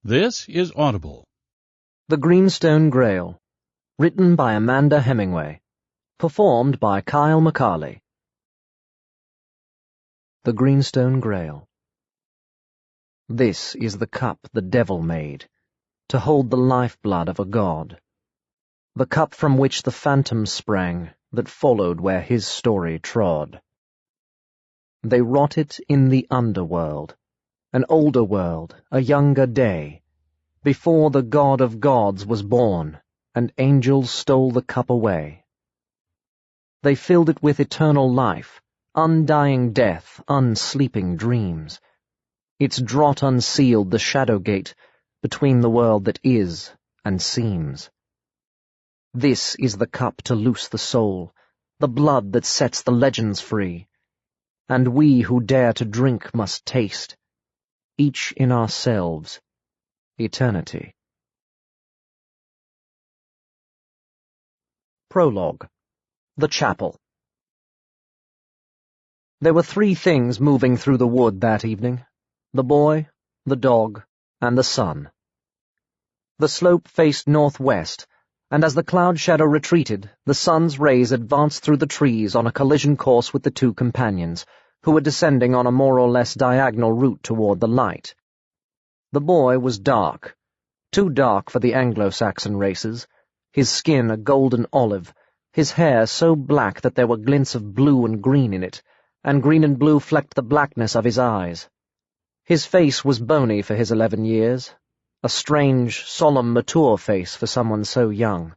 This is Audible. The Greenstone Grail, written by Amanda Hemingway, performed by Kyle McCarley. The Greenstone Grail. This is the cup the devil made, to hold the lifeblood of a god. The cup from which the phantoms sprang, that followed where his story trod. They wrought it in the underworld, an older world, a younger day, before the God of gods was born, and angels stole the cup away. They filled it with eternal life, undying death, unsleeping dreams. Its draught unsealed the shadow gate between the world that is and seems. This is the cup to loose the soul, the blood that sets the legends free, and we who dare to drink must taste, each in ourselves, eternity. Prologue. The Chapel. There were three things moving through the wood that evening: the boy, the dog, and the sun. The slope faced northwest, and as the cloud shadow retreated, the sun's rays advanced through the trees on a collision course with the two companions, who were descending on a more or less diagonal route toward the light. The boy was dark, too dark for the Anglo-Saxon races, his skin a golden olive, his hair so black that there were glints of blue and green in it, and green and blue flecked the blackness of his eyes. His face was bony for his 11 years, a strange, solemn, mature face for someone so young.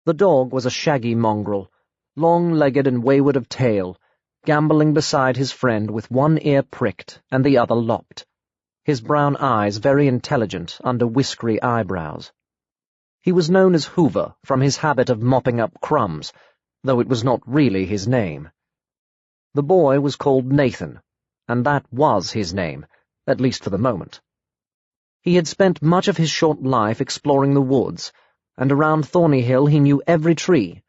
The dog was a shaggy mongrel, long-legged and wayward of tail, gambolling beside his friend with one ear pricked and the other lopped, his brown eyes very intelligent under whiskery eyebrows. He was known as Hoover from his habit of mopping up crumbs, though it was not really his name. The boy was called Nathan, and that was his name, at least for the moment. He had spent much of his short life exploring the woods, and around Thorny Hill he knew every tree,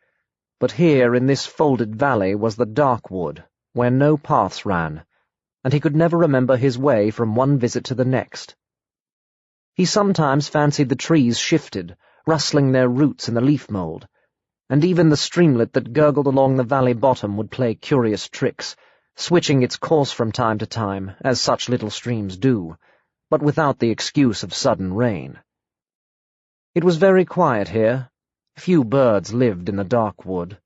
but here in this folded valley was the dark wood, where no paths ran, and he could never remember his way from one visit to the next. He sometimes fancied the trees shifted, rustling their roots in the leaf-mould, and even the streamlet that gurgled along the valley bottom would play curious tricks, switching its course from time to time, as such little streams do, but without the excuse of sudden rain. It was very quiet here. Few birds lived in the dark wood.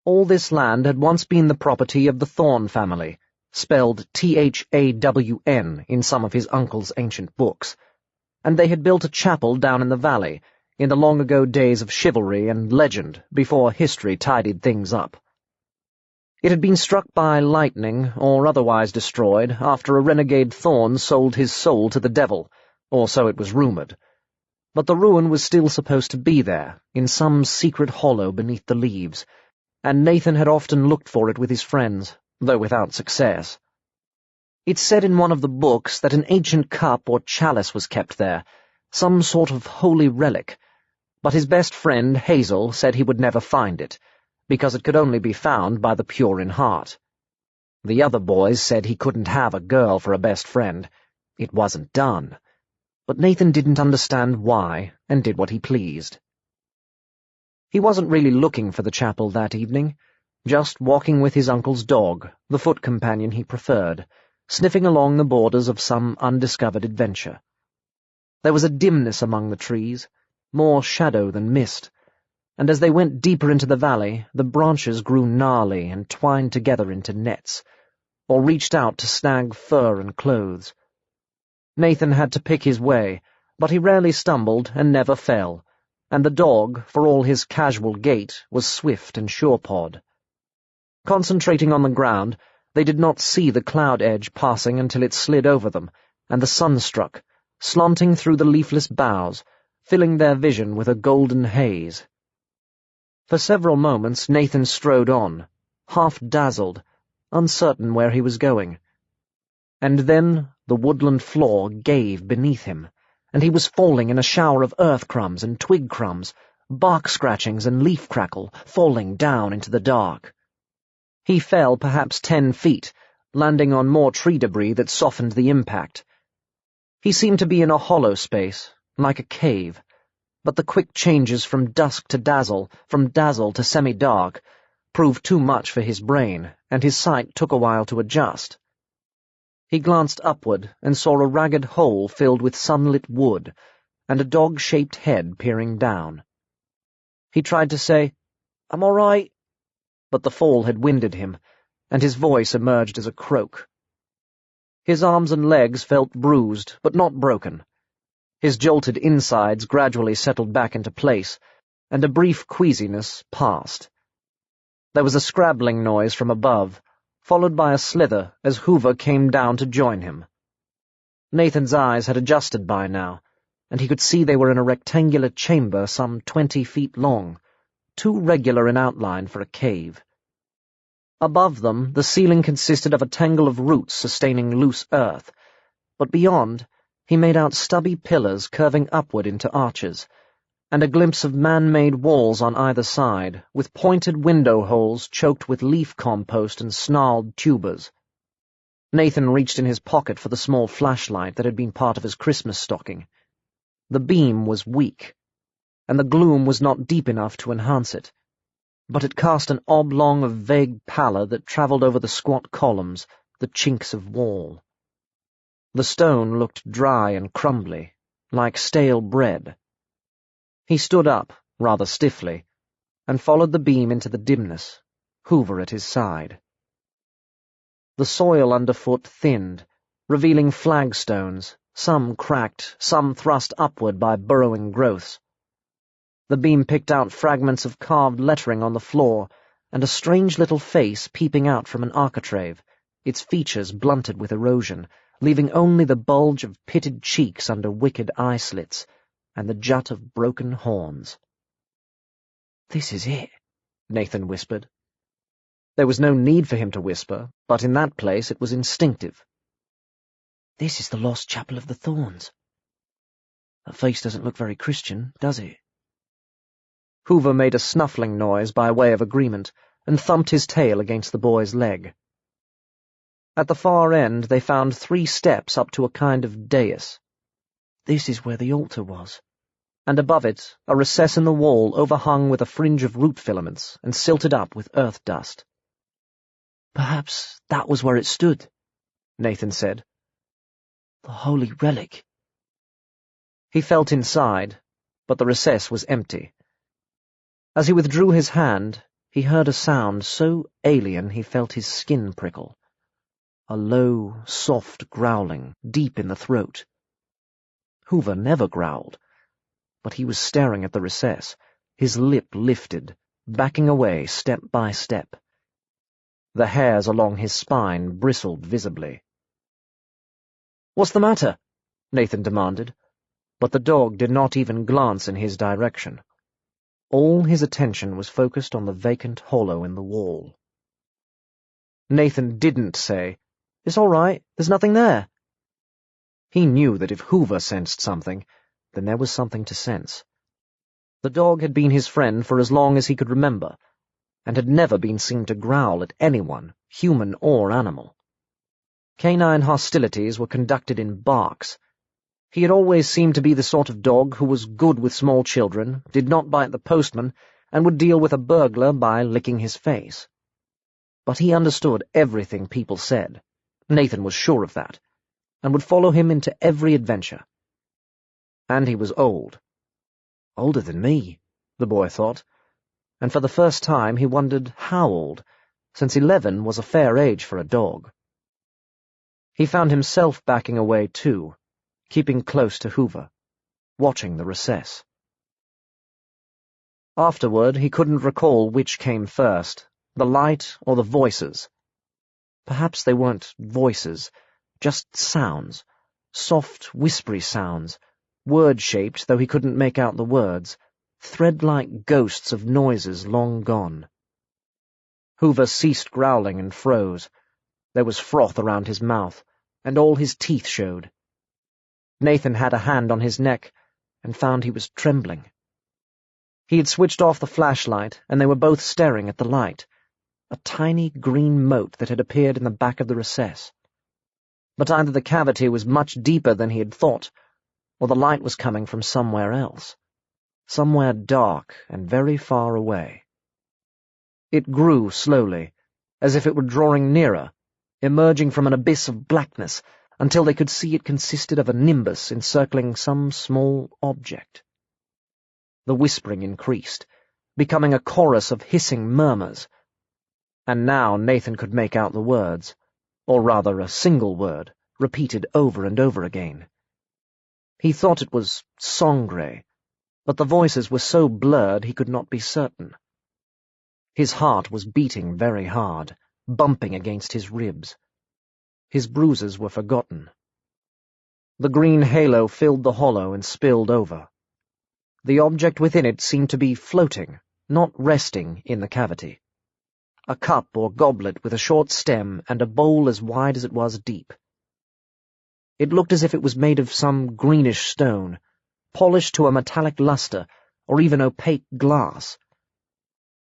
All this land had once been the property of the Thorn family, spelled Thawn in some of his uncle's ancient books, and they had built a chapel down in the valley, in the long-ago days of chivalry and legend, before history tidied things up. It had been struck by lightning or otherwise destroyed after a renegade Thorn sold his soul to the devil, or so it was rumored. But the ruin was still supposed to be there, in some secret hollow beneath the leaves, and Nathan had often looked for it with his friends, though without success. It said in one of the books that an ancient cup or chalice was kept there, some sort of holy relic, but his best friend, Hazel, said he would never find it, because it could only be found by the pure in heart. The other boys said he couldn't have a girl for a best friend. It wasn't done. But Nathan didn't understand why, and did what he pleased. He wasn't really looking for the chapel that evening, just walking with his uncle's dog, the foot companion he preferred, sniffing along the borders of some undiscovered adventure. There was a dimness among the trees, more shadow than mist, and as they went deeper into the valley, the branches grew gnarly and twined together into nets, or reached out to snag fur and clothes. Nathan had to pick his way, but he rarely stumbled and never fell, and the dog, for all his casual gait, was swift and sure-pawed. Concentrating on the ground, they did not see the cloud edge passing until it slid over them, and the sun struck, slanting through the leafless boughs, filling their vision with a golden haze. For several moments Nathan strode on, half-dazzled, uncertain where he was going. And then the woodland floor gave beneath him, and he was falling in a shower of earth crumbs and twig crumbs, bark scratchings and leaf crackle, falling down into the dark. He fell perhaps 10 feet, landing on more tree debris that softened the impact. He seemed to be in a hollow space, like a cave, but the quick changes from dusk to dazzle, from dazzle to semi-dark, proved too much for his brain, and his sight took a while to adjust. He glanced upward and saw a ragged hole filled with sunlit wood, and a dog-shaped head peering down. He tried to say, "I'm all right," but the fall had winded him, and his voice emerged as a croak. His arms and legs felt bruised, but not broken. His jolted insides gradually settled back into place, and a brief queasiness passed. There was a scrabbling noise from above, followed by a slither as Hoover came down to join him. Nathan's eyes had adjusted by now, and he could see they were in a rectangular chamber some 20 feet long, too regular in outline for a cave. Above them, the ceiling consisted of a tangle of roots sustaining loose earth, but beyond, he made out stubby pillars curving upward into arches, and a glimpse of man-made walls on either side, with pointed window holes choked with leaf compost and snarled tubers. Nathan reached in his pocket for the small flashlight that had been part of his Christmas stocking. The beam was weak, and the gloom was not deep enough to enhance it, but it cast an oblong of vague pallor that travelled over the squat columns, the chinks of wall. The stone looked dry and crumbly, like stale bread. He stood up, rather stiffly, and followed the beam into the dimness, Hoover at his side. The soil underfoot thinned, revealing flagstones, some cracked, some thrust upward by burrowing growths. The beam picked out fragments of carved lettering on the floor, and a strange little face peeping out from an architrave, its features blunted with erosion, leaving only the bulge of pitted cheeks under wicked eye-slits, and the jut of broken horns. "This is it," Nathan whispered. There was no need for him to whisper, but in that place it was instinctive. "This is the lost Chapel of the Thorns. That face doesn't look very Christian, does it?" Hoover made a snuffling noise by way of agreement, and thumped his tail against the boy's leg. At the far end they found 3 steps up to a kind of dais. This is where the altar was, and above it a recess in the wall overhung with a fringe of root filaments and silted up with earth dust. "Perhaps that was where it stood," Nathan said. "The holy relic." He felt inside, but the recess was empty. As he withdrew his hand, he heard a sound so alien he felt his skin prickle. A low, soft growling, deep in the throat. Hoover never growled, but he was staring at the recess, his lip lifted, backing away step by step. The hairs along his spine bristled visibly. "What's the matter?" Nathan demanded, but the dog did not even glance in his direction. All his attention was focused on the vacant hollow in the wall. Nathan didn't say, "It's all right, there's nothing there." He knew that if Hoover sensed something, then there was something to sense. The dog had been his friend for as long as he could remember, and had never been seen to growl at anyone, human or animal. Canine hostilities were conducted in barks. He had always seemed to be the sort of dog who was good with small children, did not bite the postman, and would deal with a burglar by licking his face. But he understood everything people said. Nathan was sure of that, and would follow him into every adventure. And he was old. Older than me, the boy thought, and for the first time he wondered how old, since 11 was a fair age for a dog. He found himself backing away too, keeping close to Hoover, watching the recess. Afterward, he couldn't recall which came first, the light or the voices. Perhaps they weren't voices, just sounds, soft, whispery sounds, word-shaped though he couldn't make out the words, thread-like ghosts of noises long gone. Hoover ceased growling and froze. There was froth around his mouth, and all his teeth showed. Nathan had a hand on his neck, and found he was trembling. He had switched off the flashlight, and they were both staring at the light, a tiny green mote that had appeared in the back of the recess. but either the cavity was much deeper than he had thought, or the light was coming from somewhere else, somewhere dark and very far away. It grew slowly, as if it were drawing nearer, emerging from an abyss of blackness, until they could see it consisted of a nimbus encircling some small object. The whispering increased, becoming a chorus of hissing murmurs, and now Nathan could make out the words, or rather a single word, repeated over and over again. He thought it was Sangreal, but the voices were so blurred he could not be certain. His heart was beating very hard, bumping against his ribs. His bruises were forgotten. The green halo filled the hollow and spilled over. The object within it seemed to be floating, not resting, in the cavity. A cup or goblet with a short stem and a bowl as wide as it was deep. It looked as if it was made of some greenish stone, polished to a metallic luster, or even opaque glass.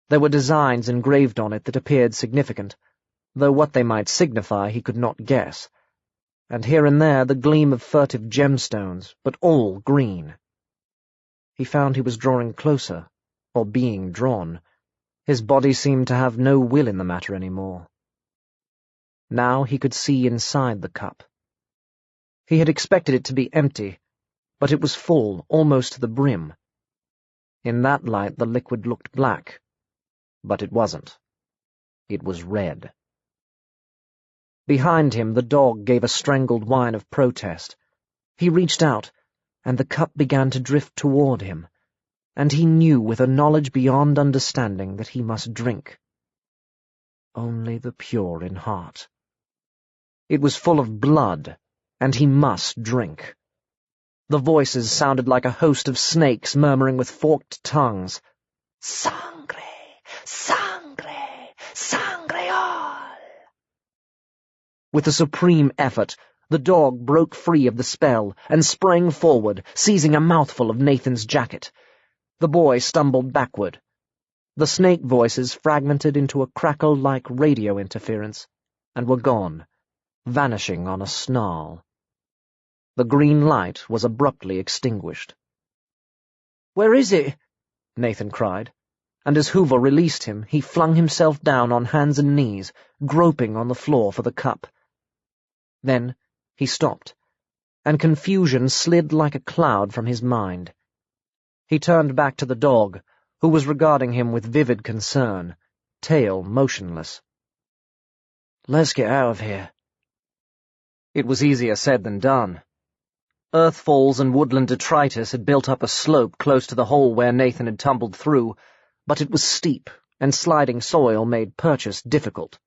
There were designs engraved on it that appeared significant, though what they might signify he could not guess, and here and there the gleam of furtive gemstones, but all green. He found he was drawing closer, or being drawn. His body seemed to have no will in the matter any more. Now he could see inside the cup. He had expected it to be empty, but it was full, almost to the brim. In that light the liquid looked black, but it wasn't. It was red. Behind him the dog gave a strangled whine of protest. He reached out, and the cup began to drift toward him, and he knew with a knowledge beyond understanding that he must drink. Only the pure in heart. It was full of blood, and he must drink. The voices sounded like a host of snakes murmuring with forked tongues. Sangre! Sangre! Sangreal! With a supreme effort, the dog broke free of the spell and sprang forward, seizing a mouthful of Nathan's jacket. The boy stumbled backward. The snake voices fragmented into a crackle-like radio interference, and were gone, vanishing on a snarl. The green light was abruptly extinguished. "Where is it?" Nathan cried, and as Hoover released him, he flung himself down on hands and knees, groping on the floor for the cup. Then he stopped, and confusion slid like a cloud from his mind. He turned back to the dog, who was regarding him with vivid concern, tail motionless. "Let's get out of here." It was easier said than done. Earthfalls and woodland detritus had built up a slope close to the hole where Nathan had tumbled through, but it was steep, and sliding soil made purchase difficult.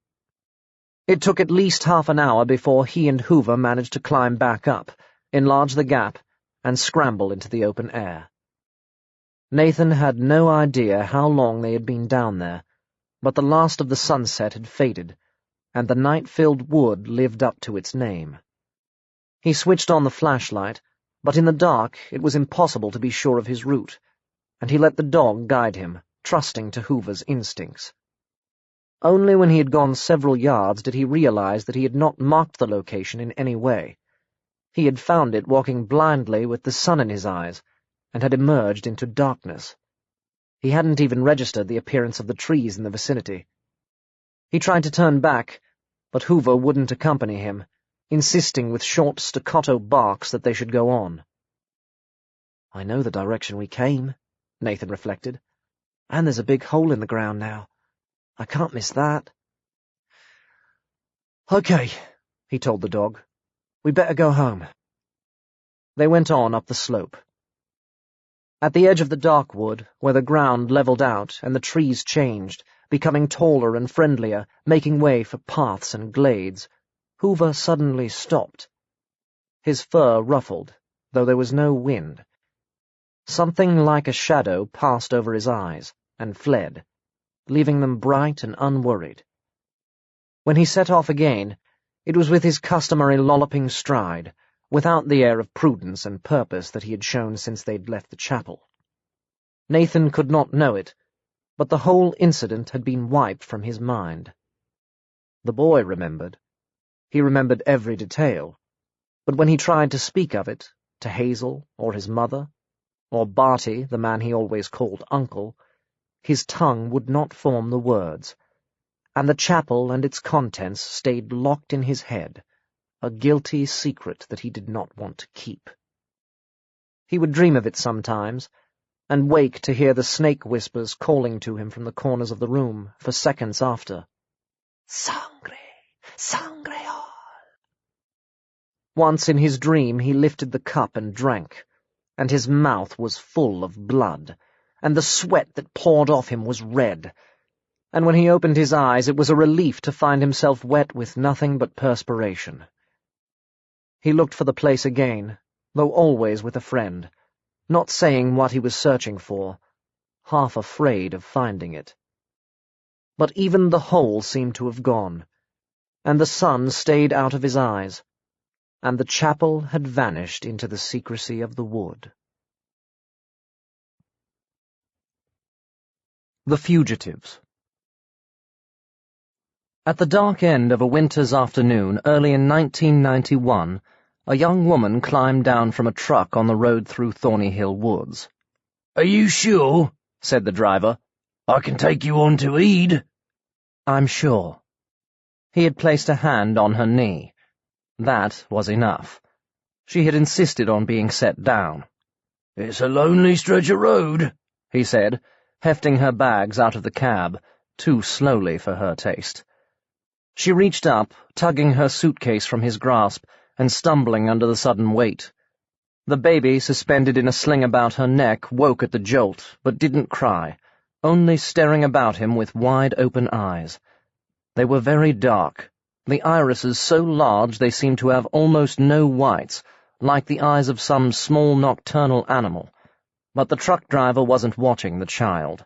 It took at least half an hour before he and Hoover managed to climb back up, enlarge the gap, and scramble into the open air. Nathan had no idea how long they had been down there, but the last of the sunset had faded, and the night-filled wood lived up to its name. He switched on the flashlight, but in the dark it was impossible to be sure of his route, and he let the dog guide him, trusting to Hoover's instincts. Only when he had gone several yards did he realize that he had not marked the location in any way. He had found it walking blindly with the sun in his eyes, and had emerged into darkness. He hadn't even registered the appearance of the trees in the vicinity. He tried to turn back, but Hoover wouldn't accompany him, insisting with short staccato barks that they should go on. "I know the direction we came," Nathan reflected, "and there's a big hole in the ground now. I can't miss that." "Okay," he told the dog. "We better go home." They went on up the slope. At the edge of the dark wood, where the ground leveled out and the trees changed, becoming taller and friendlier, making way for paths and glades, Hoover suddenly stopped. His fur ruffled, though there was no wind. Something like a shadow passed over his eyes and fled, leaving them bright and unworried. When he set off again, it was with his customary lolloping stride, without the air of prudence and purpose that he had shown since they'd left the chapel. Nathan could not know it, but the whole incident had been wiped from his mind. The boy remembered. He remembered every detail, But when he tried to speak of it, to Hazel or his mother, or Barty, the man he always called Uncle, his tongue would not form the words, and the chapel and its contents stayed locked in his head, a guilty secret that he did not want to keep. He would dream of it sometimes, and wake to hear the snake whispers calling to him from the corners of the room for seconds after. Sangre! Sangreal! Once in his dream he lifted the cup and drank, and his mouth was full of blood, and the sweat that poured off him was red, and when he opened his eyes it was a relief to find himself wet with nothing but perspiration. He looked for the place again, though always with a friend, not saying what he was searching for, half afraid of finding it. But even the hole seemed to have gone, and the sun stayed out of his eyes, and the chapel had vanished into the secrecy of the wood. The Fugitives. At the dark end of a winter's afternoon early in 1991, a young woman climbed down from a truck on the road through Thorny Hill Woods. "Are you sure?" said the driver. "I can take you on to Ede." "I'm sure." He had placed a hand on her knee. That was enough. She had insisted on being set down. "It's a lonely stretch of road," he said, hefting her bags out of the cab, too slowly for her taste. She reached up, tugging her suitcase from his grasp, and stumbling under the sudden weight. The baby, suspended in a sling about her neck, woke at the jolt, but didn't cry, only staring about him with wide-open eyes. They were very dark, the irises so large they seemed to have almost no whites, like the eyes of some small nocturnal animal. But the truck driver wasn't watching the child.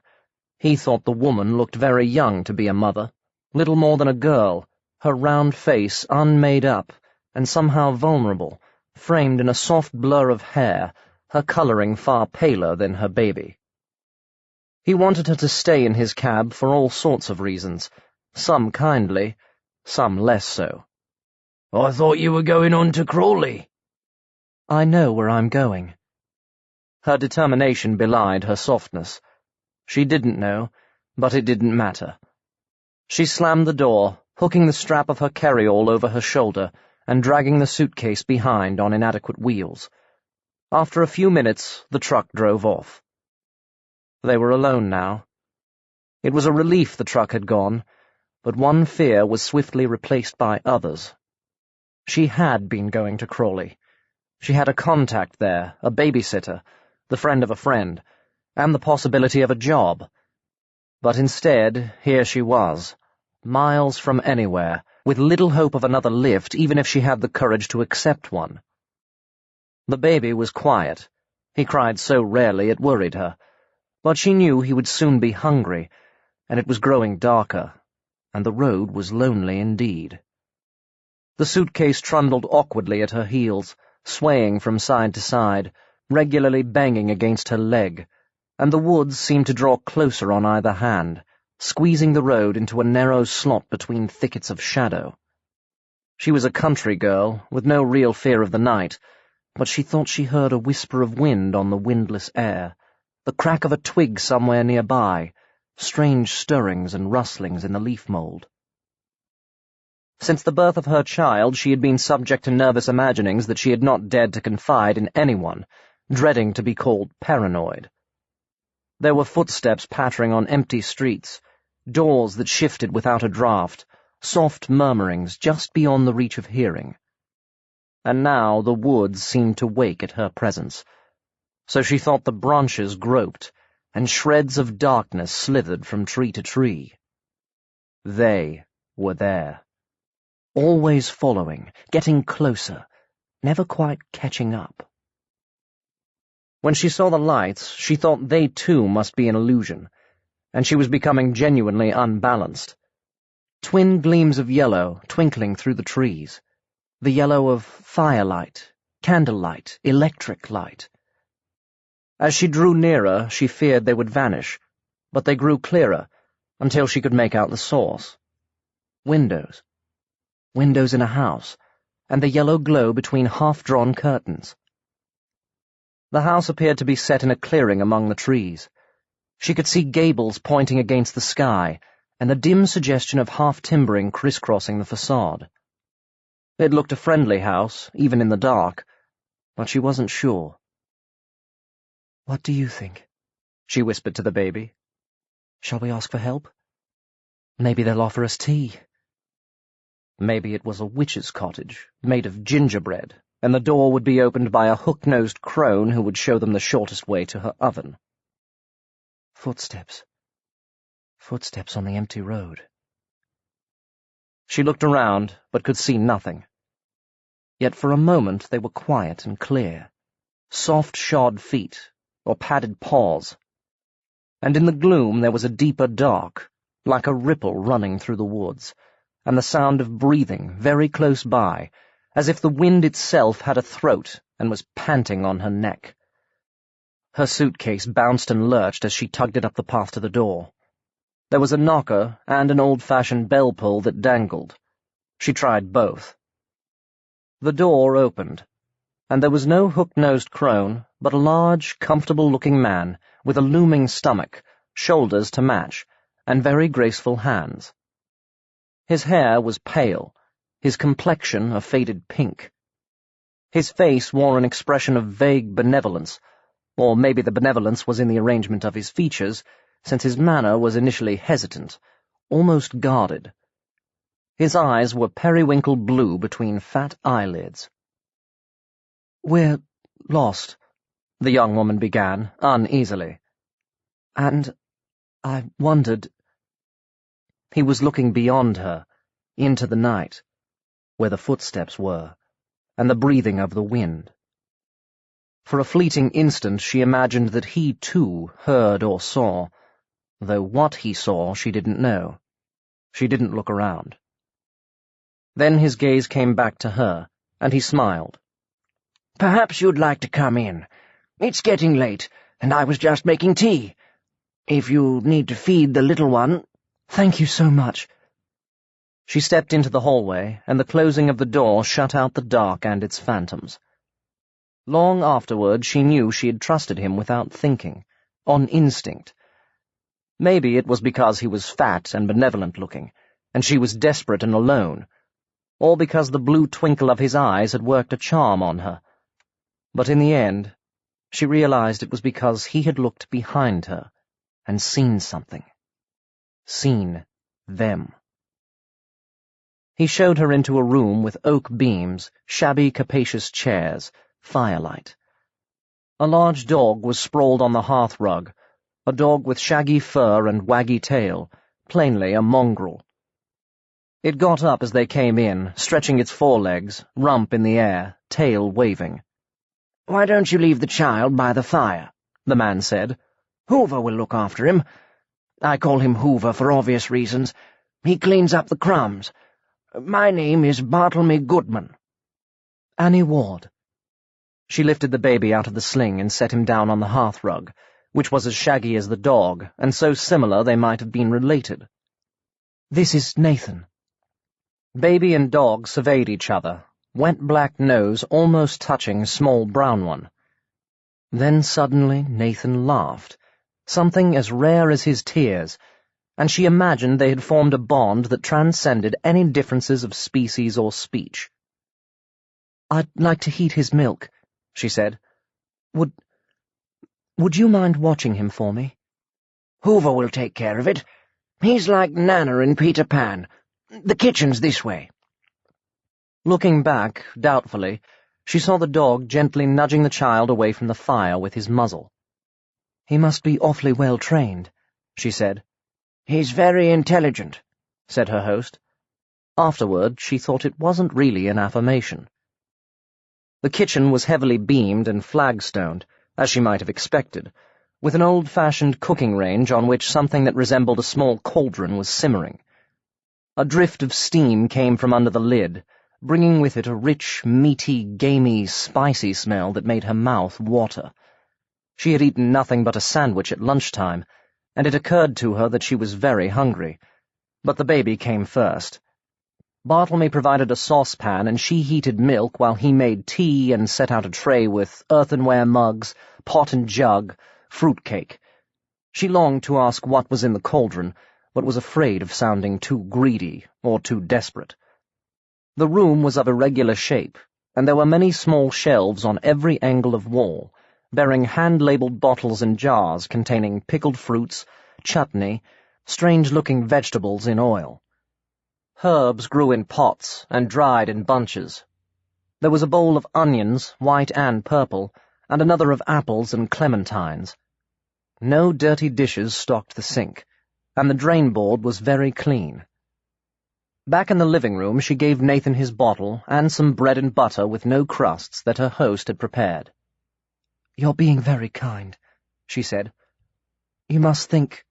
He thought the woman looked very young to be a mother, little more than a girl, her round face unmade up, and somehow vulnerable, framed in a soft blur of hair, her colouring far paler than her baby. He wanted her to stay in his cab for all sorts of reasons, some kindly, some less so. "I thought you were going on to Crawley." "I know where I'm going." Her determination belied her softness. She didn't know, but it didn't matter. She slammed the door, hooking the strap of her carry-all over her shoulder and dragging the suitcase behind on inadequate wheels. After a few minutes, the truck drove off. They were alone now. It was a relief the truck had gone, but one fear was swiftly replaced by others. She had been going to Crawley. She had a contact there, a babysitter, the friend of a friend, and the possibility of a job. But instead, here she was, miles from anywhere, with little hope of another lift, even if she had the courage to accept one. The baby was quiet. He cried so rarely it worried her. But she knew he would soon be hungry, and it was growing darker, and the road was lonely indeed. The suitcase trundled awkwardly at her heels, swaying from side to side, regularly banging against her leg, and the woods seemed to draw closer on either hand, squeezing the road into a narrow slot between thickets of shadow. She was a country girl, with no real fear of the night, but she thought she heard a whisper of wind on the windless air, the crack of a twig somewhere nearby, strange stirrings and rustlings in the leaf-mould. Since the birth of her child, she had been subject to nervous imaginings that she had not dared to confide in anyone, dreading to be called paranoid. There were footsteps pattering on empty streets, doors that shifted without a draught, soft murmurings just beyond the reach of hearing. And now the woods seemed to wake at her presence, so she thought the branches groped, and shreds of darkness slithered from tree to tree. They were there, always following, getting closer, never quite catching up. When she saw the lights, she thought they too must be an illusion, and she was becoming genuinely unbalanced. Twin gleams of yellow twinkling through the trees, the yellow of firelight, candlelight, electric light. As she drew nearer, she feared they would vanish, but they grew clearer, until she could make out the source. Windows. Windows in a house, and the yellow glow between half-drawn curtains. The house appeared to be set in a clearing among the trees. She could see gables pointing against the sky, and the dim suggestion of half-timbering crisscrossing the facade. It looked a friendly house, even in the dark, but she wasn't sure. "What do you think?" she whispered to the baby. "Shall we ask for help? Maybe they'll offer us tea." Maybe it was a witch's cottage, made of gingerbread, and the door would be opened by a hook-nosed crone who would show them the shortest way to her oven. Footsteps. Footsteps on the empty road. She looked around, but could see nothing. Yet for a moment they were quiet and clear, soft shod feet, or padded paws. And in the gloom there was a deeper dark, like a ripple running through the woods, and the sound of breathing very close by, as if the wind itself had a throat and was panting on her neck. Her suitcase bounced and lurched as she tugged it up the path to the door. There was a knocker and an old-fashioned bell pull that dangled. She tried both. The door opened, and there was no hook-nosed crone, but a large, comfortable-looking man with a looming stomach, shoulders to match, and very graceful hands. His hair was pale, his complexion a faded pink. His face wore an expression of vague benevolence, or maybe the benevolence was in the arrangement of his features, since his manner was initially hesitant, almost guarded. His eyes were periwinkle blue between fat eyelids. "We're lost," the young woman began, uneasily. "And I wondered—" He was looking beyond her, into the night, where the footsteps were, and the breathing of the wind. For a fleeting instant she imagined that he, too, heard or saw, though what he saw she didn't know. She didn't look around. Then his gaze came back to her, and he smiled. "Perhaps you'd like to come in. It's getting late, and I was just making tea. If you need to feed the little one—" "Thank you so much." She stepped into the hallway, and the closing of the door shut out the dark and its phantoms. Long afterward she knew she had trusted him without thinking, on instinct. Maybe it was because he was fat and benevolent-looking, and she was desperate and alone, or because the blue twinkle of his eyes had worked a charm on her. But in the end, she realized it was because he had looked behind her and seen something. Seen them. He showed her into a room with oak beams, shabby capacious chairs, firelight. A large dog was sprawled on the hearth rug, a dog with shaggy fur and waggy tail, plainly a mongrel. It got up as they came in, stretching its forelegs, rump in the air, tail waving. "Why don't you leave the child by the fire?" the man said. "Hoover will look after him. I call him Hoover for obvious reasons. He cleans up the crumbs. My name is Bartlemy Goodman." "Annie Ward." She lifted the baby out of the sling and set him down on the hearth-rug, which was as shaggy as the dog, and so similar they might have been related. "This is Nathan." Baby and dog surveyed each other, wet black nose almost touching small brown one. Then suddenly Nathan laughed, something as rare as his tears, and she imagined they had formed a bond that transcended any differences of species or speech. "I'd like to heat his milk," she said. Would you mind watching him for me?" "Hoover will take care of it. He's like Nana in Peter Pan. The kitchen's this way." Looking back, doubtfully, she saw the dog gently nudging the child away from the fire with his muzzle. "He must be awfully well trained," she said. "He's very intelligent," said her host. Afterward, she thought it wasn't really an affirmation. The kitchen was heavily beamed and flagstoned, as she might have expected, with an old-fashioned cooking range on which something that resembled a small cauldron was simmering. A drift of steam came from under the lid, bringing with it a rich, meaty, gamey, spicy smell that made her mouth water. She had eaten nothing but a sandwich at lunchtime, and it occurred to her that she was very hungry. But the baby came first. Bartlemy provided a saucepan, and she heated milk while he made tea and set out a tray with earthenware mugs, pot and jug, fruitcake. She longed to ask what was in the cauldron, but was afraid of sounding too greedy or too desperate. The room was of irregular shape, and there were many small shelves on every angle of wall, bearing hand-labelled bottles and jars containing pickled fruits, chutney, strange-looking vegetables in oil. Herbs grew in pots and dried in bunches. There was a bowl of onions, white and purple, and another of apples and clementines. No dirty dishes stocked the sink, and the drain board was very clean. Back in the living room, she gave Nathan his bottle and some bread and butter with no crusts that her host had prepared. "You're being very kind," she said. "You must think—"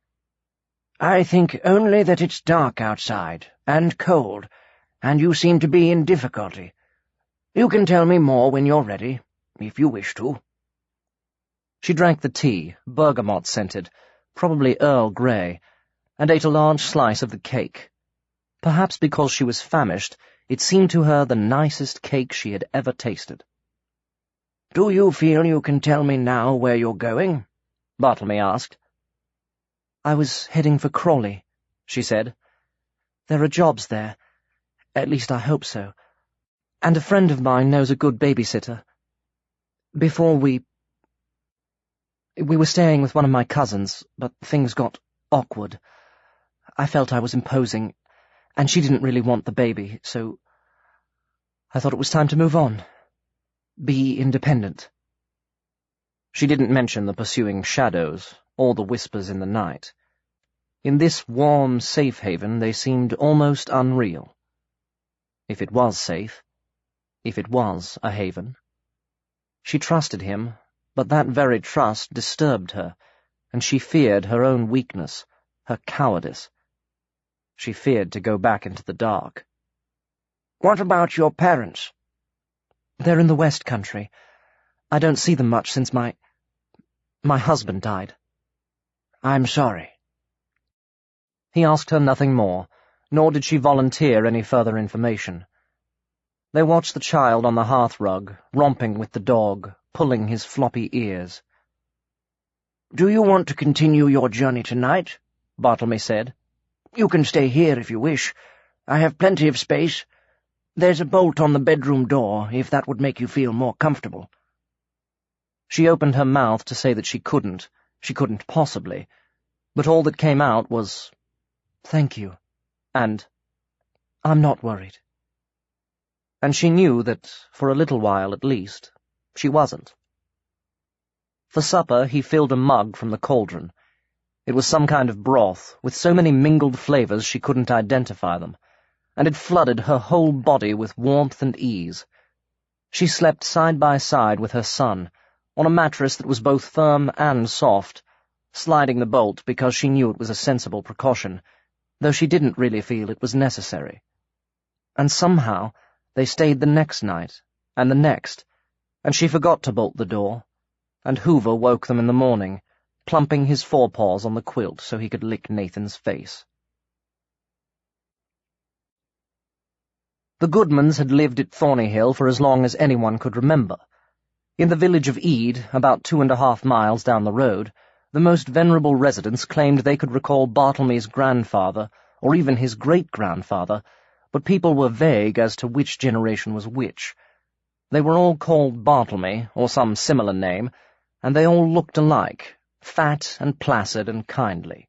"I think only that it's dark outside, and cold, and you seem to be in difficulty. You can tell me more when you're ready, if you wish to." She drank the tea, bergamot-scented, probably Earl Grey, and ate a large slice of the cake. Perhaps because she was famished, it seemed to her the nicest cake she had ever tasted. "Do you feel you can tell me now where you're going?" Bartlemy asked. "I was heading for Crawley," she said. "There are jobs there. At least I hope so. And a friend of mine knows a good babysitter. Before we were staying with one of my cousins, but things got awkward. I felt I was imposing, and she didn't really want the baby, so I thought it was time to move on. Be independent." She didn't mention the pursuing shadows, or the whispers in the night. In this warm, safe haven they seemed almost unreal. If it was safe, if it was a haven. She trusted him, but that very trust disturbed her, and she feared her own weakness, her cowardice. She feared to go back into the dark. "What about your parents?" "They're in the West Country. I don't see them much since my husband died." "I'm sorry." He asked her nothing more, nor did she volunteer any further information. They watched the child on the hearthrug, romping with the dog, pulling his floppy ears. "Do you want to continue your journey tonight?" Bartlemy said. "You can stay here if you wish. I have plenty of space. There's a bolt on the bedroom door, if that would make you feel more comfortable." She opened her mouth to say that she couldn't possibly, but all that came out was, "Thank you," and "I'm not worried." And she knew that, for a little while at least, she wasn't. For supper he filled a mug from the cauldron. It was some kind of broth, with so many mingled flavors she couldn't identify them, and it flooded her whole body with warmth and ease. She slept side by side with her son, on a mattress that was both firm and soft, sliding the bolt because she knew it was a sensible precaution, though she didn't really feel it was necessary. And somehow they stayed the next night, and the next, and she forgot to bolt the door, and Hoover woke them in the morning, plumping his forepaws on the quilt so he could lick Nathan's face. The Goodmans had lived at Thornyhill for as long as anyone could remember. In the village of Ede, about 2.5 miles down the road, the most venerable residents claimed they could recall Bartlemy's grandfather, or even his great-grandfather, but people were vague as to which generation was which. They were all called Bartlemy, or some similar name, and they all looked alike, fat and placid and kindly.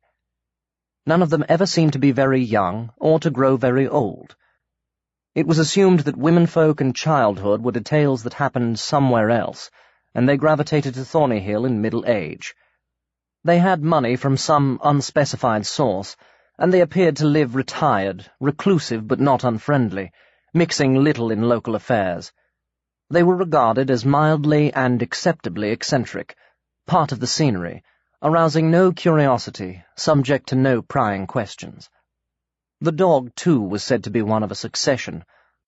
None of them ever seemed to be very young, or to grow very old. It was assumed that womenfolk and childhood were details that happened somewhere else, and they gravitated to Thornyhill in middle age. They had money from some unspecified source, and they appeared to live retired, reclusive but not unfriendly, mixing little in local affairs. They were regarded as mildly and acceptably eccentric, part of the scenery, arousing no curiosity, subject to no prying questions. The dog, too, was said to be one of a succession,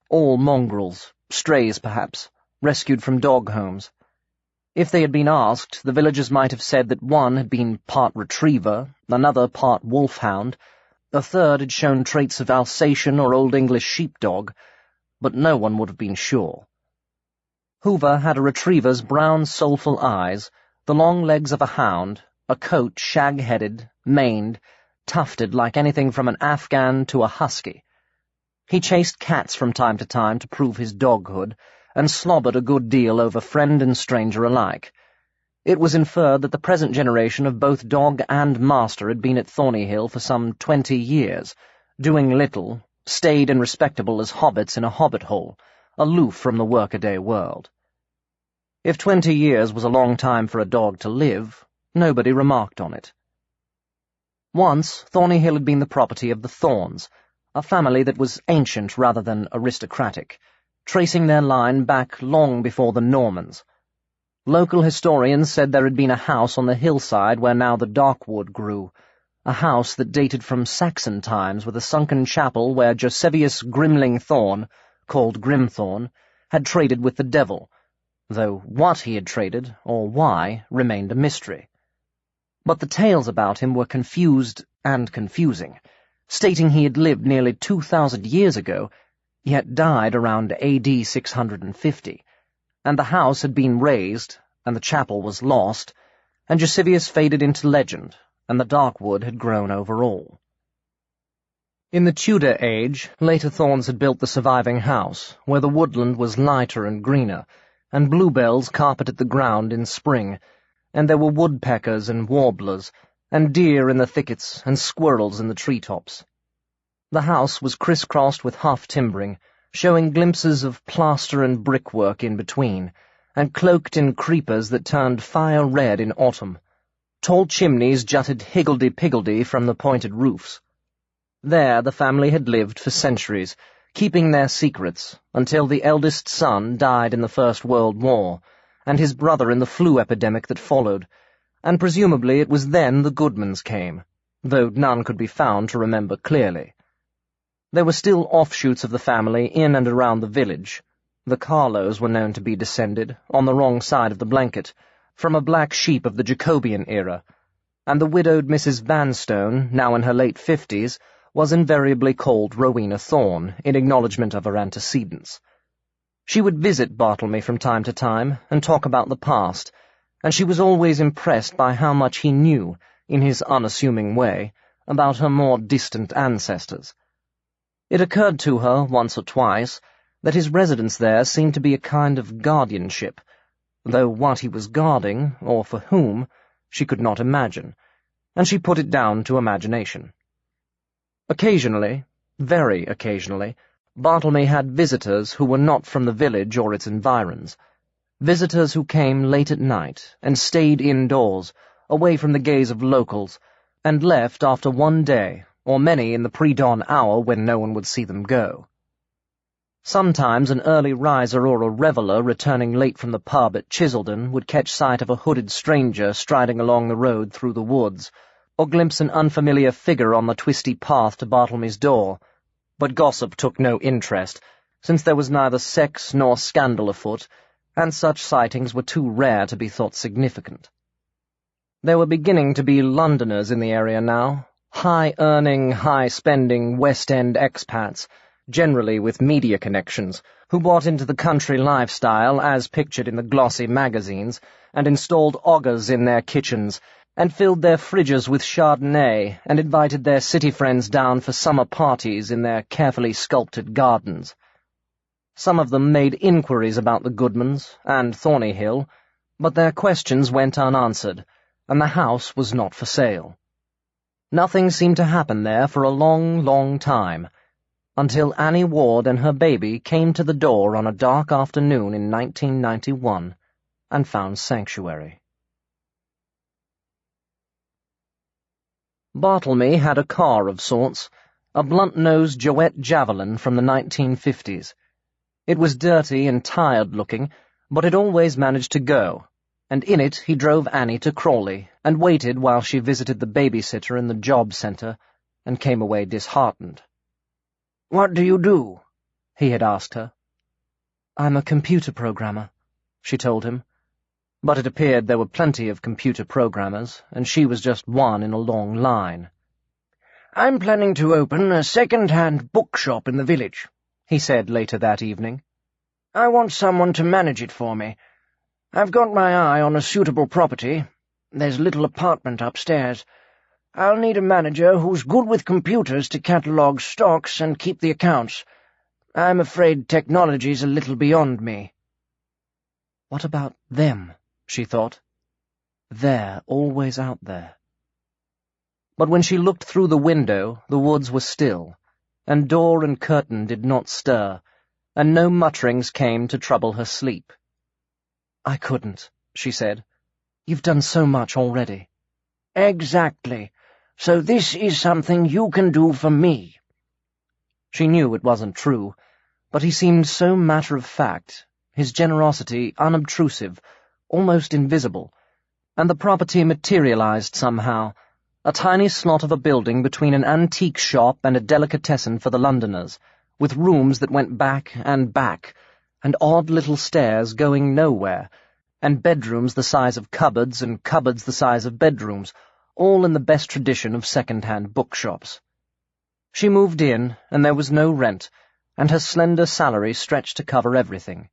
all mongrels, strays perhaps, rescued from dog homes. If they had been asked, the villagers might have said that one had been part retriever, another part wolfhound, A third had shown traits of Alsatian or Old English sheepdog, but no one would have been sure. Hoover had a retriever's brown, soulful eyes, the long legs of a hound, a coat shag-headed, maned, tufted like anything from an Afghan to a husky. He chased cats from time to time to prove his doghood, and slobbered a good deal over friend and stranger alike. It was inferred that the present generation of both dog and master had been at Thornyhill for some 20 years, doing little, staid and respectable as hobbits in a hobbit hole, aloof from the workaday world. If 20 years was a long time for a dog to live, nobody remarked on it. Once, Thornyhill had been the property of the Thorns, a family that was ancient rather than aristocratic, tracing their line back long before the Normans. Local historians said there had been a house on the hillside where now the Darkwood grew, a house that dated from Saxon times with a sunken chapel where Josevius Grimling Thorn, called Grimthorn, had traded with the devil, though what he had traded, or why, remained a mystery. But the tales about him were confused and confusing, stating he had lived nearly 2,000 years ago, yet died around AD 650, and the house had been razed, and the chapel was lost, and Josevius faded into legend, and the Darkwood had grown over all. In the Tudor age, later Thorns had built the surviving house, where the woodland was lighter and greener, and bluebells carpeted the ground in spring, and there were woodpeckers and warblers, and deer in the thickets and squirrels in the treetops. The house was crisscrossed with half-timbering, showing glimpses of plaster and brickwork in between, and cloaked in creepers that turned fire-red in autumn. Tall chimneys jutted higgledy-piggledy from the pointed roofs. There the family had lived for centuries, keeping their secrets, until the eldest son died in the First World War, and his brother in the flu epidemic that followed, and presumably it was then the Goodmans came, though none could be found to remember clearly. There were still offshoots of the family in and around the village. The Carlows were known to be descended, on the wrong side of the blanket, from a black sheep of the Jacobean era, and the widowed Mrs. Vanstone, now in her late 50s, was invariably called Rowena Thorne, in acknowledgment of her antecedents. She would visit Bartlemy from time to time and talk about the past, and she was always impressed by how much he knew, in his unassuming way, about her more distant ancestors. It occurred to her, once or twice, that his residence there seemed to be a kind of guardianship, though what he was guarding, or for whom, she could not imagine, and she put it down to imagination. Occasionally, very occasionally, Bartlemy had visitors who were not from the village or its environs, visitors who came late at night and stayed indoors, away from the gaze of locals, and left after one day, or many in the pre-dawn hour when no one would see them go. Sometimes an early riser or a reveller returning late from the pub at Chiseldon would catch sight of a hooded stranger striding along the road through the woods, or glimpse an unfamiliar figure on the twisty path to Bartlemy's door, but gossip took no interest, since there was neither sex nor scandal afoot, and such sightings were too rare to be thought significant. There were beginning to be Londoners in the area now, high-earning, high-spending West End expats, generally with media connections, who bought into the country lifestyle as pictured in the glossy magazines, and installed augers in their kitchens, and filled their fridges with Chardonnay, and invited their city friends down for summer parties in their carefully sculpted gardens. Some of them made inquiries about the Goodmans and Thornyhill, but their questions went unanswered, and the house was not for sale. Nothing seemed to happen there for a long, long time, until Annie Ward and her baby came to the door on a dark afternoon in 1991 and found sanctuary. Bartlemy had a car of sorts, a blunt-nosed Jouett Javelin from the 1950s. It was dirty and tired-looking, but it always managed to go, and in it he drove Annie to Crawley and waited while she visited the babysitter in the job centre and came away disheartened. "What do you do?" he had asked her. "I'm a computer programmer," she told him, but it appeared there were plenty of computer programmers, and she was just one in a long line. I'm planning to open a second-hand bookshop in the village, he said later that evening. I want someone to manage it for me. I've got my eye on a suitable property. There's a little apartment upstairs. I'll need a manager who's good with computers to catalogue stocks and keep the accounts. I'm afraid technology's a little beyond me. What about them, she thought. They're always out there. But when she looked through the window, the woods were still, and door and curtain did not stir, and no mutterings came to trouble her sleep. "I couldn't," she said. "You've done so much already." Exactly. So this is something you can do for me. She knew it wasn't true, but he seemed so matter-of-fact, his generosity unobtrusive, almost invisible, and the property materialized somehow, a tiny slot of a building between an antique shop and a delicatessen for the Londoners, with rooms that went back, and odd little stairs going nowhere, and bedrooms the size of cupboards and cupboards the size of bedrooms, all in the best tradition of second-hand bookshops. She moved in, and there was no rent, and her slender salary stretched to cover everything.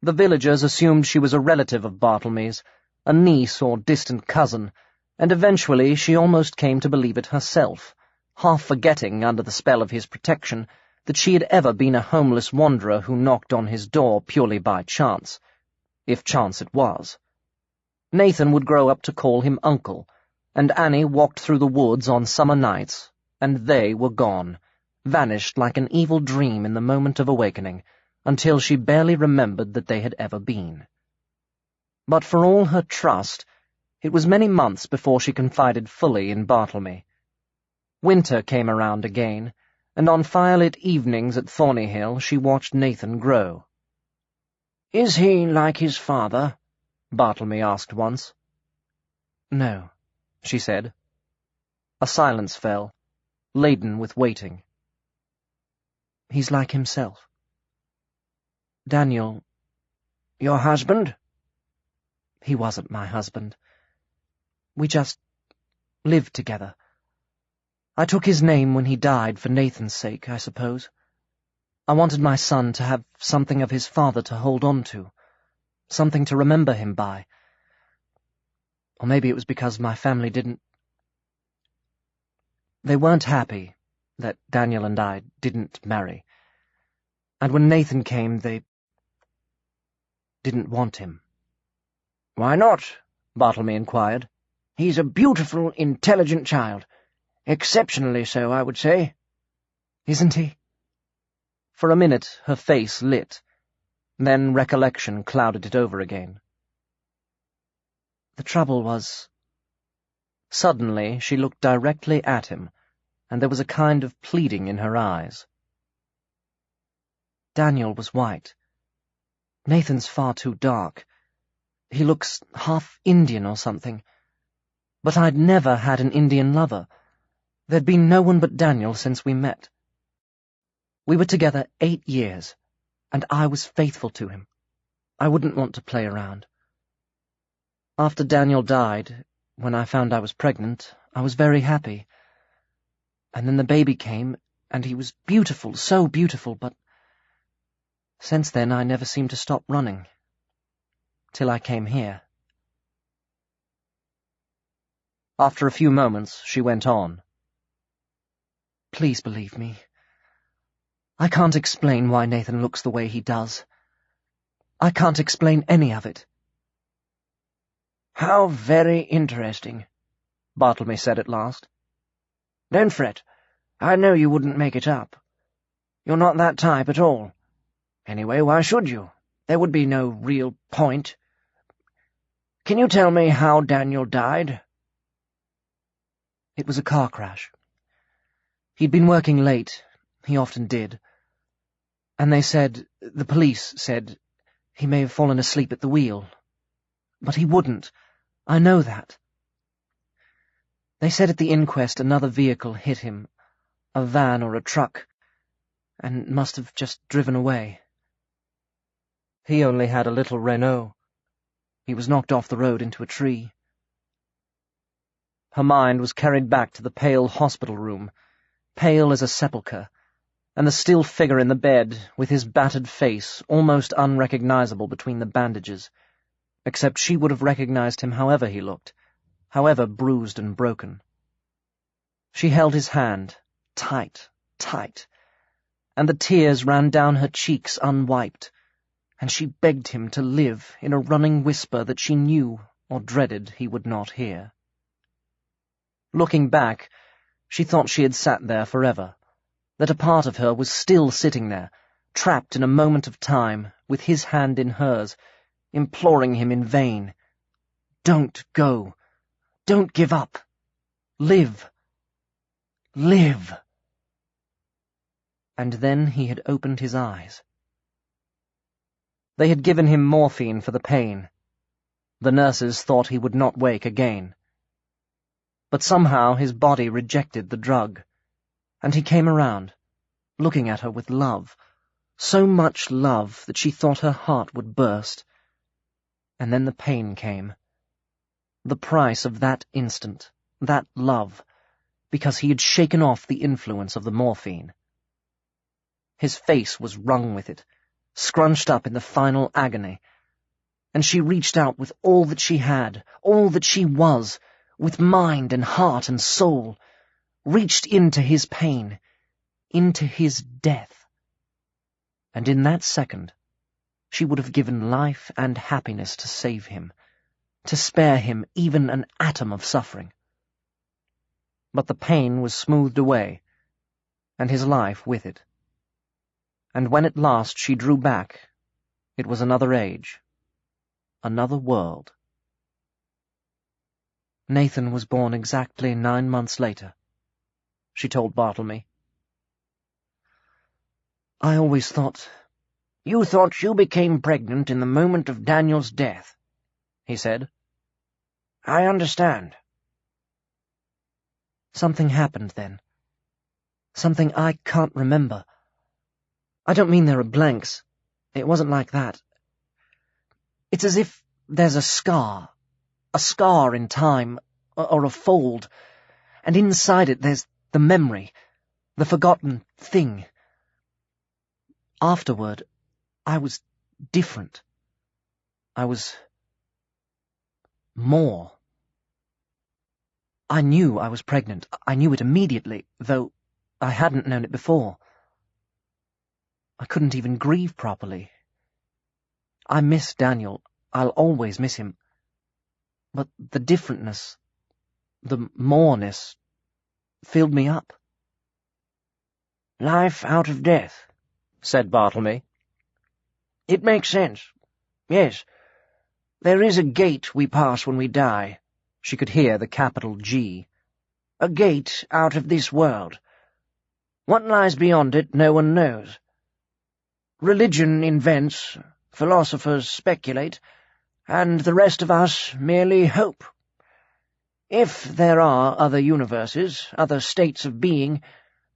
The villagers assumed she was a relative of Bartlemy's, a niece or distant cousin, and eventually she almost came to believe it herself, half forgetting, under the spell of his protection, that she had ever been a homeless wanderer who knocked on his door purely by chance, if chance it was. Nathan would grow up to call him uncle, and Annie walked through the woods on summer nights, and they were gone, vanished like an evil dream in the moment of awakening, until she barely remembered that they had ever been. But for all her trust, it was many months before she confided fully in Bartlemy. Winter came around again, and on firelit evenings at Thornyhill she watched Nathan grow. "Is he like his father?" Bartlemy asked once. "No," she said. A silence fell, laden with waiting. "He's like himself." "Daniel—" "Your husband?" "He wasn't my husband. We just lived together. I took his name when he died for Nathan's sake, I suppose. I wanted my son to have something of his father to hold on to, something to remember him by. Or maybe it was because my family didn't... They weren't happy that Daniel and I didn't marry. And when Nathan came, they didn't want him." "Why not?" Bartlemy inquired. "He's a beautiful, intelligent child. Exceptionally so, I would say." "Isn't he?" For a minute her face lit, then recollection clouded it over again. "The trouble was—" Suddenly she looked directly at him, and there was a kind of pleading in her eyes. "Daniel was white. Nathan's far too dark. He looks half Indian or something. But I'd never had an Indian lover. There'd been no one but Daniel since we met. We were together 8 years, and I was faithful to him. I wouldn't want to play around. After Daniel died, when I found I was pregnant, I was very happy. And then the baby came, and he was beautiful, so beautiful, but since then I never seemed to stop running. Till I came here." After a few moments, she went on. "Please believe me. I can't explain why Nathan looks the way he does. I can't explain any of it." "How very interesting," Bartlemy said at last. "Don't fret. I know you wouldn't make it up. You're not that type at all. Anyway, why should you? There would be no real point. Can you tell me how Daniel died?" "It was a car crash. He'd been working late, he often did. And the police said, he may have fallen asleep at the wheel. But he wouldn't. I know that. They said at the inquest another vehicle hit him, a van or a truck, and must have just driven away. He only had a little Renault. He was knocked off the road into a tree." Her mind was carried back to the pale hospital room, pale as a sepulchre, and the still figure in the bed, with his battered face almost unrecognizable between the bandages, except she would have recognized him however he looked, however bruised and broken. She held his hand, tight, tight, and the tears ran down her cheeks unwiped, and she begged him to live in a running whisper that she knew or dreaded he would not hear. Looking back, she thought she had sat there forever, that a part of her was still sitting there, trapped in a moment of time, with his hand in hers, imploring him in vain. Don't go. Don't give up. Live. Live. And then he had opened his eyes. They had given him morphine for the pain. The nurses thought he would not wake again. But somehow his body rejected the drug, and he came around, looking at her with love, so much love that she thought her heart would burst. And then the pain came. The price of that instant, that love, because he had shaken off the influence of the morphine. His face was wrung with it, scrunched up in the final agony, and she reached out with all that she had, all that she was, with mind and heart and soul, reached into his pain, into his death. And in that second, she would have given life and happiness to save him, to spare him even an atom of suffering. But the pain was smoothed away, and his life with it. And when at last she drew back, it was another age, another world. Nathan was born exactly 9 months later, she told Bartlemy. I always thought... You thought you became pregnant in the moment of Daniel's death, he said. I understand. Something happened then. Something I can't remember. I don't mean there are blanks. It wasn't like that. It's as if there's a scar in time, or a fold, and inside it there's the memory, the forgotten thing. Afterward, I was different. I was more. I knew I was pregnant. I knew it immediately, though I hadn't known it before. I couldn't even grieve properly. I miss Daniel. I'll always miss him. But the differentness, the moreness, filled me up. Life out of death, said Bartlemy. It makes sense. Yes. There is a gate we pass when we die. She could hear the capital G. A gate out of this world. What lies beyond it no one knows. Religion invents, philosophers speculate, and the rest of us merely hope. If there are other universes, other states of being,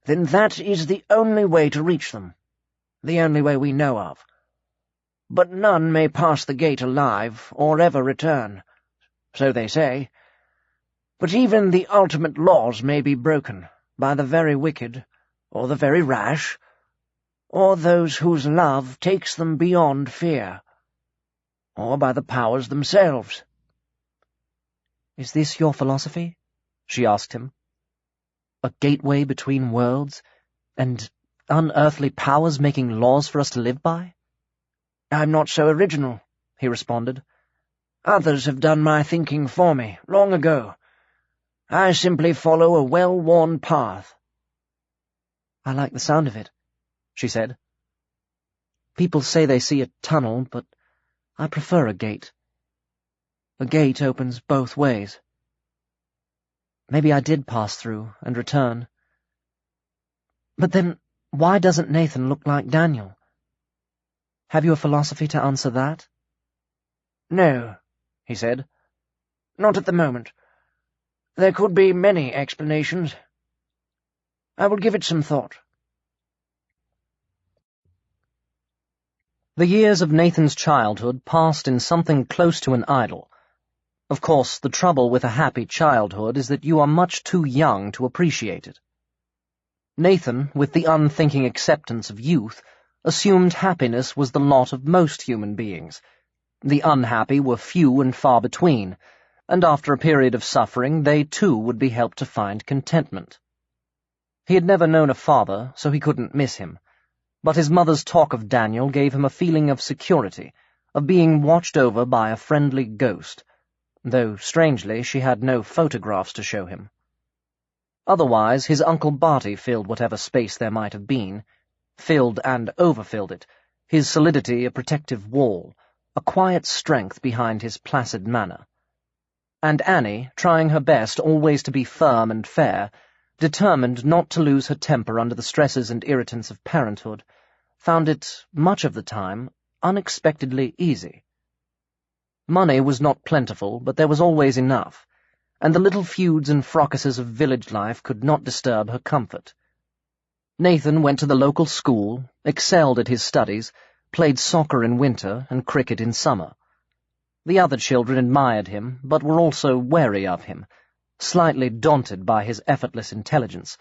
then that is the only way to reach them, the only way we know of. But none may pass the gate alive or ever return, so they say. But even the ultimate laws may be broken by the very wicked, or the very rash, or those whose love takes them beyond fear, or by the powers themselves. Is this your philosophy? She asked him. A gateway between worlds, and unearthly powers making laws for us to live by? I'm not so original, he responded. Others have done my thinking for me, long ago. I simply follow a well-worn path. I like the sound of it, she said. People say they see a tunnel, but I prefer a gate. A gate opens both ways. Maybe I did pass through and return. But then, why doesn't Nathan look like Daniel? Have you a philosophy to answer that? No, he said. Not at the moment. There could be many explanations. I will give it some thought. The years of Nathan's childhood passed in something close to an idyll. Of course, the trouble with a happy childhood is that you are much too young to appreciate it. Nathan, with the unthinking acceptance of youth, assumed happiness was the lot of most human beings. The unhappy were few and far between, and after a period of suffering they too would be helped to find contentment. He had never known a father, so he couldn't miss him, but his mother's talk of Daniel gave him a feeling of security, of being watched over by a friendly ghost, though, strangely, she had no photographs to show him. Otherwise, his Uncle Barty filled whatever space there might have been, filled and overfilled it, his solidity a protective wall, a quiet strength behind his placid manner. And Annie, trying her best always to be firm and fair, determined not to lose her temper under the stresses and irritants of parenthood, found it, much of the time, unexpectedly easy. Money was not plentiful, but there was always enough, and the little feuds and fracasses of village life could not disturb her comfort. Nathan went to the local school, excelled at his studies, played soccer in winter and cricket in summer. The other children admired him, but were also wary of him, slightly daunted by his effortless intelligence,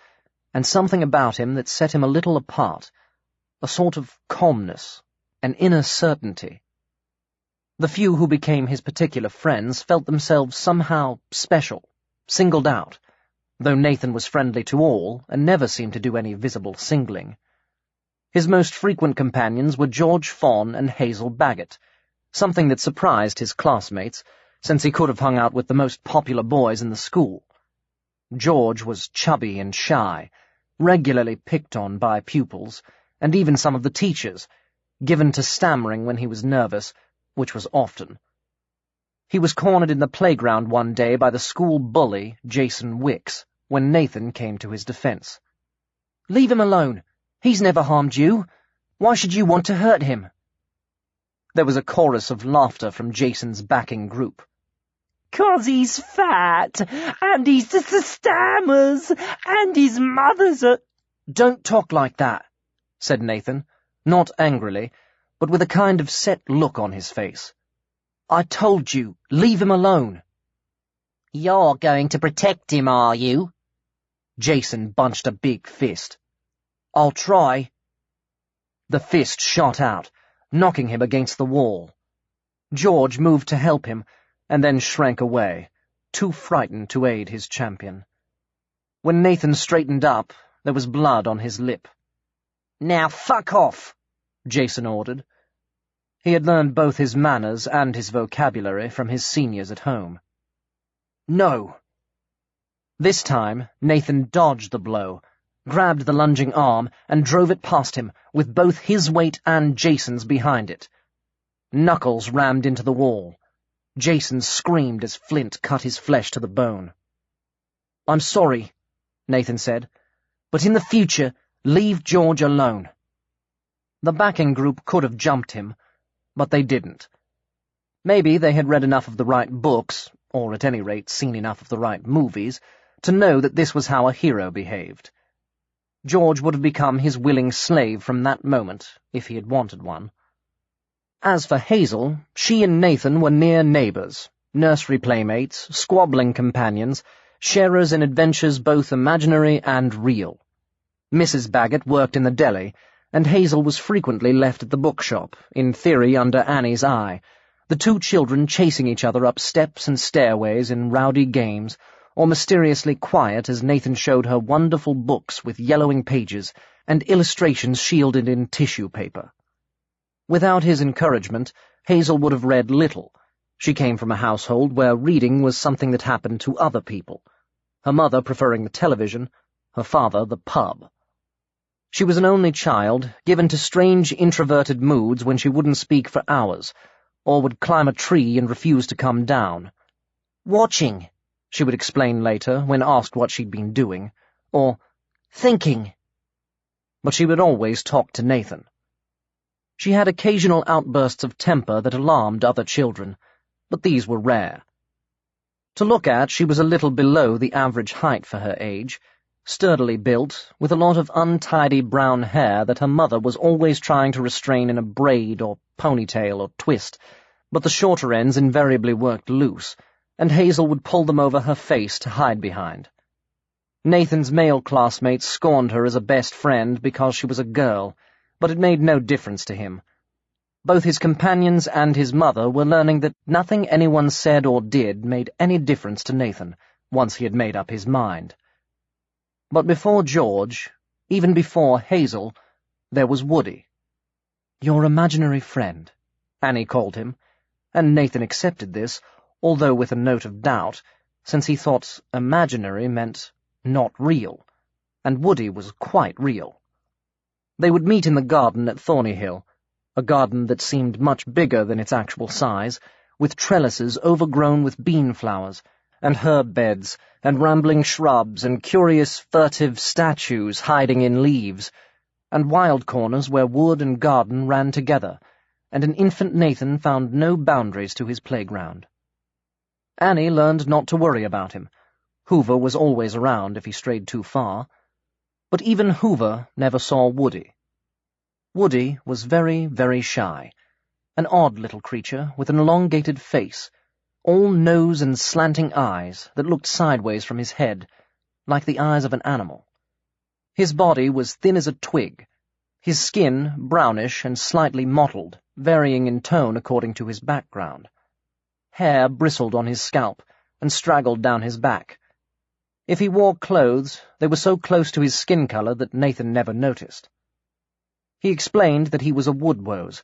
and something about him that set him a little apart, a sort of calmness, an inner certainty. The few who became his particular friends felt themselves somehow special, singled out, though Nathan was friendly to all and never seemed to do any visible singling. His most frequent companions were George Fawn and Hazel Baggett, something that surprised his classmates, since he could have hung out with the most popular boys in the school. George was chubby and shy, regularly picked on by pupils, and even some of the teachers, given to stammering when he was nervous, which was often. He was cornered in the playground one day by the school bully, Jason Wicks, when Nathan came to his defense. "Leave him alone. He's never harmed you. Why should you want to hurt him?" There was a chorus of laughter from Jason's backing group. "'Cause he's fat, and he's just the stammers, and his mother's a—" "Don't talk like that," said Nathan, not angrily, but with a kind of set look on his face. "I told you, leave him alone." "You're going to protect him, are you?" Jason bunched a big fist. "I'll try." The fist shot out, knocking him against the wall. George moved to help him, and then shrank away, too frightened to aid his champion. When Nathan straightened up, there was blood on his lip. "Now fuck off," Jason ordered. He had learned both his manners and his vocabulary from his seniors at home. "No." This time, Nathan dodged the blow, grabbed the lunging arm, and drove it past him, with both his weight and Jason's behind it. Knuckles rammed into the wall. Jason screamed as flint cut his flesh to the bone. "I'm sorry," Nathan said, "but in the future, leave George alone." The backing group could have jumped him, but they didn't. Maybe they had read enough of the right books, or at any rate seen enough of the right movies, to know that this was how a hero behaved. George would have become his willing slave from that moment, if he had wanted one. As for Hazel, she and Nathan were near neighbours, nursery playmates, squabbling companions, sharers in adventures both imaginary and real. Mrs. Baggett worked in the deli, and Hazel was frequently left at the bookshop, in theory under Annie's eye, the two children chasing each other up steps and stairways in rowdy games, or mysteriously quiet as Nathan showed her wonderful books with yellowing pages and illustrations shielded in tissue paper. Without his encouragement, Hazel would have read little. She came from a household where reading was something that happened to other people, her mother preferring the television, her father the pub. She was an only child, given to strange introverted moods when she wouldn't speak for hours, or would climb a tree and refuse to come down. "Watching," she would explain later when asked what she'd been doing, or thinking. But she would always talk to Nathan. She had occasional outbursts of temper that alarmed other children, but these were rare. To look at, she was a little below the average height for her age, sturdily built, with a lot of untidy brown hair that her mother was always trying to restrain in a braid or ponytail or twist, but the shorter ends invariably worked loose, and Hazel would pull them over her face to hide behind. Nathan's male classmates scorned her as a best friend because she was a girl, but it made no difference to him. Both his companions and his mother were learning that nothing anyone said or did made any difference to Nathan, once he had made up his mind. But before George, even before Hazel, there was Woody. "Your imaginary friend," Annie called him, and Nathan accepted this, although with a note of doubt, since he thought imaginary meant not real, and Woody was quite real. They would meet in the garden at Thornyhill, a garden that seemed much bigger than its actual size, with trellises overgrown with bean flowers, and herb beds, and rambling shrubs, and curious furtive statues hiding in leaves, and wild corners where wood and garden ran together, and an infant Nathan found no boundaries to his playground. Annie learned not to worry about him. Hoover was always around if he strayed too far. But even Hoover never saw Woody. Woody was very, very shy, an odd little creature with an elongated face, all nose and slanting eyes that looked sideways from his head, like the eyes of an animal. His body was thin as a twig, his skin brownish and slightly mottled, varying in tone according to his background. Hair bristled on his scalp and straggled down his back. If he wore clothes, they were so close to his skin color that Nathan never noticed. He explained that he was a woodwose,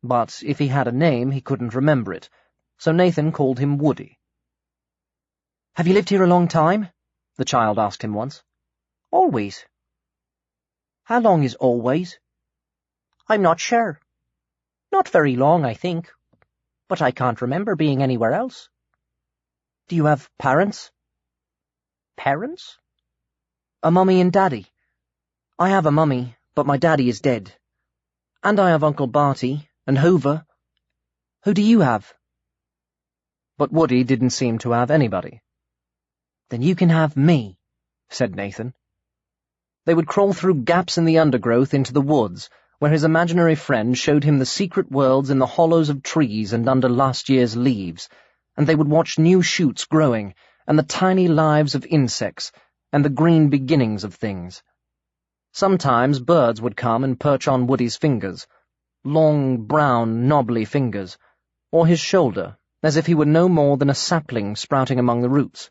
but if he had a name he couldn't remember it, so Nathan called him Woody. "Have you lived here a long time?" the child asked him once. "Always." "How long is always?" "I'm not sure. Not very long, I think, but I can't remember being anywhere else." "Do you have parents?" "Parents?" "A mummy and daddy. I have a mummy, but my daddy is dead. And I have Uncle Barty, and Hoover. Who do you have?" But Woody didn't seem to have anybody. "Then you can have me," said Nathan. They would crawl through gaps in the undergrowth into the woods, where his imaginary friend showed him the secret worlds in the hollows of trees and under last year's leaves, and they would watch new shoots growing, and the tiny lives of insects, and the green beginnings of things. Sometimes birds would come and perch on Woody's fingers, long, brown, knobbly fingers, or his shoulder, as if he were no more than a sapling sprouting among the roots.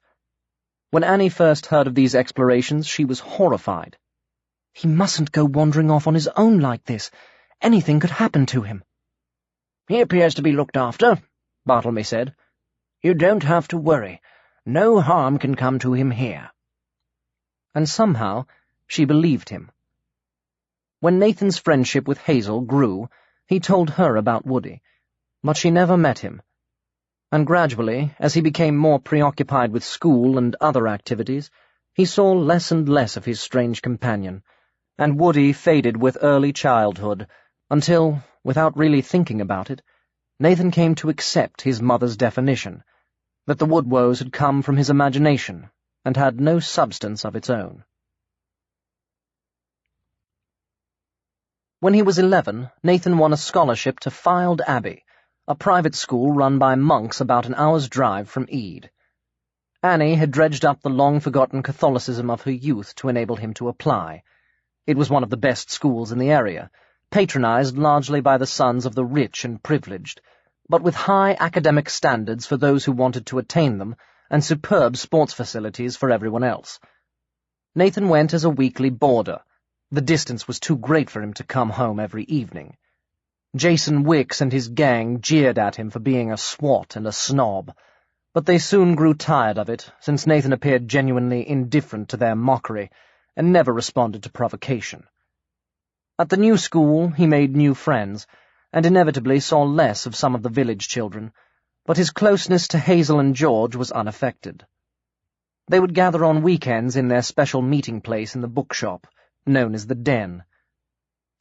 When Annie first heard of these explorations, she was horrified. "He mustn't go wandering off on his own like this. Anything could happen to him." "He appears to be looked after," Bartlemy said. "You don't have to worry. No harm can come to him here." And somehow she believed him. When Nathan's friendship with Hazel grew, he told her about Woody, but she never met him. And gradually, as he became more preoccupied with school and other activities, he saw less and less of his strange companion, and Woody faded with early childhood, until, without really thinking about it, Nathan came to accept his mother's definition, that the woodwoes had come from his imagination and had no substance of its own. When he was 11, Nathan won a scholarship to Fylde Abbey, a private school run by monks about an hour's drive from Ede. Annie had dredged up the long-forgotten Catholicism of her youth to enable him to apply. It was one of the best schools in the area, patronized largely by the sons of the rich and privileged, but with high academic standards for those who wanted to attain them, and superb sports facilities for everyone else. Nathan went as a weekly boarder. The distance was too great for him to come home every evening. Jason Wicks and his gang jeered at him for being a swot and a snob, but they soon grew tired of it, since Nathan appeared genuinely indifferent to their mockery, and never responded to provocation. At the new school he made new friends, and inevitably saw less of some of the village children, but his closeness to Hazel and George was unaffected. They would gather on weekends in their special meeting place in the bookshop, known as the Den.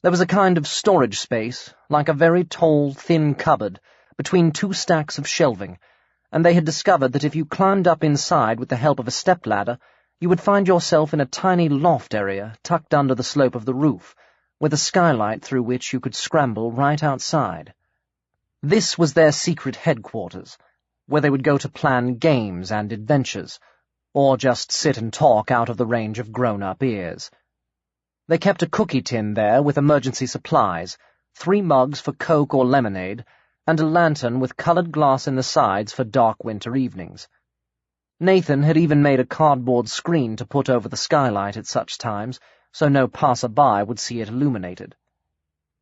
There was a kind of storage space, like a very tall, thin cupboard, between two stacks of shelving, and they had discovered that if you climbed up inside with the help of a stepladder, you would find yourself in a tiny loft area tucked under the slope of the roof, with a skylight through which you could scramble right outside. This was their secret headquarters, where they would go to plan games and adventures, or just sit and talk out of the range of grown-up ears. They kept a cookie tin there with emergency supplies, 3 mugs for Coke or lemonade, and a lantern with coloured glass in the sides for dark winter evenings. Nathan had even made a cardboard screen to put over the skylight at such times, so no passer-by would see it illuminated.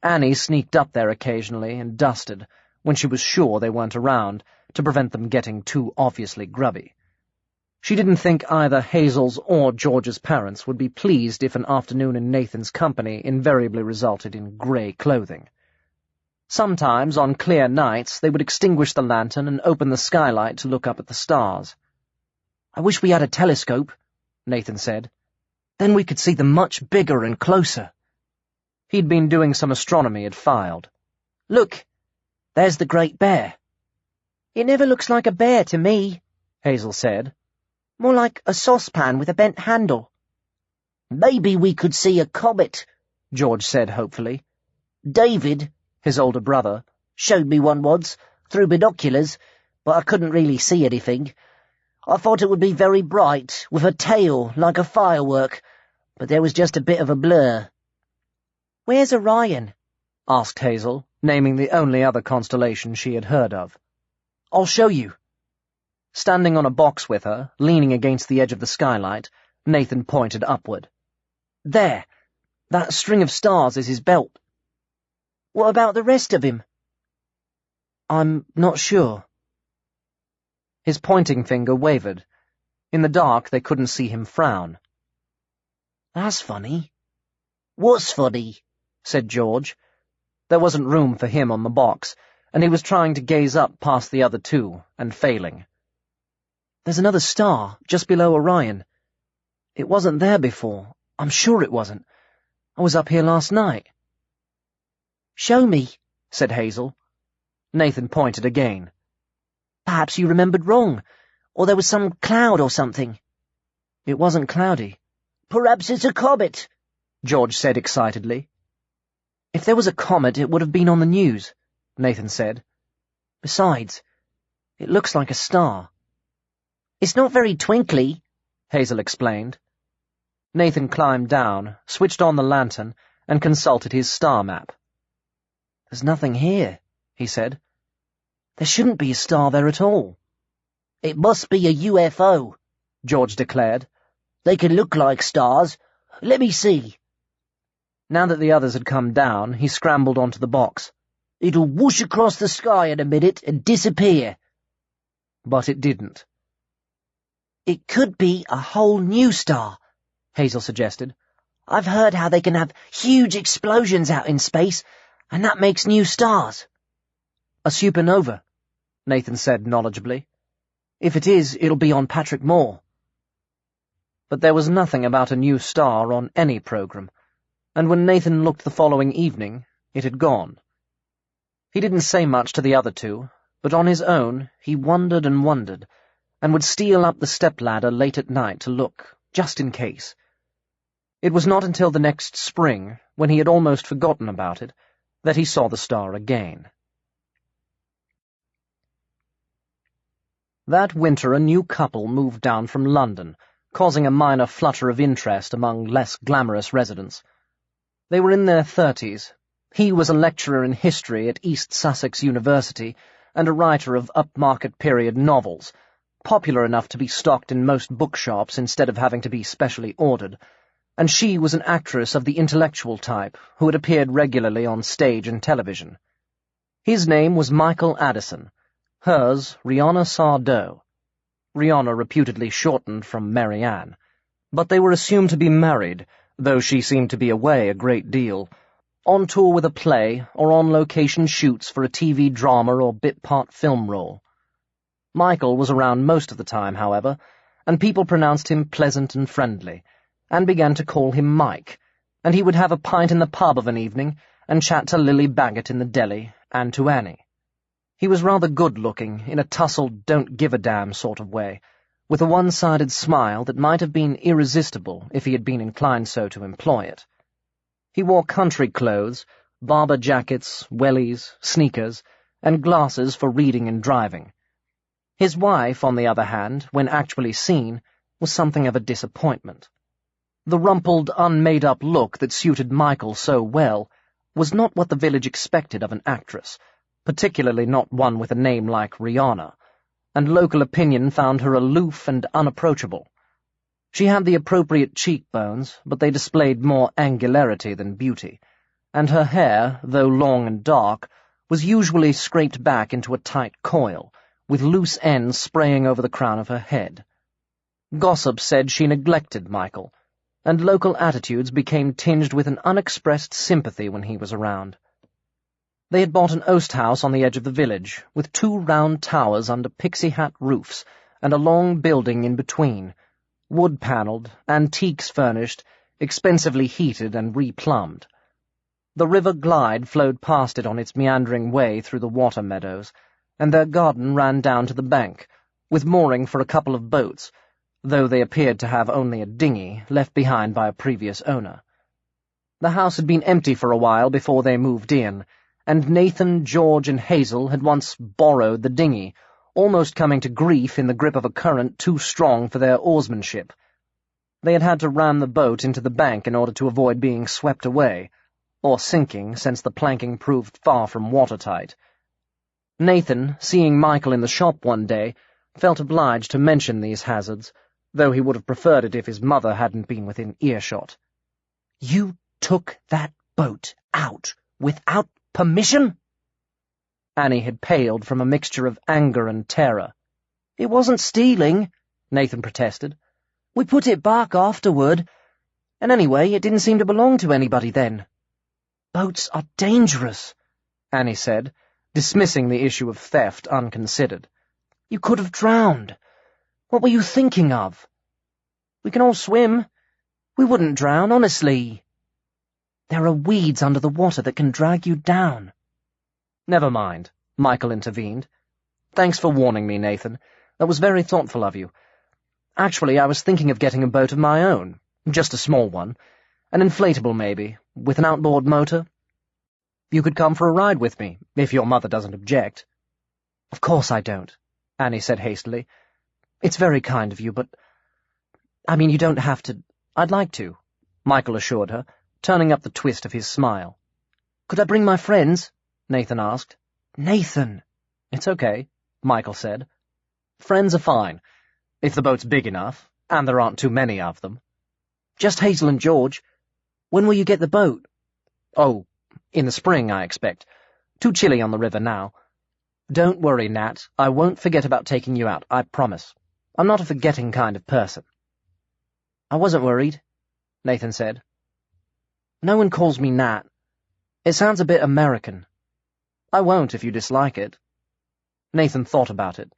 Annie sneaked up there occasionally and dusted, when she was sure they weren't around, to prevent them getting too obviously grubby. She didn't think either Hazel's or George's parents would be pleased if an afternoon in Nathan's company invariably resulted in grey clothing. Sometimes, on clear nights, they would extinguish the lantern and open the skylight to look up at the stars. "I wish we had a telescope," Nathan said. "Then we could see them much bigger and closer." He'd been doing some astronomy at Fylde. "Look, there's the Great Bear." "It never looks like a bear to me," Hazel said. "More like a saucepan with a bent handle." "Maybe we could see a comet," George said hopefully. "David," his older brother, "showed me one once, through binoculars, but I couldn't really see anything. I thought it would be very bright, with a tail like a firework, but there was just a bit of a blur." "Where's Orion?" asked Hazel, naming the only other constellation she had heard of. "I'll show you." Standing on a box with her, leaning against the edge of the skylight, Nathan pointed upward. "There, that string of stars is his belt." "What about the rest of him?" "I'm not sure." His pointing finger wavered. In the dark they couldn't see him frown. "That's funny." "What's funny?" said George. There wasn't room for him on the box, and he was trying to gaze up past the other two, and failing. "There's another star, just below Orion. It wasn't there before. I'm sure it wasn't. I was up here last night." "Show me," said Hazel. Nathan pointed again. "Perhaps you remembered wrong, or there was some cloud or something." "It wasn't cloudy." "Perhaps it's a comet," George said excitedly. "If there was a comet, it would have been on the news," Nathan said. "Besides, it looks like a star." "It's not very twinkly," Hazel explained. Nathan climbed down, switched on the lantern, and consulted his star map. "There's nothing here," he said. "There shouldn't be a star there at all." "It must be a UFO," George declared. "They can look like stars. Let me see." Now that the others had come down, he scrambled onto the box. "It'll whoosh across the sky in a minute and disappear." But it didn't. "It could be a whole new star," Hazel suggested. "I've heard how they can have huge explosions out in space, and that makes new stars." "A supernova," Nathan said knowledgeably. "If it is, it'll be on Patrick Moore." But there was nothing about a new star on any program, and when Nathan looked the following evening, it had gone. He didn't say much to the other two, but on his own he wondered and would steal up the step-ladder late at night to look, just in case. It was not until the next spring, when he had almost forgotten about it, that he saw the star again. That winter a new couple moved down from London, causing a minor flutter of interest among less glamorous residents. They were in their 30s. He was a lecturer in history at East Sussex University and a writer of upmarket period novels, popular enough to be stocked in most bookshops instead of having to be specially ordered, and she was an actress of the intellectual type who had appeared regularly on stage and television. His name was Michael Addison, hers Rihanna Sardo. Rihanna reputedly shortened from Mary Ann, but they were assumed to be married, though she seemed to be away a great deal, on tour with a play or on location shoots for a TV drama or bit-part film role. Michael was around most of the time, however, and people pronounced him pleasant and friendly, and began to call him Mike, and he would have a pint in the pub of an evening and chat to Lily Baggett in the deli and to Annie. He was rather good-looking, in a tousled, don't-give-a-damn sort of way, with a one-sided smile that might have been irresistible if he had been inclined so to employ it. He wore country clothes, barber jackets, wellies, sneakers, and glasses for reading and driving. His wife, on the other hand, when actually seen, was something of a disappointment. The rumpled, unmade-up look that suited Michael so well was not what the village expected of an actress, particularly not one with a name like Rihanna, and local opinion found her aloof and unapproachable. She had the appropriate cheekbones, but they displayed more angularity than beauty, and her hair, though long and dark, was usually scraped back into a tight coil, with loose ends spraying over the crown of her head. Gossip said she neglected Michael, and local attitudes became tinged with an unexpressed sympathy when he was around. They had bought an oast house on the edge of the village, with 2 round towers under pixie-hat roofs, and a long building in between, wood-panelled, antiques furnished, expensively heated and replumbed. The River Glide flowed past it on its meandering way through the water meadows, and their garden ran down to the bank, with mooring for a couple of boats, though they appeared to have only a dinghy left behind by a previous owner. The house had been empty for a while before they moved in, and Nathan, George, and Hazel had once borrowed the dinghy, almost coming to grief in the grip of a current too strong for their oarsmanship. They had had to ram the boat into the bank in order to avoid being swept away, or sinking, since the planking proved far from watertight. Nathan, seeing Michael in the shop one day, felt obliged to mention these hazards, though he would have preferred it if his mother hadn't been within earshot. "You took that boat out without permission?" Annie had paled from a mixture of anger and terror. "It wasn't stealing," Nathan protested. "We put it back afterward, and anyway, it didn't seem to belong to anybody then." "Boats are dangerous," Annie said, dismissing the issue of theft unconsidered. "You could have drowned. What were you thinking of?" "We can all swim. We wouldn't drown, honestly." "There are weeds under the water that can drag you down." "Never mind," Michael intervened. "Thanks for warning me, Nathan. That was very thoughtful of you. Actually, I was thinking of getting a boat of my own, just a small one, an inflatable maybe, with an outboard motor. You could come for a ride with me, if your mother doesn't object." "Of course I don't," Annie said hastily. "It's very kind of you, but... I mean, you don't have to—" "I'd like to," Michael assured her, turning up the twist of his smile. "Could I bring my friends?" Nathan asked. "Nathan." "It's okay," Michael said. "Friends are fine, if the boat's big enough, and there aren't too many of them." "Just Hazel and George. When will you get the boat?" "Oh, in the spring, I expect. Too chilly on the river now. Don't worry, Nat. I won't forget about taking you out, I promise. I'm not a forgetting kind of person." "I wasn't worried," Nathan said. "No one calls me Nat. It sounds a bit American." "I won't if you dislike it." Nathan thought about it.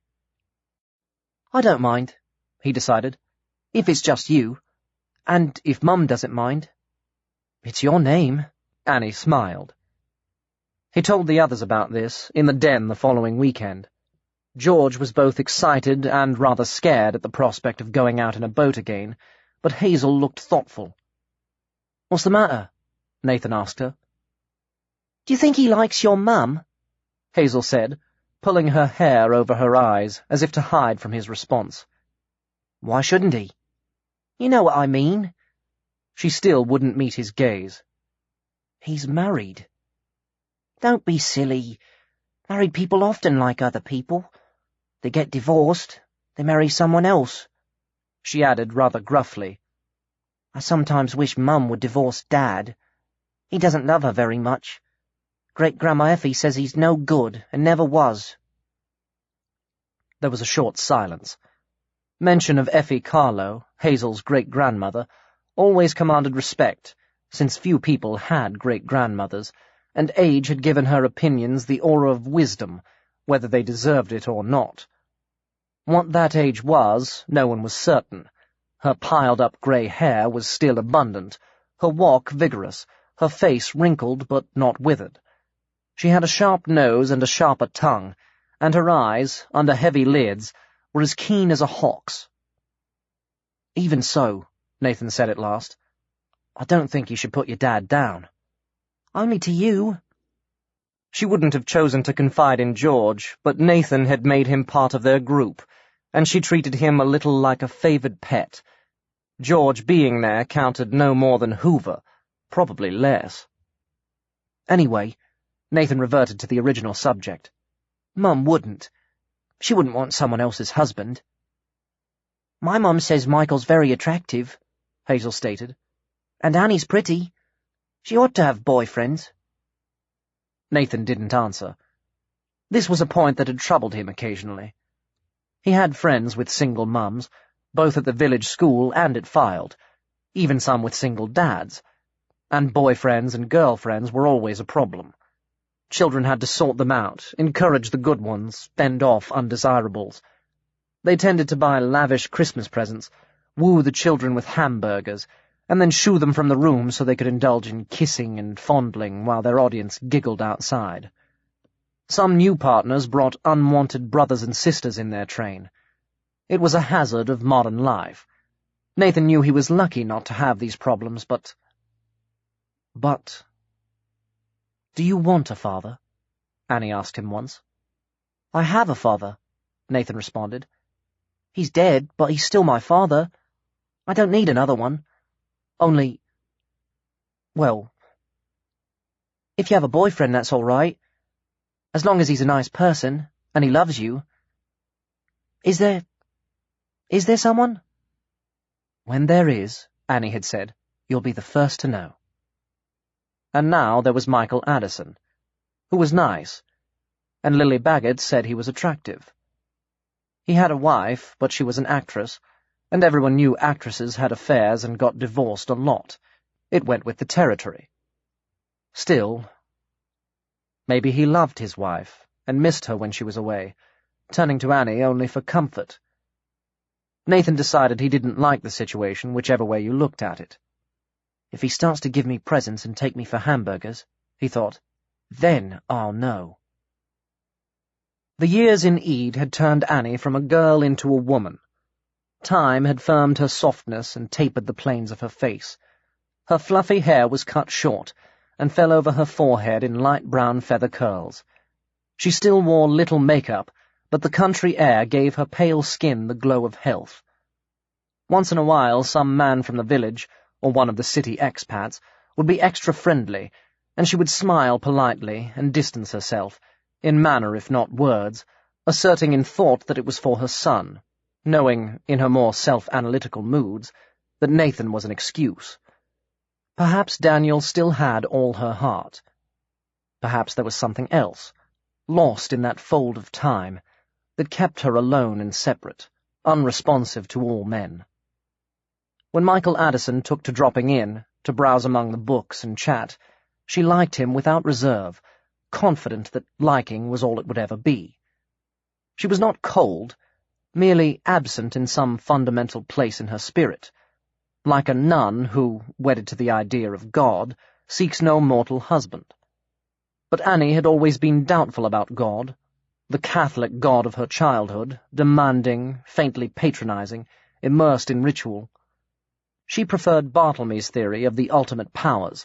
"I don't mind," he decided, "if it's just you, and if Mum doesn't mind. It's your name." Annie smiled. He told the others about this, in the den the following weekend. George was both excited and rather scared at the prospect of going out in a boat again, but Hazel looked thoughtful. "What's the matter?" Nathan asked her. "Do you think he likes your mum?" Hazel said, pulling her hair over her eyes as if to hide from his response. "Why shouldn't he?" "You know what I mean." She still wouldn't meet his gaze. "He's married." "Don't be silly. Married people often like other people. They get divorced, they marry someone else," she added rather gruffly. "I sometimes wish Mum would divorce Dad. He doesn't love her very much. Great-Grandma Effie says he's no good and never was." There was a short silence. Mention of Effie Carlo, Hazel's great-grandmother, always commanded respect, since few people had great-grandmothers, and age had given her opinions the aura of wisdom, whether they deserved it or not. What that age was, no one was certain. Her piled-up grey hair was still abundant, her walk vigorous, her face wrinkled but not withered. She had a sharp nose and a sharper tongue, and her eyes, under heavy lids, were as keen as a hawk's. "Even so," Nathan said at last, "I don't think you should put your dad down." "Only to you." She wouldn't have chosen to confide in George, but Nathan had made him part of their group, and she treated him a little like a favored pet. George being there counted no more than Hoover, probably less. Anyway, Nathan reverted to the original subject. Mum wouldn't. She wouldn't want someone else's husband. My mum says Michael's very attractive, Hazel stated. And Annie's pretty. She ought to have boyfriends. Nathan didn't answer. This was a point that had troubled him occasionally. He had friends with single mums, both at the village school and at Fylde, even some with single dads, and boyfriends and girlfriends were always a problem. Children had to sort them out, encourage the good ones, fend off undesirables. They tended to buy lavish Christmas presents, woo the children with hamburgers, and then shoo them from the room so they could indulge in kissing and fondling while their audience giggled outside. Some new partners brought unwanted brothers and sisters in their train. It was a hazard of modern life. Nathan knew he was lucky not to have these problems, but... Do you want a father? Annie asked him once. I have a father, Nathan responded. He's dead, but he's still my father. I don't need another one. Only... well, if you have a boyfriend, that's all right. As long as he's a nice person, and he loves you. Is there someone? When there is, Annie had said, you'll be the first to know. And now there was Michael Addison, who was nice, and Lily Baggett said he was attractive. He had a wife, but she was an actress, and everyone knew actresses had affairs and got divorced a lot. It went with the territory. Still, maybe he loved his wife and missed her when she was away, turning to Annie only for comfort. Nathan decided he didn't like the situation whichever way you looked at it. If he starts to give me presents and take me for hamburgers, he thought, then I'll know. The years in Ede had turned Annie from a girl into a woman. Time had firmed her softness and tapered the planes of her face. Her fluffy hair was cut short and fell over her forehead in light brown feather curls. She still wore little makeup, but the country air gave her pale skin the glow of health. Once in a while, some man from the village, or one of the city expats, would be extra friendly, and she would smile politely and distance herself, in manner if not words, asserting in thought that it was for her son, knowing, in her more self-analytical moods, that Nathan was an excuse. Perhaps Daniel still had all her heart. Perhaps there was something else, lost in that fold of time, that kept her alone and separate, unresponsive to all men. When Michael Addison took to dropping in, to browse among the books and chat, she liked him without reserve, confident that liking was all it would ever be. She was not cold, merely absent in some fundamental place in her spirit, like a nun who, wedded to the idea of God, seeks no mortal husband. But Annie had always been doubtful about God, the Catholic God of her childhood, demanding, faintly patronizing, immersed in ritual. She preferred Bartlemy's theory of the ultimate powers,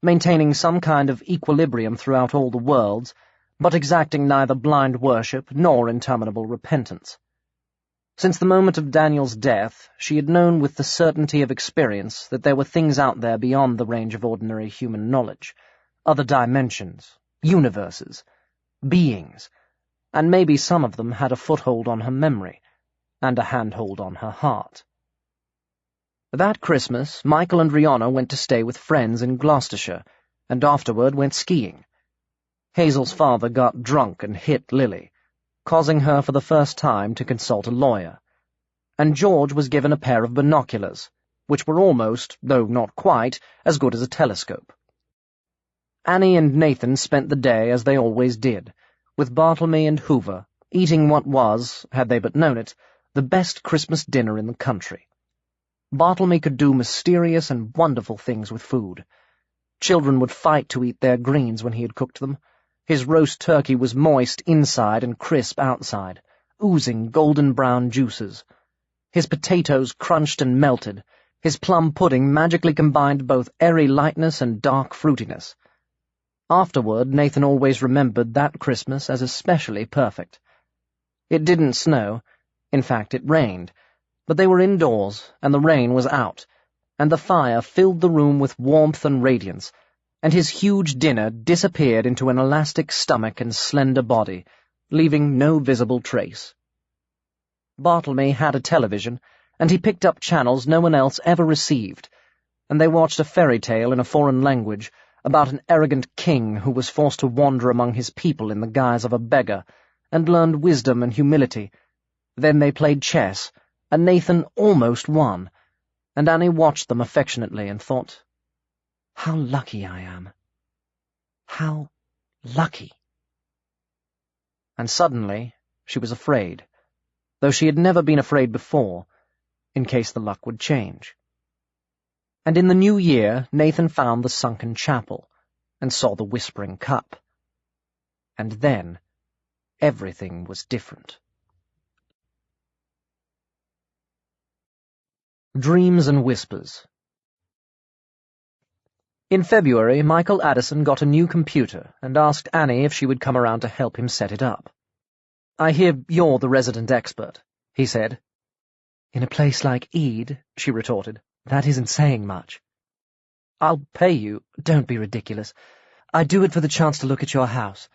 maintaining some kind of equilibrium throughout all the worlds, but exacting neither blind worship nor interminable repentance. Since the moment of Daniel's death, she had known with the certainty of experience that there were things out there beyond the range of ordinary human knowledge, other dimensions, universes, beings, and maybe some of them had a foothold on her memory, and a handhold on her heart. That Christmas, Michael and Rihanna went to stay with friends in Gloucestershire, and afterward went skiing. Hazel's father got drunk and hit Lily, causing her for the first time to consult a lawyer, and George was given a pair of binoculars, which were almost, though not quite, as good as a telescope. Annie and Nathan spent the day as they always did, with Bartlemy and Hoover, eating what was, had they but known it, the best Christmas dinner in the country. Bartlemy could do mysterious and wonderful things with food. Children would fight to eat their greens when he had cooked them. His roast turkey was moist inside and crisp outside, oozing golden-brown juices. His potatoes crunched and melted. His plum pudding magically combined both airy lightness and dark fruitiness. Afterward, Nathan always remembered that Christmas as especially perfect. It didn't snow. In fact, it rained. But they were indoors, and the rain was out, and the fire filled the room with warmth and radiance, and his huge dinner disappeared into an elastic stomach and slender body, leaving no visible trace. Bartlemy had a television, and he picked up channels no one else ever received, and they watched a fairy tale in a foreign language about an arrogant king who was forced to wander among his people in the guise of a beggar, and learned wisdom and humility. Then they played chess, and Nathan almost won, and Annie watched them affectionately and thought, "How lucky I am. How lucky." And suddenly she was afraid, though she had never been afraid before, in case the luck would change. And in the new year, Nathan found the sunken chapel, and saw the whispering cup. And then everything was different. Dreams and Whispers. In February, Michael Addison got a new computer and asked Annie if she would come around to help him set it up. "I hear you're the resident expert," he said. "In a place like Ede," she retorted, "that isn't saying much." "I'll pay you." "Don't be ridiculous. I do it for the chance to look at your house.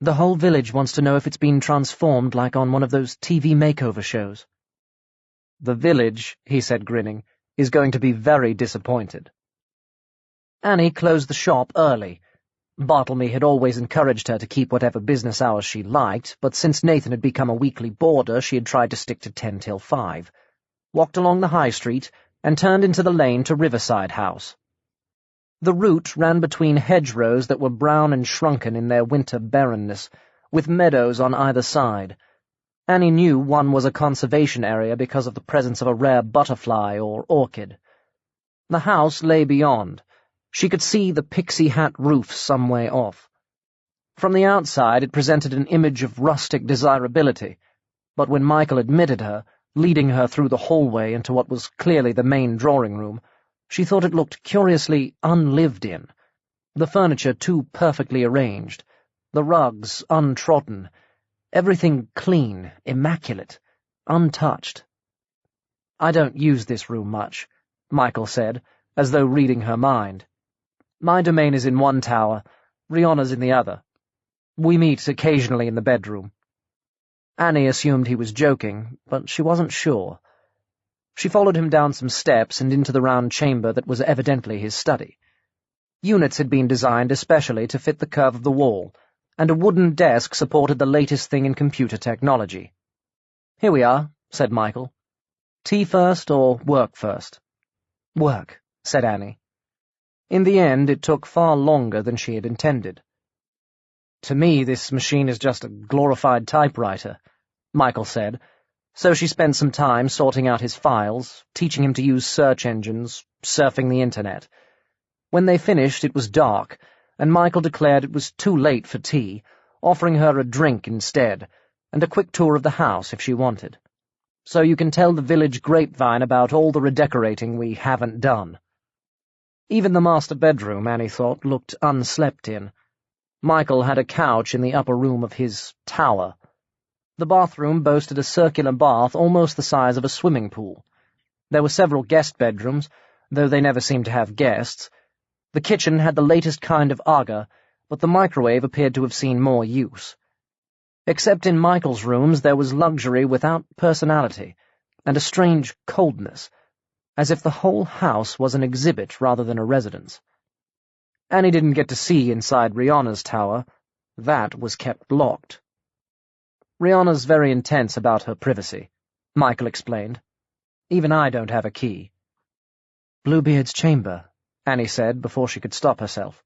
The whole village wants to know if it's been transformed like on one of those TV makeover shows." "The village," he said, grinning, "is going to be very disappointed." Annie closed the shop early. Bartlemy had always encouraged her to keep whatever business hours she liked, but since Nathan had become a weekly boarder, she had tried to stick to 10 till 5, walked along the high street, and turned into the lane to Riverside House. The route ran between hedgerows that were brown and shrunken in their winter barrenness, with meadows on either side. Annie knew one was a conservation area because of the presence of a rare butterfly or orchid. The house lay beyond. She could see the pixie hat roof some way off. From the outside it presented an image of rustic desirability, but when Michael admitted her, leading her through the hallway into what was clearly the main drawing-room, she thought it looked curiously unlived in, the furniture too perfectly arranged, the rugs untrodden, everything clean, immaculate, untouched. "I don't use this room much," Michael said, as though reading her mind. "My domain is in one tower, Rihanna's in the other. We meet occasionally in the bedroom." Annie assumed he was joking, but she wasn't sure. She followed him down some steps and into the round chamber that was evidently his study. Units had been designed especially to fit the curve of the wall, and a wooden desk supported the latest thing in computer technology. "Here we are," said Michael. "Tea first or work first?" "Work," said Annie. In the end, it took far longer than she had intended. "To me, this machine is just a glorified typewriter," Michael said, so she spent some time sorting out his files, teaching him to use search engines, surfing the internet. When they finished, it was dark, and Michael declared it was too late for tea, offering her a drink instead, and a quick tour of the house if she wanted. "So you can tell the village grapevine about all the redecorating we haven't done." Even the master bedroom, Annie thought, looked unslept in. Michael had a couch in the upper room of his tower. The bathroom boasted a circular bath almost the size of a swimming pool. There were several guest bedrooms, though they never seemed to have guests. The kitchen had the latest kind of aga, but the microwave appeared to have seen more use. Except in Michael's rooms there was luxury without personality, and a strange coldness, as if the whole house was an exhibit rather than a residence. Annie didn't get to see inside Rihanna's tower. That was kept locked. "Rihanna's very intense about her privacy," Michael explained. "Even I don't have a key." "Bluebeard's chamber," Annie said before she could stop herself.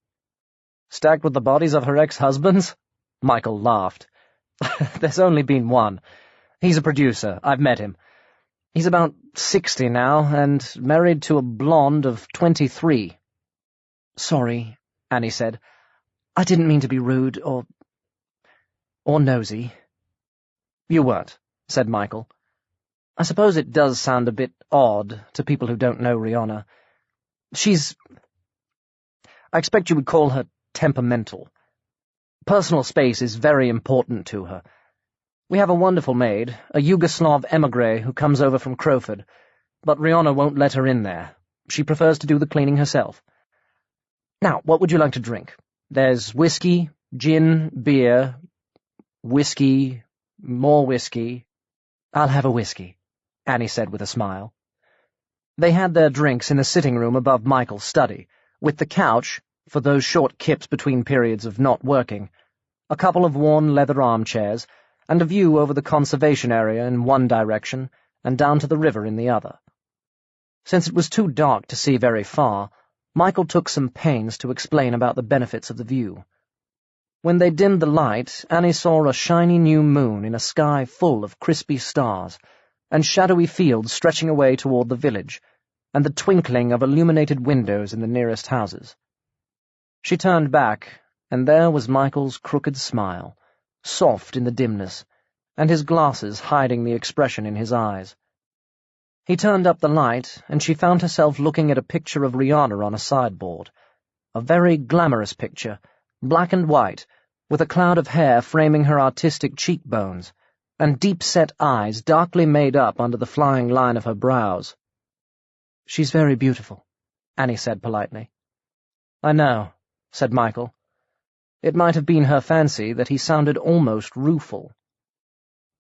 "Stacked with the bodies of her ex-husbands?" Michael laughed. "There's only been one. He's a producer. I've met him. He's about 60 now, and married to a blonde of 23. "Sorry," Annie said. "I didn't mean to be rude or nosy." "You weren't," said Michael. "I suppose it does sound a bit odd to people who don't know Rihanna. I expect you would call her temperamental. Personal space is very important to her. We have a wonderful maid, a Yugoslav emigre who comes over from Crowford, but Rihanna won't let her in there. She prefers to do the cleaning herself. Now, what would you like to drink? There's whiskey, gin, beer, whiskey, more whiskey. I'll have a whiskey, Annie said with a smile. They had their drinks in the sitting room above Michael's study, with the couch, for those short kips between periods of not working, a couple of worn leather armchairs, and a view over the conservation area in one direction and down to the river in the other. Since it was too dark to see very far, Michael took some pains to explain about the benefits of the view. When they dimmed the light, Annie saw a shiny new moon in a sky full of crispy stars, and shadowy fields stretching away toward the village, and the twinkling of illuminated windows in the nearest houses. She turned back, and there was Michael's crooked smile, soft in the dimness, and his glasses hiding the expression in his eyes. He turned up the light, and she found herself looking at a picture of Rihanna on a sideboard, a very glamorous picture, black and white, with a cloud of hair framing her artistic cheekbones, and deep-set eyes darkly made up under the flying line of her brows. "She's very beautiful," Annie said politely. "I know," said Michael. It might have been her fancy that he sounded almost rueful.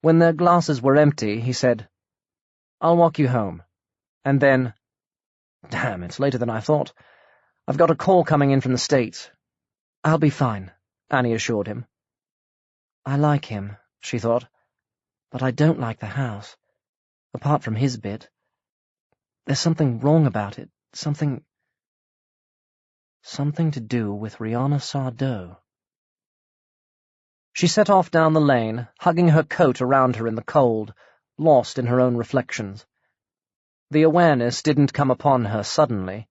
When their glasses were empty, he said, "I'll walk you home." And then, "Damn, it's later than I thought. I've got a call coming in from the States." "I'll be fine," Annie assured him. "I like him," she thought, "but I don't like the house. Apart from his bit. There's something wrong about it, something to do with Rihanna Sardou." She set off down the lane, hugging her coat around her in the cold, lost in her own reflections. The awareness didn't come upon her suddenly.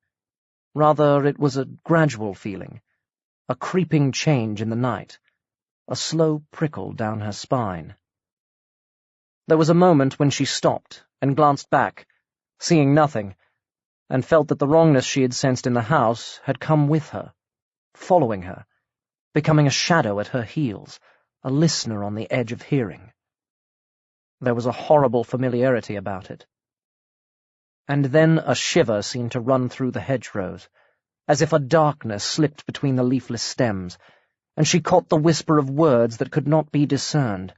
Rather, it was a gradual feeling, a creeping change in the night, a slow prickle down her spine. There was a moment when she stopped and glanced back, seeing nothing, and felt that the wrongness she had sensed in the house had come with her, following her, becoming a shadow at her heels, a listener on the edge of hearing. There was a horrible familiarity about it. And then a shiver seemed to run through the hedgerows, as if a darkness slipped between the leafless stems, and she caught the whisper of words that could not be discerned,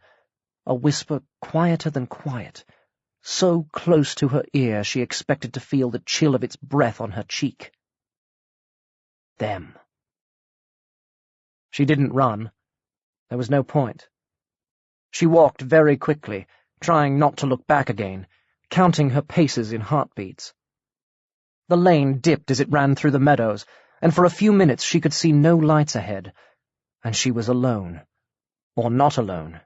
a whisper quieter than quiet, so close to her ear she expected to feel the chill of its breath on her cheek. Them. She didn't run. There was no point. She walked very quickly, trying not to look back again, counting her paces in heartbeats. The lane dipped as it ran through the meadows, and for a few minutes she could see no lights ahead, and she was alone. Or not alone.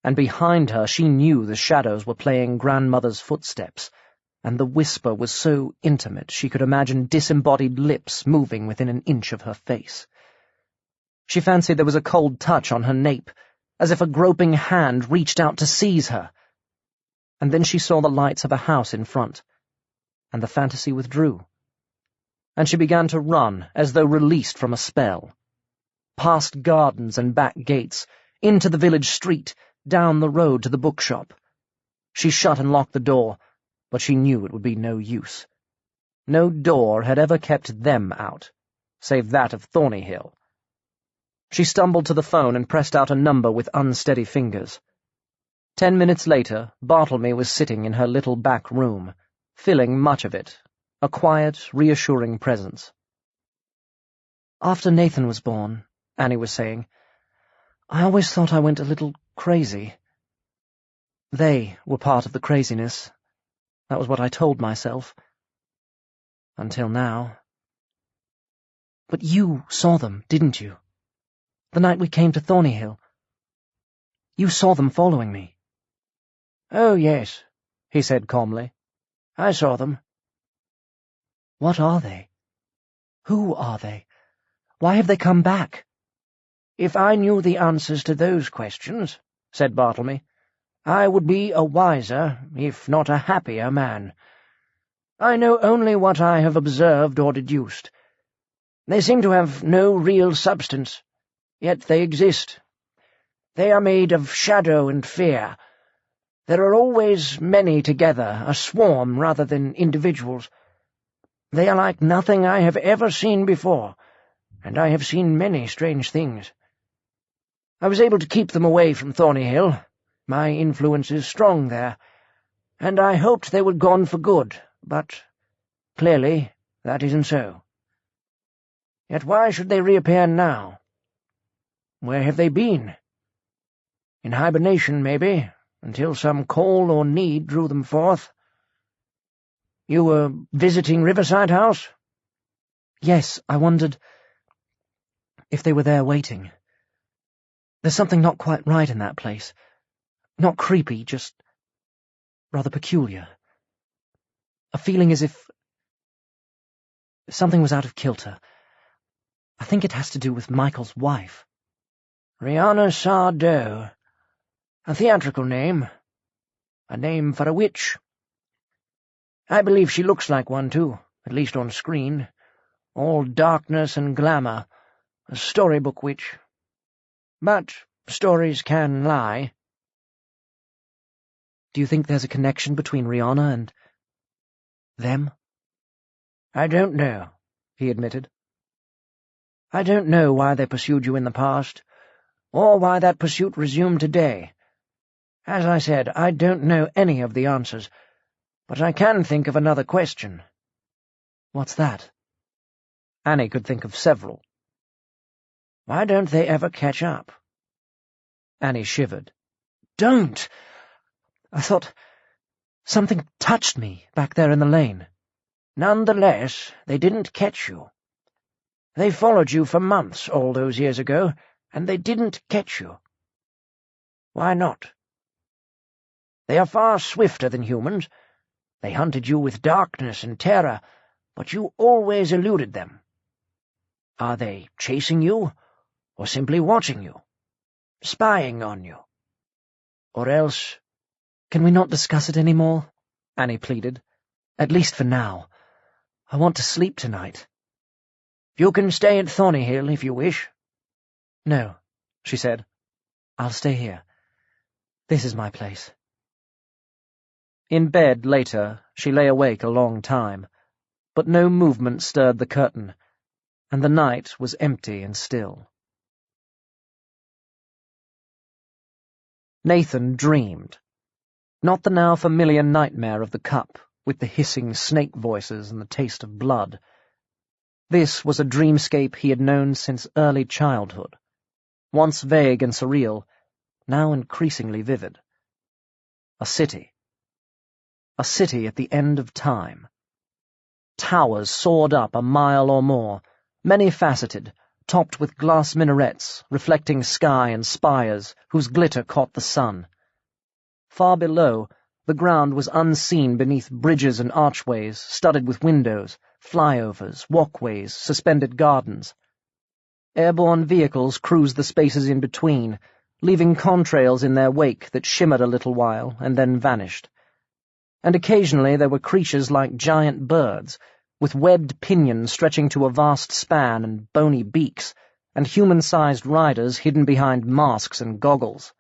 And behind her she knew the shadows were playing grandmother's footsteps, and the whisper was so intimate she could imagine disembodied lips moving within an inch of her face. She fancied there was a cold touch on her nape, as if a groping hand reached out to seize her. And then she saw the lights of a house in front, and the fantasy withdrew. And she began to run as though released from a spell. Past gardens and back gates, into the village street, down the road to the bookshop. She shut and locked the door, but she knew it would be no use. No door had ever kept them out, save that of Thornyhill. She stumbled to the phone and pressed out a number with unsteady fingers. 10 minutes later, Bartlemy was sitting in her little back room, filling much of it, a quiet, reassuring presence. "After Nathan was born," Annie was saying, "I always thought I went a little crazy. They were part of the craziness. That was what I told myself. Until now. But you saw them, didn't you? The night we came to Thornyhill. You saw them following me." "Oh, yes," he said calmly. "I saw them." "What are they? Who are they? Why have they come back?" "If I knew the answers to those questions," said Bartlemy, "I would be a wiser, if not a happier man. I know only what I have observed or deduced. They seem to have no real substance, yet they exist. They are made of shadow and fear. There are always many together, a swarm rather than individuals. They are like nothing I have ever seen before, and I have seen many strange things. I was able to keep them away from Thornyhill. My influence is strong there, and I hoped they were gone for good, but clearly that isn't so. Yet why should they reappear now? Where have they been? In hibernation, maybe, until some call or need drew them forth. You were visiting Riverside House? Yes, I wondered if they were there waiting. There's something not quite right in that place. Not creepy, just rather peculiar. A feeling as if something was out of kilter. I think it has to do with Michael's wife. Rihanna Sardo. A theatrical name. A name for a witch. I believe she looks like one, too, at least on screen. All darkness and glamour. A storybook witch. But stories can lie. Do you think there's a connection between Rihanna and them? I don't know, he admitted. I don't know why they pursued you in the past, or why that pursuit resumed today. As I said, I don't know any of the answers, but I can think of another question. What's that? Annie could think of several. Why don't they ever catch up? Annie shivered. Don't! I thought something touched me back there in the lane. Nonetheless, they didn't catch you. They followed you for months all those years ago, and they didn't catch you. Why not? They are far swifter than humans. They hunted you with darkness and terror, but you always eluded them. Are they chasing you, or simply watching you, spying on you? Or else— Can we not discuss it any more? Annie pleaded. At least for now. I want to sleep tonight. You can stay at Thornyhill if you wish. No, she said. I'll stay here. This is my place. In bed later, she lay awake a long time, but no movement stirred the curtain, and the night was empty and still. Nathan dreamed. Not the now familiar nightmare of the cup, with the hissing snake voices and the taste of blood. This was a dreamscape he had known since early childhood, once vague and surreal, now increasingly vivid. A city. A city at the end of time. Towers soared up a mile or more, many-faceted, topped with glass minarets, reflecting sky and spires whose glitter caught the sun. Far below, the ground was unseen beneath bridges and archways studded with windows, flyovers, walkways, suspended gardens. Airborne vehicles cruised the spaces in between, leaving contrails in their wake that shimmered a little while and then vanished. And occasionally there were creatures like giant birds, with webbed pinions stretching to a vast span and bony beaks, and human-sized riders hidden behind masks and goggles.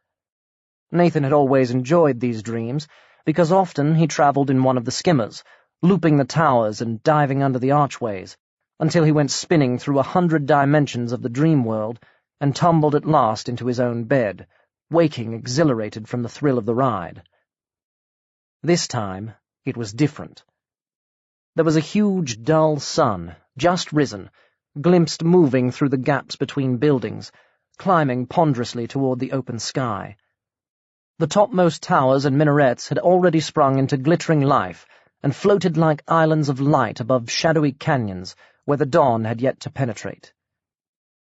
Nathan had always enjoyed these dreams, because often he travelled in one of the skimmers, looping the towers and diving under the archways, until he went spinning through 100 dimensions of the dream world and tumbled at last into his own bed, waking exhilarated from the thrill of the ride. This time it was different. There was a huge, dull sun, just risen, glimpsed moving through the gaps between buildings, climbing ponderously toward the open sky. The topmost towers and minarets had already sprung into glittering life and floated like islands of light above shadowy canyons where the dawn had yet to penetrate.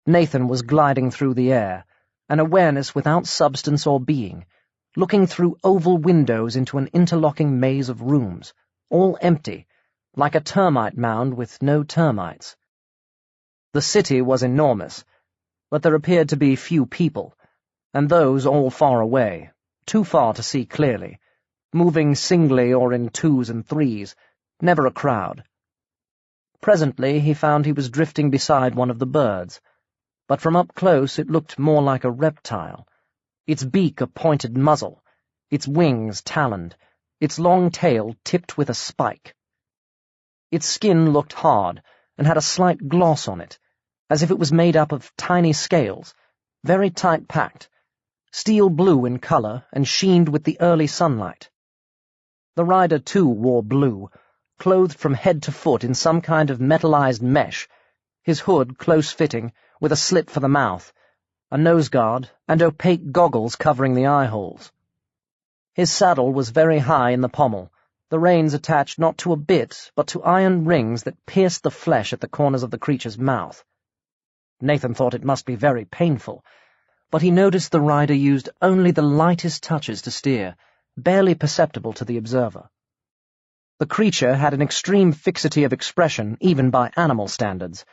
Nathan was gliding through the air, an awareness without substance or being, looking through oval windows into an interlocking maze of rooms, all empty, like a termite mound with no termites. The city was enormous, but there appeared to be few people, and those all far away, too far to see clearly, moving singly or in twos and threes, never a crowd. Presently he found he was drifting beside one of the birds, but from up close it looked more like a reptile, its beak a pointed muzzle, its wings taloned, its long tail tipped with a spike. Its skin looked hard and had a slight gloss on it, as if it was made up of tiny scales, very tight-packed, steel blue in colour and sheened with the early sunlight. The rider, too, wore blue, clothed from head to foot in some kind of metallized mesh, his hood close-fitting, with a slit for the mouth, a nose-guard, and opaque goggles covering the eye-holes. His saddle was very high in the pommel, the reins attached not to a bit, but to iron rings that pierced the flesh at the corners of the creature's mouth. Nathan thought it must be very painful, but he noticed the rider used only the lightest touches to steer, barely perceptible to the observer. The creature had an extreme fixity of expression, even by animal standards.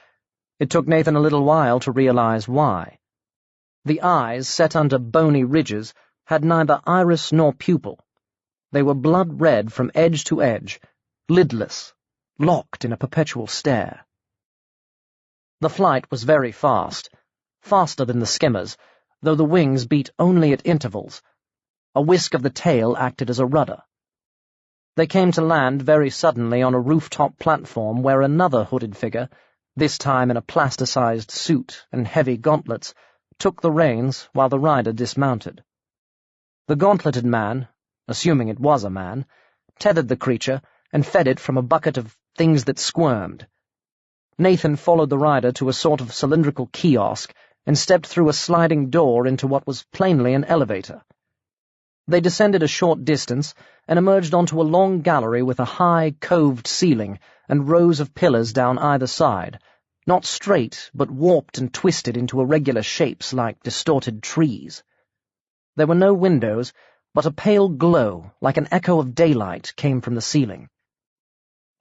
It took Nathan a little while to realize why. The eyes, set under bony ridges, had neither iris nor pupil. They were blood-red from edge to edge, lidless, locked in a perpetual stare. The flight was very fast, faster than the skimmers, though the wings beat only at intervals. A whisk of the tail acted as a rudder. They came to land very suddenly on a rooftop platform where another hooded figure, this time in a plasticized suit and heavy gauntlets, took the reins while the rider dismounted. The gauntleted man, assuming it was a man, tethered the creature and fed it from a bucket of things that squirmed. Nathan followed the rider to a sort of cylindrical kiosk and stepped through a sliding door into what was plainly an elevator. They descended a short distance and emerged onto a long gallery with a high, coved ceiling and rows of pillars down either side, not straight, but warped and twisted into irregular shapes like distorted trees. There were no windows, but a pale glow, like an echo of daylight, came from the ceiling.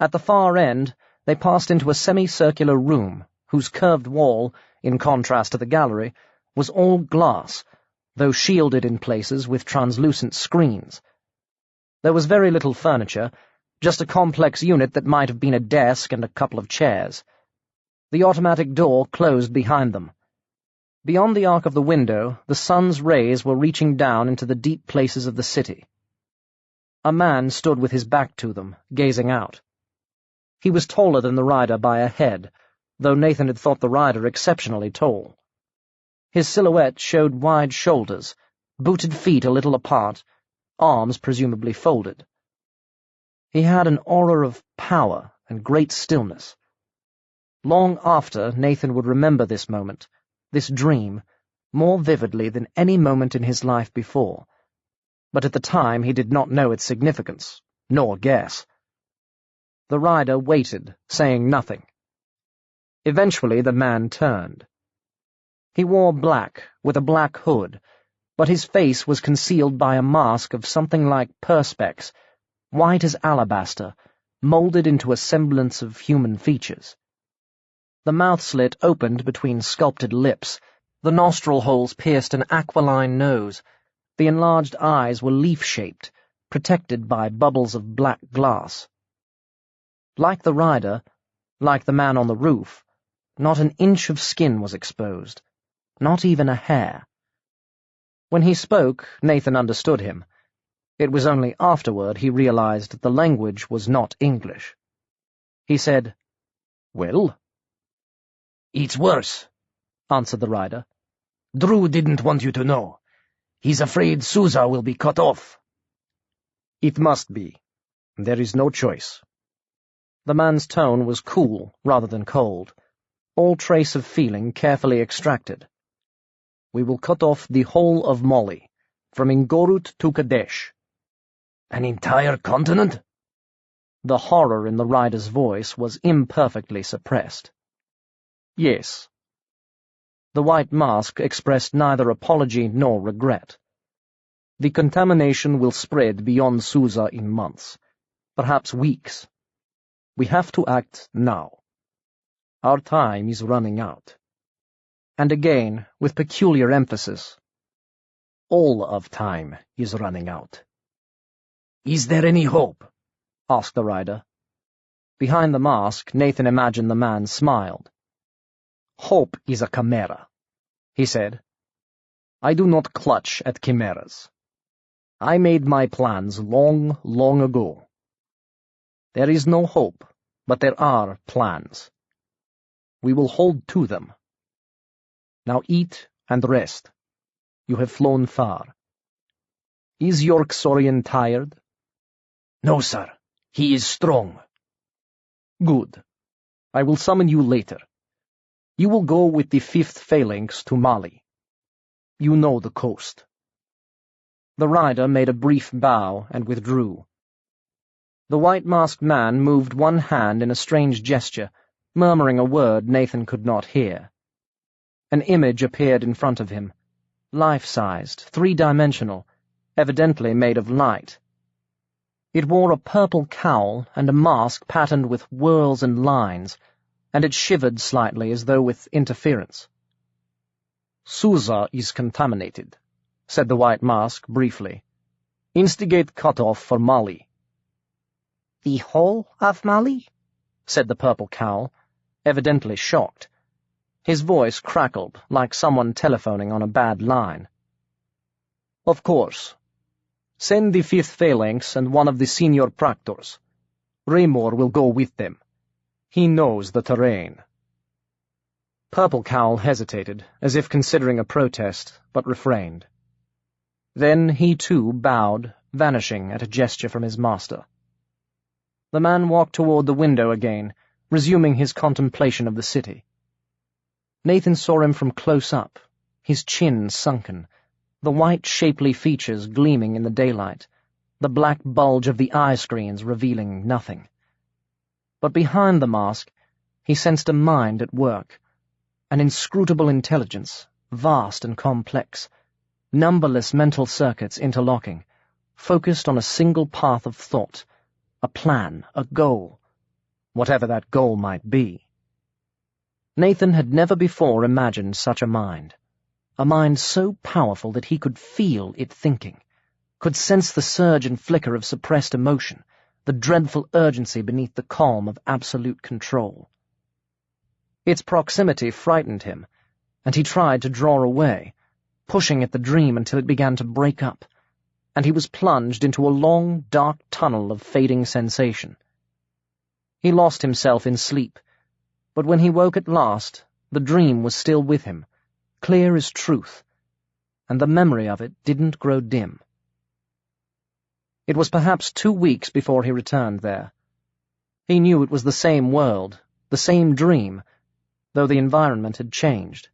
At the far end, they passed into a semicircular room, whose curved wall, in contrast to the gallery, was all glass, though shielded in places with translucent screens. There was very little furniture, just a complex unit that might have been a desk and a couple of chairs. The automatic door closed behind them. Beyond the arc of the window, the sun's rays were reaching down into the deep places of the city. A man stood with his back to them, gazing out. He was taller than the rider by a head, though Nathan had thought the rider exceptionally tall. His silhouette showed wide shoulders, booted feet a little apart, arms presumably folded. He had an aura of power and great stillness. Long after, Nathan would remember this moment, this dream, more vividly than any moment in his life before, but at the time he did not know its significance, nor guess. The rider waited, saying nothing. Eventually the man turned. He wore black, with a black hood, but his face was concealed by a mask of something like perspex, white as alabaster, moulded into a semblance of human features. The mouth-slit opened between sculpted lips, the nostril holes pierced an aquiline nose, the enlarged eyes were leaf-shaped, protected by bubbles of black glass. Like the rider, like the man on the roof, not an inch of skin was exposed, not even a hair. When he spoke, Nathan understood him. It was only afterward he realized the language was not English. He said, "Well?" "It's worse," answered the rider. "Drew didn't want you to know. He's afraid Sousa will be cut off." "It must be. There is no choice." The man's tone was cool rather than cold, all trace of feeling carefully extracted. "We will cut off the whole of Mali, from Ngorut to Kadesh." "An entire continent?" The horror in the rider's voice was imperfectly suppressed. "Yes." The white mask expressed neither apology nor regret. "The contamination will spread beyond Sousa in months, perhaps weeks. We have to act now. Our time is running out." And again, with peculiar emphasis, "All of time is running out." "Is there any hope?" asked the rider. Behind the mask, Nathan imagined the man smiled. "Hope is a chimera," he said. "I do not clutch at chimeras. I made my plans long, long ago. There is no hope, but there are plans. We will hold to them. Now eat and rest. You have flown far. Is your Xorian tired?" "No, sir. He is strong." "Good. I will summon you later. You will go with the 5th Phalanx to Mali. You know the coast." The rider made a brief bow and withdrew. The white-masked man moved one hand in a strange gesture, murmuring a word Nathan could not hear. An image appeared in front of him, life-sized, three-dimensional, evidently made of light. It wore a purple cowl and a mask patterned with whorls and lines, and it shivered slightly as though with interference. "Susa is contaminated," said the white mask briefly. "Instigate cutoff for Mali." "The whole of Mali?" said the purple cowl, evidently shocked. His voice crackled like someone telephoning on a bad line. "Of course. Send the 5th Phalanx and one of the senior proctors. Raymore will go with them. He knows the terrain." Purple Cowl hesitated, as if considering a protest, but refrained. Then he too bowed, vanishing at a gesture from his master. The man walked toward the window again, resuming his contemplation of the city. Nathan saw him from close up, his chin sunken, the white shapely features gleaming in the daylight, the black bulge of the eye screens revealing nothing. But behind the mask, he sensed a mind at work, an inscrutable intelligence, vast and complex, numberless mental circuits interlocking, focused on a single path of thought, a plan, a goal, whatever that goal might be. Nathan had never before imagined such a mind so powerful that he could feel it thinking, could sense the surge and flicker of suppressed emotion, the dreadful urgency beneath the calm of absolute control. Its proximity frightened him, and he tried to draw away, pushing at the dream until it began to break up, and he was plunged into a long, dark tunnel of fading sensation. He lost himself in sleep, but when he woke at last, the dream was still with him, clear as truth, and the memory of it didn't grow dim. It was perhaps 2 weeks before he returned there. He knew it was the same world, the same dream, though the environment had changed.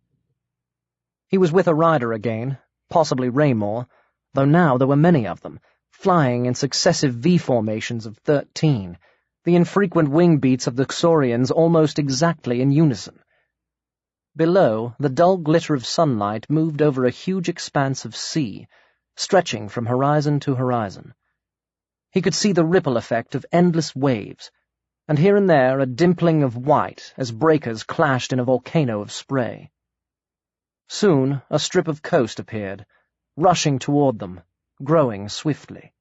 He was with a rider again, possibly Raymore, though now there were many of them, flying in successive V-formations of 13, the infrequent wing beats of the Xorians almost exactly in unison. Below, the dull glitter of sunlight moved over a huge expanse of sea, stretching from horizon to horizon. He could see the ripple effect of endless waves, and here and there a dimpling of white as breakers clashed in a volcano of spray. Soon a strip of coast appeared, rushing toward them, growing swiftly.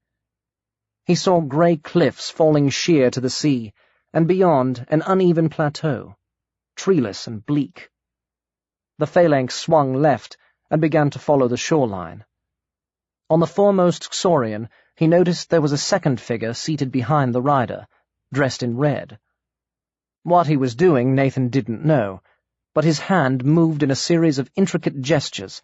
He saw grey cliffs falling sheer to the sea, and beyond an uneven plateau, treeless and bleak. The phalanx swung left and began to follow the shoreline. On the foremost Xorian, he noticed there was a second figure seated behind the rider, dressed in red. What he was doing Nathan didn't know, but his hand moved in a series of intricate gestures,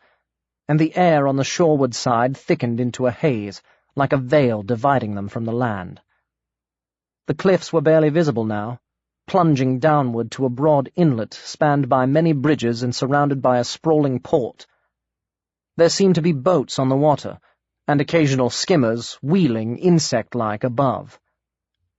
and the air on the shoreward side thickened into a haze, like a veil dividing them from the land. The cliffs were barely visible now, plunging downward to a broad inlet spanned by many bridges and surrounded by a sprawling port. There seemed to be boats on the water, and occasional skimmers wheeling insect-like above.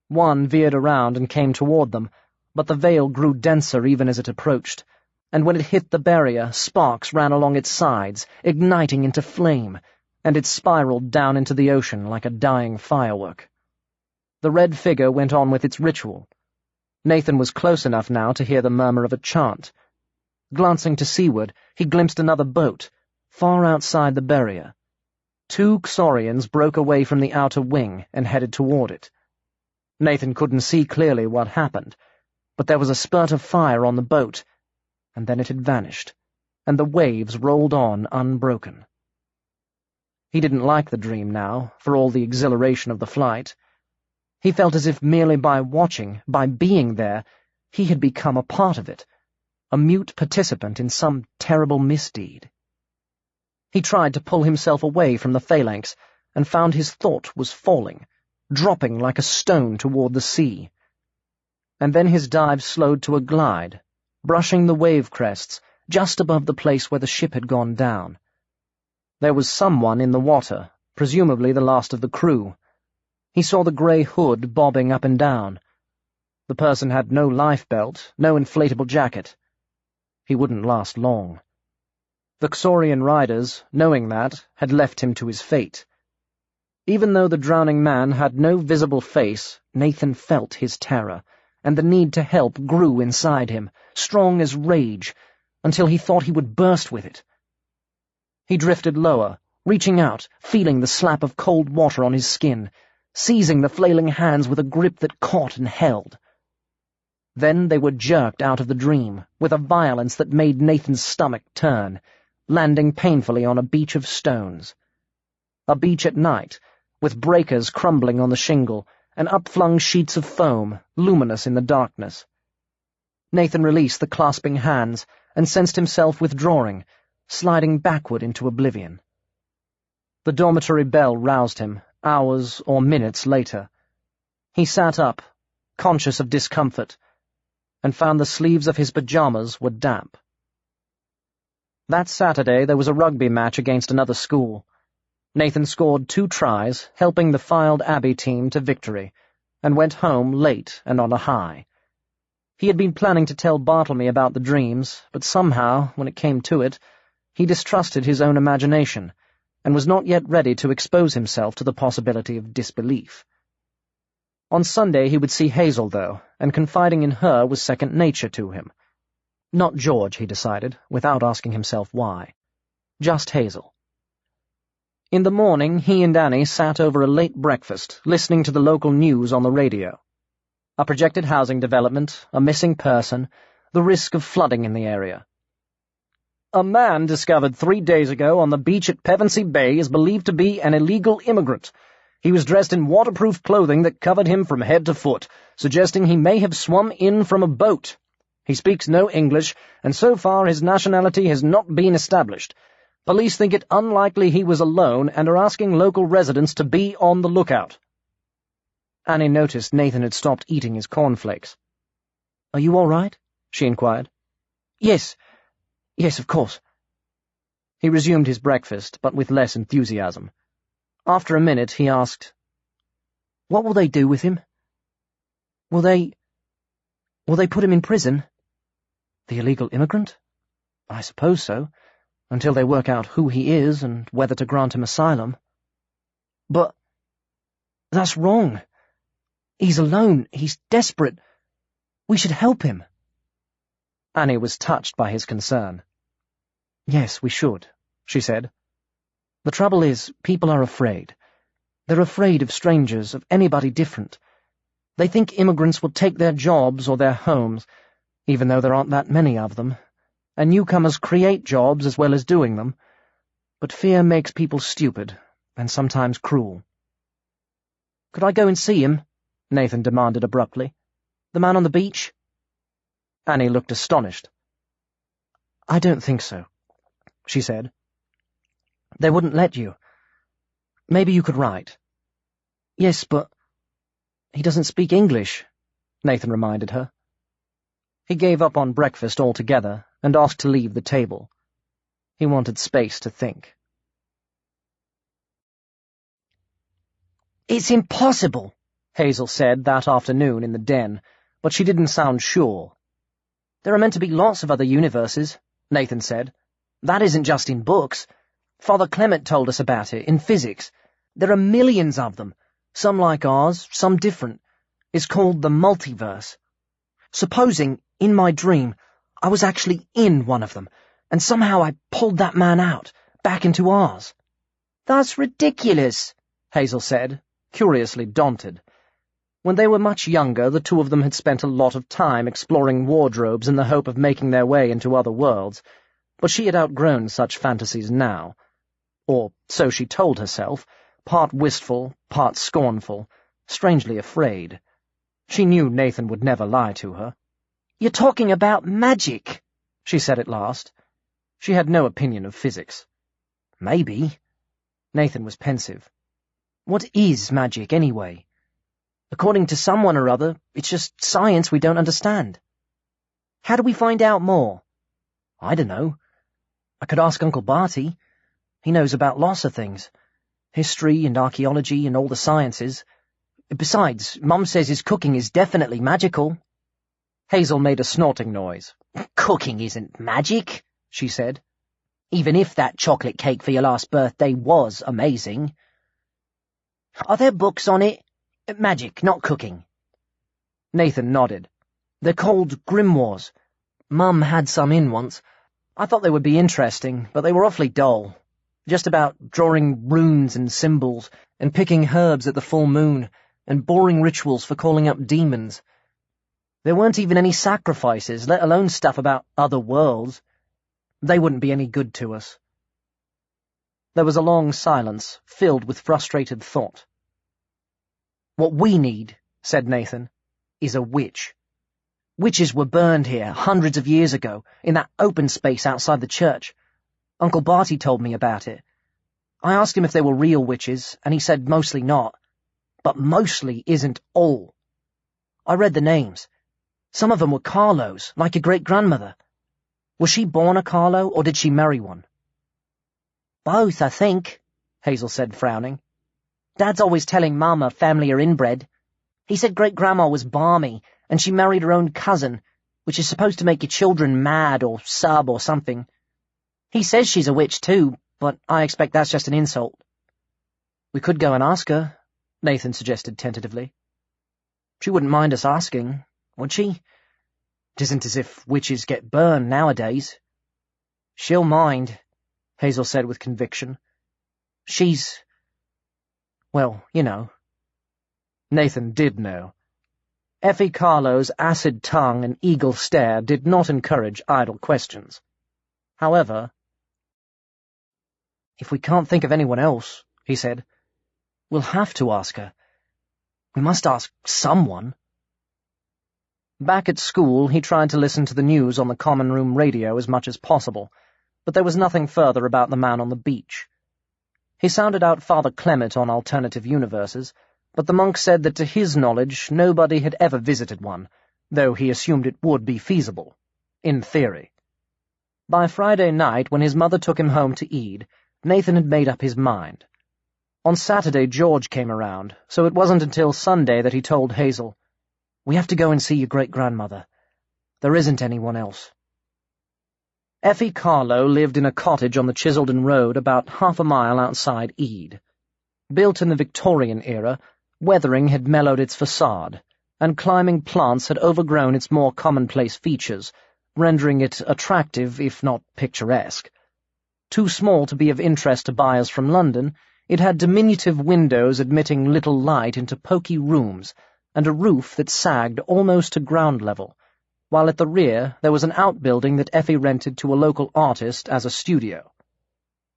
One veered around and came toward them, but the veil grew denser even as it approached, and when it hit the barrier, sparks ran along its sides, igniting into flame, and it spiraled down into the ocean like a dying firework. The red figure went on with its ritual. Nathan was close enough now to hear the murmur of a chant. Glancing to seaward, he glimpsed another boat, far outside the barrier. 2 Xorians broke away from the outer wing and headed toward it. Nathan couldn't see clearly what happened, but there was a spurt of fire on the boat, and then it had vanished, and the waves rolled on unbroken. He didn't like the dream now, for all the exhilaration of the flight. He felt as if merely by watching, by being there, he had become a part of it, a mute participant in some terrible misdeed. He tried to pull himself away from the phalanx, and found his thought was falling, dropping like a stone toward the sea. And then his dive slowed to a glide, brushing the wave crests just above the place where the ship had gone down. There was someone in the water, presumably the last of the crew. He saw the grey hood bobbing up and down. The person had no lifebelt, no inflatable jacket. He wouldn't last long. The Xorian riders, knowing that, had left him to his fate. Even though the drowning man had no visible face, Nathan felt his terror, and the need to help grew inside him, strong as rage, until he thought he would burst with it. He drifted lower, reaching out, feeling the slap of cold water on his skin, seizing the flailing hands with a grip that caught and held. Then they were jerked out of the dream, with a violence that made Nathan's stomach turn, landing painfully on a beach of stones. A beach at night, with breakers crumbling on the shingle, and upflung sheets of foam, luminous in the darkness. Nathan released the clasping hands, and sensed himself withdrawing, sliding backward into oblivion. The dormitory bell roused him, hours or minutes later. He sat up, conscious of discomfort, and found the sleeves of his pajamas were damp. That Saturday there was a rugby match against another school. Nathan scored 2 tries, helping the Fylde Abbey team to victory, and went home late and on a high. He had been planning to tell Bartlemy about the dreams, but somehow, when it came to it, he distrusted his own imagination, and was not yet ready to expose himself to the possibility of disbelief. On Sunday he would see Hazel, though, and confiding in her was second nature to him. Not George, he decided, without asking himself why. Just Hazel. In the morning, he and Annie sat over a late breakfast, listening to the local news on the radio. A projected housing development, a missing person, the risk of flooding in the area. A man discovered 3 days ago on the beach at Pevensey Bay is believed to be an illegal immigrant. He was dressed in waterproof clothing that covered him from head to foot, suggesting he may have swum in from a boat. He speaks no English, and so far his nationality has not been established. Police think it unlikely he was alone and are asking local residents to be on the lookout. Annie noticed Nathan had stopped eating his cornflakes. "Are you all right?" she inquired. Yes, of course." He resumed his breakfast, but with less enthusiasm. After a minute, he asked, "What will they do with him? Will they put him in prison? The illegal immigrant? I suppose so, until they work out who he is and whether to grant him asylum. But that's wrong. He's alone. He's desperate. We should help him." Annie was touched by his concern. "Yes, we should," she said. "The trouble is, people are afraid. They're afraid of strangers, of anybody different. They think immigrants will take their jobs or their homes, even though there aren't that many of them, and newcomers create jobs as well as doing them. But fear makes people stupid, and sometimes cruel." "Could I go and see him?" Nathan demanded abruptly. "The man on the beach?" Annie looked astonished. "I don't think so," she said. "They wouldn't let you. Maybe you could write." "Yes, but he doesn't speak English," Nathan reminded her. He gave up on breakfast altogether and asked to leave the table. He wanted space to think. "It's impossible," Hazel said that afternoon in the den, but she didn't sound sure. "There are meant to be lots of other universes," Nathan said. "That isn't just in books. Father Clement told us about it, in physics. There are millions of them, some like ours, some different. It's called the multiverse. Supposing, in my dream, I was actually in one of them, and somehow I pulled that man out, back into ours." "That's ridiculous," Hazel said, curiously daunted. When they were much younger, the two of them had spent a lot of time exploring wardrobes in the hope of making their way into other worlds, but she had outgrown such fantasies now. Or so she told herself, part wistful, part scornful, strangely afraid. She knew Nathan would never lie to her. "You're talking about magic," she said at last. She had no opinion of physics. "Maybe." Nathan was pensive. "What is magic, anyway? According to someone or other, it's just science we don't understand. How do we find out more?" "I don't know. I could ask Uncle Barty. He knows about lots of things. History and archaeology and all the sciences. Besides, Mum says his cooking is definitely magical." Hazel made a snorting noise. "Cooking isn't magic," she said. "Even if that chocolate cake for your last birthday was amazing. Are there books on it? Magic, not cooking." Nathan nodded. "They're called grimoires. Mum had some in once. I thought they would be interesting, but they were awfully dull. Just about drawing runes and symbols, and picking herbs at the full moon, and boring rituals for calling up demons. There weren't even any sacrifices, let alone stuff about other worlds. They wouldn't be any good to us." There was a long silence, filled with frustrated thought. "What we need," said Nathan, "is a witch. Witches were burned here hundreds of years ago, in that open space outside the church. Uncle Barty told me about it. I asked him if they were real witches, and he said mostly not. But mostly isn't all. I read the names. Some of them were Carlos, like your great-grandmother. Was she born a Carlo, or did she marry one?" "Both, I think," Hazel said, frowning. "Dad's always telling Mum her family are inbred. He said great-grandma was balmy, and she married her own cousin, which is supposed to make your children mad or sub or something. He says she's a witch too, but I expect that's just an insult." "We could go and ask her," Nathan suggested tentatively. "She wouldn't mind us asking, would she? It isn't as if witches get burned nowadays." "She'll mind," Hazel said with conviction. She's... well, you know." Nathan did know. Effie Carlo's acid tongue and eagle stare did not encourage idle questions. However, "If we can't think of anyone else," he said, "we'll have to ask her. We must ask someone." Back at school, he tried to listen to the news on the common room radio as much as possible, but there was nothing further about the man on the beach. He sounded out Father Clement on alternative universes, but the monk said that to his knowledge nobody had ever visited one, though he assumed it would be feasible, in theory. By Friday night, when his mother took him home to Eid, Nathan had made up his mind. On Saturday George came around, so it wasn't until Sunday that he told Hazel, "We have to go and see your great-grandmother. There isn't anyone else." Effie Carlo lived in a cottage on the Chiseldon Road about half a mile outside Eid. Built in the Victorian era, weathering had mellowed its facade, and climbing plants had overgrown its more commonplace features, rendering it attractive if not picturesque. Too small to be of interest to buyers from London, it had diminutive windows admitting little light into poky rooms, and a roof that sagged almost to ground level, while at the rear there was an outbuilding that Effie rented to a local artist as a studio.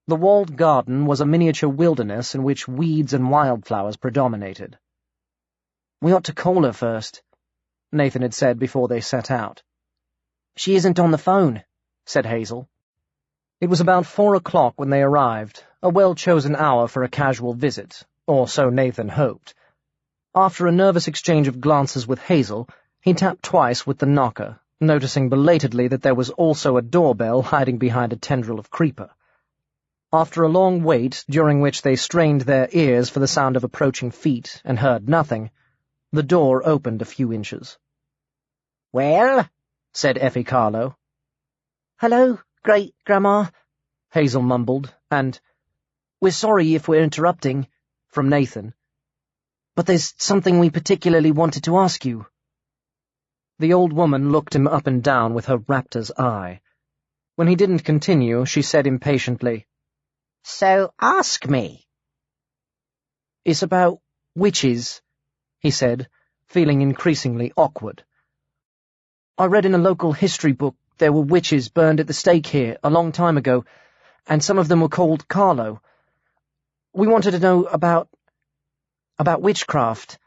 The walled garden was a miniature wilderness in which weeds and wildflowers predominated. "We ought to call her first," Nathan had said before they set out. "She isn't on the phone," said Hazel. It was about 4 o'clock when they arrived, a well-chosen hour for a casual visit, or so Nathan hoped. After a nervous exchange of glances with Hazel, he tapped twice with the knocker, noticing belatedly that there was also a doorbell hiding behind a tendril of creeper. After a long wait, during which they strained their ears for the sound of approaching feet and heard nothing, the door opened a few inches. "Well," said Effie Carlo. "Hello, great-grandma," Hazel mumbled, and, "We're sorry if we're interrupting," from Nathan. "But there's something we particularly wanted to ask you." The old woman looked him up and down with her raptor's eye. When he didn't continue, she said impatiently, "So ask me." "It's about witches," he said, feeling increasingly awkward. "I read in a local history book there were witches burned at the stake here a long time ago, and some of them were called Carlo. We wanted to know about witchcraft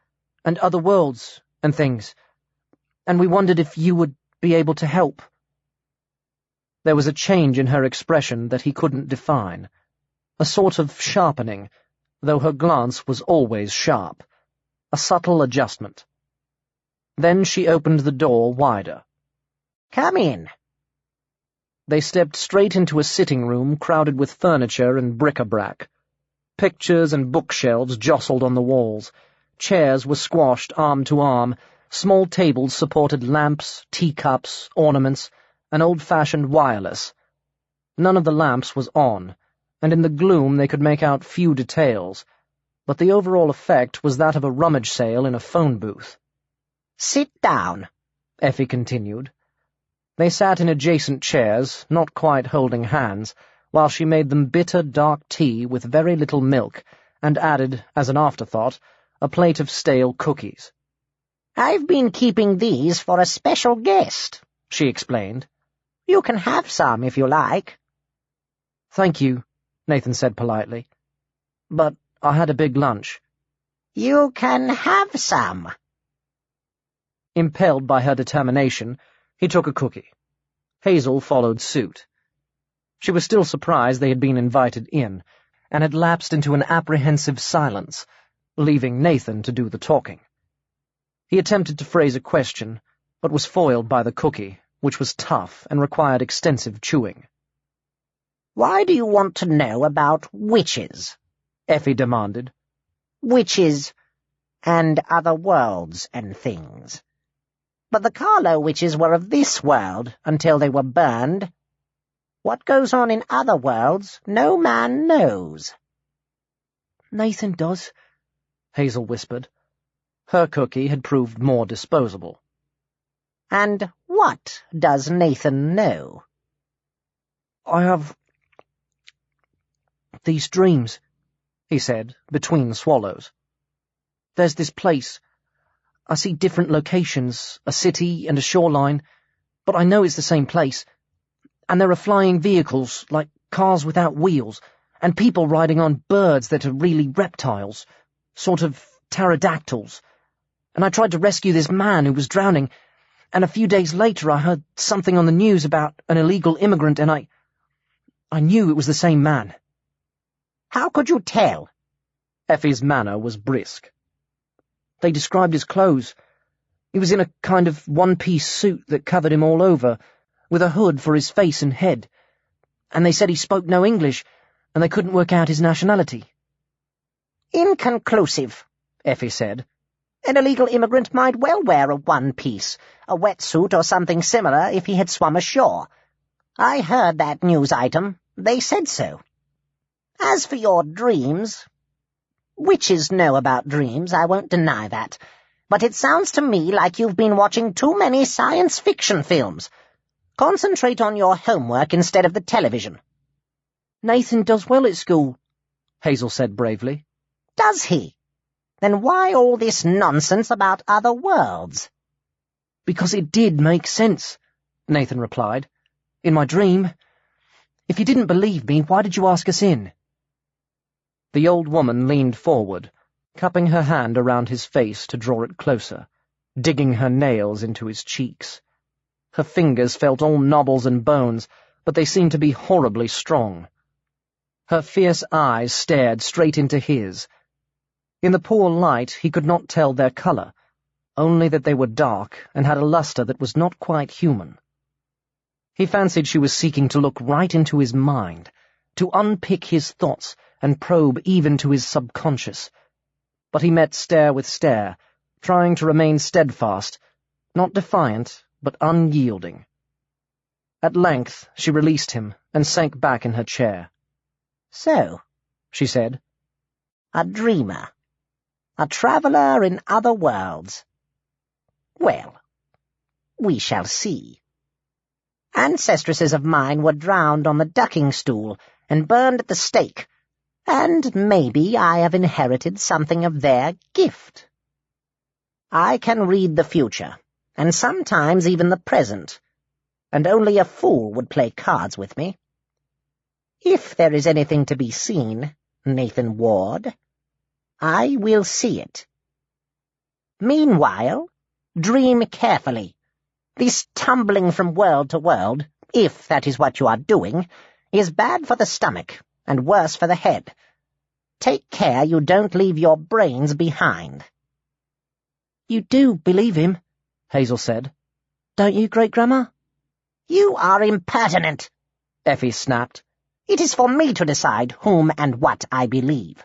and other worlds and things, and we wondered if you would be able to help." There was a change in her expression that he couldn't define, a sort of sharpening, though her glance was always sharp, a subtle adjustment. Then she opened the door wider. "Come in." They stepped straight into a sitting room crowded with furniture and bric-a-brac. Pictures and bookshelves jostled on the walls. Chairs were squashed arm to arm. Small tables supported lamps, teacups, ornaments, an old-fashioned wireless. None of the lamps was on, and in the gloom they could make out few details, but the overall effect was that of a rummage sale in a phone booth. "Sit down," Effie continued. They sat in adjacent chairs, not quite holding hands, while she made them bitter, dark tea with very little milk, and added, as an afterthought, a plate of stale cookies. "I've been keeping these for a special guest," she explained. "You can have some if you like." "Thank you," Nathan said politely. "But I had a big lunch." "You can have some." Impelled by her determination, he took a cookie. Hazel followed suit. She was still surprised they had been invited in, and had lapsed into an apprehensive silence, leaving Nathan to do the talking. He attempted to phrase a question, but was foiled by the cookie, which was tough and required extensive chewing. "Why do you want to know about witches?" Effie demanded. "Witches and other worlds and things. But the Carlo witches were of this world until they were burned. What goes on in other worlds no man knows." "Nathan does," Hazel whispered. Her cookie had proved more disposable. "And what does Nathan know?" "I have these dreams," he said, between swallows. "There's this place. I see different locations, a city and a shoreline, but I know it's the same place. And there are flying vehicles, like cars without wheels, and people riding on birds that are really reptiles, sort of pterodactyls. And I tried to rescue this man who was drowning, and a few days later I heard something on the news about an illegal immigrant, and I knew it was the same man." "How could you tell?" Effie's manner was brisk. "They described his clothes. He was in a kind of one-piece suit that covered him all over, with a hood for his face and head. And they said he spoke no English, and they couldn't work out his nationality." "Inconclusive," Effie said. "An illegal immigrant might well wear a one-piece, a wetsuit or something similar if he had swum ashore. I heard that news item. They said so. As for your dreams, witches know about dreams, I won't deny that, but it sounds to me like you've been watching too many science fiction films. Concentrate on your homework instead of the television." "Nathan does well at school," Hazel said bravely. "Does he? Then why all this nonsense about other worlds?" "Because it did make sense," Nathan replied. "In my dream. If you didn't believe me, why did you ask us in?" The old woman leaned forward, cupping her hand around his face to draw it closer, digging her nails into his cheeks. Her fingers felt all knobbles and bones, but they seemed to be horribly strong. Her fierce eyes stared straight into his. In the poor light he could not tell their colour, only that they were dark and had a lustre that was not quite human. He fancied she was seeking to look right into his mind, to unpick his thoughts and probe even to his subconscious. But he met stare with stare, trying to remain steadfast, not defiant, but unyielding. At length she released him and sank back in her chair. "So," she said, "a dreamer, a traveller in other worlds. Well, we shall see. Ancestresses of mine were drowned on the ducking stool and burned at the stake, and maybe I have inherited something of their gift." I can read the future, and sometimes even the present, and only a fool would play cards with me. If there is anything to be seen, Nathan Ward, I will see it. Meanwhile, dream carefully. This tumbling from world to world, if that is what you are doing, is bad for the stomach and worse for the head. Take care you don't leave your brains behind. You do believe him, Hazel said. Don't you, Great-Grandma? You are impertinent, Effie snapped. It is for me to decide whom and what I believe.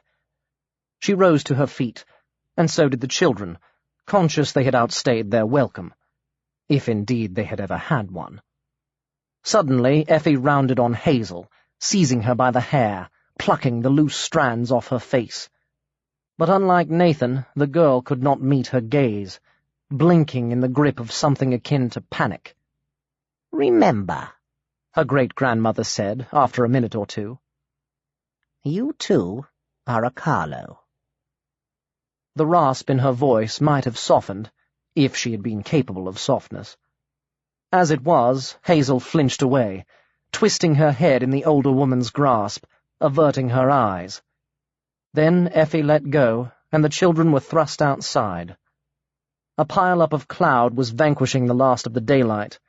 She rose to her feet, and so did the children, conscious they had outstayed their welcome, if indeed they had ever had one. Suddenly Effie rounded on Hazel, seizing her by the hair, plucking the loose strands off her face. But unlike Nathan, the girl could not meet her gaze, blinking in the grip of something akin to panic. Remember, her great-grandmother said after a minute or two, you too are a Carlo. The rasp in her voice might have softened, if she had been capable of softness. As it was, Hazel flinched away, twisting her head in the older woman's grasp, averting her eyes. Then Effie let go, and the children were thrust outside. A pile-up of cloud was vanquishing the last of the daylight.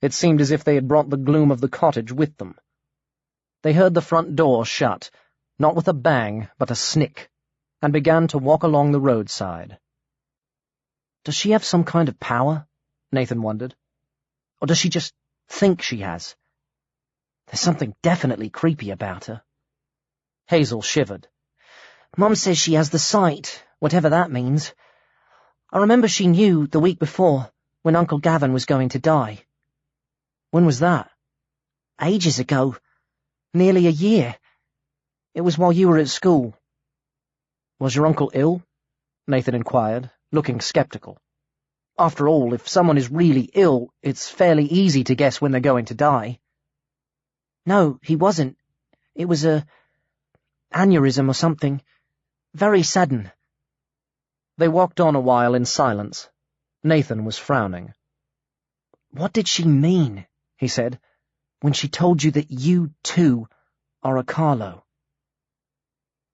It seemed as if they had brought the gloom of the cottage with them. They heard the front door shut, not with a bang, but a snick, and began to walk along the roadside. Does she have some kind of power? Nathan wondered. Or does she just think she has? There's something definitely creepy about her. Hazel shivered. Mum says she has the sight, whatever that means. I remember she knew the week before, when Uncle Gavin was going to die. When was that? Ages ago. Nearly a year. It was while you were at school. Was your uncle ill? Nathan inquired, looking skeptical. After all, if someone is really ill, it's fairly easy to guess when they're going to die. No, he wasn't. It was a aneurysm or something. Very sudden. They walked on a while in silence. Nathan was frowning. What did she mean, he said, when she told you that you, too, are a Carlo?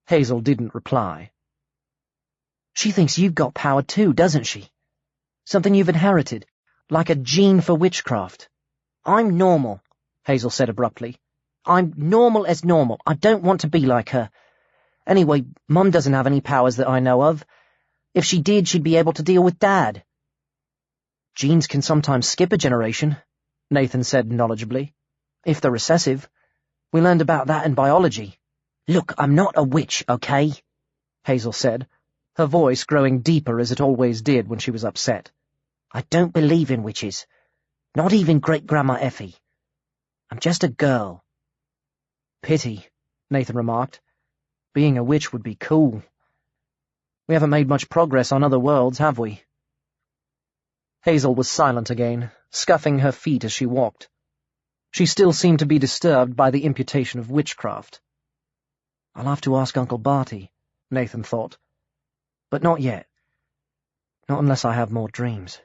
Hazel didn't reply. She thinks you've got power too, doesn't she? Something you've inherited, like a gene for witchcraft. I'm normal, Hazel said abruptly. I'm normal as normal. I don't want to be like her. Anyway, Mum doesn't have any powers that I know of. If she did, she'd be able to deal with Dad. Genes can sometimes skip a generation, Nathan said knowledgeably, if they're recessive. We learned about that in biology. Look, I'm not a witch, okay? Hazel said, her voice growing deeper as it always did when she was upset. I don't believe in witches. Not even Great-Grandma Effie. I'm just a girl. Pity, Nathan remarked. Being a witch would be cool. We haven't made much progress on other worlds, have we? Hazel was silent again, scuffing her feet as she walked. She still seemed to be disturbed by the imputation of witchcraft. I'll have to ask Uncle Barty, Nathan thought. But not yet. Not unless I have more dreams.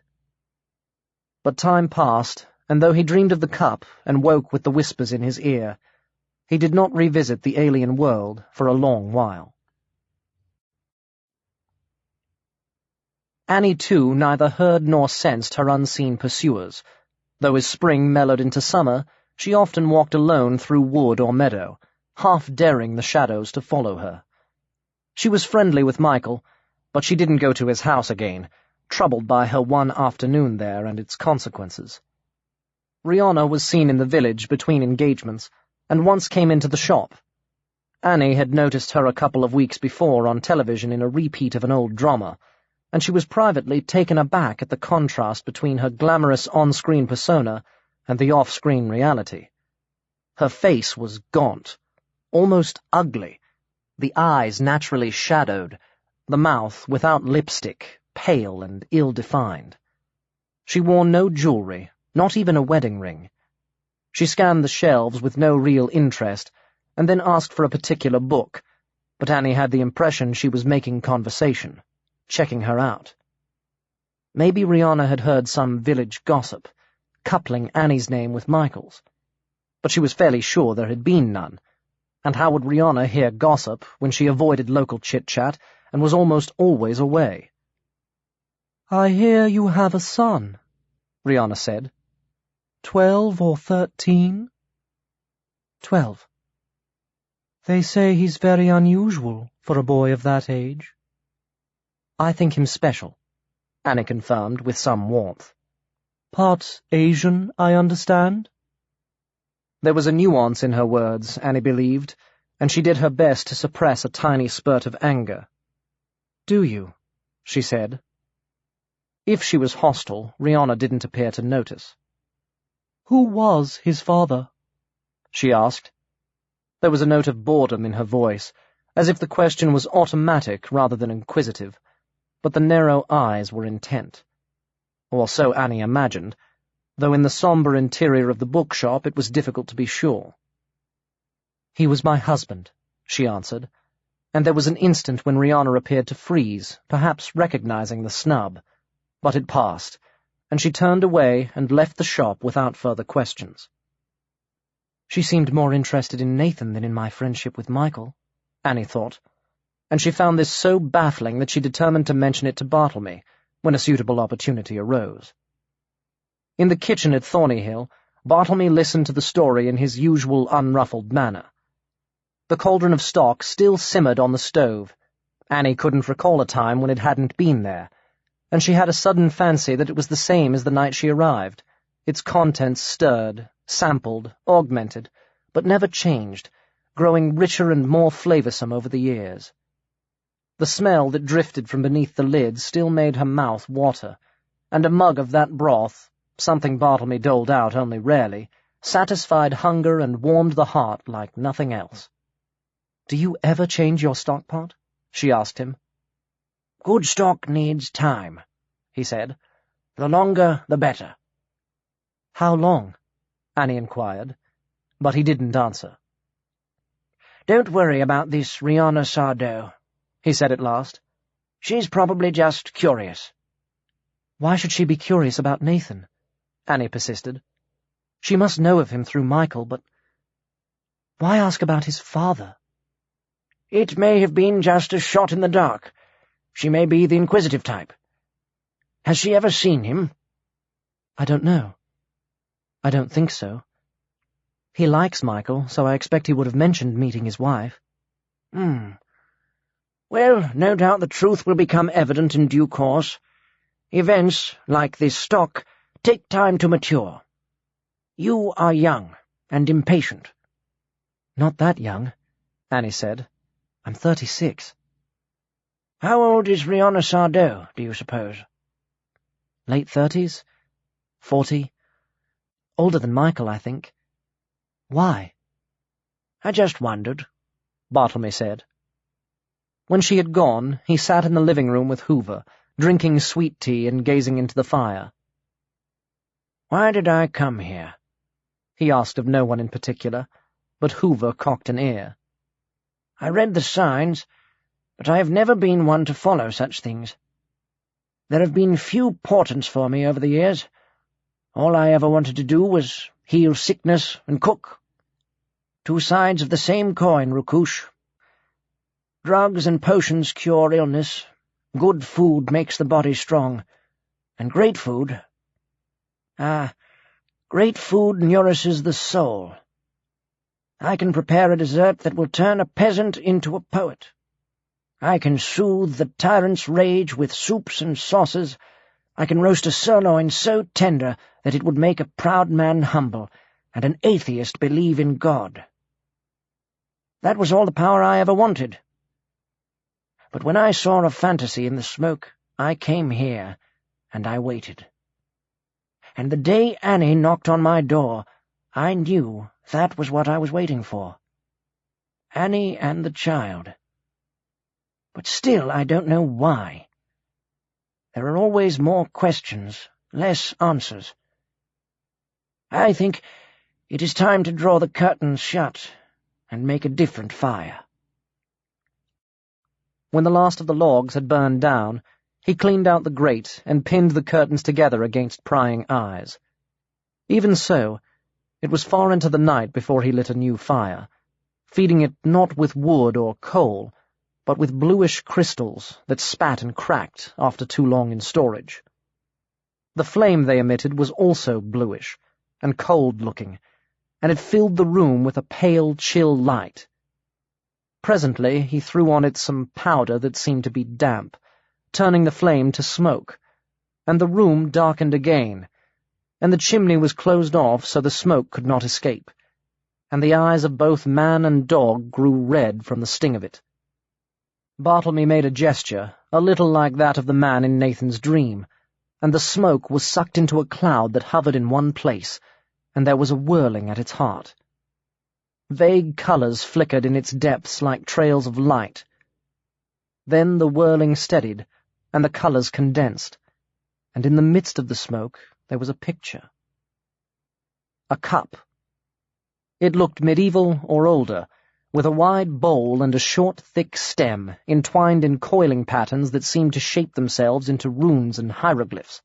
But time passed, and though he dreamed of the cup and woke with the whispers in his ear, he did not revisit the alien world for a long while. Annie, too, neither heard nor sensed her unseen pursuers. Though as spring mellowed into summer, she often walked alone through wood or meadow, half daring the shadows to follow her. She was friendly with Michael, but she didn't go to his house again, troubled by her one afternoon there and its consequences. Rihanna was seen in the village between engagements, and once came into the shop. Annie had noticed her a couple of weeks before on television in a repeat of an old drama, and she was privately taken aback at the contrast between her glamorous on-screen persona and the off-screen reality. Her face was gaunt, almost ugly, the eyes naturally shadowed, the mouth without lipstick, pale and ill-defined. She wore no jewelry, not even a wedding ring. She scanned the shelves with no real interest, and then asked for a particular book, but Annie had the impression she was making conversation, checking her out. Maybe Rihanna had heard some village gossip, coupling Annie's name with Michael's. But she was fairly sure there had been none, and how would Rihanna hear gossip when she avoided local chit-chat and was almost always away? "I hear you have a son," Rihanna said. 12 or 13? 12. They say he's very unusual for a boy of that age. I think him special, Annie confirmed with some warmth. Part Asian, I understand? There was a nuance in her words, Annie believed, and she did her best to suppress a tiny spurt of anger. "Do you?" she said. If she was hostile, Rihanna didn't appear to notice. "Who was his father?" she asked. There was a note of boredom in her voice, as if the question was automatic rather than inquisitive, but the narrow eyes were intent. Or so Annie imagined, though in the sombre interior of the bookshop it was difficult to be sure. "He was my husband," she answered, and there was an instant when Rihanna appeared to freeze, perhaps recognizing the snub, but it passed, and she turned away and left the shop without further questions. She seemed more interested in Nathan than in my friendship with Michael, Annie thought, and she found this so baffling that she determined to mention it to Bartlemy when a suitable opportunity arose. In the kitchen at Thornyhill, Bartlemy listened to the story in his usual unruffled manner. The cauldron of stock still simmered on the stove. Annie couldn't recall a time when it hadn't been there, and she had a sudden fancy that it was the same as the night she arrived. Its contents stirred, sampled, augmented, but never changed, growing richer and more flavoursome over the years. The smell that drifted from beneath the lid still made her mouth water, and a mug of that broth, something Bartlemy doled out only rarely, satisfied hunger and warmed the heart like nothing else. "Do you ever change your stockpot?" she asked him. "Good stock needs time," he said. "The longer, the better." "How long?" Annie inquired, but he didn't answer. "Don't worry about this Rihanna Sardo," he said at last. "She's probably just curious." "Why should she be curious about Nathan?" Annie persisted. "She must know of him through Michael, but why ask about his father?" "It may have been just a shot in the dark. She may be the inquisitive type. Has she ever seen him?" "I don't know. I don't think so. He likes Michael, so I expect he would have mentioned meeting his wife." "Well, no doubt the truth will become evident in due course. Events, like this stock, take time to mature. You are young and impatient." "Not that young," Annie said. "I'm 36. "How old is Rihanna Sardo, do you suppose?" "Late 30s? 40. Older than Michael, I think. Why?" "I just wondered," Bartlemy said. When she had gone, he sat in the living room with Hoover, drinking sweet tea and gazing into the fire. "Why did I come here?" he asked of no one in particular, but Hoover cocked an ear. "I read the signs, but I have never been one to follow such things. There have been few portents for me over the years. All I ever wanted to do was heal sickness and cook. Two sides of the same coin, Rukush. Drugs and potions cure illness. Good food makes the body strong. And great food... great food nourishes the soul. I can prepare a dessert that will turn a peasant into a poet. I can soothe the tyrant's rage with soups and sauces. I can roast a sirloin so tender that it would make a proud man humble, and an atheist believe in God. That was all the power I ever wanted. But when I saw a fantasy in the smoke, I came here, and I waited. And the day Annie knocked on my door, I knew that was what I was waiting for. Annie and the child. But still I don't know why. There are always more questions, less answers. I think it is time to draw the curtains shut and make a different fire." When the last of the logs had burned down, He cleaned out the grate and pinned the curtains together against prying eyes. Even so, it was far into the night before he lit a new fire, feeding it not with wood or coal, but with bluish crystals that spat and cracked after too long in storage. The flame they emitted was also bluish and cold-looking, and it filled the room with a pale, chill light. Presently he threw on it some powder that seemed to be damp, turning the flame to smoke, and the room darkened again, and the chimney was closed off so the smoke could not escape, and the eyes of both man and dog grew red from the sting of it. Bartlemy made a gesture, a little like that of the man in Nathan's dream, and the smoke was sucked into a cloud that hovered in one place, and there was a whirling at its heart. Vague colours flickered in its depths like trails of light. Then the whirling steadied, and the colours condensed, and in the midst of the smoke there was a picture. A cup. It looked medieval or older, with a wide bowl and a short, thick stem, entwined in coiling patterns that seemed to shape themselves into runes and hieroglyphs.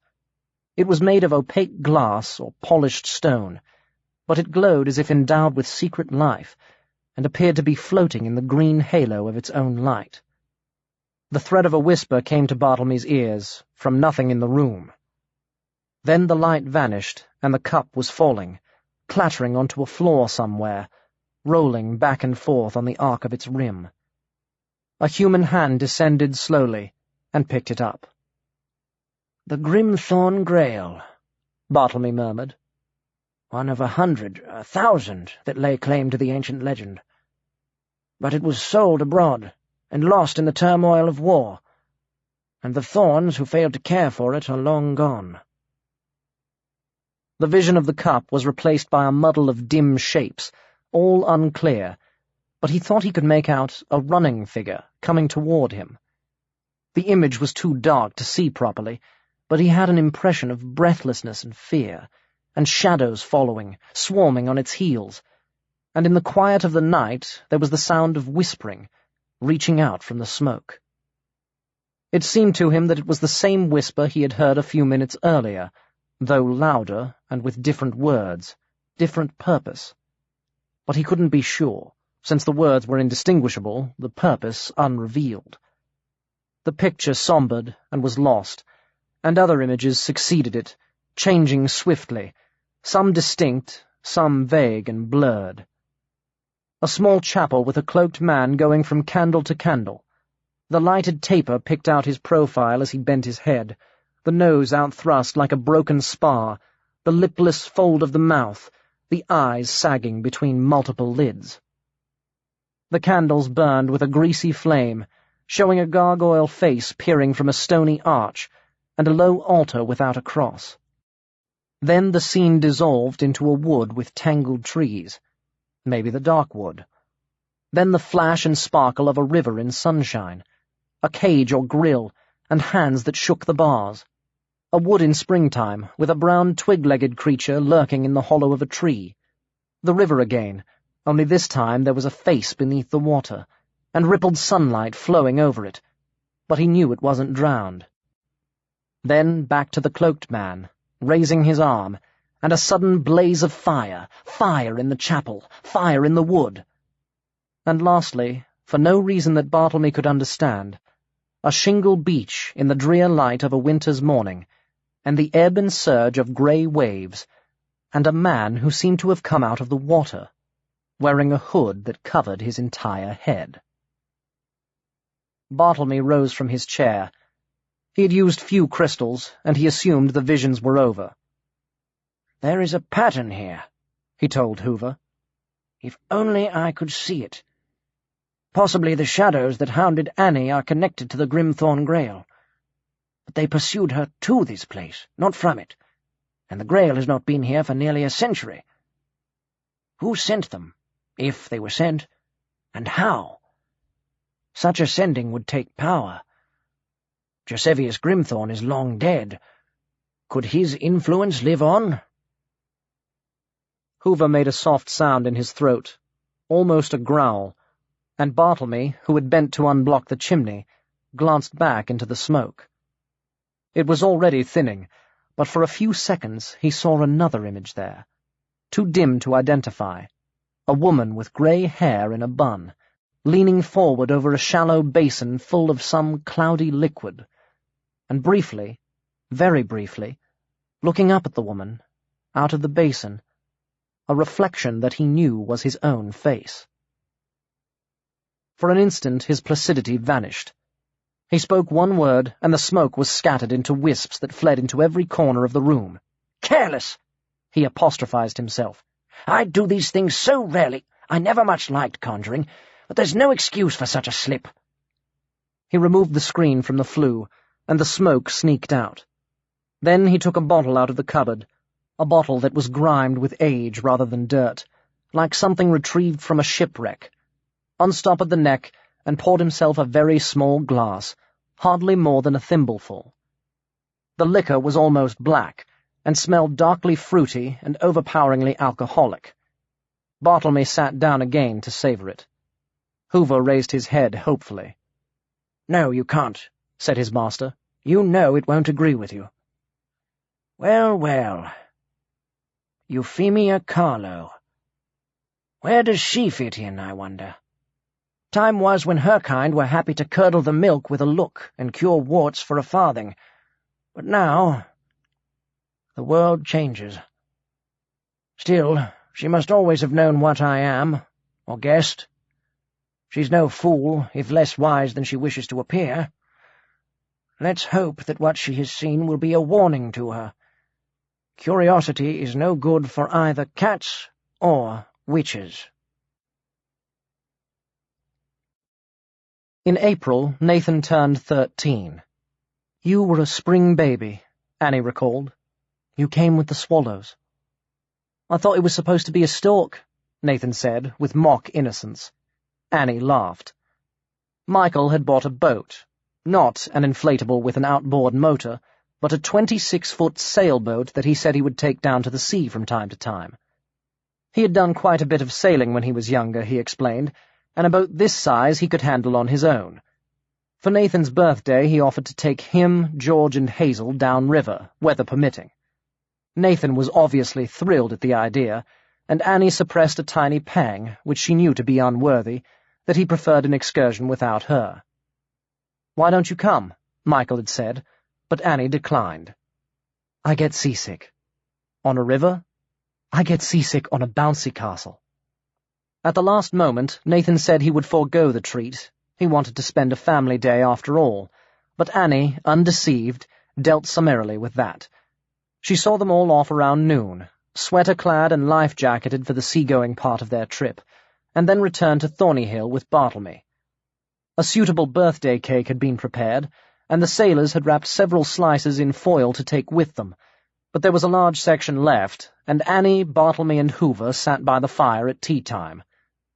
It was made of opaque glass or polished stone, but it glowed as if endowed with secret life, and appeared to be floating in the green halo of its own light. The thread of a whisper came to Bartlemy's ears, from nothing in the room. Then the light vanished, and the cup was falling, clattering onto a floor somewhere, rolling back and forth on the arc of its rim. A human hand descended slowly, and picked it up. "The Greenstone Grail," Bartlemy murmured. "One of 100, 1,000, that lay claim to the ancient legend. But it was sold abroad, and lost in the turmoil of war, and the Thorns who failed to care for it are long gone." The vision of the cup was replaced by a muddle of dim shapes, all unclear, but he thought he could make out a running figure coming toward him. The image was too dark to see properly, but he had an impression of breathlessness and fear, and shadows following, swarming on its heels, and in the quiet of the night there was the sound of whispering, reaching out from the smoke. It seemed to him that it was the same whisper he had heard a few minutes earlier, though louder and with different words, different purpose. But he couldn't be sure, since the words were indistinguishable, the purpose unrevealed. The picture sombered and was lost, and other images succeeded it, changing swiftly, some distinct, some vague and blurred. A small chapel with a cloaked man going from candle to candle. The lighted taper picked out his profile as he bent his head, the nose outthrust like a broken spar, the lipless fold of the mouth, the eyes sagging between multiple lids. The candles burned with a greasy flame, showing a gargoyle face peering from a stony arch, and a low altar without a cross. Then the scene dissolved into a wood with tangled trees, maybe the dark wood. Then the flash and sparkle of a river in sunshine, a cage or grill, and hands that shook the bars. A wood in springtime, with a brown twig-legged creature lurking in the hollow of a tree. The river again, only this time there was a face beneath the water, and rippled sunlight flowing over it, but he knew it wasn't drowned. Then back to the cloaked man, raising his arm, and a sudden blaze of fire, fire in the chapel, fire in the wood. And lastly, for no reason that Bartlemy could understand, a shingle beach in the drear light of a winter's morning, and the ebb and surge of grey waves, and a man who seemed to have come out of the water, wearing a hood that covered his entire head. Bartlemy rose from his chair. He had used few crystals, and he assumed the visions were over. "There is a pattern here," he told Hoover. "If only I could see it. Possibly the shadows that hounded Annie are connected to the Greenstone Grail. But they pursued her to this place, not from it, and the Grail has not been here for nearly a century. Who sent them, if they were sent, and how? Such a sending would take power. Josevius Grimthorne is long dead. Could his influence live on?" Hoover made a soft sound in his throat, almost a growl, and Bartlemy, who had bent to unblock the chimney, glanced back into the smoke. It was already thinning, but for a few seconds he saw another image there, too dim to identify, a woman with grey hair in a bun, leaning forward over a shallow basin full of some cloudy liquid, and briefly, very briefly, looking up at the woman, out of the basin, a reflection that he knew was his own face. For an instant his placidity vanished. He spoke one word, and the smoke was scattered into wisps that fled into every corner of the room. "Careless!" he apostrophized himself. "I do these things so rarely. I never much liked conjuring, but there's no excuse for such a slip." He removed the screen from the flue, and the smoke sneaked out. Then he took a bottle out of the cupboard, a bottle that was grimed with age rather than dirt, like something retrieved from a shipwreck, unstoppered the neck, and poured himself a very small glass, hardly more than a thimbleful. The liquor was almost black, and smelled darkly fruity and overpoweringly alcoholic. Bartlemy sat down again to savour it. Hoover raised his head hopefully. "No, you can't," said his master. "You know it won't agree with you." "Well, well. Euphemia Carlo. Where does she fit in, I wonder? Time was when her kind were happy to curdle the milk with a look and cure warts for a farthing. But now the world changes. Still, she must always have known what I am, or guessed. She's no fool, if less wise than she wishes to appear. Let's hope that what she has seen will be a warning to her. Curiosity is no good for either cats or witches." In April, Nathan turned 13. "You were a spring baby," Annie recalled. "You came with the swallows." "I thought it was supposed to be a stork," Nathan said, with mock innocence. Annie laughed. Michael had bought a boat, not an inflatable with an outboard motor, but a 26-foot sailboat that he said he would take down to the sea from time to time. He had done quite a bit of sailing when he was younger, he explained, and a boat this size he could handle on his own. For Nathan's birthday he offered to take him, George, and Hazel downriver, weather permitting. Nathan was obviously thrilled at the idea, and Annie suppressed a tiny pang, which she knew to be unworthy, that he preferred an excursion without her. "Why don't you come?" Michael had said, but Annie declined. "I get seasick." "On a river?" "I get seasick on a bouncy castle." At the last moment, Nathan said he would forego the treat. He wanted to spend a family day after all, but Annie, undeceived, dealt summarily with that. She saw them all off around noon, sweater-clad and life-jacketed for the seagoing part of their trip, and then returned to Thornyhill with Bartlemy. A suitable birthday cake had been prepared, and the sailors had wrapped several slices in foil to take with them, but there was a large section left, and Annie, Bartlemy, and Hoover sat by the fire at tea-time.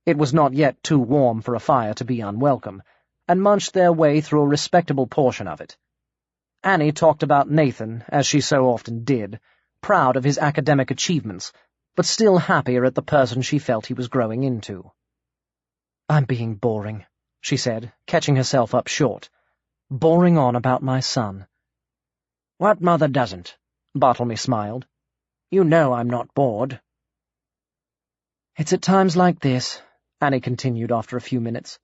It was not yet too warm for a fire to be unwelcome, and munched their way through a respectable portion of it. Annie talked about Nathan, as she so often did, proud of his academic achievements, but still happier at the person she felt he was growing into. "I'm being boring," she said, catching herself up short. "Boring on about my son." "What mother doesn't?" Bartlemy smiled. "You know I'm not bored." "It's at times like this," Annie continued after a few minutes,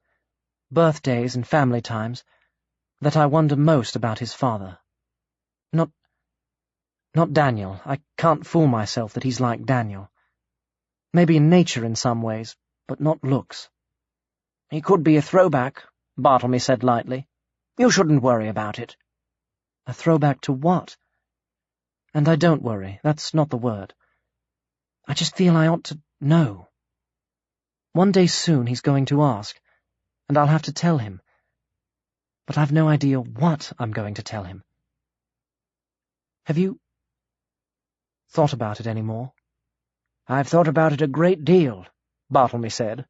"birthdays and family times, that I wonder most about his father. Not Daniel. I can't fool myself that he's like Daniel. Maybe in nature in some ways, but not looks." "He could be a throwback," Bartlemy said lightly. "You shouldn't worry about it." "A throwback to what?" "And I don't worry, that's not the word. I just feel I ought to know. One day soon he's going to ask, and I'll have to tell him. But I've no idea what I'm going to tell him. Have you thought about it any more?" "I've thought about it a great deal," Bartlemy said.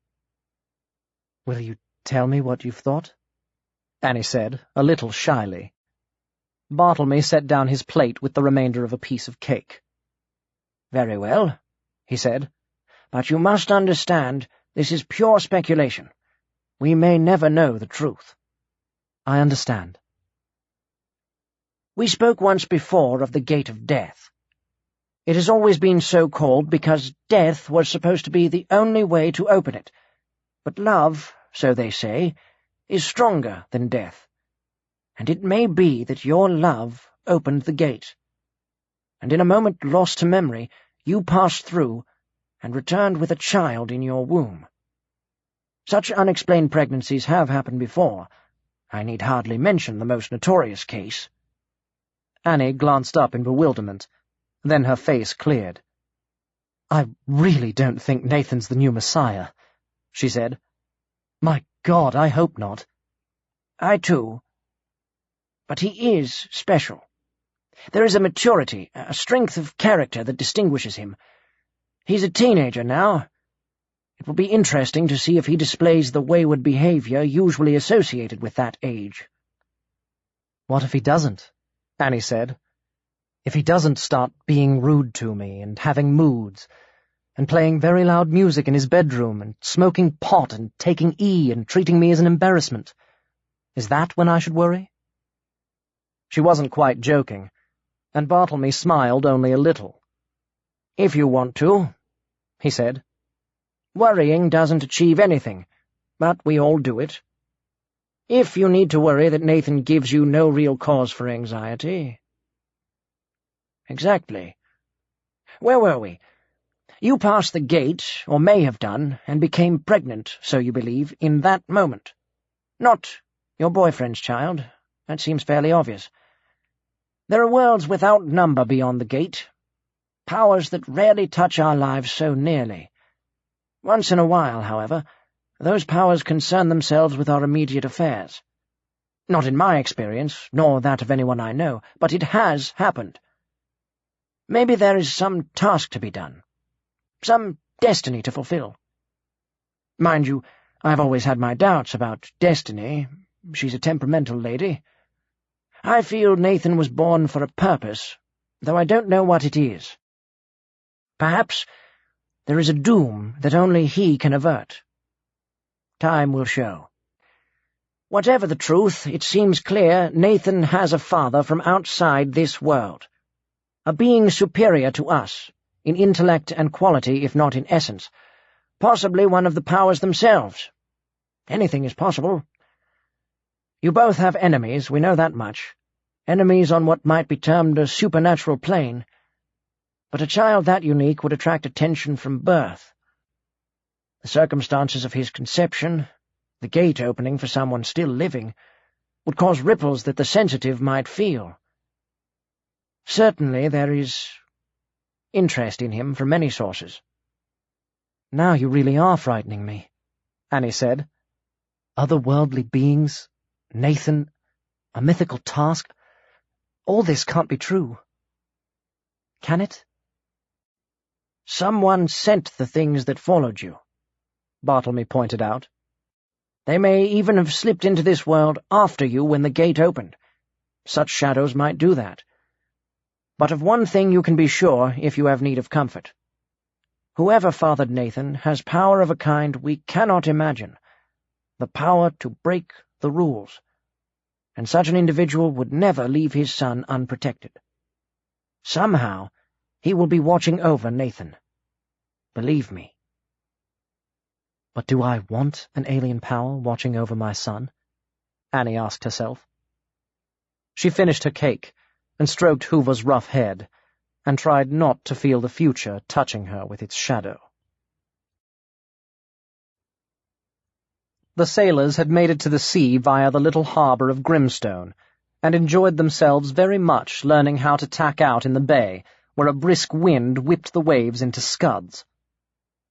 "Will you tell me what you've thought?" Annie said, a little shyly. Bartlemy set down his plate with the remainder of a piece of cake. "Very well," he said, "but you must understand this is pure speculation. We may never know the truth." "I understand." We spoke once before of the Gate of Death. It has always been so called because death was supposed to be the only way to open it. But love, so they say, is stronger than death. And it may be that your love opened the gate. And in a moment lost to memory, you passed through and returned with a child in your womb. Such unexplained pregnancies have happened before. I need hardly mention the most notorious case. Annie glanced up in bewilderment. Then her face cleared. "I really don't think Nathan's the new Messiah," she said. "My God, I hope not." I too. But he is special. There is a maturity, a strength of character that distinguishes him. He's a teenager now. It will be interesting to see if he displays the wayward behavior usually associated with that age. "What if he doesn't?" Annie said. "If he doesn't start being rude to me and having moods, and playing very loud music in his bedroom and smoking pot and taking E and treating me as an embarrassment. Is that when I should worry?" She wasn't quite joking, and Bartlemy smiled only a little. "If you want to," he said. "Worrying doesn't achieve anything, but we all do it. If you need to worry that Nathan gives you no real cause for anxiety—" "Exactly. Where were we? You passed the gate, or may have done, and became pregnant, so you believe, in that moment. Not your boyfriend's child. That seems fairly obvious. There are worlds without number beyond the gate, powers that rarely touch our lives so nearly. Once in a while, however, those powers concern themselves with our immediate affairs. Not in my experience, nor that of anyone I know, but it has happened. Maybe there is some task to be done, some destiny to fulfill. Mind you, I've always had my doubts about destiny. She's a temperamental lady. I feel Nathan was born for a purpose, though I don't know what it is. Perhaps there is a doom that only he can avert. Time will show. Whatever the truth, it seems clear Nathan has a father from outside this world, a being superior to us, in intellect and quality if not in essence, possibly one of the powers themselves. Anything is possible. You both have enemies, we know that much, enemies on what might be termed a supernatural plane, but a child that unique would attract attention from birth. The circumstances of his conception, the gate opening for someone still living, would cause ripples that the sensitive might feel. Certainly there is interest in him from many sources. "Now you really are frightening me," Annie said. "Otherworldly beings, Nathan, a mythical task. All this can't be true. Can it?" "Someone sent the things that followed you," Bartlemy pointed out. "They may even have slipped into this world after you when the gate opened. Such shadows might do that. But of one thing you can be sure if you have need of comfort. Whoever fathered Nathan has power of a kind we cannot imagine, the power to break the rules, and such an individual would never leave his son unprotected. Somehow he will be watching over Nathan. Believe me." "But do I want an alien power watching over my son?" Annie asked herself. She finished her cake and stroked Hoover's rough head, and tried not to feel the future touching her with its shadow. The sailors had made it to the sea via the little harbour of Greenstone, and enjoyed themselves very much learning how to tack out in the bay, where a brisk wind whipped the waves into scuds.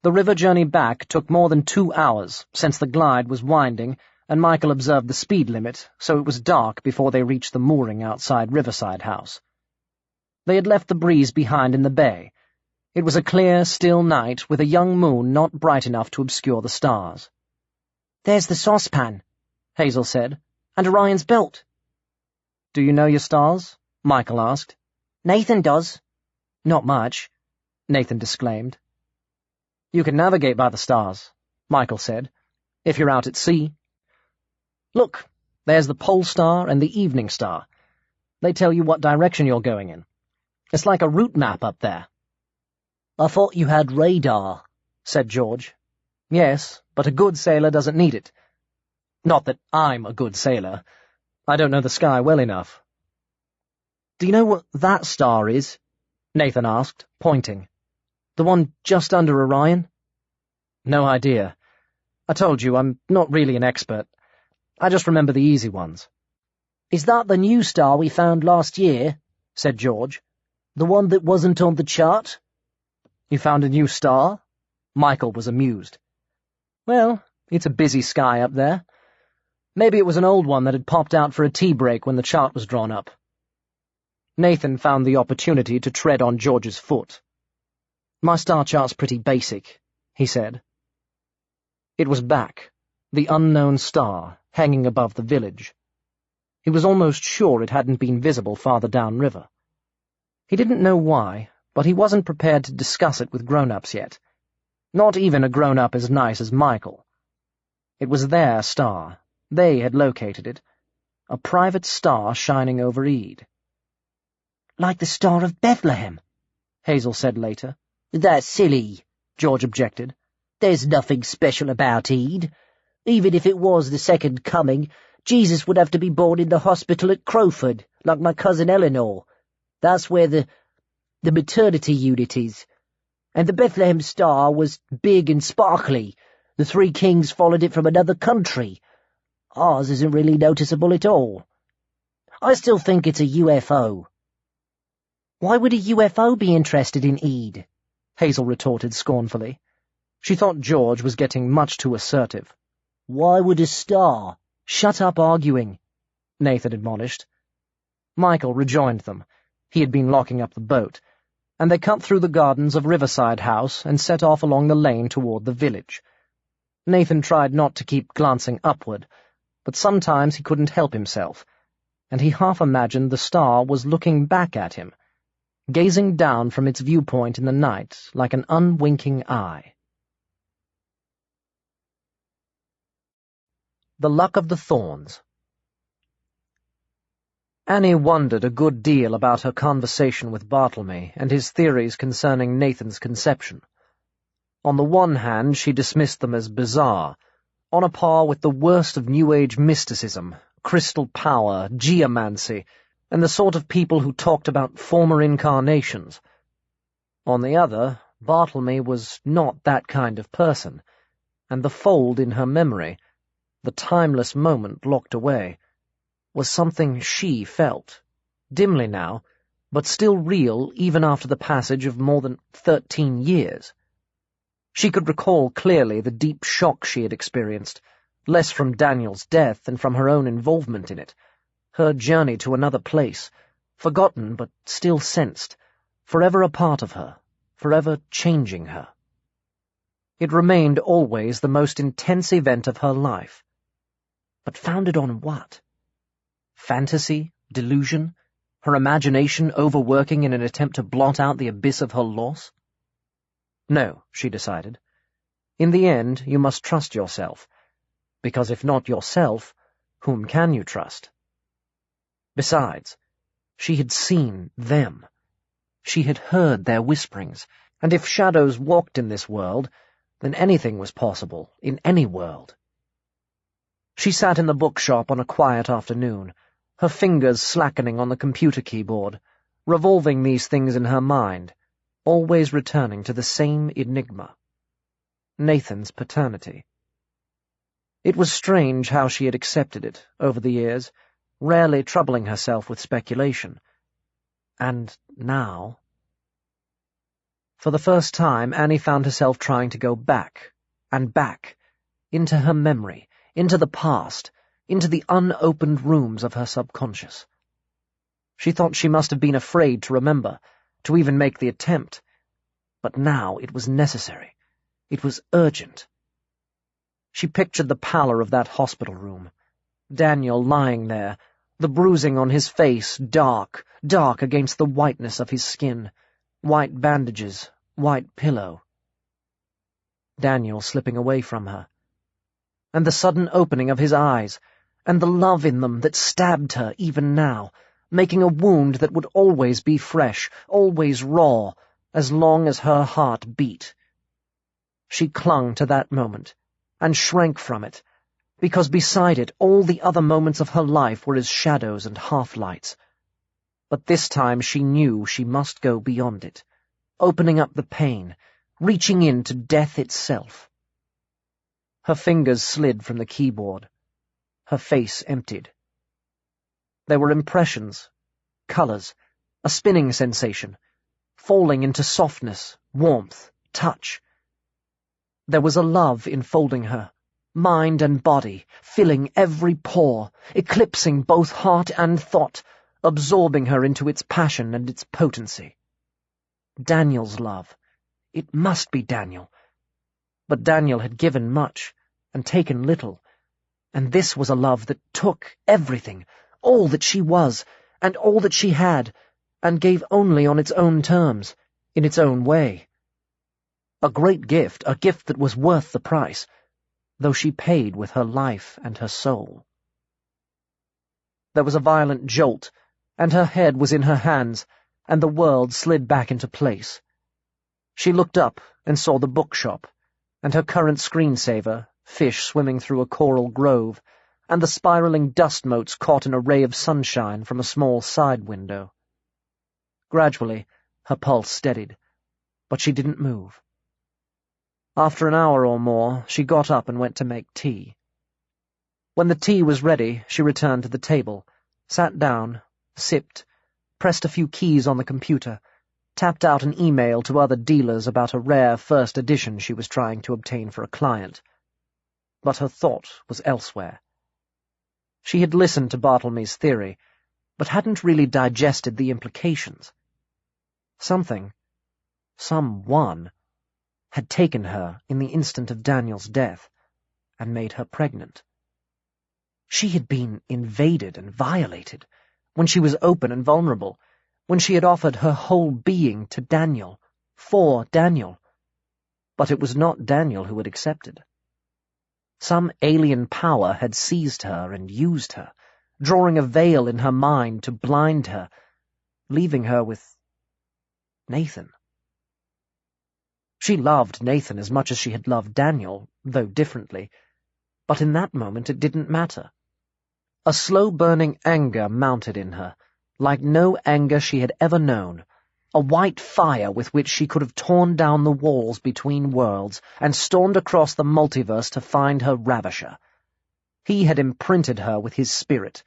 The river journey back took more than 2 hours, since the glide was winding, and Michael observed the speed limit, so it was dark before they reached the mooring outside Riverside House. They had left the breeze behind in the bay. It was a clear, still night, with a young moon not bright enough to obscure the stars. "There's the saucepan," Hazel said, "and Orion's belt." "Do you know your stars?" Michael asked. "Nathan does." "Not much," Nathan disclaimed. "You can navigate by the stars," Michael said, "if you're out at sea. Look, there's the Pole Star and the Evening Star. They tell you what direction you're going in. It's like a route map up there." "I thought you had radar," said George. "Yes, but a good sailor doesn't need it. Not that I'm a good sailor. I don't know the sky well enough." "Do you know what that star is?" Nathan asked, pointing. "The one just under Orion?" "No idea. I told you, I'm not really an expert. I just remember the easy ones." "Is that the new star we found last year?" said George. "The one that wasn't on the chart?" "You found a new star?" Michael was amused. "Well, it's a busy sky up there. Maybe it was an old one that had popped out for a tea break when the chart was drawn up." Nathan found the opportunity to tread on George's foot. "My star chart's pretty basic," he said. It was back, the unknown star, hanging above the village. He was almost sure it hadn't been visible farther downriver. He didn't know why, but he wasn't prepared to discuss it with grown-ups yet. Not even a grown-up as nice as Michael. It was their star. They had located it. A private star shining over Ede. "Like the Star of Bethlehem," Hazel said later. "That's silly," George objected. "There's nothing special about Ede. Even if it was the second coming, Jesus would have to be born in the hospital at Crowford, like my cousin Eleanor. That's where the maternity unit is. And the Bethlehem star was big and sparkly. The three kings followed it from another country. Ours isn't really noticeable at all. I still think it's a UFO." "Why would a UFO be interested in Ede?" Hazel retorted scornfully. She thought George was getting much too assertive. "Why would a star?" "Shut up arguing," Nathan admonished. Michael rejoined them. He had been locking up the boat, and they cut through the gardens of Riverside House and set off along the lane toward the village. Nathan tried not to keep glancing upward, but sometimes he couldn't help himself, and he half imagined the star was looking back at him, gazing down from its viewpoint in the night like an unwinking eye. The Luck of the Thorns. Annie wondered a good deal about her conversation with Bartlemy and his theories concerning Nathan's conception. On the one hand, she dismissed them as bizarre, on a par with the worst of New Age mysticism, crystal power, geomancy, and the sort of people who talked about former incarnations. On the other, Bartlemy was not that kind of person, and the fold in her memory, the timeless moment locked away, was something she felt, dimly now, but still real even after the passage of more than 13 years. She could recall clearly the deep shock she had experienced, less from Daniel's death than from her own involvement in it, her journey to another place, forgotten but still sensed, forever a part of her, forever changing her. It remained always the most intense event of her life. But founded on what? Fantasy? Delusion? Her imagination overworking in an attempt to blot out the abyss of her loss? No, she decided. In the end, you must trust yourself, because if not yourself, whom can you trust? Besides, she had seen them. She had heard their whisperings, and if shadows walked in this world, then anything was possible, in any world. She sat in the bookshop on a quiet afternoon, her fingers slackening on the computer keyboard, revolving these things in her mind, always returning to the same enigma. Nathan's paternity. It was strange how she had accepted it over the years, rarely troubling herself with speculation. And now... For the first time, Annie found herself trying to go back, and back, into her memory, into the past, into the unopened rooms of her subconscious. She thought she must have been afraid to remember, to even make the attempt. But now it was necessary. It was urgent. She pictured the pallor of that hospital room, Daniel lying there, the bruising on his face dark, dark against the whiteness of his skin, white bandages, white pillow. Daniel slipping away from her. And the sudden opening of his eyes, and the love in them that stabbed her even now, making a wound that would always be fresh, always raw, as long as her heart beat. She clung to that moment, and shrank from it, because beside it all the other moments of her life were as shadows and half-lights. But this time she knew she must go beyond it, opening up the pain, reaching in to death itself. Her fingers slid from the keyboard. Her face emptied. There were impressions, colors, a spinning sensation, falling into softness, warmth, touch. There was a love enfolding her, mind and body, filling every pore, eclipsing both heart and thought, absorbing her into its passion and its potency. Daniel's love. It must be Daniel. But Daniel had given much, and taken little, and this was a love that took everything, all that she was, and all that she had, and gave only on its own terms, in its own way. A great gift, a gift that was worth the price, though she paid with her life and her soul. There was a violent jolt, and her head was in her hands, and the world slid back into place. She looked up and saw the bookshop, and her current screensaver, fish swimming through a coral grove, and the spiraling dust motes caught in a ray of sunshine from a small side window. Gradually, her pulse steadied, but she didn't move. After an hour or more, she got up and went to make tea. When the tea was ready, she returned to the table, sat down, sipped, pressed a few keys on the computer, tapped out an email to other dealers about a rare first edition she was trying to obtain for a client. But her thought was elsewhere. She had listened to Bartlemy's theory, but hadn't really digested the implications. Something, someone, had taken her in the instant of Daniel's death and made her pregnant. She had been invaded and violated when she was open and vulnerable, when she had offered her whole being to Daniel, for Daniel. But it was not Daniel who had accepted. Some alien power had seized her and used her, drawing a veil in her mind to blind her, leaving her with Nathan. She loved Nathan as much as she had loved Daniel, though differently, but in that moment it didn't matter. A slow-burning anger mounted in her, like no anger she had ever known, a white fire with which she could have torn down the walls between worlds and stormed across the multiverse to find her ravisher. He had imprinted her with his spirit,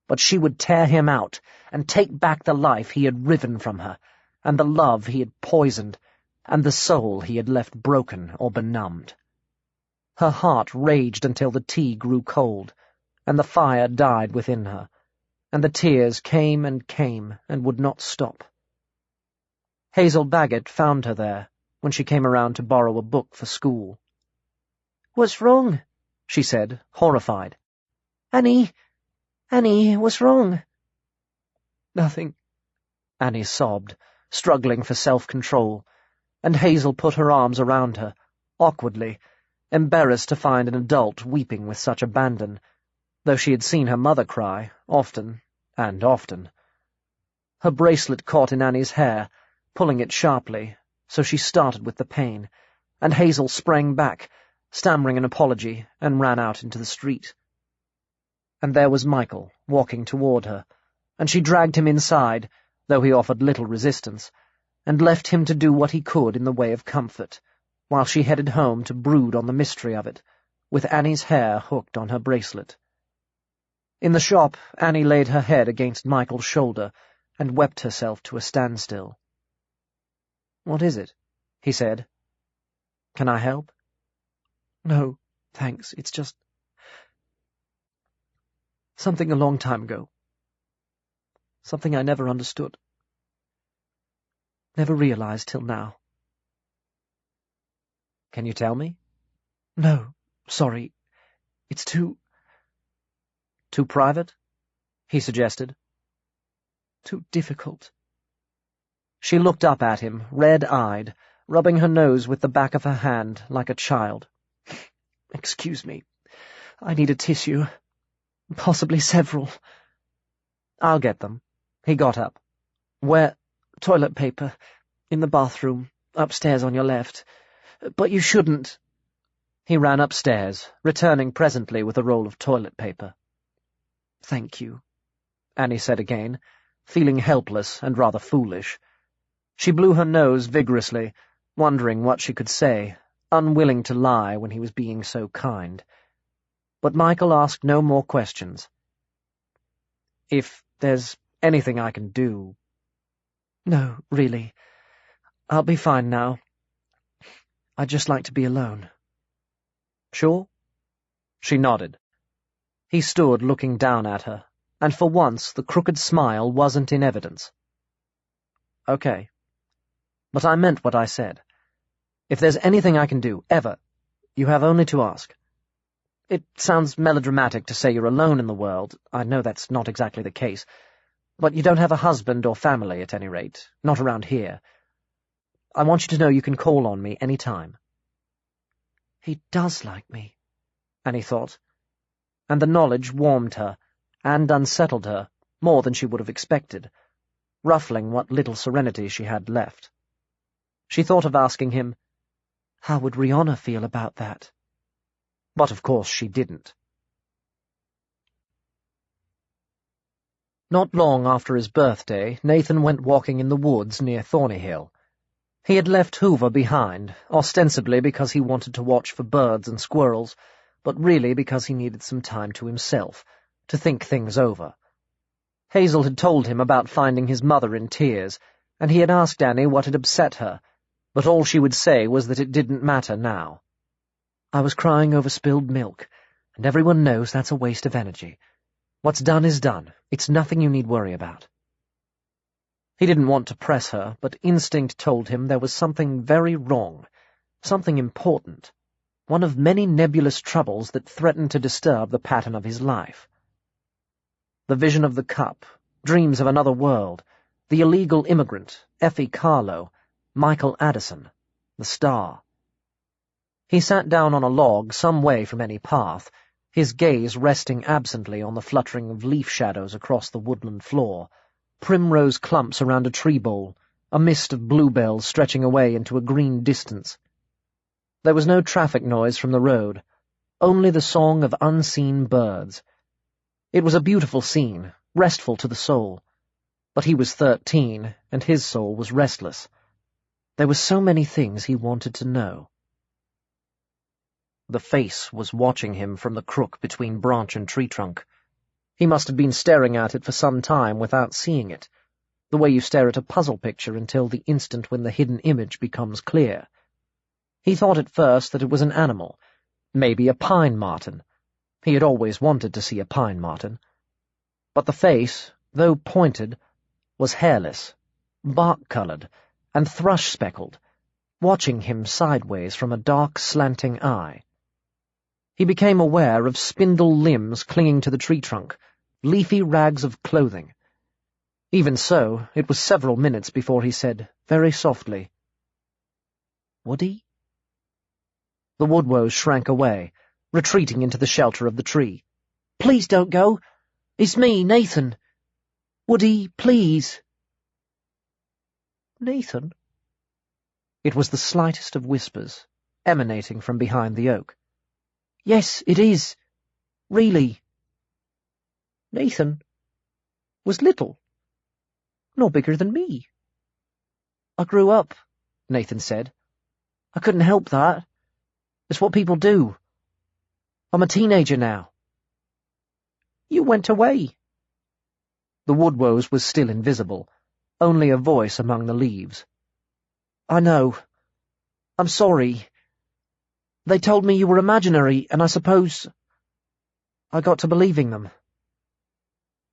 but she would tear him out and take back the life he had riven from her, and the love he had poisoned, and the soul he had left broken or benumbed. Her heart raged until the tea grew cold, and the fire died within her, and the tears came and would not stop. Hazel Baggett found her there when she came around to borrow a book for school. "What's wrong?" she said, horrified. Annie, what's wrong?" "Nothing," Annie sobbed, struggling for self-control, and Hazel put her arms around her, awkwardly, embarrassed to find an adult weeping with such abandon, though she had seen her mother cry, often and often. Her bracelet caught in Annie's hair, pulling it sharply, so she started with the pain, and Hazel sprang back, stammering an apology, and ran out into the street. And there was Michael, walking toward her, and she dragged him inside, though he offered little resistance, and left him to do what he could in the way of comfort, while she headed home to brood on the mystery of it, with Annie's hair hooked on her bracelet. In the shop, Annie laid her head against Michael's shoulder and wept herself to a standstill. "What is it?" he said. "Can I help?" "No, thanks. It's just something a long time ago. Something I never understood. Never realized till now." "Can you tell me?" "No, sorry. It's too private?" he suggested. "Too difficult." She looked up at him, red-eyed, rubbing her nose with the back of her hand like a child. "Excuse me. I need a tissue. Possibly several." "I'll get them," He got up. Where? Toilet paper. In the bathroom. Upstairs on your left. But you shouldn't. He ran upstairs, returning presently with a roll of toilet paper. Thank you, Annie said again, feeling helpless and rather foolish. She blew her nose vigorously, wondering what she could say, unwilling to lie when he was being so kind. But Michael asked no more questions. If there's anything I can do... No, really. I'll be fine now. I'd just like to be alone. Sure? She nodded. He stood looking down at her, and for once the crooked smile wasn't in evidence. Okay. But I meant what I said. If there's anything I can do, ever, you have only to ask. It sounds melodramatic to say you're alone in the world. I know that's not exactly the case. But you don't have a husband or family, at any rate. Not around here. I want you to know you can call on me any time. He does like me, Annie thought, and the knowledge warmed her and unsettled her more than she would have expected, ruffling what little serenity she had left. She thought of asking him, how would Rihanna feel about that? But of course she didn't. Not long after his birthday, Nathan went walking in the woods near Thornyhill. He had left Hoover behind, ostensibly because he wanted to watch for birds and squirrels, but really because he needed some time to himself, to think things over. Hazel had told him about finding his mother in tears, and he had asked Annie what had upset her, but all she would say was that it didn't matter now. I was crying over spilled milk, and everyone knows that's a waste of energy. What's done is done. It's nothing you need worry about. He didn't want to press her, but instinct told him there was something very wrong, something important, one of many nebulous troubles that threatened to disturb the pattern of his life. The vision of the cup, dreams of another world, the illegal immigrant, Effie Carlo, Michael Addison, the star. He sat down on a log some way from any path, his gaze resting absently on the fluttering of leaf shadows across the woodland floor, primrose clumps around a tree bole, a mist of bluebells stretching away into a green distance. There was no traffic noise from the road, only the song of unseen birds. It was a beautiful scene, restful to the soul. But he was 13, and his soul was restless. There were so many things he wanted to know. The face was watching him from the crook between branch and tree trunk. He must have been staring at it for some time without seeing it, the way you stare at a puzzle picture until the instant when the hidden image becomes clear. He thought at first that it was an animal, maybe a pine marten. He had always wanted to see a pine marten. But the face, though pointed, was hairless, bark-coloured, and thrush-speckled, watching him sideways from a dark, slanting eye. He became aware of spindle limbs clinging to the tree trunk, leafy rags of clothing. Even so, it was several minutes before he said, very softly, "Woody?" The woodwoes shrank away, retreating into the shelter of the tree. "Please don't go. It's me, Nathan. Woody, please." "Nathan?" It was the slightest of whispers, emanating from behind the oak. "Yes, it is. Really." Nathan was little, no bigger than me. "I grew up," Nathan said. "I couldn't help that. It's what people do. I'm a teenager now." "You went away." The woodwoes was still invisible, only a voice among the leaves. "I know. I'm sorry. They told me you were imaginary, and I suppose I got to believing them."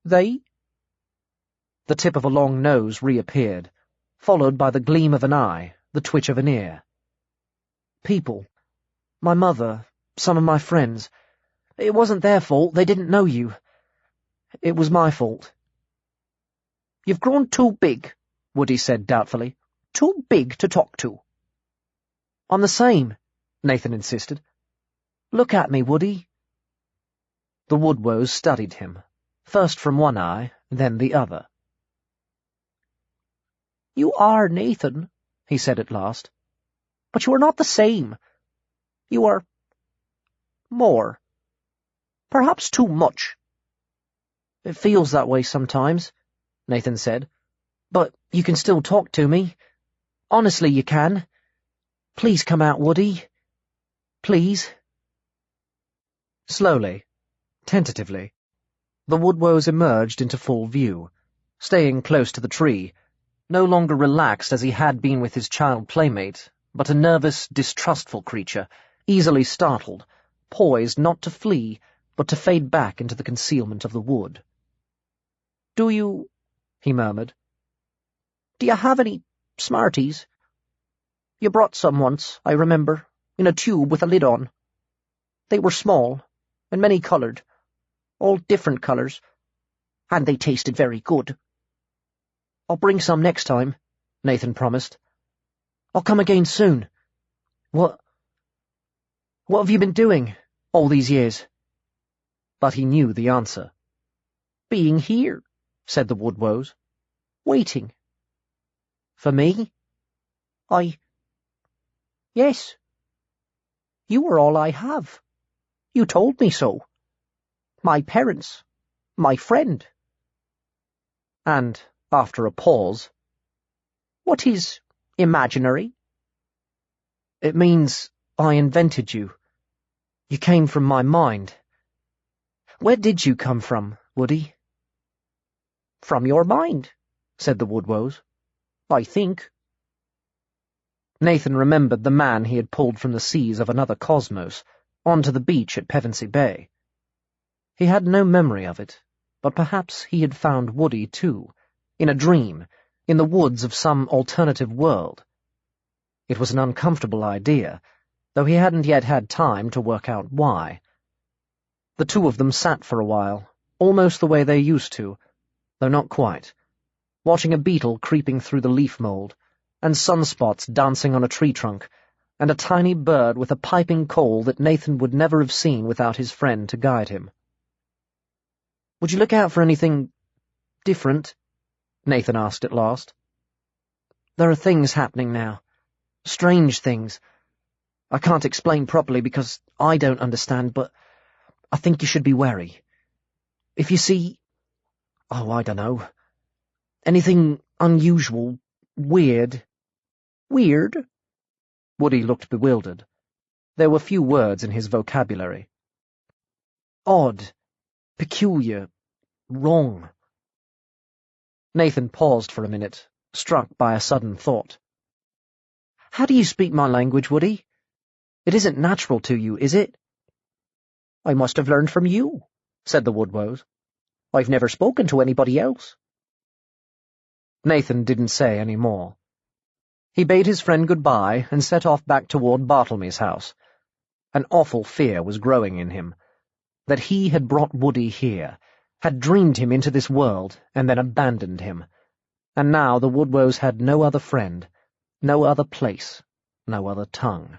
"They?" The tip of a long nose reappeared, followed by the gleam of an eye, the twitch of an ear. "People. My mother, some of my friends. It wasn't their fault. They didn't know you. It was my fault." "You've grown too big," Woody said doubtfully. "Too big to talk to." "I'm the same," Nathan insisted. "Look at me, Woody." The woodwoes studied him, first from one eye, then the other. "You are Nathan," he said at last. "But you are not the same. You are more. Perhaps too much." "It feels that way sometimes," Nathan said. "But you can still talk to me. Honestly, you can. Please come out, Woody. Please." Slowly, tentatively, the woodwoes emerged into full view, staying close to the tree, no longer relaxed as he had been with his child playmate, but a nervous, distrustful creature, easily startled, poised not to flee, but to fade back into the concealment of the wood. "Do you," he murmured, "do you have any Smarties? You brought some once, I remember, in a tube with a lid on. They were small, and many-coloured, all different colours, and they tasted very good." "I'll bring some next time," Nathan promised. "I'll come again soon. What have you been doing all these years?" But he knew the answer. "Being here," said the woodwoes. "Waiting." "For me?" Yes. You are all I have. You told me so. My parents. My friend." And, after a pause, "What is imaginary?" "It means I invented you. You came from my mind. Where did you come from, Woody?" "From your mind," said the woodwoes. "I think." Nathan remembered the man he had pulled from the seas of another cosmos, onto the beach at Pevensey Bay. He had no memory of it, but perhaps he had found Woody too, in a dream, in the woods of some alternative world. It was an uncomfortable idea, though he hadn't yet had time to work out why. The two of them sat for a while, almost the way they used to, though not quite, watching a beetle creeping through the leaf mould, and sunspots dancing on a tree trunk, and a tiny bird with a piping call that Nathan would never have seen without his friend to guide him. "Would you look out for anything different?" Nathan asked at last. "There are things happening now. Strange things. I can't explain properly because I don't understand, but I think you should be wary. If you see, I don't know, anything unusual, weird—" "Weird?" Woody looked bewildered. There were few words in his vocabulary. "Odd, peculiar, wrong." Nathan paused for a minute, struck by a sudden thought. "How do you speak my language, Woody? It isn't natural to you, is it?" "I must have learned from you," said the woodwoes. "I've never spoken to anybody else." Nathan didn't say any more. He bade his friend goodbye and set off back toward Bartlemy's house. An awful fear was growing in him, that he had brought Woody here, had dreamed him into this world and then abandoned him, and now the woodwoes had no other friend, no other place, no other tongue.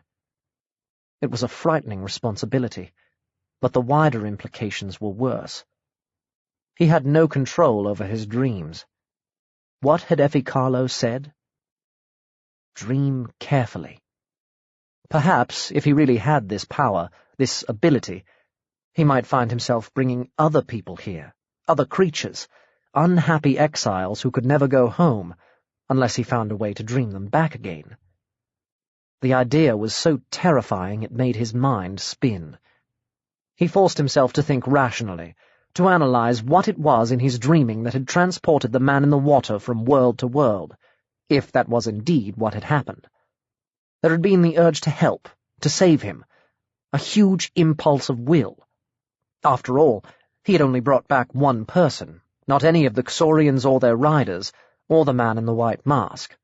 It was a frightening responsibility, but the wider implications were worse. He had no control over his dreams. What had Effie Carlo said? Dream carefully. Perhaps, if he really had this power, this ability, he might find himself bringing other people here, other creatures, unhappy exiles who could never go home, unless he found a way to dream them back again. The idea was so terrifying it made his mind spin. He forced himself to think rationally, to analyze what it was in his dreaming that had transported the man in the water from world to world, if that was indeed what had happened. There had been the urge to help, to save him, a huge impulse of will. After all, he had only brought back one person, not any of the Xorians or their riders, or the man in the white mask.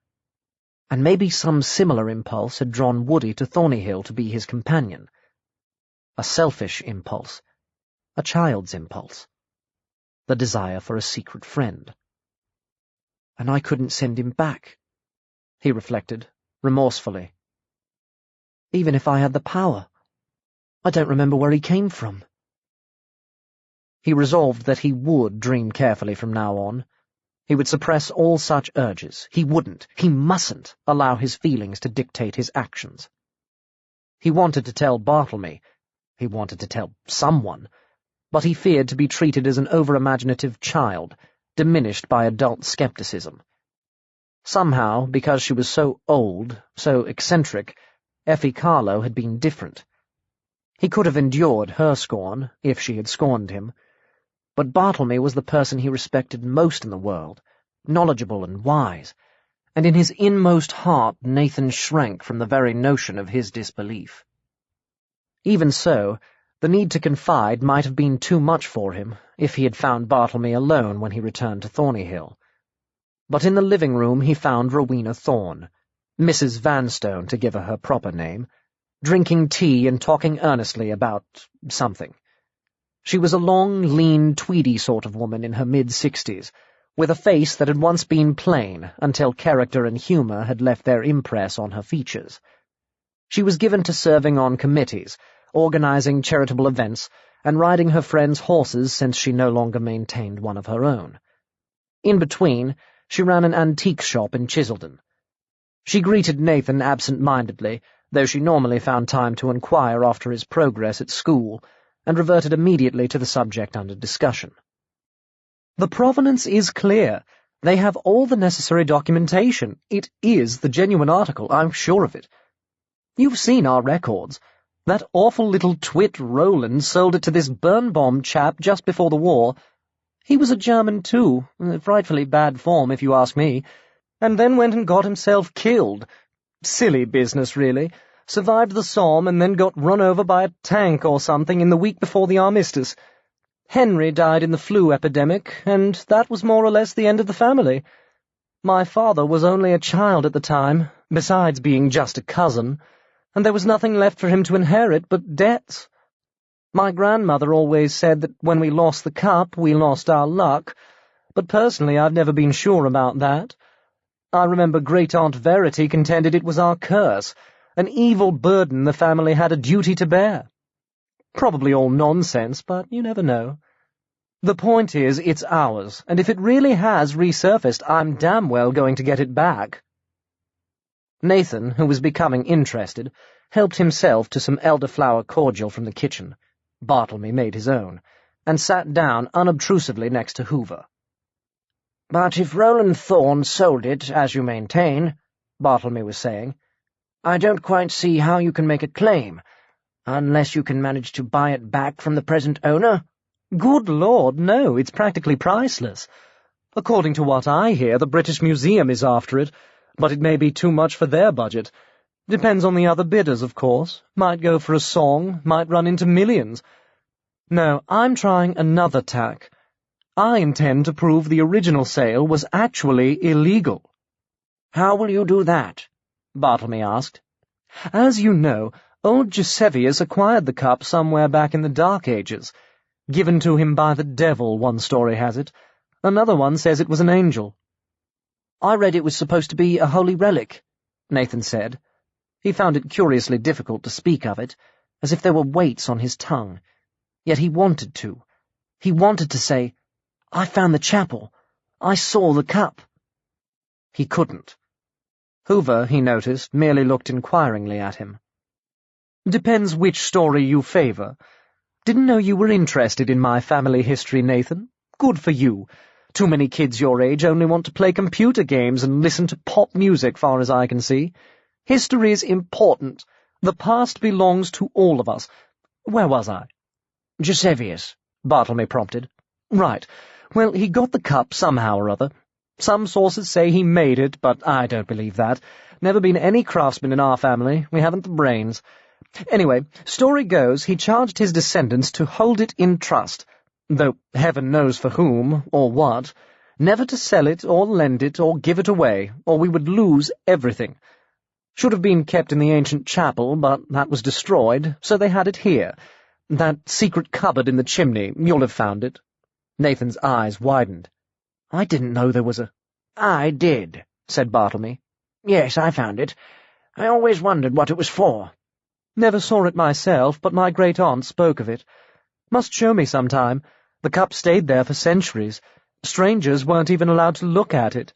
And maybe some similar impulse had drawn Woody to Thornyhill to be his companion. A selfish impulse, a child's impulse, the desire for a secret friend. And I couldn't send him back, he reflected, remorsefully. Even if I had the power, I don't remember where he came from. He resolved that he would dream carefully from now on, He would suppress all such urges. He mustn't allow his feelings to dictate his actions. He wanted to tell Bartlemy, he wanted to tell someone, but he feared to be treated as an over-imaginative child, diminished by adult skepticism. Somehow, because she was so old, so eccentric, Effie Carlo had been different. He could have endured her scorn, if she had scorned him, but Bartlemy was the person he respected most in the world, knowledgeable and wise, and in his inmost heart Nathan shrank from the very notion of his disbelief. Even so, the need to confide might have been too much for him if he had found Bartlemy alone when he returned to Thornyhill. But in the living room he found Rowena Thorne, Mrs. Vanstone to give her proper name, drinking tea and talking earnestly about something. She was a long, lean, tweedy sort of woman in her mid-60s, with a face that had once been plain until character and humour had left their impress on her features. She was given to serving on committees, organising charitable events, and riding her friends' horses since she no longer maintained one of her own. In between, she ran an antique shop in Chiselden. She greeted Nathan absent-mindedly, though she normally found time to inquire after his progress at school, and reverted immediately to the subject under discussion. "The provenance is clear. They have all the necessary documentation. It is the genuine article, I'm sure of it. You've seen our records. That awful little twit Roland sold it to this Birnbaum chap just before the war. He was a German too, frightfully bad form if you ask me, and then went and got himself killed. Silly business, really. Survived the Somme and then got run over by a tank or something in the week before the armistice. Henry died in the flu epidemic, and that was more or less the end of the family. My father was only a child at the time, besides being just a cousin, and there was nothing left for him to inherit but debts. My grandmother always said that when we lost the cup, we lost our luck, but personally I've never been sure about that. I remember Great-Aunt Verity contended it was our curse, an evil burden the family had a duty to bear. Probably all nonsense, but you never know. The point is, it's ours, and if it really has resurfaced, I'm damn well going to get it back." Nathan, who was becoming interested, helped himself to some elderflower cordial from the kitchen. Bartlemy made his own, and sat down unobtrusively next to Hoover. "But if Roland Thorne sold it, as you maintain," Bartlemy was saying, "I don't quite see how you can make a claim, unless you can manage to buy it back from the present owner." "Good Lord, no, it's practically priceless. According to what I hear, the British Museum is after it, but it may be too much for their budget. Depends on the other bidders, of course. Might go for a song, might run into millions. No, I'm trying another tack. I intend to prove the original sale was actually illegal." "How will you do that?" Bartlemy asked. "As you know, old Gisevius acquired the cup somewhere back in the Dark Ages. Given to him by the devil, one story has it. Another one says it was an angel." "I read it was supposed to be a holy relic," Nathan said. He found it curiously difficult to speak of it, as if there were weights on his tongue. Yet he wanted to. He wanted to say, "I found the chapel. I saw the cup." He couldn't. Hoover, he noticed, merely looked inquiringly at him. "Depends which story you favour. Didn't know you were interested in my family history, Nathan. Good for you. Too many kids your age only want to play computer games and listen to pop music, far as I can see. History's important. The past belongs to all of us. Where was I?" "Gisevius," Bartlemy prompted. "Right. Well, he got the cup somehow or other. Some sources say he made it, but I don't believe that. Never been any craftsman in our family. We haven't the brains. Anyway, story goes he charged his descendants to hold it in trust, though heaven knows for whom, or what, never to sell it or lend it or give it away, or we would lose everything. Should have been kept in the ancient chapel, but that was destroyed, so they had it here. That secret cupboard in the chimney, you'll have found it." Nathan's eyes widened. "I didn't know there was a—" "I did," said Bartlemy. "Yes, I found it. I always wondered what it was for." "Never saw it myself, but my great-aunt spoke of it. Must show me sometime. The cup stayed there for centuries. Strangers weren't even allowed to look at it.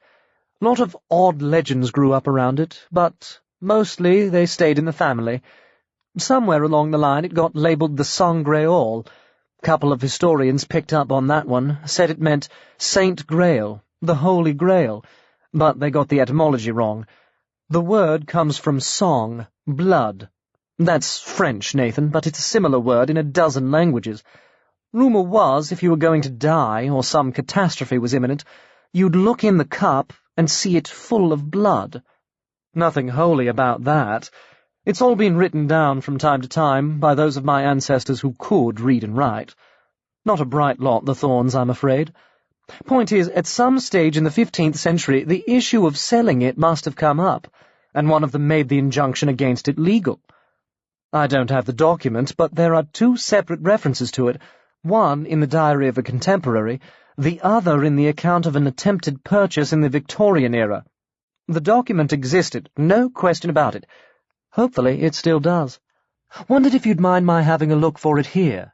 A lot of odd legends grew up around it, but mostly they stayed in the family. Somewhere along the line it got labelled the Sangreal. A couple of historians picked up on that one, said it meant Saint Grail, the Holy Grail, but they got the etymology wrong. The word comes from song, blood. That's French, Nathan, but it's a similar word in a dozen languages. Rumour was, if you were going to die or some catastrophe was imminent, you'd look in the cup and see it full of blood. Nothing holy about that. It's all been written down from time to time by those of my ancestors who could read and write. Not a bright lot, the Thorns, I'm afraid. Point is, at some stage in the 15th century, the issue of selling it must have come up, and one of them made the injunction against it legal. I don't have the document, but there are 2 separate references to it, one in the diary of a contemporary, the other in the account of an attempted purchase in the Victorian era. The document existed, no question about it. Hopefully it still does. Wondered if you'd mind my having a look for it here.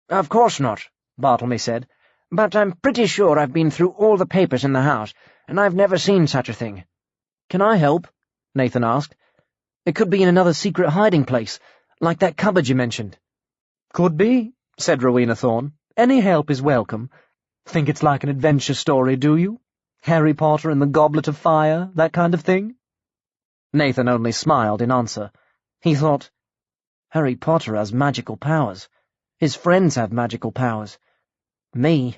Of course not, Bartlemy said, but I'm pretty sure I've been through all the papers in the house, and I've never seen such a thing. Can I help? Nathan asked. It could be in another secret hiding place, like that cupboard you mentioned. Could be, said Rowena Thorne. Any help is welcome. Think it's like an adventure story, do you? Harry Potter and the Goblet of Fire, that kind of thing? Nathan only smiled in answer. He thought, Harry Potter has magical powers. His friends have magical powers. Me,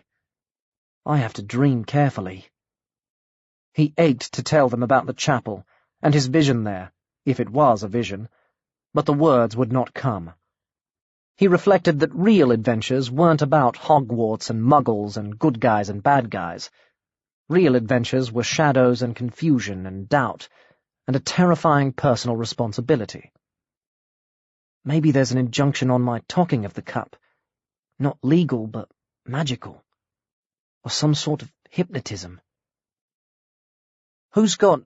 I have to dream carefully. He ached to tell them about the chapel, and his vision there, if it was a vision, but the words would not come. He reflected that real adventures weren't about Hogwarts and muggles and good guys and bad guys. Real adventures were shadows and confusion and doubt, and a terrifying personal responsibility. Maybe there's an injunction on my talking of the cup. Not legal, but magical. Or some sort of hypnotism. Who's got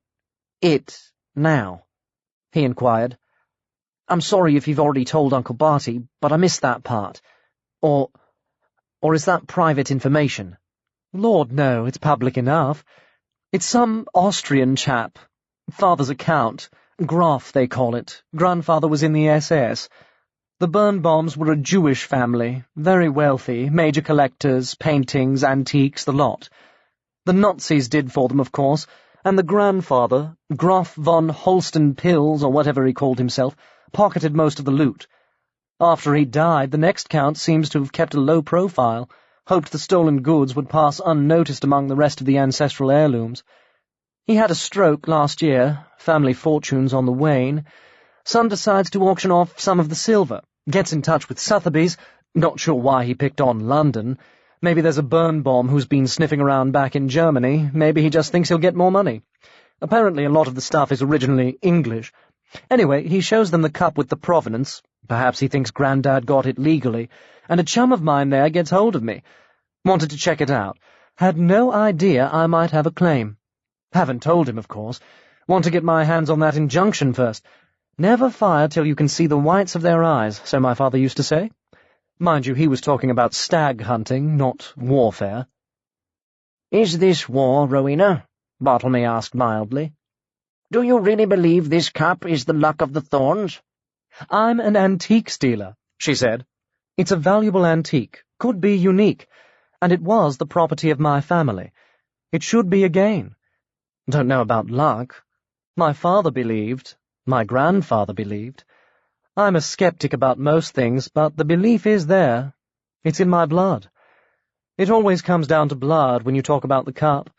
it now? He inquired. I'm sorry if you've already told Uncle Barty, but I missed that part. Or is that private information? Lord, no, it's public enough. It's some Austrian chap. Father's account. Graf, they call it. Grandfather was in the SS. The Birnbaums were a Jewish family, very wealthy, major collectors, paintings, antiques, the lot. The Nazis did for them, of course, and the grandfather, Graf von Holsten-Pils, or whatever he called himself, pocketed most of the loot. After he died, the next count seems to have kept a low profile, hoped the stolen goods would pass unnoticed among the rest of the ancestral heirlooms. He had a stroke last year, family fortunes on the wane. Son decides to auction off some of the silver, gets in touch with Sotheby's, not sure why he picked on London. Maybe there's a Birnbaum who's been sniffing around back in Germany, maybe he just thinks he'll get more money. Apparently a lot of the stuff is originally English. Anyway, he shows them the cup with the provenance, perhaps he thinks Grandad got it legally, and a chum of mine there gets hold of me. Wanted to check it out. Had no idea I might have a claim. Haven't told him, of course. Want to get my hands on that injunction first. Never fire till you can see the whites of their eyes, so my father used to say. Mind you, he was talking about stag hunting, not warfare. Is this war, Rowena? Bartlemy asked mildly. Do you really believe this cup is the luck of the Thorns? I'm an antiques dealer, she said. It's a valuable antique, could be unique, and it was the property of my family. It should be again. Don't know about luck. My father believed, my grandfather believed. I'm a skeptic about most things, but the belief is there. It's in my blood. It always comes down to blood when you talk about the cup.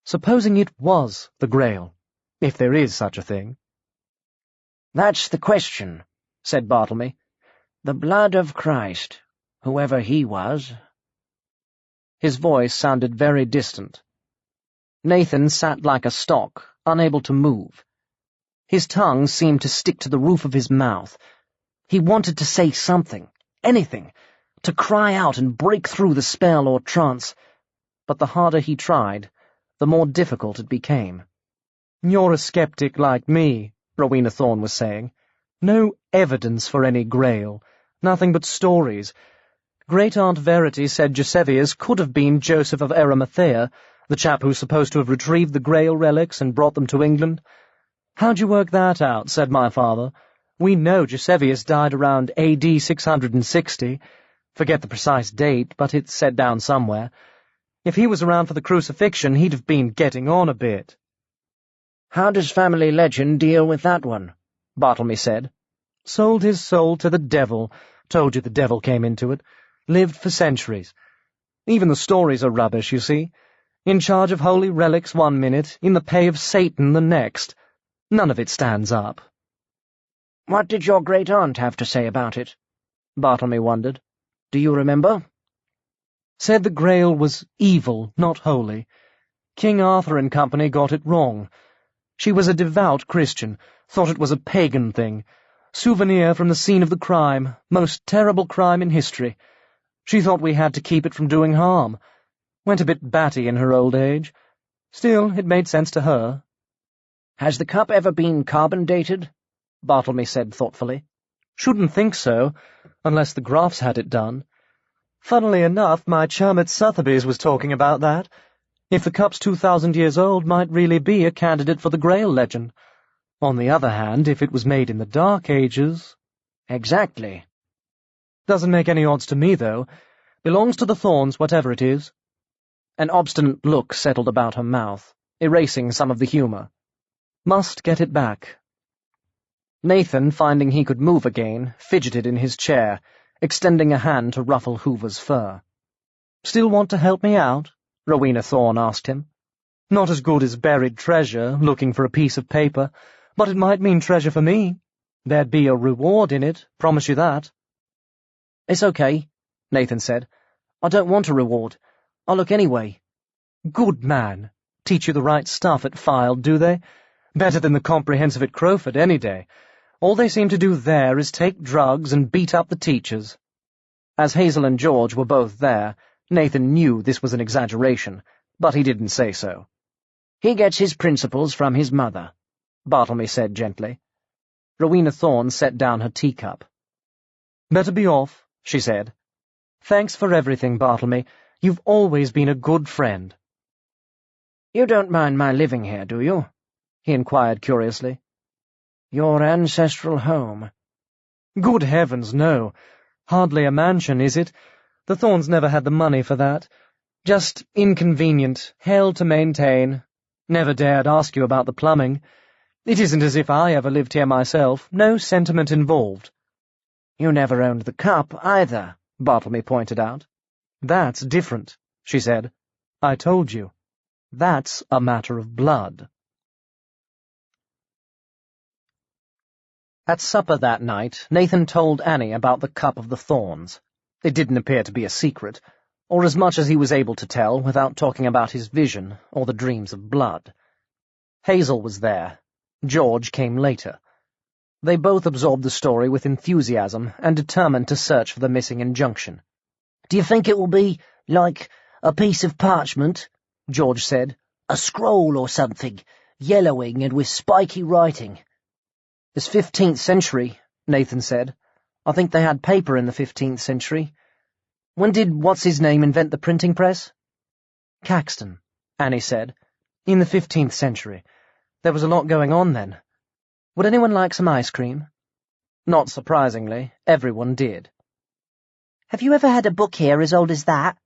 Supposing it was the Grail, if there is such a thing. That's the question, said Bartlemy. The blood of Christ, whoever he was. His voice sounded very distant. Nathan sat like a stock, unable to move. His tongue seemed to stick to the roof of his mouth. He wanted to say something, anything, to cry out and break through the spell or trance, but the harder he tried, the more difficult it became. You're a skeptic like me, Rowena Thorne was saying. No evidence for any Grail, nothing but stories. Great-aunt Verity said Eusebius could have been Joseph of Arimathea, the chap who's supposed to have retrieved the Grail relics and brought them to England. How'd you work that out, said my father. We know Eusebius died around AD 660. Forget the precise date, but it's set down somewhere. If he was around for the crucifixion, he'd have been getting on a bit. How does family legend deal with that one? Bartlemy said. Sold his soul to the devil. Told you the devil came into it. Lived for centuries. Even the stories are rubbish, you see. In charge of holy relics 1 minute, in the pay of Satan the next. None of it stands up. What did your great-aunt have to say about it? Bartlemy wondered. Do you remember? Said the Grail was evil, not holy. King Arthur and company got it wrong. She was a devout Christian, thought it was a pagan thing. Souvenir from the scene of the crime, most terrible crime in history. She thought we had to keep it from doing harm. Went a bit batty in her old age. Still, it made sense to her. Has the cup ever been carbon-dated? Bartlemy said thoughtfully. Shouldn't think so, unless the Grafs had it done. Funnily enough, my chum at Sotheby's was talking about that. If the cup's 2,000 years old, might really be a candidate for the Grail legend. On the other hand, if it was made in the Dark Ages... Exactly. Doesn't make any odds to me, though. Belongs to the Thorns, whatever it is. An obstinate look settled about her mouth, erasing some of the humour. Must get it back. Nathan, finding he could move again, fidgeted in his chair, extending a hand to ruffle Hoover's fur. "Still want to help me out?" Rowena Thorne asked him. "Not as good as buried treasure, looking for a piece of paper, but it might mean treasure for me. There'd be a reward in it, promise you that." "It's okay," Nathan said. "I don't want a reward. I'll look anyway." "Good man. Teach you the right stuff at Fylde, do they? Better than the comprehensive at Crowford any day. All they seem to do there is take drugs and beat up the teachers." As Hazel and George were both there, Nathan knew this was an exaggeration, but he didn't say so. "He gets his principles from his mother," Bartlemy said gently. Rowena Thorne set down her teacup. "Better be off," she said. "Thanks for everything, Bartlemy. You've always been a good friend." "You don't mind my living here, do you?" he inquired curiously. "Your ancestral home." "Good heavens, no. Hardly a mansion, is it? The Thorns never had the money for that. Just inconvenient, hell to maintain. Never dared ask you about the plumbing. It isn't as if I ever lived here myself. No sentiment involved." "You never owned the cup, either," Bartlemy pointed out. "That's different," she said. "I told you. That's a matter of blood." At supper that night, Nathan told Annie about the Cup of the Thorns. It didn't appear to be a secret, or as much as he was able to tell without talking about his vision or the dreams of blood. Hazel was there. George came later. They both absorbed the story with enthusiasm and determined to search for the missing injunction. "Do you think it will be, like, a piece of parchment?" George said. "A scroll or something, yellowing and with spiky writing." "It's 15th century, Nathan said. "I think they had paper in the 15th century. When did what's-his-name invent the printing press?" "Caxton," Annie said. "In the 15th century. There was a lot going on then. Would anyone like some ice cream?" Not surprisingly, everyone did. "Have you ever had a book here as old as that?"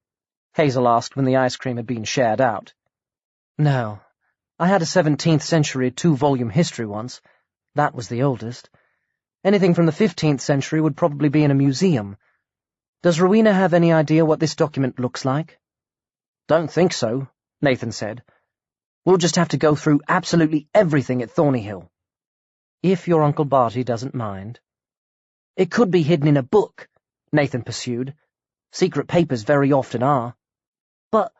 Hazel asked when the ice cream had been shared out. "No. I had a 17th century 2-volume history once. That was the oldest. Anything from the 15th century would probably be in a museum. Does Rowena have any idea what this document looks like?" "Don't think so," Nathan said. "We'll just have to go through absolutely everything at Thornyhill." "If your Uncle Barty doesn't mind." "It could be hidden in a book," Nathan pursued. "Secret papers very often are." "But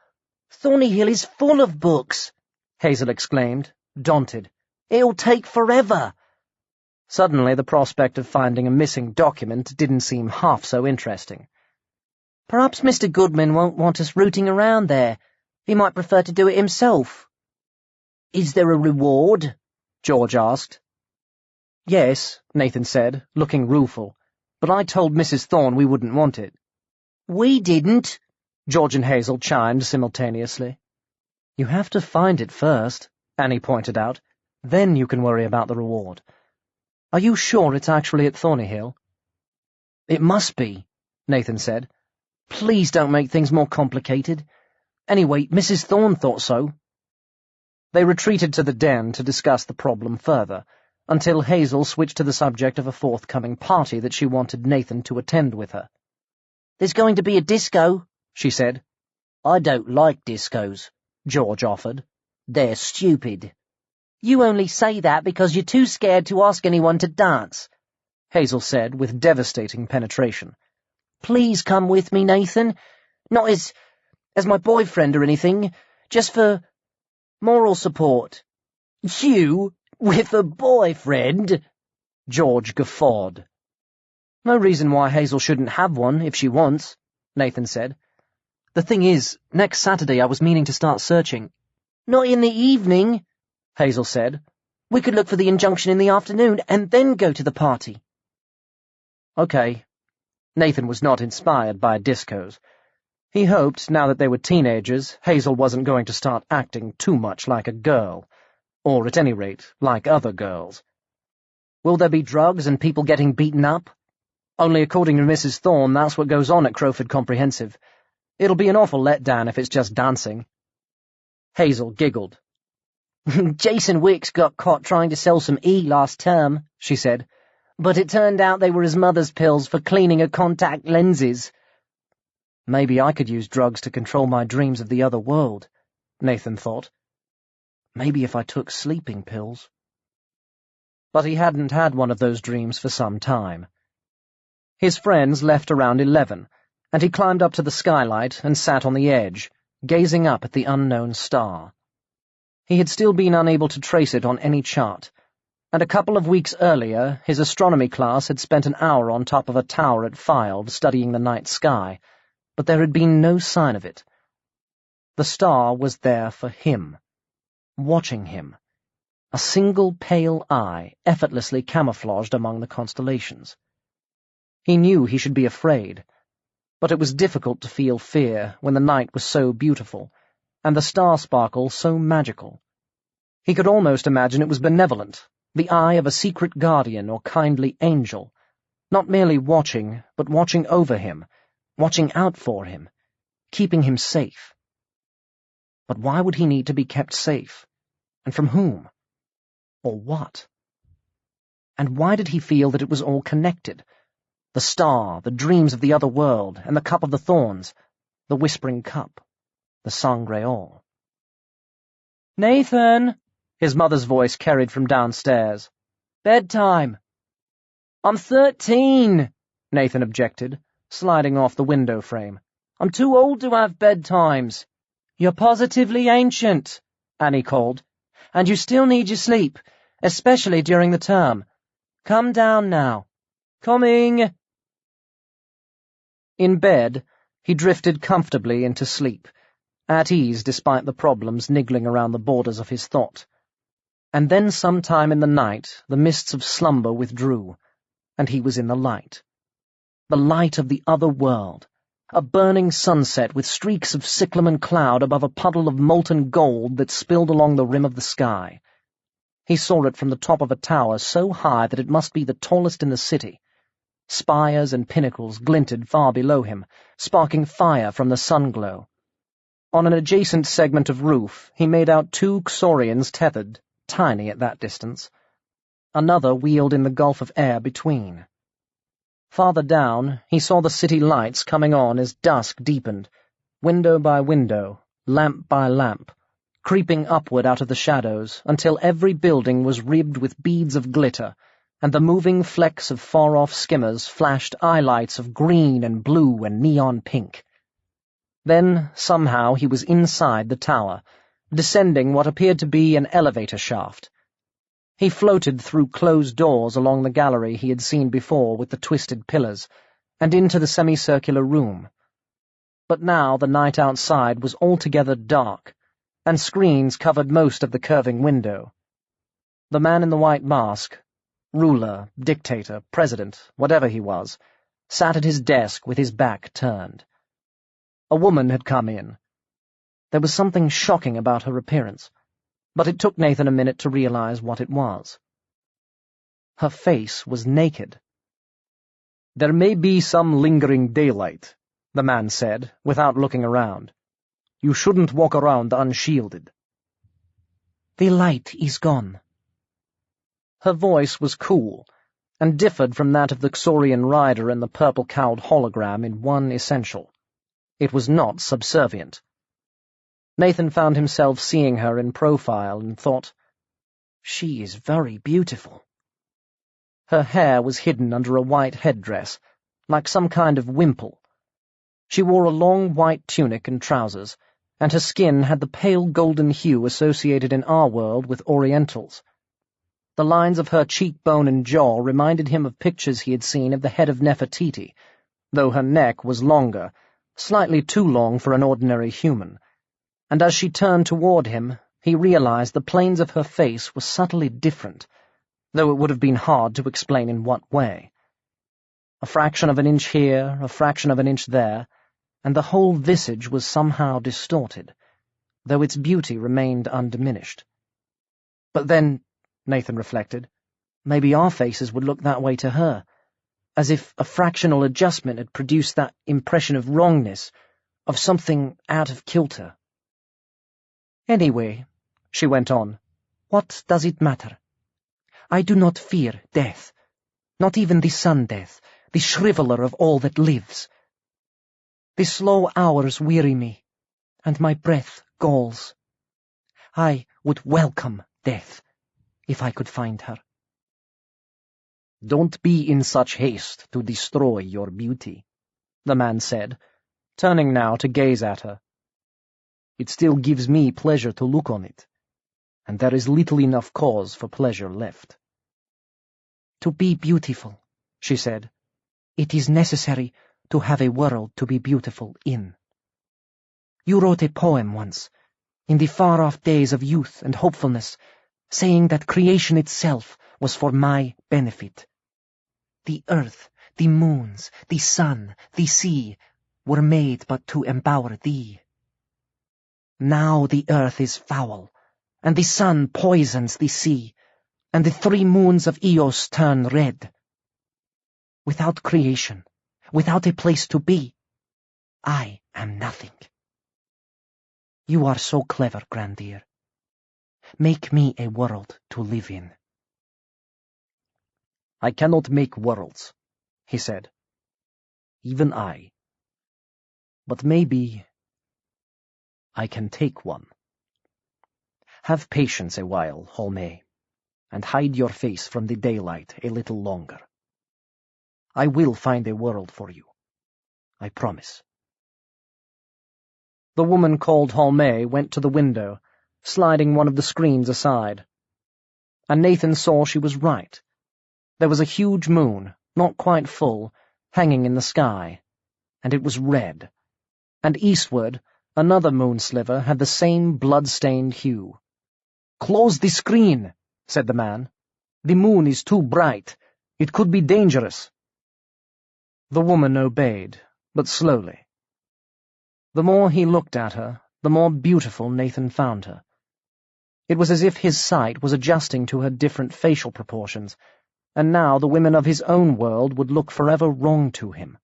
Thornyhill is full of books," Hazel exclaimed, daunted. "It'll take forever." Suddenly the prospect of finding a missing document didn't seem half so interesting. "Perhaps Mr. Goodman won't want us rooting around there. He might prefer to do it himself." "Is there a reward?" George asked. "Yes," Nathan said, looking rueful, "but I told Mrs. Thorne we wouldn't want it." We didn't, George and Hazel chimed simultaneously. You have to find it first, Annie pointed out. Then you can worry about the reward. Are you sure it's actually at Thornyhill? It must be, Nathan said. Please don't make things more complicated. Anyway, Mrs. Thorne thought so. They retreated to the den to discuss the problem further, until Hazel switched to the subject of a forthcoming party that she wanted Nathan to attend with her. There's going to be a disco, she said. I don't like discos, George offered. They're stupid. You only say that because you're too scared to ask anyone to dance, Hazel said with devastating penetration. Please come with me, Nathan. Not as my boyfriend or anything, just for moral support. You with a boyfriend? George guffawed. No reason why Hazel shouldn't have one if she wants, Nathan said. The thing is, next Saturday I was meaning to start searching. Not in the evening, Hazel said. We could look for the injunction in the afternoon and then go to the party. Okay. Nathan was not inspired by discos. He hoped, now that they were teenagers, Hazel wasn't going to start acting too much like a girl, or at any rate, like other girls. Will there be drugs and people getting beaten up? Only according to Mrs. Thorne, that's what goes on at Crowford Comprehensive. It'll be an awful letdown if it's just dancing. Hazel giggled. Jason Wicks got caught trying to sell some E last term, she said, but it turned out they were his mother's pills for cleaning her contact lenses. Maybe I could use drugs to control my dreams of the other world, Nathan thought. Maybe if I took sleeping pills. But he hadn't had one of those dreams for some time. His friends left around 11, and he climbed up to the skylight and sat on the edge, gazing up at the unknown star. He had still been unable to trace it on any chart, and a couple of weeks earlier his astronomy class had spent an hour on top of a tower at Fylde studying the night sky, but there had been no sign of it. The star was there for him, watching him, a single pale eye effortlessly camouflaged among the constellations. He knew he should be afraid, but it was difficult to feel fear when the night was so beautiful, and the star sparkle so magical. He could almost imagine it was benevolent, the eye of a secret guardian or kindly angel, not merely watching, but watching over him, watching out for him, keeping him safe. But why would he need to be kept safe? And from whom? Or what? And why did he feel that it was all connected? The star, the dreams of the other world, and the cup of the thorns, the whispering cup, the Sangreal. Nathan, his mother's voice carried from downstairs. Bedtime. I'm 13, Nathan objected, sliding off the window frame. I'm too old to have bedtimes. You're positively ancient, Annie called, and you still need your sleep, especially during the term. Come down now. Coming. In bed, he drifted comfortably into sleep, at ease despite the problems niggling around the borders of his thought. And then sometime in the night the mists of slumber withdrew, and he was in the light. The light of the other world, a burning sunset with streaks of cyclamen cloud above a puddle of molten gold that spilled along the rim of the sky. He saw it from the top of a tower so high that it must be the tallest in the city. Spires and pinnacles glinted far below him, sparking fire from the sun-glow. On an adjacent segment of roof he made out 2 Xorians tethered, tiny at that distance. Another wheeled in the gulf of air between. Farther down, he saw the city lights coming on as dusk deepened, window by window, lamp by lamp, creeping upward out of the shadows until every building was ribbed with beads of glitter, and the moving flecks of far-off skimmers flashed eye-lights of green and blue and neon pink. Then, somehow, he was inside the tower, descending what appeared to be an elevator shaft. He floated through closed doors along the gallery he had seen before with the twisted pillars, and into the semicircular room. But now the night outside was altogether dark, and screens covered most of the curving window. The man in the white mask, ruler, dictator, president, whatever he was, sat at his desk with his back turned. A woman had come in. There was something shocking about her appearance, but it took Nathan a minute to realize what it was. Her face was naked. "There may be some lingering daylight," the man said, without looking around. "You shouldn't walk around unshielded." "The light is gone." Her voice was cool, and differed from that of the Xorian rider and the purple-cowled hologram in one essential. It was not subservient. Nathan found himself seeing her in profile and thought, "She is very beautiful." Her hair was hidden under a white headdress, like some kind of wimple. She wore a long white tunic and trousers, and her skin had the pale golden hue associated in our world with Orientals. The lines of her cheekbone and jaw reminded him of pictures he had seen of the head of Nefertiti, though her neck was longer, slightly too long for an ordinary human, and as she turned toward him, he realized the planes of her face were subtly different, though it would have been hard to explain in what way. A fraction of an inch here, a fraction of an inch there, and the whole visage was somehow distorted, though its beauty remained undiminished. But then, Nathan reflected, maybe our faces would look that way to her, as if a fractional adjustment had produced that impression of wrongness, of something out of kilter. "Anyway," she went on, "what does it matter? I do not fear death, not even the sun-death, the shriveler of all that lives. The slow hours weary me, and my breath galls. I would welcome death, if I could find her." "Don't be in such haste to destroy your beauty," the man said, turning now to gaze at her. "It still gives me pleasure to look on it, and there is little enough cause for pleasure left." "To be beautiful," she said, "it is necessary to have a world to be beautiful in. You wrote a poem once, in the far-off days of youth and hopefulness, saying that creation itself was for my benefit. The earth, the moons, the sun, the sea were made but to empower thee. Now the earth is foul, and the sun poisons the sea, and the 3 moons of Eos turn red. Without creation, without a place to be, I am nothing. You are so clever, Grandir. Make me a world to live in." "I cannot make worlds," he said. "Even I. But maybe I can take one. Have patience a while, Holme, and hide your face from the daylight a little longer. I will find a world for you. I promise." The woman called Holme went to the window, sliding one of the screens aside. And Nathan saw she was right. There was a huge moon, not quite full, hanging in the sky, and it was red. And eastward, another moon sliver had the same blood-stained hue. "Close the screen," said the man. "The moon is too bright. It could be dangerous." The woman obeyed, but slowly. The more he looked at her, the more beautiful Nathan found her. It was as if his sight was adjusting to her different facial proportions, and now the women of his own world would look forever wrong to him.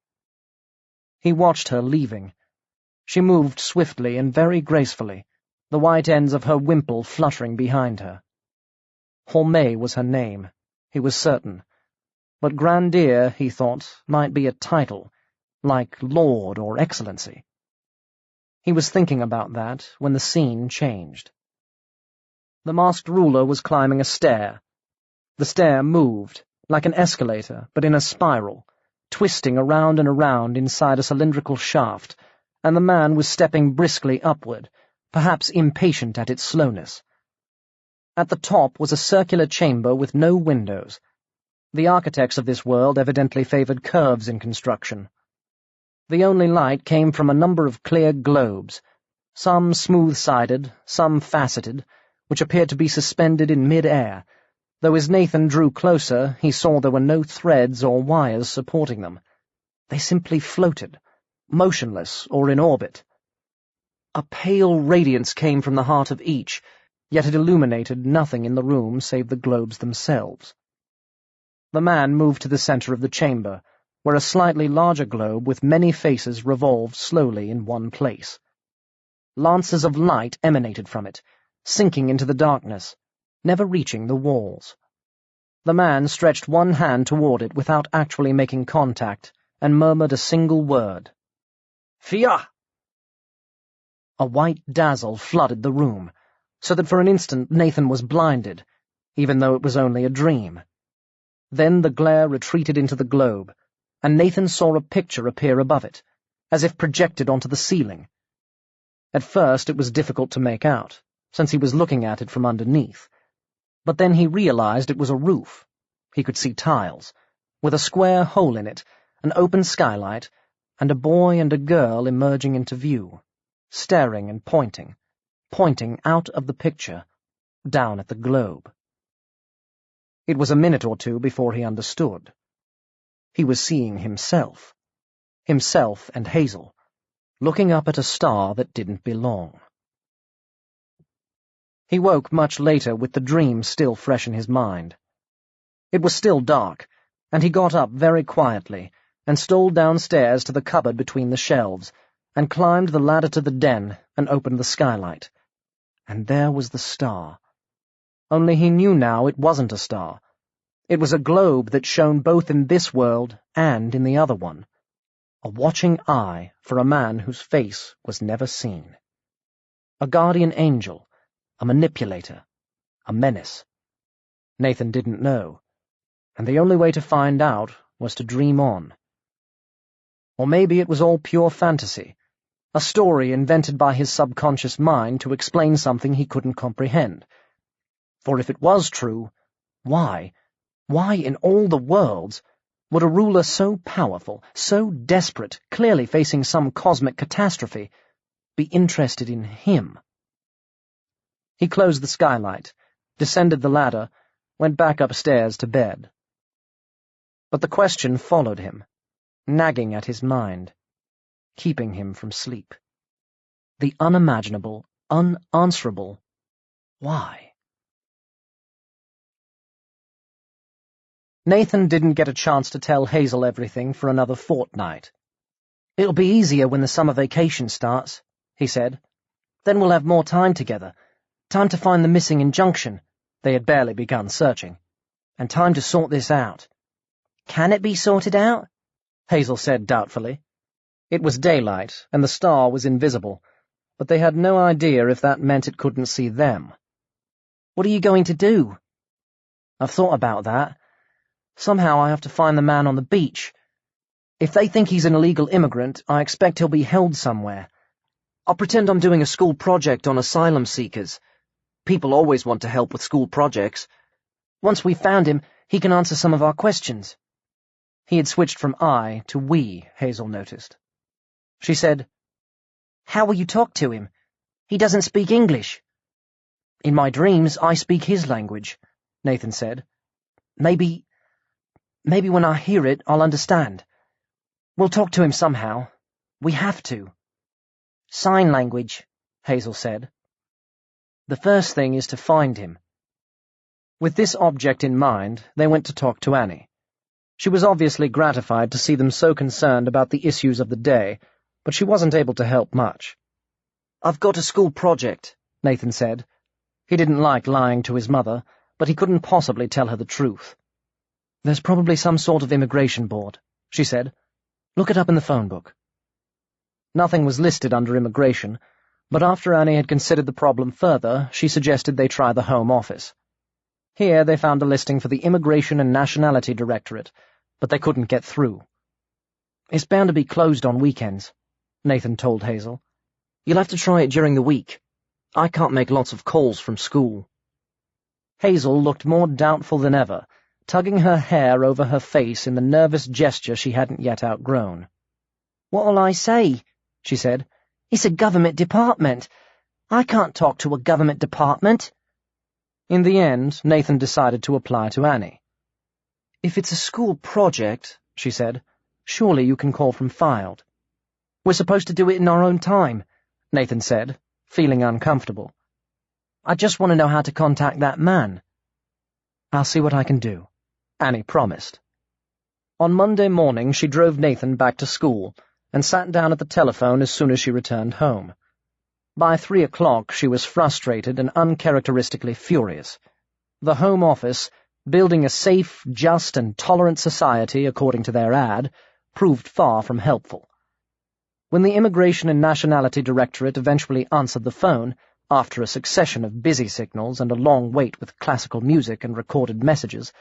He watched her leaving. She moved swiftly and very gracefully, the white ends of her wimple fluttering behind her. Holme was her name, he was certain, but Grandir, he thought, might be a title, like Lord or Excellency. He was thinking about that when the scene changed. The masked ruler was climbing a stair. The stair moved, like an escalator, but in a spiral, twisting around and around inside a cylindrical shaft, and the man was stepping briskly upward, perhaps impatient at its slowness. At the top was a circular chamber with no windows. The architects of this world evidently favored curves in construction. The only light came from a number of clear globes, some smooth-sided, some faceted, which appeared to be suspended in mid-air, though as Nathan drew closer he saw there were no threads or wires supporting them. They simply floated, motionless or in orbit. A pale radiance came from the heart of each, yet it illuminated nothing in the room save the globes themselves. The man moved to the center of the chamber, where a slightly larger globe with many faces revolved slowly in one place. Lances of light emanated from it, sinking into the darkness, never reaching the walls. The man stretched one hand toward it without actually making contact, and murmured a single word. "Fia!" A white dazzle flooded the room, so that for an instant Nathan was blinded, even though it was only a dream. Then the glare retreated into the globe, and Nathan saw a picture appear above it, as if projected onto the ceiling. At first it was difficult to make out, since he was looking at it from underneath. But then he realized it was a roof. He could see tiles, with a square hole in it, an open skylight, and a boy and a girl emerging into view, staring and pointing out of the picture, down at the globe. It was a minute or two before he understood. He was seeing himself and Hazel, looking up at a star that didn't belong. He woke much later with the dream still fresh in his mind. It was still dark, and he got up very quietly and stole downstairs to the cupboard between the shelves, and climbed the ladder to the den and opened the skylight. And there was the star. Only he knew now it wasn't a star. It was a globe that shone both in this world and in the other one. A watching eye for a man whose face was never seen. A guardian angel, a manipulator, a menace. Nathan didn't know, and the only way to find out was to dream on. Or maybe it was all pure fantasy, a story invented by his subconscious mind to explain something he couldn't comprehend. For if it was true, why in all the worlds would a ruler so powerful, so desperate, clearly facing some cosmic catastrophe, be interested in him? He closed the skylight, descended the ladder, went back upstairs to bed. But the question followed him, nagging at his mind, keeping him from sleep. The unimaginable, unanswerable why. Nathan didn't get a chance to tell Hazel everything for another fortnight. "It'll be easier when the summer vacation starts," he said. "Then we'll have more time together. Time to find the missing injunction." They had barely begun searching. "And time to sort this out." "Can it be sorted out?" Hazel said doubtfully. It was daylight, and the star was invisible, but they had no idea if that meant it couldn't see them. "What are you going to do?" "I've thought about that. Somehow I have to find the man on the beach. If they think he's an illegal immigrant, I expect he'll be held somewhere. I'll pretend I'm doing a school project on asylum seekers. People always want to help with school projects. Once we've found him, he can answer some of our questions." He had switched from I to we, Hazel noticed. She said, "How will you talk to him? He doesn't speak English." "In my dreams, I speak his language," Nathan said. Maybe when I hear it, I'll understand. We'll talk to him somehow. We have to." "Sign language," Hazel said. "The first thing is to find him." With this object in mind, they went to talk to Annie. She was obviously gratified to see them so concerned about the issues of the day, but she wasn't able to help much. "I've got a school project," Nathan said. He didn't like lying to his mother, but he couldn't possibly tell her the truth. "There's probably some sort of immigration board," she said. "Look it up in the phone book." Nothing was listed under immigration, but after Annie had considered the problem further, she suggested they try the Home Office. Here they found a listing for the Immigration and Nationality Directorate, but they couldn't get through. "It's bound to be closed on weekends," Nathan told Hazel. "You'll have to try it during the week. I can't make lots of calls from school." Hazel looked more doubtful than ever, tugging her hair over her face in the nervous gesture she hadn't yet outgrown. "What'll I say?" she said. "It's a government department. I can't talk to a government department." In the end, Nathan decided to apply to Annie. "If it's a school project," she said, "surely you can call from filed." We're supposed to do it in our own time, Nathan said, feeling uncomfortable. I just want to know how to contact that man. I'll see what I can do, Annie promised. On Monday morning, she drove Nathan back to school and sat down at the telephone as soon as she returned home. By 3 o'clock, she was frustrated and uncharacteristically furious. The Home Office, building a safe, just, and tolerant society according to their ad, proved far from helpful. When the Immigration and Nationality Directorate eventually answered the phone, after a succession of busy signals and a long wait with classical music and recorded messages,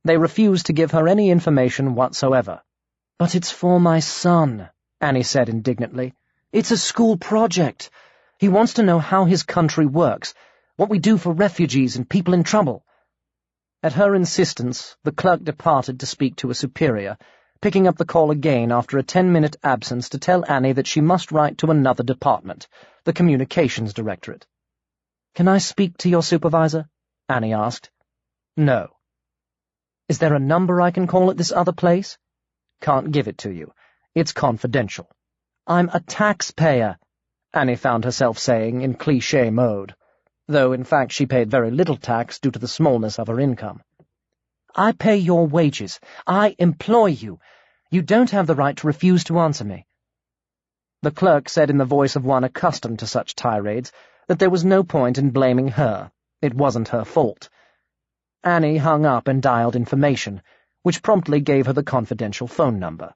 they refused to give her any information whatsoever. "But it's for my son," Annie said indignantly. "It's a school project. He wants to know how his country works, what we do for refugees and people in trouble." At her insistence, the clerk departed to speak to a superior, picking up the call again after a 10-minute absence to tell Annie that she must write to another department, the Communications Directorate. "Can I speak to your supervisor?" Annie asked. "No." "Is there a number I can call at this other place?" "Can't give it to you. It's confidential." "I'm a taxpayer," Annie found herself saying in cliché mode, though in fact she paid very little tax due to the smallness of her income. "I pay your wages. I employ you. You don't have the right to refuse to answer me." The clerk said in the voice of one accustomed to such tirades that there was no point in blaming her. It wasn't her fault. Annie hung up and dialed information, which promptly gave her the confidential phone number.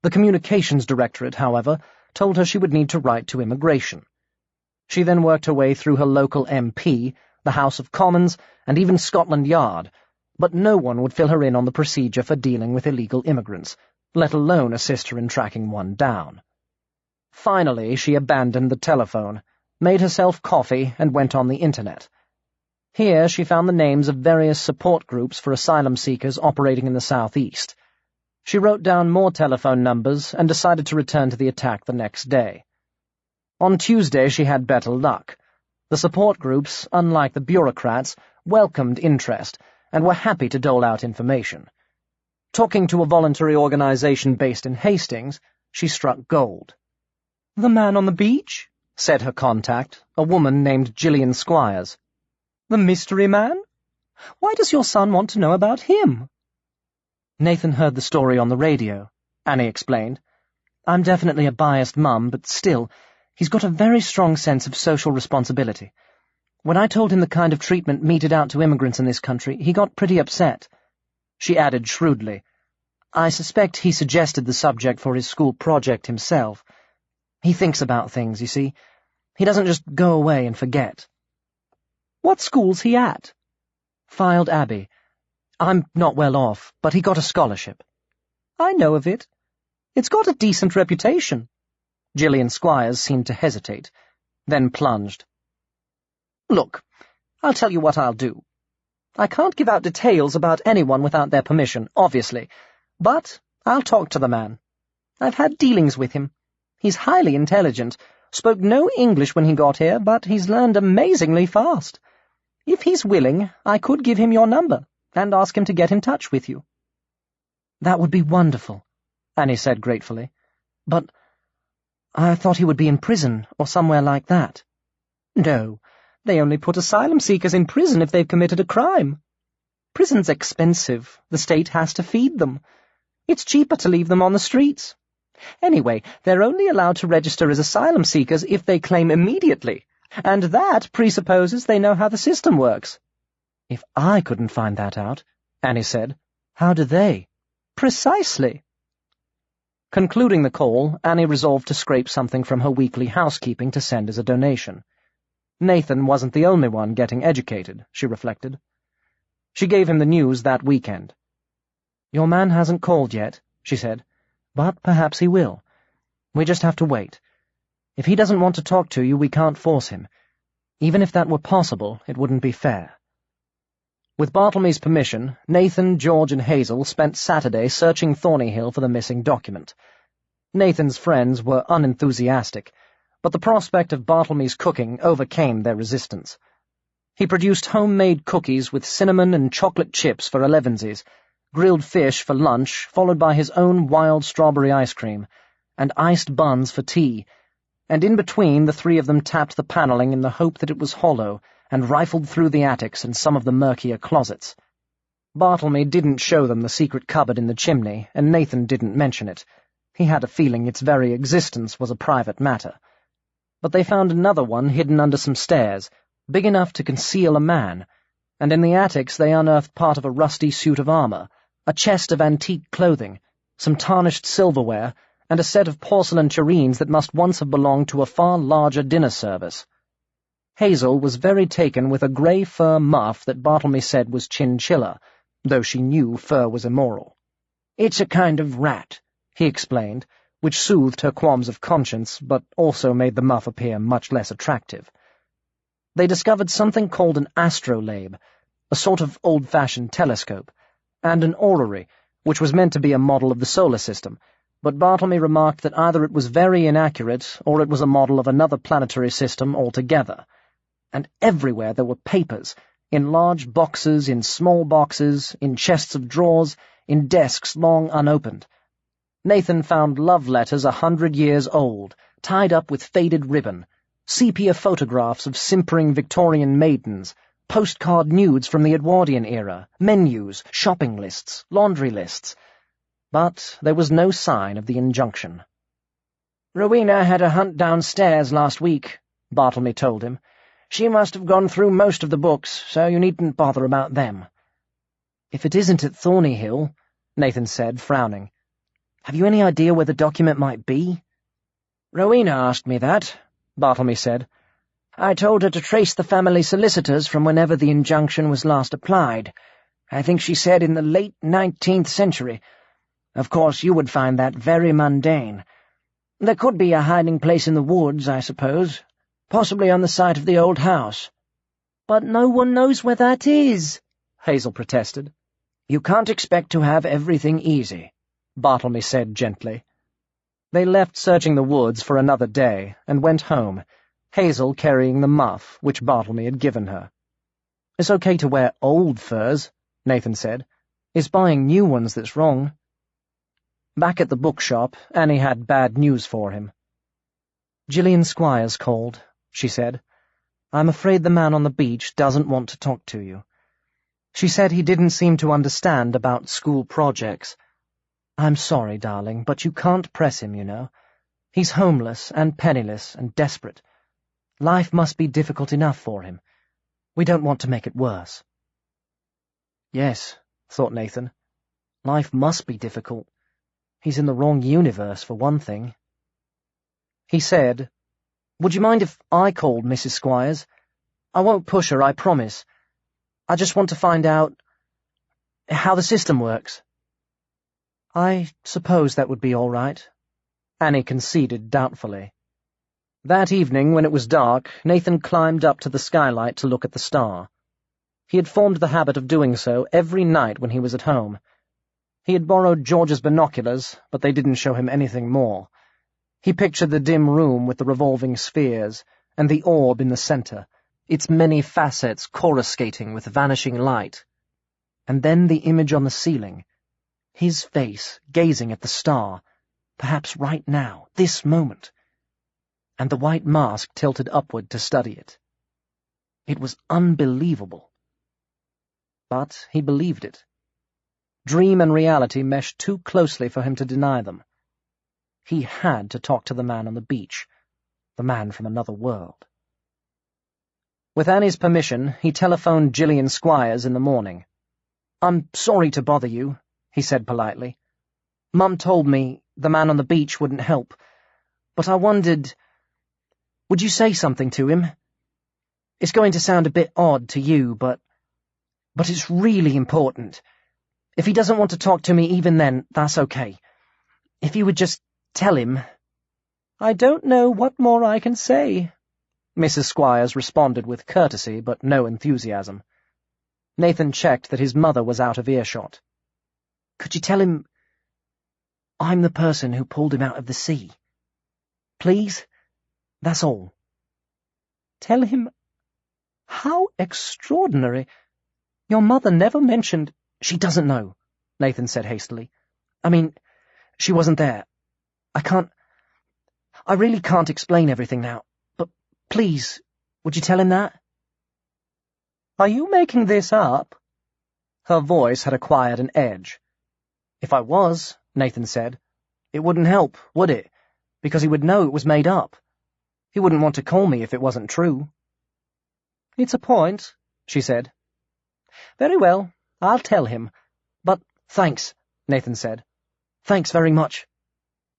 The Communications Directorate, however, told her she would need to write to Immigration. She then worked her way through her local MP, the House of Commons, and even Scotland Yard, but no one would fill her in on the procedure for dealing with illegal immigrants, let alone assist her in tracking one down. Finally, she abandoned the telephone, made herself coffee, and went on the Internet. Here she found the names of various support groups for asylum seekers operating in the southeast. She wrote down more telephone numbers and decided to return to the attack the next day. On Tuesday she had better luck. The support groups, unlike the bureaucrats, welcomed interest and were happy to dole out information. Talking to a voluntary organization based in Hastings, she struck gold. "The man on the beach?" said her contact, a woman named Gillian Squires. "The mystery man? Why does your son want to know about him?" "Nathan heard the story on the radio," Annie explained. "I'm definitely a biased mum, but still, he's got a very strong sense of social responsibility. When I told him the kind of treatment meted out to immigrants in this country, he got pretty upset." She added shrewdly, "I suspect he suggested the subject for his school project himself. He thinks about things, you see. He doesn't just go away and forget." "What school's he at?" "Fylde Abbey. I'm not well off, but he got a scholarship." "I know of it. It's got a decent reputation." Gillian Squires seemed to hesitate, then plunged. "Look, I'll tell you what I'll do. I can't give out details about anyone without their permission, obviously, but I'll talk to the man. I've had dealings with him. He's highly intelligent, spoke no English when he got here, but he's learned amazingly fast. If he's willing, I could give him your number and ask him to get in touch with you." "That would be wonderful," Annie said gratefully. "But I thought he would be in prison or somewhere like that." "No, they only put asylum seekers in prison if they've committed a crime. Prison's expensive. The state has to feed them. It's cheaper to leave them on the streets. Anyway, they're only allowed to register as asylum seekers if they claim immediately, and that presupposes they know how the system works." "If I couldn't find that out," Annie said, "how do they?" "Precisely." Concluding the call, Annie resolved to scrape something from her weekly housekeeping to send as a donation. Nathan wasn't the only one getting educated, she reflected. She gave him the news that weekend. "Your man hasn't called yet," she said, "but perhaps he will. We just have to wait. If he doesn't want to talk to you, we can't force him. Even if that were possible, it wouldn't be fair." With Bartlemy's permission, Nathan, George, and Hazel spent Saturday searching Thornyhill for the missing document. Nathan's friends were unenthusiastic, but the prospect of Bartlemy's cooking overcame their resistance. He produced homemade cookies with cinnamon and chocolate chips for elevensies, grilled fish for lunch, followed by his own wild strawberry ice cream, and iced buns for tea, and in between the three of them tapped the panelling in the hope that it was hollow and rifled through the attics and some of the murkier closets. Bartlemy didn't show them the secret cupboard in the chimney, and Nathan didn't mention it. He had a feeling its very existence was a private matter. But they found another one hidden under some stairs, big enough to conceal a man, and in the attics they unearthed part of a rusty suit of armor, a chest of antique clothing, some tarnished silverware, and a set of porcelain tureens that must once have belonged to a far larger dinner service. Hazel was very taken with a grey fur muff that Bartlemy said was chinchilla, though she knew fur was immoral. "It's a kind of rat," he explained, which soothed her qualms of conscience, but also made the muff appear much less attractive. They discovered something called an astrolabe, a sort of old-fashioned telescope, and an orrery, which was meant to be a model of the solar system, but Bartlemy remarked that either it was very inaccurate or it was a model of another planetary system altogether. And everywhere there were papers, in large boxes, in small boxes, in chests of drawers, in desks long unopened. Nathan found love letters 100 years old, tied up with faded ribbon, sepia photographs of simpering Victorian maidens, postcard nudes from the Edwardian era, menus, shopping lists, laundry lists. But there was no sign of the injunction. "Rowena had a hunt downstairs last week," Bartlemy told him. "She must have gone through most of the books, so you needn't bother about them." "If it isn't at Thornyhill," Nathan said, frowning, "have you any idea where the document might be?" "Rowena asked me that," Bartlemy said. "I told her to trace the family solicitors from whenever the injunction was last applied. I think she said in the late 19th century. Of course, you would find that very mundane. There could be a hiding place in the woods, I suppose, possibly on the site of the old house." "But no one knows where that is," Hazel protested. "You can't expect to have everything easy," Bartlemy said gently. They left searching the woods for another day and went home, Hazel carrying the muff which Bartlemy had given her. "It's okay to wear old furs," Nathan said. "It's buying new ones that's wrong." Back at the bookshop, Annie had bad news for him. "Gillian Squires called," she said. "I'm afraid the man on the beach doesn't want to talk to you. She said he didn't seem to understand about school projects. I'm sorry, darling, but you can't press him, you know. He's homeless and penniless and desperate. Life must be difficult enough for him. We don't want to make it worse." Yes, thought Nathan. Life must be difficult. He's in the wrong universe, for one thing. He said, "Would you mind if I called Mrs. Squires? I won't push her, I promise. I just want to find out how the system works." "I suppose that would be all right," Annie conceded doubtfully. That evening, when it was dark, Nathan climbed up to the skylight to look at the star. He had formed the habit of doing so every night when he was at home. He had borrowed George's binoculars, but they didn't show him anything more. He pictured the dim room with the revolving spheres, and the orb in the center, its many facets coruscating with vanishing light. And then the image on the ceiling, his face gazing at the star, perhaps right now, this moment, and the white mask tilted upward to study it. It was unbelievable. But he believed it. Dream and reality meshed too closely for him to deny them. He had to talk to the man on the beach, the man from another world. With Annie's permission, he telephoned Gillian Squires in the morning. "I'm sorry to bother you," he said politely. "Mum told me the man on the beach wouldn't help, but I wondered, would you say something to him? It's going to sound a bit odd to you, but it's really important. If he doesn't want to talk to me even then, that's okay. If you would just tell him—" "I don't know what more I can say," Mrs. Squires responded with courtesy but no enthusiasm. Nathan checked that his mother was out of earshot. "Could you tell him I'm the person who pulled him out of the sea? Please? That's all." "Tell him? How extraordinary! Your mother never mentioned—" "She doesn't know," Nathan said hastily. "I mean, she wasn't there. I can't I really can't explain everything now, but please, would you tell him that? Are you making this up? Her voice had acquired an edge. If I was, Nathan said, it wouldn't help, would it? Because he would know it was made up. He wouldn't want to call me if it wasn't true. It's a point, she said. Very well, I'll tell him. But thanks, Nathan said. Thanks very much.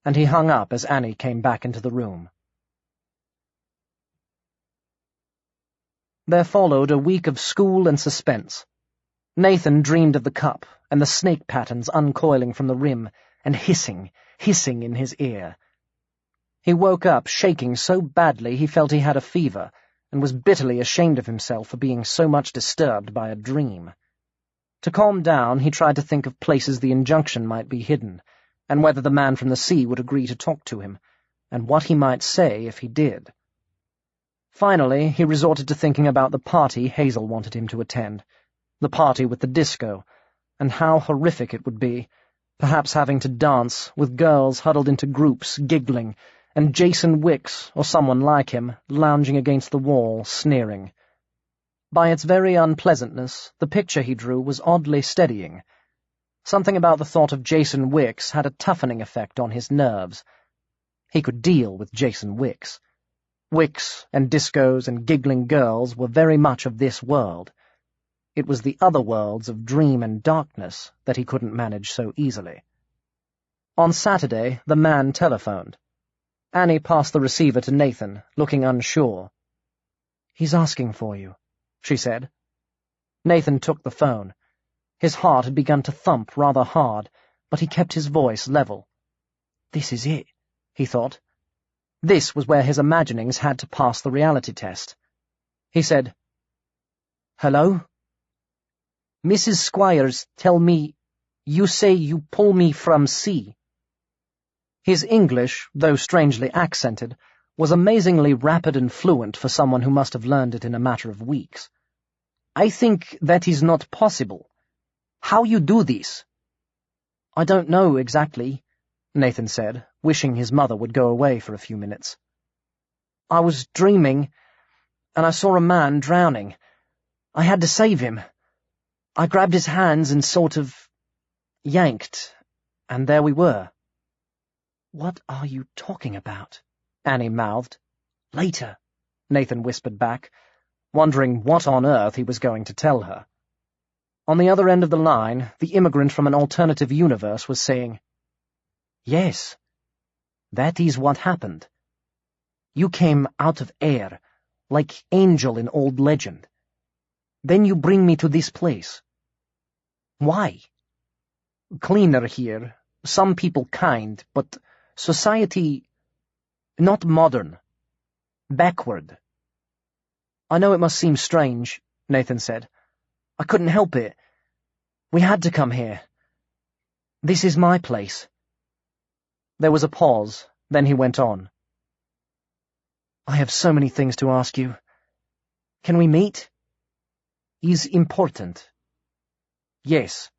And he hung up as Annie came back into the room. There followed a week of school and suspense. Nathan dreamed of the cup and the snake patterns uncoiling from the rim and hissing in his ear. He woke up shaking so badly he felt he had a fever and was bitterly ashamed of himself for being so much disturbed by a dream. To calm down, he tried to think of places the injunction might be hidden, and whether the man from the sea would agree to talk to him, and what he might say if he did. Finally, he resorted to thinking about the party Hazel wanted him to attend, the party with the disco, and how horrific it would be, perhaps having to dance with girls huddled into groups, giggling, and Jason Wicks, or someone like him, lounging against the wall, sneering. By its very unpleasantness, the picture he drew was oddly steadying. Something about the thought of Jason Wicks had a toughening effect on his nerves. He could deal with Jason Wicks. Wicks and discos and giggling girls were very much of this world. It was the other worlds of dream and darkness that he couldn't manage so easily. On Saturday, the man telephoned. Annie passed the receiver to Nathan, looking unsure. "He's asking for you," she said. Nathan took the phone. His heart had begun to thump rather hard, but he kept his voice level. This is it, he thought. This was where his imaginings had to pass the reality test. He said, "Hello? Mrs. Squires, tell me, you say you pull me from sea." His English, though strangely accented, was amazingly rapid and fluent for someone who must have learned it in a matter of weeks. "I think that is not possible. How you do this?" "I don't know exactly," Nathan said, wishing his mother would go away for a few minutes. "I was dreaming, and I saw a man drowning. I had to save him. I grabbed his hands and sort of yanked, and there we were." "What are you talking about?" Annie mouthed. "Later," Nathan whispered back, wondering what on earth he was going to tell her. On the other end of the line, the immigrant from an alternative universe was saying, "Yes, that is what happened. You came out of air, like angel in old legend. Then you bring me to this place. Why? Cleaner here, some people kind, but society not modern. Backward." "I know it must seem strange," Nathan said. "I couldn't help it. We had to come here. This is my place." There was a pause, then he went on. "I have so many things to ask you. Can we meet?" "Is important." "Yes.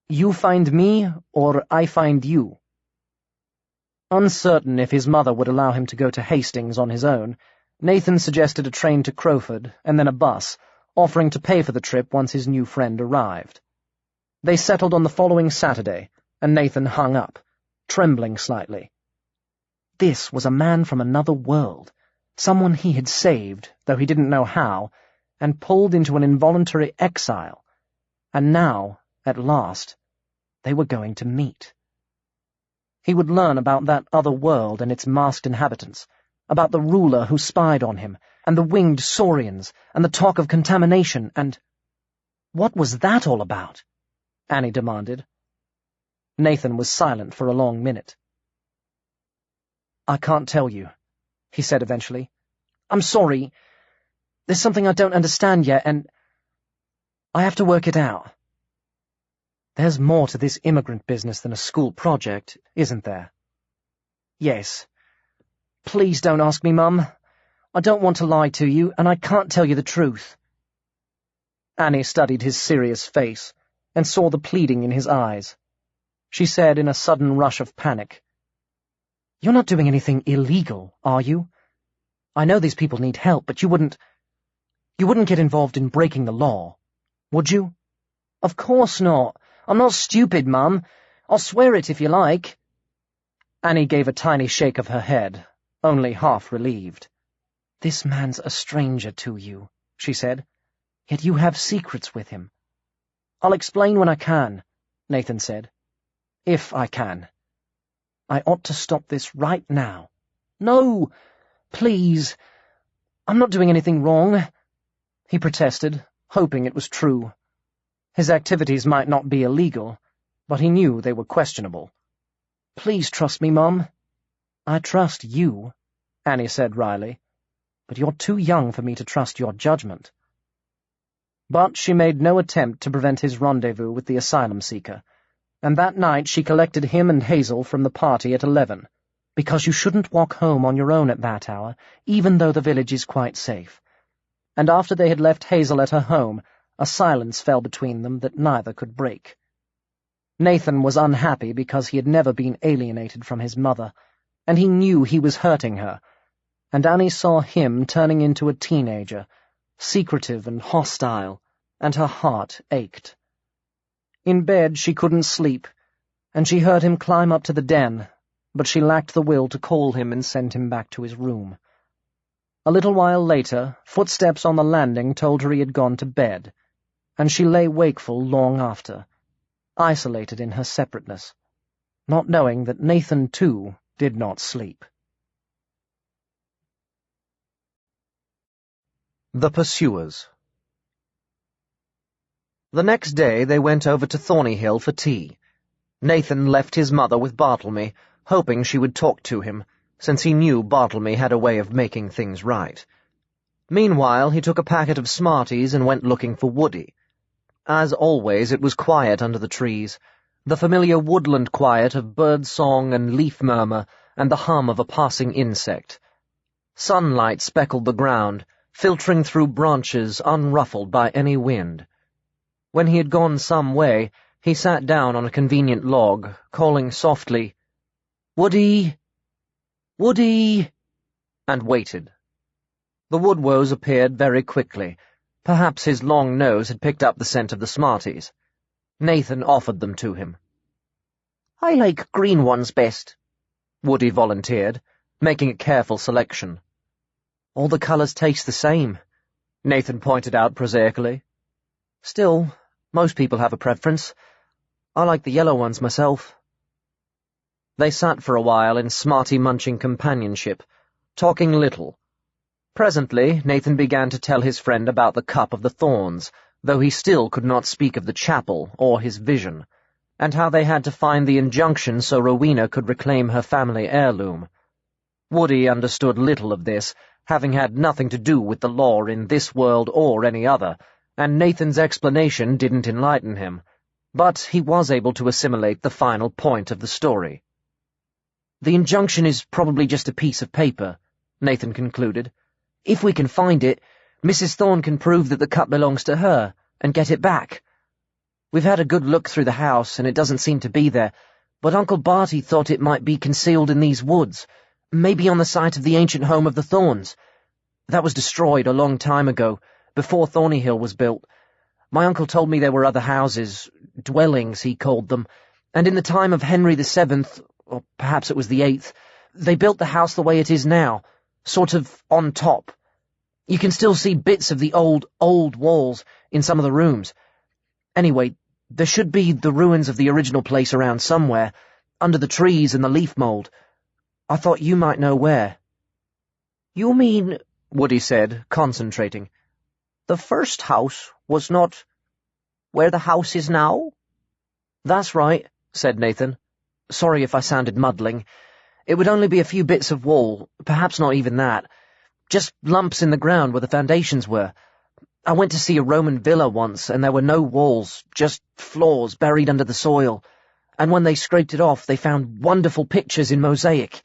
You find me, or I find you." Uncertain if his mother would allow him to go to Hastings on his own, Nathan suggested a train to Crowford and then a bus, offering to pay for the trip once his new friend arrived. They settled on the following Saturday, and Nathan hung up, trembling slightly. This was a man from another world, someone he had saved, though he didn't know how, and pulled into an involuntary exile. And now, at last, they were going to meet. He would learn about that other world and its masked inhabitants, about the ruler who spied on him, and the winged saurians, and the talk of contamination, and— "What was that all about?" Annie demanded. Nathan was silent for a long minute. "I can't tell you," he said eventually. "I'm sorry. There's something I don't understand yet, and I have to work it out." "There's more to this immigrant business than a school project, isn't there?" "Yes. Please don't ask me, Mum. I don't want to lie to you, and I can't tell you the truth." Annie studied his serious face and saw the pleading in his eyes. She said in a sudden rush of panic, You're not doing anything illegal, are you? I know these people need help, but you wouldn't get involved in breaking the law, would you? Of course not. I'm not stupid, Mum. I'll swear it if you like. Annie gave a tiny shake of her head, only half relieved. This man's a stranger to you, she said, yet you have secrets with him. I'll explain when I can, Nathan said. If I can. I ought to stop this right now. No, please. I'm not doing anything wrong, he protested, hoping it was true. His activities might not be illegal, but he knew they were questionable. Please trust me, Mum. I trust you, Annie said wryly, but you're too young for me to trust your judgment. But she made no attempt to prevent his rendezvous with the asylum seeker, and that night she collected him and Hazel from the party at 11, because you shouldn't walk home on your own at that hour, even though the village is quite safe. And after they had left Hazel at her home, a silence fell between them that neither could break. Nathan was unhappy because he had never been alienated from his mother, and he knew he was hurting her, and Annie saw him turning into a teenager, secretive and hostile, and her heart ached. In bed she couldn't sleep, and she heard him climb up to the den, but she lacked the will to call him and send him back to his room. A little while later, footsteps on the landing told her he had gone to bed, and she lay wakeful long after, isolated in her separateness, not knowing that Nathan, too, did not sleep. The Pursuers. The next day they went over to Thornyhill for tea. Nathan left his mother with Bartlemy, hoping she would talk to him, since he knew Bartlemy had a way of making things right. Meanwhile, he took a packet of Smarties and went looking for Woody. As always, it was quiet under the trees, the familiar woodland quiet of bird song and leaf murmur and the hum of a passing insect. Sunlight speckled the ground, filtering through branches unruffled by any wind. When he had gone some way, he sat down on a convenient log, calling softly, "Woody! Woody!" and waited. The woodwoes appeared very quickly. Perhaps his long nose had picked up the scent of the Smarties. Nathan offered them to him. "I like green ones best," Woody volunteered, making a careful selection. "All the colours taste the same," Nathan pointed out prosaically. "Still, most people have a preference. I like the yellow ones myself." They sat for a while in Smartie-munching companionship, talking little. Presently, Nathan began to tell his friend about the Cup of the Thorns, though he still could not speak of the chapel or his vision, and how they had to find the injunction so Rowena could reclaim her family heirloom. Woody understood little of this, having had nothing to do with the law in this world or any other, and Nathan's explanation didn't enlighten him, but he was able to assimilate the final point of the story. "The injunction is probably just a piece of paper," Nathan concluded. "If we can find it, Mrs. Thorne can prove that the cup belongs to her, and get it back. We've had a good look through the house, and it doesn't seem to be there, but Uncle Barty thought it might be concealed in these woods, maybe on the site of the ancient home of the Thornes. That was destroyed a long time ago, before Thornyhill was built. My uncle told me there were other houses, dwellings he called them, and in the time of Henry VII, or perhaps it was the VIII, they built the house the way it is now, sort of on top. You can still see bits of the old walls in some of the rooms. Anyway, there should be the ruins of the original place around somewhere, under the trees and the leaf mould. I thought you might know where." "You mean," Woody said, concentrating, "the first house was not where the house is now?" "That's right," said Nathan. "Sorry if I sounded muddling. It would only be a few bits of wall, perhaps not even that. Just lumps in the ground where the foundations were. I went to see a Roman villa once, and there were no walls, just floors buried under the soil. And when they scraped it off, they found wonderful pictures in mosaic.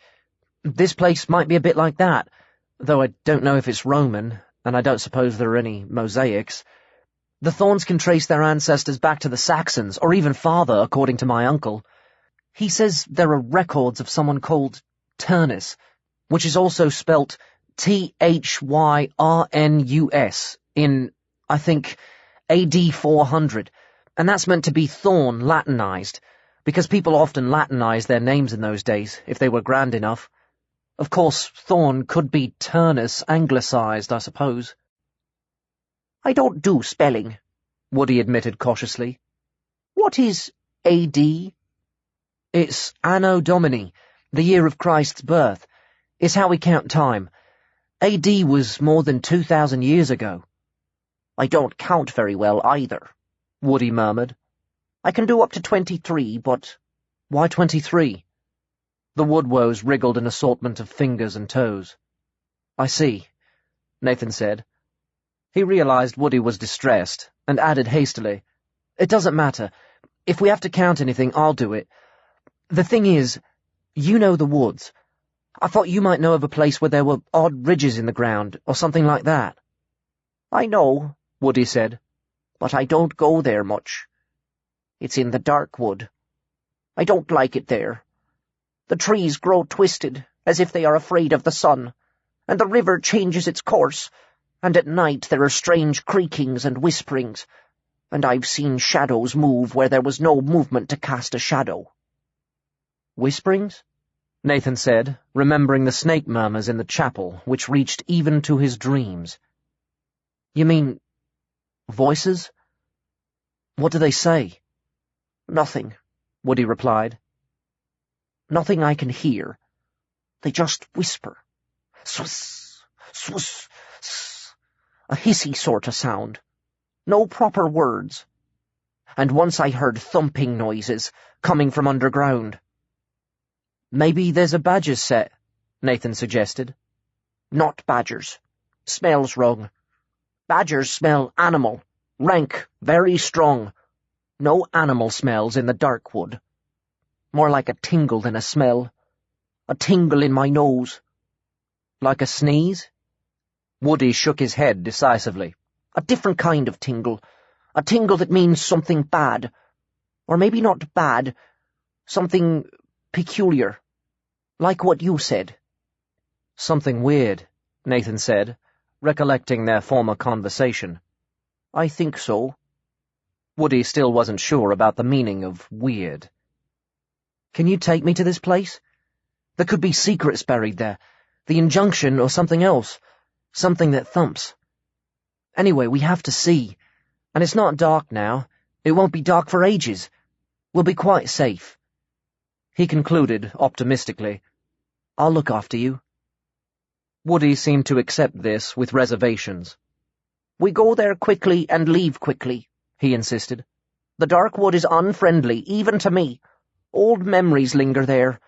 This place might be a bit like that, though I don't know if it's Roman, and I don't suppose there are any mosaics. The Thornes can trace their ancestors back to the Saxons, or even farther, according to my uncle. He says there are records of someone called Turnus, which is also spelt Thyrnus in, I think, AD 400, and that's meant to be Thorn Latinized, because people often Latinized their names in those days, if they were grand enough. Of course, Thorn could be Turnus anglicized, I suppose. I don't do spelling, Woody admitted cautiously. What is AD? It's Anno Domini, the year of Christ's birth. It's how we count time. AD was more than 2,000 years ago. I don't count very well either, Woody murmured. I can do up to 23, but... Why 23? The woodwoes wriggled an assortment of fingers and toes. I see, Nathan said. He realized Woody was distressed, and added hastily, It doesn't matter. If we have to count anything, I'll do it. The thing is, you know the woods. I thought you might know of a place where there were odd ridges in the ground, or something like that. I know, Woody said, but I don't go there much. It's in the dark wood. I don't like it there. The trees grow twisted, as if they are afraid of the sun, and the river changes its course, and at night there are strange creakings and whisperings, and I've seen shadows move where there was no movement to cast a shadow. Whisperings? Nathan said, remembering the snake murmurs in the chapel, which reached even to his dreams. You mean... voices? What do they say? Nothing, Woody replied. Nothing I can hear. They just whisper. Swiss, swiss, sss. A hissy sort of sound. No proper words. And once I heard thumping noises coming from underground. Maybe there's a badger's set, Nathan suggested. Not badgers. Smells wrong. Badgers smell animal. Rank, very strong. No animal smells in the dark wood. More like a tingle than a smell. A tingle in my nose. Like a sneeze? Woody shook his head decisively. A different kind of tingle. A tingle that means something bad. Or maybe not bad. Something peculiar. Like what you said. Something weird, Nathan said, recollecting their former conversation. I think so. Woody still wasn't sure about the meaning of weird. Can you take me to this place? There could be secrets buried there. The injunction or something else. Something that thumps. Anyway, we have to see. And it's not dark now. It won't be dark for ages. We'll be quite safe. He concluded, optimistically, I'll look after you. Woody seemed to accept this with reservations. We go there quickly and leave quickly, he insisted. The dark wood is unfriendly, even to me. Old memories linger there.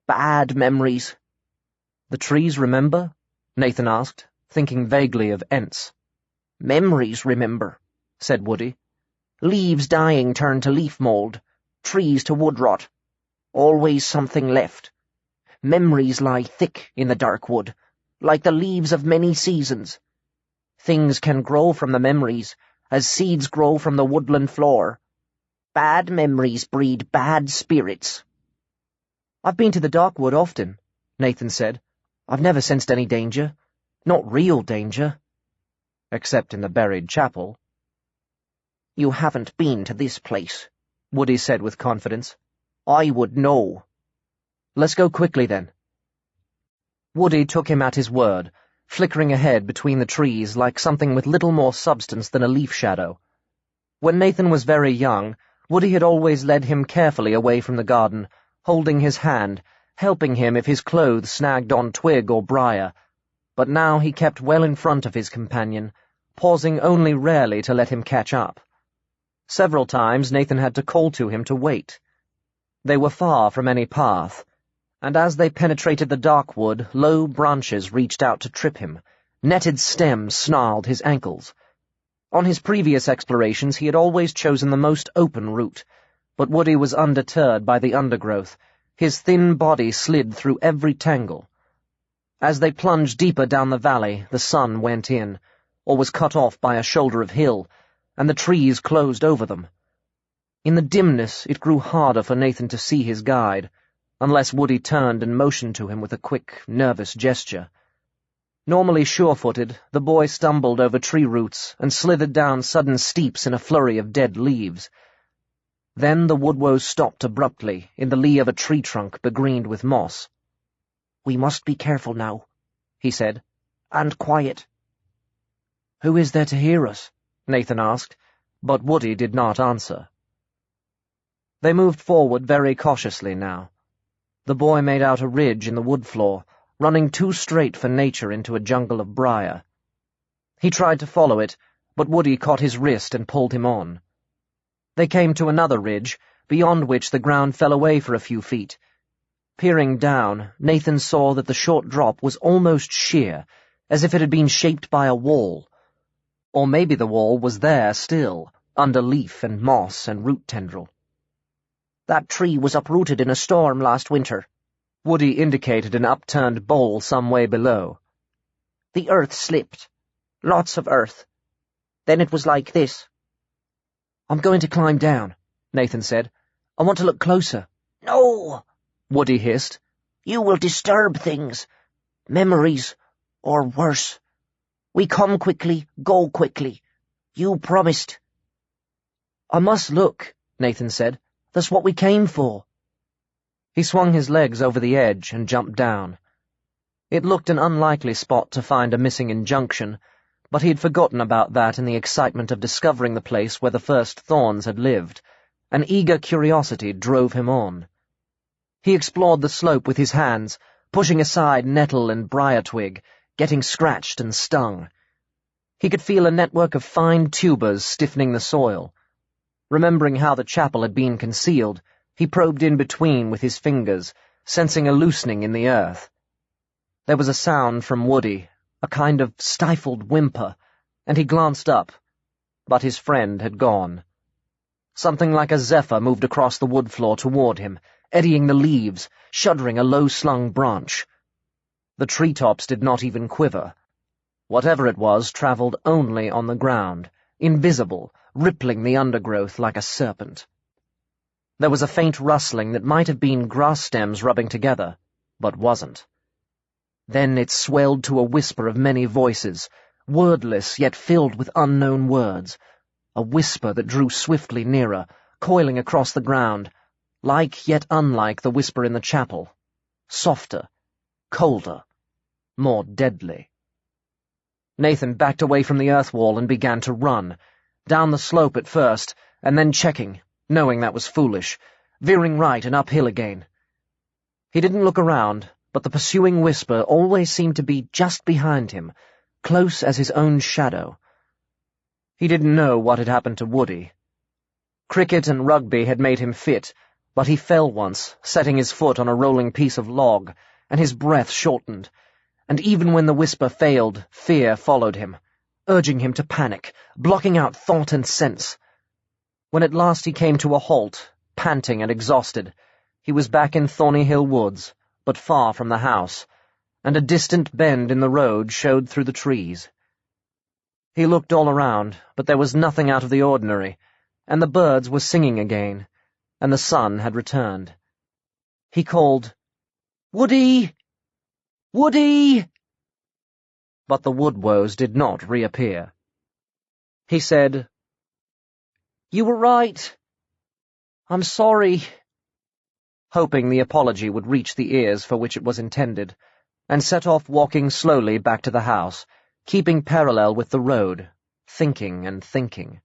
Bad memories. The trees remember? Nathan asked, thinking vaguely of Ents. Memories remember, said Woody. Leaves dying turn to leaf mold, trees to wood rot. Always something left. Memories lie thick in the dark wood, like the leaves of many seasons. Things can grow from the memories, as seeds grow from the woodland floor. Bad memories breed bad spirits. I've been to the dark wood often, Nathan said. I've never sensed any danger. Not real danger. Except in the buried chapel. You haven't been to this place, Woody said with confidence. I would know. Let's go quickly, then. Woody took him at his word, flickering ahead between the trees like something with little more substance than a leaf shadow. When Nathan was very young, Woody had always led him carefully away from the garden, holding his hand, helping him if his clothes snagged on twig or briar, but now he kept well in front of his companion, pausing only rarely to let him catch up. Several times Nathan had to call to him to wait. They were far from any path, and as they penetrated the dark wood, low branches reached out to trip him. Netted stems snarled his ankles. On his previous explorations he had always chosen the most open route, but Woody was undeterred by the undergrowth. His thin body slid through every tangle. As they plunged deeper down the valley, the sun went in, or was cut off by a shoulder of hill, and the trees closed over them. In the dimness it grew harder for Nathan to see his guide, unless Woody turned and motioned to him with a quick, nervous gesture. Normally sure-footed, the boy stumbled over tree roots and slithered down sudden steeps in a flurry of dead leaves. Then the woodwoes stopped abruptly in the lee of a tree trunk begreened with moss. "We must be careful now," he said, "and quiet." "Who is there to hear us?" Nathan asked, but Woody did not answer. They moved forward very cautiously now. The boy made out a ridge in the wood floor, running too straight for nature into a jungle of briar. He tried to follow it, but Woody caught his wrist and pulled him on. They came to another ridge, beyond which the ground fell away for a few feet. Peering down, Nathan saw that the short drop was almost sheer, as if it had been shaped by a wall. Or maybe the wall was there still, under leaf and moss and root tendril. "That tree was uprooted in a storm last winter." Woody indicated an upturned bowl some way below. "The earth slipped. Lots of earth. Then it was like this." "I'm going to climb down," Nathan said. "I want to look closer." "No," Woody hissed. "You will disturb things. Memories, or worse. We come quickly, go quickly. You promised." "I must look," Nathan said. "That's what we came for." He swung his legs over the edge and jumped down. It looked an unlikely spot to find a missing injunction, but he had forgotten about that in the excitement of discovering the place where the first Thorns had lived. An eager curiosity drove him on. He explored the slope with his hands, pushing aside nettle and briar twig, getting scratched and stung. He could feel a network of fine tubers stiffening the soil. Remembering how the chapel had been concealed, he probed in between with his fingers, sensing a loosening in the earth. There was a sound from Woody, a kind of stifled whimper, and he glanced up, but his friend had gone. Something like a zephyr moved across the wood floor toward him, eddying the leaves, shuddering a low-slung branch. The treetops did not even quiver. Whatever it was travelled only on the ground, invisible, rippling the undergrowth like a serpent. There was a faint rustling that might have been grass stems rubbing together, but wasn't. Then it swelled to a whisper of many voices, wordless yet filled with unknown words, a whisper that drew swiftly nearer, coiling across the ground, like yet unlike the whisper in the chapel, softer, colder, more deadly. Nathan backed away from the earth wall and began to run, down the slope at first, and then checking, knowing that was foolish, veering right and uphill again. He didn't look around, but the pursuing whisper always seemed to be just behind him, close as his own shadow. He didn't know what had happened to Woody. Cricket and rugby had made him fit, but he fell once, setting his foot on a rolling piece of log, and his breath shortened, and even when the whisper failed, fear followed him, urging him to panic, blocking out thought and sense. When at last he came to a halt, panting and exhausted, he was back in Thorny Hill Woods, but far from the house, and a distant bend in the road showed through the trees. He looked all around, but there was nothing out of the ordinary, and the birds were singing again, and the sun had returned. He called, "Woody! Woody!" But the woodwoes did not reappear. He said, "You were right. I'm sorry," hoping the apology would reach the ears for which it was intended, and set off walking slowly back to the house, keeping parallel with the road, thinking and thinking.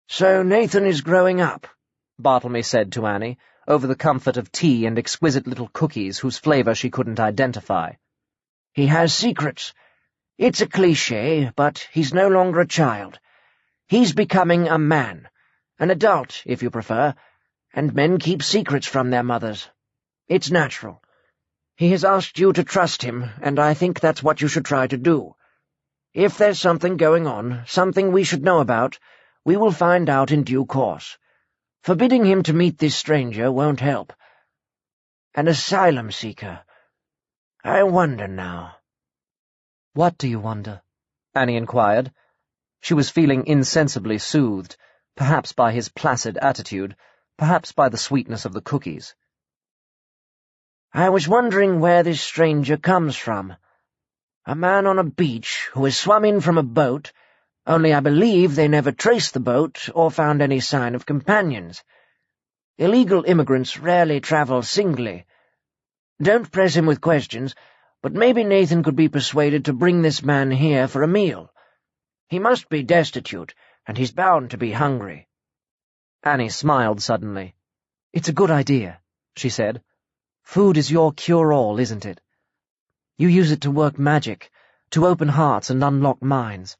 "So Nathan is growing up," Bartlemy said to Annie, over the comfort of tea and exquisite little cookies whose flavour she couldn't identify. "He has secrets. It's a cliché, but he's no longer a child. He's becoming a man, an adult, if you prefer, and men keep secrets from their mothers. It's natural. He has asked you to trust him, and I think that's what you should try to do. If there's something going on, something we should know about, we will find out in due course. Forbidding him to meet this stranger won't help. An asylum seeker. I wonder now." "What do you wonder?" Annie inquired. She was feeling insensibly soothed, perhaps by his placid attitude, perhaps by the sweetness of the cookies. I was wondering where this stranger comes from. A man on a beach who has swum in from a boat, only I believe they never traced the boat or found any sign of companions. Illegal immigrants rarely travel singly. Don't press him with questions, but maybe Nathan could be persuaded to bring this man here for a meal. He must be destitute, and he's bound to be hungry." Annie smiled suddenly. "It's a good idea," she said. "Food is your cure-all, isn't it? You use it to work magic, to open hearts and unlock minds.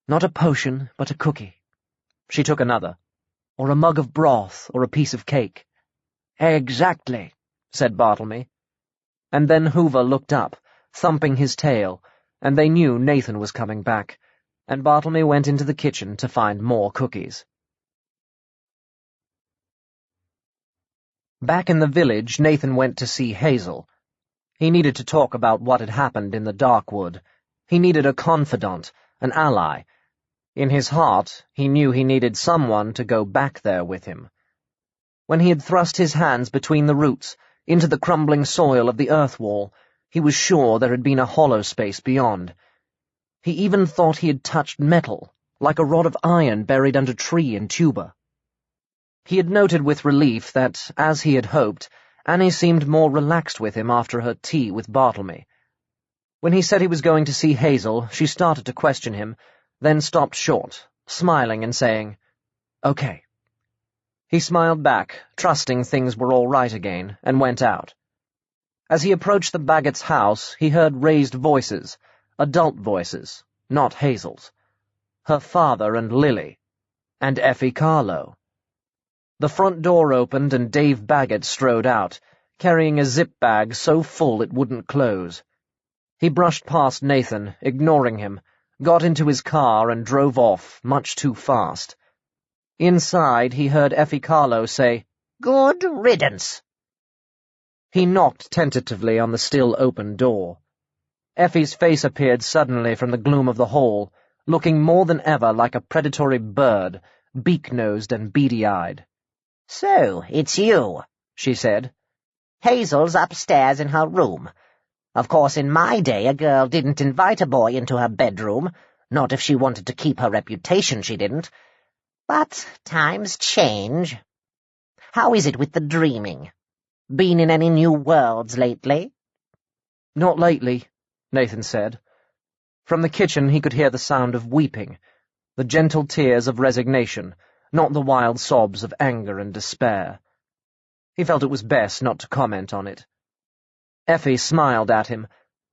Not a potion, but a cookie." She took another. "Or a mug of broth, or a piece of cake." "Exactly," said Bartlemy. And then Hoover looked up, thumping his tail, and they knew Nathan was coming back, and Bartlemy went into the kitchen to find more cookies. Back in the village, Nathan went to see Hazel. He needed to talk about what had happened in the Darkwood. He needed a confidant, an ally. In his heart, he knew he needed someone to go back there with him. When he had thrust his hands between the roots, into the crumbling soil of the earth wall, he was sure there had been a hollow space beyond. He even thought he had touched metal, like a rod of iron buried under tree and tuber. He had noted with relief that, as he had hoped, Annie seemed more relaxed with him after her tea with Bartlemy. When he said he was going to see Hazel, she started to question him, then stopped short, smiling and saying, "Okay." He smiled back, trusting things were all right again, and went out. As he approached the Baggots' house, he heard raised voices, adult voices, not Hazel's. Her father and Lily, and Effie Carlo. The front door opened and Dave Baggott strode out, carrying a zip bag so full it wouldn't close. He brushed past Nathan, ignoring him, got into his car and drove off, much too fast. Inside, he heard Effie Carlo say, "Good riddance." He knocked tentatively on the still open door. Effie's face appeared suddenly from the gloom of the hall, looking more than ever like a predatory bird, beak-nosed and beady-eyed. "So, it's you," she said. "Hazel's upstairs in her room. Of course, in my day, a girl didn't invite a boy into her bedroom, not if she wanted to keep her reputation, she didn't. But times change. How is it with the dreaming? Been in any new worlds lately?" "Not lately," Nathan said. From the kitchen he could hear the sound of weeping, the gentle tears of resignation, not the wild sobs of anger and despair. He felt it was best not to comment on it. Effie smiled at him,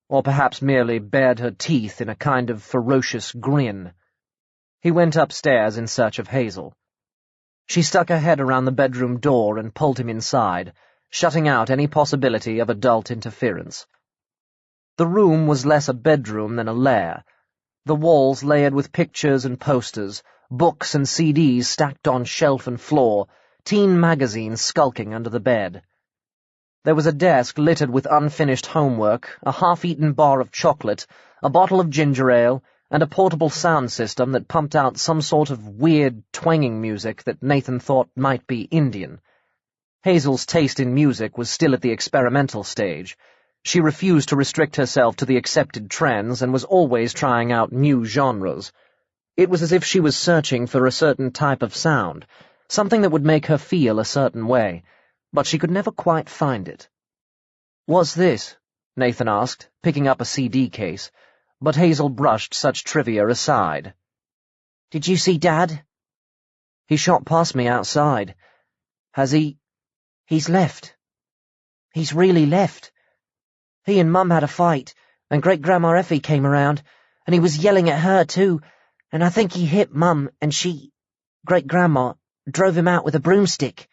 or perhaps merely bared her teeth in a kind of ferocious grin. He went upstairs in search of Hazel. She stuck her head around the bedroom door and pulled him inside, shutting out any possibility of adult interference. The room was less a bedroom than a lair, the walls layered with pictures and posters, books and CDs stacked on shelf and floor, teen magazines skulking under the bed. There was a desk littered with unfinished homework, a half-eaten bar of chocolate, a bottle of ginger ale, and a portable sound system that pumped out some sort of weird, twanging music that Nathan thought might be Indian. Hazel's taste in music was still at the experimental stage. She refused to restrict herself to the accepted trends and was always trying out new genres. It was as if she was searching for a certain type of sound, something that would make her feel a certain way, but she could never quite find it. "What's this?" Nathan asked, picking up a CD case, but Hazel brushed such trivia aside. "Did you see Dad?" "He shot past me outside. Has he—" "He's left. He's really left. He and Mum had a fight, and Great-Grandma Effie came around, and he was yelling at her too, and I think he hit Mum, and Great-Grandma, drove him out with a broomstick.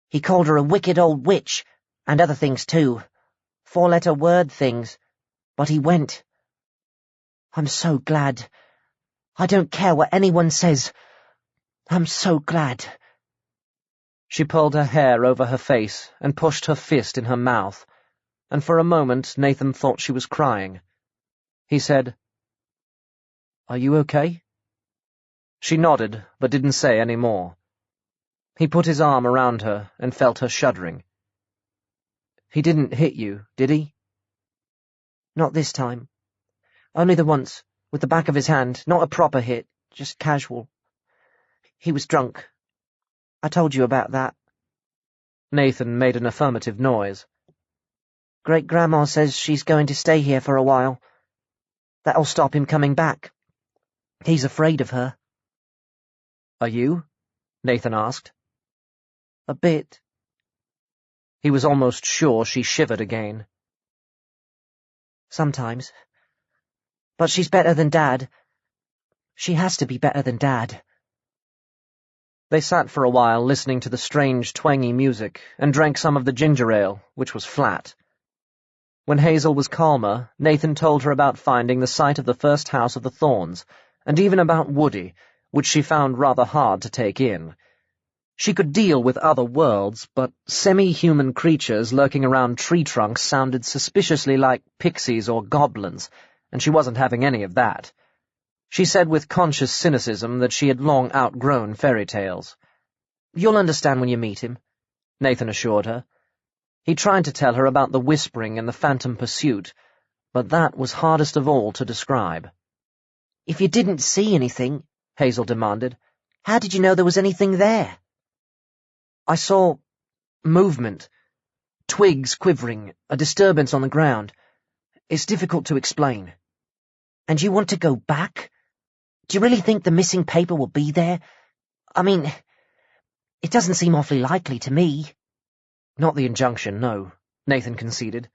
He called her a wicked old witch, and other things too, 4-letter word things, but he went. I'm so glad. I don't care what anyone says. I'm so glad." She pulled her hair over her face and pushed her fist in her mouth, and for a moment Nathan thought she was crying. He said, "Are you okay?" She nodded, but didn't say any more. He put his arm around her and felt her shuddering. He didn't hit you, did he? Not this time. Only the once, with the back of his hand, not a proper hit, just casual. He was drunk. I told you about that. Nathan made an affirmative noise. Great-Grandma says she's going to stay here for a while. That'll stop him coming back. He's afraid of her. Are you? Nathan asked. A bit. He was almost sure she shivered again. Sometimes. But she's better than Dad. She has to be better than Dad. They sat for a while listening to the strange, twangy music and drank some of the ginger ale, which was flat. When Hazel was calmer, Nathan told her about finding the site of the first house of the Thorns, and even about Woody, which she found rather hard to take in. She could deal with other worlds, but semi-human creatures lurking around tree trunks sounded suspiciously like pixies or goblins, and she wasn't having any of that. She said with conscious cynicism that she had long outgrown fairy tales. "You'll understand when you meet him," Nathan assured her. He tried to tell her about the whispering and the phantom pursuit, but that was hardest of all to describe. "If you didn't see anything," Hazel demanded, "how did you know there was anything there?" "I saw movement, twigs quivering, a disturbance on the ground. It's difficult to explain." "And you want to go back? Do you really think the missing paper will be there? I mean, it doesn't seem awfully likely to me." "Not the injunction, no," Nathan conceded.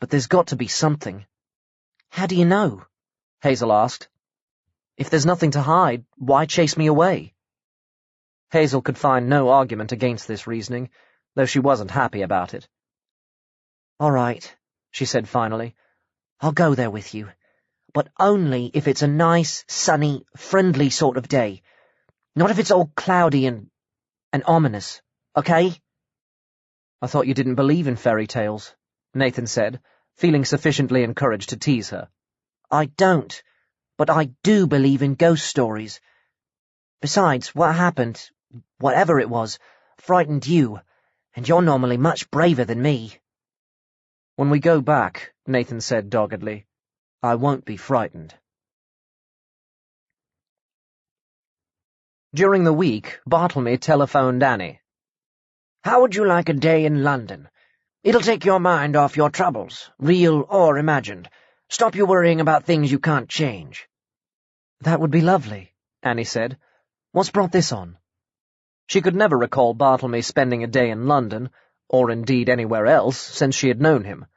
"But there's got to be something." "How do you know?" Hazel asked. "If there's nothing to hide, why chase me away?" Hazel could find no argument against this reasoning, though she wasn't happy about it. "All right," she said finally. "I'll go there with you. But only if it's a nice, sunny, friendly sort of day. Not if it's all cloudy and ominous, okay?" "I thought you didn't believe in fairy tales," Nathan said, feeling sufficiently encouraged to tease her. "I don't, but I do believe in ghost stories. Besides, what happened, whatever it was, frightened you, and you're normally much braver than me." "When we go back," Nathan said doggedly, "I won't be frightened." During the week, Bartlemy telephoned Annie. "How would you like a day in London? It'll take your mind off your troubles, real or imagined. Stop you worrying about things you can't change." "That would be lovely," Annie said. "What's brought this on?" She could never recall Bartlemy spending a day in London, or indeed anywhere else, since she had known him.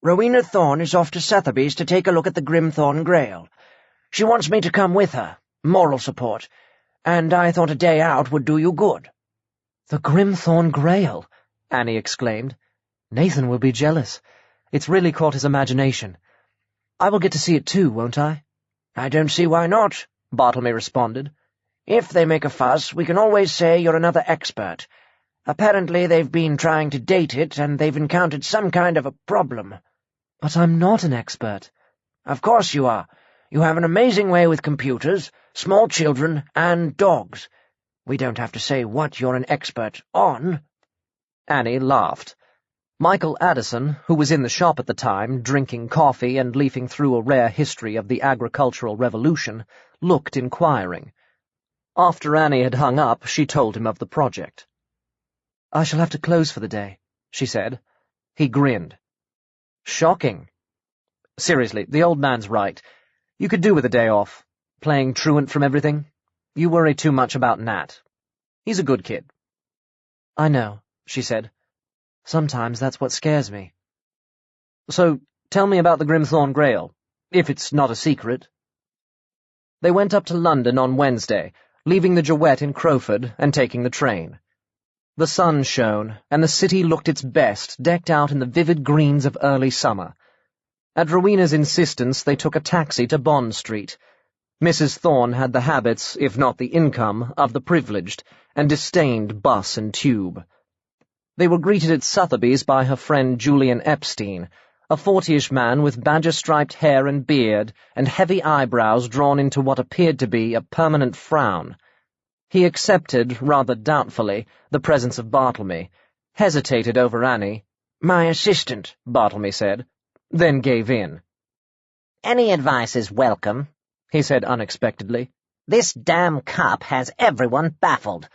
"Rowena Thorne is off to Sotheby's to take a look at the Greenstone Grail. She wants me to come with her, moral support, and I thought a day out would do you good." "The Greenstone Grail!" Annie exclaimed. "Nathan will be jealous. It's really caught his imagination. I will get to see it too, won't I?" "I don't see why not," Bartlemy responded. "If they make a fuss, we can always say you're another expert. Apparently they've been trying to date it, and they've encountered some kind of a problem." "But I'm not an expert." "Of course you are. You have an amazing way with computers, small children, and dogs. We don't have to say what you're an expert on." Annie laughed. Michael Addison, who was in the shop at the time, drinking coffee and leafing through a rare history of the agricultural revolution, looked inquiring. After Annie had hung up, she told him of the project. "I shall have to close for the day," she said. He grinned. "Shocking." "Seriously, the old man's right. You could do with a day off. Playing truant from everything. You worry too much about Nat. He's a good kid." "I know," she said. "Sometimes that's what scares me." "So, tell me about the Greenstone Grail, if it's not a secret." They went up to London on Wednesday, leaving the Jewett in Crowford and taking the train. The sun shone, and the city looked its best, decked out in the vivid greens of early summer. At Rowena's insistence, they took a taxi to Bond Street. Mrs. Thorne had the habits, if not the income, of the privileged, and disdained bus and tube. They were greeted at Sotheby's by her friend Julian Epstein, a 40-ish man with badger-striped hair and beard and heavy eyebrows drawn into what appeared to be a permanent frown. He accepted, rather doubtfully, the presence of Bartlemy, hesitated over Annie, My assistant, Bartlemy said, then gave in. Any advice is welcome, he said unexpectedly. This damn cup has everyone baffled.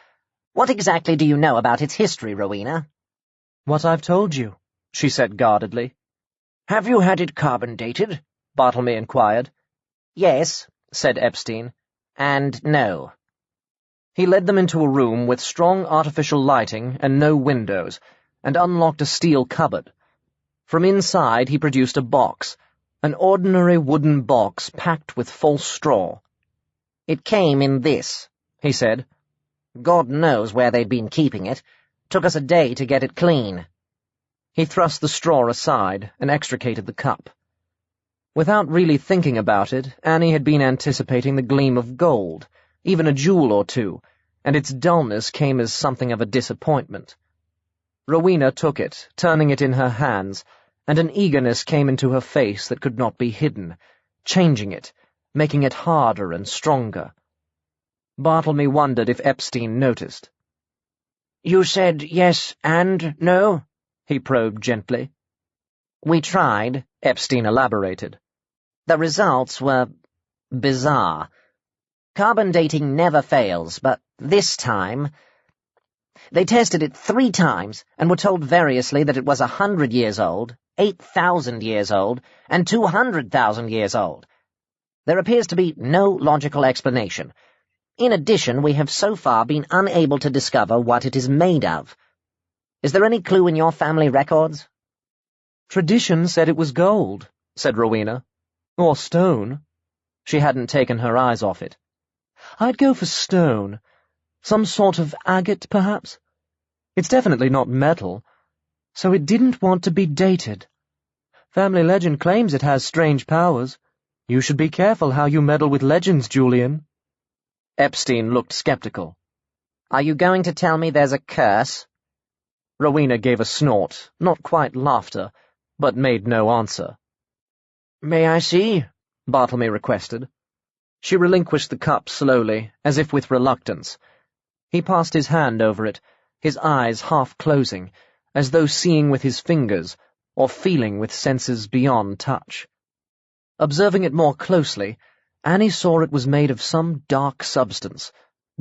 What exactly do you know about its history, Rowena? What I've told you, she said guardedly. Have you had it carbon dated? Bartlemy inquired. Yes, said Epstein, and no. He led them into a room with strong artificial lighting and no windows, and unlocked a steel cupboard. From inside he produced a box, an ordinary wooden box packed with false straw. It came in this, he said. God knows where they'd been keeping it. Took us a day to get it clean. He thrust the straw aside and extricated the cup. Without really thinking about it, Annie had been anticipating the gleam of gold, even a jewel or two, and its dullness came as something of a disappointment. Rowena took it, turning it in her hands, and an eagerness came into her face that could not be hidden, changing it, making it harder and stronger. Bartlemy wondered if Epstein noticed. You said yes and no? He probed gently. We tried, Epstein elaborated. The results were bizarre. Carbon dating never fails, but this time... They tested it 3 times and were told variously that it was 100 years old, 8,000 years old, and 200,000 years old. There appears to be no logical explanation. In addition, we have so far been unable to discover what it is made of. Is there any clue in your family records? Tradition said it was gold, said Rowena. Or stone. She hadn't taken her eyes off it. I'd go for stone. Some sort of agate, perhaps? It's definitely not metal, so it didn't want to be dated. Family legend claims it has strange powers. You should be careful how you meddle with legends, Julian. Epstein looked skeptical. Are you going to tell me there's a curse? Rowena gave a snort, not quite laughter, but made no answer. May I see? Bartlemy requested. She relinquished the cup slowly, as if with reluctance. He passed his hand over it, his eyes half closing, as though seeing with his fingers, or feeling with senses beyond touch. Observing it more closely, Annie saw it was made of some dark substance,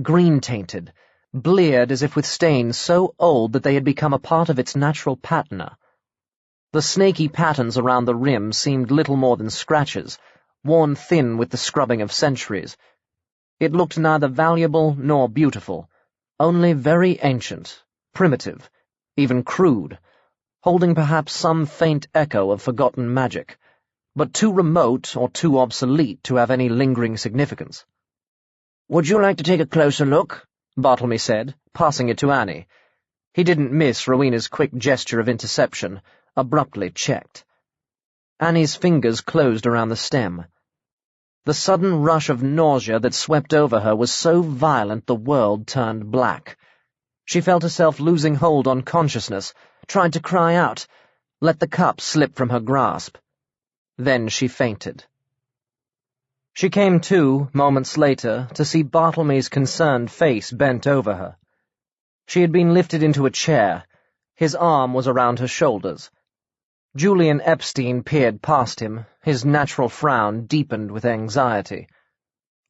green-tainted, bleared as if with stains so old that they had become a part of its natural patina. The snaky patterns around the rim seemed little more than scratches, worn thin with the scrubbing of centuries. It looked neither valuable nor beautiful, only very ancient, primitive, even crude, holding perhaps some faint echo of forgotten magic, but too remote or too obsolete to have any lingering significance. Would you like to take a closer look? Bartlemy said, passing it to Annie. He didn't miss Rowena's quick gesture of interception, abruptly checked. Annie's fingers closed around the stem. The sudden rush of nausea that swept over her was so violent the world turned black. She felt herself losing hold on consciousness, tried to cry out, let the cup slip from her grasp. Then she fainted. She came to, moments later, to see Bartlemy's concerned face bent over her. She had been lifted into a chair. His arm was around her shoulders. Julian Epstein peered past him, his natural frown deepened with anxiety.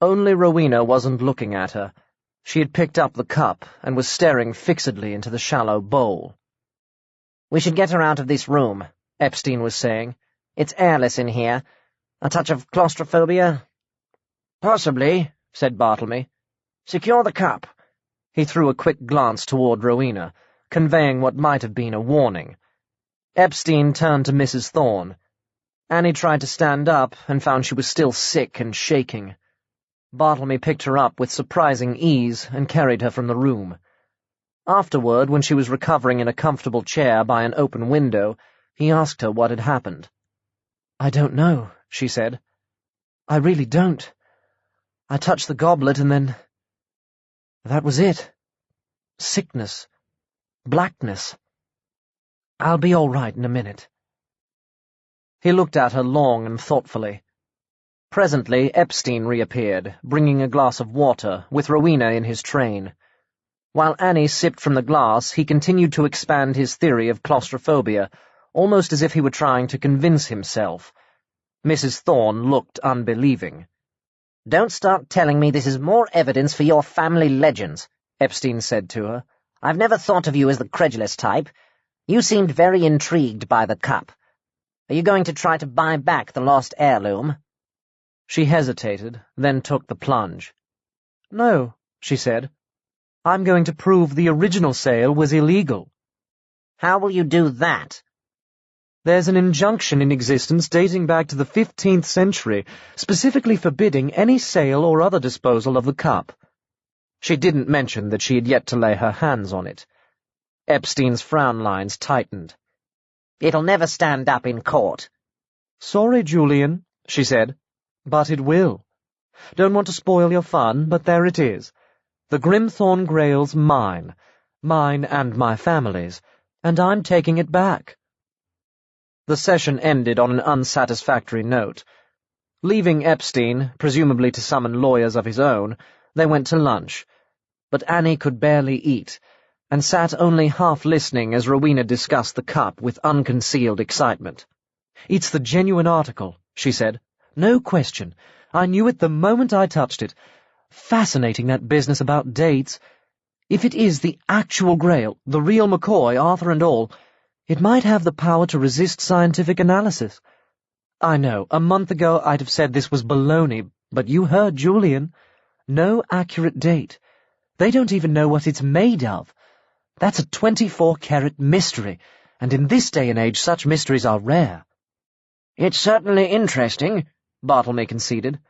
Only Rowena wasn't looking at her. She had picked up the cup and was staring fixedly into the shallow bowl. We should get her out of this room, Epstein was saying. It's airless in here. A touch of claustrophobia? Possibly, said Bartlemy. Secure the cup. He threw a quick glance toward Rowena, conveying what might have been a warning. Epstein turned to Mrs. Thorne. Annie tried to stand up and found she was still sick and shaking. Bartlemy picked her up with surprising ease and carried her from the room. Afterward, when she was recovering in a comfortable chair by an open window, he asked her what had happened. I don't know, she said. I really don't. I touched the goblet and then... that was it. Sickness. Blackness. I'll be all right in a minute. He looked at her long and thoughtfully. Presently, Epstein reappeared, bringing a glass of water, with Rowena in his train. While Annie sipped from the glass, he continued to expand his theory of claustrophobia, almost as if he were trying to convince himself. Mrs. Thorne looked unbelieving. "Don't start telling me this is more evidence for your family legends," Epstein said to her. "I've never thought of you as the credulous type. You seemed very intrigued by the cup. Are you going to try to buy back the lost heirloom?" She hesitated, then took the plunge. "No," she said. "I'm going to prove the original sale was illegal." "How will you do that?" "There's an injunction in existence dating back to the 15th century, specifically forbidding any sale or other disposal of the cup." She didn't mention that she had yet to lay her hands on it. Epstein's frown lines tightened. "It'll never stand up in court." "Sorry, Julian," she said, "but it will. Don't want to spoil your fun, but there it is. The Greenstone Grail's mine and my family's, and I'm taking it back." The session ended on an unsatisfactory note. Leaving Epstein, presumably to summon lawyers of his own, they went to lunch. But Annie could barely eat, and sat only half listening as Rowena discussed the cup with unconcealed excitement. "It's the genuine article," she said. "No question. I knew it the moment I touched it. Fascinating, that business about dates. If it is the actual Grail, the real McCoy, Arthur and all, it might have the power to resist scientific analysis. I know, a month ago I'd have said this was baloney, but you heard Julian. No accurate date. They don't even know what it's made of. That's a 24-carat mystery, and in this day and age such mysteries are rare." "It's certainly interesting," Bartlemy conceded.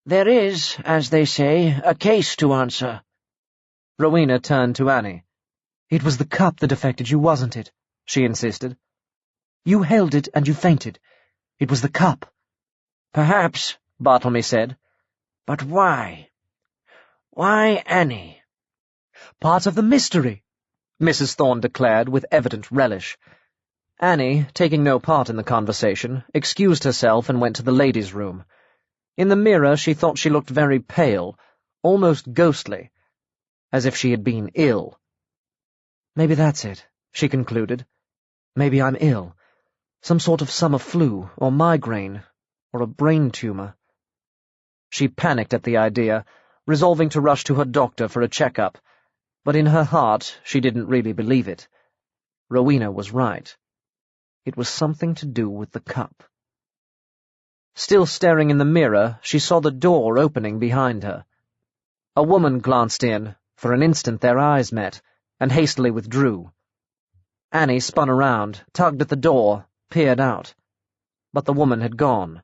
"There is, as they say, a case to answer." Rowena turned to Annie. "It was the cup that affected you, wasn't it?" she insisted. "You held it and you fainted. It was the cup." "Perhaps," Bartlemy said. "But why? Why, Annie?" "Part of the mystery," Mrs. Thorne declared with evident relish. Annie, taking no part in the conversation, excused herself and went to the ladies' room. In the mirror she thought she looked very pale, almost ghostly, as if she had been ill. "Maybe that's it," she concluded. "Maybe I'm ill. Some sort of summer flu, or migraine, or a brain tumor." She panicked at the idea, resolving to rush to her doctor for a checkup, but in her heart she didn't really believe it. Rowena was right. It was something to do with the cup. Still staring in the mirror, she saw the door opening behind her. A woman glanced in. For an instant their eyes met, and hastily withdrew. Annie spun around, tugged at the door, peered out. But the woman had gone.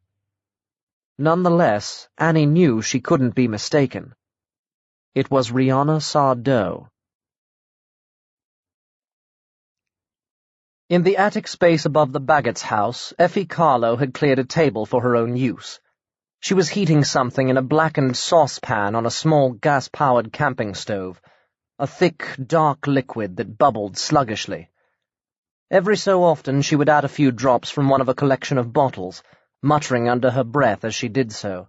Nonetheless, Annie knew she couldn't be mistaken. It was Rihanna Sardo. In the attic space above the Baggett's house, Effie Carlo had cleared a table for her own use. She was heating something in a blackened saucepan on a small gas-powered camping stove, a thick, dark liquid that bubbled sluggishly. Every so often she would add a few drops from one of a collection of bottles, muttering under her breath as she did so.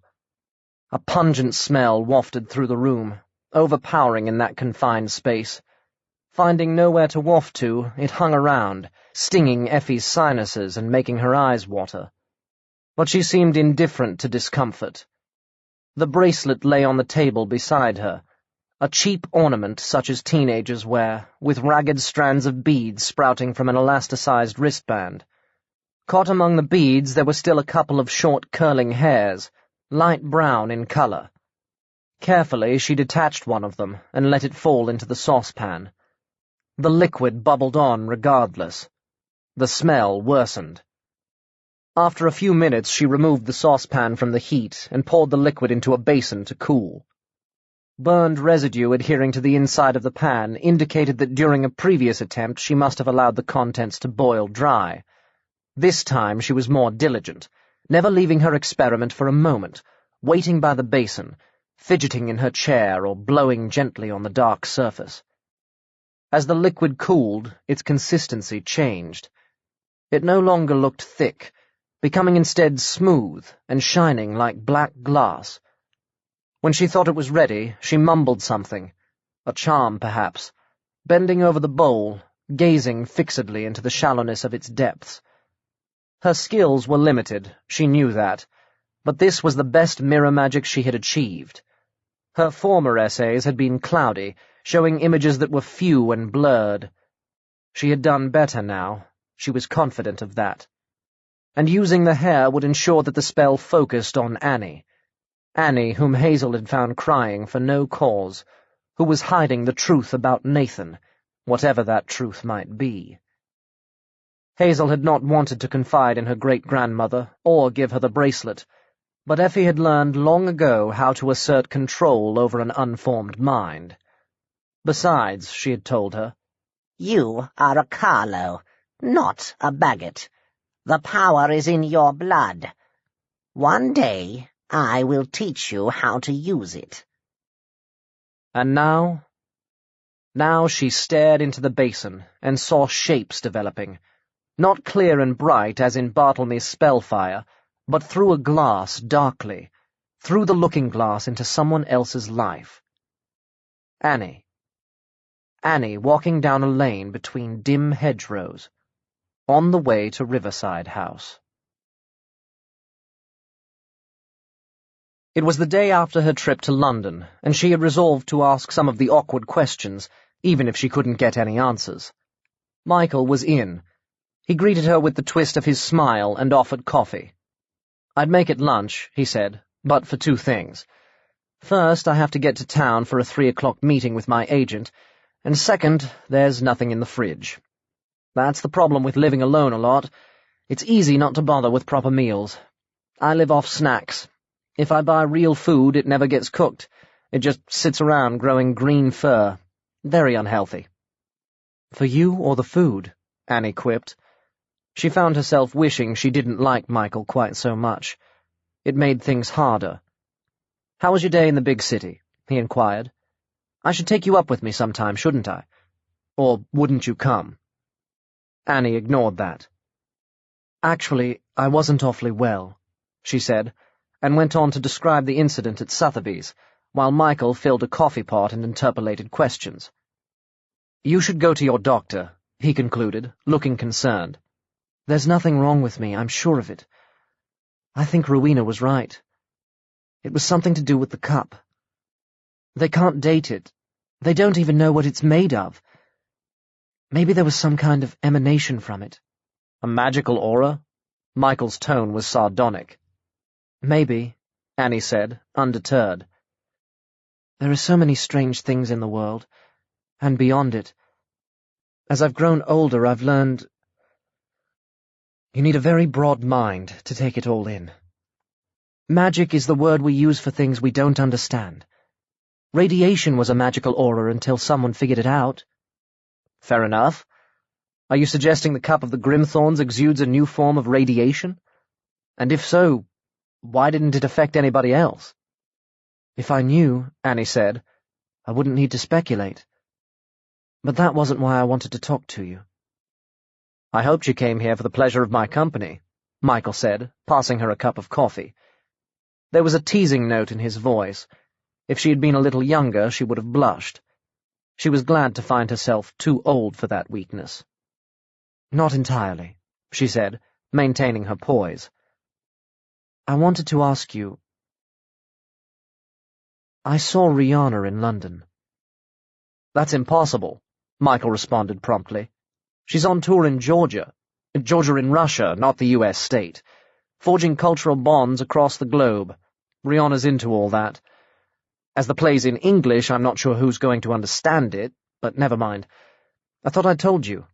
A pungent smell wafted through the room, overpowering in that confined space. Finding nowhere to waft to, it hung around, stinging Effie's sinuses and making her eyes water. But she seemed indifferent to discomfort. The bracelet lay on the table beside her, a cheap ornament such as teenagers wear, with ragged strands of beads sprouting from an elasticized wristband. Caught among the beads there were still a couple of short curling hairs, light brown in color. Carefully she detached one of them and let it fall into the saucepan. The liquid bubbled on regardless. The smell worsened. After a few minutes she removed the saucepan from the heat and poured the liquid into a basin to cool. Burned residue adhering to the inside of the pan indicated that during a previous attempt she must have allowed the contents to boil dry. This time she was more diligent, never leaving her experiment for a moment, waiting by the basin, fidgeting in her chair or blowing gently on the dark surface. As the liquid cooled, its consistency changed. It no longer looked thick, becoming instead smooth and shining like black glass. When she thought it was ready, she mumbled something, a charm perhaps, bending over the bowl, gazing fixedly into the shallowness of its depths. Her skills were limited, she knew that, but this was the best mirror magic she had achieved. Her former essays had been cloudy, showing images that were few and blurred. She had done better now, she was confident of that. And using the hair would ensure that the spell focused on Annie. Annie, whom Hazel had found crying for no cause, who was hiding the truth about Nathan, whatever that truth might be. Hazel had not wanted to confide in her great-grandmother or give her the bracelet, but Effie had learned long ago how to assert control over an unformed mind. Besides, she had told her, "You are a Carlo, not a Baggett. The power is in your blood. One day I will teach you how to use it." And now? Now she stared into the basin and saw shapes developing, not clear and bright as in Bartlemy's spellfire, but through a glass darkly, through the looking-glass into someone else's life. Annie. Annie walking down a lane between dim hedgerows, on the way to Riverside House. It was the day after her trip to London, and she had resolved to ask some of the awkward questions, even if she couldn't get any answers. Michael was in. He greeted her with the twist of his smile and offered coffee. "I'd make it lunch," he said, "but for two things. First, I have to get to town for a 3 o'clock meeting with my agent, and second, there's nothing in the fridge. That's the problem with living alone a lot. It's easy not to bother with proper meals. I live off snacks. If I buy real food, it never gets cooked. It just sits around growing green fur. Very unhealthy." "For you or the food?" Annie quipped. She found herself wishing she didn't like Michael quite so much. It made things harder. "How was your day in the big city?" he inquired. "I should take you up with me sometime, shouldn't I? Or wouldn't you come?" Annie ignored that. "Actually, I wasn't awfully well," she said, and went on to describe the incident at Sotheby's, while Michael filled a coffee pot and interpolated questions. "You should go to your doctor," he concluded, looking concerned. "There's nothing wrong with me, I'm sure of it. I think Rowena was right. It was something to do with the cup. They can't date it. They don't even know what it's made of. Maybe there was some kind of emanation from it." "A magical aura?" Michael's tone was sardonic. "Maybe," Annie said, undeterred. "There are so many strange things in the world, and beyond it. As I've grown older, I've learned... You need a very broad mind to take it all in. Magic is the word we use for things we don't understand. Radiation was a magical aura until someone figured it out." "Fair enough. Are you suggesting the cup of the Grimthorns exudes a new form of radiation? And if so, why didn't it affect anybody else?" "If I knew," Annie said, "I wouldn't need to speculate. But that wasn't why I wanted to talk to you." "I hoped you came here for the pleasure of my company," Michael said, passing her a cup of coffee. There was a teasing note in his voice. If she had been a little younger, she would have blushed. She was glad to find herself too old for that weakness. "Not entirely," she said, maintaining her poise. "I wanted to ask you... I saw Rihanna in London." "That's impossible," Michael responded promptly. "She's on tour in Georgia. Georgia in Russia, not the U.S. state. Forging cultural bonds across the globe. Rihanna's into all that. As the play's in English, I'm not sure who's going to understand it, but never mind. I thought I'd told you."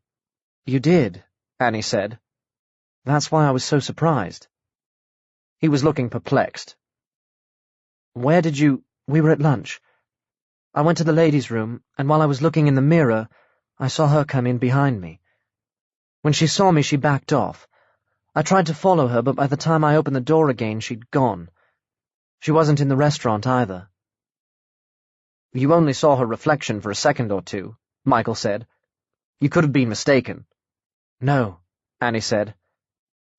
"You did," Annie said. "That's why I was so surprised." He was looking perplexed. "Where did you—" "We were at lunch. I went to the ladies' room, and while I was looking in the mirror, I saw her come in behind me. When she saw me, she backed off. I tried to follow her, but by the time I opened the door again, she'd gone. She wasn't in the restaurant either." "You only saw her reflection for a second or two," Michael said. "You could have been mistaken." "No," Annie said.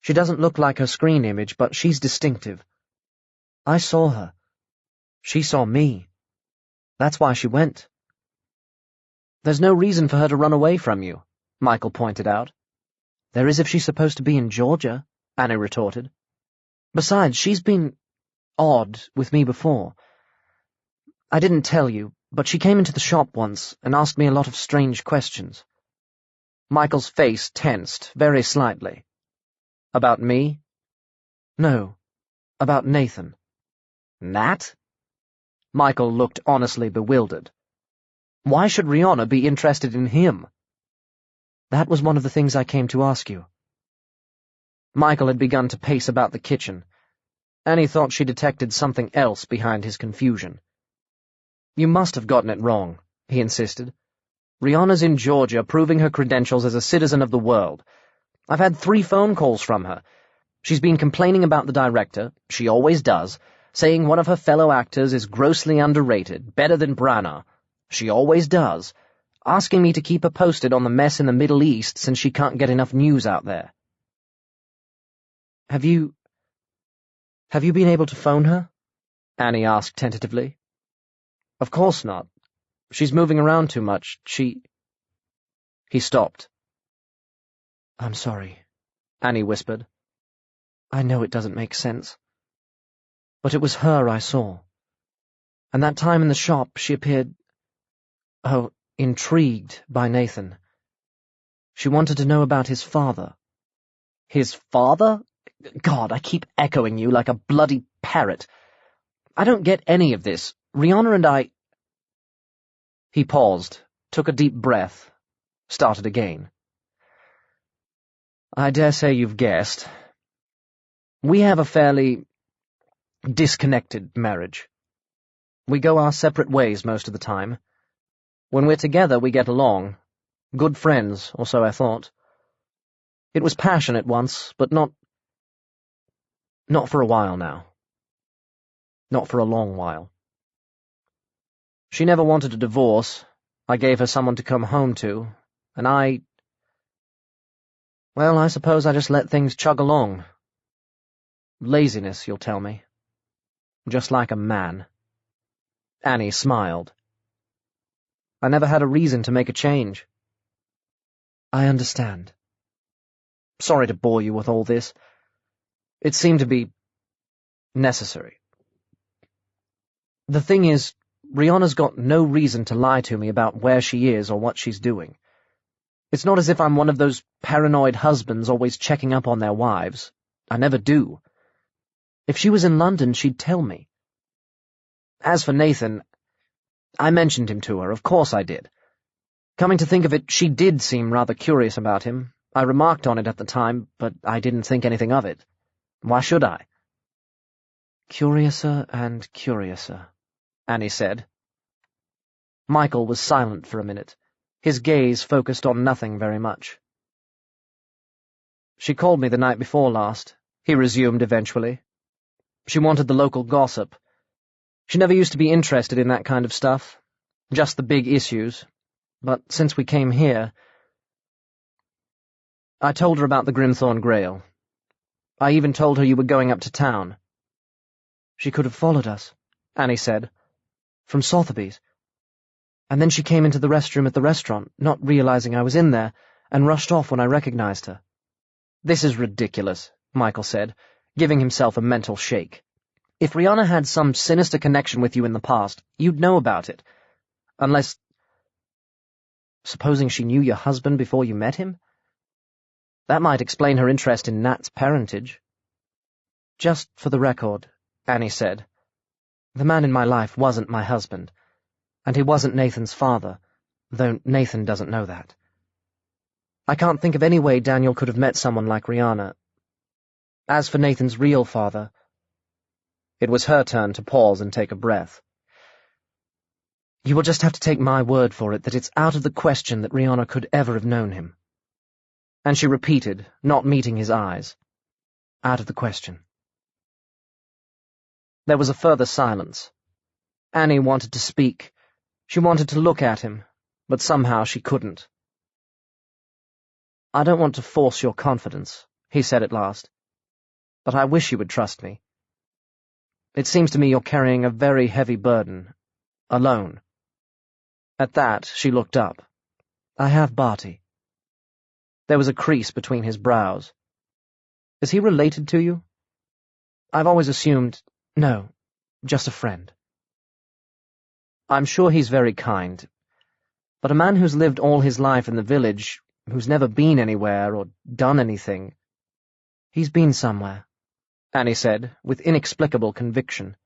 "She doesn't look like her screen image, but she's distinctive. I saw her. She saw me. That's why she went." There's no reason for her to run away from you, Michael pointed out. There is if she's supposed to be in Georgia, Annie retorted. Besides, she's been odd with me before. I didn't tell you, but she came into the shop once and asked me a lot of strange questions. Michael's face tensed very slightly. About me? No, about Nathan. Nat? Michael looked honestly bewildered. Why should Rihanna be interested in him? That was one of the things I came to ask you. Michael had begun to pace about the kitchen. Annie thought she detected something else behind his confusion. You must have gotten it wrong, he insisted. Rihanna's in Georgia, proving her credentials as a citizen of the world. I've had 3 phone calls from her. She's been complaining about the director, she always does, saying one of her fellow actors is grossly underrated, better than Branagh. She always does, asking me to keep her posted on the mess in the Middle East since she can't get enough news out there. Have you been able to phone her? Annie asked tentatively. Of course not. She's moving around too much. He stopped. I'm sorry, Annie whispered. I know it doesn't make sense. But it was her I saw. And that time in the shop she appeared, intrigued by Nathan. She wanted to know about his father. His father? God, I keep echoing you like a bloody parrot. I don't get any of this. Rihanna and I— He paused, took a deep breath, started again. I dare say you've guessed. We have a fairly disconnected marriage. We go our separate ways most of the time. When we're together, we get along. Good friends, or so I thought. It was passionate once, but not for a while now. Not for a long while. She never wanted a divorce. I gave her someone to come home to, and I suppose I just let things chug along. Laziness, you'll tell me. Just like a man. Annie smiled. I never had a reason to make a change. I understand. Sorry to bore you with all this. It seemed to be necessary. The thing is, Rihanna's got no reason to lie to me about where she is or what she's doing. It's not as if I'm one of those paranoid husbands always checking up on their wives. I never do. If she was in London, she'd tell me. As for Nathan, I mentioned him to her, of course I did. Coming to think of it, she did seem rather curious about him. I remarked on it at the time, but I didn't think anything of it. Why should I? Curiouser and curiouser, Annie said. Michael was silent for a minute, his gaze focused on nothing very much. She called me the night before last, he resumed eventually. She wanted the local gossip. She never used to be interested in that kind of stuff, just the big issues. But since we came here, I told her about the Greenstone Grail. I even told her you were going up to town. She could have followed us, Annie said, from Sotheby's. And then she came into the restroom at the restaurant, not realizing I was in there, and rushed off when I recognized her. This is ridiculous, Michael said, giving himself a mental shake. If Rihanna had some sinister connection with you in the past, you'd know about it. Unless— Supposing she knew your husband before you met him? That might explain her interest in Nat's parentage. Just for the record, Annie said, the man in my life wasn't my husband, and he wasn't Nathan's father, though Nathan doesn't know that. I can't think of any way Daniel could have met someone like Rihanna. As for Nathan's real father— It was her turn to pause and take a breath. You will just have to take my word for it that it's out of the question that Rihanna could ever have known him. And she repeated, not meeting his eyes, out of the question. There was a further silence. Annie wanted to speak. She wanted to look at him, but somehow she couldn't. I don't want to force your confidence, he said at last, but I wish you would trust me. It seems to me you're carrying a very heavy burden, alone. At that, she looked up. I have Barty. There was a crease between his brows. Is he related to you? I've always assumed... No, just a friend. I'm sure he's very kind, but a man who's lived all his life in the village, who's never been anywhere or done anything... He's been somewhere, Annie said, with inexplicable conviction.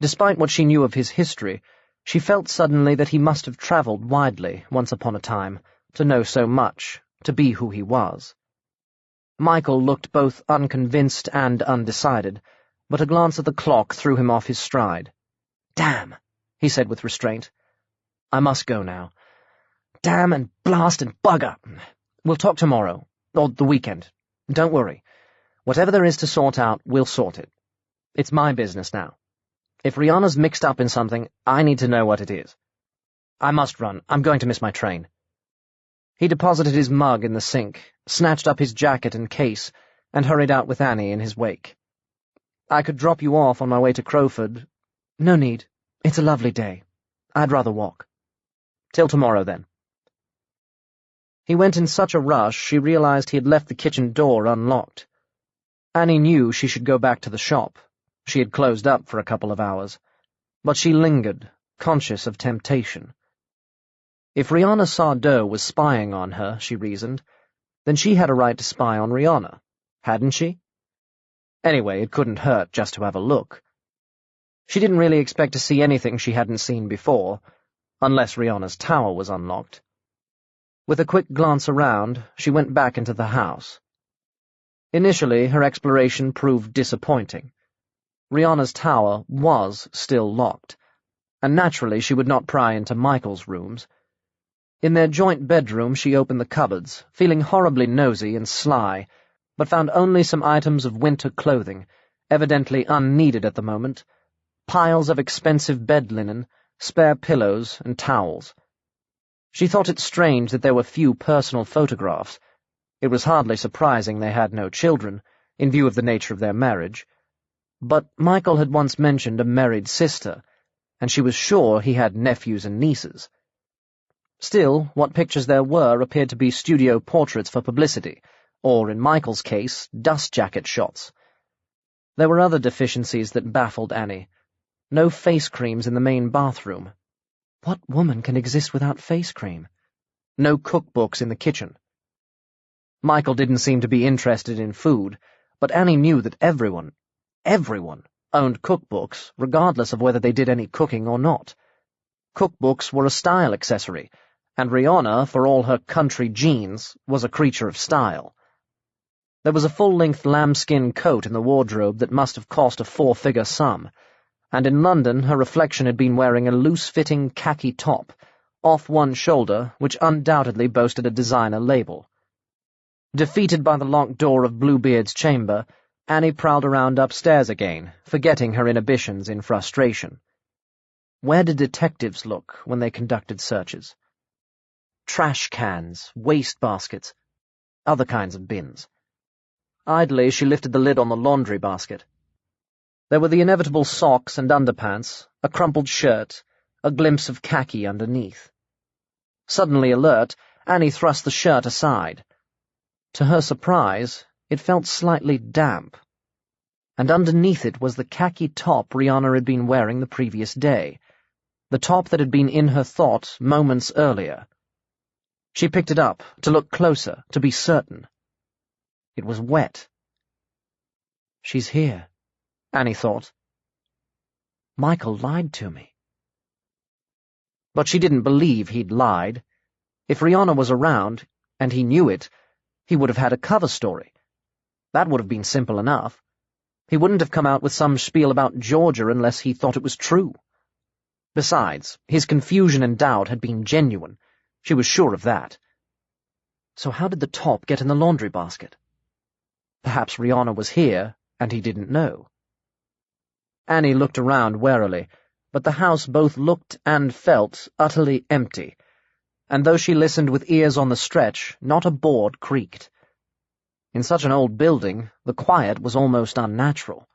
Despite what she knew of his history, she felt suddenly that he must have travelled widely, once upon a time, to know so much, to be who he was. Michael looked both unconvinced and undecided, but a glance at the clock threw him off his stride. Damn, he said with restraint. I must go now. Damn and blast and bugger. We'll talk tomorrow, or the weekend. Don't worry. Whatever there is to sort out, we'll sort it. It's my business now. If Rihanna's mixed up in something, I need to know what it is. I must run. I'm going to miss my train. He deposited his mug in the sink, snatched up his jacket and case, and hurried out with Annie in his wake. I could drop you off on my way to Crowford. No need. It's a lovely day. I'd rather walk. Till tomorrow, then. He went in such a rush she realized he had left the kitchen door unlocked. Annie knew she should go back to the shop. She had closed up for a couple of hours. But she lingered, conscious of temptation. If Rihanna Sardo was spying on her, she reasoned, then she had a right to spy on Rihanna, hadn't she? Anyway, it couldn't hurt just to have a look. She didn't really expect to see anything she hadn't seen before, unless Rihanna's tower was unlocked. With a quick glance around, she went back into the house. Initially, her exploration proved disappointing. Rihanna's tower was still locked, and naturally she would not pry into Michael's rooms. In their joint bedroom she opened the cupboards, feeling horribly nosy and sly, but found only some items of winter clothing, evidently unneeded at the moment, piles of expensive bed linen, spare pillows and towels. She thought it strange that there were few personal photographs. It was hardly surprising they had no children, in view of the nature of their marriage. But Michael had once mentioned a married sister, and she was sure he had nephews and nieces. Still, what pictures there were appeared to be studio portraits for publicity, or, in Michael's case, dust jacket shots. There were other deficiencies that baffled Annie. No face creams in the main bathroom. What woman can exist without face cream? No cookbooks in the kitchen. Michael didn't seem to be interested in food, but Annie knew that everyone owned cookbooks, regardless of whether they did any cooking or not. Cookbooks were a style accessory, and Rihanna, for all her country genes, was a creature of style. There was a full-length lambskin coat in the wardrobe that must have cost a four-figure sum, and in London her reflection had been wearing a loose-fitting khaki top, off one shoulder, which undoubtedly boasted a designer label. Defeated by the locked door of Bluebeard's chamber, Annie prowled around upstairs again, forgetting her inhibitions in frustration. Where did detectives look when they conducted searches? Trash cans, waste baskets, other kinds of bins. Idly, she lifted the lid on the laundry basket. There were the inevitable socks and underpants, a crumpled shirt, a glimpse of khaki underneath. Suddenly alert, Annie thrust the shirt aside. To her surprise, it felt slightly damp, and underneath it was the khaki top Rihanna had been wearing the previous day, the top that had been in her thought moments earlier. She picked it up, to look closer, to be certain. It was wet. She's here, Annie thought. Michael lied to me. But she didn't believe he'd lied. If Rihanna was around, and he knew it, he would have had a cover story. That would have been simple enough. He wouldn't have come out with some spiel about Georgia unless he thought it was true. Besides, his confusion and doubt had been genuine. She was sure of that. So how did the top get in the laundry basket? Perhaps Rihanna was here, and he didn't know. Annie looked around warily, but the house both looked and felt utterly empty, and though she listened with ears on the stretch, not a board creaked. In such an old building, the quiet was almost unnatural.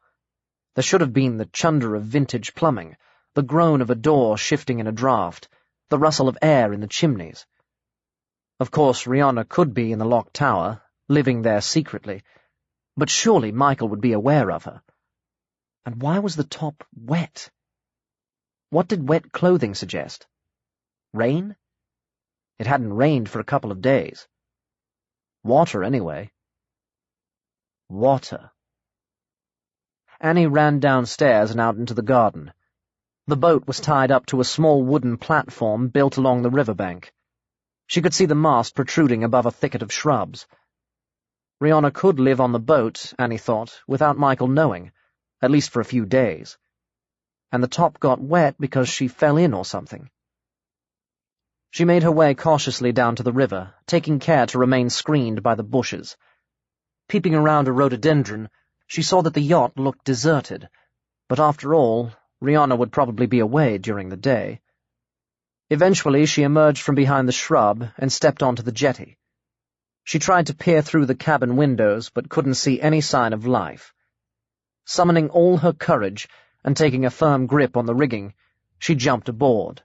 There should have been the chunder of vintage plumbing, the groan of a door shifting in a draught, the rustle of air in the chimneys. Of course, Rihanna could be in the locked tower, living there secretly, but surely Michael would be aware of her. And why was the top wet? What did wet clothing suggest? Rain? It hadn't rained for a couple of days. Water, anyway. Water. Annie ran downstairs and out into the garden. The boat was tied up to a small wooden platform built along the riverbank. She could see the mast protruding above a thicket of shrubs. Rihanna could live on the boat, Annie thought, without Michael knowing, at least for a few days. And the top got wet because she fell in or something. She made her way cautiously down to the river, taking care to remain screened by the bushes. Peeping around a rhododendron, she saw that the yacht looked deserted, but after all, Rihanna would probably be away during the day. Eventually, she emerged from behind the shrub and stepped onto the jetty. She tried to peer through the cabin windows, but couldn't see any sign of life. Summoning all her courage and taking a firm grip on the rigging, she jumped aboard.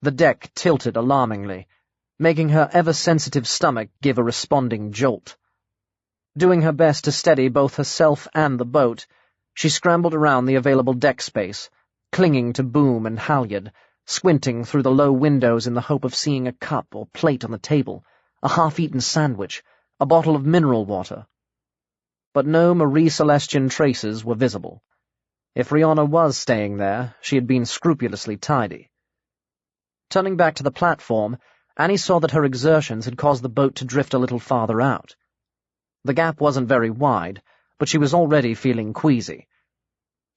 The deck tilted alarmingly, making her ever-sensitive stomach give a responding jolt. Doing her best to steady both herself and the boat, she scrambled around the available deck space, clinging to boom and halyard, squinting through the low windows in the hope of seeing a cup or plate on the table, a half-eaten sandwich, a bottle of mineral water. But no Marie Celestian traces were visible. If Rihanna was staying there, she had been scrupulously tidy. Turning back to the platform, Annie saw that her exertions had caused the boat to drift a little farther out. The gap wasn't very wide, but she was already feeling queasy.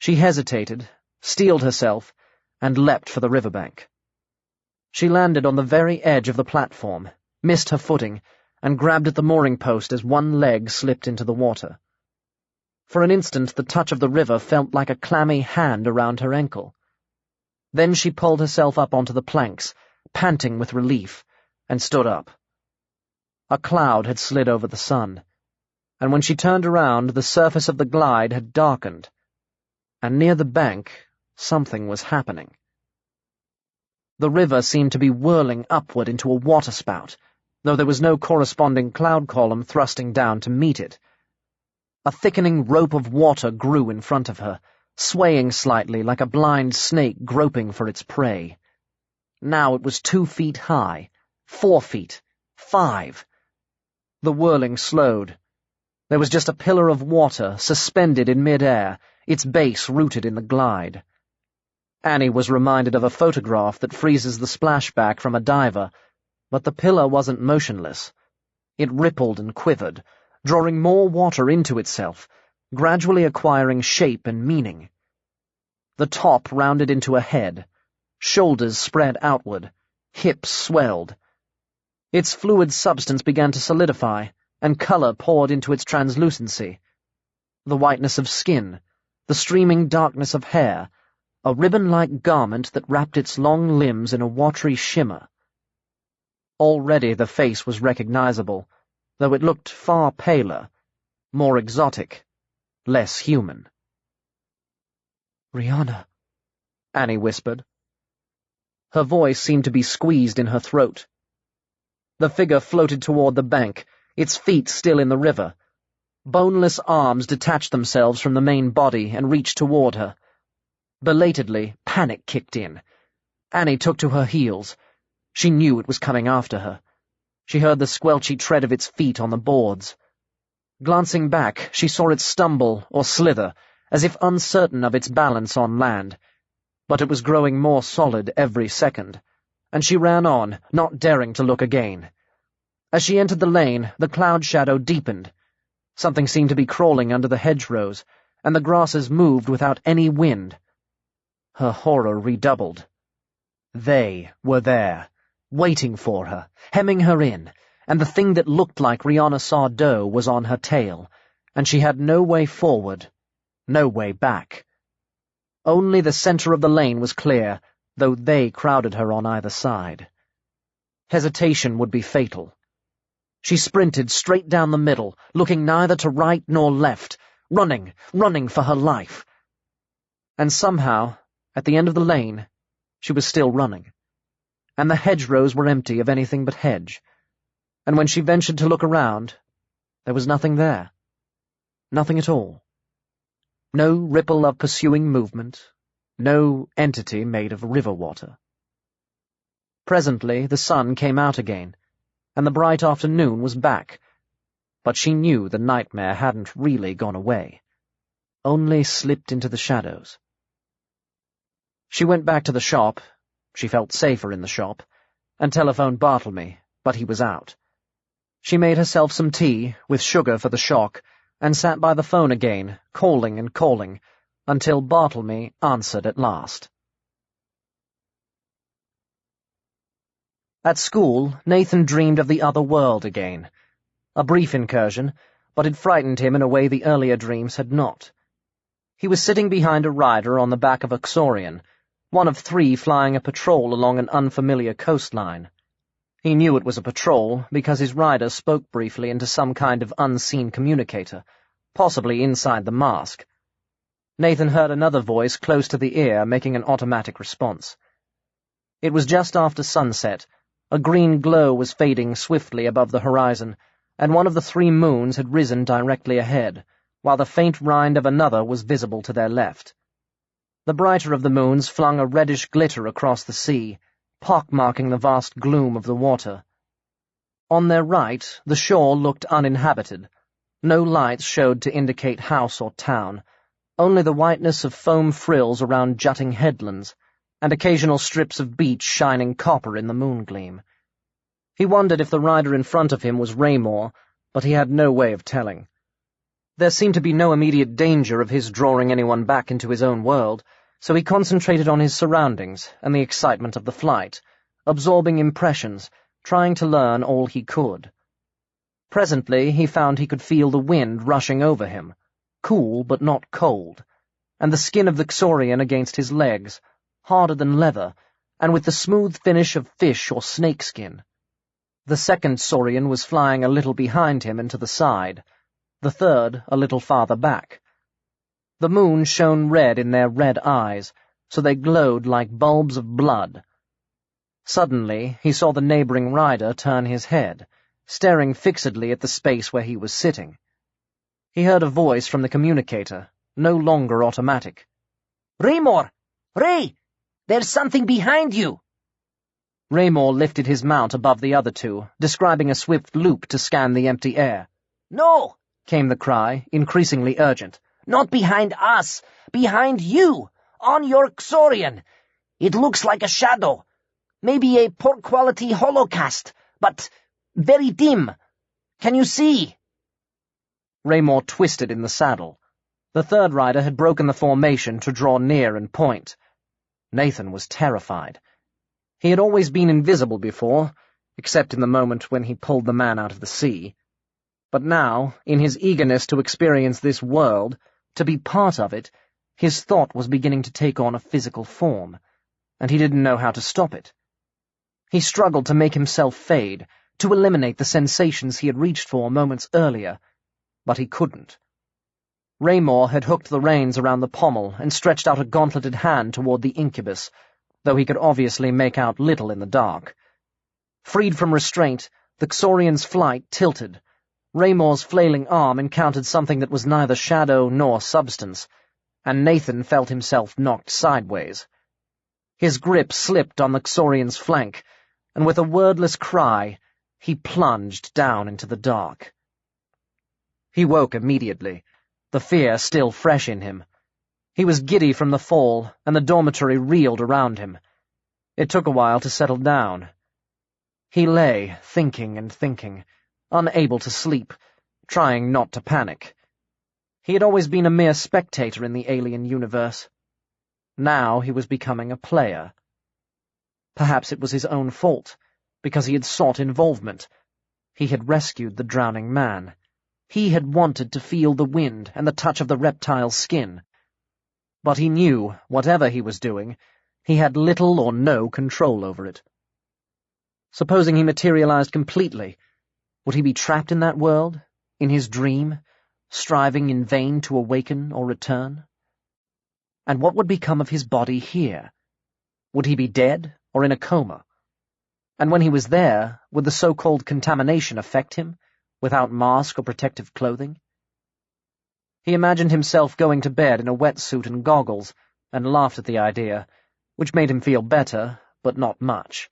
She hesitated, steeled herself, and leapt for the riverbank. She landed on the very edge of the platform, missed her footing, and grabbed at the mooring post as one leg slipped into the water. For an instant, the touch of the river felt like a clammy hand around her ankle. Then she pulled herself up onto the planks, panting with relief, and stood up. A cloud had slid over the sun, and when she turned around, the surface of the glide had darkened, and near the bank, something was happening. The river seemed to be whirling upward into a waterspout, though there was no corresponding cloud column thrusting down to meet it. A thickening rope of water grew in front of her, swaying slightly like a blind snake groping for its prey. Now it was 2 feet high, 4 feet, 5. The whirling slowed. There was just a pillar of water suspended in mid-air, its base rooted in the glide. Annie was reminded of a photograph that freezes the splashback from a diver, but the pillar wasn't motionless. It rippled and quivered, drawing more water into itself, gradually acquiring shape and meaning. The top rounded into a head, shoulders spread outward, hips swelled. Its fluid substance began to solidify, and color poured into its translucency. The whiteness of skin, the streaming darkness of hair, a ribbon-like garment that wrapped its long limbs in a watery shimmer. Already the face was recognizable, though it looked far paler, more exotic, less human. "Rihanna," Annie whispered. Her voice seemed to be squeezed in her throat. The figure floated toward the bank, its feet still in the river. Boneless arms detached themselves from the main body and reached toward her. Belatedly, panic kicked in. Annie took to her heels. She knew it was coming after her. She heard the squelchy tread of its feet on the boards. Glancing back, she saw it stumble or slither, as if uncertain of its balance on land. But it was growing more solid every second, and she ran on, not daring to look again. As she entered the lane, the cloud shadow deepened. Something seemed to be crawling under the hedgerows, and the grasses moved without any wind. Her horror redoubled. They were there, waiting for her, hemming her in, and the thing that looked like Rihanna Sardo was on her tail, and she had no way forward, no way back. Only the center of the lane was clear, though they crowded her on either side. Hesitation would be fatal. She sprinted straight down the middle, looking neither to right nor left, running for her life. And somehow, at the end of the lane, she was still running, and the hedgerows were empty of anything but hedge, and when she ventured to look around, there was nothing there. Nothing at all. No ripple of pursuing movement, no entity made of river water. Presently the sun came out again, and the bright afternoon was back, but she knew the nightmare hadn't really gone away, only slipped into the shadows. She went back to the shop, she felt safer in the shop, and telephoned Bartlemy, but he was out. She made herself some tea, with sugar for the shock, and sat by the phone again, calling and calling, until Bartlemy answered at last. At school, Nathan dreamed of the other world again. A brief incursion, but it frightened him in a way the earlier dreams had not. He was sitting behind a rider on the back of a Xorian, one of 3 flying a patrol along an unfamiliar coastline. He knew it was a patrol because his rider spoke briefly into some kind of unseen communicator, possibly inside the mask. Nathan heard another voice close to the ear making an automatic response. It was just after sunset. A green glow was fading swiftly above the horizon, and one of the 3 moons had risen directly ahead, while the faint rind of another was visible to their left. The brighter of the moons flung a reddish glitter across the sea, pock-marking the vast gloom of the water. On their right, the shore looked uninhabited. No lights showed to indicate house or town, only the whiteness of foam frills around jutting headlands, and occasional strips of beach shining copper in the moongleam. He wondered if the rider in front of him was Raymore, but he had no way of telling. There seemed to be no immediate danger of his drawing anyone back into his own world, so he concentrated on his surroundings and the excitement of the flight, absorbing impressions, trying to learn all he could. Presently he found he could feel the wind rushing over him, cool but not cold, and the skin of the Xorian against his legs, harder than leather, and with the smooth finish of fish or snakeskin. The second Xorian was flying a little behind him and to the side, the third a little farther back. The moon shone red in their red eyes, so they glowed like bulbs of blood. Suddenly he saw the neighboring rider turn his head, staring fixedly at the space where he was sitting. He heard a voice from the communicator, no longer automatic. "Raymore! Ray! There's something behind you!" Raymore lifted his mount above the other 2, describing a swift loop to scan the empty air. "No!" came the cry, increasingly urgent. "Not behind us! Behind you! On your Xorian! It looks like a shadow. Maybe a poor-quality holocast, but very dim. Can you see?" Raymore twisted in the saddle. The third rider had broken the formation to draw near and point. Nathan was terrified. He had always been invisible before, except in the moment when he pulled the man out of the sea. But now, in his eagerness to experience this world, to be part of it, his thought was beginning to take on a physical form, and he didn't know how to stop it. He struggled to make himself fade, to eliminate the sensations he had reached for moments earlier, but he couldn't. Raymore had hooked the reins around the pommel and stretched out a gauntleted hand toward the incubus, though he could obviously make out little in the dark. Freed from restraint, the Xorian's flight tilted. Raymore's flailing arm encountered something that was neither shadow nor substance, and Nathan felt himself knocked sideways. His grip slipped on the Xorian's flank, and with a wordless cry, he plunged down into the dark. He woke immediately, the fear still fresh in him. He was giddy from the fall, and the dormitory reeled around him. It took a while to settle down. He lay, thinking and thinking, unable to sleep, trying not to panic. He had always been a mere spectator in the alien universe. Now he was becoming a player. Perhaps it was his own fault, because he had sought involvement. He had rescued the drowning man. He had wanted to feel the wind and the touch of the reptile's skin. But he knew, whatever he was doing, he had little or no control over it. Supposing he materialized completely, would he be trapped in that world, in his dream, striving in vain to awaken or return? And what would become of his body here? Would he be dead or in a coma? And when he was there, would the so-called contamination affect him, without mask or protective clothing? He imagined himself going to bed in a wetsuit and goggles, and laughed at the idea, which made him feel better, but not much.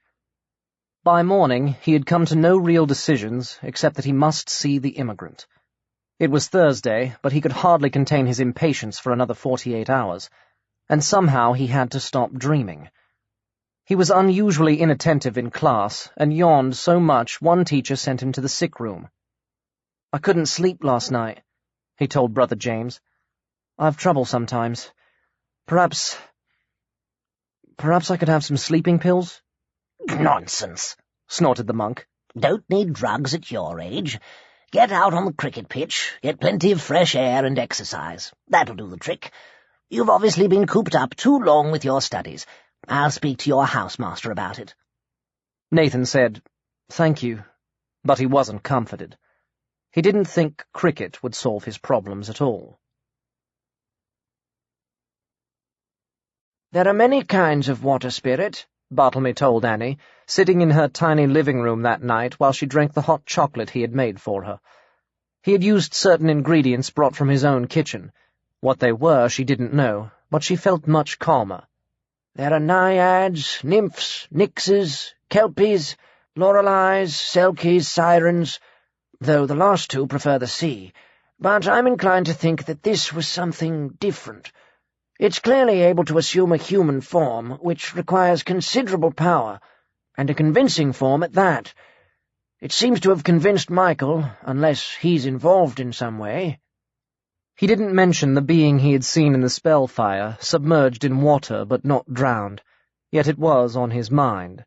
By morning, he had come to no real decisions, except that he must see the immigrant. It was Thursday, but he could hardly contain his impatience for another 48 hours, and somehow he had to stop dreaming. He was unusually inattentive in class, and yawned so much one teacher sent him to the sick room. "I couldn't sleep last night," he told Brother James. "I've trouble sometimes. Perhaps I could have some sleeping pills?" "Nonsense," snorted the monk. "Don't need drugs at your age. Get out on the cricket pitch, get plenty of fresh air and exercise. That'll do the trick. You've obviously been cooped up too long with your studies. I'll speak to your housemaster about it." Nathan said, "Thank you," but he wasn't comforted. He didn't think cricket would solve his problems at all. "There are many kinds of water spirit," Bartlemy told Annie, sitting in her tiny living room that night while she drank the hot chocolate he had made for her. He had used certain ingredients brought from his own kitchen. What they were she didn't know, but she felt much calmer. "There are naiads, nymphs, nixes, kelpies, loreleis, selkies, sirens, though the last two prefer the sea, but I'm inclined to think that this was something different. It's clearly able to assume a human form, which requires considerable power, and a convincing form at that. It seems to have convinced Michael, unless he's involved in some way." He didn't mention the being he had seen in the spellfire, submerged in water but not drowned, yet it was on his mind.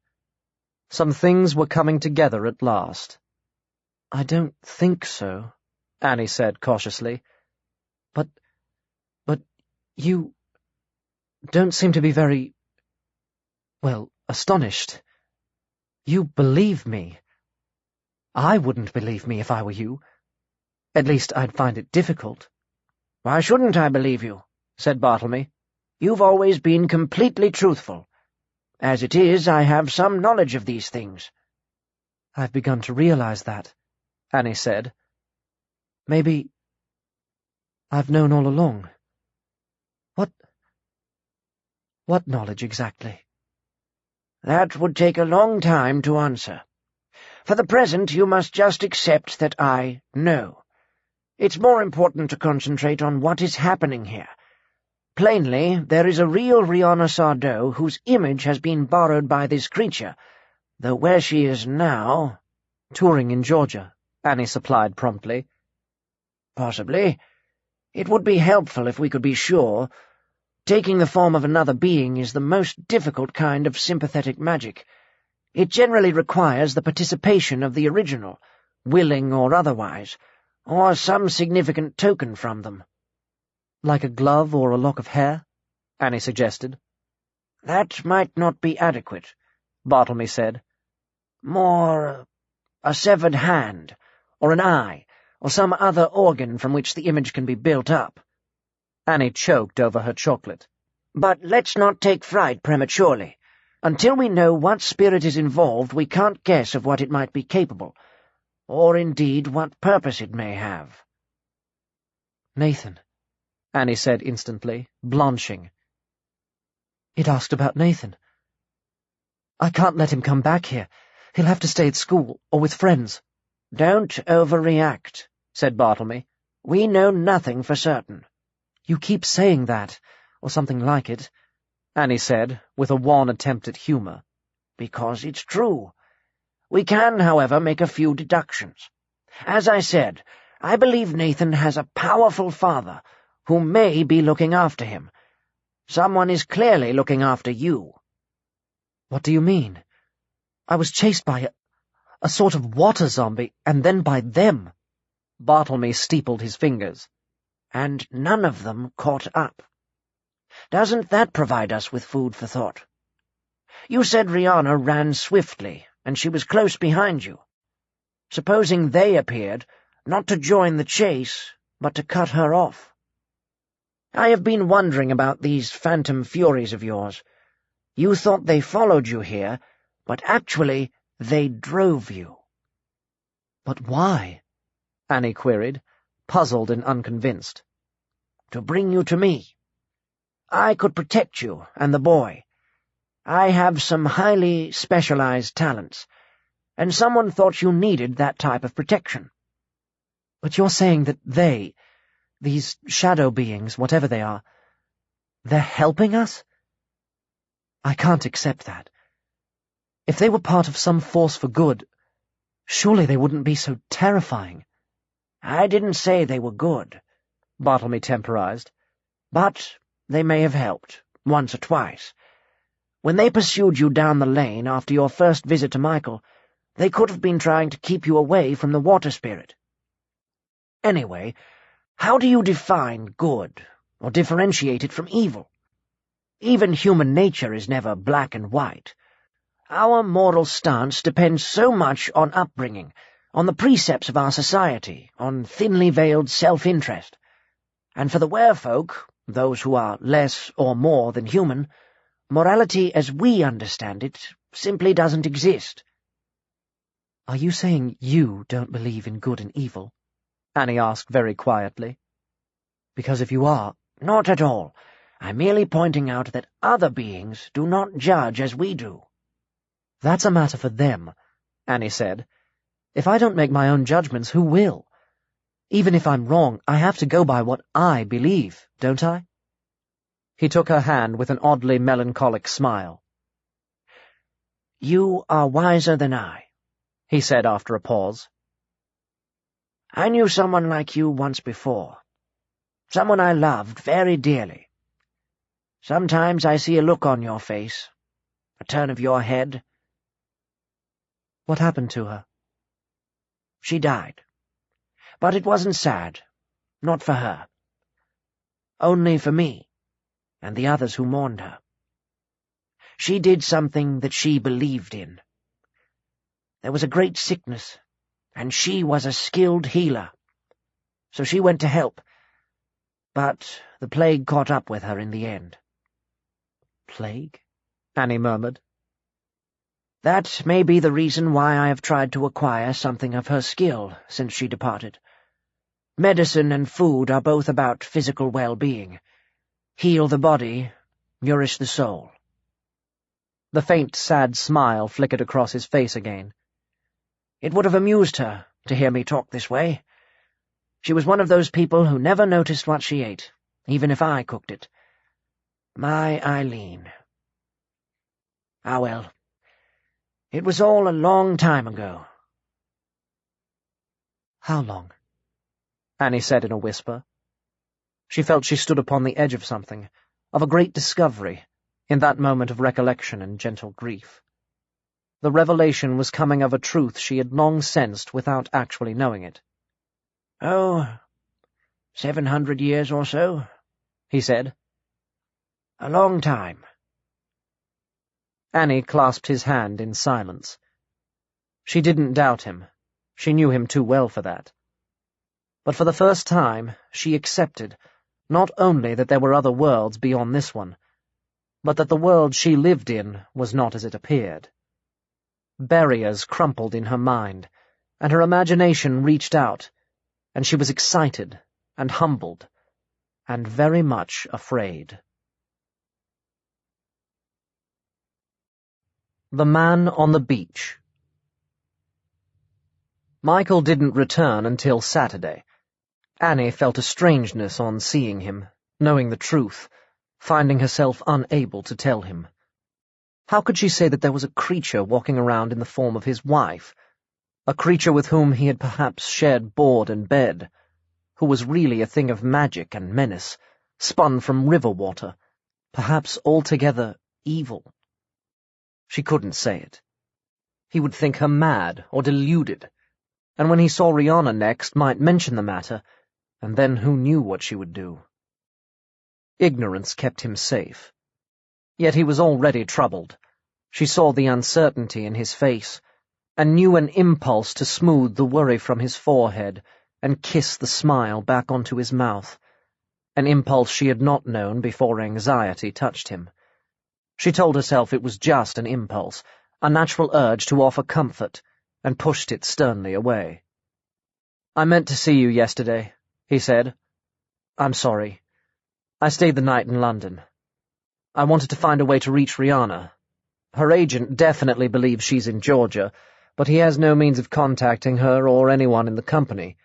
Some things were coming together at last. "I don't think so," Annie said cautiously. But you don't seem to be very, astonished. You believe me. I wouldn't believe me if I were you. At least I'd find it difficult." "Why shouldn't I believe you?" said Bartlemy. "You've always been completely truthful. As it is, I have some knowledge of these things." "I've begun to realize that," Annie said. "Maybe I've known all along. What knowledge exactly?" "That would take a long time to answer. For the present, you must just accept that I know. It's more important to concentrate on what is happening here. Plainly, there is a real Rihanna Sardou whose image has been borrowed by this creature, though where she is now—" "Touring in Georgia," Annie supplied promptly. "Possibly. It would be helpful if we could be sure. Taking the form of another being is the most difficult kind of sympathetic magic. It generally requires the participation of the original, willing or otherwise, or some significant token from them." "Like a glove or a lock of hair?" Annie suggested. "That might not be adequate," Bartlemy said. "More a severed hand, or an eye, or some other organ from which the image can be built up." Annie choked over her chocolate. "But let's not take fright prematurely. Until we know what spirit is involved, we can't guess of what it might be capable, or indeed what purpose it may have." "Nathan," Annie said instantly, blanching. "It asked about Nathan. I can't let him come back here. He'll have to stay at school, or with friends." "Don't overreact," said Bartlemy. "We know nothing for certain." "You keep saying that, or something like it," Annie said, with a wan attempt at humour. "Because it's true. We can, however, make a few deductions. As I said, I believe Nathan has a powerful father who may be looking after him. Someone is clearly looking after you." "What do you mean? I was chased by a sort of water zombie, and then by them." Bartlemy steepled his fingers. "And none of them caught up. Doesn't that provide us with food for thought? You said Rihanna ran swiftly, and she was close behind you. Supposing they appeared, not to join the chase, but to cut her off. I have been wondering about these phantom furies of yours. You thought they followed you here, but actually They drove you. But why? Annie queried, puzzled and unconvinced. To bring you to me. I could protect you and the boy. I have some highly specialized talents, and someone thought you needed that type of protection. But you're saying that these shadow beings, whatever they are, they're helping us? I can't accept that. If they were part of some force for good, surely they wouldn't be so terrifying. I didn't say they were good, Bartlemy temporized, but they may have helped, once or twice. When they pursued you down the lane after your first visit to Michael, they could have been trying to keep you away from the water spirit. Anyway, how do you define good, or differentiate it from evil? Even human nature is never black and white. Our moral stance depends so much on upbringing, on the precepts of our society, on thinly veiled self-interest. And for the werefolk, those who are less or more than human, morality as we understand it simply doesn't exist. Are you saying you don't believe in good and evil? Annie asked very quietly. Because if you are— Not at all. I'm merely pointing out that other beings do not judge as we do. That's a matter for them, Annie said. If I don't make my own judgments, who will? Even if I'm wrong, I have to go by what I believe, don't I? He took her hand with an oddly melancholic smile. You are wiser than I, he said after a pause. I knew someone like you once before. Someone I loved very dearly. Sometimes I see a look on your face, a turn of your head. What happened to her? She died. But it wasn't sad, not for her. Only for me, and the others who mourned her. She did something that she believed in. There was a great sickness, and she was a skilled healer. So she went to help, but the plague caught up with her in the end. Plague? Annie murmured. That may be the reason why I have tried to acquire something of her skill since she departed. Medicine and food are both about physical well-being. Heal the body, nourish the soul. The faint, sad smile flickered across his face again. It would have amused her to hear me talk this way. She was one of those people who never noticed what she ate, even if I cooked it. My Eileen. Ah, well, it was all a long time ago. How long? Annie said in a whisper. She felt she stood upon the edge of something, of a great discovery, in that moment of recollection and gentle grief. The revelation was coming of a truth she had long sensed without actually knowing it. Oh, 700 years or so, he said. A long time. Annie clasped his hand in silence. She didn't doubt him. She knew him too well for that. But for the first time, she accepted not only that there were other worlds beyond this one, but that the world she lived in was not as it appeared. Barriers crumpled in her mind, and her imagination reached out, and she was excited and humbled, and very much afraid. The Man on the Beach. Michael didn't return until Saturday. Annie felt a strangeness on seeing him, knowing the truth, finding herself unable to tell him. How could she say that there was a creature walking around in the form of his wife, a creature with whom he had perhaps shared board and bed, who was really a thing of magic and menace, spun from river water, perhaps altogether evil? She couldn't say it. He would think her mad or deluded, and when he saw Rihanna next might mention the matter, and then who knew what she would do? Ignorance kept him safe. Yet he was already troubled. She saw the uncertainty in his face, and knew an impulse to smooth the worry from his forehead and kiss the smile back onto his mouth, an impulse she had not known before anxiety touched him. She told herself it was just an impulse, a natural urge to offer comfort, and pushed it sternly away. "I meant to see you yesterday," he said. "I'm sorry. I stayed the night in London. I wanted to find a way to reach Rihanna. Her agent definitely believes she's in Georgia, but he has no means of contacting her or anyone in the company.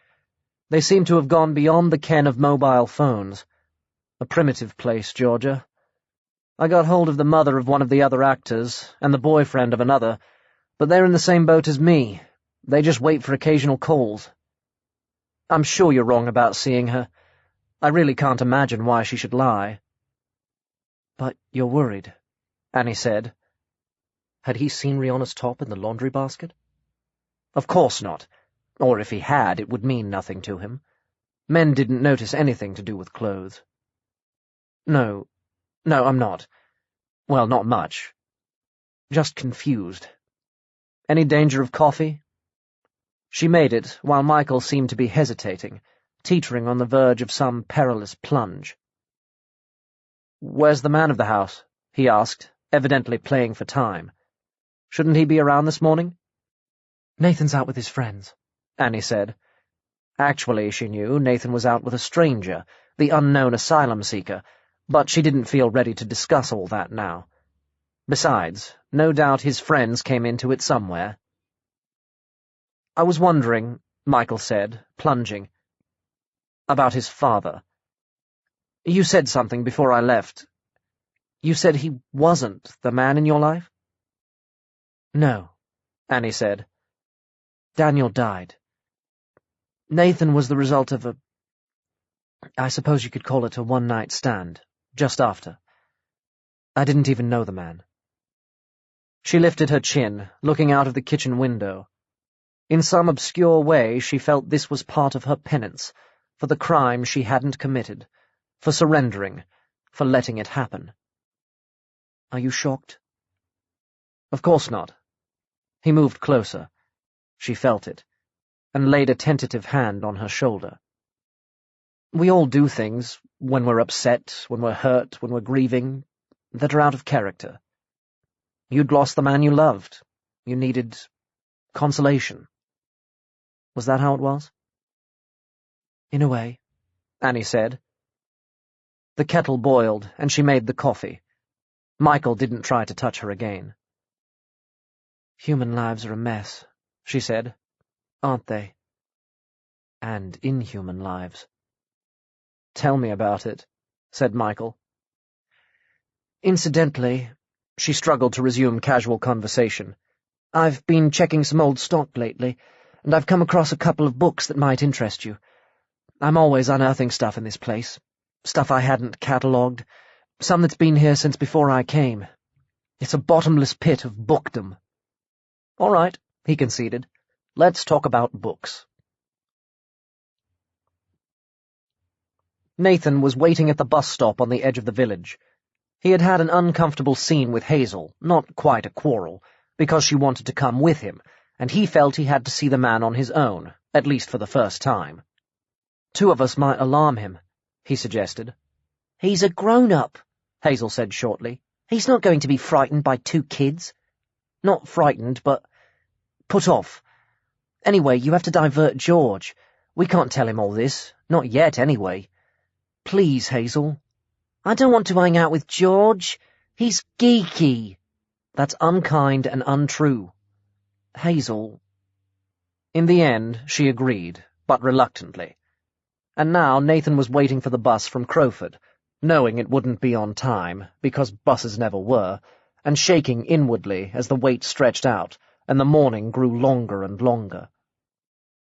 They seem to have gone beyond the ken of mobile phones. A primitive place, Georgia. I got hold of the mother of one of the other actors, and the boyfriend of another, but they're in the same boat as me. They just wait for occasional calls. I'm sure you're wrong about seeing her. I really can't imagine why she should lie." "But you're worried," Annie said. Had he seen Rihanna's top in the laundry basket? Of course not. Or if he had, it would mean nothing to him. Men didn't notice anything to do with clothes. No, I'm not. Well, not much. Just confused. Any danger of coffee?" She made it, while Michael seemed to be hesitating, teetering on the verge of some perilous plunge. "Where's the man of the house?" he asked, evidently playing for time. "Shouldn't he be around this morning?" "Nathan's out with his friends," Annie said. Actually, she knew, Nathan was out with a stranger, the unknown asylum seeker, but she didn't feel ready to discuss all that now. Besides, no doubt his friends came into it somewhere. "I was wondering," Michael said, plunging, "about his father. You said something before I left. You said he wasn't the man in your life?" "No," Annie said. "Daniel died. Nathan was the result of I suppose you could call it a one-night stand, just after. I didn't even know the man." She lifted her chin, looking out of the kitchen window. In some obscure way, she felt this was part of her penance, for the crime she hadn't committed, for surrendering, for letting it happen. "Are you shocked?" "Of course not." He moved closer. She felt it, and laid a tentative hand on her shoulder. "We all do things, when we're upset, when we're hurt, when we're grieving, that are out of character. You'd lost the man you loved. You needed consolation. Was that how it was?" "In a way," Annie said. The kettle boiled, and she made the coffee. Michael didn't try to touch her again. "Human lives are a mess," she said. "Aren't they? And inhuman lives." "Tell me about it," said Michael. "Incidentally," she struggled to resume casual conversation, "I've been checking some old stock lately, and I've come across a couple of books that might interest you. I'm always unearthing stuff in this place, stuff I hadn't catalogued, some that's been here since before I came. It's a bottomless pit of bookdom." "All right," he conceded. "Let's talk about books." Nathan was waiting at the bus stop on the edge of the village. He had had an uncomfortable scene with Hazel, not quite a quarrel, because she wanted to come with him, and he felt he had to see the man on his own, at least for the first time. "Two of us might alarm him," he suggested. "He's a grown-up," Hazel said shortly. "He's not going to be frightened by two kids." "Not frightened, but put off. Anyway, you have to divert George. We can't tell him all this, not yet anyway. Please, Hazel." "I don't want to hang out with George. He's geeky." "That's unkind and untrue." "Hazel." In the end, she agreed, but reluctantly. And now Nathan was waiting for the bus from Crowford, knowing it wouldn't be on time, because buses never were, and shaking inwardly as the wait stretched out, and the morning grew longer and longer.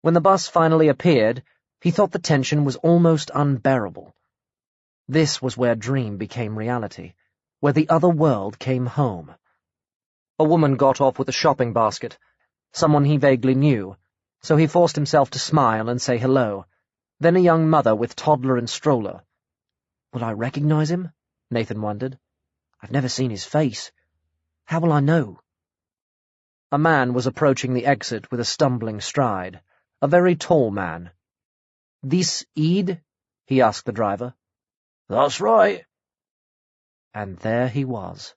When the bus finally appeared, he thought the tension was almost unbearable. This was where dream became reality, where the other world came home. A woman got off with a shopping basket, someone he vaguely knew, so he forced himself to smile and say hello, then a young mother with toddler and stroller. Will I recognize him? Nathan wondered. I've never seen his face. How will I know? A man was approaching the exit with a stumbling stride, a very tall man. "This Eid?" he asked the driver. "That's right." And there he was,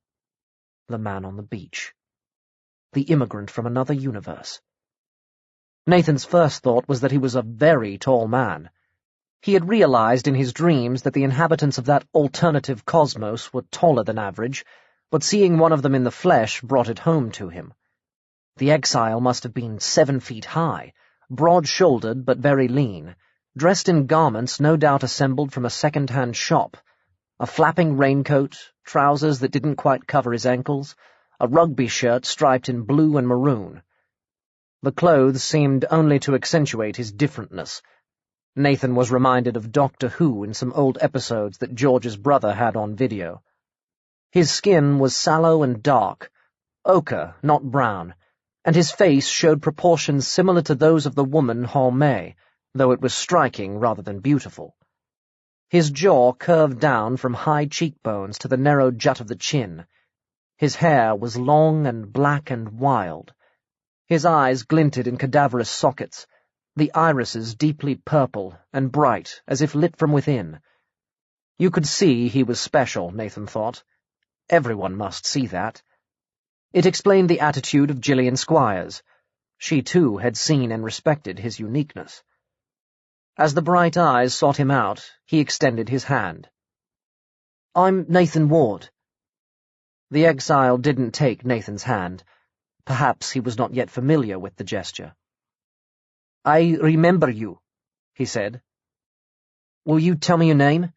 the man on the beach. the immigrant from another universe. Nathan's first thought was that he was a very tall man. He had realized in his dreams that the inhabitants of that alternative cosmos were taller than average, but seeing one of them in the flesh brought it home to him. The exile must have been 7 feet high, broad-shouldered but very lean, dressed in garments no doubt assembled from a second-hand shop, a flapping raincoat, trousers that didn't quite cover his ankles, a rugby shirt striped in blue and maroon. The clothes seemed only to accentuate his differentness. Nathan was reminded of Doctor Who in some old episodes that George's brother had on video. His skin was sallow and dark, ochre, not brown, and his face showed proportions similar to those of the woman Hall May, though it was striking rather than beautiful. His jaw curved down from high cheekbones to the narrow jut of the chin. His hair was long and black and wild. His eyes glinted in cadaverous sockets, the irises deeply purple and bright as if lit from within. You could see he was special, Nathan thought. Everyone must see that. It explained the attitude of Gillian Squires. She, too, had seen and respected his uniqueness. As the bright eyes sought him out, he extended his hand. "I'm Nathan Ward." The exile didn't take Nathan's hand. Perhaps he was not yet familiar with the gesture. "I remember you," he said. "Will you tell me your name?"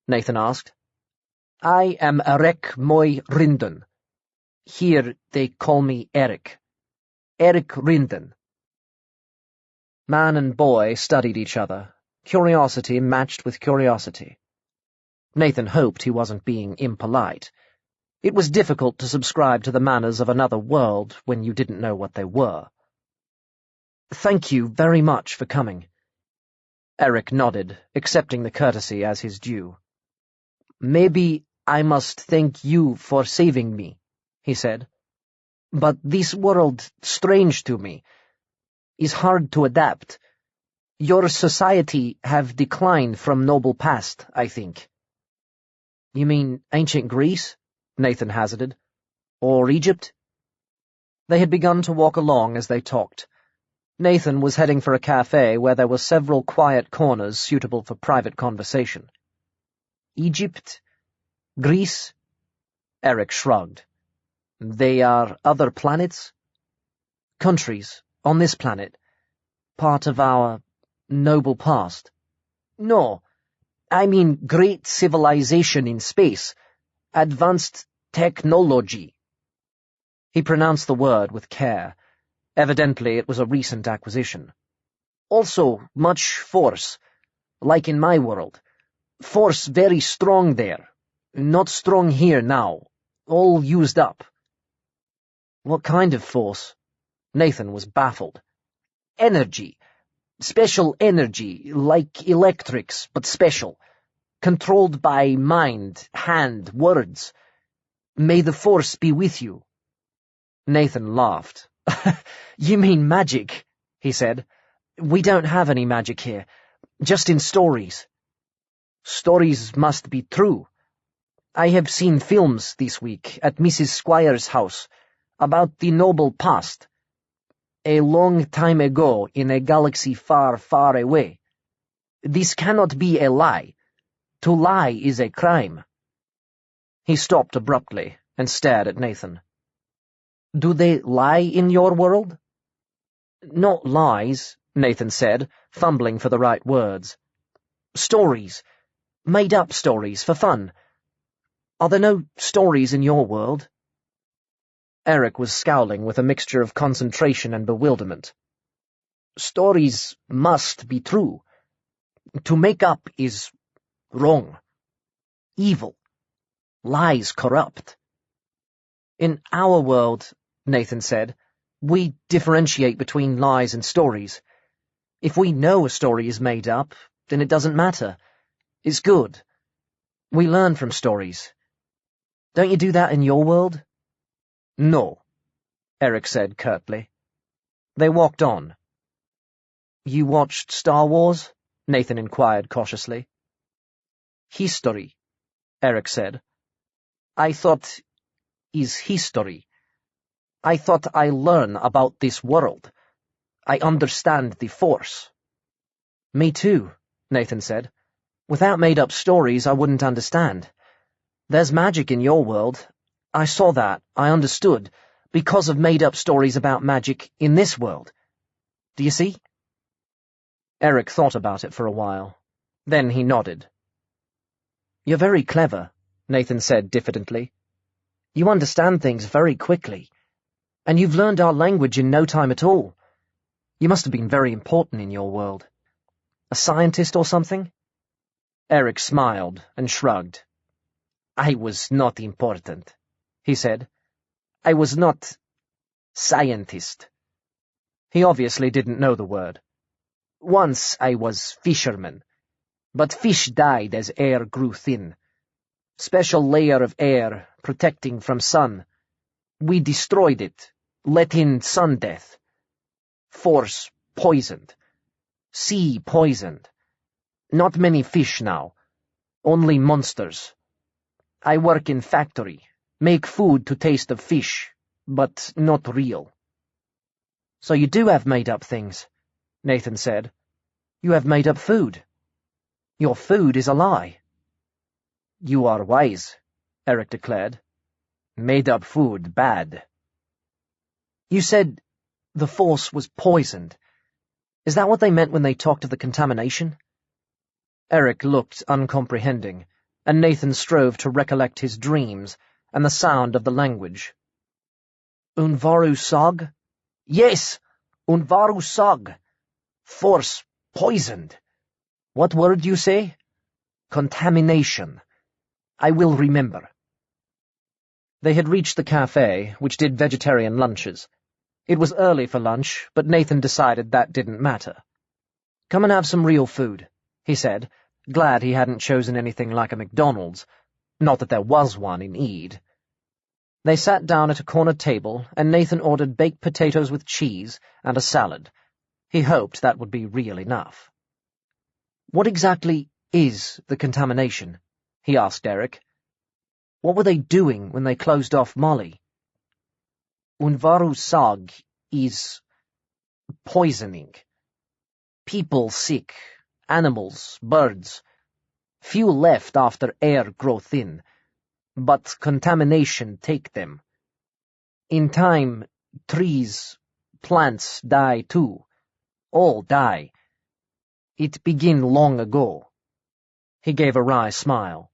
Nathan asked. "I am Eric Moy Rinden. Here they call me Eric. Eric Rinden." Man and boy studied each other, curiosity matched with curiosity. Nathan hoped he wasn't being impolite. It was difficult to subscribe to the manners of another world when you didn't know what they were. "Thank you very much for coming." Eric nodded, accepting the courtesy as his due. "Maybe I must thank you for saving me," he said. "But this world, strange to me, is hard to adapt. Your society have declined from noble past, I think." "You mean ancient Greece?" Nathan hazarded. "Or Egypt?" They had begun to walk along as they talked. Nathan was heading for a cafe where there were several quiet corners suitable for private conversation. "Egypt? Greece?" Eric shrugged. "They are other planets?" "Countries, on this planet. Part of our noble past." "No, I mean great civilization in space. Advanced technology." He pronounced the word with care. Evidently it was a recent acquisition. "Also much force, like in my world. Force very strong there. Not strong here now. All used up." "What kind of force?" Nathan was baffled. "Energy. Special energy, like electrics, but special. Controlled by mind, hand, words. May the force be with you." Nathan laughed. "You mean magic," he said. "We don't have any magic here, just in stories." "Stories must be true. I have seen films this week at Mrs. Squire's house about the noble past. A long time ago in a galaxy far, far away. This cannot be a lie. To lie is a crime." He stopped abruptly and stared at Nathan. "Do they lie in your world?" "Not lies," Nathan said, fumbling for the right words. "Stories. Made-up stories, for fun. Are there no stories in your world?" Eric was scowling with a mixture of concentration and bewilderment. "Stories must be true. To make up is wrong. Evil. Lies corrupt." "In our world," Nathan said, "we differentiate between lies and stories. If we know a story is made up, then it doesn't matter. It's good. We learn from stories. Don't you do that in your world?" "No," Eric said curtly. They walked on. "You watched Star Wars?" Nathan inquired cautiously. "History," Eric said. "I thought is history. I thought I learn about this world. I understand the Force. Me too, Nathan said. Without made-up stories, I wouldn't understand. There's magic in your world. I saw that, I understood, because of made-up stories about magic in this world. Do you see? Eric thought about it for a while. Then he nodded. You're very clever, Nathan said diffidently. You understand things very quickly. And you've learned our language in no time at all. You must have been very important in your world. A scientist or something? Eric smiled and shrugged. I was not important, he said. I was not scientist. He obviously didn't know the word. Once I was fisherman, but fish died as air grew thin. Special layer of air protecting from sun. We destroyed it, let in sun death. Force poisoned. Sea poisoned. Not many fish now. Only monsters. I work in factory, make food to taste of fish, but not real. So you do have made-up things, Nathan said. You have made-up food. Your food is a lie. You are wise, Eric declared. Made-up food bad. You said the Force was poisoned. Is that what they meant when they talked of the contamination? Eric looked uncomprehending, and Nathan strove to recollect his dreams and the sound of the language. Unvaru Sog? Yes, Unvaru Sog. Force poisoned. What word you say? Contamination. I will remember. They had reached the cafe, which did vegetarian lunches. It was early for lunch, but Nathan decided that didn't matter. Come and have some real food, he said, glad he hadn't chosen anything like a McDonald's. Not that there was one in Ede. They sat down at a corner table, and Nathan ordered baked potatoes with cheese and a salad. He hoped that would be real enough. What exactly is the contamination? He asked Eric. What were they doing when they closed off Molly? Unvaru Sog is poisoning. People sick, animals, birds. Few left after air grow thin, but contamination take them. In time, trees, plants die too. All die. It begin long ago. He gave a wry smile.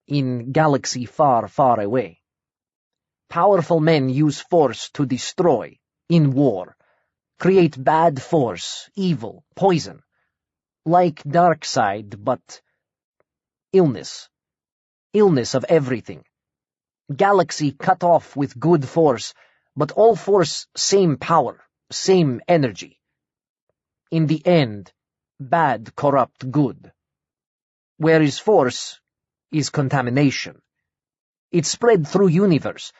In galaxy far, far away. Powerful men use force to destroy, in war. Create bad force, evil, poison. Like dark side, but illness. Illness of everything. Galaxy cut off with good force, but all force same power, same energy. In the end, bad corrupt good. Where is force, is contamination. It spread through universe.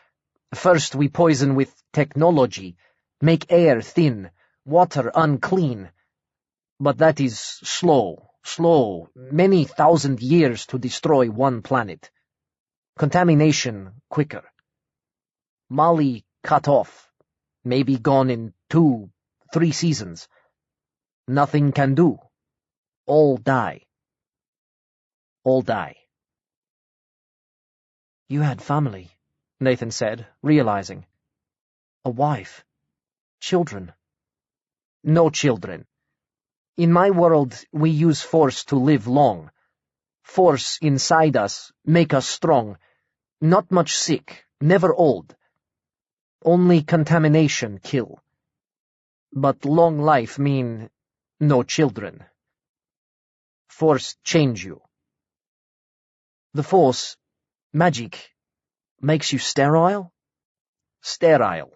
First we poison with technology, make air thin, water unclean. But that is slow, many thousand years to destroy one planet. Contamination quicker. Molly cut off, maybe gone in 2, 3 seasons. Nothing can do. All die. All die. You had family, Nathan said, realizing. A wife. Children. No children. In my world, we use force to live long. Force inside us, make us strong. Not much sick, never old. Only contamination kill. But long life mean no children. Force change you. The Force, magic, makes you sterile? Sterile.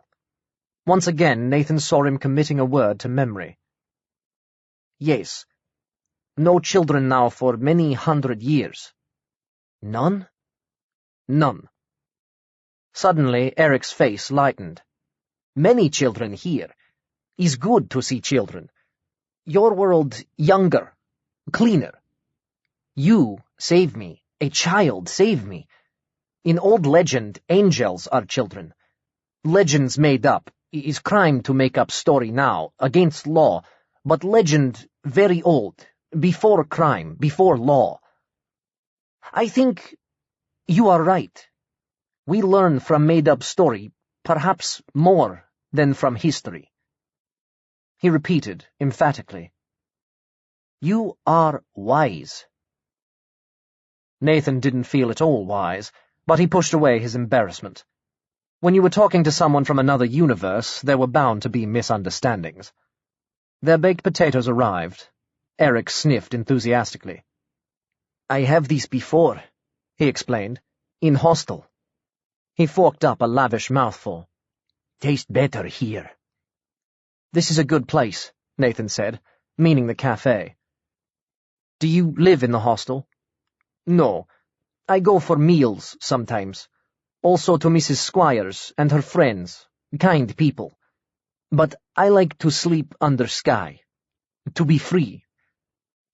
Once again, Nathan saw him committing a word to memory. Yes. No children now for many 100 years. None? None. Suddenly, Eric's face lightened. Many children here. Is good to see children. Your world younger, cleaner. You save me. A child save me. In old legend, angels are children. Legends made up. Is crime to make up story now, against law, but legend very old, before crime, before law. I think you are right. We learn from made-up story, perhaps more than from history. He repeated emphatically. You are wise. Nathan didn't feel at all wise, but he pushed away his embarrassment. When you were talking to someone from another universe, there were bound to be misunderstandings. Their baked potatoes arrived. Eric sniffed enthusiastically. I have these before, he explained, in hostel. He forked up a lavish mouthful. Taste better here. This is a good place, Nathan said, meaning the cafe. Do you live in the hostel? No. I go for meals sometimes. Also to Mrs. Squires and her friends, kind people. But I like to sleep under sky. To be free.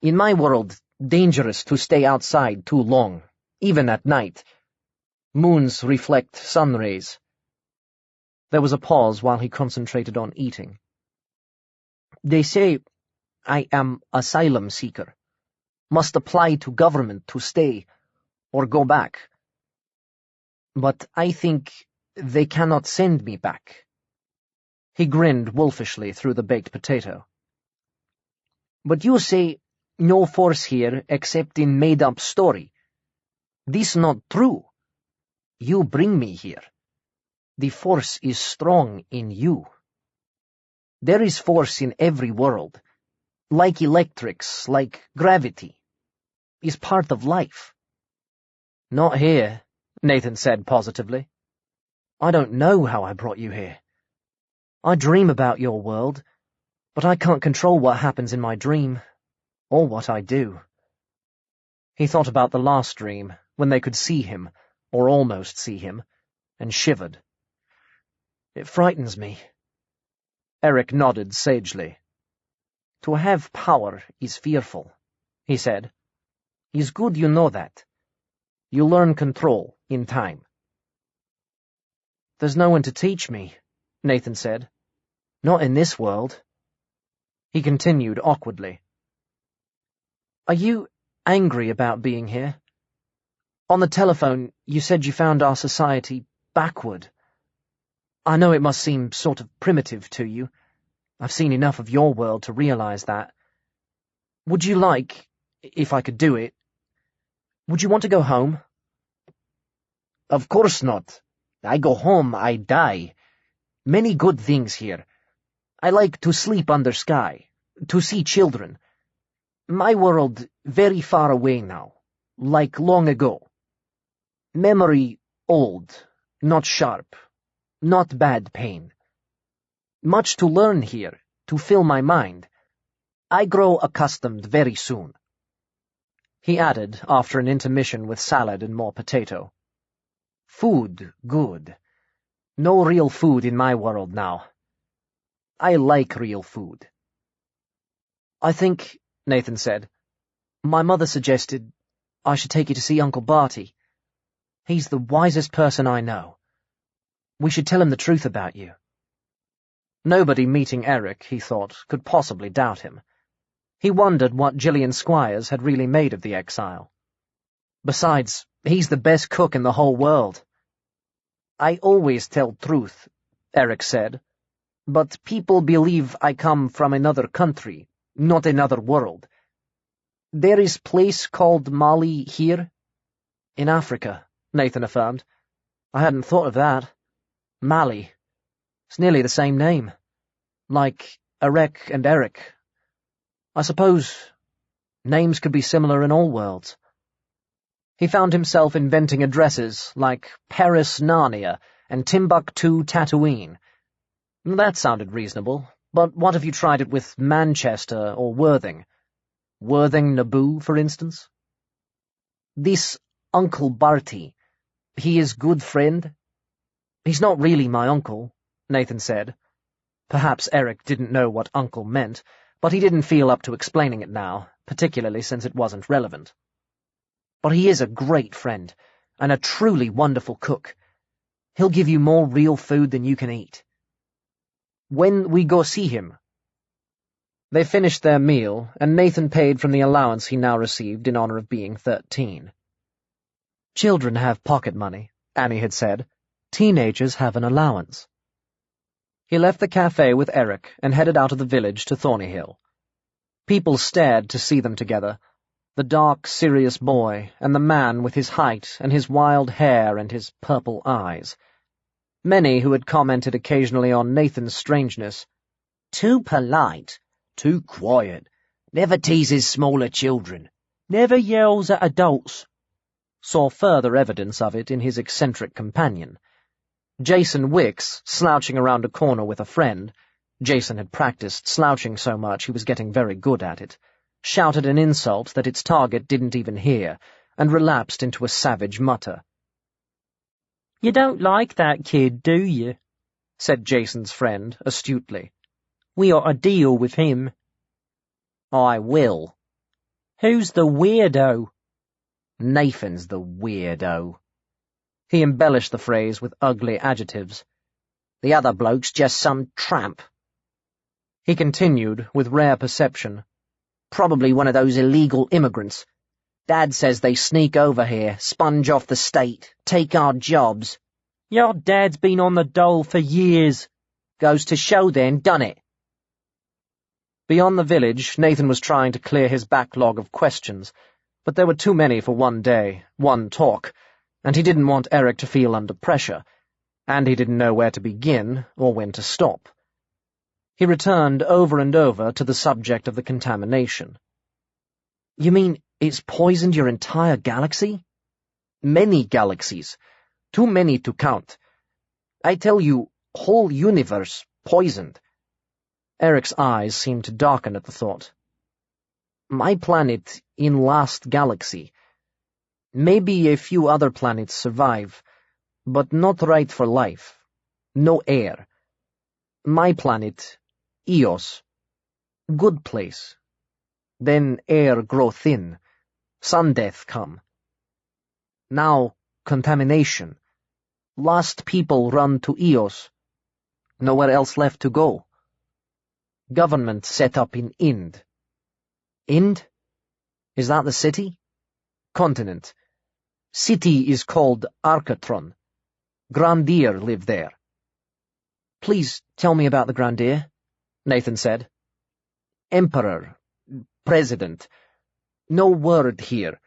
In my world, dangerous to stay outside too long, even at night. Moons reflect sun rays. There was a pause while he concentrated on eating. They say I am asylum seeker. Must apply to government to stay, or go back. But I think they cannot send me back. He grinned wolfishly through the baked potato. But you say no force here except in made-up story. This not true. You bring me here. The force is strong in you. There is force in every world, like electrics, like gravity. Is part of life. Not here, Nathan said positively. I don't know how I brought you here. I dream about your world, but I can't control what happens in my dream, or what I do. He thought about the last dream, when they could see him, or almost see him, and shivered. It frightens me. Eric nodded sagely. To have power is fearful, he said. It's good you know that. You learn control in time. There's no one to teach me, Nathan said. Not in this world. He continued awkwardly. Are you angry about being here? On the telephone, you said you found our society backward. I know it must seem sort of primitive to you. I've seen enough of your world to realize that. Would you like, if I could do it, would you want to go home? Of course not. I go home, I die. Many good things here. I like to sleep under sky, to see children. My world very far away now, like long ago. Memory old, not sharp, not bad pain. Much to learn here, to fill my mind. I grow accustomed very soon. He added, after an intermission with salad and more potato. Food, good. No real food in my world now. I like real food. I think, Nathan said, my mother suggested I should take you to see Uncle Barty. He's the wisest person I know. We should tell him the truth about you. Nobody meeting Eric, he thought, could possibly doubt him. He wondered what Gillian Squires had really made of the exile. Besides, he's the best cook in the whole world. I always tell truth, Eric said, but people believe I come from another country, not another world. There is place called Mali here? In Africa, Nathan affirmed. I hadn't thought of that. Mali. It's nearly the same name. Like Erek and Eric. I suppose names could be similar in all worlds. He found himself inventing addresses like Paris, Narnia, and Timbuktu, Tatooine. That sounded reasonable, but what if you tried it with Manchester or Worthing? Worthing, Naboo, for instance? This Uncle Barty, he is good friend? He's not really my uncle, Nathan said. Perhaps Eric didn't know what uncle meant, but he didn't feel up to explaining it now, particularly since it wasn't relevant. But he is a great friend, and a truly wonderful cook. He'll give you more real food than you can eat. When we go see him. They finished their meal, and Nathan paid from the allowance he now received in honor of being 13. Children have pocket money, Annie had said. Teenagers have an allowance. He left the cafe with Eric and headed out of the village to Thornyhill. People stared to see them together, the dark, serious boy and the man with his height and his wild hair and his purple eyes. Many who had commented occasionally on Nathan's strangeness. Too polite, too quiet, never teases smaller children, never yells at adults. Saw further evidence of it in his eccentric companion. Jason Wicks, slouching around a corner with a friend — Jason had practiced slouching so much he was getting very good at it — shouted an insult that its target didn't even hear, and relapsed into a savage mutter. "You don't like that kid, do you?" said Jason's friend, astutely. "We ought to deal with him." "I will." "Who's the weirdo?" "Nathan's the weirdo." He embellished the phrase with ugly adjectives. "The other bloke's just some tramp." He continued, with rare perception. "Probably one of those illegal immigrants. Dad says they sneak over here, sponge off the state, take our jobs." "Your dad's been on the dole for years." "Goes to show then, done it." Beyond the village, Nathan was trying to clear his backlog of questions, but there were too many for one day, one talk, and he didn't want Eric to feel under pressure, and he didn't know where to begin or when to stop. He returned over and over to the subject of the contamination. "You mean it's poisoned your entire galaxy?" "Many galaxies. Too many to count. I tell you, whole universe poisoned." Eric's eyes seemed to darken at the thought. "My planet in last galaxy. Maybe a few other planets survive, but not right for life. No air. My planet, Eos. Good place. Then air grow thin. Sun death come. Now contamination. Lost people run to Eos. Nowhere else left to go. Government set up in Ind. Ind? Is that the city? Continent. City is called Arcatron. Grandier live there." "Please tell me about the Grandier," Nathan said. "Emperor. President. No word here.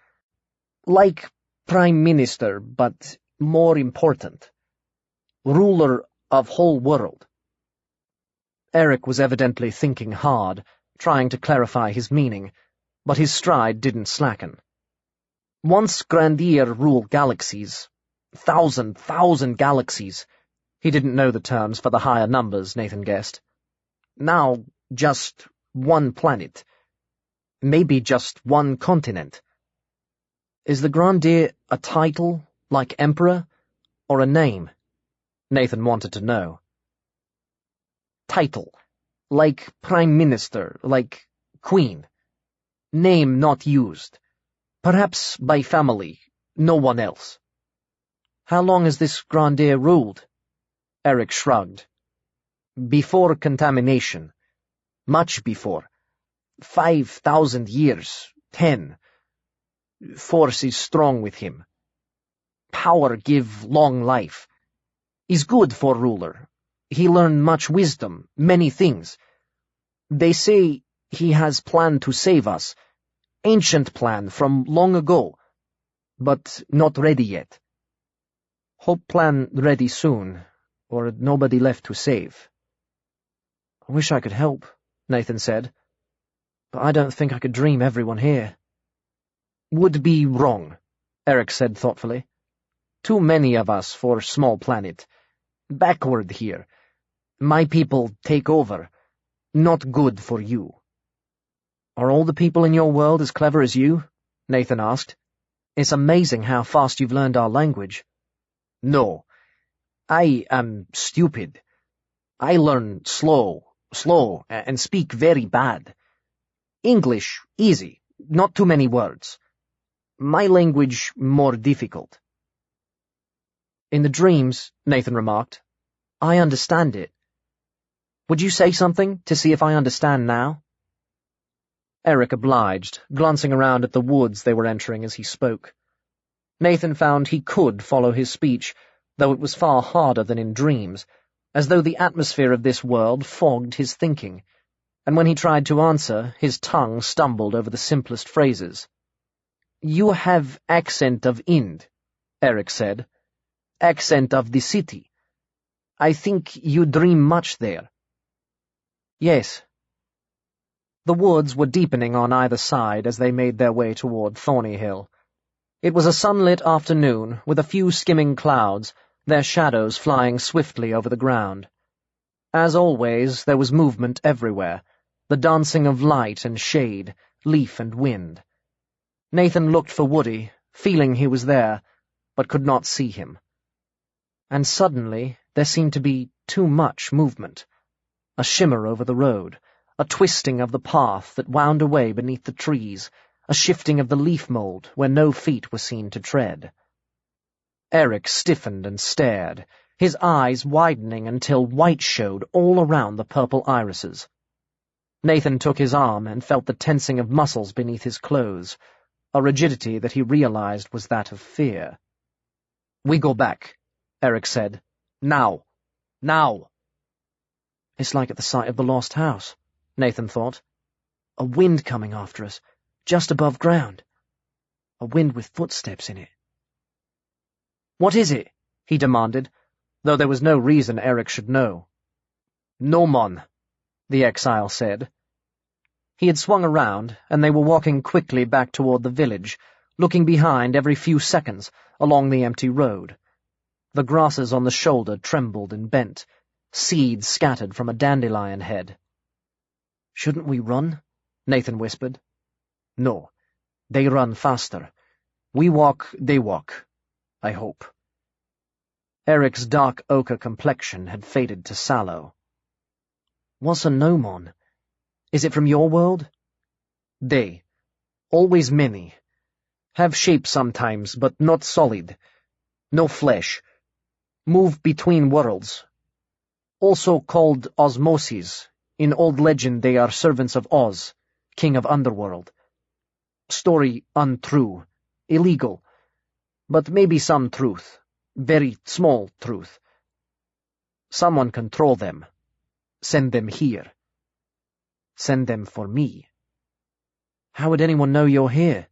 Like Prime Minister, but more important. Ruler of whole world." Eric was evidently thinking hard, trying to clarify his meaning, but his stride didn't slacken. "Once Grandier ruled galaxies. Thousand galaxies." He didn't know the terms for the higher numbers, Nathan guessed. "Now, just one planet. Maybe just one continent." "Is the Grandier a title, like Emperor, or a name?" Nathan wanted to know. "Title. Like Prime Minister, like Queen. Name not used. Perhaps by family, no one else." "How long has this Grandier ruled?" Eric shrugged. "Before contamination. Much before. 5,000 years, 10. Force is strong with him. Power give long life. Is good for ruler. He learn much wisdom, many things. They say he has plan to save us. Ancient plan from long ago. But not ready yet. Hope plan ready soon, or nobody left to save." "I wish I could help," Nathan said. "But I don't think I could dream everyone here." "Would be wrong," Eric said thoughtfully. "Too many of us for small planet. Backward here. My people take over. Not good for you." "Are all the people in your world as clever as you?" Nathan asked. "It's amazing how fast you've learned our language." "No. I am stupid. I learn slow, and speak very bad. English, easy, not too many words. My language more difficult." In the dreams, Nathan remarked, I understand it. Would you say something to see if I understand now? Eric obliged, glancing around at the woods they were entering as he spoke. Nathan found he could follow his speech, though it was far harder than in dreams, as though the atmosphere of this world fogged his thinking, and when he tried to answer, his tongue stumbled over the simplest phrases. You have accent of Ind, Eric said. Accent of the city. I think you dream much there. Yes. The woods were deepening on either side as they made their way toward Thorny Hill. It was a sunlit afternoon, with a few skimming clouds, their shadows flying swiftly over the ground. As always, there was movement everywhere, the dancing of light and shade, leaf and wind. Nathan looked for Woody, feeling he was there, but could not see him. And suddenly there seemed to be too much movement. A shimmer over the road, a twisting of the path that wound away beneath the trees, a shifting of the leaf mold where no feet were seen to tread. Eric stiffened and stared, his eyes widening until white showed all around the purple irises. Nathan took his arm and felt the tensing of muscles beneath his clothes, a rigidity that he realized was that of fear. We go back, Eric said. Now. Now. It's like at the site of the lost house, Nathan thought. A wind coming after us, just above ground. A wind with footsteps in it. What is it? He demanded, though there was no reason Eric should know. No, mon, the exile said. He had swung around, and they were walking quickly back toward the village, looking behind every few seconds along the empty road. The grasses on the shoulder trembled and bent, seeds scattered from a dandelion head. Shouldn't we run? Nathan whispered. No, they run faster. We walk, they walk. I hope. Eric's dark ochre complexion had faded to sallow. What's a gnomon? Is it from your world? They. Always many. Have shape sometimes, but not solid. No flesh. Move between worlds. Also called osmoses. In old legend they are servants of Oz, king of underworld. Story untrue. Illegal. But maybe some truth. Very small truth. Someone control them. Send them here. Send them for me. How would anyone know you're here?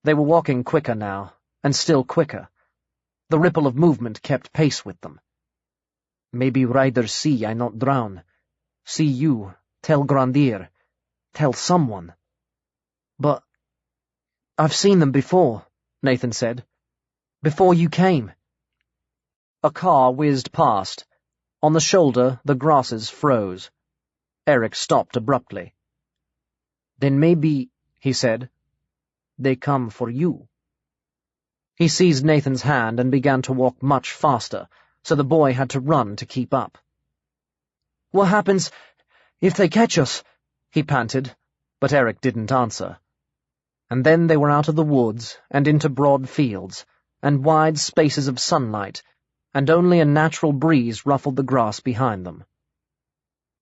They were walking quicker now, and still quicker. The ripple of movement kept pace with them. Maybe riders see I not drown. See you, tell Grandir, tell someone. But I've seen them before, Nathan said. Before you came. A car whizzed past. On the shoulder, the grasses froze. Eric stopped abruptly. Then maybe, he said, they come for you. He seized Nathan's hand and began to walk much faster, so the boy had to run to keep up. What happens if they catch us? He panted, but Eric didn't answer. And then they were out of the woods and into broad fields, and wide spaces of sunlight, and only a natural breeze ruffled the grass behind them.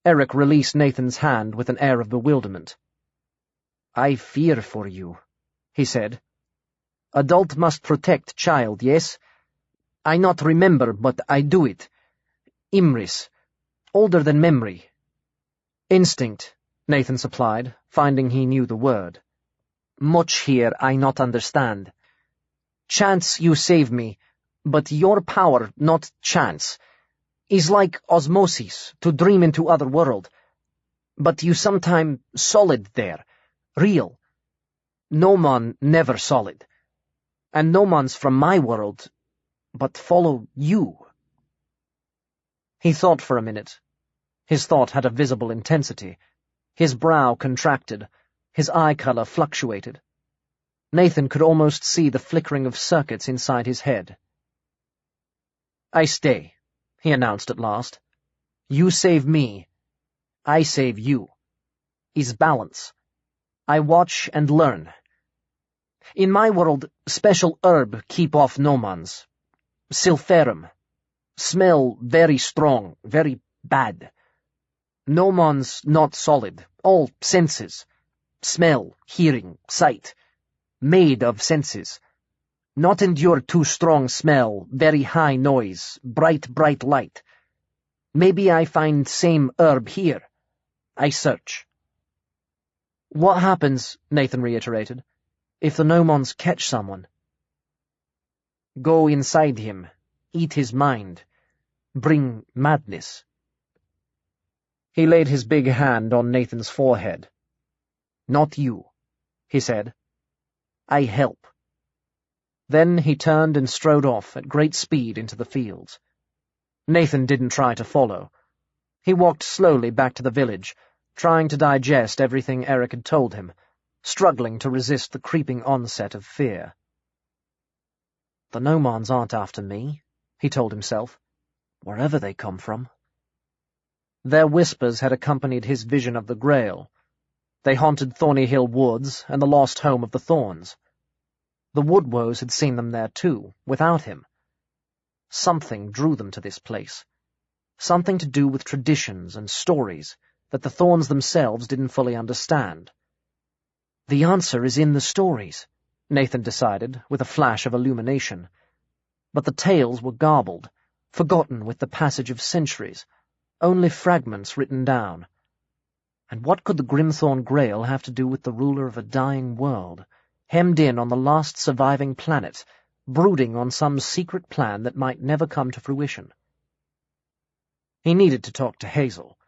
Eric released Nathan's hand with an air of bewilderment. I fear for you, he said. Adult must protect child, yes? I not remember, but I do it. Imris. Older than memory. Instinct, Nathan supplied, finding he knew the word. Much here I not understand. Chance you save me, but your power, not chance, is like osmosis, to dream into other world. But you sometime solid there, real. No man never solid. And no man's from my world, but follow you. He thought for a minute. His thought had a visible intensity. His brow contracted, his eye color fluctuated. Nathan could almost see the flickering of circuits inside his head. I stay, he announced at last. You save me. I save you. Is balance. I watch and learn. In my world, special herb keep off nomans. Sulphurum. Smell very strong, very bad. Gnomons not solid, all senses. Smell, hearing, sight. Made of senses. Not endure too strong smell, very high noise, bright light. Maybe I find same herb here. I search. What happens, Nathan reiterated, if the gnomons catch someone? Go inside him, eat his mind, bring madness. He laid his big hand on Nathan's forehead. Not you, he said. I help. Then he turned and strode off at great speed into the fields. Nathan didn't try to follow. He walked slowly back to the village, trying to digest everything Eric had told him, struggling to resist the creeping onset of fear. The gnomons aren't after me, he told himself, wherever they come from. Their whispers had accompanied his vision of the Grail. They haunted Thorny Hill Woods and the lost home of the Thorns. The Woodwoes had seen them there too, without him. Something drew them to this place. Something to do with traditions and stories that the Thorns themselves didn't fully understand. The answer is in the stories, Nathan decided, with a flash of illumination. But the tales were garbled, forgotten with the passage of centuries, only fragments written down. And what could the Greenstone Grail have to do with the ruler of a dying world, hemmed in on the last surviving planet, brooding on some secret plan that might never come to fruition? He needed to talk to Hazel.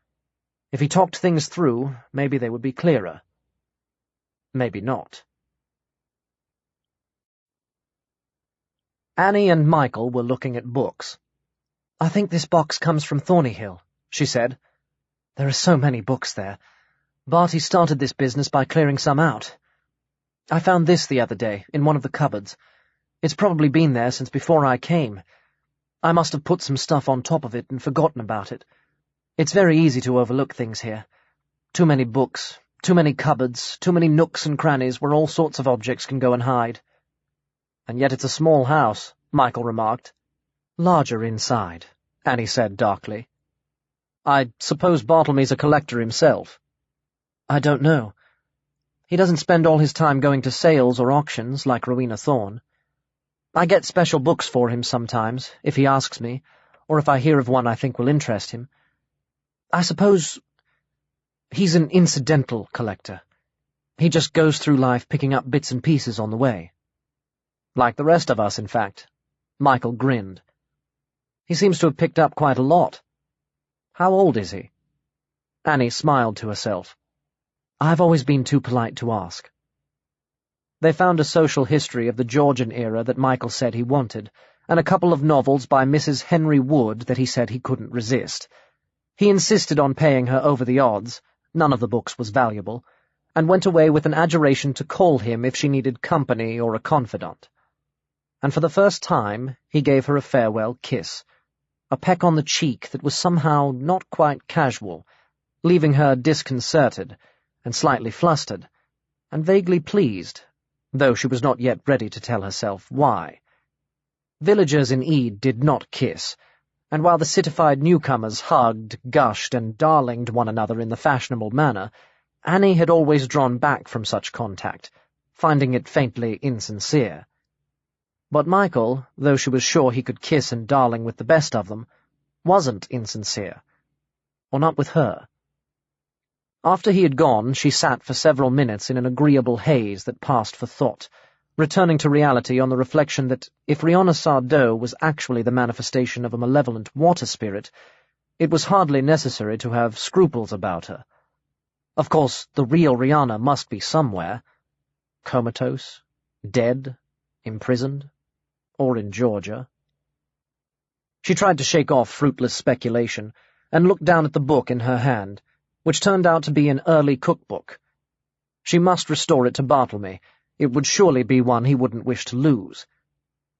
If he talked things through, maybe they would be clearer. Maybe not. Annie and Michael were looking at books. I think this box comes from Thornyhill, she said. There are so many books there. Barty started this business by clearing some out. I found this the other day, in one of the cupboards. It's probably been there since before I came. I must have put some stuff on top of it and forgotten about it. It's very easy to overlook things here. Too many books, too many cupboards, too many nooks and crannies where all sorts of objects can go and hide. And yet it's a small house, Michael remarked. Larger inside, Annie said darkly. I suppose Bartlemy's a collector himself. I don't know. He doesn't spend all his time going to sales or auctions like Rowena Thorne. I get special books for him sometimes, if he asks me, or if I hear of one I think will interest him. I suppose he's an incidental collector. He just goes through life picking up bits and pieces on the way. Like the rest of us, in fact. Michael grinned. He seems to have picked up quite a lot. How old is he? Annie smiled to herself. I've always been too polite to ask. They found a social history of the Georgian era that Michael said he wanted, and a couple of novels by Mrs. Henry Wood that he said he couldn't resist. He insisted on paying her over the odds, none of the books was valuable, and went away with an adjuration to call him if she needed company or a confidant. And for the first time he gave her a farewell kiss, a peck on the cheek that was somehow not quite casual, leaving her disconcerted and slightly flustered, and vaguely pleased, though she was not yet ready to tell herself why. Villagers in Ede did not kiss, and while the citified newcomers hugged, gushed, and darlinged one another in the fashionable manner, Annie had always drawn back from such contact, finding it faintly insincere. But Michael, though she was sure he could kiss and darling with the best of them, wasn't insincere. Or not with her. After he had gone, she sat for several minutes in an agreeable haze that passed for thought, returning to reality on the reflection that if Rihanna Sardot was actually the manifestation of a malevolent water spirit, it was hardly necessary to have scruples about her. Of course, the real Rihanna must be somewhere. Comatose, dead, imprisoned, or in Georgia. She tried to shake off fruitless speculation and looked down at the book in her hand, which turned out to be an early cookbook. She must restore it to Bartlemy. It would surely be one he wouldn't wish to lose.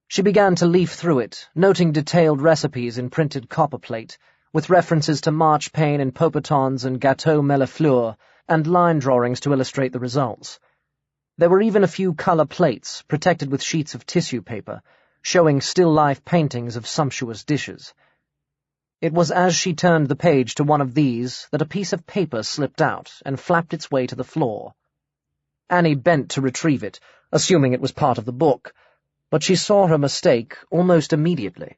She began to leaf through it, noting detailed recipes in printed copperplate, with references to marchpane and popetons and gâteau mellifleur, and line drawings to illustrate the results. There were even a few colour plates, protected with sheets of tissue paper, showing still-life paintings of sumptuous dishes. It was as she turned the page to one of these that a piece of paper slipped out and flapped its way to the floor. Annie bent to retrieve it, assuming it was part of the book, but she saw her mistake almost immediately.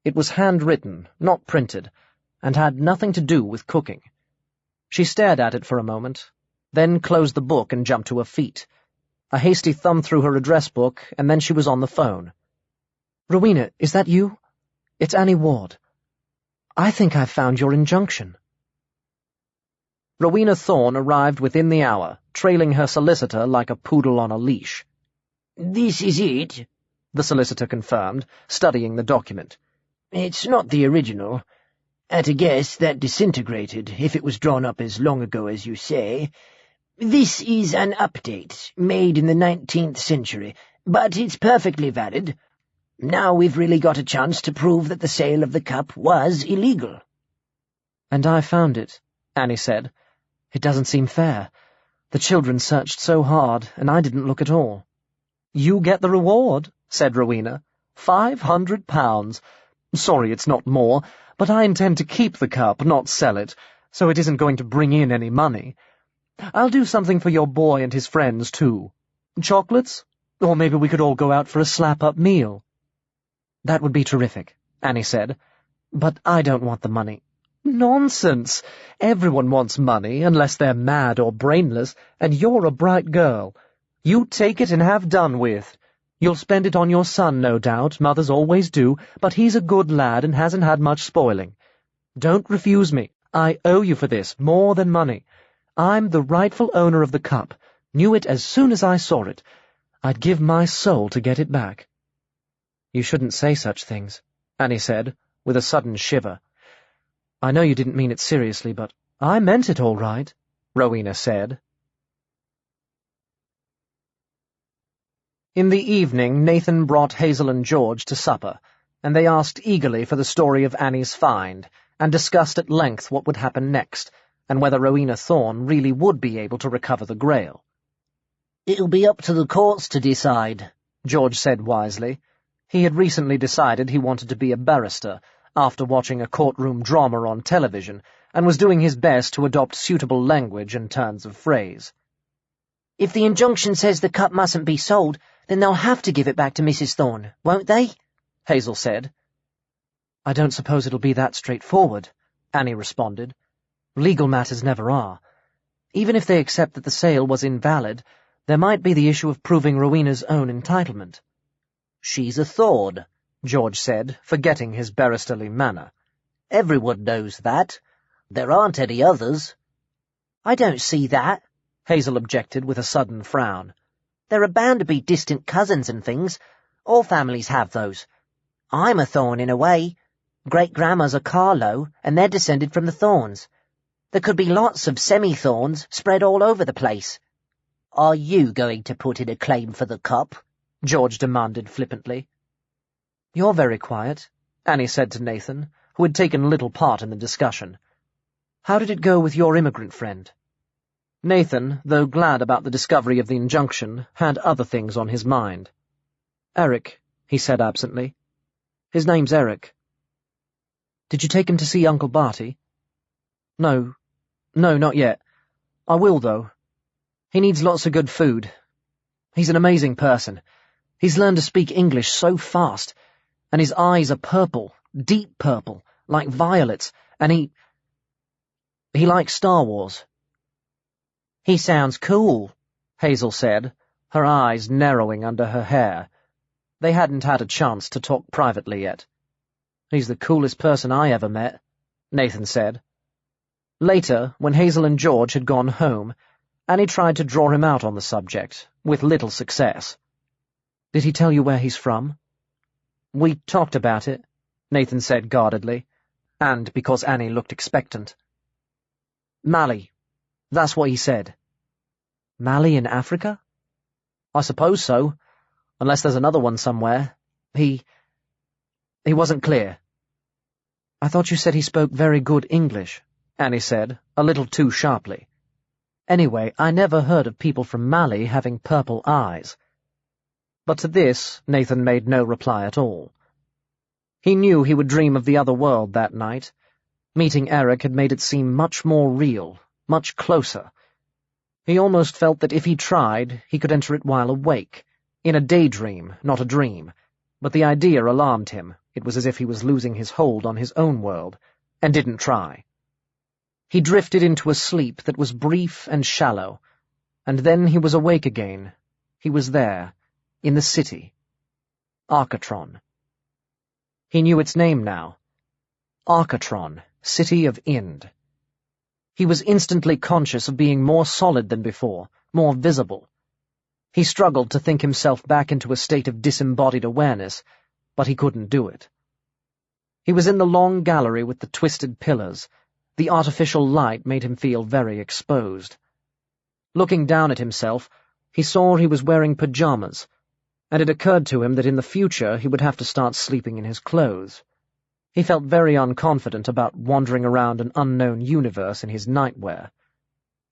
It was handwritten, not printed, and had nothing to do with cooking. She stared at it for a moment, then closed the book and jumped to her feet. A hasty thumb through her address book, and then she was on the phone. "Rowena, is that you? It's Annie Ward. I think I've found your injunction." Rowena Thorne arrived within the hour, trailing her solicitor like a poodle on a leash. "This is it," the solicitor confirmed, studying the document. "It's not the original. At a guess, that disintegrated, if it was drawn up as long ago as you say. This is an update, made in the 19th century, but it's perfectly valid. Now we've really got a chance to prove that the sale of the cup was illegal." "And I found it," Annie said. "It doesn't seem fair. The children searched so hard, and I didn't look at all." "You get the reward," said Rowena. £500. Sorry it's not more, but I intend to keep the cup, not sell it, so it isn't going to bring in any money. I'll do something for your boy and his friends, too. Chocolates? Or maybe we could all go out for a slap-up meal." "That would be terrific," Annie said. "But I don't want the money." "Nonsense! Everyone wants money, unless they're mad or brainless, and you're a bright girl. You take it and have done with. You'll spend it on your son, no doubt, mothers always do, but he's a good lad and hasn't had much spoiling. Don't refuse me. I owe you for this, more than money. I'm the rightful owner of the cup, knew it as soon as I saw it. I'd give my soul to get it back." "You shouldn't say such things," Annie said, with a sudden shiver. "I know you didn't mean it seriously, but—" "I meant it all right," Rowena said. In the evening, Nathan brought Hazel and George to supper, and they asked eagerly for the story of Annie's find, and discussed at length what would happen next, and whether Rowena Thorne really would be able to recover the Grail. "It'll be up to the courts to decide," George said wisely. He had recently decided he wanted to be a barrister, after watching a courtroom drama on television, and was doing his best to adopt suitable language and turns of phrase. "If the injunction says the cup mustn't be sold, then they'll have to give it back to Mrs. Thorne, won't they?" Hazel said. "I don't suppose it'll be that straightforward," Annie responded. "Legal matters never are. Even if they accept that the sale was invalid, there might be the issue of proving Rowena's own entitlement." "She's a Thorne," George said, forgetting his barristerly manner. "Everyone knows that. There aren't any others." "I don't see that," Hazel objected with a sudden frown. "There are bound to be distant cousins and things. All families have those. I'm a Thorne in a way. Great-grandma's a Carlo, and they're descended from the Thornes. There could be lots of semi-Thornes spread all over the place." "Are you going to put in a claim for the cup?" George demanded flippantly. "You're very quiet," Annie said to Nathan, who had taken little part in the discussion. "How did it go with your immigrant friend?" Nathan, though glad about the discovery of the injunction, had other things on his mind. "Eric," he said absently. "His name's Eric." "Did you take him to see Uncle Barty?" No, not yet. I will, though. He needs lots of good food. He's an amazing person. He's learned to speak English so fast, and his eyes are purple, deep purple, like violets, and he likes Star Wars." "He sounds cool," Hazel said, her eyes narrowing under her hair. They hadn't had a chance to talk privately yet. "He's the coolest person I ever met," Nathan said. Later, when Hazel and George had gone home, Annie tried to draw him out on the subject, with little success. "Did he tell you where he's from?" "We talked about it," Nathan said guardedly, and because Annie looked expectant. "Mali. That's what he said." "Mali in Africa?" "I suppose so, unless there's another one somewhere. He wasn't clear." "I thought you said he spoke very good English," Annie said, a little too sharply. "Anyway, I never heard of people from Mali having purple eyes." But to this, Nathan made no reply at all. He knew he would dream of the other world that night. Meeting Eric had made it seem much more real, much closer. He almost felt that if he tried, he could enter it while awake, in a daydream, not a dream. But the idea alarmed him. It was as if he was losing his hold on his own world, and didn't try. He drifted into a sleep that was brief and shallow, and then he was awake again. He was there, in the city. Arcatron. He knew its name now. Arcatron, City of Ind. He was instantly conscious of being more solid than before, more visible. He struggled to think himself back into a state of disembodied awareness, but he couldn't do it. He was in the long gallery with the twisted pillars. The artificial light made him feel very exposed. Looking down at himself, he saw he was wearing pajamas, and it occurred to him that in the future he would have to start sleeping in his clothes. He felt very unconfident about wandering around an unknown universe in his nightwear.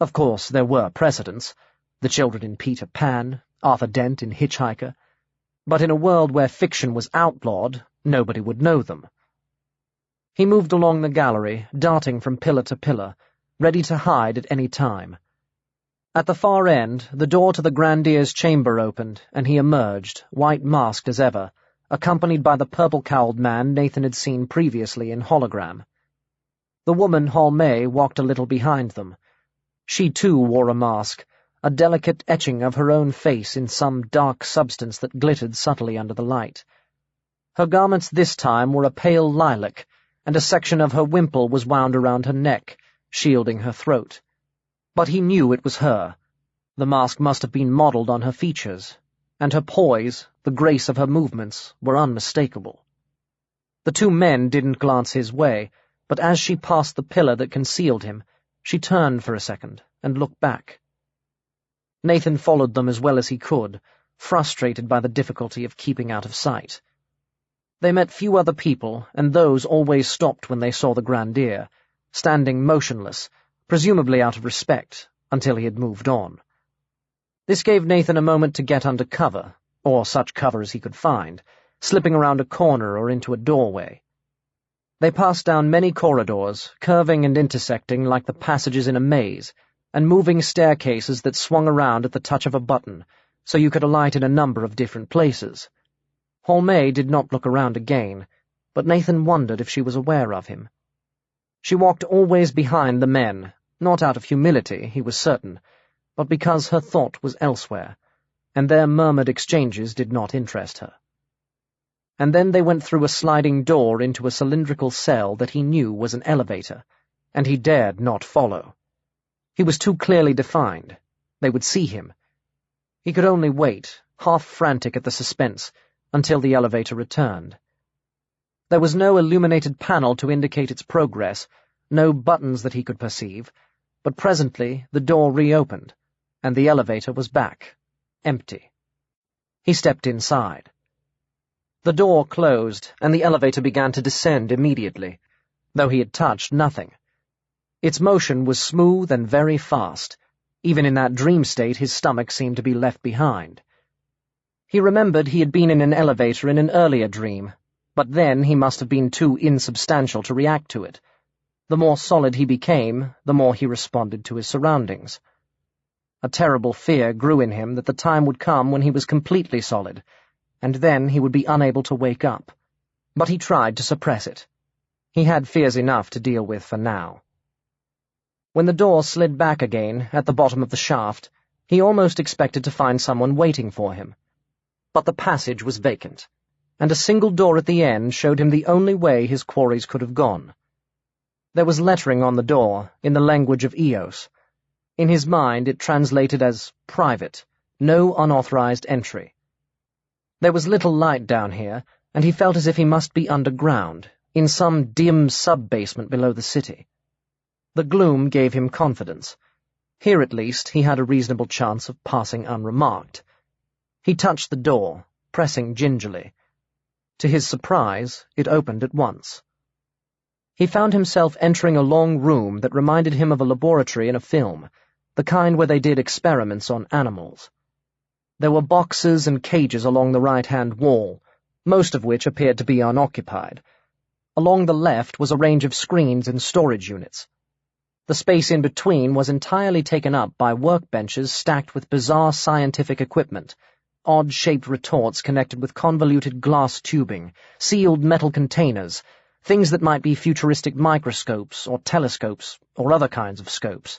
Of course, there were precedents, the children in Peter Pan, Arthur Dent in Hitchhiker, but in a world where fiction was outlawed, nobody would know them. He moved along the gallery, darting from pillar to pillar, ready to hide at any time. At the far end, the door to the Grandier's chamber opened, and he emerged, white-masked as ever, accompanied by the purple-cowled man Nathan had seen previously in hologram. The woman, Hall-May, walked a little behind them. She, too, wore a mask, a delicate etching of her own face in some dark substance that glittered subtly under the light. Her garments this time were a pale lilac, and a section of her wimple was wound around her neck, shielding her throat. But he knew it was her. The mask must have been modelled on her features, and her poise, the grace of her movements, were unmistakable. The two men didn't glance his way, but as she passed the pillar that concealed him, she turned for a second and looked back. Nathan followed them as well as he could, frustrated by the difficulty of keeping out of sight. They met few other people, and those always stopped when they saw the Grandier, standing motionless, presumably out of respect, until he had moved on. This gave Nathan a moment to get under cover, or such cover as he could find, slipping around a corner or into a doorway. They passed down many corridors, curving and intersecting like the passages in a maze, and moving staircases that swung around at the touch of a button, so you could alight in a number of different places. Hall-May did not look around again, but Nathan wondered if she was aware of him. She walked always behind the men, not out of humility, he was certain, but because her thought was elsewhere, and their murmured exchanges did not interest her. And then they went through a sliding door into a cylindrical cell that he knew was an elevator, and he dared not follow. He was too clearly defined. They would see him. He could only wait, half frantic at the suspense, until the elevator returned. There was no illuminated panel to indicate its progress, no buttons that he could perceive, but presently the door reopened, and the elevator was back, empty. He stepped inside. The door closed, and the elevator began to descend immediately, though he had touched nothing. Its motion was smooth and very fast. Even in that dream state his stomach seemed to be left behind. He remembered he had been in an elevator in an earlier dream, but then he must have been too insubstantial to react to it. The more solid he became, the more he responded to his surroundings. A terrible fear grew in him that the time would come when he was completely solid, and then he would be unable to wake up. But he tried to suppress it. He had fears enough to deal with for now. When the door slid back again, at the bottom of the shaft, he almost expected to find someone waiting for him. But the passage was vacant, and a single door at the end showed him the only way his quarries could have gone. There was lettering on the door, in the language of Eos. In his mind it translated as private, no unauthorized entry. There was little light down here, and he felt as if he must be underground, in some dim sub-basement below the city. The gloom gave him confidence. Here at least he had a reasonable chance of passing unremarked. He touched the door, pressing gingerly. To his surprise, it opened at once. He found himself entering a long room that reminded him of a laboratory in a film, the kind where they did experiments on animals. There were boxes and cages along the right-hand wall, most of which appeared to be unoccupied. Along the left was a range of screens and storage units. The space in between was entirely taken up by workbenches stacked with bizarre scientific equipment, odd-shaped retorts connected with convoluted glass tubing, sealed metal containers, things that might be futuristic microscopes or telescopes or other kinds of scopes.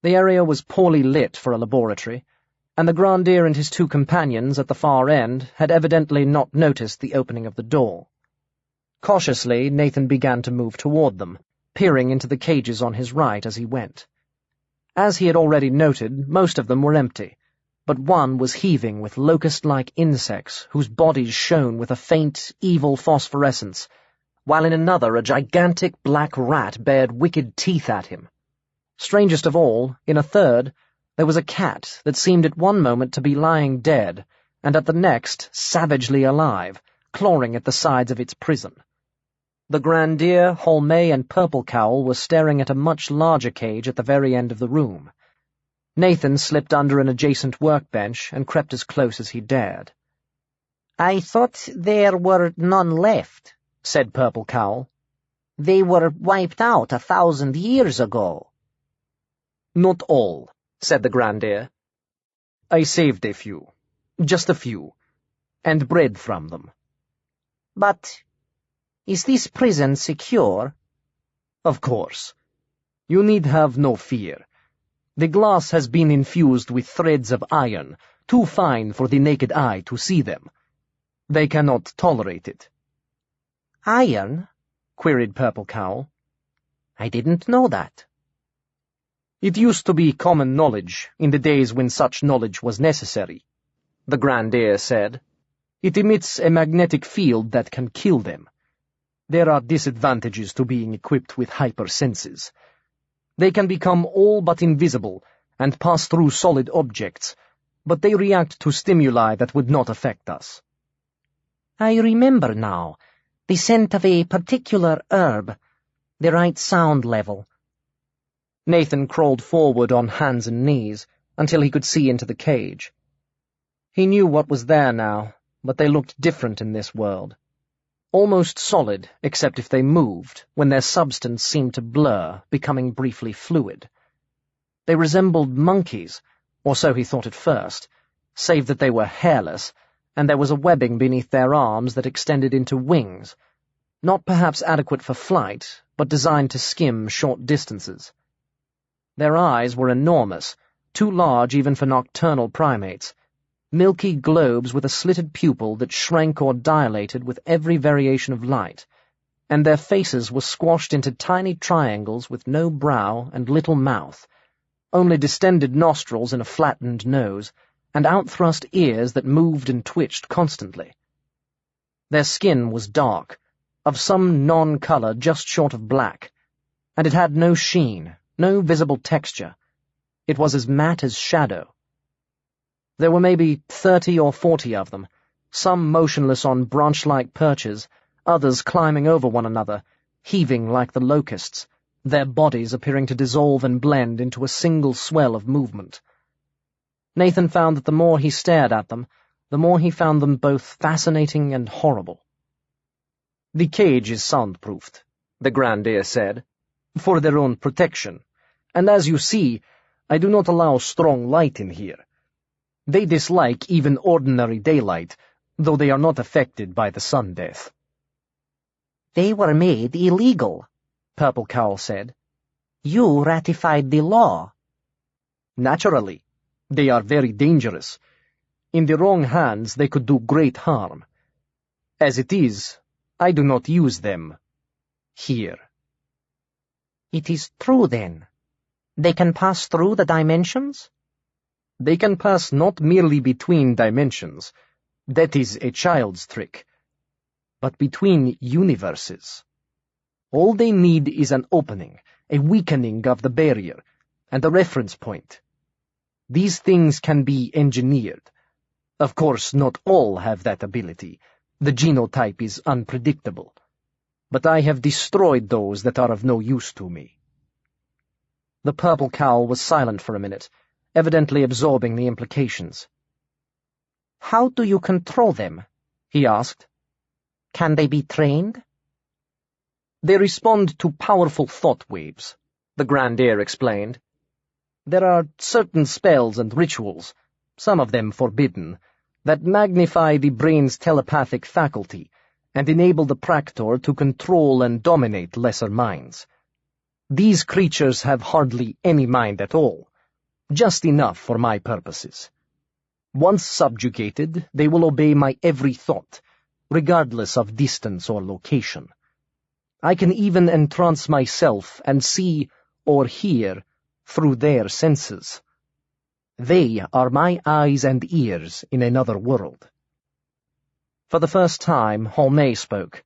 The area was poorly lit for a laboratory, and the Grandier and his two companions at the far end had evidently not noticed the opening of the door. Cautiously, Nathan began to move toward them, peering into the cages on his right as he went. As he had already noted, most of them were empty, but one was heaving with locust-like insects whose bodies shone with a faint, evil phosphorescence, while in another a gigantic black rat bared wicked teeth at him. Strangest of all, in a third, there was a cat that seemed at one moment to be lying dead, and at the next savagely alive, clawing at the sides of its prison. The Grandier, Holmé, and Purple Cowl were staring at a much larger cage at the very end of the room. Nathan slipped under an adjacent workbench and crept as close as he dared. "I thought there were none left," said Purple Cowl. "They were wiped out 1,000 years ago." "Not all," said the Grandier. "I saved a few. Just a few. And bred from them." "But is this prison secure?" "Of course. You need have no fear. The glass has been infused with threads of iron, too fine for the naked eye to see them. They cannot tolerate it." "Iron?" queried Purple Cowl. "I didn't know that." "It used to be common knowledge in the days when such knowledge was necessary," the Grandier said. "It emits a magnetic field that can kill them. There are disadvantages to being equipped with hypersenses. They can become all but invisible and pass through solid objects, but they react to stimuli that would not affect us." "I remember now. The scent of a particular herb. The right sound level." Nathan crawled forward on hands and knees until he could see into the cage. He knew what was there now, but they looked different in this world. Almost solid, except if they moved, when their substance seemed to blur, becoming briefly fluid. They resembled monkeys, or so he thought at first, save that they were hairless, and there was a webbing beneath their arms that extended into wings, not perhaps adequate for flight, but designed to skim short distances. Their eyes were enormous, too large even for nocturnal primates, milky globes with a slitted pupil that shrank or dilated with every variation of light, and their faces were squashed into tiny triangles with no brow and little mouth, only distended nostrils and a flattened nose, and outthrust ears that moved and twitched constantly. Their skin was dark, of some non-color just short of black, and it had no sheen, no visible texture. It was as matte as shadow. There were maybe 30 or 40 of them, some motionless on branch-like perches, others climbing over one another, heaving like the locusts, their bodies appearing to dissolve and blend into a single swell of movement. Nathan found that the more he stared at them, the more he found them both fascinating and horrible. "The cage is soundproofed," the Grandier said, "for their own protection, and as you see, I do not allow strong light in here. They dislike even ordinary daylight, though they are not affected by the sun death." "They were made illegal," Purple Cowl said. "You ratified the law." "Naturally. They are very dangerous. In the wrong hands they could do great harm. As it is, I do not use them. Here." "It is true, then. They can pass through the dimensions?" "They can pass not merely between dimensions. That is a child's trick. But between universes. All they need is an opening, a weakening of the barrier, and a reference point. These things can be engineered. Of course, not all have that ability. The genotype is unpredictable. But I have destroyed those that are of no use to me." The Purple Cowl was silent for a minute, evidently absorbing the implications. How do you control them? He asked. Can they be trained? They respond to powerful thought waves, the Grandier explained. There are certain spells and rituals, some of them forbidden, that magnify the brain's telepathic faculty and enable the Practor to control and dominate lesser minds. These creatures have hardly any mind at all, just enough for my purposes. Once subjugated, they will obey my every thought, regardless of distance or location. I can even entrance myself and see or hear through their senses. They are my eyes and ears in another world. For the first time, Holmé spoke.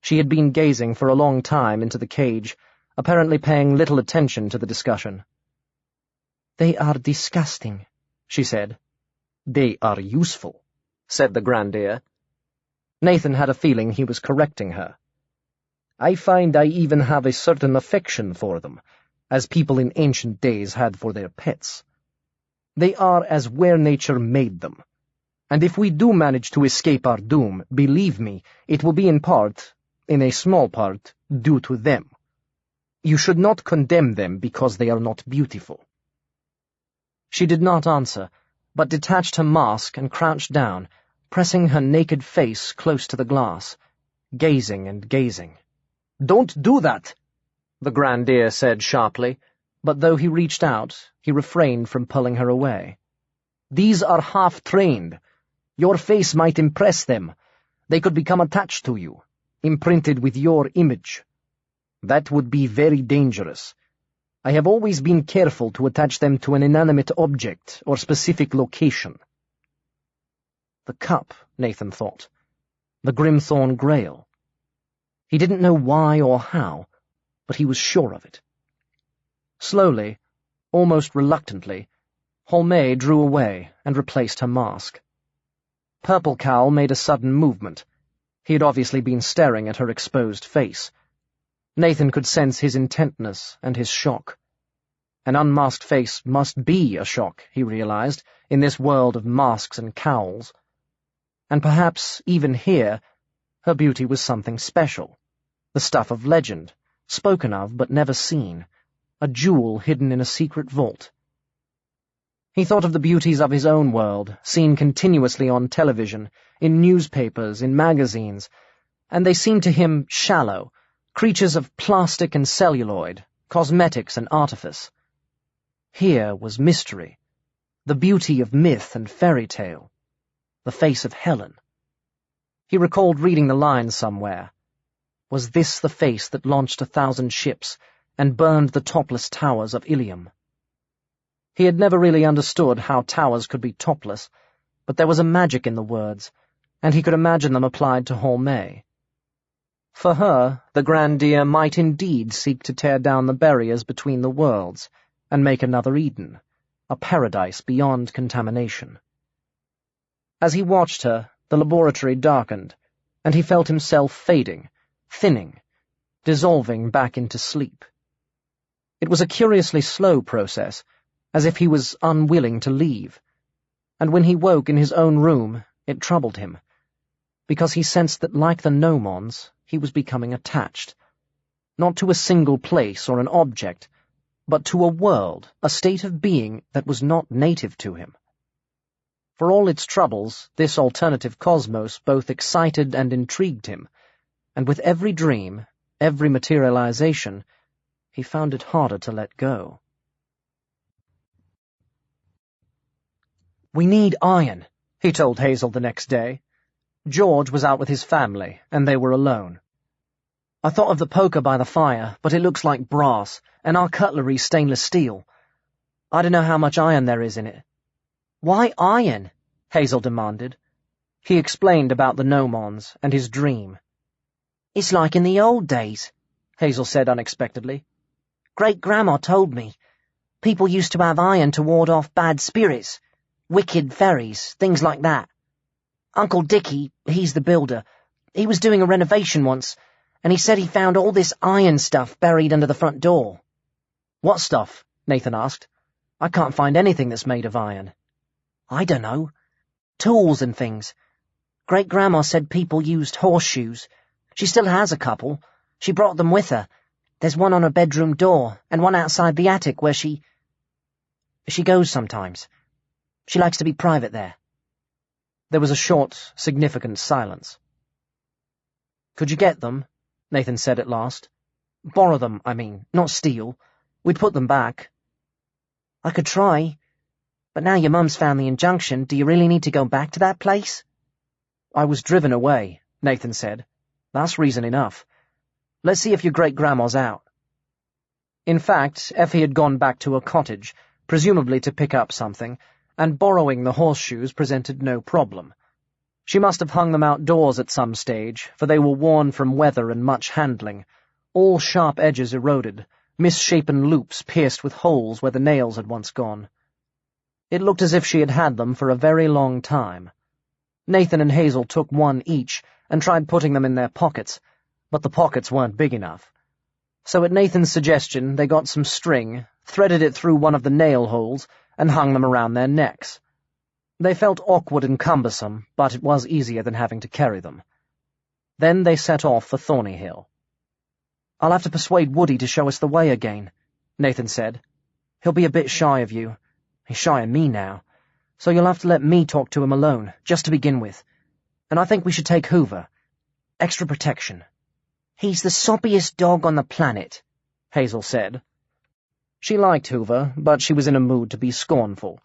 She had been gazing for a long time into the cage, apparently paying little attention to the discussion. They are disgusting, she said. They are useful, said the Grandier. Nathan had a feeling he was correcting her. I find I even have a certain affection for them, as people in ancient days had for their pets. They are as where nature made them, and if we do manage to escape our doom, believe me, it will be in part, in a small part, due to them. You should not condemn them because they are not beautiful. She did not answer, but detached her mask and crouched down, pressing her naked face close to the glass, gazing and gazing. "Don't do that," the Grandier said sharply, but though he reached out, he refrained from pulling her away. "These are half-trained. Your face might impress them. They could become attached to you, imprinted with your image. That would be very dangerous. I have always been careful to attach them to an inanimate object or specific location." The cup, Nathan thought. The Greenstone Grail. He didn't know why or how, but he was sure of it. Slowly, almost reluctantly, Holmé drew away and replaced her mask. Purple Cowl made a sudden movement. He had obviously been staring at her exposed face. Nathan could sense his intentness and his shock. An unmasked face must be a shock, he realized, in this world of masks and cowls. And perhaps, even here, her beauty was something special, the stuff of legend, spoken of but never seen, a jewel hidden in a secret vault. He thought of the beauties of his own world, seen continuously on television, in newspapers, in magazines, and they seemed to him shallow, creatures of plastic and celluloid, cosmetics and artifice. Here was mystery, the beauty of myth and fairy tale, the face of Helen. He recalled reading the lines somewhere. Was this the face that launched 1,000 ships and burned the topless towers of Ilium? He had never really understood how towers could be topless, but there was a magic in the words, and he could imagine them applied to Holmé. For her, the Grandier might indeed seek to tear down the barriers between the worlds and make another Eden, a paradise beyond contamination. As he watched her, the laboratory darkened, and he felt himself fading, thinning, dissolving back into sleep. It was a curiously slow process, as if he was unwilling to leave, and when he woke in his own room, it troubled him, because he sensed that, like the gnomons, he was becoming attached, not to a single place or an object, but to a world, a state of being that was not native to him. For all its troubles, this alternative cosmos both excited and intrigued him, and with every dream, every materialization, he found it harder to let go. "We need iron," he told Hazel the next day. George was out with his family, and they were alone. "I thought of the poker by the fire, but it looks like brass, and our cutlery's stainless steel. I don't know how much iron there is in it." "Why iron?" Hazel demanded. He explained about the gnomons and his dream. "It's like in the old days," Hazel said unexpectedly. "Great-Grandma told me. People used to have iron to ward off bad spirits, wicked fairies, things like that. Uncle Dickie, he's the builder, he was doing a renovation once, and he said he found all this iron stuff buried under the front door." "What stuff?" Nathan asked. "I can't find anything that's made of iron." "I don't know. Tools and things. Great-Grandma said people used horseshoes. She still has a couple. She brought them with her. There's one on her bedroom door, and one outside the attic where she goes sometimes. She likes to be private there. There was a short, significant silence. "Could you get them?" Nathan said at last. "Borrow them, I mean, not steal. We'd put them back." "I could try. But now your mum's found the injunction, do you really need to go back to that place?" "I was driven away," Nathan said. "That's reason enough. Let's see if your great-grandma's out." In fact, Effie had gone back to her cottage, presumably to pick up something, and borrowing the horseshoes presented no problem. She must have hung them outdoors at some stage, for they were worn from weather and much handling, all sharp edges eroded, misshapen loops pierced with holes where the nails had once gone. It looked as if she had had them for a very long time. Nathan and Hazel took one each and tried putting them in their pockets, but the pockets weren't big enough. So at Nathan's suggestion, they got some string, threaded it through one of the nail holes, and hung them around their necks. They felt awkward and cumbersome, but it was easier than having to carry them. Then they set off for Thornyhill. "I'll have to persuade Woody to show us the way again," Nathan said. "He'll be a bit shy of you. He's shy of me now, so you'll have to let me talk to him alone, just to begin with. And I think we should take Hoover. Extra protection." "He's the soppiest dog on the planet," Hazel said. She liked Hoover, but she was in a mood to be scornful.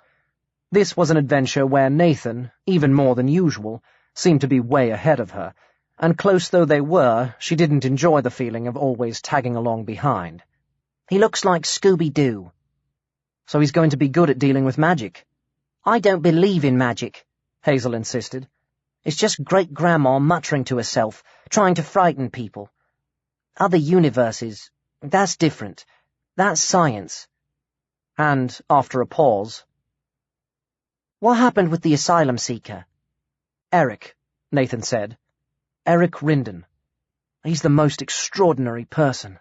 This was an adventure where Nathan, even more than usual, seemed to be way ahead of her, and close though they were, she didn't enjoy the feeling of always tagging along behind. "He looks like Scooby-Doo." "So he's going to be good at dealing with magic?" "I don't believe in magic," Hazel insisted. "It's just Great-Grandma muttering to herself, trying to frighten people. Other universes, that's different. That's science." And, after a pause, "What happened with the asylum seeker?" "Eric," Nathan said. "Eric Rinden. He's the most extraordinary person."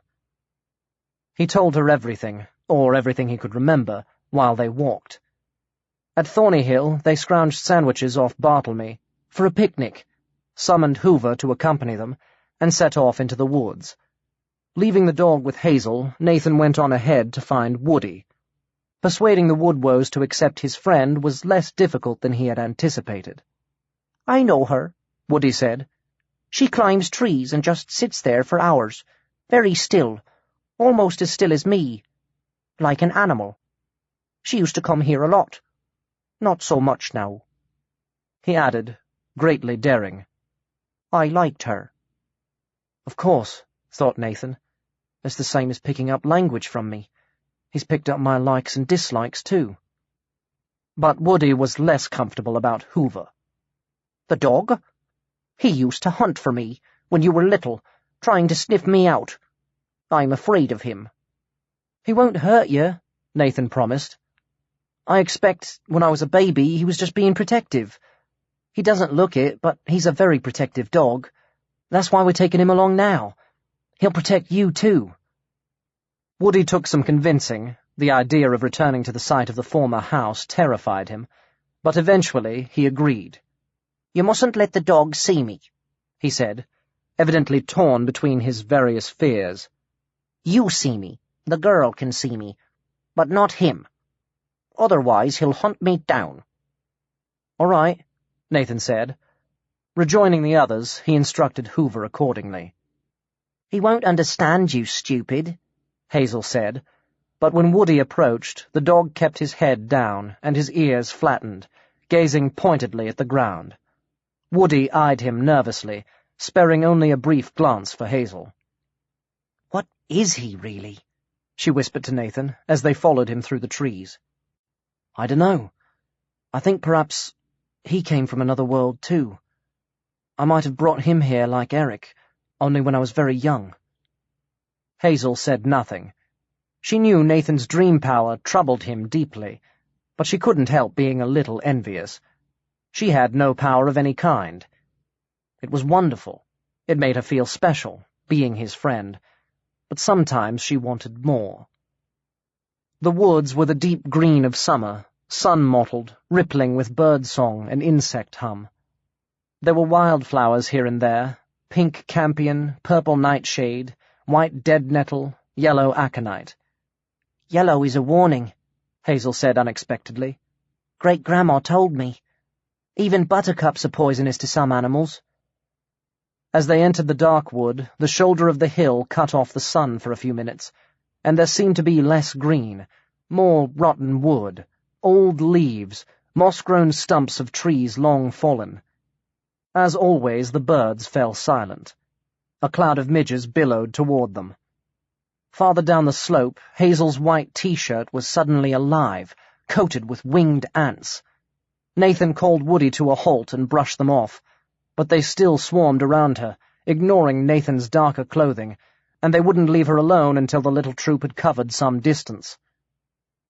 He told her everything, or everything he could remember, while they walked. At Thornyhill, they scrounged sandwiches off Bartlemy for a picnic, summoned Hoover to accompany them, and set off into the woods. Leaving the dog with Hazel, Nathan went on ahead to find Woody. Persuading the Woodwoes to accept his friend was less difficult than he had anticipated. "I know her," Woody said. "She climbs trees and just sits there for hours, very still, almost as still as me, like an animal. She used to come here a lot. Not so much now." He added, greatly daring, "I liked her." "Of course," thought Nathan. "It's the same as picking up language from me. He's picked up my likes and dislikes, too." But Woody was less comfortable about Hoover. "The dog? He used to hunt for me when you were little, trying to sniff me out. I'm afraid of him." "He won't hurt you," Nathan promised. "I expect when I was a baby he was just being protective. He doesn't look it, but he's a very protective dog. That's why we're taking him along now. He'll protect you, too." Woody took some convincing. The idea of returning to the site of the former house terrified him, but eventually he agreed. "You mustn't let the dog see me," he said, evidently torn between his various fears. "You see me, the girl can see me, but not him. Otherwise he'll hunt me down." "All right," Nathan said. Rejoining the others, he instructed Hoover accordingly. "He won't understand you, stupid," Hazel said, but when Woody approached, the dog kept his head down and his ears flattened, gazing pointedly at the ground. Woody eyed him nervously, sparing only a brief glance for Hazel. "What is he, really?" she whispered to Nathan as they followed him through the trees. "I dunno. I think perhaps he came from another world, too. I might have brought him here like Eric, only when I was very young." Hazel said nothing. She knew Nathan's dream power troubled him deeply, but she couldn't help being a little envious. She had no power of any kind. It was wonderful. It made her feel special, being his friend, but sometimes she wanted more. The woods were the deep green of summer, sun mottled, rippling with bird song and insect hum. There were wildflowers here and there, pink campion, purple nightshade, white dead nettle, yellow aconite. "Yellow is a warning," Hazel said unexpectedly. "Great-Grandma told me. Even buttercups are poisonous to some animals." As they entered the dark wood, the shoulder of the hill cut off the sun for a few minutes, and there seemed to be less green, more rotten wood, old leaves, moss-grown stumps of trees long fallen. As always, the birds fell silent. A cloud of midges billowed toward them. Farther down the slope, Hazel's white T-shirt was suddenly alive, coated with winged ants. Nathan called Woody to a halt and brushed them off, but they still swarmed around her, ignoring Nathan's darker clothing, and they wouldn't leave her alone until the little troop had covered some distance.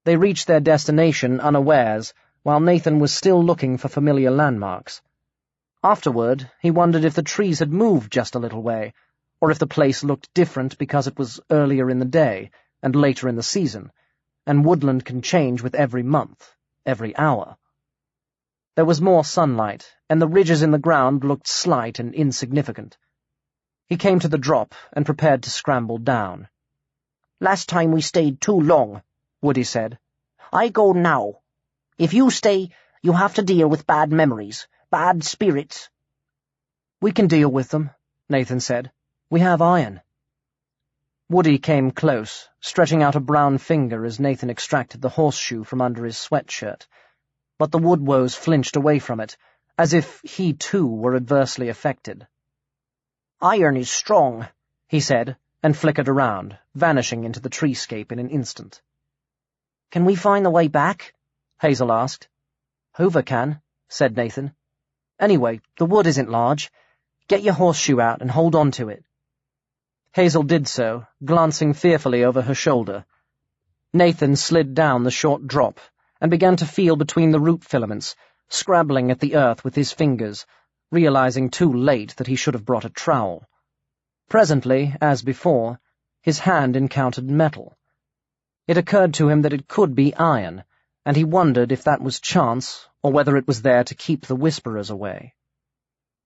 They reached their destination unawares, while Nathan was still looking for familiar landmarks. Afterward, he wondered if the trees had moved just a little way, or if the place looked different because it was earlier in the day and later in the season, and woodland can change with every month, every hour. There was more sunlight, and the ridges in the ground looked slight and insignificant. He came to the drop and prepared to scramble down. "Last time we stayed too long," Woody said. "I go now. If you stay, you have to deal with bad memories, bad spirits." "We can deal with them," Nathan said. "We have iron." Woody came close, stretching out a brown finger as Nathan extracted the horseshoe from under his sweatshirt. But the woodwoes flinched away from it, as if he too were adversely affected. "Iron is strong," he said, and flickered around, vanishing into the treescape in an instant. "Can we find the way back?" Hazel asked. "Hoover can," said Nathan. "Anyway, the wood isn't large. Get your horseshoe out and hold on to it." Hazel did so, glancing fearfully over her shoulder. Nathan slid down the short drop and began to feel between the root filaments, scrabbling at the earth with his fingers, realizing too late that he should have brought a trowel. Presently, as before, his hand encountered metal. It occurred to him that it could be iron, and he wondered if that was chance or whether it was there to keep the whisperers away.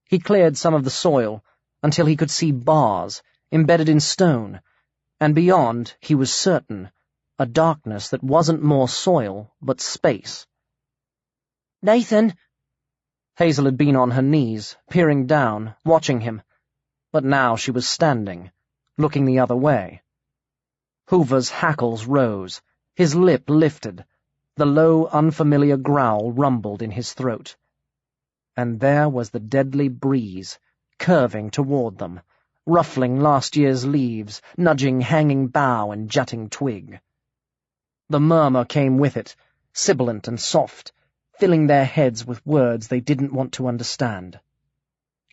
He cleared some of the soil until he could see bars embedded in stone, and beyond, he was certain, a darkness that wasn't more soil but space. "Nathan!" Hazel had been on her knees, peering down, watching him, but now she was standing, looking the other way. Hoover's hackles rose, his lip lifted, the low, unfamiliar growl rumbled in his throat. And there was the deadly breeze, curving toward them, ruffling last year's leaves, nudging hanging bough and jutting twig. The murmur came with it, sibilant and soft, filling their heads with words they didn't want to understand.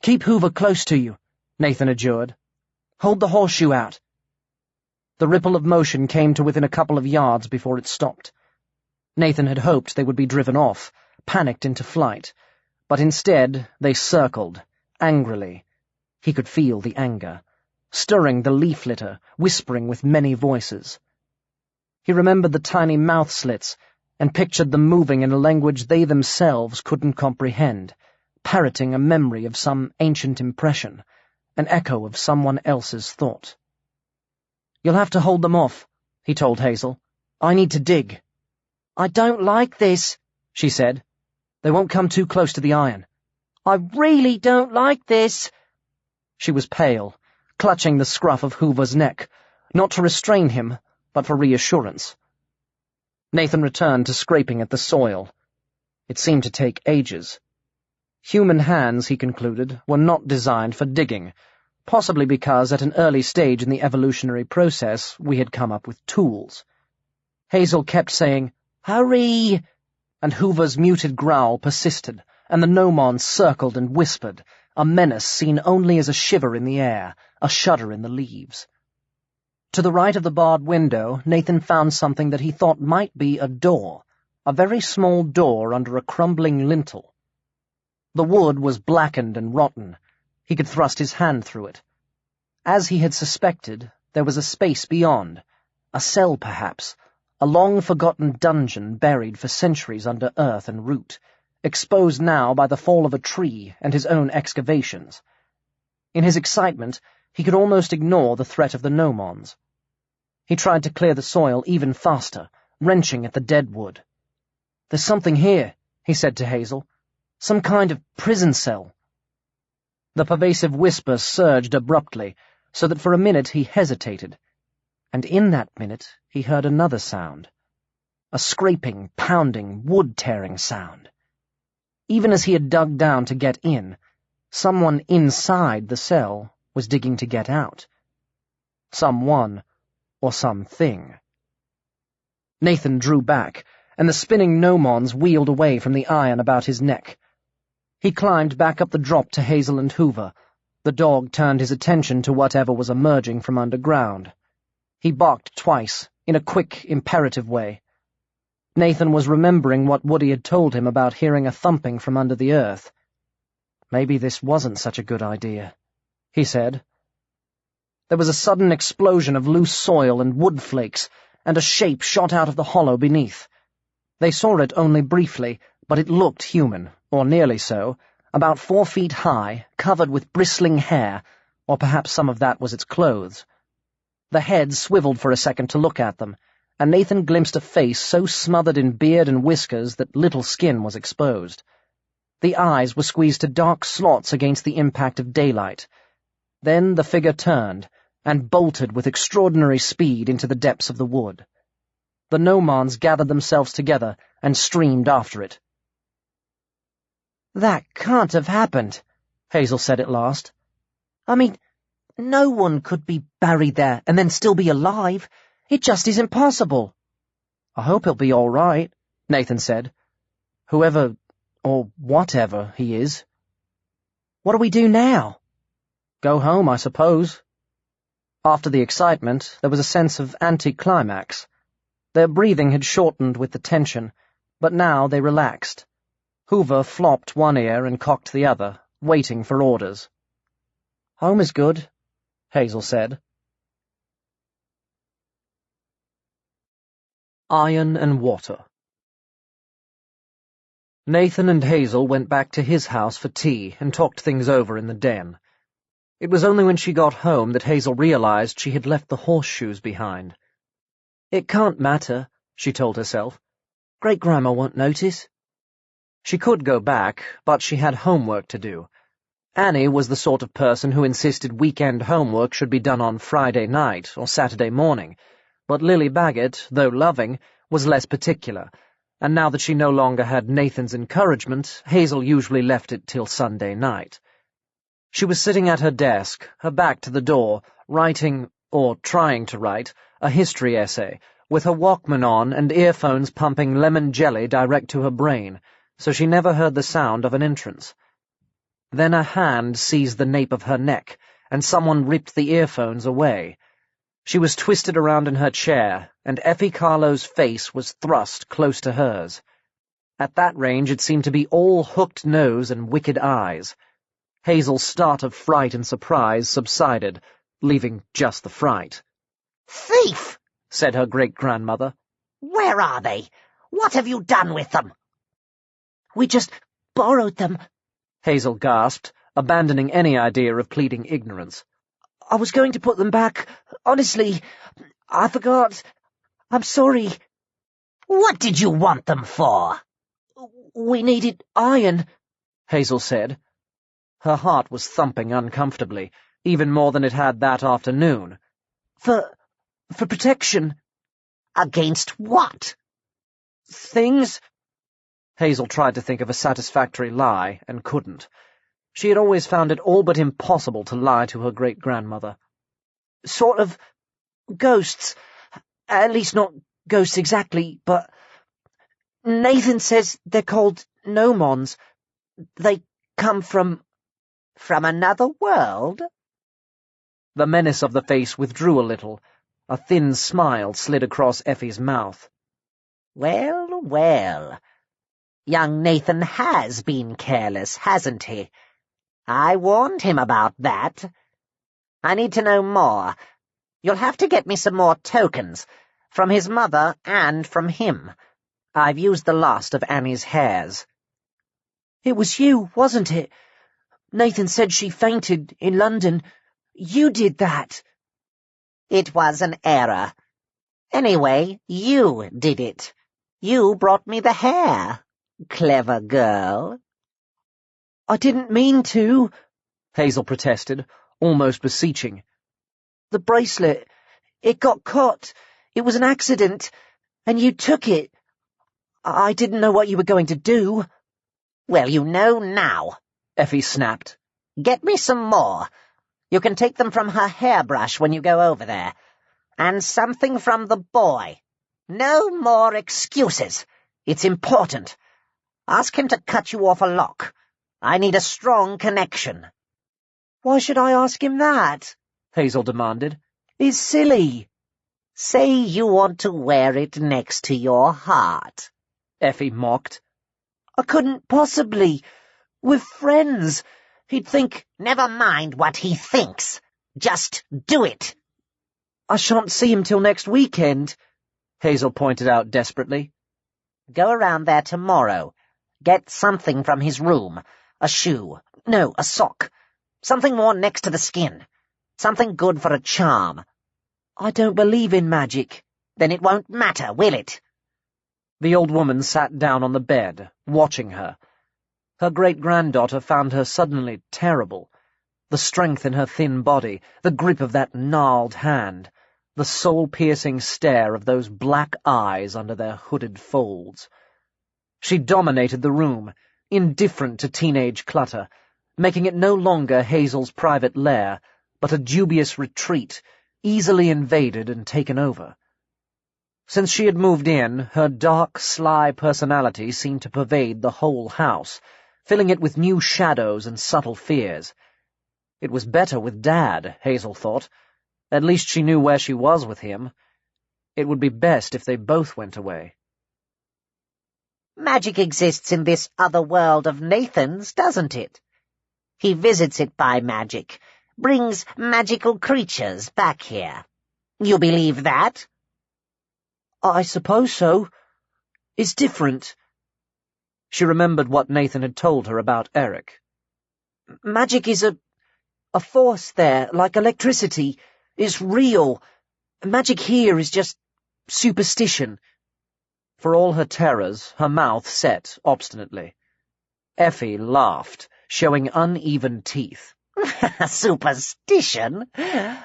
"Keep Hoover close to you," Nathan adjured. "Hold the horseshoe out." The ripple of motion came to within a couple of yards before it stopped. Nathan had hoped they would be driven off, panicked into flight, but instead they circled, angrily. He could feel the anger, stirring the leaf litter, whispering with many voices. He remembered the tiny mouth slits and pictured them moving in a language they themselves couldn't comprehend, parroting a memory of some ancient impression, an echo of someone else's thought. "You'll have to hold them off," he told Hazel. "I need to dig." "I don't like this," she said. "They won't come too close to the iron." "I really don't like this." She was pale, clutching the scruff of Hoover's neck, not to restrain him, but for reassurance. Nathan returned to scraping at the soil. It seemed to take ages. Human hands, he concluded, were not designed for digging, possibly because at an early stage in the evolutionary process we had come up with tools. Hazel kept saying, "Hurry!" and Hoover's muted growl persisted, and the gnomon circled and whispered, a menace seen only as a shiver in the air, a shudder in the leaves. To the right of the barred window, Nathan found something that he thought might be a door, a very small door under a crumbling lintel. The wood was blackened and rotten. He could thrust his hand through it. As he had suspected, there was a space beyond, a cell perhaps, a long-forgotten dungeon buried for centuries under earth and root, exposed now by the fall of a tree and his own excavations. In his excitement, he could almost ignore the threat of the gnomons. He tried to clear the soil even faster, wrenching at the dead wood. "There's something here," he said to Hazel. "Some kind of prison cell." The pervasive whisper surged abruptly, so that for a minute he hesitated. And in that minute he heard another sound. A scraping, pounding, wood-tearing sound. Even as he had dug down to get in, someone inside the cell was digging to get out. Someone, or something. Nathan drew back, and the spinning gnomons wheeled away from the iron about his neck. He climbed back up the drop to Hazel and Hoover. The dog turned his attention to whatever was emerging from underground. He barked twice, in a quick, imperative way. Nathan was remembering what Woody had told him about hearing a thumping from under the earth. Maybe this wasn't such a good idea, he said. There was a sudden explosion of loose soil and wood flakes, and a shape shot out of the hollow beneath. They saw it only briefly, but it looked human, or nearly so, about 4 feet high, covered with bristling hair, or perhaps some of that was its clothes. The head swiveled for a second to look at them, and Nathan glimpsed a face so smothered in beard and whiskers that little skin was exposed. The eyes were squeezed to dark slots against the impact of daylight. Then the figure turned, and bolted with extraordinary speed into the depths of the wood. The gnomons gathered themselves together and streamed after it. "That can't have happened," Hazel said at last. "I mean, no one could be buried there and then still be alive. It just isn't possible." "I hope he'll be all right," Nathan said. "Whoever, or whatever, he is." "What do we do now?" "Go home, I suppose." After the excitement, there was a sense of anticlimax. Their breathing had shortened with the tension, but now they relaxed. Hoover flopped one ear and cocked the other, waiting for orders. "Home is good," Hazel said. Iron and water. Nathan and Hazel went back to his house for tea and talked things over in the den. It was only when she got home that Hazel realized she had left the horseshoes behind. "It can't matter," she told herself. "Great-Grandma won't notice." She could go back, but she had homework to do. Annie was the sort of person who insisted weekend homework should be done on Friday night or Saturday morning, but Lily Baggett, though loving, was less particular, and now that she no longer had Nathan's encouragement, Hazel usually left it till Sunday night. She was sitting at her desk, her back to the door, writing, or trying to write, a history essay, with her Walkman on and earphones pumping lemon jelly direct to her brain, so she never heard the sound of an entrance. Then a hand seized the nape of her neck, and someone ripped the earphones away. She was twisted around in her chair, and Effie Carlo's face was thrust close to hers. At that range it seemed to be all hooked nose and wicked eyes. Hazel's start of fright and surprise subsided, leaving just the fright. "Thief!" said her great-grandmother. "Where are they? What have you done with them?" "We just borrowed them," Hazel gasped, abandoning any idea of pleading ignorance. "I was going to put them back. Honestly, I forgot. I'm sorry." "What did you want them for?" "We needed iron," Hazel said. Her heart was thumping uncomfortably, even more than it had that afternoon. For protection." "Against what?" "Things." Hazel tried to think of a satisfactory lie, and couldn't. She had always found it all but impossible to lie to her great-grandmother. "Sort of ghosts. At least not ghosts exactly, but Nathan says they're called gnomons. They come from another world?" The menace of the face withdrew a little. A thin smile slid across Effie's mouth. "Well, well. Young Nathan has been careless, hasn't he? I warned him about that. I need to know more. You'll have to get me some more tokens. From his mother and from him. I've used the last of Annie's hairs. It was you, wasn't it? Nathan said she fainted in London. You did that. It was an error. Anyway, you did it. You brought me the hair. Clever girl. I didn't mean to, Hazel protested, almost beseeching. The bracelet, it got caught. It was an accident, and you took it. I didn't know what you were going to do. Well, you know now, Effie snapped. Get me some more. You can take them from her hairbrush when you go over there. And something from the boy. No more excuses. It's important. Ask him to cut you off a lock. I need a strong connection. Why should I ask him that? Hazel demanded. It's silly. Say you want to wear it next to your heart, Effie mocked. I couldn't possibly. We're friends. He'd think... Never mind what he thinks. Just do it. I shan't see him till next weekend, Hazel pointed out desperately. Go around there tomorrow. Get something from his room. A shoe. No, a sock. Something worn next to the skin. Something good for a charm. I don't believe in magic. Then it won't matter, will it? The old woman sat down on the bed, watching her. Her great-granddaughter found her suddenly terrible. The strength in her thin body, the grip of that gnarled hand, the soul-piercing stare of those black eyes under their hooded folds. She dominated the room, indifferent to teenage clutter, making it no longer Hazel's private lair, but a dubious retreat, easily invaded and taken over. Since she had moved in, her dark, sly personality seemed to pervade the whole house, filling it with new shadows and subtle fears. It was better with Dad, Hazel thought. At least she knew where she was with him. It would be best if they both went away. Magic exists in this other world of Nathan's, doesn't it? He visits it by magic, brings magical creatures back here. You believe that? I suppose so. It's different. She remembered what Nathan had told her about Eric. Magic is a force there, like electricity. It's real. Magic here is just superstition. For all her terrors, her mouth set obstinately. Effie laughed, showing uneven teeth. Superstition?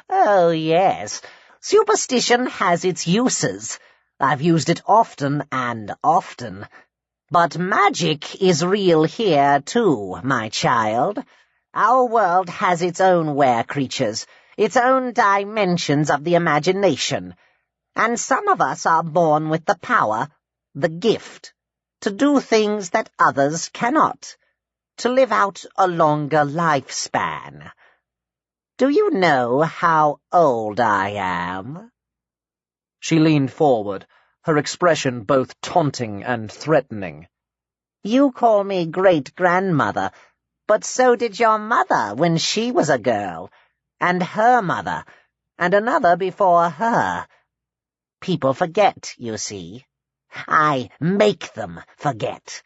Oh, yes. Superstition has its uses. I've used it often and often. But magic is real here, too, my child. Our world has its own were-creatures, its own dimensions of the imagination. And some of us are born with the power, the gift, to do things that others cannot, to live out a longer lifespan. Do you know how old I am? She leaned forward, her expression both taunting and threatening. You call me great-grandmother, but so did your mother when she was a girl, and her mother, and another before her. People forget, you see. I make them forget.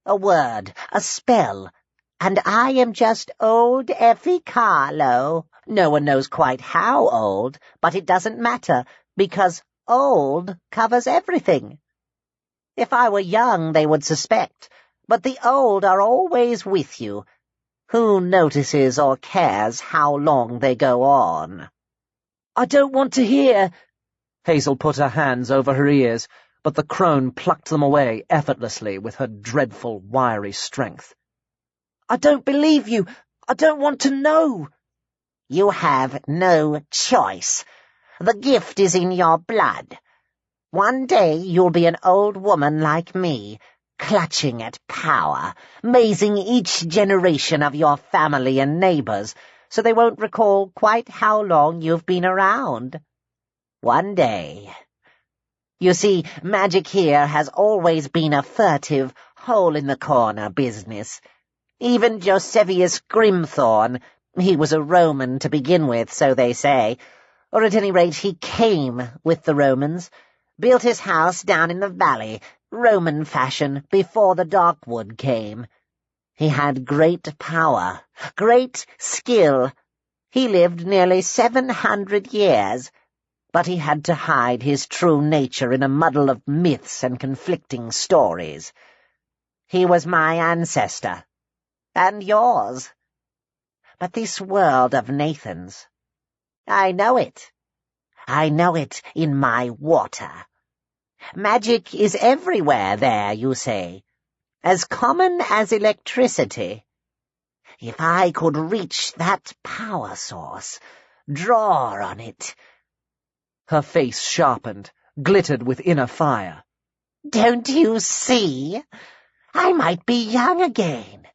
A word, a spell, and I am just old Effie Carlo. No one knows quite how old, but it doesn't matter, because old covers everything. If I were young, they would suspect, but the old are always with you. Who notices or cares how long they go on? I don't want to hear. Hazel put her hands over her ears, but the crone plucked them away effortlessly with her dreadful, wiry strength. I don't believe you. I don't want to know. You have no choice. The gift is in your blood. One day you'll be an old woman like me, clutching at power, mazing each generation of your family and neighbors, so they won't recall quite how long you've been around. One day. You see, magic here has always been a furtive, hole-in-the-corner business. Even Josevius Grimthorne, he was a Roman to begin with, so they say, or at any rate he came with the Romans, Built his house down in the valley, Roman fashion, before the Darkwood came. He had great power, great skill. He lived nearly 700 years, but he had to hide his true nature in a muddle of myths and conflicting stories. He was my ancestor, and yours. But this world of Nathan's, I know it. I know it in my water. Magic is everywhere there, you say, as common as electricity. If I could reach that power source, draw on it—" Her face sharpened, glittered with inner fire. "Don't you see? I might be young again.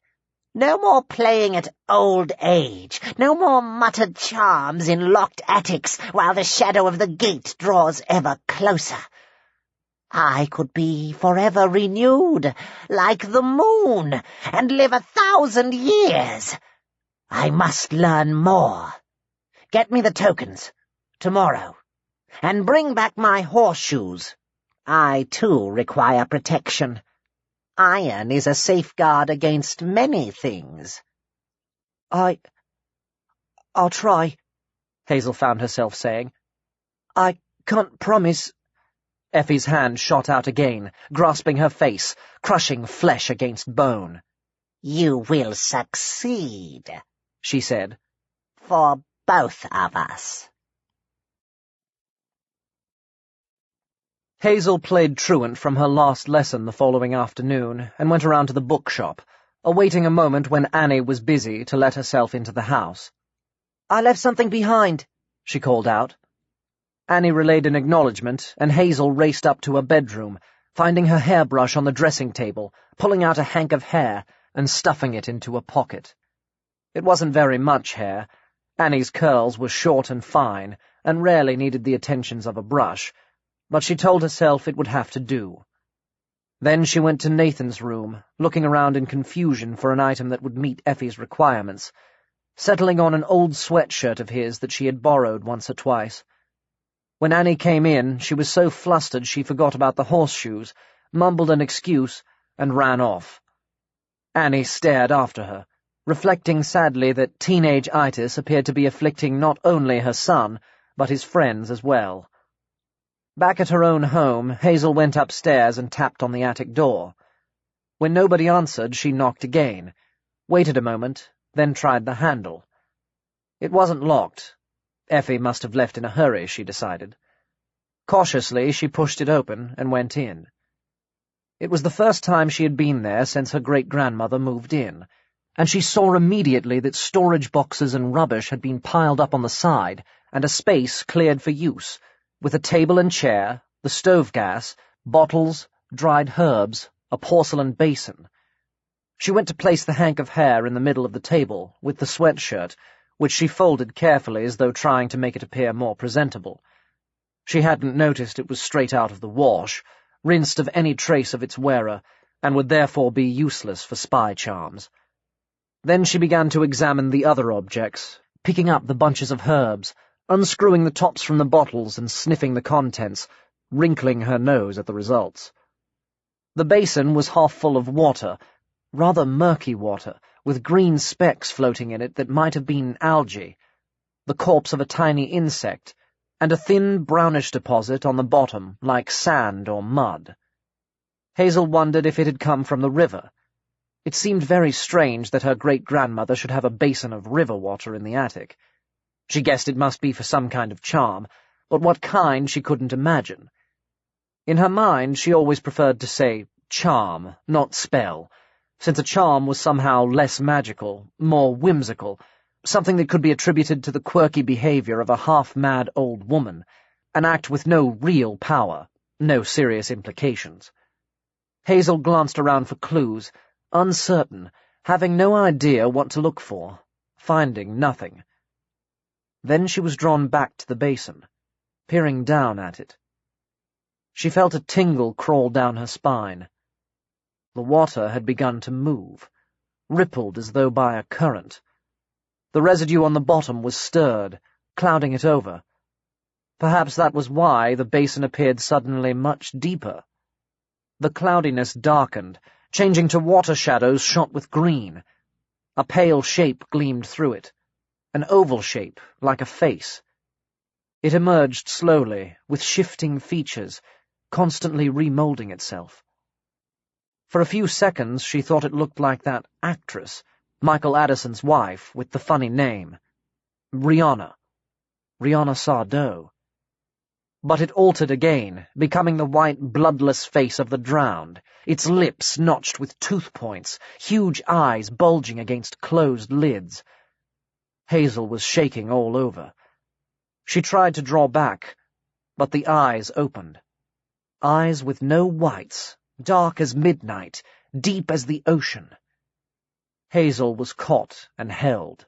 No more playing at old age, no more muttered charms in locked attics while the shadow of the gate draws ever closer. I could be forever renewed, like the moon, and live 1,000 years. I must learn more. Get me the tokens, tomorrow, and bring back my horseshoes. I, too, require protection. Iron is a safeguard against many things." I'll try, Hazel found herself saying. I can't promise. Effie's hand shot out again, grasping her face, crushing flesh against bone. "You will succeed," she said. "for both of us." Hazel played truant from her last lesson the following afternoon and went around to the bookshop, awaiting a moment when Annie was busy to let herself into the house. "I left something behind," she called out. Annie relayed an acknowledgement, and Hazel raced up to her bedroom, finding her hairbrush on the dressing table, pulling out a hank of hair and stuffing it into a pocket. It wasn't very much hair. Annie's curls were short and fine, and rarely needed the attentions of a brush, but she told herself it would have to do. Then she went to Nathan's room, looking around in confusion for an item that would meet Effie's requirements, settling on an old sweatshirt of his that she had borrowed once or twice. When Annie came in, she was so flustered she forgot about the horseshoes, mumbled an excuse, and ran off. Annie stared after her, reflecting sadly that teenage-itis appeared to be afflicting not only her son, but his friends as well. Back at her own home, Hazel went upstairs and tapped on the attic door. When nobody answered, she knocked again, waited a moment, then tried the handle. It wasn't locked. Effie must have left in a hurry, she decided. Cautiously, she pushed it open and went in. It was the first time she had been there since her great-grandmother moved in, and she saw immediately that storage boxes and rubbish had been piled up on the side and a space cleared for use, with a table and chair, the stove gas, bottles, dried herbs, a porcelain basin. She went to place the hank of hair in the middle of the table, with the sweatshirt, which she folded carefully as though trying to make it appear more presentable. She hadn't noticed it was straight out of the wash, rinsed of any trace of its wearer, and would therefore be useless for spy charms. Then she began to examine the other objects, picking up the bunches of herbs, unscrewing the tops from the bottles and sniffing the contents, wrinkling her nose at the results. The basin was half full of water, rather murky water, with green specks floating in it that might have been algae, the corpse of a tiny insect, and a thin brownish deposit on the bottom like sand or mud. Hazel wondered if it had come from the river. It seemed very strange that her great-grandmother should have a basin of river water in the attic. She guessed it must be for some kind of charm, but what kind she couldn't imagine. In her mind, she always preferred to say charm, not spell, since a charm was somehow less magical, more whimsical, something that could be attributed to the quirky behavior of a half-mad old woman, an act with no real power, no serious implications. Hazel glanced around for clues, uncertain, having no idea what to look for, finding nothing. Then she was drawn back to the basin, peering down at it. She felt a tingle crawl down her spine. The water had begun to move, rippled as though by a current. The residue on the bottom was stirred, clouding it over. Perhaps that was why the basin appeared suddenly much deeper. The cloudiness darkened, changing to water shadows shot with green. A pale shape gleamed through it, an oval shape like a face. It emerged slowly, with shifting features, constantly remoulding itself. For a few seconds she thought it looked like that actress, Michael Addison's wife, with the funny name. Rihanna Sardou. But it altered again, becoming the white, bloodless face of the drowned, its lips notched with tooth points, huge eyes bulging against closed lids. Hazel was shaking all over. She tried to draw back, but the eyes opened. Eyes with no whites, dark as midnight, deep as the ocean. Hazel was caught and held.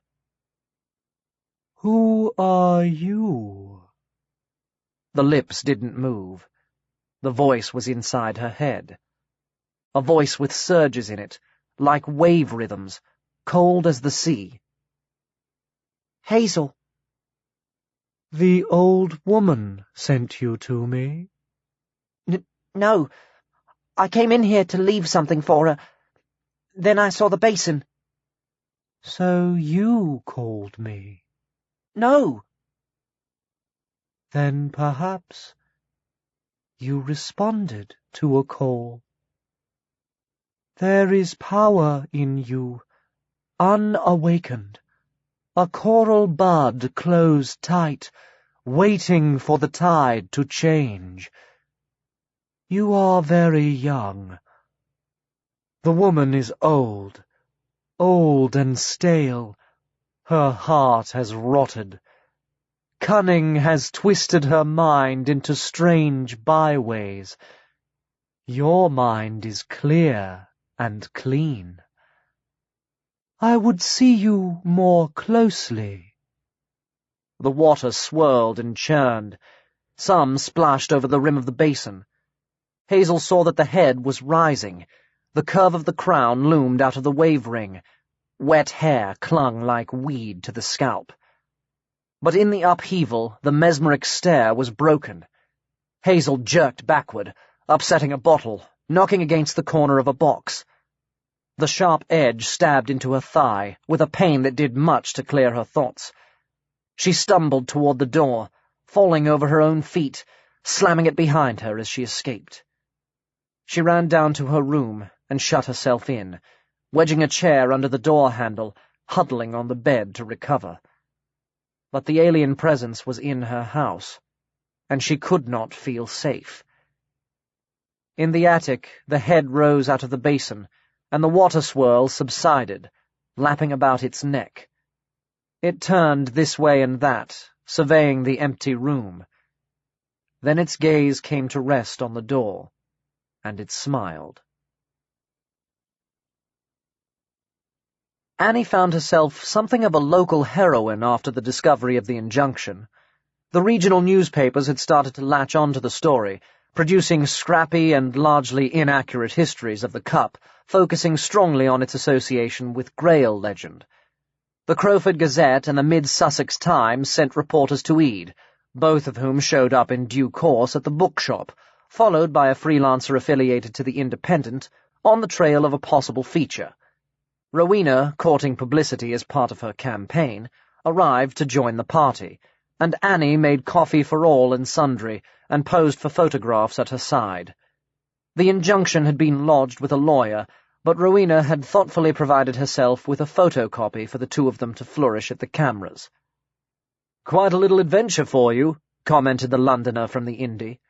"Who are you?" The lips didn't move. The voice was inside her head. A voice with surges in it, like wave rhythms, cold as the sea. "Hazel." "The old woman sent you to me?" No. I came in here to leave something for her. Then I saw the basin." "So you called me?" "No." "Then perhaps you responded to a call. There is power in you, unawakened, a coral bud closed tight, waiting for the tide to change. You are very young. The woman is old and stale. Her heart has rotted. Cunning has twisted her mind into strange byways. Your mind is clear and clean. I would see you more closely." The water swirled and churned. Some splashed over the rim of the basin. Hazel saw that the head was rising. The curve of the crown loomed out of the wave ring. Wet hair clung like weed to the scalp. But in the upheaval, the mesmeric stare was broken. Hazel jerked backward, upsetting a bottle, knocking against the corner of a box. The sharp edge stabbed into her thigh, with a pain that did much to clear her thoughts. She stumbled toward the door, falling over her own feet, slamming it behind her as she escaped. She ran down to her room and shut herself in, wedging a chair under the door handle, huddling on the bed to recover. But the alien presence was in her house, and she could not feel safe. In the attic, the head rose out of the basin, and the water swirl subsided, lapping about its neck. It turned this way and that, surveying the empty room. Then its gaze came to rest on the door, and it smiled. Annie found herself something of a local heroine after the discovery of the injunction. The regional newspapers had started to latch on to the story, producing scrappy and largely inaccurate histories of the cup, focusing strongly on its association with Grail legend. The Crowford Gazette and the Mid-Sussex Times sent reporters to Ede, both of whom showed up in due course at the bookshop, followed by a freelancer affiliated to the Independent, on the trail of a possible feature. Rowena, courting publicity as part of her campaign, arrived to join the party, and Annie made coffee for all and sundry, and posed for photographs at her side. The injunction had been lodged with a lawyer, but Rowena had thoughtfully provided herself with a photocopy for the two of them to flourish at the cameras. "Quite a little adventure for you," commented the Londoner from the Indie.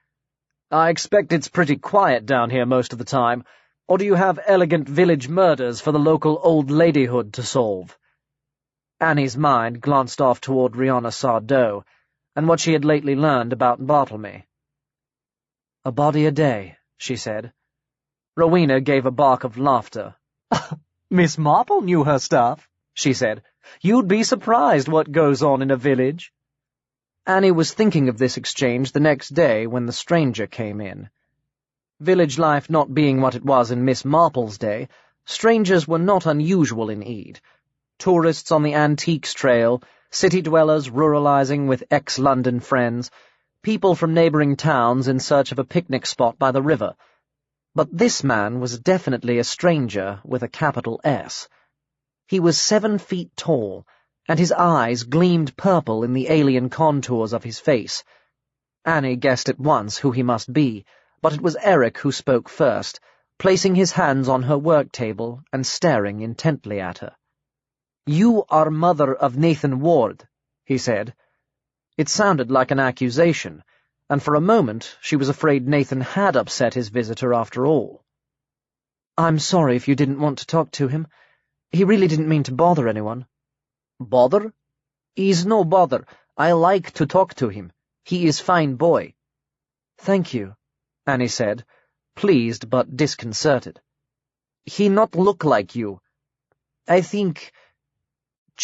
"I expect it's pretty quiet down here most of the time, or do you have elegant village murders for the local old ladyhood to solve?" Annie's mind glanced off toward Rihanna Sardou, and what she had lately learned about Bartlemy. "A body a day," she said. Rowena gave a bark of laughter. "Miss Marple knew her stuff," she said. "You'd be surprised what goes on in a village." Annie was thinking of this exchange the next day when the stranger came in. Village life not being what it was in Miss Marple's day, strangers were not unusual in Ede. Tourists on the antiques trail, city dwellers ruralizing with ex-London friends, people from neighboring towns in search of a picnic spot by the river, but this man was definitely a stranger with a capital S. He was 7 feet tall, and his eyes gleamed purple in the alien contours of his face. Annie guessed at once who he must be, but it was Eric who spoke first, placing his hands on her work table and staring intently at her. "You are mother of Nathan Ward," he said. It sounded like an accusation, and for a moment she was afraid Nathan had upset his visitor after all. "I'm sorry if you didn't want to talk to him. He really didn't mean to bother anyone." "Bother? He's no bother. I like to talk to him. He is fine boy." "Thank you," Annie said, pleased but disconcerted. "He not look like you. I think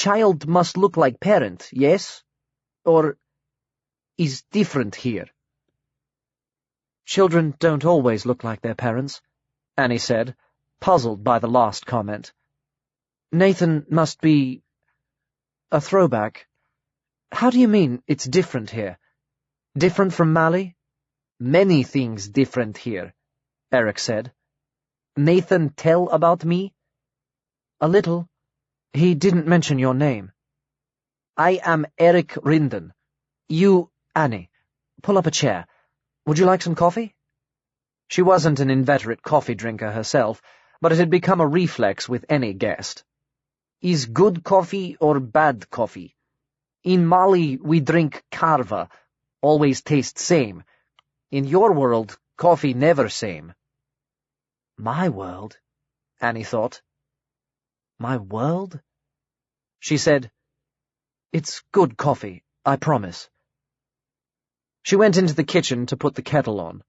child must look like parent, yes? Or is different here?" "Children don't always look like their parents," Annie said, puzzled by the last comment. "Nathan must be a throwback. How do you mean it's different here? Different from Mali?" "Many things different here," Eric said. "Nathan tell about me?" "A little. He didn't mention your name." "I am Eric Rinden. You—" "Annie, pull up a chair. Would you like some coffee?" She wasn't an inveterate coffee drinker herself, but it had become a reflex with any guest. "Is good coffee or bad coffee? In Mali we drink karva, always taste same. In your world, coffee never same." "My world?" Annie thought. "My world?" She said, "It's good coffee, I promise." She went into the kitchen to put the kettle on.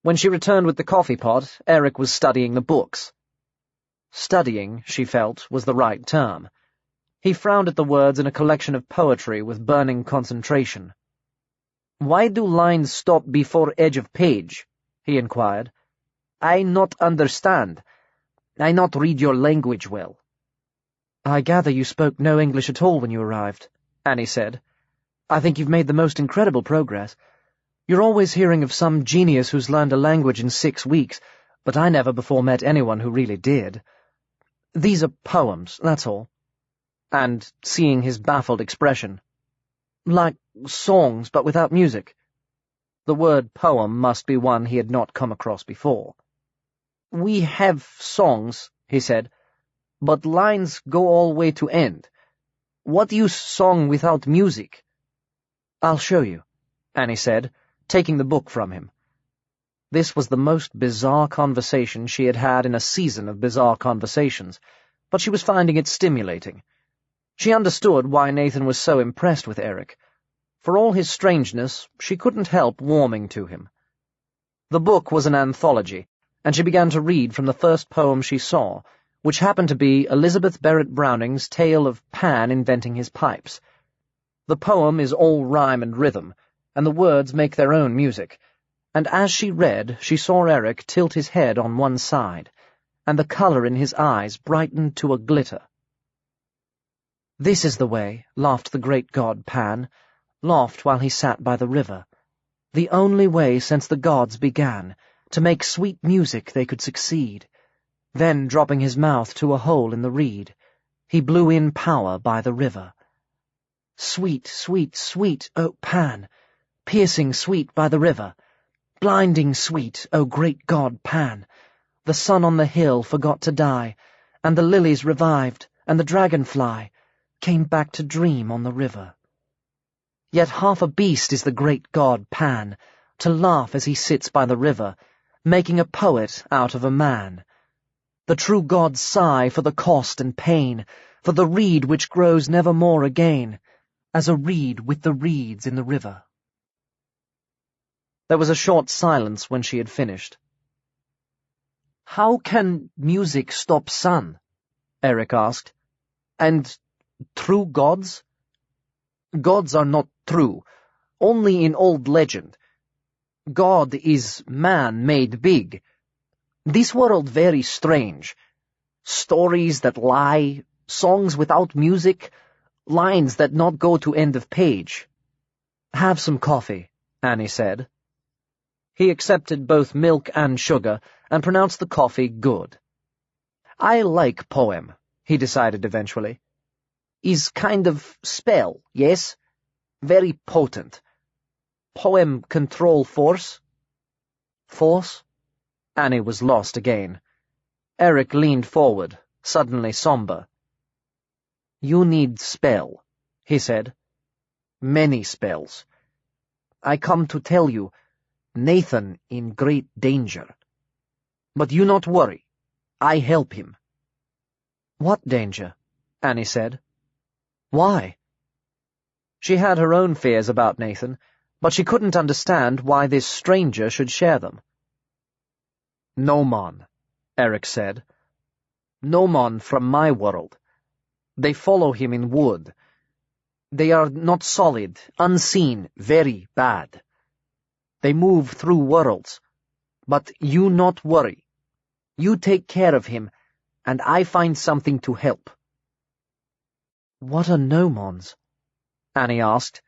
When she returned with the coffee pot, Eric was studying the books. Studying, she felt, was the right term. He frowned at the words in a collection of poetry with burning concentration. "Why do lines stop before edge of page?" he inquired. "I not understand. I not read your language well." "I gather you spoke no English at all when you arrived," Annie said. "I think you've made the most incredible progress. You're always hearing of some genius who's learned a language in 6 weeks, but I never before met anyone who really did. These are poems, that's all." And, seeing his baffled expression, "Like songs, but without music." The word poem must be one he had not come across before. "We have songs," he said, "but lines go all way to end. What use song without music?" "I'll show you," Annie said, taking the book from him. This was the most bizarre conversation she had had in a season of bizarre conversations, but she was finding it stimulating. She understood why Nathan was so impressed with Eric. For all his strangeness, she couldn't help warming to him. The book was an anthology, and she began to read from the first poem she saw, which happened to be Elizabeth Barrett Browning's tale of Pan inventing his pipes. The poem is all rhyme and rhythm, and the words make their own music, and as she read, she saw Eric tilt his head on one side, and the colour in his eyes brightened to a glitter. "This is the way," laughed the great god Pan, laughed while he sat by the river. "The only way since the gods began, to make sweet music they could succeed." Then, dropping his mouth to a hole in the reed, he blew in power by the river. "Sweet, sweet, sweet, O Pan, piercing sweet by the river, blinding sweet, O great god Pan, the sun on the hill forgot to die, and the lilies revived, and the dragonfly came back to dream on the river. Yet half a beast is the great god Pan, to laugh as he sits by the river, making a poet out of a man. The true gods sigh for the cost and pain, for the reed which grows never more again, as a reed with the reeds in the river." There was a short silence when she had finished. "How can music stop sun?" Eric asked. "And true gods?" "Gods are not true, only in old legend. God is man made big. This world very strange. Stories that lie, songs without music, lines that not go to end of page." "Have some coffee," Annie said. He accepted both milk and sugar and pronounced the coffee good. I like poem, he decided eventually. Is kind of spell, yes? Very potent. Poem control force? Force? Annie was lost again. Eric leaned forward, suddenly somber. You need spell, he said. Many spells. I come to tell you, Nathan in great danger. But you not worry. I help him. What danger? Annie said. Why? She had her own fears about Nathan, but she couldn't understand why this stranger should share them. No man, Eric said. No man from my world. They follow him in wood. They are not solid, unseen, very bad. They move through worlds. But you not worry. You take care of him, and I find something to help. What are gnomons? Annie asked,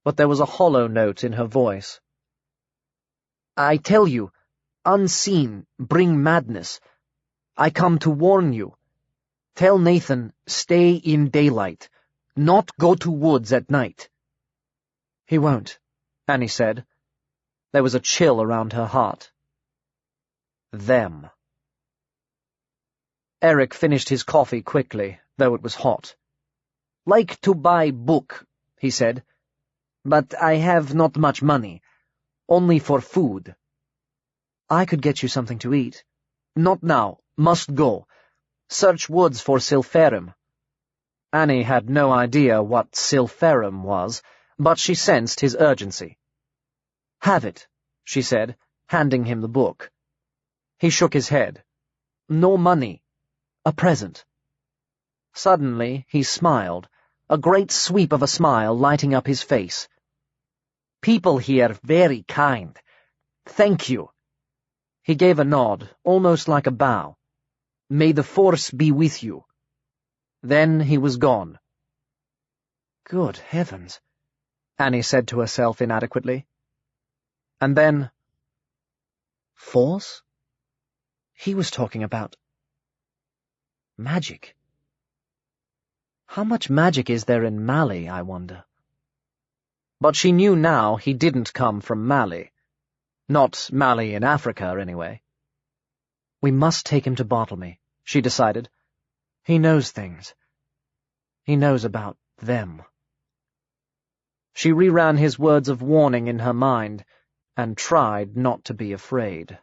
but there was a hollow note in her voice. I tell you, unseen, bring madness. I come to warn you. Tell Nathan, stay in daylight, not go to woods at night. He won't, Annie said. There was a chill around her heart. Them. Eric finished his coffee quickly, though it was hot. Like to buy book, he said, but I have not much money, only for food. I could get you something to eat. Not now, must go. Search woods for Silpherum. Annie had no idea what Silpherum was, but she sensed his urgency. Have it, she said, handing him the book. He shook his head. No money. A present. Suddenly he smiled, a great sweep of a smile lighting up his face. People here very kind. Thank you. He gave a nod, almost like a bow. May the force be with you. Then he was gone. Good heavens, Annie said to herself inadequately. And then, force? He was talking about magic. How much magic is there in Mali, I wonder? But she knew now he didn't come from Mali. Not Mali in Africa, anyway. We must take him to Bartlemy, she decided. He knows things. He knows about them. She reran his words of warning in her mind, and tried not to be afraid.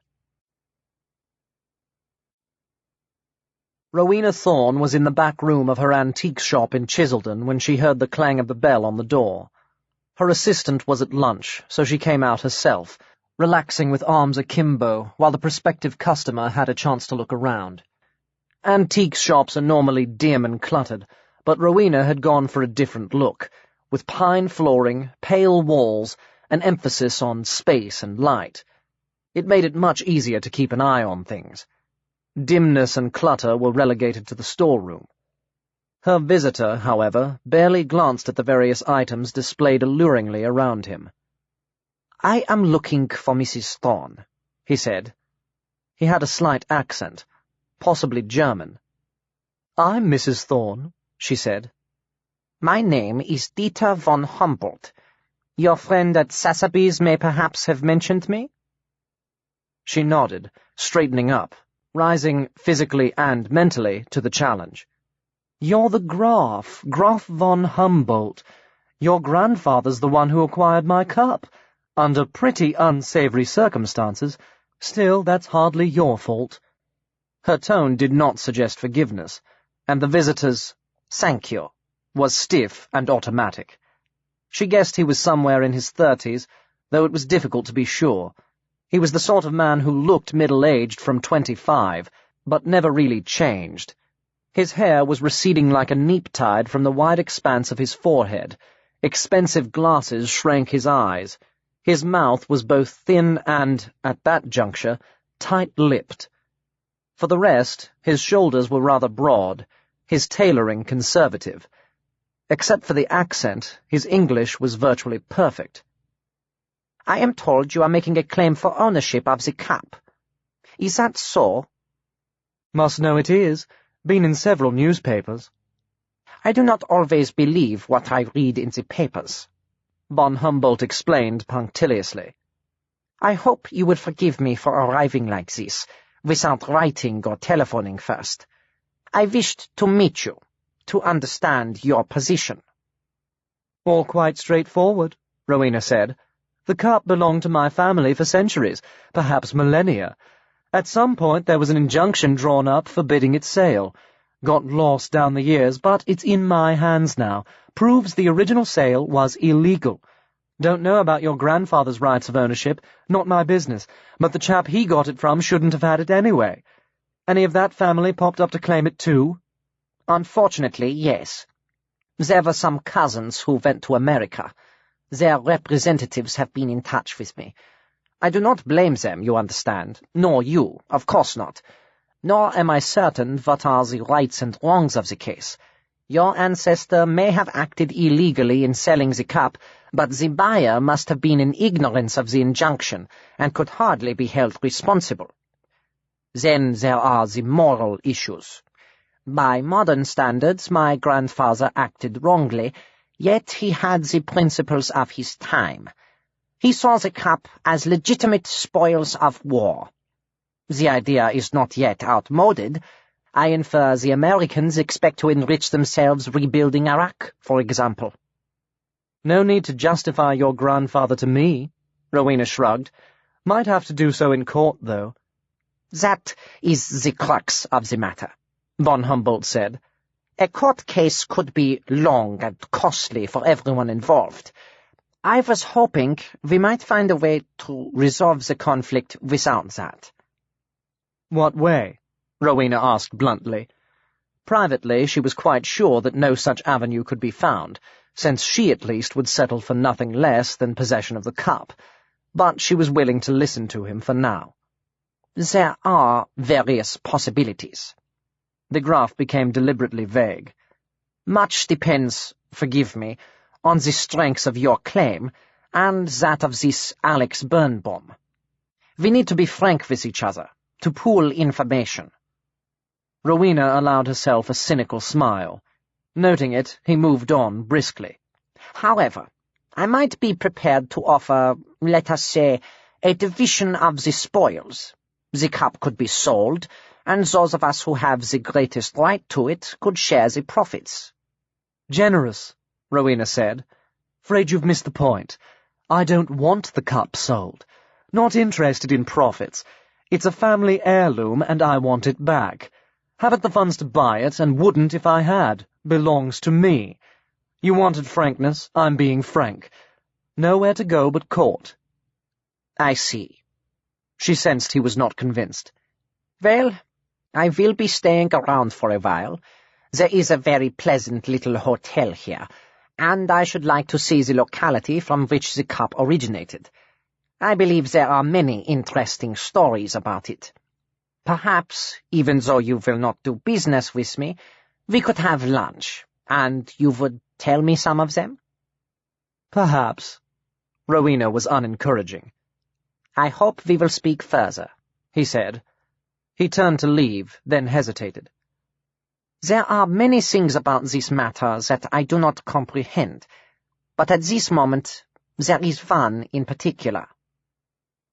Rowena Thorne was in the back room of her antique shop in Chiseldon when she heard the clang of the bell on the door. Her assistant was at lunch, so she came out herself, relaxing with arms akimbo, while the prospective customer had a chance to look around. Antique shops are normally dim and cluttered, but Rowena had gone for a different look, with pine flooring, pale walls, an emphasis on space and light. It made it much easier to keep an eye on things. Dimness and clutter were relegated to the storeroom. Her visitor, however, barely glanced at the various items displayed alluringly around him. I am looking for Mrs. Thorne, he said. He had a slight accent, possibly German. I'm Mrs. Thorne, she said. My name is Dieter von Humboldt. Your friend at Sassaby's may perhaps have mentioned me? She nodded, straightening up, rising physically and mentally to the challenge. You're the Graf von Humboldt. Your grandfather's the one who acquired my cup, under pretty unsavory circumstances. Still, that's hardly your fault. Her tone did not suggest forgiveness, and the visitor's "thank you" was stiff and automatic. She guessed he was somewhere in his 30s, though it was difficult to be sure. He was the sort of man who looked middle-aged from 25, but never really changed. His hair was receding like a neap tide from the wide expanse of his forehead. Expensive glasses shrank his eyes. His mouth was both thin and, at that juncture, tight-lipped. For the rest, his shoulders were rather broad, his tailoring conservative. Except for the accent, his English was virtually perfect. I am told you are making a claim for ownership of the cap. Is that so? Must know it is. Been in several newspapers. I do not always believe what I read in the papers, Von Humboldt explained punctiliously. I hope you will forgive me for arriving like this, without writing or telephoning first. I wished to meet you, to understand your position. All quite straightforward, Rowena said. The cup belonged to my family for centuries, perhaps millennia. At some point there was an injunction drawn up forbidding its sale. Got lost down the years, but it's in my hands now. Proves the original sale was illegal. Don't know about your grandfather's rights of ownership, not my business, but the chap he got it from shouldn't have had it anyway. Any of that family popped up to claim it too? Unfortunately, yes. There were some cousins who went to America. Their representatives have been in touch with me. I do not blame them, you understand, nor you, of course not. Nor am I certain what are the rights and wrongs of the case. Your ancestor may have acted illegally in selling the cup, but the buyer must have been in ignorance of the injunction, and could hardly be held responsible. Then there are the moral issues. By modern standards, my grandfather acted wrongly, yet he had the principles of his time. He saw the cup as legitimate spoils of war. The idea is not yet outmoded. I infer the Americans expect to enrich themselves rebuilding Iraq, for example. No need to justify your grandfather to me, Rowena shrugged. Might have to do so in court, though. That is the crux of the matter, Von Humboldt said. A court case could be long and costly for everyone involved. I was hoping we might find a way to resolve the conflict without that. What way? Rowena asked bluntly. Privately, she was quite sure that no such avenue could be found, since she at least would settle for nothing less than possession of the cup, but she was willing to listen to him for now. There are various possibilities. The Graf became deliberately vague. Much depends, forgive me, on the strength of your claim, and that of this Alex Birnbaum. We need to be frank with each other, to pool information. Rowena allowed herself a cynical smile. Noting it, he moved on briskly. However, I might be prepared to offer, let us say, a division of the spoils. The cup could be sold, and those of us who have the greatest right to it could share the profits. Generous, Rowena said. Afraid you've missed the point. I don't want the cup sold. Not interested in profits. It's a family heirloom, and I want it back. Haven't the funds to buy it, and wouldn't if I had. Belongs to me. You wanted frankness, I'm being frank. Nowhere to go but court. I see. She sensed he was not convinced. Well, I will be staying around for a while. There is a very pleasant little hotel here, and I should like to see the locality from which the cup originated. I believe there are many interesting stories about it. Perhaps, even though you will not do business with me, we could have lunch, and you would tell me some of them? Perhaps. Rowena was unencouraging. I hope we will speak further, he said. He turned to leave, then hesitated. There are many things about this matter that I do not comprehend, but at this moment there is one in particular.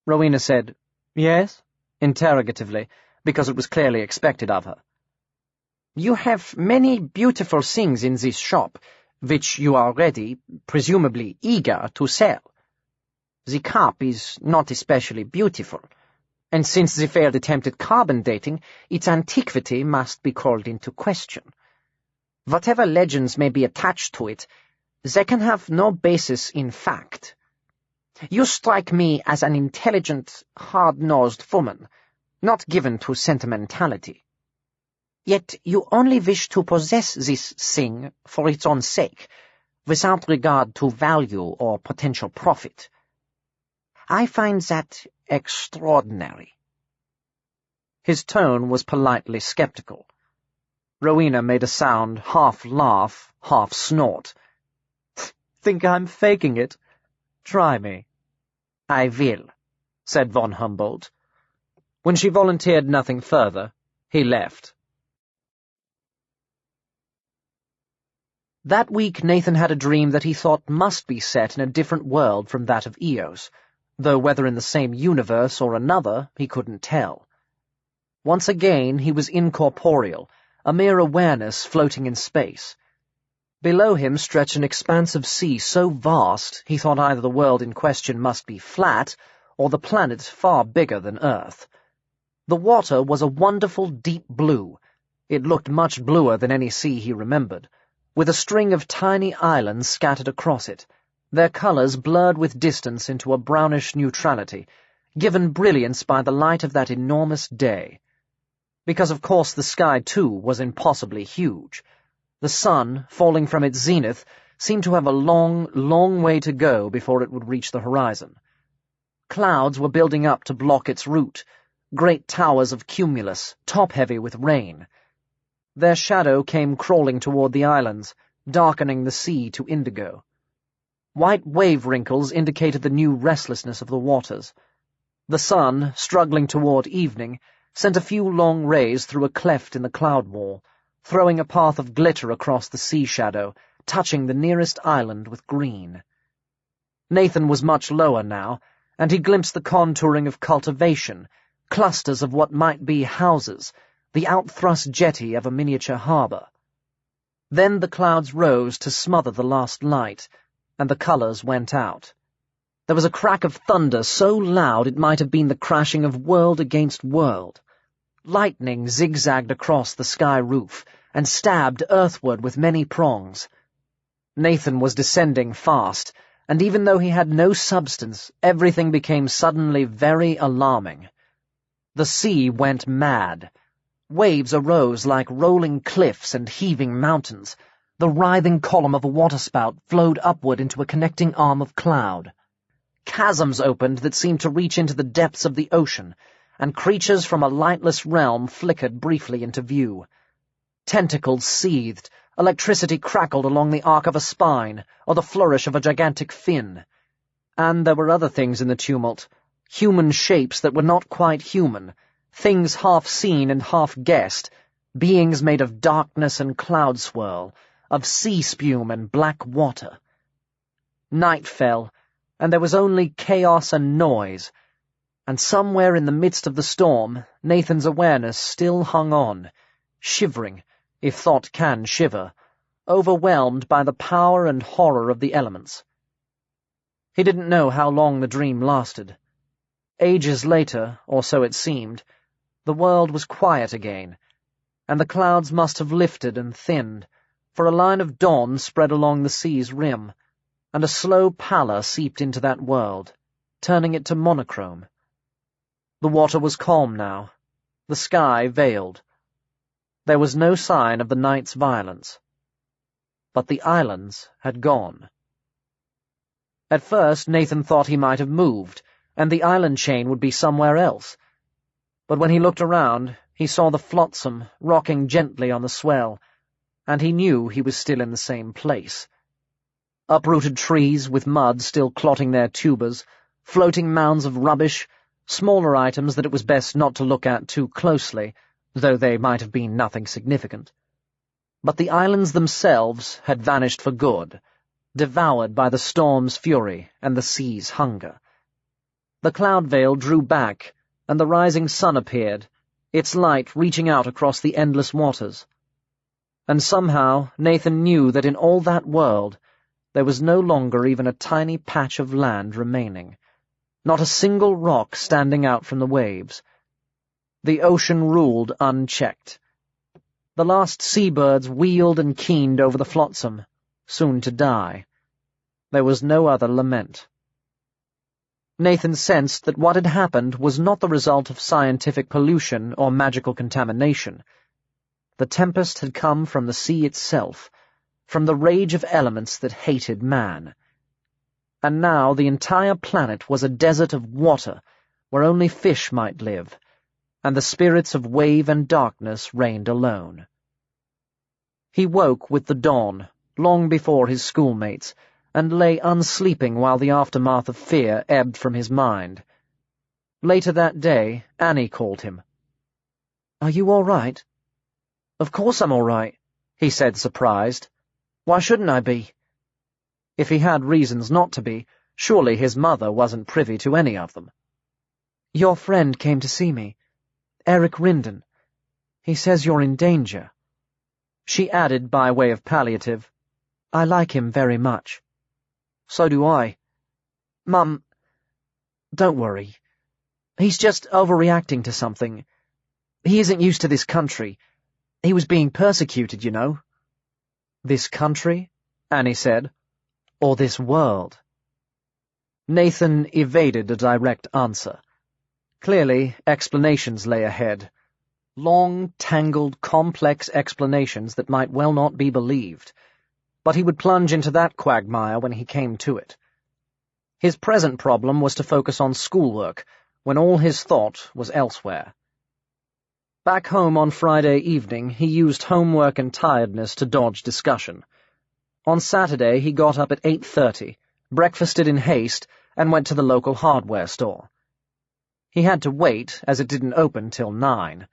Rowena said, Yes? Interrogatively, because it was clearly expected of her. You have many beautiful things in this shop, which you are ready, presumably eager, to sell. The cup is not especially beautiful, and since the failed attempt at carbon dating, its antiquity must be called into question. Whatever legends may be attached to it, they can have no basis in fact. You strike me as an intelligent, hard-nosed woman, not given to sentimentality. Yet you only wish to possess this thing for its own sake, without regard to value or potential profit. I find that extraordinary. His tone was politely skeptical. Rowena made a sound, half laugh, half snort. Think I'm faking it? Try me. "I will," said von Humboldt. When she volunteered nothing further, he left. That week Nathan had a dream that he thought must be set in a different world from that of Eos, though whether in the same universe or another he couldn't tell. Once again he was incorporeal, a mere awareness floating in space. Below him stretched an expanse of sea so vast he thought either the world in question must be flat, or the planet far bigger than Earth. The water was a wonderful deep blue. It looked much bluer than any sea he remembered, with a string of tiny islands scattered across it, their colours blurred with distance into a brownish neutrality, given brilliance by the light of that enormous day. Because of course the sky, too, was impossibly huge. The sun, falling from its zenith, seemed to have a long, long way to go before it would reach the horizon. Clouds were building up to block its route, great towers of cumulus, top-heavy with rain. Their shadow came crawling toward the islands, darkening the sea to indigo. White wave wrinkles indicated the new restlessness of the waters. The sun, struggling toward evening, sent a few long rays through a cleft in the cloud wall, throwing a path of glitter across the sea shadow, touching the nearest island with green. Nathan was much lower now, and he glimpsed the contouring of cultivation, clusters of what might be houses, the outthrust jetty of a miniature harbour. Then the clouds rose to smother the last light, and the colours went out. There was a crack of thunder so loud it might have been the crashing of world against world. Lightning zigzagged across the sky roof and stabbed earthward with many prongs. Nathan was descending fast, and even though he had no substance, everything became suddenly very alarming. The sea went mad. Waves arose like rolling cliffs and heaving mountains. The writhing column of a waterspout flowed upward into a connecting arm of cloud. Chasms opened that seemed to reach into the depths of the ocean, and creatures from a lightless realm flickered briefly into view. Tentacles seethed, electricity crackled along the arc of a spine, or the flourish of a gigantic fin. And there were other things in the tumult, human shapes that were not quite human, things half seen and half guessed, beings made of darkness and cloud swirl, of sea spume and black water. Night fell, and there was only chaos and noise, and somewhere in the midst of the storm, Nathan's awareness still hung on, shivering, if thought can shiver, overwhelmed by the power and horror of the elements. He didn't know how long the dream lasted. Ages later, or so it seemed, the world was quiet again, and the clouds must have lifted and thinned, for a line of dawn spread along the sea's rim, and a slow pallor seeped into that world, turning it to monochrome. The water was calm now, the sky veiled. There was no sign of the night's violence. But the islands had gone. At first Nathan thought he might have moved, and the island chain would be somewhere else. But when he looked around, he saw the flotsam rocking gently on the swell, and he knew he was still in the same place. Uprooted trees with mud still clotting their tubers, floating mounds of rubbish, smaller items that it was best not to look at too closely, though they might have been nothing significant. But the islands themselves had vanished for good, devoured by the storm's fury and the sea's hunger. The cloud veil drew back, and the rising sun appeared, its light reaching out across the endless waters. And somehow Nathan knew that in all that world there was no longer even a tiny patch of land remaining, not a single rock standing out from the waves. The ocean ruled unchecked. The last seabirds wheeled and keened over the flotsam, soon to die. There was no other lament. Nathan sensed that what had happened was not the result of scientific pollution or magical contamination. The tempest had come from the sea itself, from the rage of elements that hated man. And now the entire planet was a desert of water, where only fish might live, and the spirits of wave and darkness reigned alone. He woke with the dawn, long before his schoolmates, and lay unsleeping while the aftermath of fear ebbed from his mind. Later that day, Annie called him. "Are you all right?" "Of course I'm all right," he said, surprised. "Why shouldn't I be?" If he had reasons not to be, surely his mother wasn't privy to any of them. "Your friend came to see me. Eric Rinden. He says you're in danger." She added by way of palliative, "I like him very much." "So do I. Mum, don't worry. He's just overreacting to something. He isn't used to this country. He was being persecuted, you know." "This country?" Annie said. "Or this world?" Nathan evaded a direct answer. Clearly, explanations lay ahead. Long, tangled, complex explanations that might well not be believed. But he would plunge into that quagmire when he came to it. His present problem was to focus on schoolwork, when all his thought was elsewhere. Back home on Friday evening, he used homework and tiredness to dodge discussion. On Saturday, he got up at 8:30, breakfasted in haste, and went to the local hardware store. He had to wait, as it didn't open till 9.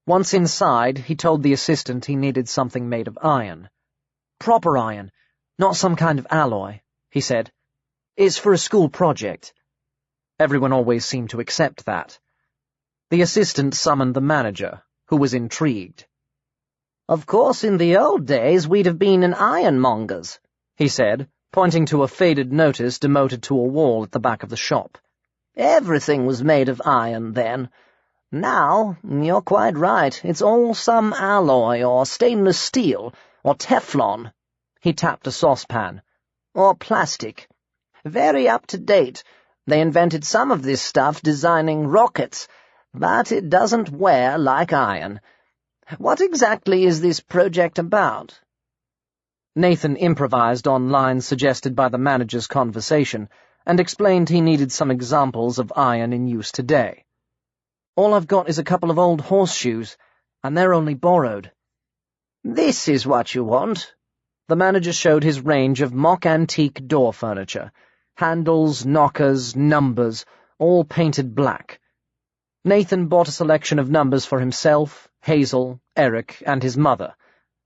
Once inside, he told the assistant he needed something made of iron. "Proper iron, not some kind of alloy," he said. "It's for a school project." Everyone always seemed to accept that. The assistant summoned the manager, who was intrigued. "Of course, in the old days we'd have been in ironmongers," he said, pointing to a faded notice demoted to a wall at the back of the shop. "Everything was made of iron then. Now, you're quite right, it's all some alloy or stainless steel or Teflon." He tapped a saucepan. "Or plastic. Very up-to-date. They invented some of this stuff designing rockets, but it doesn't wear like iron. What exactly is this project about?" Nathan improvised on lines suggested by the manager's conversation and explained he needed some examples of iron in use today. "All I've got is a couple of old horseshoes, and they're only borrowed." "This is what you want." The manager showed his range of mock-antique door furniture, handles, knockers, numbers, all painted black. Nathan bought a selection of numbers for himself, Hazel, Eric, and his mother.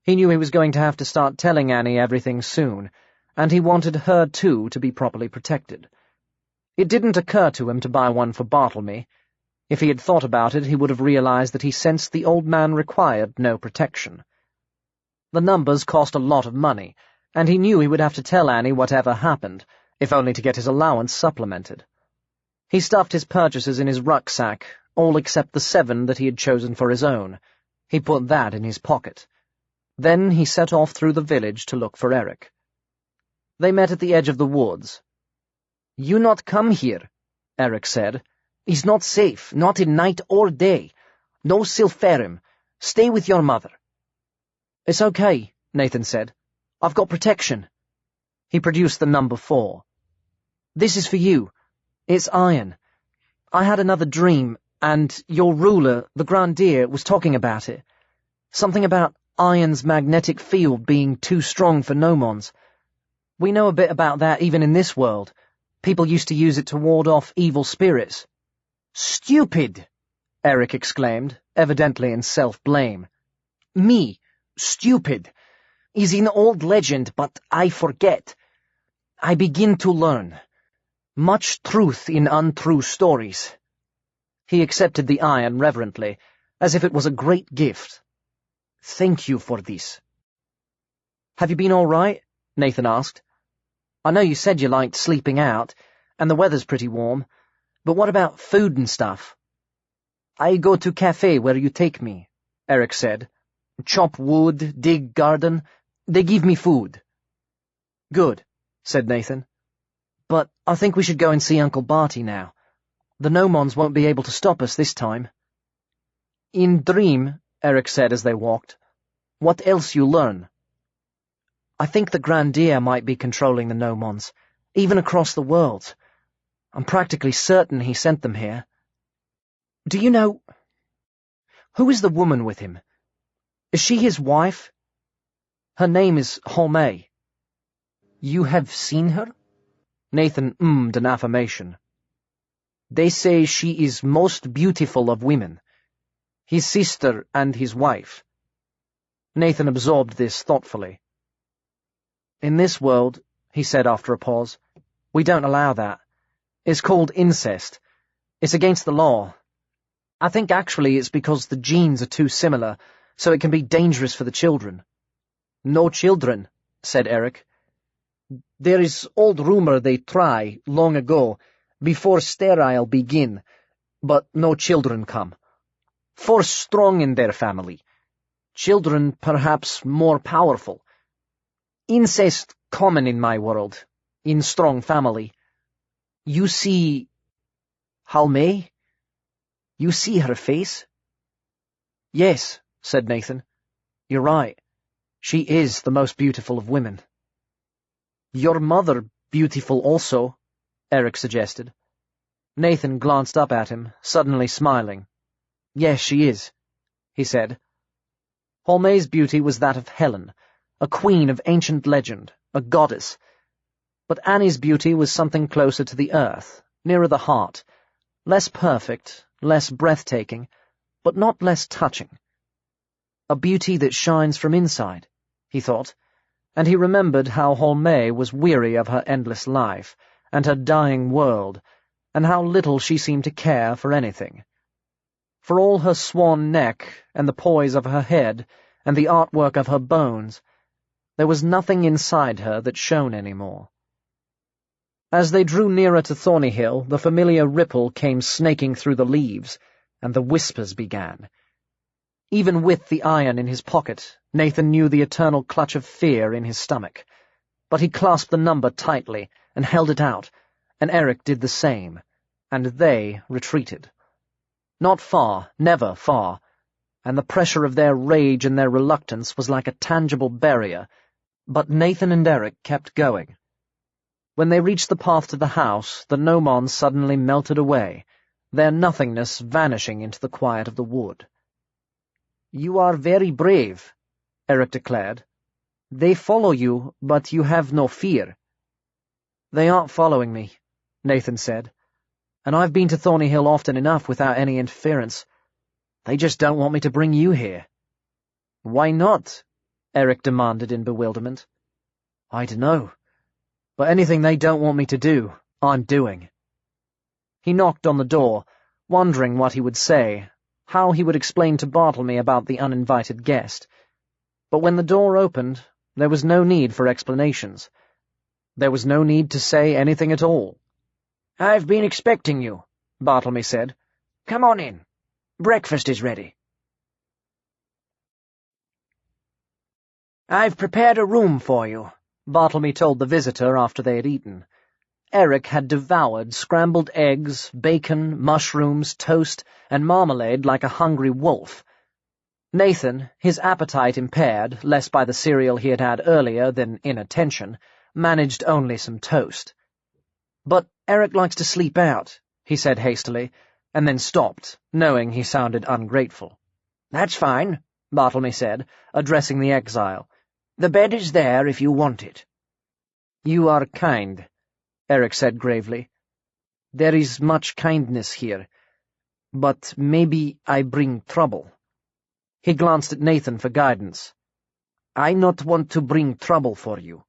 He knew he was going to have to start telling Annie everything soon, and he wanted her, too, to be properly protected. It didn't occur to him to buy one for Bartlemy. If he had thought about it, he would have realized that he sensed the old man required no protection. The numbers cost a lot of money, and he knew he would have to tell Annie whatever happened, if only to get his allowance supplemented. He stuffed his purchases in his rucksack, all except the 7 that he had chosen for his own. He put that in his pocket. Then he set off through the village to look for Eric. They met at the edge of the woods. "You not come here," Eric said. "He's not safe, not in night or day. No Silferim. Stay with your mother." "It's okay," Nathan said. "I've got protection." He produced the number 4. "This is for you. It's iron. I had another dream, and your ruler, the Grandier, was talking about it. Something about iron's magnetic field being too strong for gnomons. We know a bit about that even in this world. People used to use it to ward off evil spirits." "Stupid!" Eric exclaimed, evidently in self-blame. "Me, stupid, is an old legend, but I forget. I begin to learn. Much truth in untrue stories." He accepted the iron reverently, as if it was a great gift. "Thank you for this." "Have you been all right?" Nathan asked. "I know you said you liked sleeping out, and the weather's pretty warm, but what about food and stuff?" "I go to cafe where you take me," Eric said. "Chop wood, dig garden. They give me food." "Good," said Nathan. "But I think we should go and see Uncle Barty now. The gnomons won't be able to stop us this time." "In dream," Eric said as they walked, "what else you learn?" "I think the Grandier might be controlling the gnomons, even across the world. I'm practically certain he sent them here. Do you know... Who is the woman with him? Is she his wife? Her name is Holme." You have seen her? Nathan ummed an affirmation. They say she is most beautiful of women. His sister and his wife. Nathan absorbed this thoughtfully. In this world, he said after a pause, we don't allow that. It's called incest. It's against the law. I think actually it's because the genes are too similar, so it can be dangerous for the children. No children, said Eric. There is old rumor they try, long ago, before sterile begin, but no children come. Force strong in their family. Children perhaps more powerful. Incest common in my world, in strong family. You see... Halmay? You see her face? Yes, said Nathan. You're right. She is the most beautiful of women. Your mother beautiful also, Eric suggested. Nathan glanced up at him, suddenly smiling. Yes, she is, he said. Halmay's beauty was that of Helen, a queen of ancient legend, a goddess. But Annie's beauty was something closer to the earth, nearer the heart, less perfect, less breathtaking, but not less touching. A beauty that shines from inside, he thought, and he remembered how Halmay was weary of her endless life, and her dying world, and how little she seemed to care for anything. For all her swan neck, and the poise of her head, and the artwork of her bones, there was nothing inside her that shone any more. As they drew nearer to Thornyhill, the familiar ripple came snaking through the leaves, and the whispers began. Even with the iron in his pocket, Nathan knew the eternal clutch of fear in his stomach. But he clasped the number tightly and held it out, and Eric did the same, and they retreated. Not far, never far, and the pressure of their rage and their reluctance was like a tangible barrier, but Nathan and Eric kept going. When they reached the path to the house, the gnomons suddenly melted away, their nothingness vanishing into the quiet of the wood. "You are very brave," Eric declared. "They follow you, but you have no fear." "They aren't following me," Nathan said, "and I've been to Thornyhill often enough without any interference. They just don't want me to bring you here." "Why not?" Eric demanded in bewilderment. "I dunno. But anything they don't want me to do, I'm doing." He knocked on the door, wondering what he would say, how he would explain to Bartlemy about the uninvited guest. But when the door opened, there was no need for explanations. There was no need to say anything at all. "I've been expecting you," Bartlemy said. "Come on in. Breakfast is ready." "I've prepared a room for you," Bartlemy told the visitor after they had eaten. Eric had devoured scrambled eggs, bacon, mushrooms, toast, and marmalade like a hungry wolf. Nathan, his appetite impaired, less by the cereal he had had earlier than inattention, managed only some toast. "But Eric likes to sleep out," he said hastily, and then stopped, knowing he sounded ungrateful. "That's fine," Bartlemy said, addressing the exile. "The bed is there if you want it." "You are kind," Eric said gravely. "There is much kindness here, but maybe I bring trouble." He glanced at Nathan for guidance. "I not want to bring trouble for you."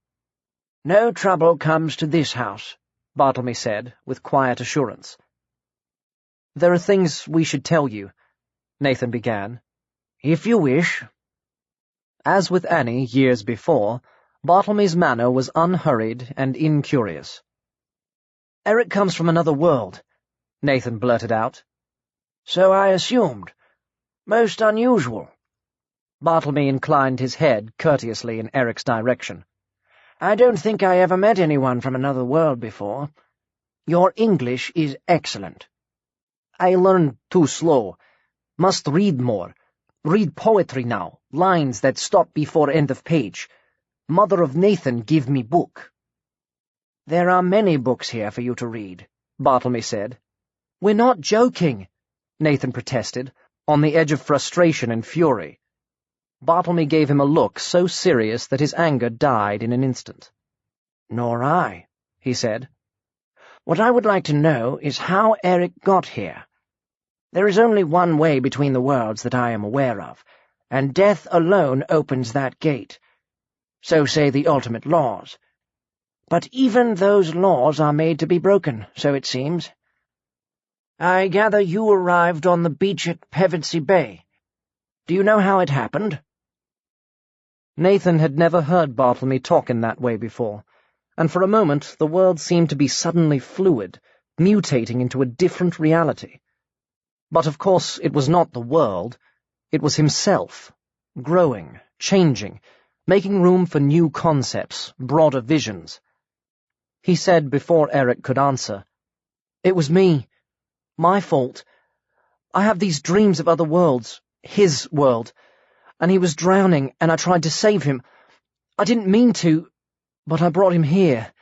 "No trouble comes to this house," Bartlemy said, with quiet assurance. "There are things we should tell you," Nathan began. "If you wish." As with Annie years before, Bartlemy's manner was unhurried and incurious. "Eric comes from another world," Nathan blurted out. "So I assumed. Most unusual." Bartlemy inclined his head courteously in Eric's direction. "I don't think I ever met anyone from another world before. Your English is excellent." "I learn too slow. Must read more. Read poetry now, lines that stop before end of page. Mother of Nathan give me book." "There are many books here for you to read," Bartlemy said. "We're not joking," Nathan protested, on the edge of frustration and fury. Bartlemy gave him a look so serious that his anger died in an instant. Nor I, he said. What I would like to know is how Eric got here. There is only one way between the worlds that I am aware of, and death alone opens that gate. So say the ultimate laws. But even those laws are made to be broken, so it seems. I gather you arrived on the beach at Pevensey Bay. Do you know how it happened? Nathan had never heard Bartlemy talk in that way before, and for a moment the world seemed to be suddenly fluid, mutating into a different reality. But of course it was not the world, it was himself, growing, changing, making room for new concepts, broader visions. He said before Eric could answer, "It was me. My fault. I have these dreams of other worlds, his world, and he was drowning and I tried to save him. I didn't mean to, but I brought him here.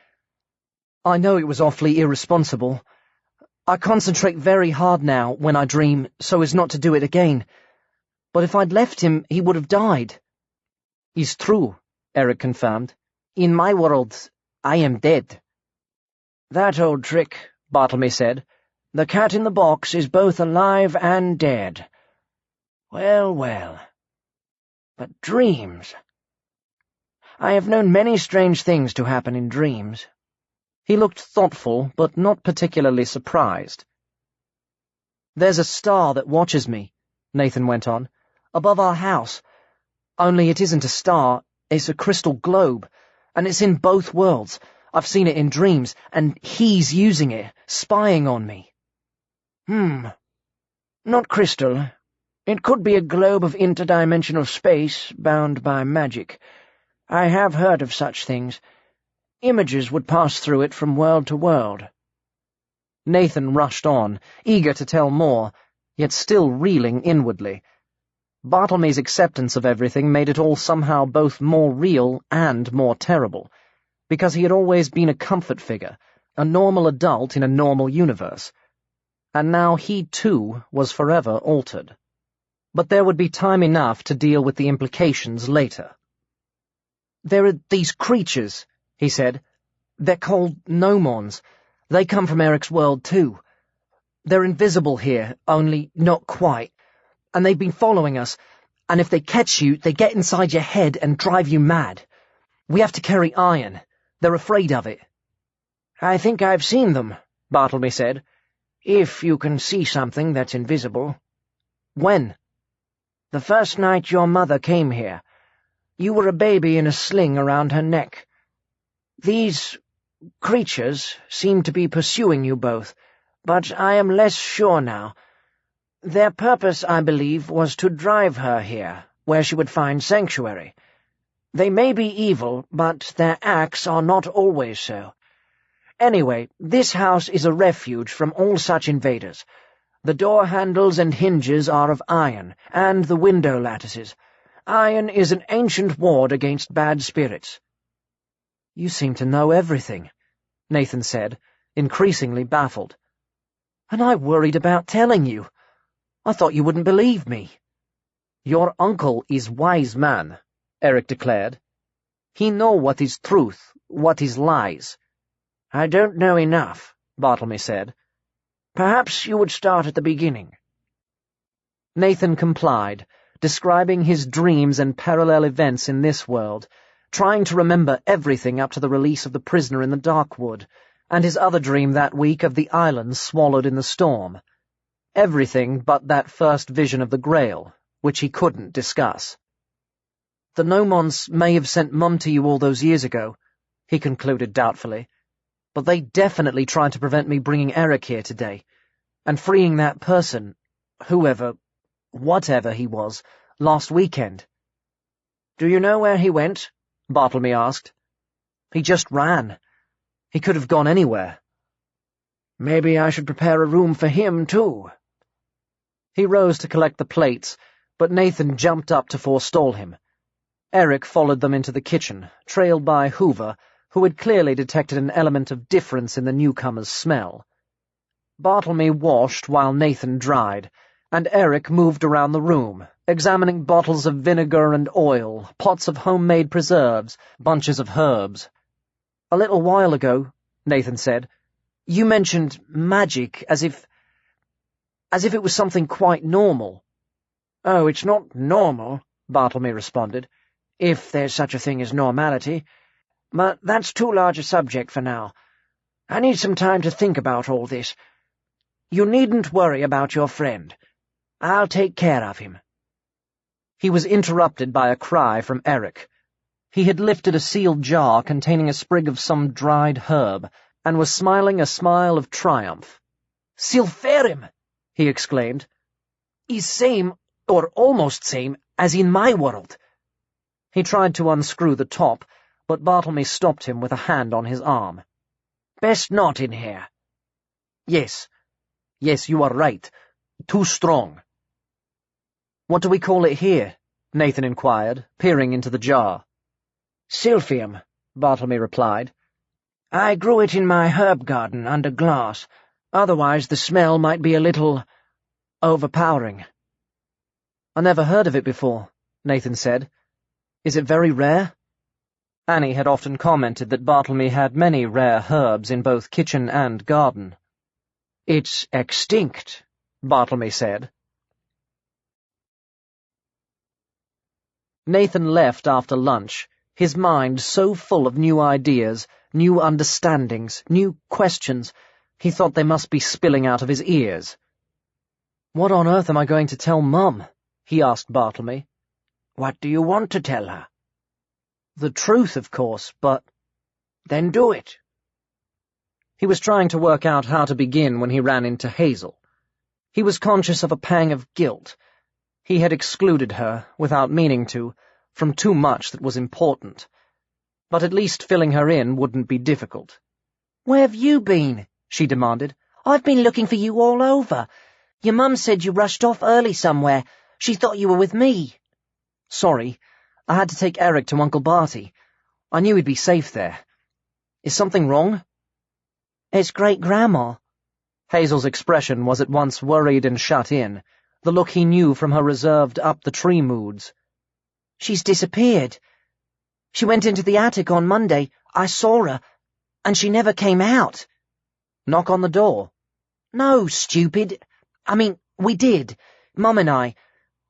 I know it was awfully irresponsible. I concentrate very hard now when I dream so as not to do it again. But if I'd left him, he would have died." "It's true," Eric confirmed. "In my world, I am dead." "That old trick," Bartlemy said. "The cat in the box is both alive and dead. Well, well. But dreams. I have known many strange things to happen in dreams." He looked thoughtful, but not particularly surprised. "There's a star that watches me," Nathan went on, "above our house. Only it isn't a star, it's a crystal globe, and it's in both worlds. I've seen it in dreams, and he's using it, spying on me." Not crystal. It could be a globe of interdimensional space, bound by magic. I have heard of such things. Images would pass through it from world to world." Nathan rushed on, eager to tell more, yet still reeling inwardly. Bartlemy's acceptance of everything made it all somehow both more real and more terrible, because he had always been a comfort figure, a normal adult in a normal universe. And now he, too, was forever altered. But there would be time enough to deal with the implications later. "There are these creatures," he said. "They're called gnomons. They come from Eric's world, too. They're invisible here, only not quite. And they've been following us, and if they catch you, they get inside your head and drive you mad. We have to carry iron. They're afraid of it." "I think I've seen them," Bartlemy said. "If you can see something that's invisible." "When?" "The first night your mother came here. You were a baby in a sling around her neck. These creatures seem to be pursuing you both, but I am less sure now. Their purpose, I believe, was to drive her here, where she would find sanctuary. They may be evil, but their acts are not always so. Anyway, this house is a refuge from all such invaders. The door handles and hinges are of iron, and the window lattices. Iron is an ancient ward against bad spirits." "You seem to know everything," Nathan said, increasingly baffled. "And I worried about telling you. I thought you wouldn't believe me." "Your uncle is wise man," Eric declared. "He know what is truth, what is lies." "I don't know enough," Bartlemy said. "Perhaps you would start at the beginning." Nathan complied, describing his dreams and parallel events in this world, trying to remember everything up to the release of the prisoner in the dark wood, and his other dream that week of the island swallowed in the storm. Everything but that first vision of the Grail, which he couldn't discuss. "The gnomons may have sent Mum to you all those years ago," he concluded doubtfully, "but they definitely tried to prevent me bringing Eric here today, and freeing that person, whatever he was, last weekend." "Do you know where he went?" Bartlemy asked. "He just ran. He could have gone anywhere." "Maybe I should prepare a room for him, too." He rose to collect the plates, but Nathan jumped up to forestall him. Eric followed them into the kitchen, trailed by Hoover, who had clearly detected an element of difference in the newcomer's smell. Bartlemy washed while Nathan dried, and Eric moved around the room, examining bottles of vinegar and oil, pots of homemade preserves, bunches of herbs. A little while ago, Nathan said, you mentioned magic as if it was something quite normal. Oh, it's not normal, Bartlemy responded, if there's such a thing as normality. But that's too large a subject for now. I need some time to think about all this. You needn't worry about your friend. I'll take care of him. He was interrupted by a cry from Eric. He had lifted a sealed jar containing a sprig of some dried herb, and was smiling a smile of triumph. "Silpherim!" he exclaimed. "Is same, or almost same, as in my world." He tried to unscrew the top, but Bartlemy stopped him with a hand on his arm. Best not in here. Yes, you are right. Too strong. What do we call it here? Nathan inquired, peering into the jar. Silphium, Bartlemy replied. I grew it in my herb garden under glass. Otherwise the smell might be a little overpowering. I never heard of it before, Nathan said. Is it very rare? Annie had often commented that Bartlemy had many rare herbs in both kitchen and garden. It's extinct, Bartlemy said. Nathan left after lunch, his mind so full of new ideas, new understandings, new questions, he thought they must be spilling out of his ears. What on earth am I going to tell Mum? He asked Bartlemy. What do you want to tell her? The truth, of course, but... Then do it. He was trying to work out how to begin when he ran into Hazel. He was conscious of a pang of guilt. He had excluded her, without meaning to, from too much that was important. But at least filling her in wouldn't be difficult. "Where have you been?" she demanded. "I've been looking for you all over. Your mum said you rushed off early somewhere. She thought you were with me." Sorry, I had to take Eric to Uncle Barty. I knew he'd be safe there. Is something wrong? "It's Great-Grandma." Hazel's expression was at once worried and shut in, the look he knew from her reserved up-the-tree moods. "She's disappeared. She went into the attic on Monday. I saw her, and she never came out." Knock on the door. "No, stupid. I mean, we did. Mum and I.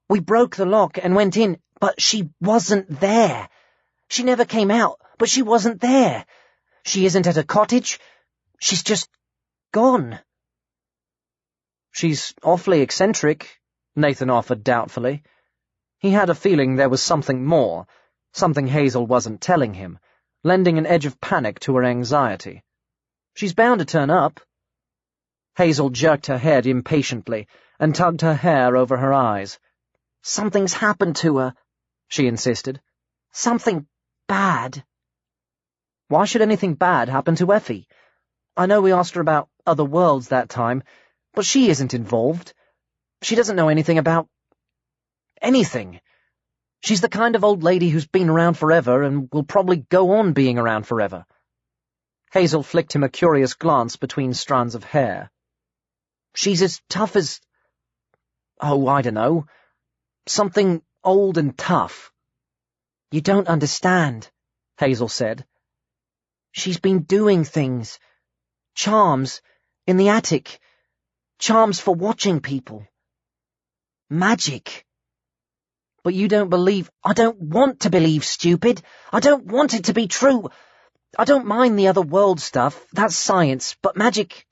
We broke the lock and went in, but she wasn't there. She never came out, but she wasn't there. She isn't at a cottage. She's just gone." "She's awfully eccentric," Nathan offered doubtfully. He had a feeling there was something more, something Hazel wasn't telling him, lending an edge of panic to her anxiety. "She's bound to turn up." Hazel jerked her head impatiently and tugged her hair over her eyes. "Something's happened to her," she insisted. "Something bad." Why should anything bad happen to Effie? I know we asked her about other worlds that time, but she isn't involved. She doesn't know anything about... anything. She's the kind of old lady who's been around forever and will probably go on being around forever. Hazel flicked him a curious glance between strands of hair. She's as tough as... oh, I don't know. Something old and tough. "You don't understand," Hazel said. "She's been doing things. Charms, in the attic. Charms for watching people. Magic." "But you don't believe—" "I don't want to believe, stupid. I don't want it to be true. I don't mind the other world stuff, that's science, but magic...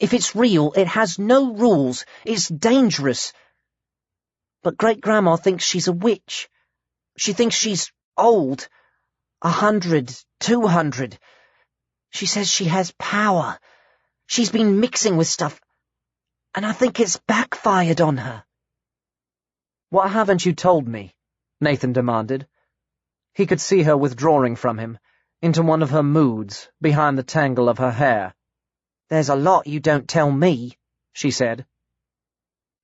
if it's real, it has no rules. It's dangerous. But Great-Grandma thinks she's a witch. She thinks she's old. 100, 200. She says she has power. She's been mixing with stuff, and I think it's backfired on her." "What haven't you told me?" Nathan demanded. He could see her withdrawing from him, into one of her moods, behind the tangle of her hair. "There's a lot you don't tell me," she said.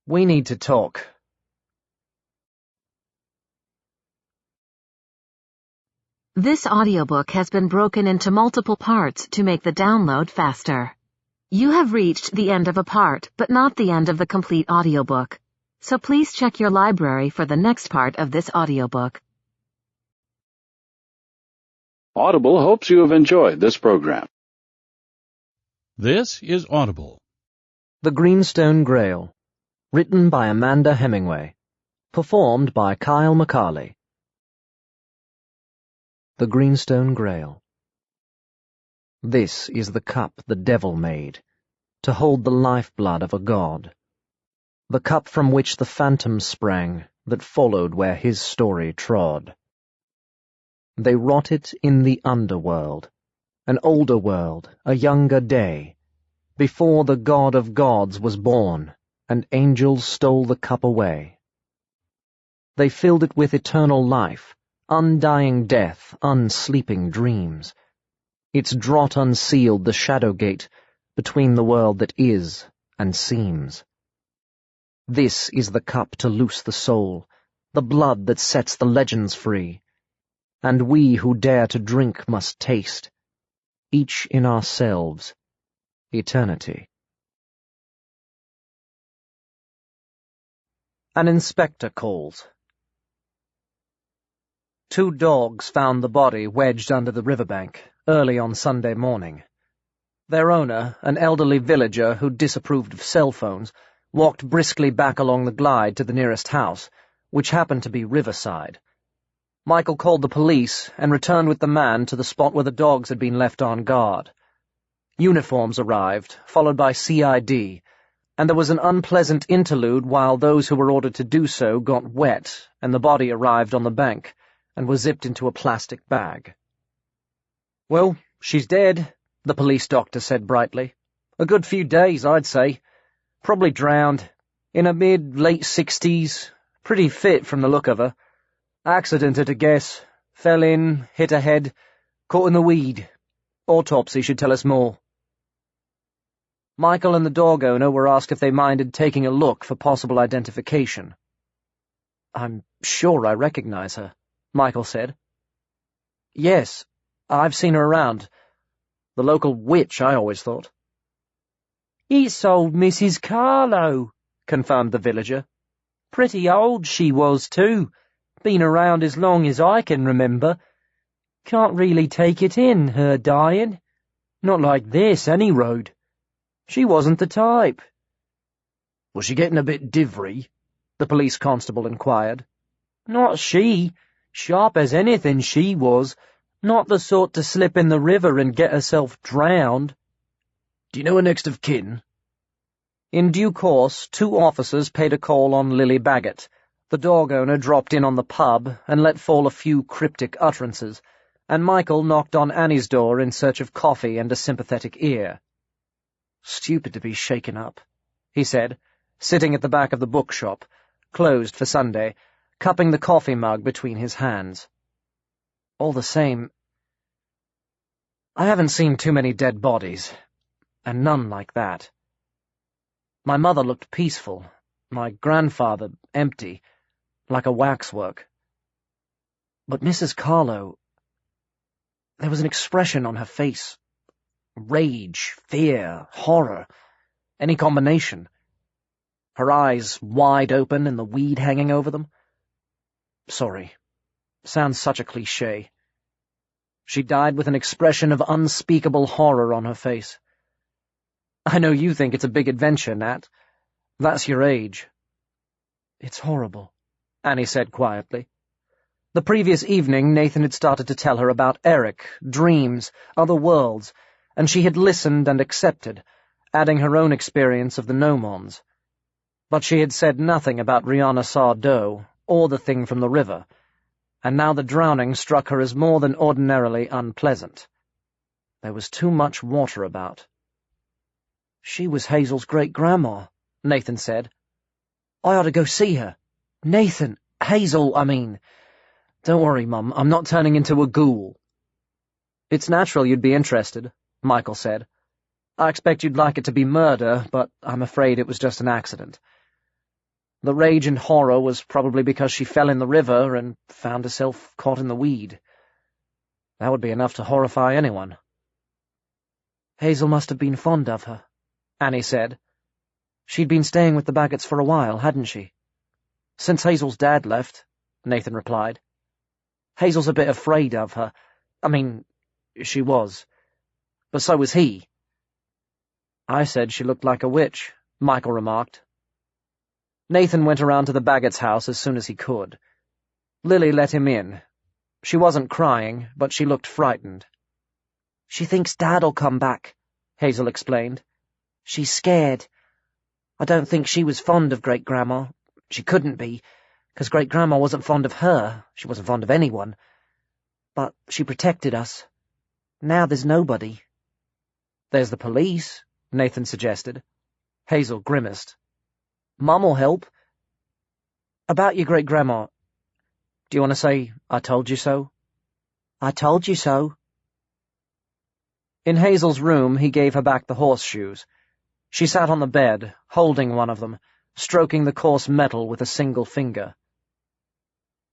"We need to talk." This audiobook has been broken into multiple parts to make the download faster. You have reached the end of a part, but not the end of the complete audiobook. So please check your library for the next part of this audiobook. Audible hopes you have enjoyed this program. This is Audible. The Greenstone Grail, written by Amanda Hemingway, performed by Kyle McCarley. The Greenstone Grail. This is the cup the devil made, to hold the lifeblood of a god. The cup from which the phantoms sprang, that followed where his story trod. They wrought it in the underworld, an older world, a younger day, before the god of gods was born, and angels stole the cup away. They filled it with eternal life, undying death, unsleeping dreams. Its draught unsealed the shadow gate between the world that is and seems. This is the cup to loose the soul, the blood that sets the legends free, and we who dare to drink must taste, each in ourselves, eternity. An inspector calls. 2 dogs found the body wedged under the riverbank early on Sunday morning. Their owner, an elderly villager who disapproved of cell phones, walked briskly back along the glide to the nearest house, which happened to be riverside. Michael called the police and returned with the man to the spot where the dogs had been left on guard. Uniforms arrived, followed by CID, and there was an unpleasant interlude while those who were ordered to do so got wet and the body arrived on the bank and was zipped into a plastic bag. "Well, she's dead," the police doctor said brightly. "A good few days, I'd say. Probably drowned. In her mid-late 60s. Pretty fit from the look of her. Accidented, I guess. Fell in, hit her head, caught in the weed. Autopsy should tell us more." Michael and the dog owner were asked if they minded taking a look for possible identification. "I'm sure I recognize her," Michael said. "Yes, I've seen her around. The local witch, I always thought." "It's old Mrs. Carlo," confirmed the villager. "Pretty old she was, too. Been around as long as I can remember. Can't really take it in, her dying. Not like this, any road. She wasn't the type." "Was she getting a bit divry?" the police constable inquired. "Not she. Sharp as anything she was. Not the sort to slip in the river and get herself drowned." "Do you know her next of kin?" In due course, 2 officers paid a call on Lily Baggett. The dog owner dropped in on the pub and let fall a few cryptic utterances, and Michael knocked on Annie's door in search of coffee and a sympathetic ear. "Stupid to be shaken up," he said, sitting at the back of the bookshop, closed for Sunday, cupping the coffee mug between his hands. "All the same, I haven't seen too many dead bodies, and none like that. My mother looked peaceful, my grandfather empty, like a waxwork. But Mrs. Carlo, there was an expression on her face. Rage, fear, horror, any combination. Her eyes wide open and the weed hanging over them. Sorry, sounds such a cliché. She died with an expression of unspeakable horror on her face. I know you think it's a big adventure, Nat. That's your age." "It's horrible," Annie said quietly. The previous evening, Nathan had started to tell her about Eric, dreams, other worlds, and she had listened and accepted, adding her own experience of the gnomons. But she had said nothing about Rihanna Sardo or the thing from the river, and now the drowning struck her as more than ordinarily unpleasant. There was too much water about. "She was Hazel's great-grandma," Nathan said. "I ought to go see her. Nathan, Hazel, I mean. Don't worry, Mum, I'm not turning into a ghoul." "It's natural you'd be interested," Michael said. "I expect you'd like it to be murder, but I'm afraid it was just an accident. The rage and horror was probably because she fell in the river and found herself caught in the weed. That would be enough to horrify anyone." "Hazel must have been fond of her," Annie said. "She'd been staying with the Baggetts for a while, hadn't she?" "Since Hazel's dad left," Nathan replied. "Hazel's a bit afraid of her. I mean, She was. But so was he. I said she looked like a witch, Michael remarked. Nathan went around to the Baggett's house as soon as he could. Lily let him in. She wasn't crying, but she looked frightened. She thinks Dad'll come back, Hazel explained. She's scared. I don't think she was fond of Great-Grandma. She couldn't be, because Great-Grandma wasn't fond of her. She wasn't fond of anyone. But she protected us. Now there's nobody. There's the police, Nathan suggested. Hazel grimaced. Mum'll help. About your Great-Grandma, do you want to say, I told you so? I told you so. In Hazel's room, he gave her back the horseshoes. She sat on the bed, holding one of them, stroking the coarse metal with a single finger.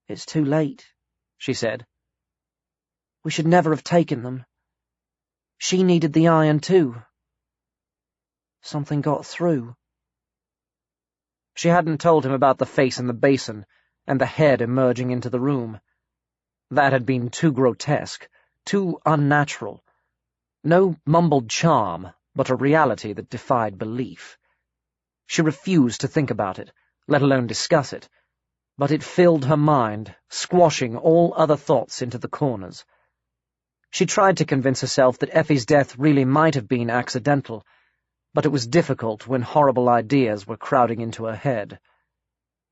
It's too late, she said. We should never have taken them. She needed the iron too. Something got through. She hadn't told him about the face in the basin and the head emerging into the room. That had been too grotesque, too unnatural. No mumbled charm, but a reality that defied belief. She refused to think about it, let alone discuss it, but it filled her mind, squashing all other thoughts into the corners. She tried to convince herself that Effie's death really might have been accidental, but it was difficult when horrible ideas were crowding into her head.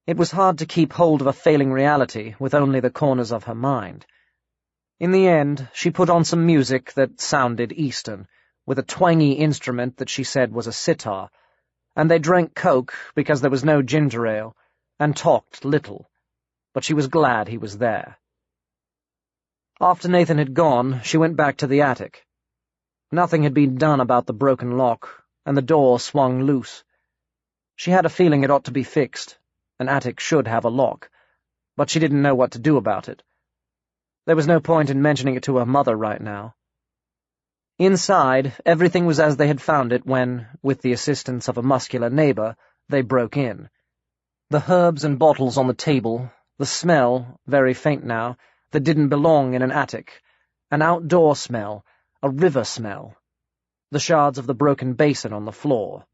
It was hard to keep hold of a failing reality with only the corners of her mind. In the end, she put on some music that sounded Eastern, with a twangy instrument that she said was a sitar, and they drank Coke because there was no ginger ale, and talked little, but she was glad he was there. After Nathan had gone, she went back to the attic. Nothing had been done about the broken lock, and the door swung loose. She had a feeling it ought to be fixed. An attic should have a lock, but she didn't know what to do about it. There was no point in mentioning it to her mother right now. Inside, everything was as they had found it when, with the assistance of a muscular neighbor, they broke in. The herbs and bottles on the table, the smell, very faint now, that didn't belong in an attic, an outdoor smell, a river smell, the shards of the broken basin on the floor.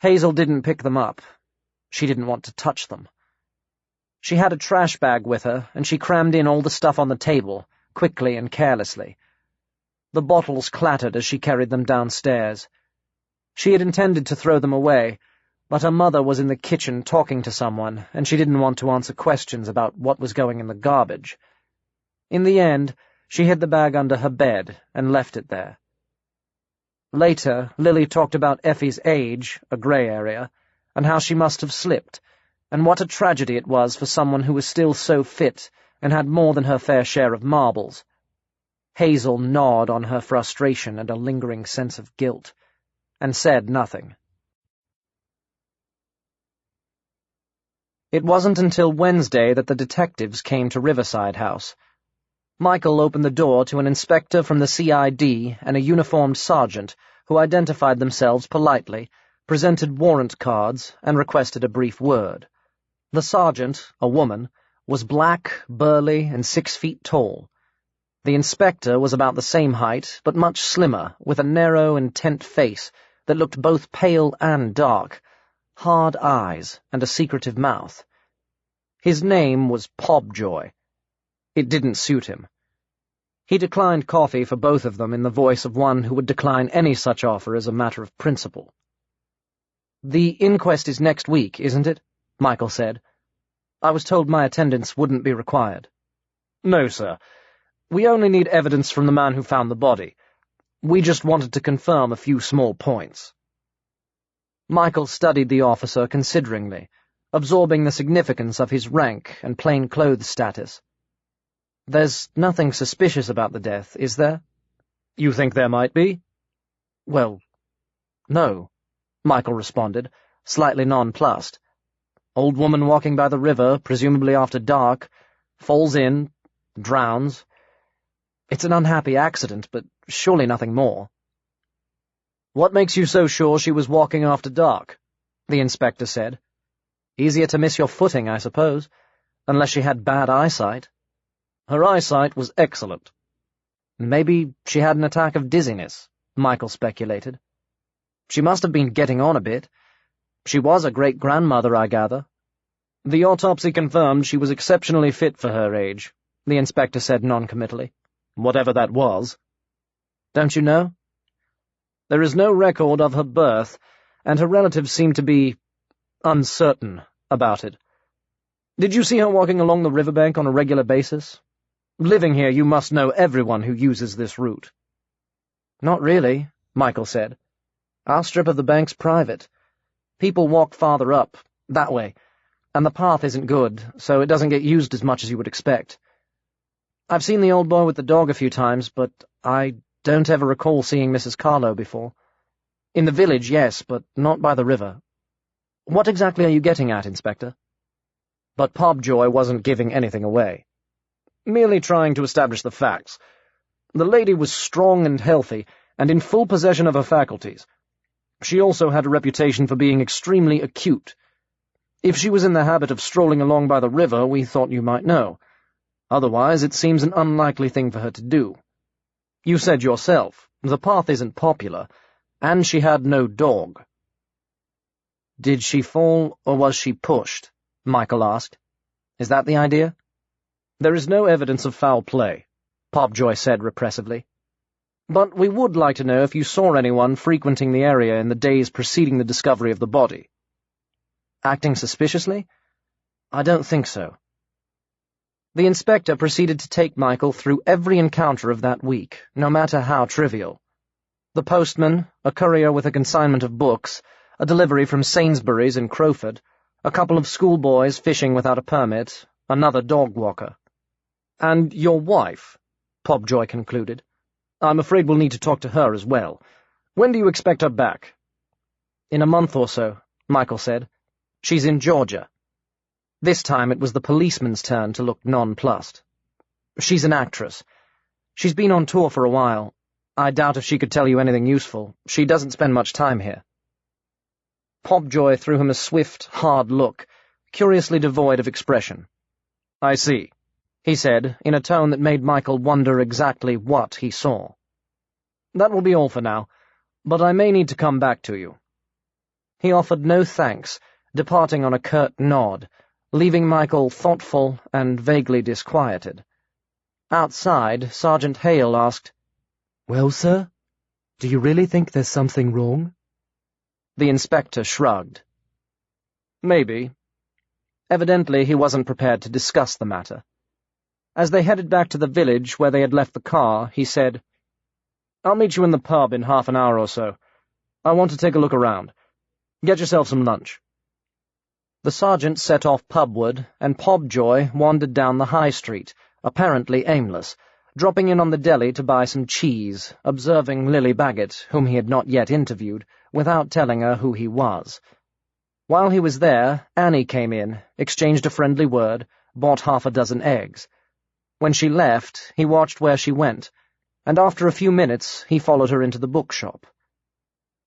Hazel didn't pick them up. She didn't want to touch them. She had a trash bag with her, and she crammed in all the stuff on the table, quickly and carelessly. The bottles clattered as she carried them downstairs. She had intended to throw them away, but her mother was in the kitchen talking to someone, and she didn't want to answer questions about what was going in the garbage. In the end, she hid the bag under her bed and left it there. Later, Lily talked about Effie's age, a grey area, and how she must have slipped, and what a tragedy it was for someone who was still so fit and had more than her fair share of marbles. Hazel gnawed on her frustration and a lingering sense of guilt, and said nothing. It wasn't until Wednesday that the detectives came to Riverside House. Michael opened the door to an inspector from the CID and a uniformed sergeant who identified themselves politely, presented warrant cards, and requested a brief word. The sergeant, a woman, was black, burly, and 6 feet tall. The inspector was about the same height, but much slimmer, with a narrow, intent face that looked both pale and dark, hard eyes, and a secretive mouth. His name was Pobjoy. It didn't suit him. He declined coffee for both of them in the voice of one who would decline any such offer as a matter of principle. "The inquest is next week, isn't it?" Michael said. "I was told my attendance wouldn't be required." "No, sir. We only need evidence from the man who found the body. We just wanted to confirm a few small points." Michael studied the officer consideringly, absorbing the significance of his rank and plain-clothes status. "There's nothing suspicious about the death, is there?" "You think there might be?" "Well, no," Michael responded, slightly nonplussed. "Old woman walking by the river, presumably after dark, falls in, drowns. It's an unhappy accident, but surely nothing more." "What makes you so sure she was walking after dark?" the inspector said. "Easier to miss your footing, I suppose, unless she had bad eyesight." "Her eyesight was excellent." Maybe she had an attack of dizziness, Michael speculated. She must have been getting on a bit. She was a great-grandmother, I gather. The autopsy confirmed she was exceptionally fit for her age, the inspector said noncommittally. Whatever that was. Don't you know? There is no record of her birth, and her relatives seem to be uncertain about it. Did you see her walking along the riverbank on a regular basis? Living here, you must know everyone who uses this route. Not really, Michael said. Our strip of the bank's private. People walk farther up, that way, and the path isn't good, so it doesn't get used as much as you would expect. I've seen the old boy with the dog a few times, but I don't ever recall seeing Mrs. Carlo before. In the village, yes, but not by the river. What exactly are you getting at, Inspector? But Pobjoy wasn't giving anything away. Merely trying to establish the facts. The lady was strong and healthy, and in full possession of her faculties. She also had a reputation for being extremely acute. If she was in the habit of strolling along by the river, we thought you might know. Otherwise, it seems an unlikely thing for her to do. You said yourself, the path isn't popular, and she had no dog. Did she fall, or was she pushed? Michael asked. Is that the idea? There is no evidence of foul play, Pobjoy said repressively. But we would like to know if you saw anyone frequenting the area in the days preceding the discovery of the body. Acting suspiciously? I don't think so. The inspector proceeded to take Michael through every encounter of that week, no matter how trivial. The postman, a courier with a consignment of books, a delivery from Sainsbury's in Crowford, a couple of schoolboys fishing without a permit, another dog-walker. And your wife, Pobjoy concluded. I'm afraid we'll need to talk to her as well. When do you expect her back? In a month or so, Michael said. She's in Georgia. This time it was the policeman's turn to look nonplussed. She's an actress. She's been on tour for a while. I doubt if she could tell you anything useful. She doesn't spend much time here. Pobjoy threw him a swift, hard look, curiously devoid of expression. I see, he said, in a tone that made Michael wonder exactly what he saw. That will be all for now, but I may need to come back to you. He offered no thanks, departing on a curt nod, leaving Michael thoughtful and vaguely disquieted. Outside, Sergeant Hale asked, Well, sir, do you really think there's something wrong? The inspector shrugged. Maybe. Evidently he wasn't prepared to discuss the matter. As they headed back to the village where they had left the car, he said, I'll meet you in the pub in half an hour or so. I want to take a look around. Get yourself some lunch. The sergeant set off pubward, and Pobjoy wandered down the high street, apparently aimless, dropping in on the deli to buy some cheese, observing Lily Baggett, whom he had not yet interviewed, without telling her who he was. While he was there, Annie came in, exchanged a friendly word, bought half a dozen eggs. When she left, he watched where she went, and after a few minutes he followed her into the bookshop.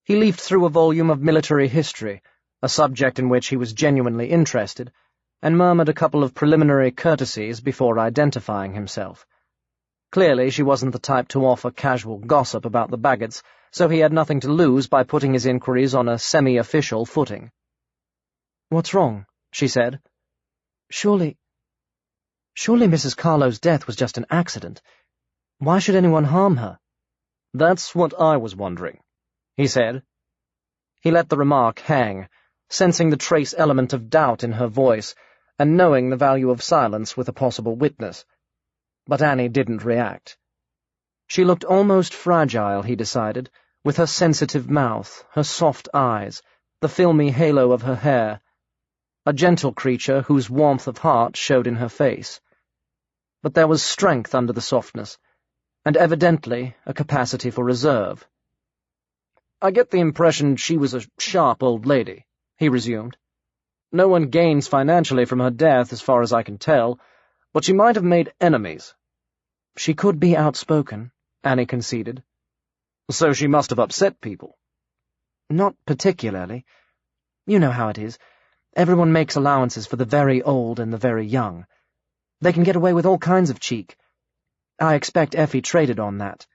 He leafed through a volume of military history, a subject in which he was genuinely interested, and murmured a couple of preliminary courtesies before identifying himself. Clearly she wasn't the type to offer casual gossip about the Baggetts, so he had nothing to lose by putting his inquiries on a semi-official footing. "What's wrong?" she said. Surely Mrs. Carlo's death was just an accident. Why should anyone harm her?" "That's what I was wondering," he said. He let the remark hang, sensing the trace element of doubt in her voice, and knowing the value of silence with a possible witness. But Annie didn't react. She looked almost fragile, he decided, with her sensitive mouth, her soft eyes, the filmy halo of her hair, a gentle creature whose warmth of heart showed in her face. But there was strength under the softness, and evidently a capacity for reserve. "I get the impression she was a sharp old lady," he resumed. "No one gains financially from her death, as far as I can tell, but she might have made enemies." "She could be outspoken," Annie conceded. "So she must have upset people." "Not particularly. You know how it is. Everyone makes allowances for the very old and the very young. They can get away with all kinds of cheek. I expect Effie traded on that.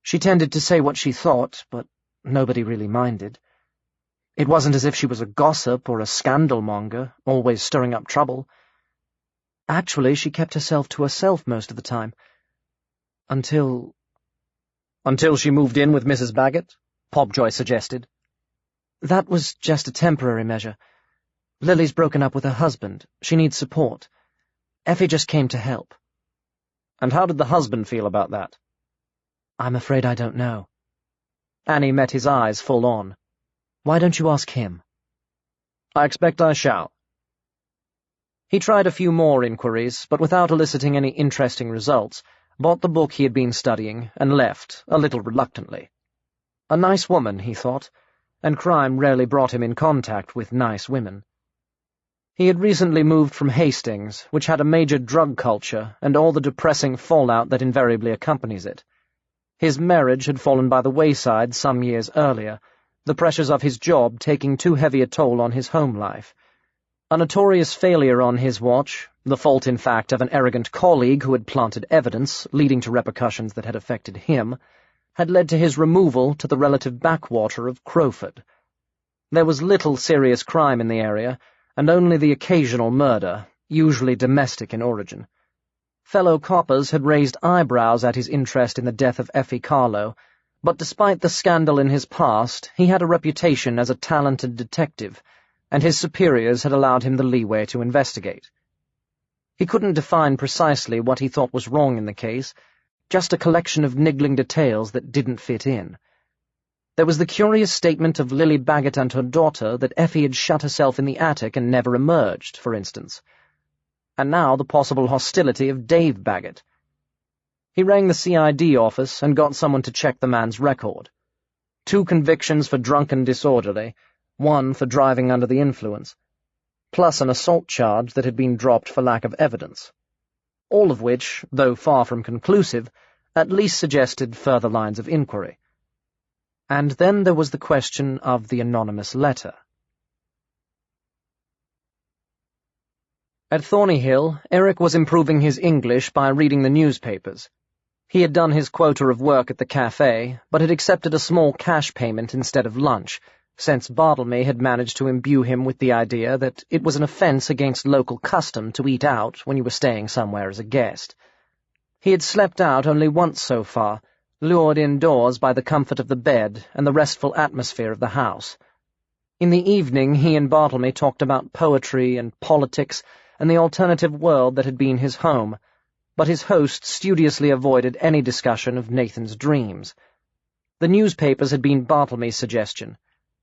She tended to say what she thought, but nobody really minded. It wasn't as if she was a gossip or a scandal-monger, always stirring up trouble. Actually, she kept herself to herself most of the time. Until she moved in with Mrs. Baggett? Pobjoy suggested. That was just a temporary measure. Lily's broken up with her husband. She needs support. Effie just came to help. And how did the husband feel about that? I'm afraid I don't know. Annie met his eyes full on. Why don't you ask him? I expect I shall. He tried a few more inquiries, but without eliciting any interesting results, bought the book he had been studying and left, a little reluctantly. A nice woman, he thought, and crime rarely brought him in contact with nice women. He had recently moved from Hastings, which had a major drug culture and all the depressing fallout that invariably accompanies it. His marriage had fallen by the wayside some years earlier, the pressures of his job taking too heavy a toll on his home life. A notorious failure on his watch, the fault in fact of an arrogant colleague who had planted evidence, leading to repercussions that had affected him, had led to his removal to the relative backwater of Crowford. There was little serious crime in the area, and only the occasional murder, usually domestic in origin. Fellow coppers had raised eyebrows at his interest in the death of Effie Carlo, but despite the scandal in his past, he had a reputation as a talented detective, and his superiors had allowed him the leeway to investigate. He couldn't define precisely what he thought was wrong in the case, just a collection of niggling details that didn't fit in. There was the curious statement of Lily Baggett and her daughter that Effie had shut herself in the attic and never emerged, for instance. And now the possible hostility of Dave Baggett. He rang the CID office and got someone to check the man's record. 2 convictions for drunken disorderly, 1 for driving under the influence, plus an assault charge that had been dropped for lack of evidence. All of which, though far from conclusive, at least suggested further lines of inquiry. And then there was the question of the anonymous letter. At Thornyhill, Eric was improving his English by reading the newspapers. He had done his quota of work at the cafe, but had accepted a small cash payment instead of lunch, since Bartlemy had managed to imbue him with the idea that it was an offence against local custom to eat out when you were staying somewhere as a guest. He had slept out only once so far, lured indoors by the comfort of the bed and the restful atmosphere of the house. In the evening he and Bartlemy talked about poetry and politics and the alternative world that had been his home, but his host studiously avoided any discussion of Nathan's dreams. The newspapers had been Bartlemy's suggestion.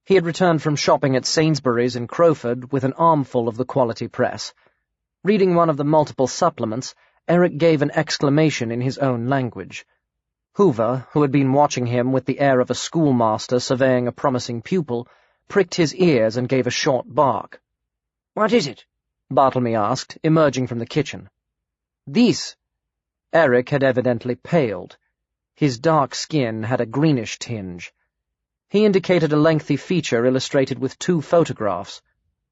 He had returned from shopping at Sainsbury's in Crowford with an armful of the quality press. Reading one of the multiple supplements, Eric gave an exclamation in his own language. Hoover, who had been watching him with the air of a schoolmaster surveying a promising pupil, pricked his ears and gave a short bark. "What is it?" Bartlemy asked, emerging from the kitchen. "This." Eric had evidently paled. His dark skin had a greenish tinge. He indicated a lengthy feature illustrated with 2 photographs.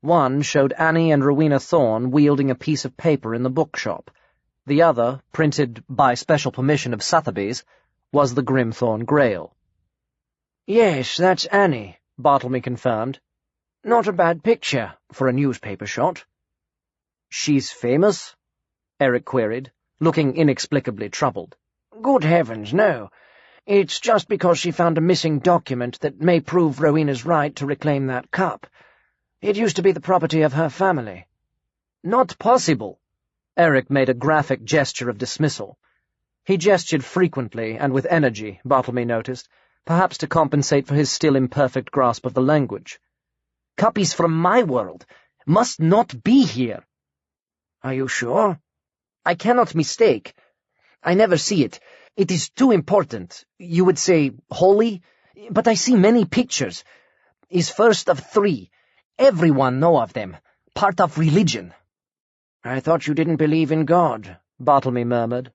One showed Annie and Rowena Thorne wielding a piece of paper in the bookshop. The other, printed by special permission of Sotheby's, was the Greenstone Grail. "Yes, that's Annie," Bartlemy confirmed. "Not a bad picture for a newspaper shot." "She's famous?" Eric queried, looking inexplicably troubled. "Good heavens, no. It's just because she found a missing document that may prove Rowena's right to reclaim that cup. It used to be the property of her family." "Not possible." Eric made a graphic gesture of dismissal. He gestured frequently and with energy, Bartlemy noticed, perhaps to compensate for his still imperfect grasp of the language. "Cup is from my world. Must not be here." "Are you sure?" "I cannot mistake. I never see it. It is too important. You would say holy, but I see many pictures. Is first of 3. Everyone know of them. Part of religion." "I thought you didn't believe in God," Bartlemy murmured.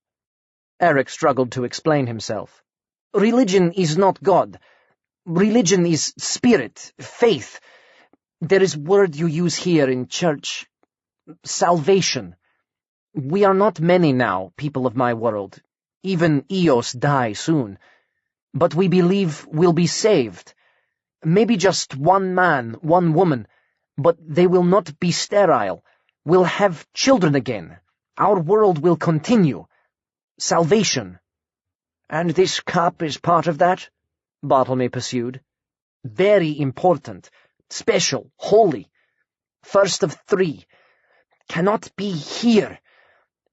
Eric struggled to explain himself. "Religion is not God. Religion is spirit, faith. There is word you use here in church. Salvation. We are not many now, people of my world. Even Eos die soon. But we believe we'll be saved. Maybe just one man, one woman, but they will not be sterile. We'll have children again. Our world will continue. Salvation. And this cup is part of that? Bartlemy pursued. Very important. Special. Holy. First of 3. Cannot be here.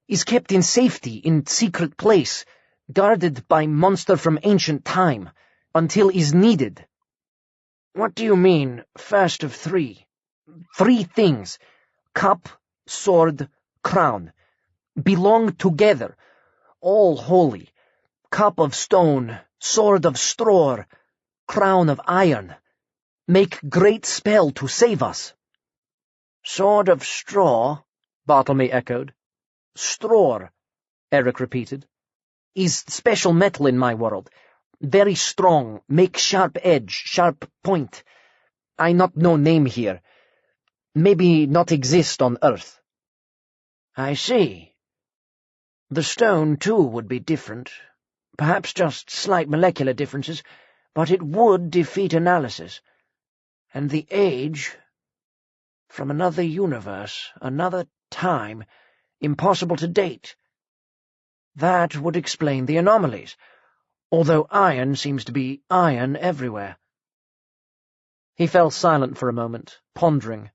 Is kept in safety, in secret place, guarded by monster from ancient time, until is needed. What do you mean, first of 3? 3 things. Cup, sword, crown. Belong together. All holy. Cup of stone, sword of straw, crown of iron. Make great spell to save us. Sword of straw? Bartlemy echoed. Straw, Eric repeated. Is special metal in my world. Very strong, make sharp edge, sharp point. I not know name here. Maybe not exist on Earth. I see. The stone, too, would be different. Perhaps just slight molecular differences, but it would defeat analysis. And the age, from another universe, another time, impossible to date. That would explain the anomalies, although iron seems to be iron everywhere. He fell silent for a moment, pondering.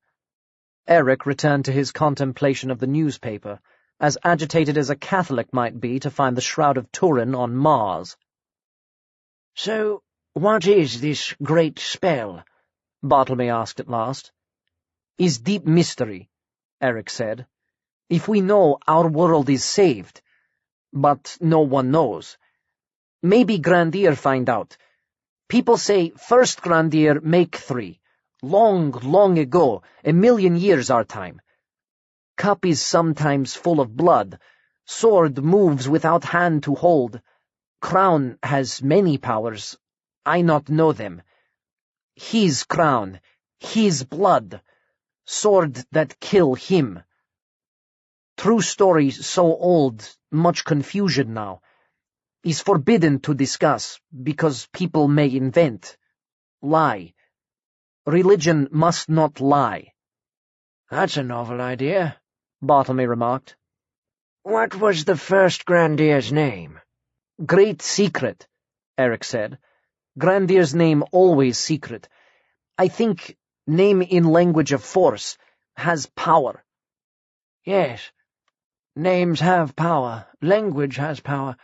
Eric returned to his contemplation of the newspaper, as agitated as a Catholic might be to find the Shroud of Turin on Mars. So, what is this great spell? Bartlemy asked at last. Is deep mystery, Eric said. If we know, our world is saved. But no one knows. Maybe Grandier find out. People say first Grandier make 3. Long, long ago, 1,000,000 years our time. Cup is sometimes full of blood. Sword moves without hand to hold. Crown has many powers. I not know them. His crown, his blood. Sword that kill him. True stories so old, much confusion now. Is forbidden to discuss, because people may invent. Lie. Religion must not lie. That's a novel idea, Bartlemy remarked. What was the first Grandier's name? Great secret, Eric said. Grandier's name always secret. I think name in language of force has power. Yes. Names have power. Language has power.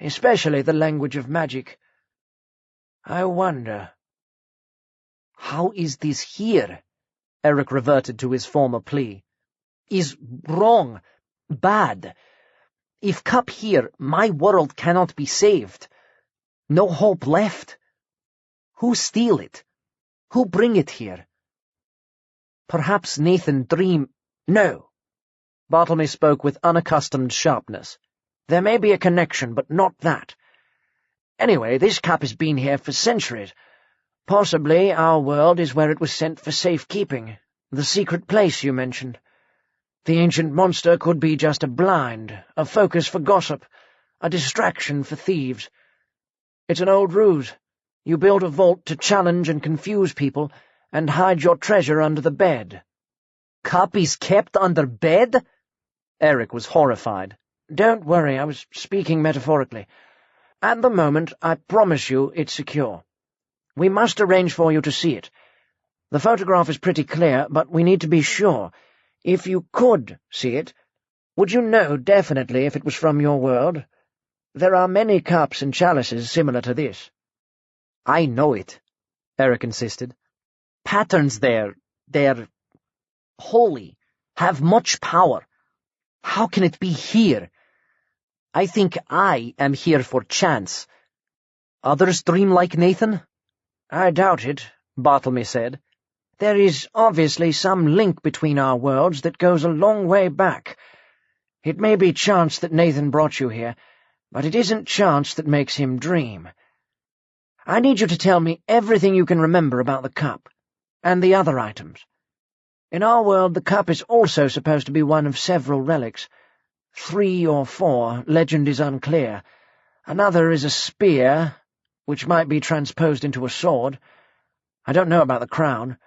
Especially the language of magic. I wonder. How is this here? Eric reverted to his former plea. Is wrong. Bad. If cup here, my world cannot be saved. No hope left. Who steal it? Who bring it here? Perhaps Nathan dream— No. Bartlemy spoke with unaccustomed sharpness. There may be a connection, but not that. Anyway, this cup has been here for centuries. Possibly our world is where it was sent for safekeeping, the secret place you mentioned. The ancient monster could be just a blind, a focus for gossip, a distraction for thieves. It's an old ruse. You build a vault to challenge and confuse people, and hide your treasure under the bed. Cup is kept under bed? Eric was horrified. Don't worry, I was speaking metaphorically. At the moment, I promise you it's secure. We must arrange for you to see it. The photograph is pretty clear, but we need to be sure. If you could see it, would you know definitely if it was from your world? There are many cups and chalices similar to this. I know it, Eric insisted. Patterns there, they're holy, have much power. How can it be here? I think I am here for chance. Others dream like Nathan? I doubt it, Bartlemy said. There is obviously some link between our worlds that goes a long way back. It may be chance that Nathan brought you here, but it isn't chance that makes him dream. I need you to tell me everything you can remember about the cup, and the other items. In our world, the cup is also supposed to be one of several relics. 3 or 4, legend is unclear, Another is a spear, which might be transposed into a sword. I don't know about the crown.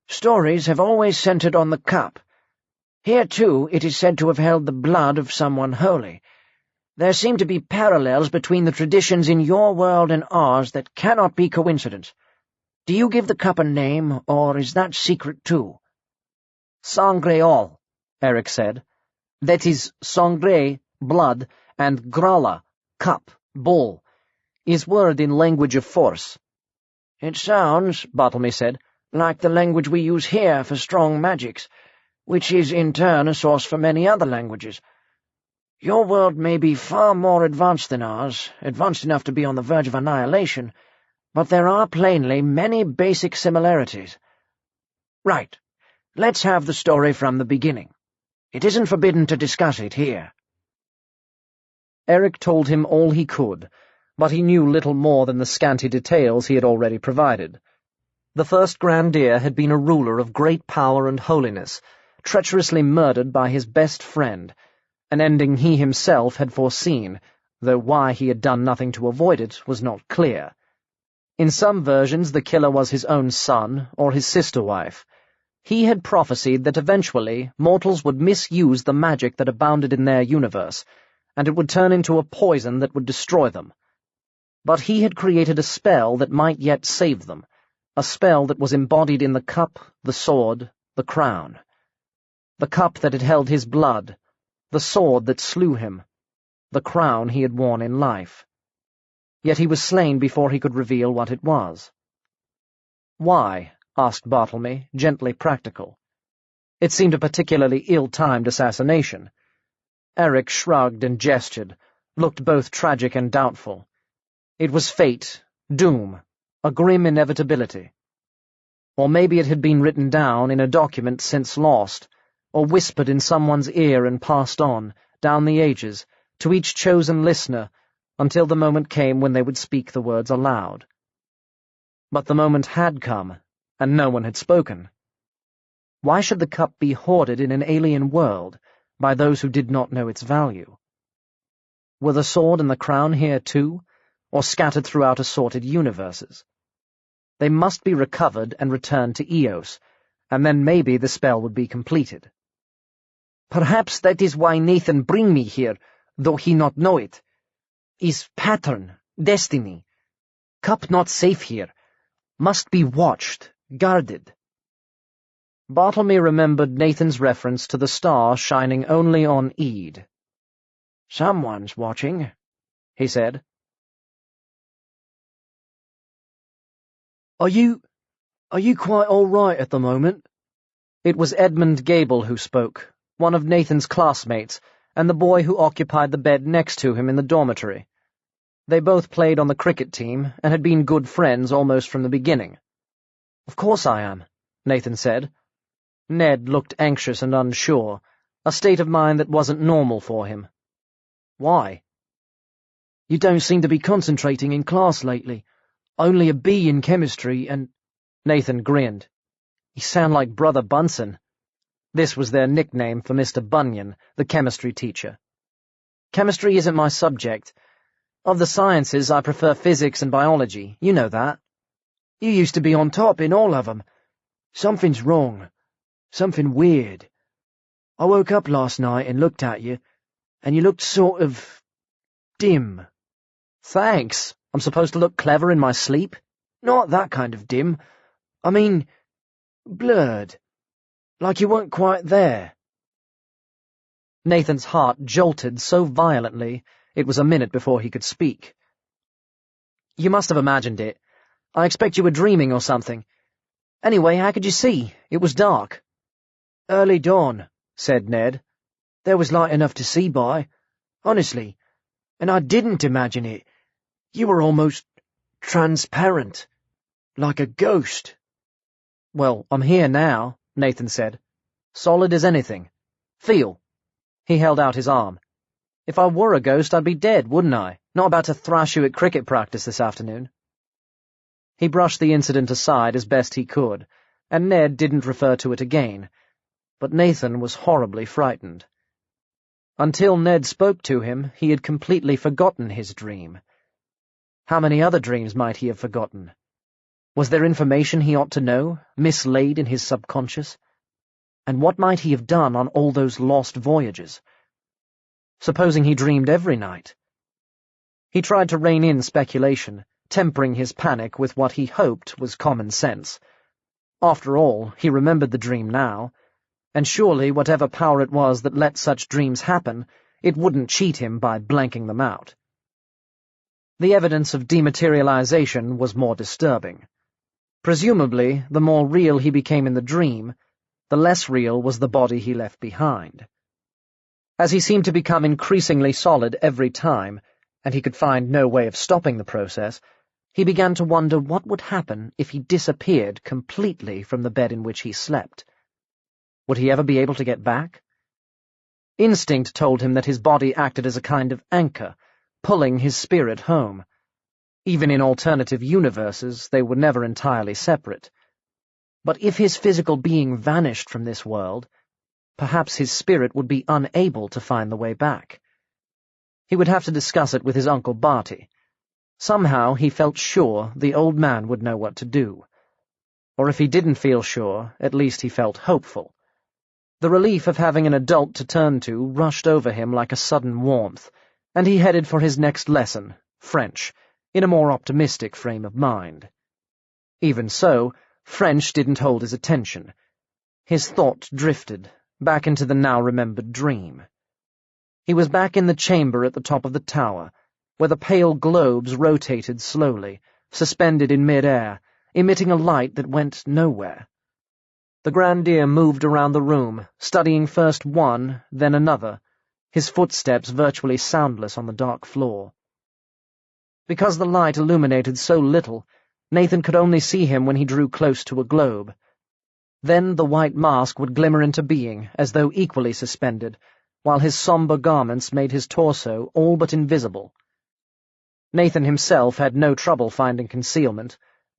Stories have always centered on the cup. Here, too, it is said to have held the blood of someone holy. There seem to be parallels between the traditions in your world and ours that cannot be coincidence. Do you give the cup a name, or is that secret too? Sangreal, Eric said. That is sangre, blood, and grala, cup, bowl, is word in language of force. It sounds, Bartlemy said, like the language we use here for strong magics, which is in turn a source for many other languages. Your world may be far more advanced than ours, advanced enough to be on the verge of annihilation, but there are plainly many basic similarities. Right. Let's have the story from the beginning. It isn't forbidden to discuss it here. Eric told him all he could, but he knew little more than the scanty details he had already provided. The first grandeer had been a ruler of great power and holiness, treacherously murdered by his best friend, an ending he himself had foreseen, though why he had done nothing to avoid it was not clear. In some versions the killer was his own son or his sister-wife. He had prophesied that eventually mortals would misuse the magic that abounded in their universe, and it would turn into a poison that would destroy them. But he had created a spell that might yet save them, a spell that was embodied in the cup, the sword, the crown. The cup that had held his blood, the sword that slew him, the crown he had worn in life. Yet he was slain before he could reveal what it was. Why? Asked Bartlemy, gently practical. It seemed a particularly ill-timed assassination. Eric shrugged and gestured, looked both tragic and doubtful. It was fate, doom, a grim inevitability. Or maybe it had been written down in a document since lost, or whispered in someone's ear and passed on, down the ages, to each chosen listener, until the moment came when they would speak the words aloud. But the moment had come, and no one had spoken. Why should the cup be hoarded in an alien world by those who did not know its value? Were the sword and the crown here too, or scattered throughout assorted universes? They must be recovered and returned to Eos, and then maybe the spell would be completed. Perhaps that is why Nathan bring me here, though he not know it. Is pattern, destiny. Cup not safe here. Must be watched, guarded. Bartlemy remembered Nathan's reference to the star shining only on Eid. Someone's watching, he said. Are you quite all right at the moment? It was Edmund Gable who spoke, one of Nathan's classmates, and the boy who occupied the bed next to him in the dormitory. They both played on the cricket team and had been good friends almost from the beginning. Of course I am, Nathan said. Ned looked anxious and unsure, a state of mind that wasn't normal for him. Why? You don't seem to be concentrating in class lately. Only a B in chemistry and... Nathan grinned. You sound like Brother Bunsen. This was their nickname for Mr. Bunyan, the chemistry teacher. Chemistry isn't my subject. Of the sciences, I prefer physics and biology. You know that. You used to be on top in all of them. Something's wrong. Something weird. I woke up last night and looked at you, and you looked sort of... dim. Thanks. I'm supposed to look clever in my sleep? Not that kind of dim. I mean, blurred. Like you weren't quite there. Nathan's heart jolted so violently it was a minute before he could speak. You must have imagined it. I expect you were dreaming or something. Anyway, how could you see? It was dark. Early dawn, said Ned. There was light enough to see by. Honestly. And I didn't imagine it. You were almost transparent. Like a ghost. Well, I'm here now, Nathan said. Solid as anything. Feel. He held out his arm. If I were a ghost, I'd be dead, wouldn't I? Not about to thrash you at cricket practice this afternoon. He brushed the incident aside as best he could, and Ned didn't refer to it again, but Nathan was horribly frightened. Until Ned spoke to him, he had completely forgotten his dream. How many other dreams might he have forgotten? Was there information he ought to know, mislaid in his subconscious? And what might he have done on all those lost voyages? Supposing he dreamed every night? He tried to rein in speculation, tempering his panic with what he hoped was common sense. After all, he remembered the dream now, and surely whatever power it was that let such dreams happen, it wouldn't cheat him by blanking them out. The evidence of dematerialization was more disturbing. Presumably, the more real he became in the dream, the less real was the body he left behind. As he seemed to become increasingly solid every time, and he could find no way of stopping the process, he began to wonder what would happen if he disappeared completely from the bed in which he slept. Would he ever be able to get back? Instinct told him that his body acted as a kind of anchor, pulling his spirit home. Even in alternative universes, they were never entirely separate. But if his physical being vanished from this world, perhaps his spirit would be unable to find the way back. He would have to discuss it with his Uncle Barty. Somehow he felt sure the old man would know what to do. Or if he didn't feel sure, at least he felt hopeful. The relief of having an adult to turn to rushed over him like a sudden warmth, and he headed for his next lesson, French, in a more optimistic frame of mind. Even so, French didn't hold his attention. His thought drifted, back into the now-remembered dream. He was back in the chamber at the top of the tower, where the pale globes rotated slowly, suspended in mid-air, emitting a light that went nowhere. The Grandier moved around the room, studying first one, then another, his footsteps virtually soundless on the dark floor. Because the light illuminated so little, Nathan could only see him when he drew close to a globe. Then the white mask would glimmer into being, as though equally suspended, while his somber garments made his torso all but invisible. Nathan himself had no trouble finding concealment.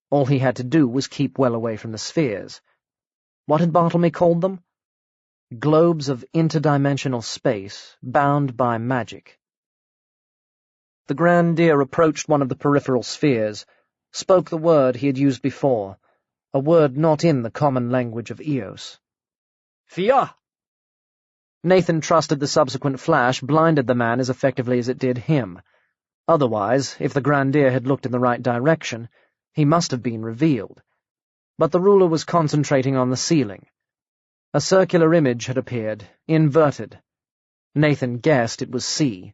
All he had to do was keep well away from the spheres. What had Bartlemy called them? Globes of interdimensional space, bound by magic. The Grandier approached one of the peripheral spheres, spoke the word he had used before, a word not in the common language of Eos. Fia! Nathan trusted the subsequent flash blinded the man as effectively as it did him. Otherwise, if the Grandier had looked in the right direction, he must have been revealed. But the ruler was concentrating on the ceiling. A circular image had appeared, inverted. Nathan guessed it was C.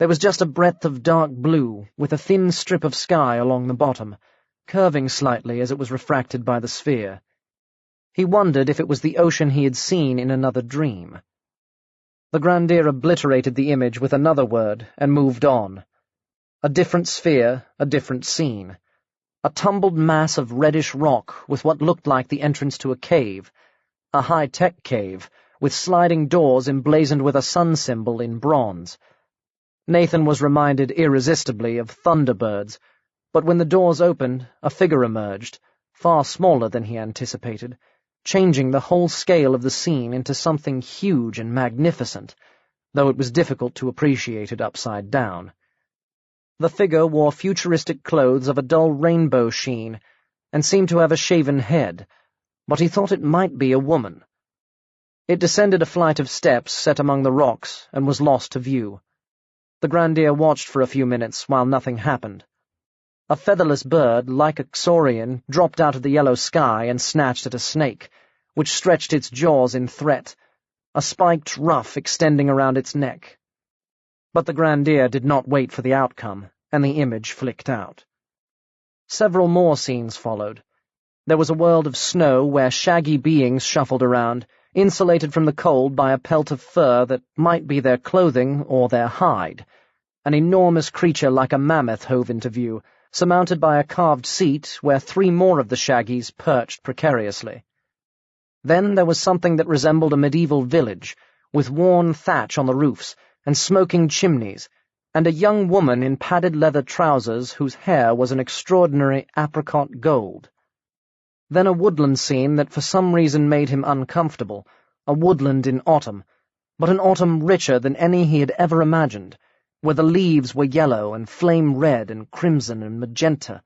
There was just a breadth of dark blue, with a thin strip of sky along the bottom, curving slightly as it was refracted by the sphere. He wondered if it was the ocean he had seen in another dream. The Grandier obliterated the image with another word and moved on. A different sphere, a different scene. A tumbled mass of reddish rock with what looked like the entrance to a cave, a high-tech cave, with sliding doors emblazoned with a sun symbol in bronze. Nathan was reminded irresistibly of Thunderbirds, but when the doors opened, a figure emerged, far smaller than he anticipated, changing the whole scale of the scene into something huge and magnificent, though it was difficult to appreciate it upside down. The figure wore futuristic clothes of a dull rainbow sheen, and seemed to have a shaven head, but he thought it might be a woman. It descended a flight of steps set among the rocks and was lost to view. The Grandier watched for a few minutes while nothing happened. A featherless bird, like a Xorian, dropped out of the yellow sky and snatched at a snake, which stretched its jaws in threat, a spiked ruff extending around its neck. But the Grandier did not wait for the outcome, and the image flicked out. Several more scenes followed. There was a world of snow where shaggy beings shuffled around, insulated from the cold by a pelt of fur that might be their clothing or their hide. An enormous creature like a mammoth hove into view, surmounted by a carved seat where 3 more of the shaggies perched precariously. Then there was something that resembled a medieval village, with worn thatch on the roofs, and smoking chimneys, and a young woman in padded leather trousers whose hair was an extraordinary apricot gold. Then a woodland scene that for some reason made him uncomfortable, a woodland in autumn, but an autumn richer than any he had ever imagined, where the leaves were yellow and flame red and crimson and magenta,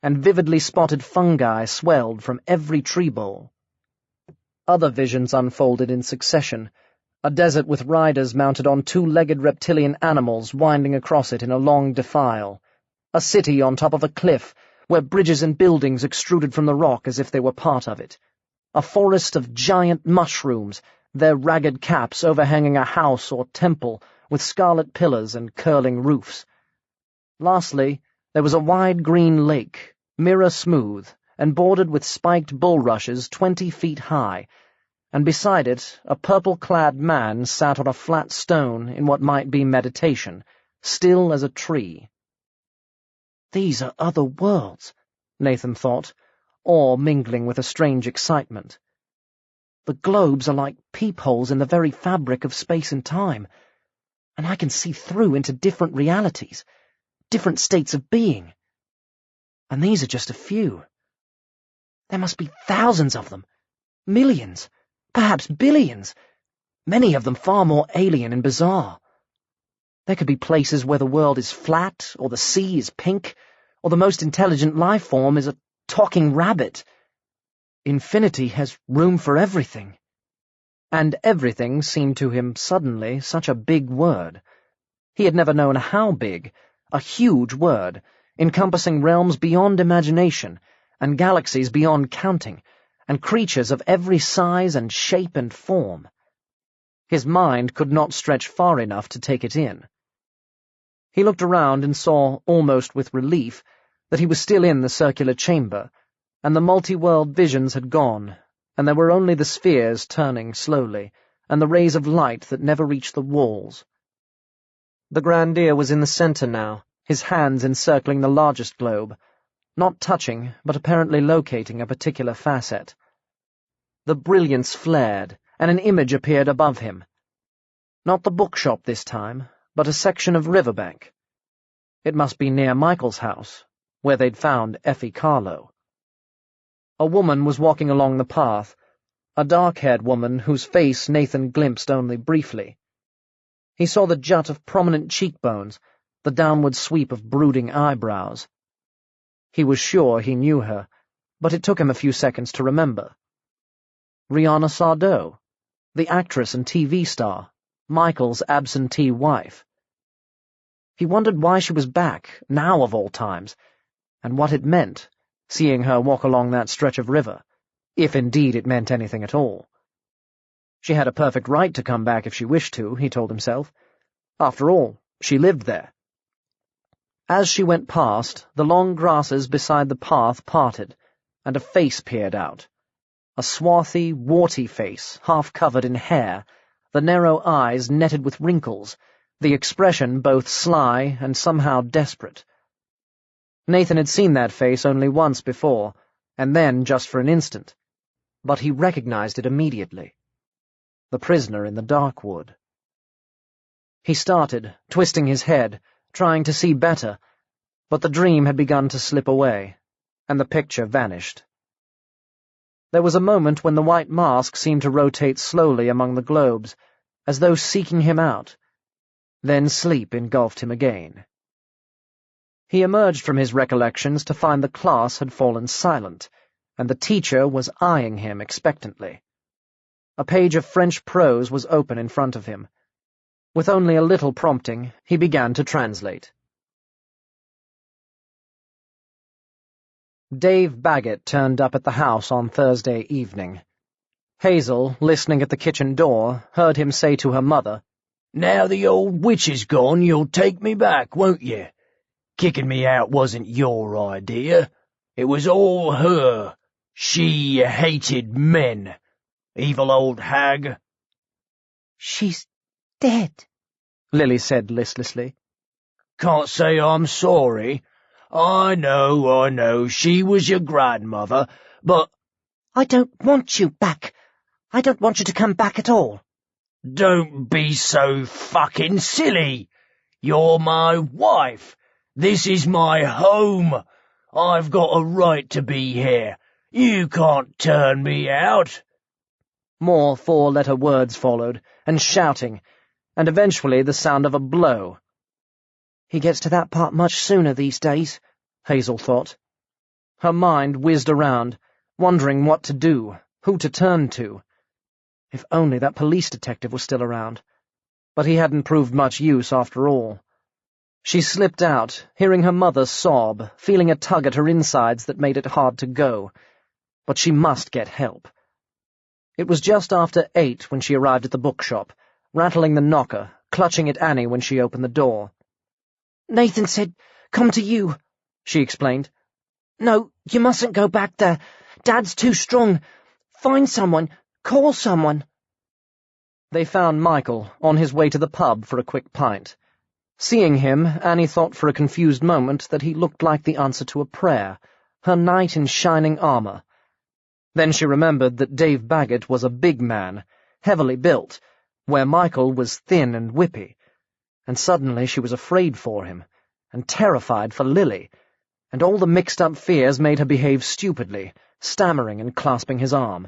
and vividly spotted fungi swelled from every tree bole. Other visions unfolded in succession, a desert with riders mounted on two-legged reptilian animals winding across it in a long defile, a city on top of a cliff where bridges and buildings extruded from the rock as if they were part of it, a forest of giant mushrooms, their ragged caps overhanging a house or temple with scarlet pillars and curling roofs. Lastly, there was a wide green lake, mirror-smooth, and bordered with spiked bulrushes 20 feet high, and beside it a purple-clad man sat on a flat stone in what might be meditation, still as a tree. These are other worlds, Nathan thought, awe mingling with a strange excitement. The globes are like peepholes in the very fabric of space and time, and I can see through into different realities, different states of being. And these are just a few. There must be thousands of them, millions, perhaps billions, many of them far more alien and bizarre. There could be places where the world is flat, or the sea is pink, or the most intelligent life form is a talking rabbit. Infinity has room for everything. And everything seemed to him suddenly such a big word. He had never known how big, a huge word, encompassing realms beyond imagination, and galaxies beyond counting, and creatures of every size and shape and form. His mind could not stretch far enough to take it in. He looked around and saw, almost with relief, that he was still in the circular chamber, and the multi-world visions had gone, and there were only the spheres turning slowly, and the rays of light that never reached the walls. The Grandier was in the center now, his hands encircling the largest globe, not touching, but apparently locating a particular facet. The brilliance flared, and an image appeared above him. Not the bookshop this time, but a section of riverbank. It must be near Michael's house, where they'd found Effie Carlo. A woman was walking along the path, a dark-haired woman whose face Nathan glimpsed only briefly. He saw the jut of prominent cheekbones, the downward sweep of brooding eyebrows. He was sure he knew her, but it took him a few seconds to remember. Rihanna Sardou, the actress and TV star, Michael's absentee wife. He wondered why she was back, now of all times, and what it meant, seeing her walk along that stretch of river, if indeed it meant anything at all. She had a perfect right to come back if she wished to, he told himself. After all, she lived there. As she went past, the long grasses beside the path parted, and a face peered out. A swarthy, warty face, half covered in hair, the narrow eyes netted with wrinkles, the expression both sly and somehow desperate. Nathan had seen that face only once before, and then just for an instant, but he recognized it immediately. The prisoner in the dark wood. He started, twisting his head, trying to see better, but the dream had begun to slip away, and the picture vanished. There was a moment when the white mask seemed to rotate slowly among the globes, as though seeking him out. Then sleep engulfed him again. He emerged from his recollections to find the class had fallen silent, and the teacher was eyeing him expectantly. A page of French prose was open in front of him. With only a little prompting, he began to translate. Dave Baggett turned up at the house on Thursday evening. Hazel, listening at the kitchen door, heard him say to her mother, "Now the old witch is gone, you'll take me back, won't you? Kicking me out wasn't your idea. It was all her. She hated men. Evil old hag." She's dead, Lily said listlessly. "Can't say I'm sorry. I know, she was your grandmother, but—" "I don't want you back. I don't want you to come back at all." "Don't be so fucking silly. You're my wife. This is my home. I've got a right to be here. You can't turn me out." More four-letter words followed, and shouting, and eventually the sound of a blow. He gets to that part much sooner these days, Hazel thought. Her mind whizzed around, wondering what to do, who to turn to. If only that police detective was still around. But he hadn't proved much use after all. She slipped out, hearing her mother sob, feeling a tug at her insides that made it hard to go. But she must get help. It was just after 8 when she arrived at the bookshop, rattling the knocker, clutching at Annie when she opened the door. "Nathan said, come to you," she explained. "No, you mustn't go back there. Dad's too strong. Find someone. Call someone." They found Michael, on his way to the pub for a quick pint. Seeing him, Annie thought for a confused moment that he looked like the answer to a prayer, her knight in shining armour. Then she remembered that Dave Baggett was a big man, heavily built, where Michael was thin and whippy, and suddenly she was afraid for him, and terrified for Lily, and all the mixed-up fears made her behave stupidly, stammering and clasping his arm.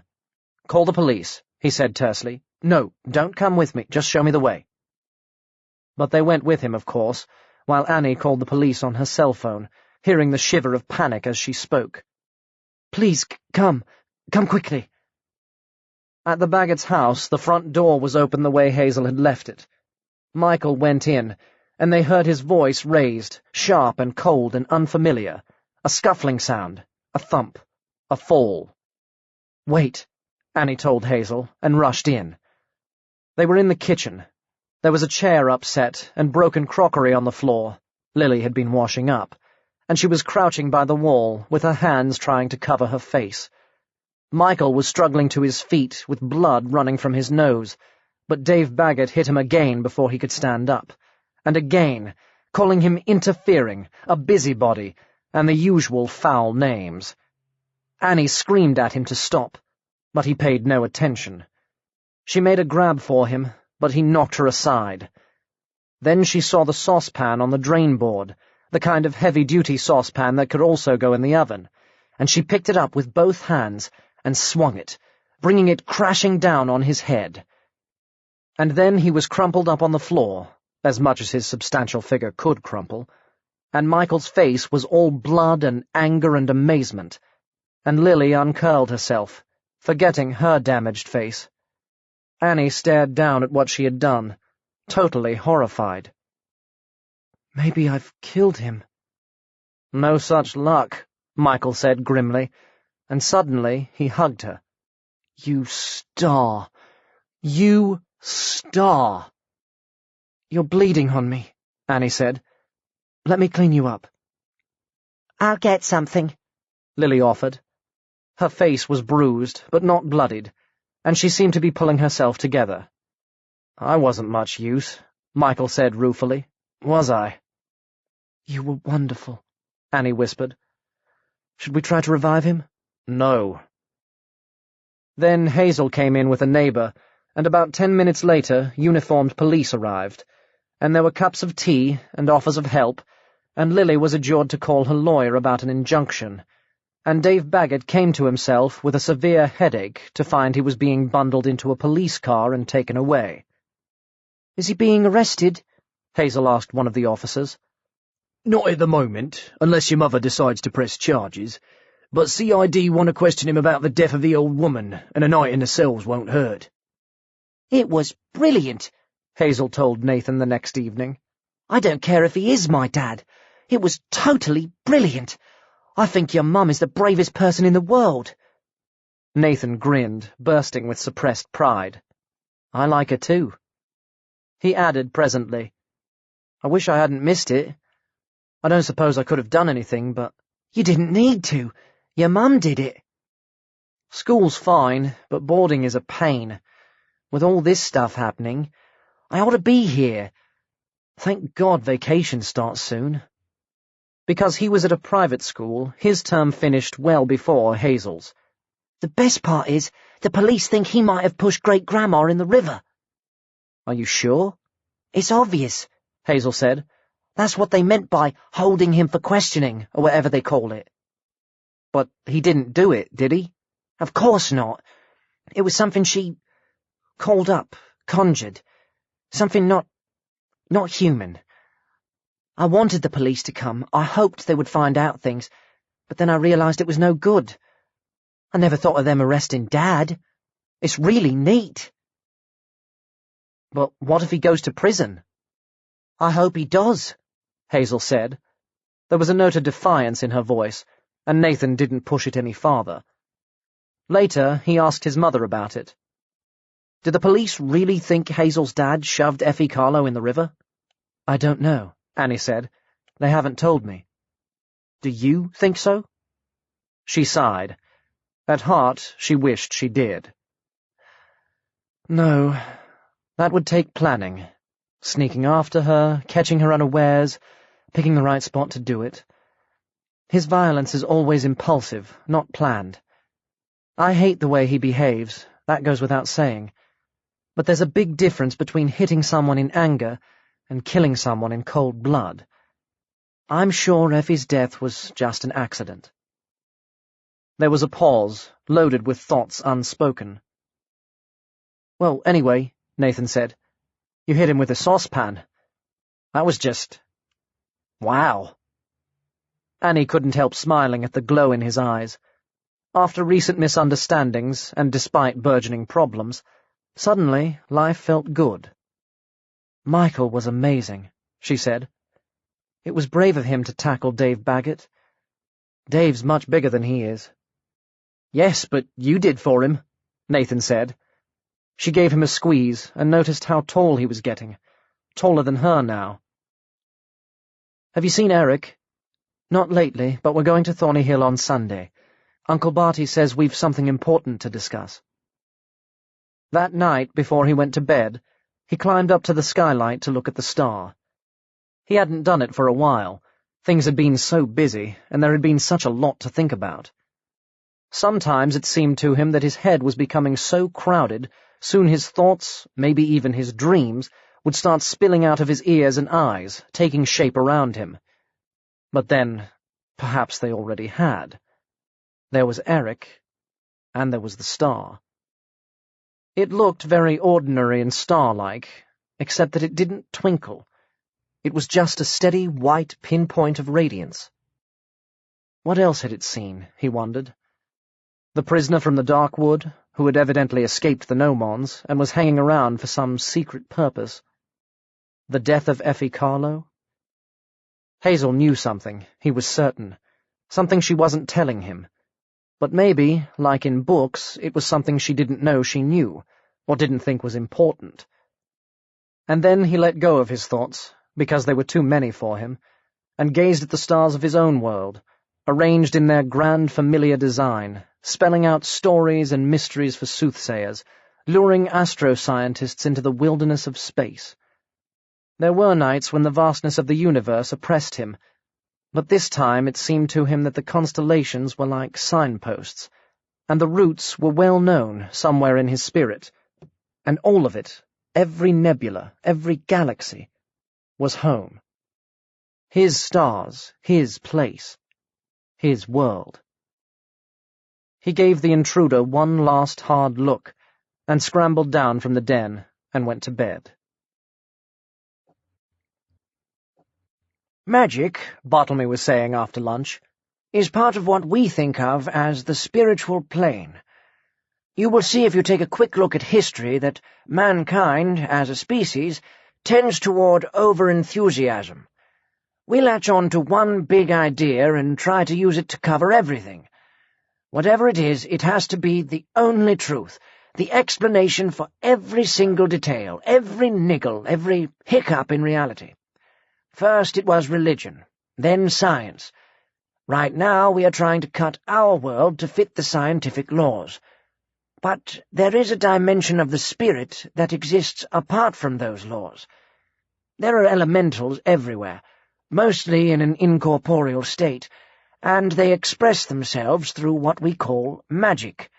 "Call the police," he said tersely. "No, don't come with me, just show me the way." But they went with him, of course, while Annie called the police on her cell phone, hearing the shiver of panic as she spoke. "Please, come quickly." At the Baggett's house, the front door was open the way Hazel had left it. Michael went in, and they heard his voice raised, sharp and cold and unfamiliar, a scuffling sound, a thump, a fall. "Wait," Annie told Hazel, and rushed in. They were in the kitchen. There was a chair upset and broken crockery on the floor. Lily had been washing up, and she was crouching by the wall, with her hands trying to cover her face. Michael was struggling to his feet, with blood running from his nose, but Dave Baggett hit him again before he could stand up, and again, calling him interfering, a busybody, and the usual foul names. Annie screamed at him to stop, but he paid no attention. She made a grab for him, but he knocked her aside. Then she saw the saucepan on the drain board, the kind of heavy-duty saucepan that could also go in the oven, and she picked it up with both hands and swung it, bringing it crashing down on his head. And then he was crumpled up on the floor, as much as his substantial figure could crumple, and Michael's face was all blood and anger and amazement, and Lily uncurled herself, forgetting her damaged face. Annie stared down at what she had done, totally horrified. "Maybe I've killed him." "No such luck," Michael said grimly, and suddenly he hugged her. "You star! You star!" "You're bleeding on me," Annie said. "Let me clean you up." "I'll get something," Lily offered. Her face was bruised, but not bloodied, and she seemed to be pulling herself together. "I wasn't much use," Michael said ruefully. "Was I?" "You were wonderful," Annie whispered. "Should we try to revive him?" "No." Then Hazel came in with a neighbour, and about 10 minutes later uniformed police arrived, and there were cups of tea and offers of help, and Lily was adjured to call her lawyer about an injunction, and Dave Baggett came to himself with a severe headache to find he was being bundled into a police car and taken away. "Is he being arrested?" Hazel asked one of the officers. "Not at the moment, unless your mother decides to press charges, but CID want to question him about the death of the old woman, and a night in the cells won't hurt." "It was brilliant," Hazel told Nathan the next evening. "I don't care if he is my dad. It was totally brilliant. I think your mum is the bravest person in the world." Nathan grinned, bursting with suppressed pride. "I like her too." He added presently, "I wish I hadn't missed it. I don't suppose I could have done anything, but—" "You didn't need to. Your mum did it." "School's fine, but boarding is a pain. With all this stuff happening, I ought to be here. Thank God vacation starts soon." Because he was at a private school, his term finished well before Hazel's. "The best part is, the police think he might have pushed Great-Grandma in the river." "Are you sure?" "It's obvious," Hazel said. "That's what they meant by holding him for questioning, or whatever they call it." "But he didn't do it, did he?" "Of course not. It was something she called up, conjured. Something not human. I wanted the police to come. I hoped they would find out things, but then I realized it was no good. I never thought of them arresting Dad. It's really neat. But what if he goes to prison? I hope he does, Hazel said. There was a note of defiance in her voice, and Nathan didn't push it any farther. Later, he asked his mother about it. Did the police really think Hazel's dad shoved Effie Carlo in the river? I don't know, Annie said. They haven't told me. Do you think so? She sighed. At heart, she wished she did. No, that would take planning. Sneaking after her, catching her unawares, picking the right spot to do it. His violence is always impulsive, not planned. I hate the way he behaves, that goes without saying. But there's a big difference between hitting someone in anger and killing someone in cold blood. I'm sure Effie's death was just an accident. There was a pause, loaded with thoughts unspoken. Well, anyway, Nathan said, you hit him with a saucepan. That was just... wow. Annie couldn't help smiling at the glow in his eyes. After recent misunderstandings, and despite burgeoning problems, suddenly life felt good. Michael was amazing, she said. It was brave of him to tackle Dave Baggett. Dave's much bigger than he is. Yes, but you did for him, Nathan said. She gave him a squeeze and noticed how tall he was getting, taller than her now. Have you seen Eric? Not lately, but we're going to Thorny Hill on Sunday. Uncle Barty says we've something important to discuss. That night, before he went to bed, he climbed up to the skylight to look at the star. He hadn't done it for a while. Things had been so busy, and there had been such a lot to think about. Sometimes it seemed to him that his head was becoming so crowded, soon his thoughts, maybe even his dreams, would start spilling out of his ears and eyes, taking shape around him. But then, perhaps they already had. There was Eric, and there was the star. It looked very ordinary and star-like, except that it didn't twinkle. It was just a steady white pinpoint of radiance. What else had it seen, he wondered? The prisoner from the Darkwood, who had evidently escaped the Gnomons and was hanging around for some secret purpose. The death of Effie Carlo? Hazel knew something, he was certain. Something she wasn't telling him. But maybe, like in books, it was something she didn't know she knew, or didn't think was important. And then he let go of his thoughts, because they were too many for him, and gazed at the stars of his own world, arranged in their grand familiar design, spelling out stories and mysteries for soothsayers, luring astroscientists into the wilderness of space. There were nights when the vastness of the universe oppressed him, but this time it seemed to him that the constellations were like signposts, and the routes were well known somewhere in his spirit, and all of it, every nebula, every galaxy, was home. His stars, his place, his world. He gave the intruder one last hard look, and scrambled down from the den and went to bed. Magic, Bartlemy was saying after lunch, is part of what we think of as the spiritual plane. You will see if you take a quick look at history that mankind, as a species, tends toward over-enthusiasm. We latch on to one big idea and try to use it to cover everything. Whatever it is, it has to be the only truth, the explanation for every single detail, every niggle, every hiccup in reality. First it was religion, then science. Right now we are trying to cut our world to fit the scientific laws. But there is a dimension of the spirit that exists apart from those laws. There are elementals everywhere, mostly in an incorporeal state, and they express themselves through what we call magic.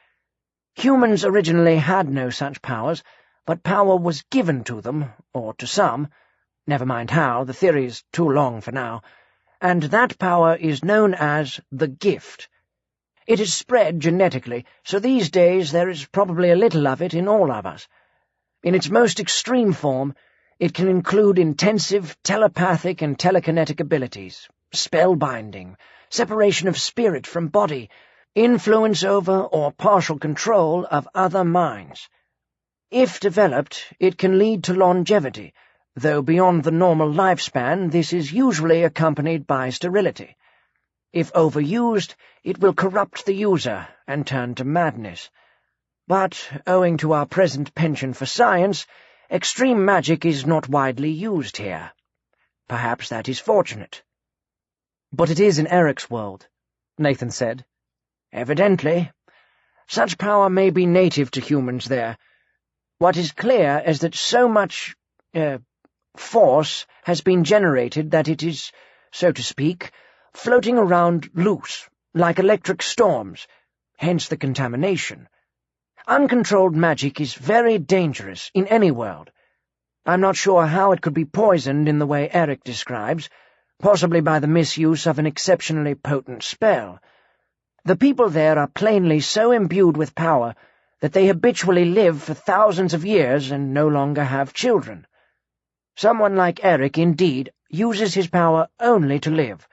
Humans originally had no such powers, but power was given to them, or to some. Never mind how, the theory is too long for now, and that power is known as the gift. It is spread genetically, so these days there is probably a little of it in all of us. In its most extreme form, it can include intensive telepathic and telekinetic abilities, spellbinding, separation of spirit from body, influence over or partial control of other minds. If developed, it can lead to longevity, though beyond the normal lifespan this is usually accompanied by sterility. If overused, it will corrupt the user and turn to madness. But, owing to our present penchant for science, extreme magic is not widely used here. Perhaps that is fortunate. But it is in Eric's world, Nathan said. Evidently. Such power may be native to humans there. What is clear is that so much, force has been generated that it is, so to speak, floating around loose, like electric storms, hence the contamination. Uncontrolled magic is very dangerous in any world. I'm not sure how it could be poisoned in the way Eric describes, possibly by the misuse of an exceptionally potent spell. The people there are plainly so imbued with power that they habitually live for thousands of years and no longer have children. Someone like Eric, indeed, uses his power only to live.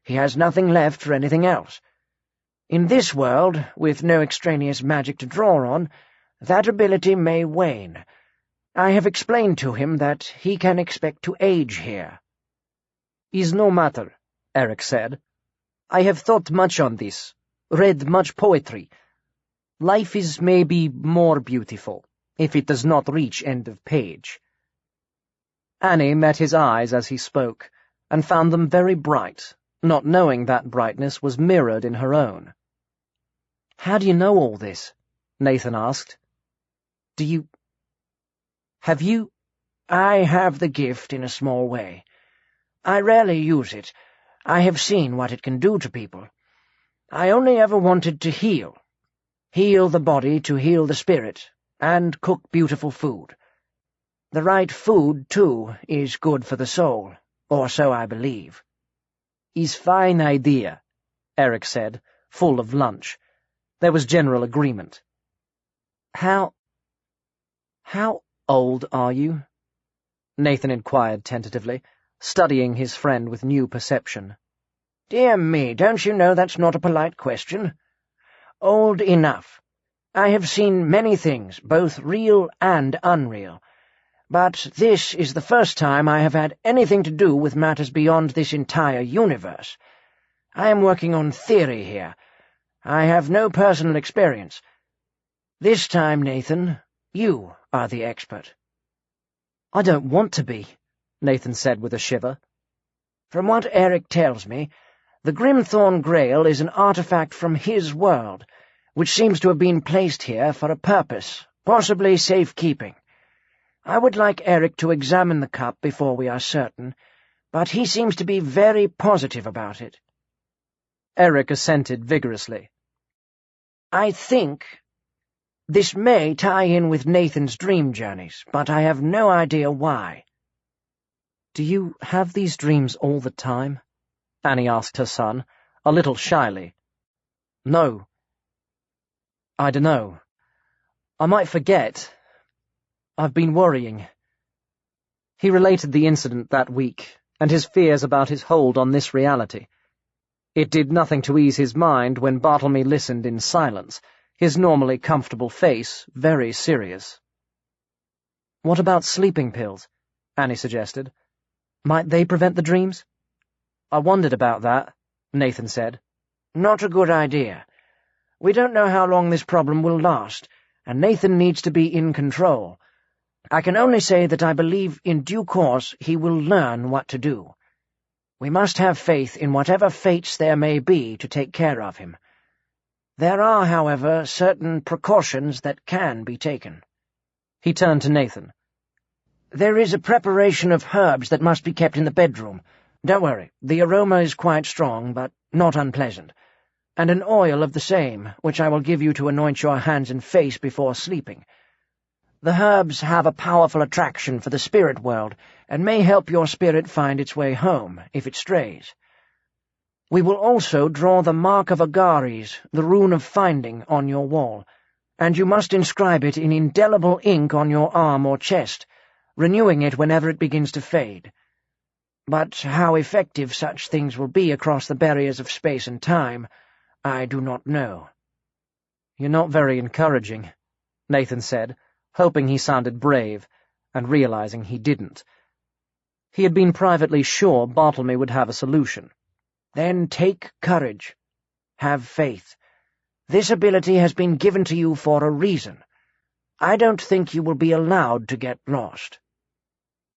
He has nothing left for anything else. In this world, with no extraneous magic to draw on, that ability may wane. I have explained to him that he can expect to age here. Is no matter, Eric said. I have thought much on this, read much poetry. Life is maybe more beautiful, if it does not reach end of page. Annie met his eyes as he spoke, and found them very bright, not knowing that brightness was mirrored in her own. How do you know all this? Nathan asked. Have you? I have the gift in a small way. I rarely use it. I have seen what it can do to people. I only ever wanted to heal. Heal the body to heal the spirit, and cook beautiful food. The right food, too, is good for the soul, or so I believe. Is fine idea, Eric said, full of lunch. There was general agreement. How old are you? Nathan inquired tentatively, studying his friend with new perception. Dear me, don't you know that's not a polite question? Old enough. I have seen many things, both real and unreal. But this is the first time I have had anything to do with matters beyond this entire universe. I am working on theory here. I have no personal experience. This time, Nathan, you are the expert. I don't want to be, Nathan said with a shiver. From what Eric tells me, the Greenstone Grail is an artifact from his world, which seems to have been placed here for a purpose, possibly safekeeping. I would like Eric to examine the cup before we are certain, but he seems to be very positive about it. Eric assented vigorously. I think this may tie in with Nathan's dream journeys, but I have no idea why. Do you have these dreams all the time? Annie asked her son, a little shyly. No. I dunno. I might forget. I've been worrying. He related the incident that week, and his fears about his hold on this reality. It did nothing to ease his mind when Bartlemy listened in silence, his normally comfortable face very serious. What about sleeping pills? Annie suggested. Might they prevent the dreams? I wondered about that, Nathan said. Not a good idea. We don't know how long this problem will last, and Nathan needs to be in control. I can only say that I believe in due course he will learn what to do. We must have faith in whatever fates there may be to take care of him. There are, however, certain precautions that can be taken. He turned to Nathan. There is a preparation of herbs that must be kept in the bedroom. Don't worry, the aroma is quite strong, but not unpleasant. And an oil of the same, which I will give you to anoint your hands and face before sleeping. The herbs have a powerful attraction for the spirit world, and may help your spirit find its way home, if it strays. We will also draw the mark of Agares, the rune of finding, on your wall, and you must inscribe it in indelible ink on your arm or chest, renewing it whenever it begins to fade. But how effective such things will be across the barriers of space and time, I do not know." "You're not very encouraging," Nathan said, hoping he sounded brave, and realizing he didn't. He had been privately sure Bartlemy would have a solution. "Then take courage. Have faith. This ability has been given to you for a reason. I don't think you will be allowed to get lost."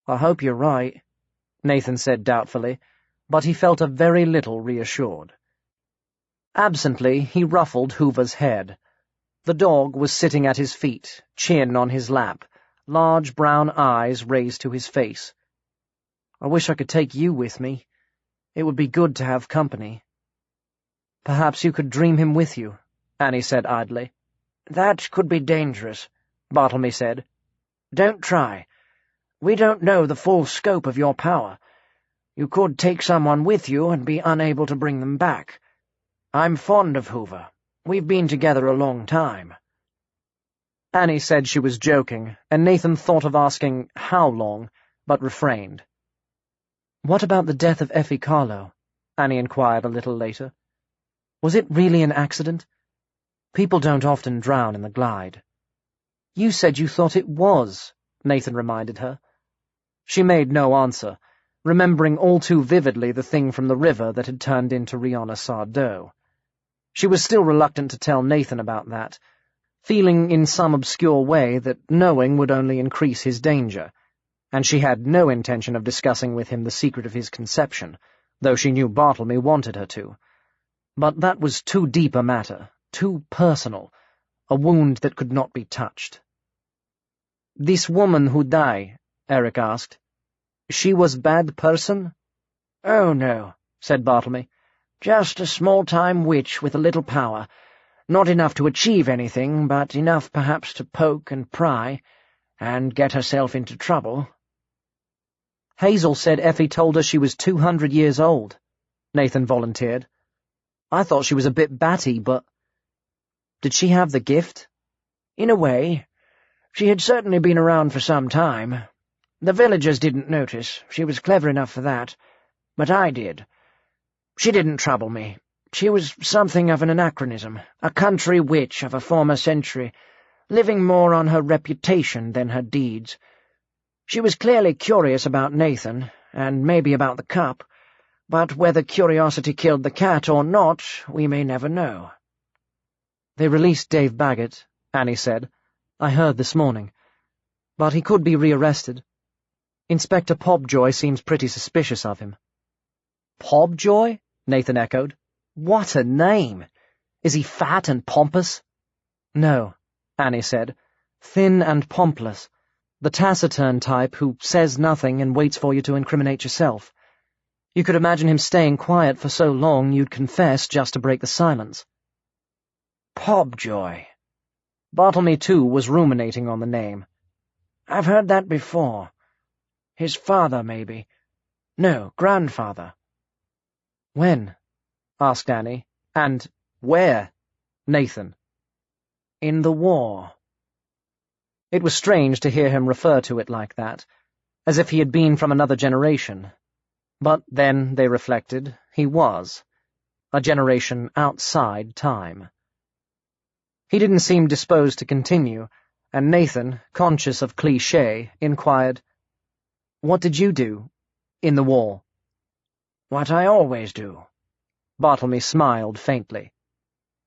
"I hope you're right," Nathan said doubtfully, but he felt a very little reassured. Absently, he ruffled Hoover's head. The dog was sitting at his feet, chin on his lap, large brown eyes raised to his face. "I wish I could take you with me. It would be good to have company." "Perhaps you could dream him with you," Annie said idly. "That could be dangerous," Bartlemy said. "Don't try. We don't know the full scope of your power. You could take someone with you and be unable to bring them back. I'm fond of Hoover. We've been together a long time." Annie said she was joking, and Nathan thought of asking how long, but refrained. "What about the death of Effie Carlo?" Annie inquired a little later. "Was it really an accident? People don't often drown in the glide." "You said you thought it was," Nathan reminded her. She made no answer, remembering all too vividly the thing from the river that had turned into Rihanna Sardo. She was still reluctant to tell Nathan about that, feeling in some obscure way that knowing would only increase his danger, and she had no intention of discussing with him the secret of his conception, though she knew Bartlemy wanted her to. But that was too deep a matter, too personal, a wound that could not be touched. "This woman who died," Eric asked, "she was bad person?" "Oh, no," said Bartlemy. "Just a small-time witch with a little power. Not enough to achieve anything, but enough perhaps to poke and pry, and get herself into trouble." "Hazel said Effie told her she was 200 years old," Nathan volunteered. "I thought she was a bit batty, but... Did she have the gift?" "In a way. She had certainly been around for some time. The villagers didn't notice. She was clever enough for that. But I did. She didn't trouble me. She was something of an anachronism, a country witch of a former century, living more on her reputation than her deeds. She was clearly curious about Nathan, and maybe about the cup, but whether curiosity killed the cat or not, we may never know." "They released Dave Baggett," Annie said. "I heard this morning. But he could be rearrested. Inspector Pobjoy seems pretty suspicious of him." "Pobjoy?" Nathan echoed. "What a name! Is he fat and pompous?" "No," Annie said. "Thin and pompless. The taciturn type who says nothing and waits for you to incriminate yourself. You could imagine him staying quiet for so long you'd confess just to break the silence." Pobjoy. Bartlemy, too, was ruminating on the name. "I've heard that before. His father, maybe. No, grandfather." "When?" asked Annie. "And where?" Nathan. "In the war." It was strange to hear him refer to it like that, as if he had been from another generation. But then, they reflected, he was. A generation outside time. He didn't seem disposed to continue, and Nathan, conscious of cliché, inquired, "What did you do in the war?" "What I always do." Bartlemy smiled faintly.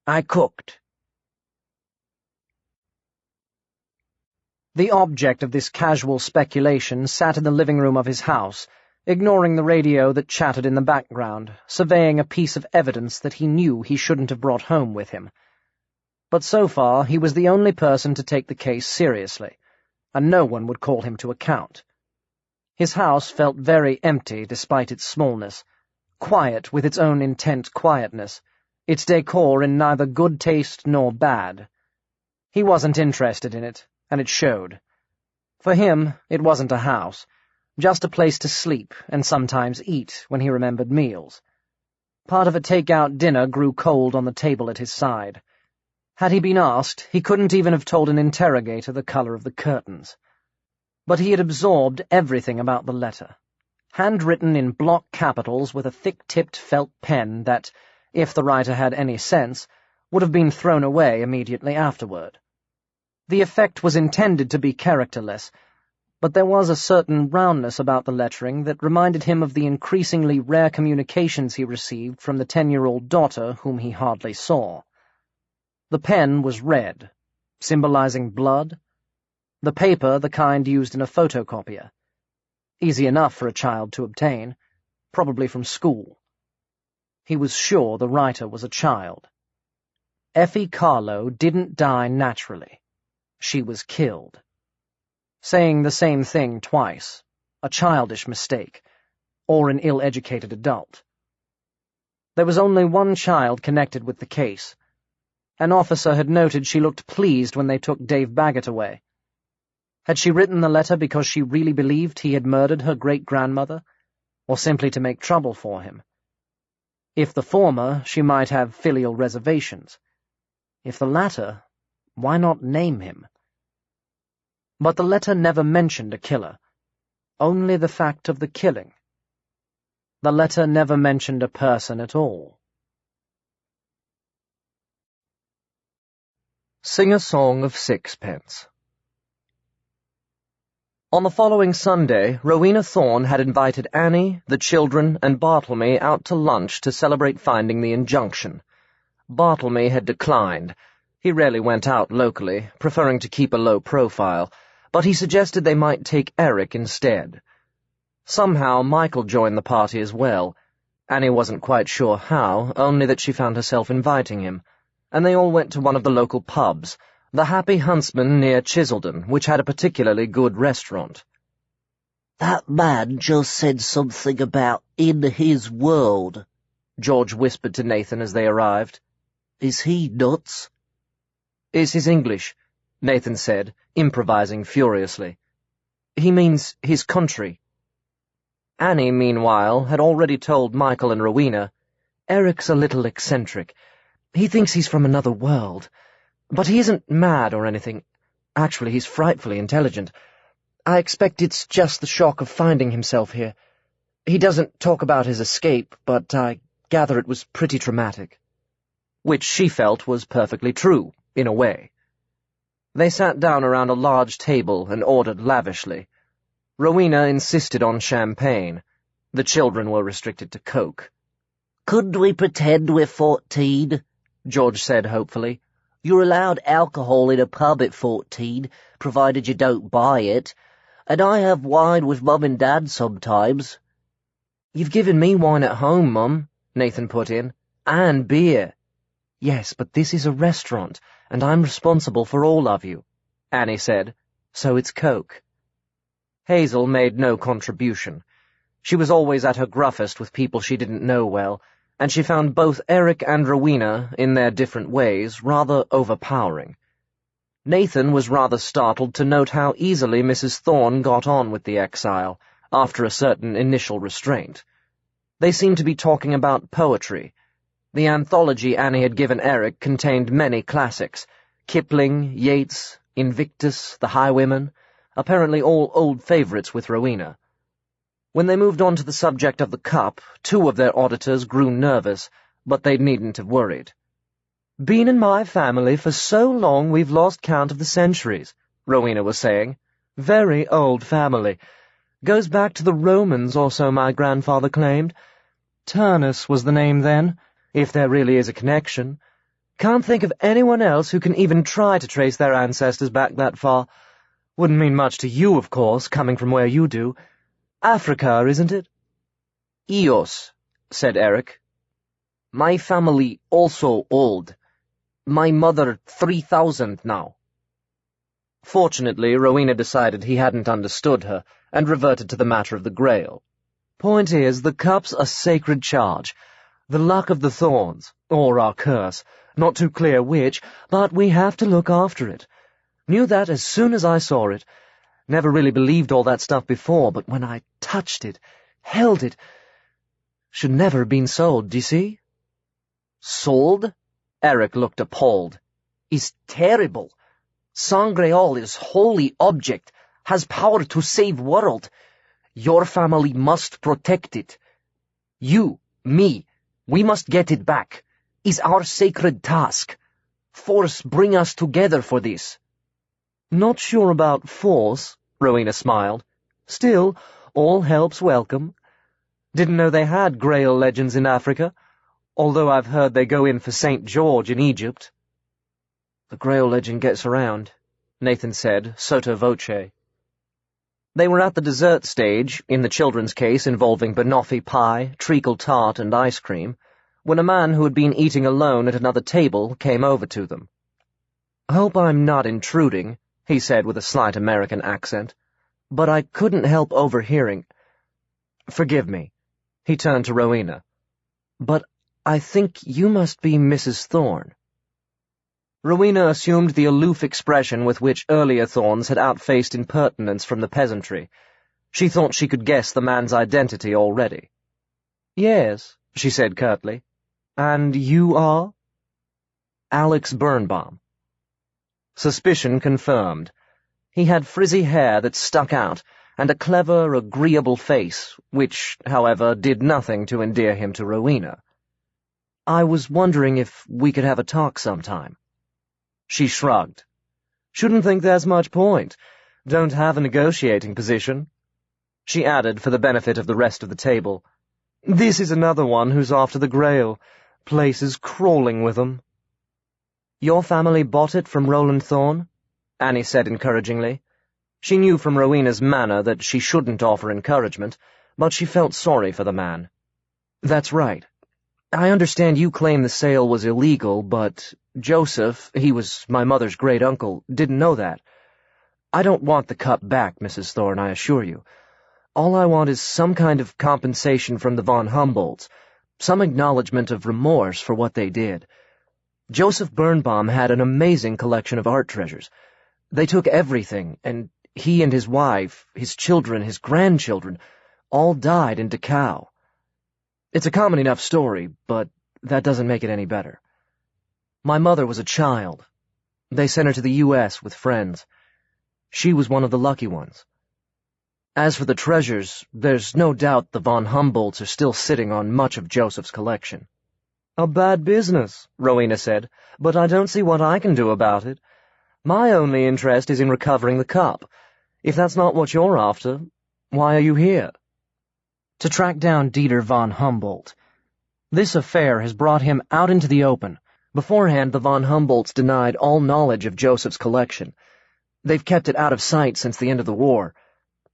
"I cooked." The object of this casual speculation sat in the living room of his house, ignoring the radio that chattered in the background, surveying a piece of evidence that he knew he shouldn't have brought home with him. But so far he was the only person to take the case seriously, and no one would call him to account. His house felt very empty despite its smallness, quiet with its own intent quietness, its decor in neither good taste nor bad. He wasn't interested in it, and it showed. For him, it wasn't a house, just a place to sleep and sometimes eat when he remembered meals. Part of a take-out dinner grew cold on the table at his side. Had he been asked, he couldn't even have told an interrogator the color of the curtains. But he had absorbed everything about the letter, handwritten in block capitals with a thick-tipped felt pen that, if the writer had any sense, would have been thrown away immediately afterward. The effect was intended to be characterless, but there was a certain roundness about the lettering that reminded him of the increasingly rare communications he received from the 10-year-old daughter whom he hardly saw. The pen was red, symbolizing blood. The paper the kind used in a photocopier. Easy enough for a child to obtain, probably from school. He was sure the writer was a child. Effie Carlo didn't die naturally. She was killed. Saying the same thing twice, a childish mistake, or an ill-educated adult. There was only one child connected with the case. An officer had noted she looked pleased when they took Dave Baggett away. Had she written the letter because she really believed he had murdered her great-grandmother, or simply to make trouble for him? If the former, she might have filial reservations. If the latter, why not name him? But the letter never mentioned a killer, only the fact of the killing. The letter never mentioned a person at all. Sing a Song of Sixpence. On the following Sunday, Rowena Thorne had invited Annie, the children, and Bartlemy out to lunch to celebrate finding the injunction. Bartlemy had declined. He rarely went out locally, preferring to keep a low profile, but he suggested they might take Eric instead. Somehow Michael joined the party as well. Annie wasn't quite sure how, only that she found herself inviting him, and they all went to one of the local pubs, the Happy Huntsman near Chiseldon, which had a particularly good restaurant. "That man just said something about in his world," George whispered to Nathan as they arrived. "Is he nuts?" "Is his English," Nathan said, improvising furiously. "He means his country." Annie, meanwhile, had already told Michael and Rowena, "Eric's a little eccentric. He thinks he's from another world. But he isn't mad or anything. Actually, he's frightfully intelligent. I expect it's just the shock of finding himself here. He doesn't talk about his escape, but I gather it was pretty traumatic." Which she felt was perfectly true, in a way. They sat down around a large table and ordered lavishly. Rowena insisted on champagne. The children were restricted to Coke. "Couldn't we pretend we're 14? George said hopefully. "You're allowed alcohol in a pub at 14, provided you don't buy it. And I have wine with Mum and Dad sometimes." "You've given me wine at home, Mum," Nathan put in. "And beer." "Yes, but this is a restaurant, and I'm responsible for all of you," Annie said. "So it's Coke." Hazel made no contribution. She was always at her gruffest with people she didn't know well, and she found both Eric and Rowena, in their different ways, rather overpowering. Nathan was rather startled to note how easily Mrs. Thorne got on with the exile, after a certain initial restraint. They seemed to be talking about poetry. The anthology Annie had given Eric contained many classics, Kipling, Yeats, Invictus, The Highwayman, apparently all old favourites with Rowena. When they moved on to the subject of the cup, two of their auditors grew nervous, but they needn't have worried. "Been in my family for so long we've lost count of the centuries," Rowena was saying. "Very old family. Goes back to the Romans or so, my grandfather claimed. Turnus was the name then, if there really is a connection. Can't think of anyone else who can even try to trace their ancestors back that far. Wouldn't mean much to you, of course, coming from where you do. Africa, isn't it?" "Eos," said Eric. "My family also old. My mother 3,000 now." Fortunately, Rowena decided he hadn't understood her, and reverted to the matter of the Grail. "Point is, the cup's a sacred charge. The luck of the Thorns, or our curse. Not too clear which, but we have to look after it. Knew that as soon as I saw it. Never really believed all that stuff before, but when I touched it, held it... Should never have been sold, d'you see? Sold? Eric looked appalled. Is terrible. Sangreal is holy object, has power to save world. Your family must protect it. You, me, we must get it back. Is our sacred task. Force bring us together for this. Not sure about force, Rowena smiled. Still, all help's welcome. Didn't know they had Grail legends in Africa, although I've heard they go in for St. George in Egypt. The Grail legend gets around, Nathan said, sotto voce. They were at the dessert stage, in the children's case involving banoffee pie, treacle tart, and ice cream, when a man who had been eating alone at another table came over to them. "Hope I'm not intruding," he said with a slight American accent, "but I couldn't help overhearing. Forgive me." He turned to Rowena. "But I think you must be Mrs. Thorne." Rowena assumed the aloof expression with which earlier Thorns had outfaced impertinence from the peasantry. She thought she could guess the man's identity already. "Yes," she said curtly. "And you are?" "Alex Birnbaum." Suspicion confirmed. He had frizzy hair that stuck out, and a clever, agreeable face, which, however, did nothing to endear him to Rowena. "I was wondering if we could have a talk sometime." She shrugged. "Shouldn't think there's much point. Don't have a negotiating position." She added for the benefit of the rest of the table, "This is another one who's after the Grail. Place is crawling with them." "Your family bought it from Roland Thorne?" Annie said encouragingly. She knew from Rowena's manner that she shouldn't offer encouragement, but she felt sorry for the man. "That's right. I understand you claim the sale was illegal, but Joseph, he was my mother's great-uncle, didn't know that. I don't want the cup back, Mrs. Thorne, I assure you. All I want is some kind of compensation from the von Humboldts, some acknowledgement of remorse for what they did. Joseph Birnbaum had an amazing collection of art treasures. They took everything, and he and his wife, his children, his grandchildren, all died in Dachau. It's a common enough story, but that doesn't make it any better. My mother was a child. They sent her to the U.S. with friends. She was one of the lucky ones. As for the treasures, there's no doubt the von Humboldts are still sitting on much of Joseph's collection." "A bad business," Rowena said, "but I don't see what I can do about it. My only interest is in recovering the cup. If that's not what you're after, why are you here?" "To track down Dieter von Humboldt. This affair has brought him out into the open. Beforehand, the von Humboldts denied all knowledge of Joseph's collection. They've kept it out of sight since the end of the war.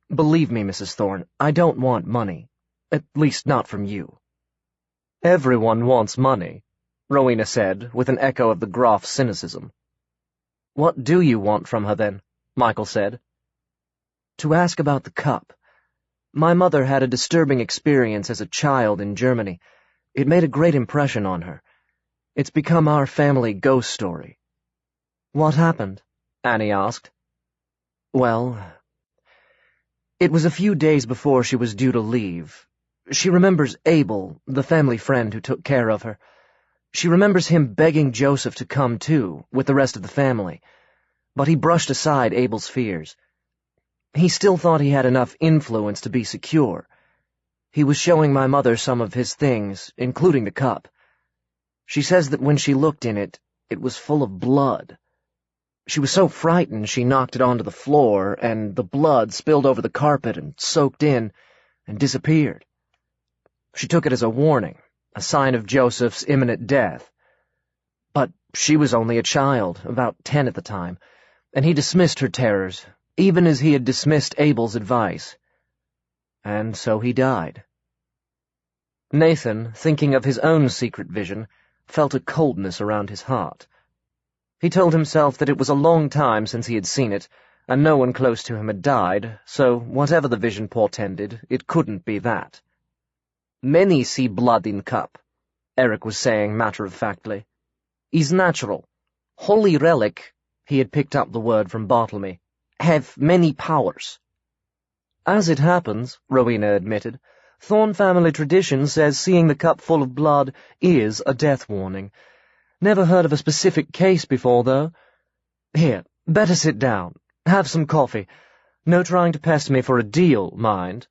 Believe me, Mrs. Thorne, I don't want money. At least not from you." "Everyone wants money," Rowena said, with an echo of the Graf's cynicism. "What do you want from her, then?" Michael said. "To ask about the cup. My mother had a disturbing experience as a child in Germany. It made a great impression on her. It's become our family ghost story." "What happened?" Annie asked. "Well, it was a few days before she was due to leave. She remembers Abel, the family friend who took care of her. She remembers him begging Joseph to come too, with the rest of the family, but he brushed aside Abel's fears. He still thought he had enough influence to be secure. He was showing my mother some of his things, including the cup. She says that when she looked in it, it was full of blood. She was so frightened she knocked it onto the floor, and the blood spilled over the carpet and soaked in and disappeared. She took it as a warning, a sign of Joseph's imminent death. But she was only a child, about 10 at the time, and he dismissed her terrors, even as he had dismissed Abel's advice. And so he died." Nathan, thinking of his own secret vision, felt a coldness around his heart. He told himself that it was a long time since he had seen it, and no one close to him had died, so whatever the vision portended, it couldn't be that. "Many see blood in cup," Eric was saying matter-of-factly. "Is natural. Holy relic," he had picked up the word from Bartlemy, "have many powers." "As it happens," Rowena admitted, Thorn family tradition says seeing the cup full of blood is a death warning. Never heard of a specific case before, though. Here, better sit down. Have some coffee. No trying to pest me for a deal, mind."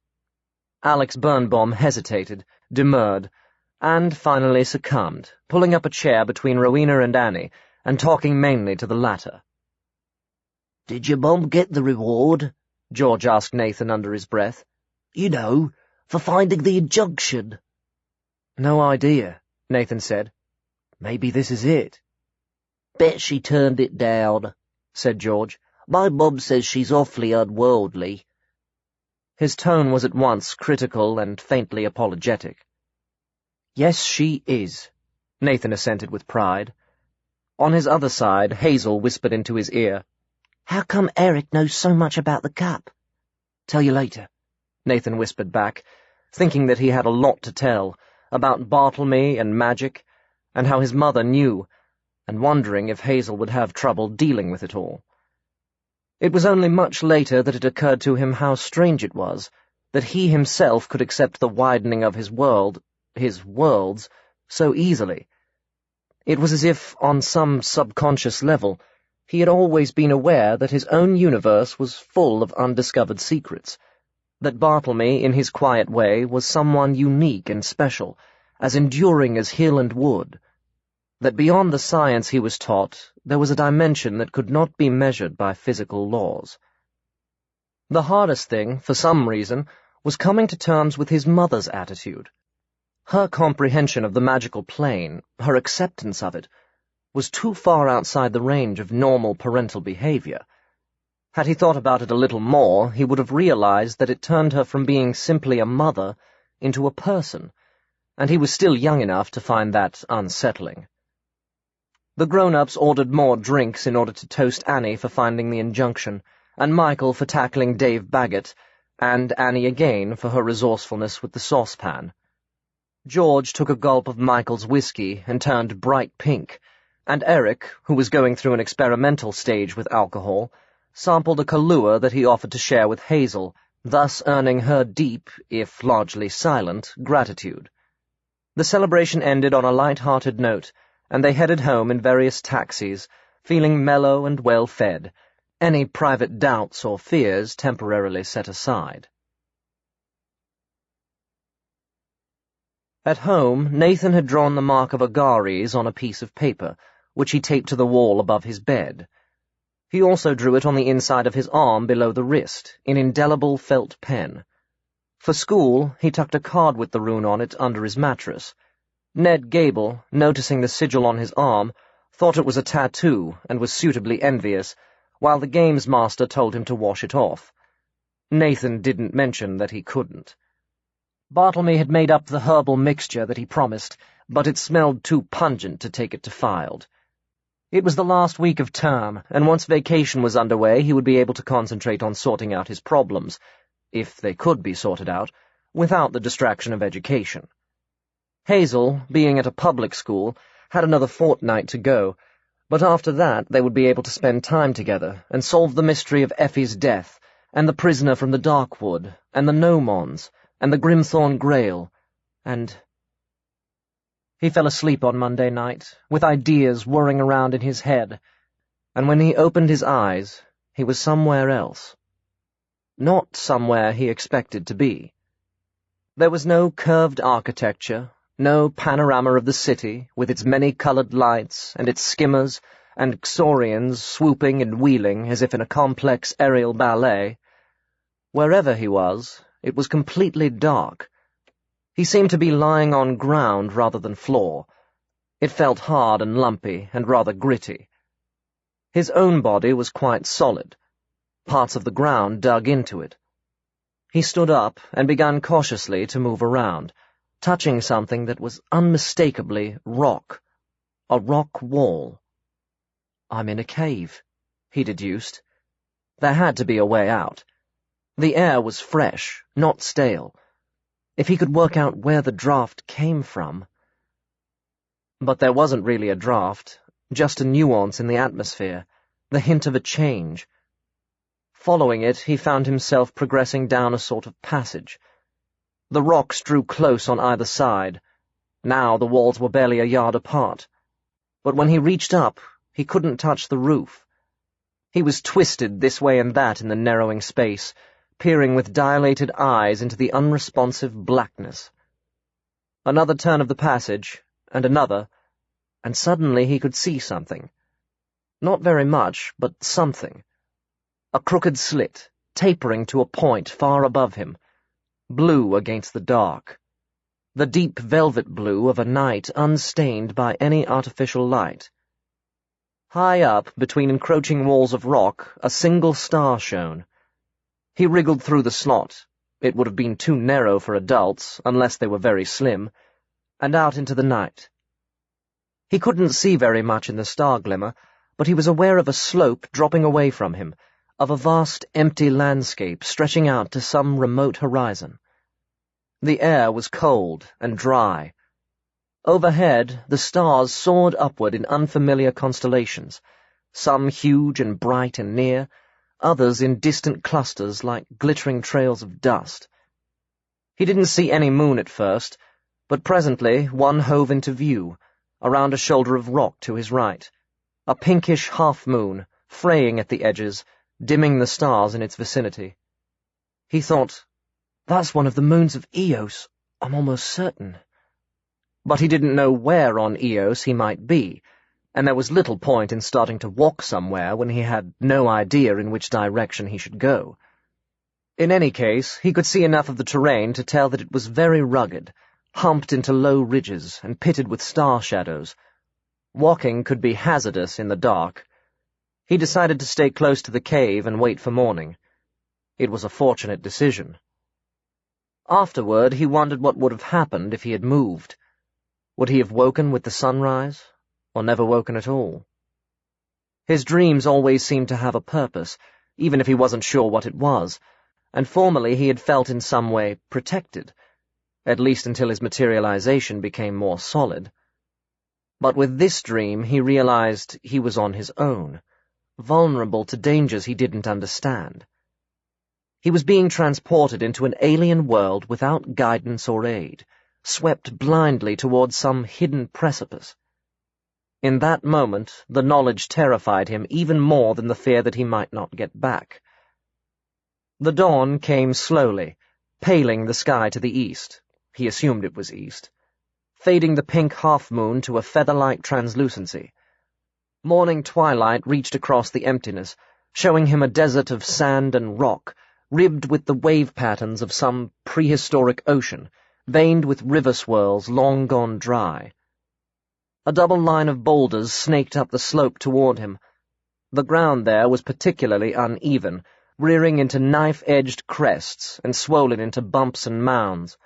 Alex Birnbaum hesitated, demurred, and finally succumbed, pulling up a chair between Rowena and Annie, and talking mainly to the latter. "Did your mum get the reward?" George asked Nathan under his breath. "You know, for finding the injunction." "No idea," Nathan said. "Maybe this is it." "Bet she turned it down," said George. "My mum says she's awfully unworldly." His tone was at once critical and faintly apologetic. "Yes, she is," Nathan assented with pride. On his other side, Hazel whispered into his ear, "How come Eric knows so much about the cup?" "Tell you later," Nathan whispered back, thinking that he had a lot to tell, about Bartlemy and magic, and how his mother knew, and wondering if Hazel would have trouble dealing with it all. It was only much later that it occurred to him how strange it was that he himself could accept the widening of his world, his worlds, so easily. It was as if, on some subconscious level, he had always been aware that his own universe was full of undiscovered secrets, that Bartlemy, in his quiet way, was someone unique and special, as enduring as hill and wood, that beyond the science he was taught, there was a dimension that could not be measured by physical laws. The hardest thing, for some reason, was coming to terms with his mother's attitude. Her comprehension of the magical plane, her acceptance of it, was too far outside the range of normal parental behavior. Had he thought about it a little more, he would have realized that it turned her from being simply a mother into a person, and he was still young enough to find that unsettling. The grown-ups ordered more drinks in order to toast Annie for finding the injunction, and Michael for tackling Dave Baggett, and Annie again for her resourcefulness with the saucepan. George took a gulp of Michael's whiskey and turned bright pink, and Eric, who was going through an experimental stage with alcohol, sampled a Kahlua that he offered to share with Hazel, thus earning her deep, if largely silent, gratitude. The celebration ended on a light-hearted note, and they headed home in various taxis, feeling mellow and well-fed, any private doubts or fears temporarily set aside. At home, Nathan had drawn the mark of Agares on a piece of paper, which he taped to the wall above his bed. He also drew it on the inside of his arm below the wrist, in indelible felt pen. For school, he tucked a card with the rune on it under his mattress. Ned Gable, noticing the sigil on his arm, thought it was a tattoo and was suitably envious, while the games master told him to wash it off. Nathan didn't mention that he couldn't. Bartlemy had made up the herbal mixture that he promised, but it smelled too pungent to take it to Filed. It was the last week of term, and once vacation was underway he would be able to concentrate on sorting out his problems, if they could be sorted out, without the distraction of education. Hazel, being at a public school, had another fortnight to go, but after that they would be able to spend time together and solve the mystery of Effie's death, and the prisoner from the Darkwood, and the Gnomons, and the Greenstone Grail, and... He fell asleep on Monday night, with ideas whirring around in his head, and when he opened his eyes, he was somewhere else. Not somewhere he expected to be. There was no curved architecture, no panorama of the city, with its many-colored lights, and its skimmers, and Xorians swooping and wheeling as if in a complex aerial ballet. Wherever he was, it was completely dark. He seemed to be lying on ground rather than floor. It felt hard and lumpy, and rather gritty. His own body was quite solid. Parts of the ground dug into it. He stood up and began cautiously to move around, touching something that was unmistakably rock. A rock wall. I'm in a cave, he deduced. There had to be a way out. The air was fresh, not stale. If he could work out where the draft came from... But there wasn't really a draft, just a nuance in the atmosphere, the hint of a change. Following it, he found himself progressing down a sort of passage. The rocks drew close on either side. Now the walls were barely a yard apart. But when he reached up, he couldn't touch the roof. He was twisted this way and that in the narrowing space, peering with dilated eyes into the unresponsive blackness. Another turn of the passage, and another, and suddenly he could see something. Not very much, but something. A crooked slit, tapering to a point far above him, blue against the dark. The deep velvet blue of a night unstained by any artificial light. High up, between encroaching walls of rock, a single star shone. He wriggled through the slot. It would have been too narrow for adults, unless they were very slim, and out into the night. He couldn't see very much in the star glimmer, but he was aware of a slope dropping away from him, of a vast empty landscape stretching out to some remote horizon. The air was cold and dry. Overhead, the stars soared upward in unfamiliar constellations, some huge and bright and near, others in distant clusters like glittering trails of dust. He didn't see any moon at first, but presently one hove into view, around a shoulder of rock to his right, a pinkish half-moon, fraying at the edges, dimming the stars in its vicinity. He thought, "That's one of the moons of Eos, I'm almost certain." But he didn't know where on Eos he might be, and there was little point in starting to walk somewhere when he had no idea in which direction he should go. In any case, he could see enough of the terrain to tell that it was very rugged, humped into low ridges and pitted with star shadows. Walking could be hazardous in the dark. He decided to stay close to the cave and wait for morning. It was a fortunate decision. Afterward, he wondered what would have happened if he had moved. Would he have woken with the sunrise, or never woken at all? His dreams always seemed to have a purpose, even if he wasn't sure what it was, and formerly he had felt in some way protected, at least until his materialization became more solid. But with this dream he realized he was on his own, vulnerable to dangers he didn't understand. He was being transported into an alien world without guidance or aid, swept blindly towards some hidden precipice. In that moment, the knowledge terrified him even more than the fear that he might not get back. The dawn came slowly, paling the sky to the east. He assumed it was east, fading the pink half-moon to a feather-like translucency. Morning twilight reached across the emptiness, showing him a desert of sand and rock, ribbed with the wave patterns of some prehistoric ocean, veined with river swirls long gone dry. A double line of boulders snaked up the slope toward him. The ground there was particularly uneven, rearing into knife-edged crests and swollen into bumps and mounds.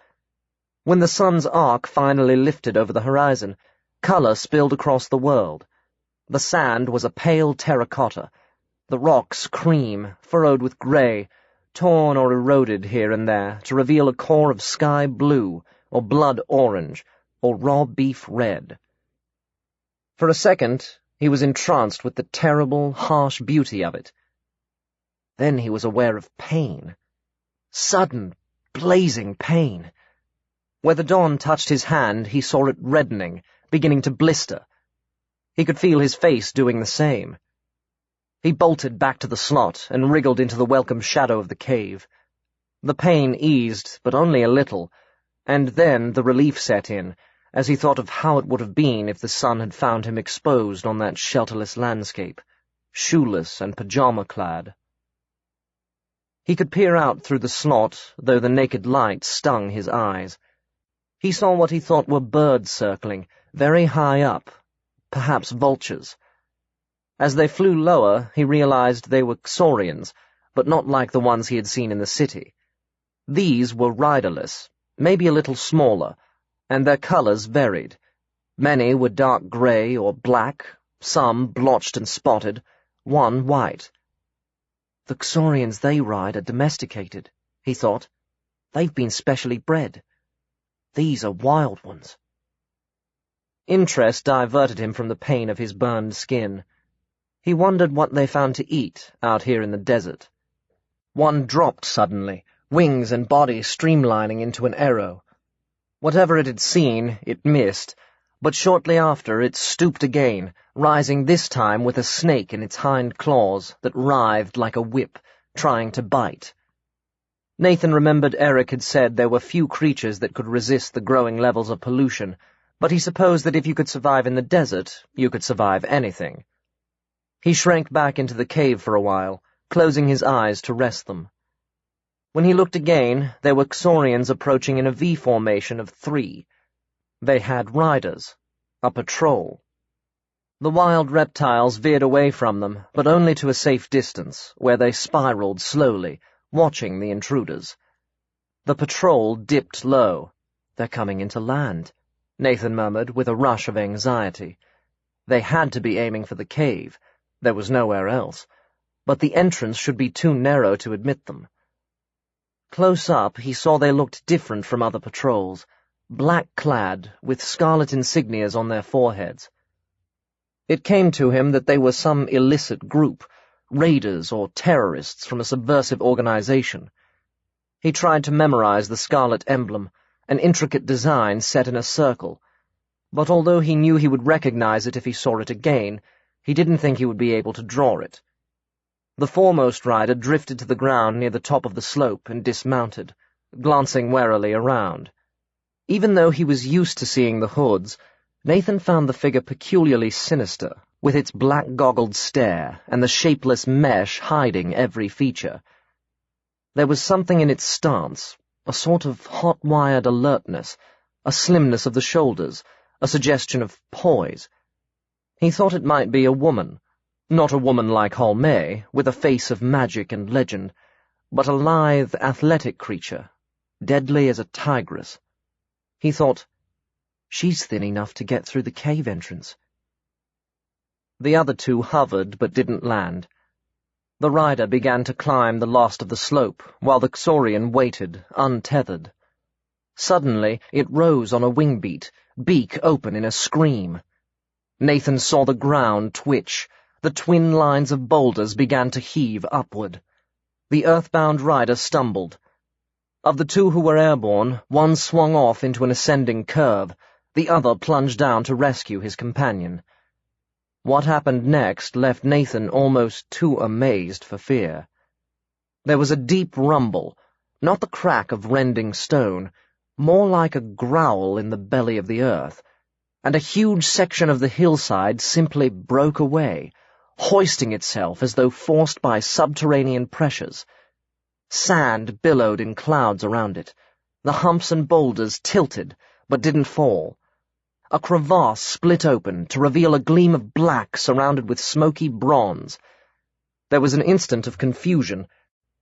When the sun's arc finally lifted over the horizon, color spilled across the world. The sand was a pale terracotta, the rocks cream, furrowed with gray, torn or eroded here and there to reveal a core of sky blue, or blood orange, or raw beef red. For a second, he was entranced with the terrible, harsh beauty of it. Then he was aware of pain. Sudden, blazing pain. Where the dawn touched his hand, he saw it reddening, beginning to blister. He could feel his face doing the same. He bolted back to the slot and wriggled into the welcome shadow of the cave. The pain eased, but only a little, and then the relief set in, as he thought of how it would have been if the sun had found him exposed on that shelterless landscape, shoeless and pyjama-clad. He could peer out through the slot, though the naked light stung his eyes. He saw what he thought were birds circling, very high up, perhaps vultures. As they flew lower, he realized they were saurians, but not like the ones he had seen in the city. These were riderless, maybe a little smaller, and their colors varied. Many were dark gray or black, some blotched and spotted, one white. The saurians they ride are domesticated, he thought. They've been specially bred. These are wild ones. Interest diverted him from the pain of his burned skin. He wondered what they found to eat out here in the desert. One dropped suddenly, wings and body streamlining into an arrow. Whatever it had seen, it missed, but shortly after it stooped again, rising this time with a snake in its hind claws that writhed like a whip, trying to bite. Nathan remembered Eric had said there were few creatures that could resist the growing levels of pollution, but he supposed that if you could survive in the desert, you could survive anything. He shrank back into the cave for a while, closing his eyes to rest them. When he looked again, there were Xorians approaching in a V formation of 3. They had riders, a patrol. The wild reptiles veered away from them, but only to a safe distance, where they spiraled slowly, watching the intruders. The patrol dipped low. They're coming into land, Nathan murmured with a rush of anxiety. They had to be aiming for the cave. There was nowhere else. But the entrance should be too narrow to admit them. Close up, he saw they looked different from other patrols, black-clad, with scarlet insignias on their foreheads. It came to him that they were some illicit group, raiders or terrorists from a subversive organization. He tried to memorize the scarlet emblem, an intricate design set in a circle, but although he knew he would recognize it if he saw it again, he didn't think he would be able to draw it. The foremost rider drifted to the ground near the top of the slope and dismounted, glancing warily around. Even though he was used to seeing the hoods, Nathan found the figure peculiarly sinister, with its black-goggled stare and the shapeless mesh hiding every feature. There was something in its stance, a sort of hot-wired alertness, a slimness of the shoulders, a suggestion of poise. He thought it might be a woman, not a woman like Holme, with a face of magic and legend, but a lithe, athletic creature, deadly as a tigress. He thought, she's thin enough to get through the cave entrance. The other two hovered but didn't land. The rider began to climb the last of the slope, while the Xorian waited, untethered. Suddenly, it rose on a wing beat, beak open in a scream. Nathan saw the ground twitch. The twin lines of boulders began to heave upward. The earthbound rider stumbled. Of the two who were airborne, one swung off into an ascending curve, the other plunged down to rescue his companion. What happened next left Nathan almost too amazed for fear. There was a deep rumble, not the crack of rending stone, more like a growl in the belly of the earth, and a huge section of the hillside simply broke away, hoisting itself as though forced by subterranean pressures. Sand billowed in clouds around it. The humps and boulders tilted, but didn't fall. A crevasse split open to reveal a gleam of black surrounded with smoky bronze. There was an instant of confusion,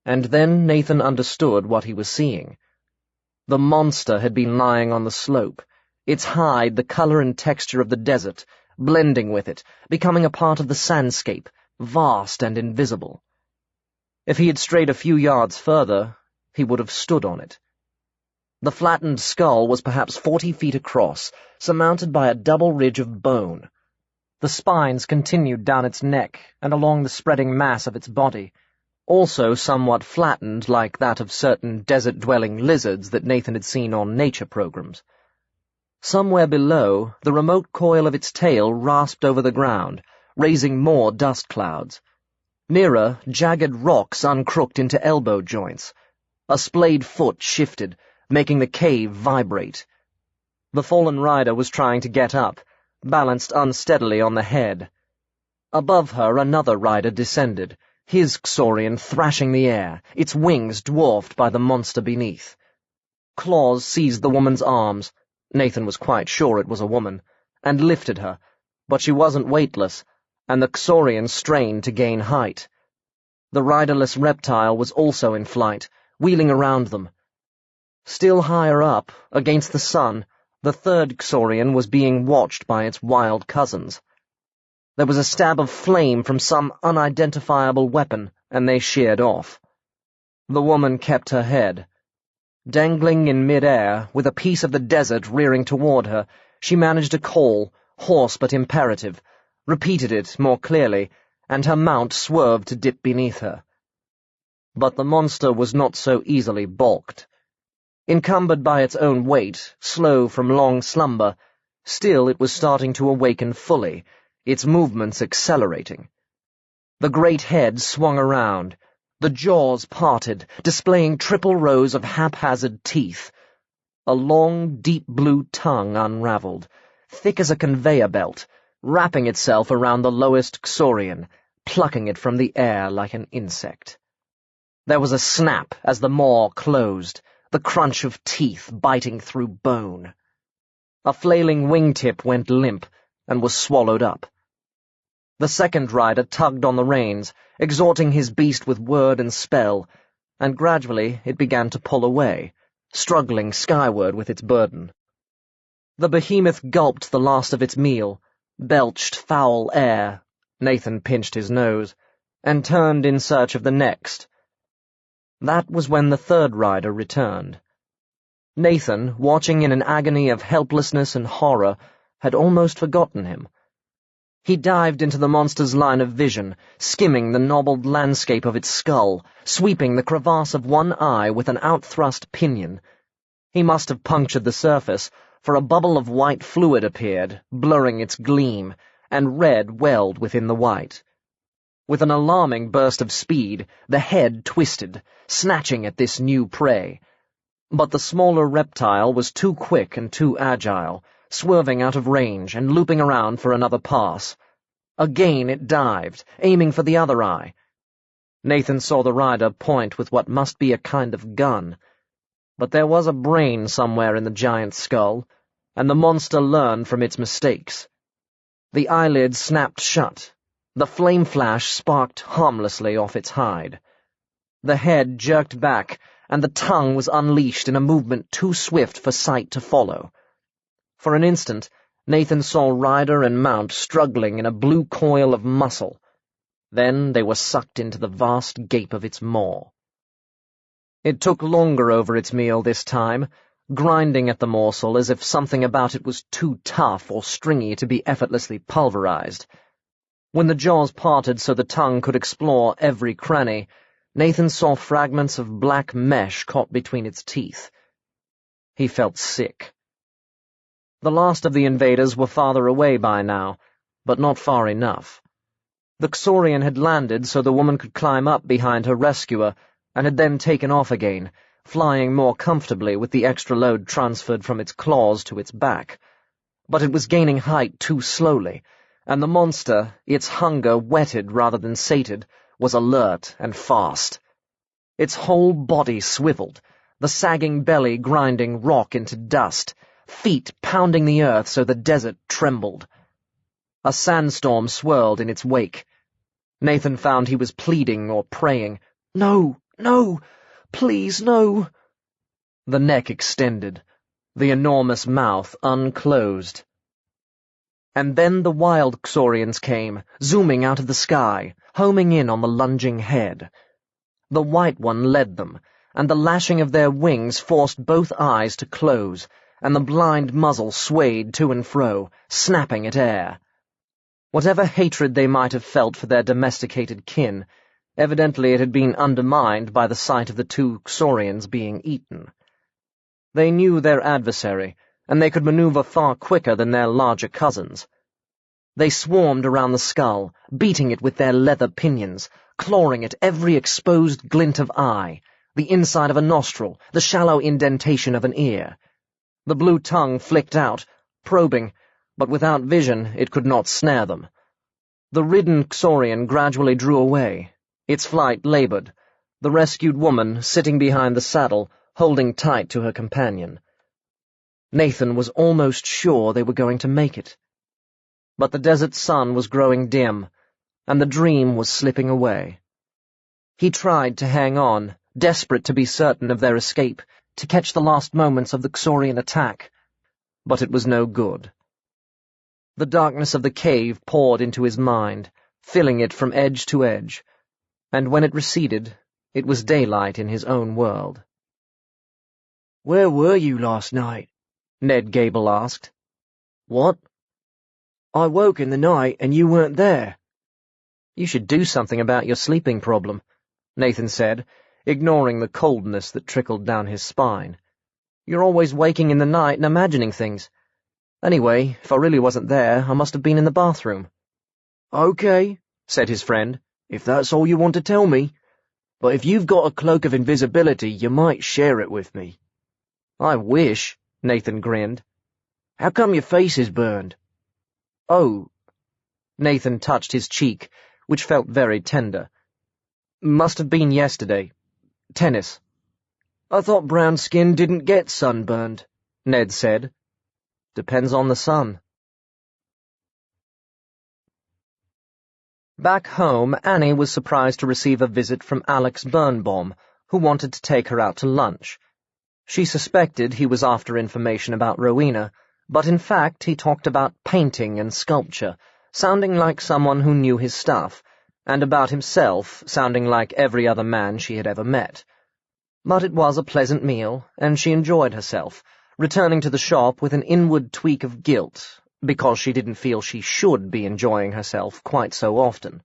and then Nathan understood what he was seeing. The monster had been lying on the slope, its hide the color and texture of the desert, blending with it, becoming a part of the sandscape, vast and invisible. If he had strayed a few yards further, he would have stood on it. The flattened skull was perhaps 40 feet across, surmounted by a double ridge of bone. The spines continued down its neck and along the spreading mass of its body, also somewhat flattened like that of certain desert-dwelling lizards that Nathan had seen on nature programs. Somewhere below, the remote coil of its tail rasped over the ground, raising more dust clouds. Nearer, jagged rocks uncrooked into elbow joints. A splayed foot shifted, making the cave vibrate. The fallen rider was trying to get up, balanced unsteadily on the head. Above her, another rider descended, his Xorian thrashing the air, its wings dwarfed by the monster beneath. Claws seized the woman's arms. Nathan was quite sure it was a woman, and lifted her, but she wasn't weightless, and the Xorian strained to gain height. The riderless reptile was also in flight, wheeling around them. Still higher up, against the sun, the third Xorian was being watched by its wild cousins. There was a stab of flame from some unidentifiable weapon, and they sheared off. The woman kept her head. Dangling in mid-air, with a piece of the desert rearing toward her, she managed a call, hoarse but imperative, repeated it more clearly, and her mount swerved to dip beneath her. But the monster was not so easily balked. Encumbered by its own weight, slow from long slumber, still it was starting to awaken fully, its movements accelerating. The great head swung around, the jaws parted, displaying triple rows of haphazard teeth. A long, deep blue tongue unraveled, thick as a conveyor belt, wrapping itself around the lowest Xorian, plucking it from the air like an insect. There was a snap as the maw closed, the crunch of teeth biting through bone. A flailing wingtip went limp and was swallowed up. The second rider tugged on the reins, exhorting his beast with word and spell, and gradually it began to pull away, struggling skyward with its burden. The behemoth gulped the last of its meal, belched foul air, Nathan pinched his nose, and turned in search of the next. That was when the third rider returned. Nathan, watching in an agony of helplessness and horror, had almost forgotten him. He dived into the monster's line of vision, skimming the knobbled landscape of its skull, sweeping the crevasse of one eye with an out-thrust pinion. He must have punctured the surface, for a bubble of white fluid appeared, blurring its gleam, and red welled within the white. With an alarming burst of speed, the head twisted, snatching at this new prey. But the smaller reptile was too quick and too agile, swerving out of range and looping around for another pass. Again it dived, aiming for the other eye. Nathan saw the rider point with what must be a kind of gun. But there was a brain somewhere in the giant's skull, and the monster learned from its mistakes. The eyelids snapped shut. The flame flash sparked harmlessly off its hide. The head jerked back, and the tongue was unleashed in a movement too swift for sight to follow. For an instant, Nathan saw rider and mount struggling in a blue coil of muscle. Then they were sucked into the vast gape of its maw. It took longer over its meal this time, grinding at the morsel as if something about it was too tough or stringy to be effortlessly pulverized. When the jaws parted so the tongue could explore every cranny, Nathan saw fragments of black mesh caught between its teeth. He felt sick. The last of the invaders were farther away by now, but not far enough. The Xorian had landed so the woman could climb up behind her rescuer, and had then taken off again, flying more comfortably with the extra load transferred from its claws to its back. But it was gaining height too slowly, and the monster, its hunger whetted rather than sated, was alert and fast. Its whole body swiveled, the sagging belly grinding rock into dust, feet pounding the earth so the desert trembled. A sandstorm swirled in its wake. Nathan found he was pleading or praying, "No, no, please, no." The neck extended, the enormous mouth unclosed. And then the wild Xorians came, zooming out of the sky, homing in on the lunging head. The white one led them, and the lashing of their wings forced both eyes to close, and the blind muzzle swayed to and fro, snapping at air. Whatever hatred they might have felt for their domesticated kin, evidently it had been undermined by the sight of the two Xorians being eaten. They knew their adversary, and they could maneuver far quicker than their larger cousins. They swarmed around the skull, beating it with their leather pinions, clawing at every exposed glint of eye, the inside of a nostril, the shallow indentation of an ear. The blue tongue flicked out, probing, but without vision it could not snare them. The ridden Xorian gradually drew away. Its flight labored, the rescued woman sitting behind the saddle, holding tight to her companion. Nathan was almost sure they were going to make it. But the desert sun was growing dim, and the dream was slipping away. He tried to hang on, desperate to be certain of their escape, to catch the last moments of the Xorian attack, but it was no good. The darkness of the cave poured into his mind, filling it from edge to edge, and when it receded, it was daylight in his own world. "Where were you last night?" Ned Gable asked. "What?" "I woke in the night and you weren't there." "You should do something about your sleeping problem," Nathan said, ignoring the coldness that trickled down his spine. "You're always waking in the night and imagining things. Anyway, if I really wasn't there, I must have been in the bathroom." "Okay," said his friend, "if that's all you want to tell me. But if you've got a cloak of invisibility, you might share it with me." "I wish," Nathan grinned. "How come your face is burned?" "Oh." Nathan touched his cheek, which felt very tender. "Must have been yesterday. Tennis." "I thought brown skin didn't get sunburned," Ned said. "Depends on the sun." Back home, Annie was surprised to receive a visit from Alex Birnbaum, who wanted to take her out to lunch. She suspected he was after information about Rowena, but in fact he talked about painting and sculpture, sounding like someone who knew his stuff, and about himself, sounding like every other man she had ever met. But it was a pleasant meal, and she enjoyed herself, returning to the shop with an inward tweak of guilt, because she didn't feel she should be enjoying herself quite so often.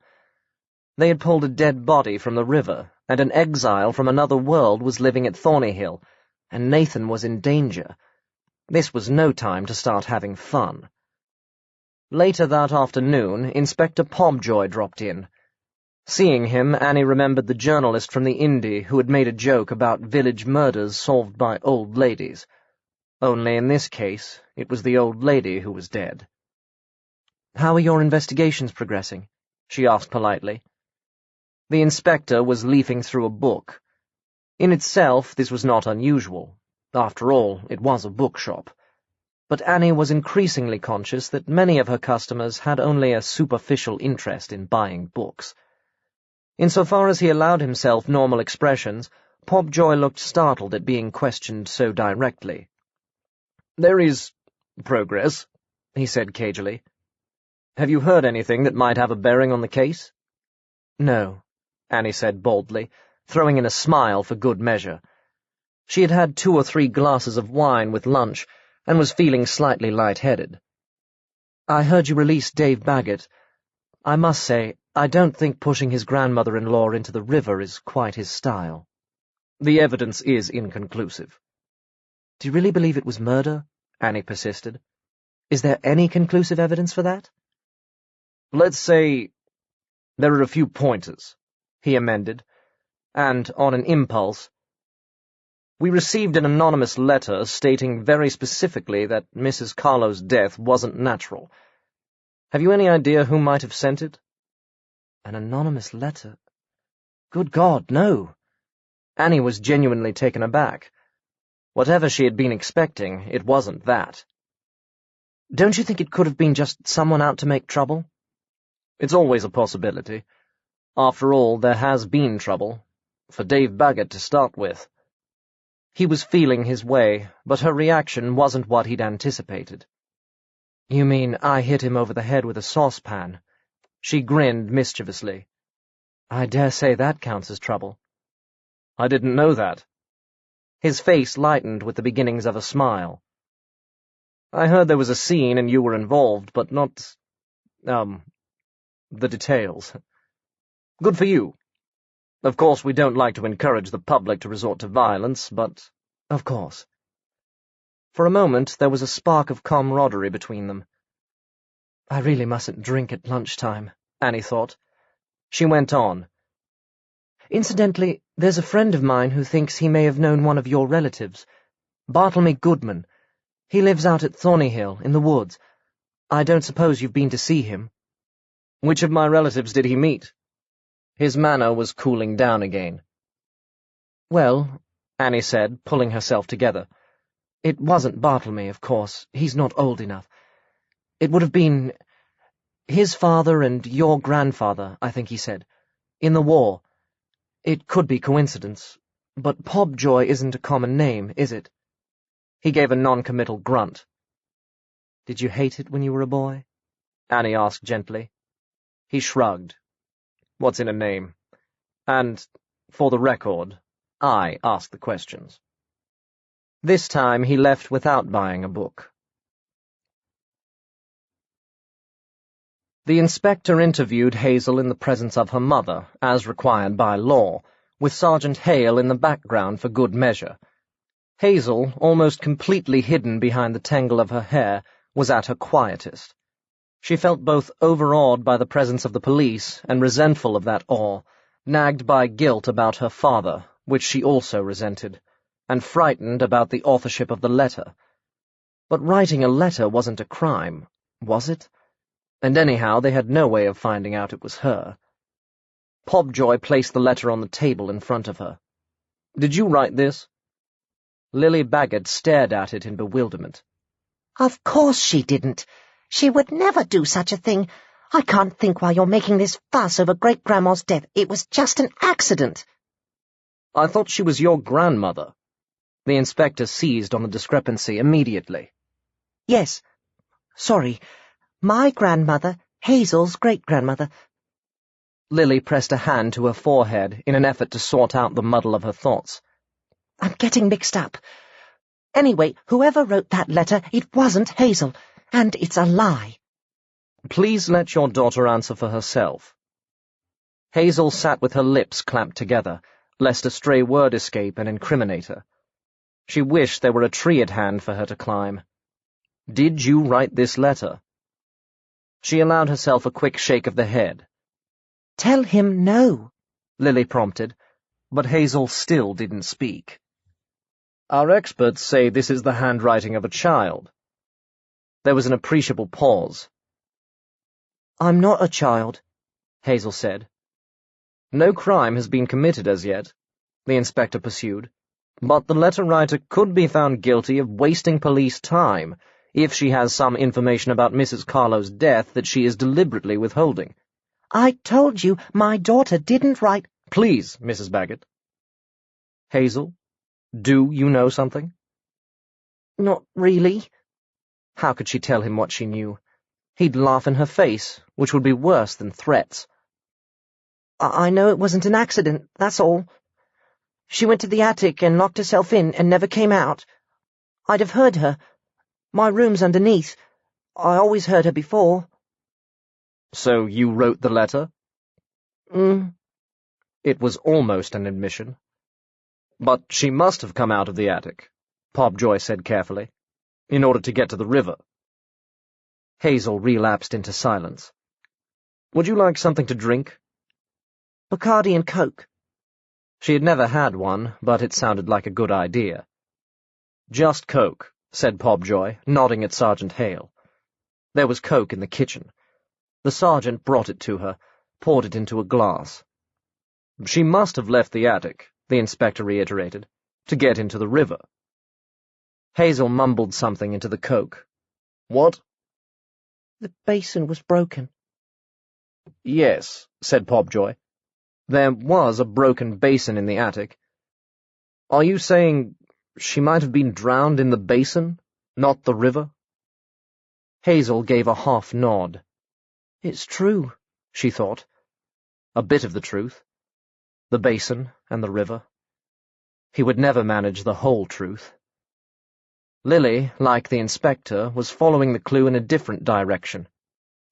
They had pulled a dead body from the river, and an exile from another world was living at Thornyhill, and Nathan was in danger. This was no time to start having fun. Later that afternoon, Inspector Pobjoy dropped in. Seeing him, Annie remembered the journalist from the Indie who had made a joke about village murders solved by old ladies. Only in this case, it was the old lady who was dead. "How are your investigations progressing?" she asked politely. The inspector was leafing through a book. In itself, this was not unusual. After all, it was a bookshop. But Annie was increasingly conscious that many of her customers had only a superficial interest in buying books. Insofar as he allowed himself normal expressions, Pobjoy looked startled at being questioned so directly. "There is progress," he said cagily. "Have you heard anything that might have a bearing on the case?" "No," Annie said boldly, throwing in a smile for good measure. She had had 2 or 3 glasses of wine with lunch and was feeling slightly light-headed. "I heard you released Dave Baggett. I must say, I don't think pushing his grandmother-in-law into the river is quite his style." "The evidence is inconclusive." "Do you really believe it was murder?" Annie persisted. "Is there any conclusive evidence for that?" "Let's say there are a few pointers," he amended, and, on an impulse, "we received an anonymous letter stating very specifically that Mrs. Carlo's death wasn't natural. Have you any idea who might have sent it?" "An anonymous letter? Good God, no!" Annie was genuinely taken aback. Whatever she had been expecting, it wasn't that. "Don't you think it could have been just someone out to make trouble?" "It's always a possibility. After all, there has been trouble. For Dave Baggett to start with." He was feeling his way, but her reaction wasn't what he'd anticipated. "You mean I hit him over the head with a saucepan?" She grinned mischievously. "I dare say that counts as trouble." "I didn't know that." His face lightened with the beginnings of a smile. "I heard there was a scene and you were involved, but not, the details. Good for you. Of course, we don't like to encourage the public to resort to violence, but—" "Of course." For a moment, there was a spark of camaraderie between them. "I really mustn't drink at lunchtime," Annie thought. She went on. "Incidentally, there's a friend of mine who thinks he may have known one of your relatives. Bartlemy Goodman. He lives out at Thornyhill, in the woods. I don't suppose you've been to see him." "Which of my relatives did he meet?" His manner was cooling down again. "Well," Annie said, pulling herself together, "it wasn't Bartlemy, of course. He's not old enough. It would have been his father and your grandfather, I think he said, in the war. It could be coincidence, but Pobjoy isn't a common name, is it?" He gave a non-committal grunt. "Did you hate it when you were a boy?" Annie asked gently. He shrugged. "What's in a name? And, for the record, I asked the questions." This time he left without buying a book. The inspector interviewed Hazel in the presence of her mother, as required by law, with Sergeant Hale in the background for good measure. Hazel, almost completely hidden behind the tangle of her hair, was at her quietest. She felt both overawed by the presence of the police and resentful of that awe, nagged by guilt about her father, which she also resented, and frightened about the authorship of the letter. But writing a letter wasn't a crime, was it? And anyhow, they had no way of finding out it was her. Pobjoy placed the letter on the table in front of her. "Did you write this?" Lily Baggett stared at it in bewilderment. Of course she didn't. She would never do such a thing. I can't think why you're making this fuss over Great-Grandma's death. It was just an accident. "I thought she was your grandmother." The inspector seized on the discrepancy immediately. Yes. Sorry. My grandmother, Hazel's great-grandmother. Lily pressed a hand to her forehead in an effort to sort out the muddle of her thoughts. I'm getting mixed up. Anyway, whoever wrote that letter, it wasn't Hazel, and it's a lie. Please let your daughter answer for herself. Hazel sat with her lips clamped together, lest a stray word escape and incriminate her. She wished there were a tree at hand for her to climb. Did you write this letter? She allowed herself a quick shake of the head. Tell him no, Lily prompted, but Hazel still didn't speak. Our experts say this is the handwriting of a child. There was an appreciable pause. I'm not a child, Hazel said. No crime has been committed as yet, the inspector pursued, but the letter writer could be found guilty of wasting police time if she has some information about Mrs. Carlo's death that she is deliberately withholding. I told you my daughter didn't write— Please, Mrs. Baggett. Hazel, do you know something? Not really. How could she tell him what she knew? He'd laugh in her face, which would be worse than threats. I know it wasn't an accident, that's all. She went to the attic and locked herself in and never came out. I'd have heard her. My room's underneath. I always heard her before. So you wrote the letter? Mm. It was almost an admission. But she must have come out of the attic, Pobjoy said carefully, in order to get to the river. Hazel relapsed into silence. Would you like something to drink? Bacardi and Coke. She had never had one, but it sounded like a good idea. Just Coke, said Pobjoy, nodding at Sergeant Hale. There was Coke in the kitchen. The sergeant brought it to her, poured it into a glass. She must have left the attic, the inspector reiterated, to get into the river. Hazel mumbled something into the Coke. What? The basin was broken. Yes, said Pobjoy. There was a broken basin in the attic. Are you saying she might have been drowned in the basin, not the river? Hazel gave a half nod. It's true, she thought. A bit of the truth. The basin and the river. He would never manage the whole truth. Lily, like the inspector, was following the clue in a different direction.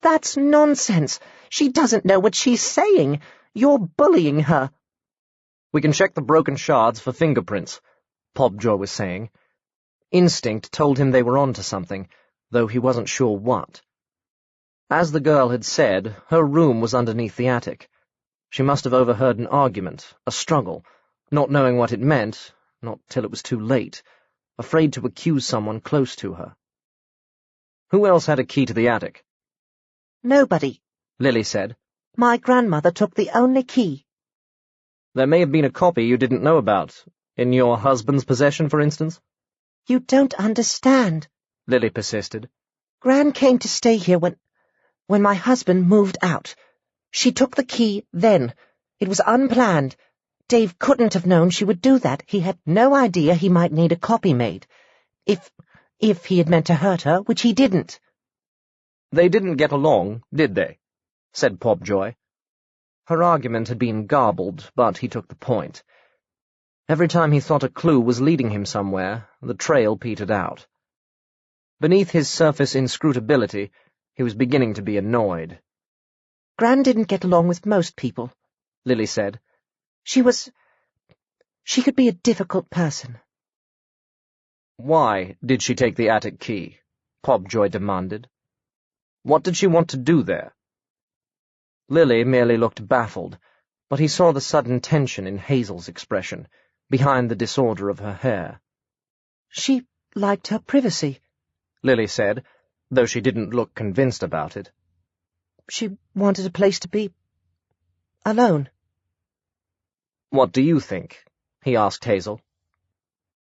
That's nonsense. She doesn't know what she's saying. You're bullying her. We can check the broken shards for fingerprints, Pobjoy was saying. Instinct told him they were on to something, though he wasn't sure what. As the girl had said, her room was underneath the attic. She must have overheard an argument, a struggle, not knowing what it meant, not till it was too late, afraid to accuse someone close to her. Who else had a key to the attic? Nobody, Lily said. My grandmother took the only key. There may have been a copy you didn't know about. In your husband's possession, for instance? You don't understand, Lily persisted. Gran came to stay here when my husband moved out. She took the key then. It was unplanned. Dave couldn't have known she would do that. He had no idea he might need a copy made. If he had meant to hurt her, which he didn't. They didn't get along, did they? Said Pobjoy. Her argument had been garbled, but he took the point. Every time he thought a clue was leading him somewhere, the trail petered out. Beneath his surface inscrutability, he was beginning to be annoyed. Gran didn't get along with most people, Lily said. She was She could be a difficult person. Why did she take the attic key? Pobjoy demanded. What did she want to do there? Lily merely looked baffled, but he saw the sudden tension in Hazel's expression, behind the disorder of her hair. She liked her privacy, Lily said, though she didn't look convinced about it. She wanted a place to be alone. What do you think? He asked Hazel.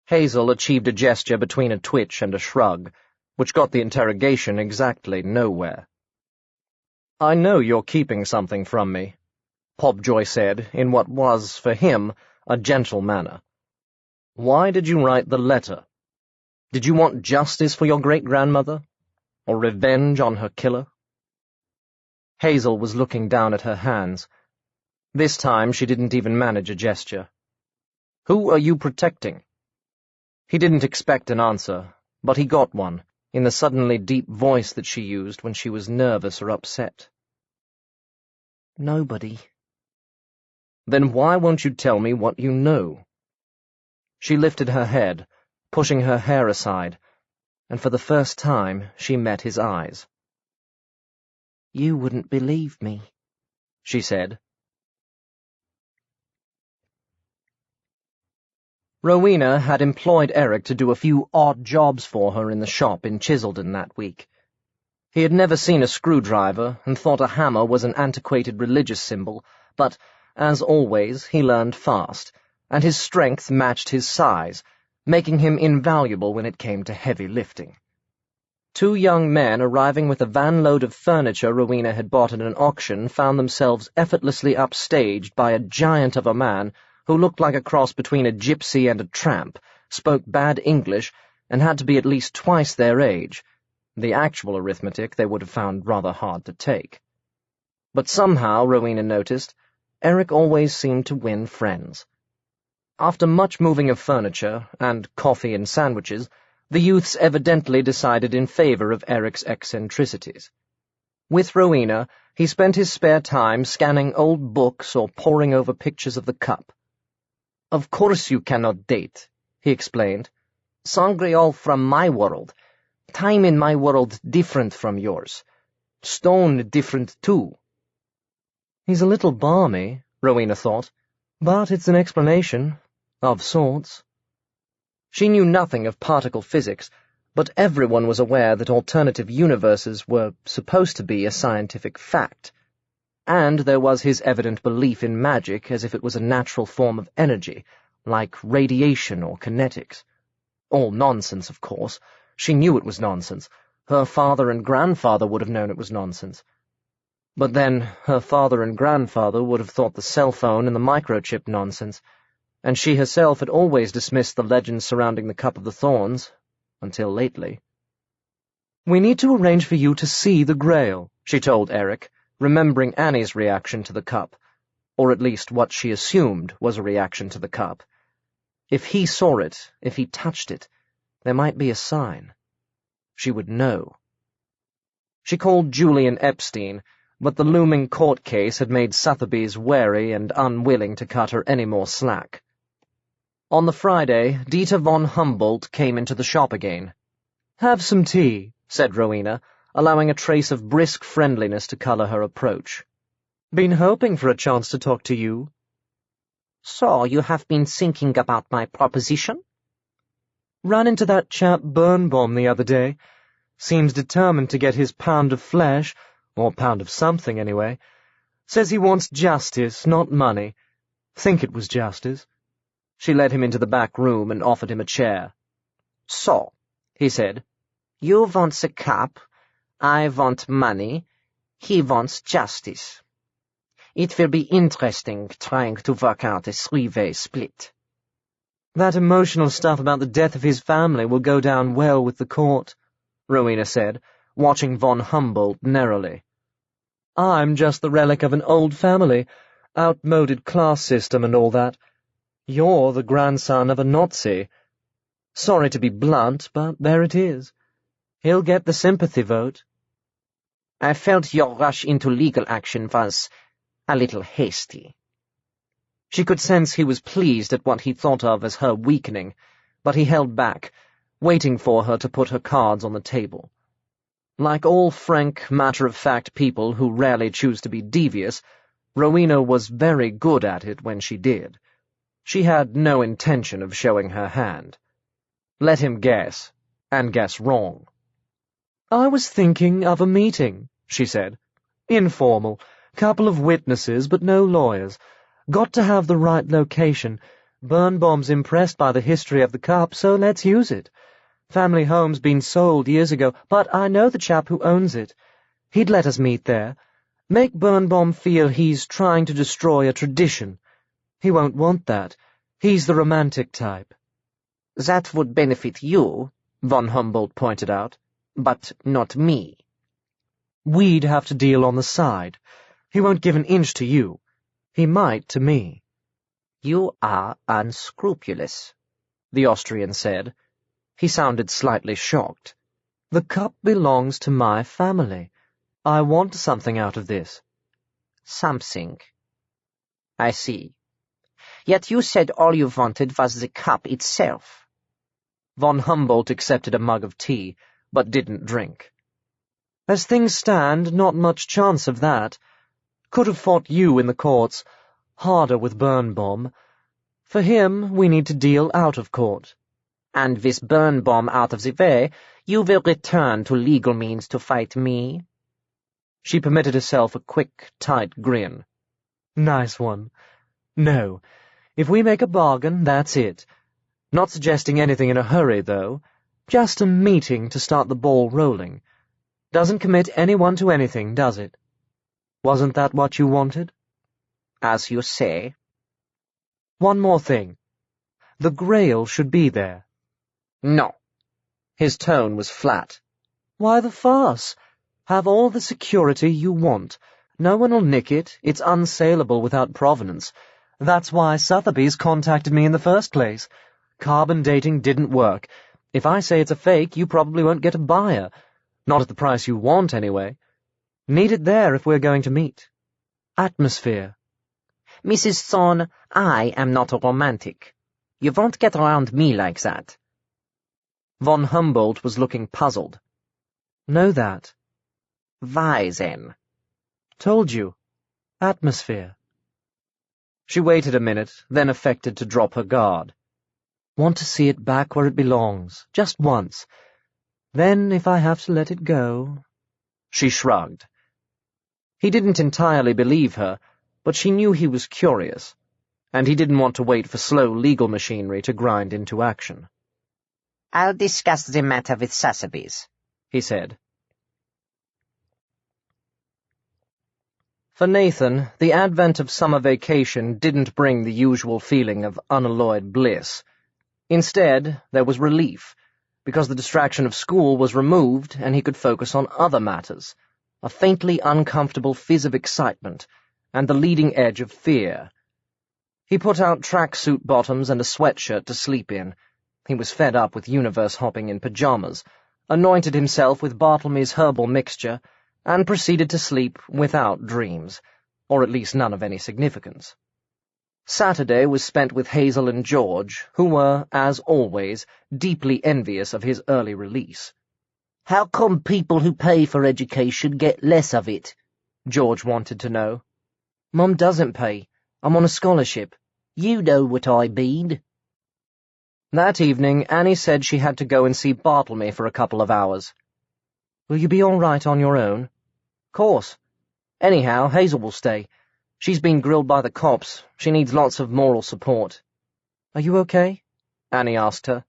Hazel achieved a gesture between a twitch and a shrug, which got the interrogation exactly nowhere. I know you're keeping something from me, Pobjoy said, in what was, for him, a gentle manner. Why did you write the letter? Did you want justice for your great-grandmother? Or revenge on her killer? Hazel was looking down at her hands. This time she didn't even manage a gesture. Who are you protecting? He didn't expect an answer, but he got one, in the suddenly deep voice that she used when she was nervous or upset. Nobody. Then why won't you tell me what you know? She lifted her head, pushing her hair aside, and for the first time she met his eyes. You wouldn't believe me, she said. Rowena had employed Eric to do a few odd jobs for her in the shop in Chiseldon that week. He had never seen a screwdriver and thought a hammer was an antiquated religious symbol, but, as always, he learned fast, and his strength matched his size, making him invaluable when it came to heavy lifting. 2 young men arriving with a van-load of furniture Rowena had bought at an auction found themselves effortlessly upstaged by a giant of a man who looked like a cross between a gypsy and a tramp, spoke bad English, and had to be at least twice their age. The actual arithmetic they would have found rather hard to take. But somehow, Rowena noticed, Eric always seemed to win friends. After much moving of furniture, and coffee and sandwiches, the youths evidently decided in favor of Eric's eccentricities. With Rowena, he spent his spare time scanning old books or poring over pictures of the cup. Of course you cannot date, he explained. Sangreal from my world. Time in my world different from yours. Stone different too. He's a little balmy, Rowena thought, but it's an explanation, of sorts. She knew nothing of particle physics, but everyone was aware that alternative universes were supposed to be a scientific fact. And there was his evident belief in magic as if it was a natural form of energy, like radiation or kinetics. All nonsense, of course. She knew it was nonsense. Her father and grandfather would have known it was nonsense. But then, her father and grandfather would have thought the cell phone and the microchip nonsense, and she herself had always dismissed the legends surrounding the Cup of the Thorns, until lately. We need to arrange for you to see the Grail, she told Eric, remembering Annie's reaction to the cup, or at least what she assumed was a reaction to the cup. If he saw it, if he touched it, there might be a sign. She would know. She called Julian Epstein, but the looming court case had made Sotheby's wary and unwilling to cut her any more slack. On the Friday, Dieter von Humboldt came into the shop again. "Have some tea," said Rowena, allowing a trace of brisk friendliness to colour her approach. "Been hoping for a chance to talk to you." "So you have been thinking about my proposition?" "Ran into that chap Birnbaum the other day. Seems determined to get his pound of flesh, or pound of something anyway. Says he wants justice, not money. Think it was justice." She led him into the back room and offered him a chair. "So," he said, "you want a cup, I want money, he wants justice. It will be interesting trying to work out a 3-way split." "That emotional stuff about the death of his family will go down well with the court," Rowena said, watching von Humboldt narrowly. "I'm just the relic of an old family, outmoded class system and all that. You're the grandson of a Nazi. Sorry to be blunt, but there it is. He'll get the sympathy vote." "I felt your rush into legal action was a little hasty." She could sense he was pleased at what he thought of as her weakening, but he held back, waiting for her to put her cards on the table. Like all frank, matter-of-fact people who rarely choose to be devious, Rowena was very good at it when she did. She had no intention of showing her hand. Let him guess, and guess wrong. "I was thinking of a meeting," she said. "Informal. Couple of witnesses, but no lawyers. Got to have the right location. Birnbaum's impressed by the history of the cup, so let's use it. Family home's been sold years ago, but I know the chap who owns it. He'd let us meet there. Make Birnbaum feel he's trying to destroy a tradition. He won't want that. He's the romantic type." "That would benefit you," von Humboldt pointed out, "but not me." "We'd have to deal on the side. He won't give an inch to you. He might to me." "You are unscrupulous," the Austrian said. He sounded slightly shocked. "The cup belongs to my family. I want something out of this." "Something. I see. Yet you said all you wanted was the cup itself." Von Humboldt accepted a mug of tea, but didn't drink. "As things stand, not much chance of that. Could have fought you in the courts. Harder with Birnbaum. For him, we need to deal out of court." "And with Birnbaum out of the way, you will return to legal means to fight me?" She permitted herself a quick, tight grin. "Nice one. No. If we make a bargain, that's it. Not suggesting anything in a hurry, though. Just a meeting to start the ball rolling. Doesn't commit anyone to anything, does it? Wasn't that what you wanted?" "As you say." "One more thing. The Grail should be there." "No." His tone was flat. "Why the farce? Have all the security you want. No one will nick it. It's unsaleable without provenance. That's why Sotheby's contacted me in the first place. Carbon dating didn't work. If I say it's a fake, you probably won't get a buyer. Not at the price you want, anyway. Need it there if we're going to meet. Atmosphere." "Mrs. Thorne, I am not a romantic. You won't get around me like that." Von Humboldt was looking puzzled. "Know that." "Why, then?" "Told you. Atmosphere." She waited a minute, then affected to drop her guard. "Want to see it back where it belongs, just once. Then, if I have to let it go—" She shrugged. He didn't entirely believe her, but she knew he was curious, and he didn't want to wait for slow legal machinery to grind into action. "I'll discuss the matter with Sotheby's," he said. For Nathan, the advent of summer vacation didn't bring the usual feeling of unalloyed bliss. Instead, there was relief, because the distraction of school was removed and he could focus on other matters, a faintly uncomfortable fizz of excitement, and the leading edge of fear. He put out tracksuit bottoms and a sweatshirt to sleep in. He was fed up with universe-hopping in pajamas, anointed himself with Bartlemy's herbal mixture, and proceeded to sleep without dreams, or at least none of any significance. Saturday was spent with Hazel and George, who were, as always, deeply envious of his early release. "How come people who pay for education get less of it?" George wanted to know. "Mum doesn't pay. I'm on a scholarship." "You know what I mean." That evening, Annie said she had to go and see Bartlemy for a couple of hours. "Will you be all right on your own?" "Course. Anyhow, Hazel will stay. She's been grilled by the cops. She needs lots of moral support." "Are you okay?" Annie asked her.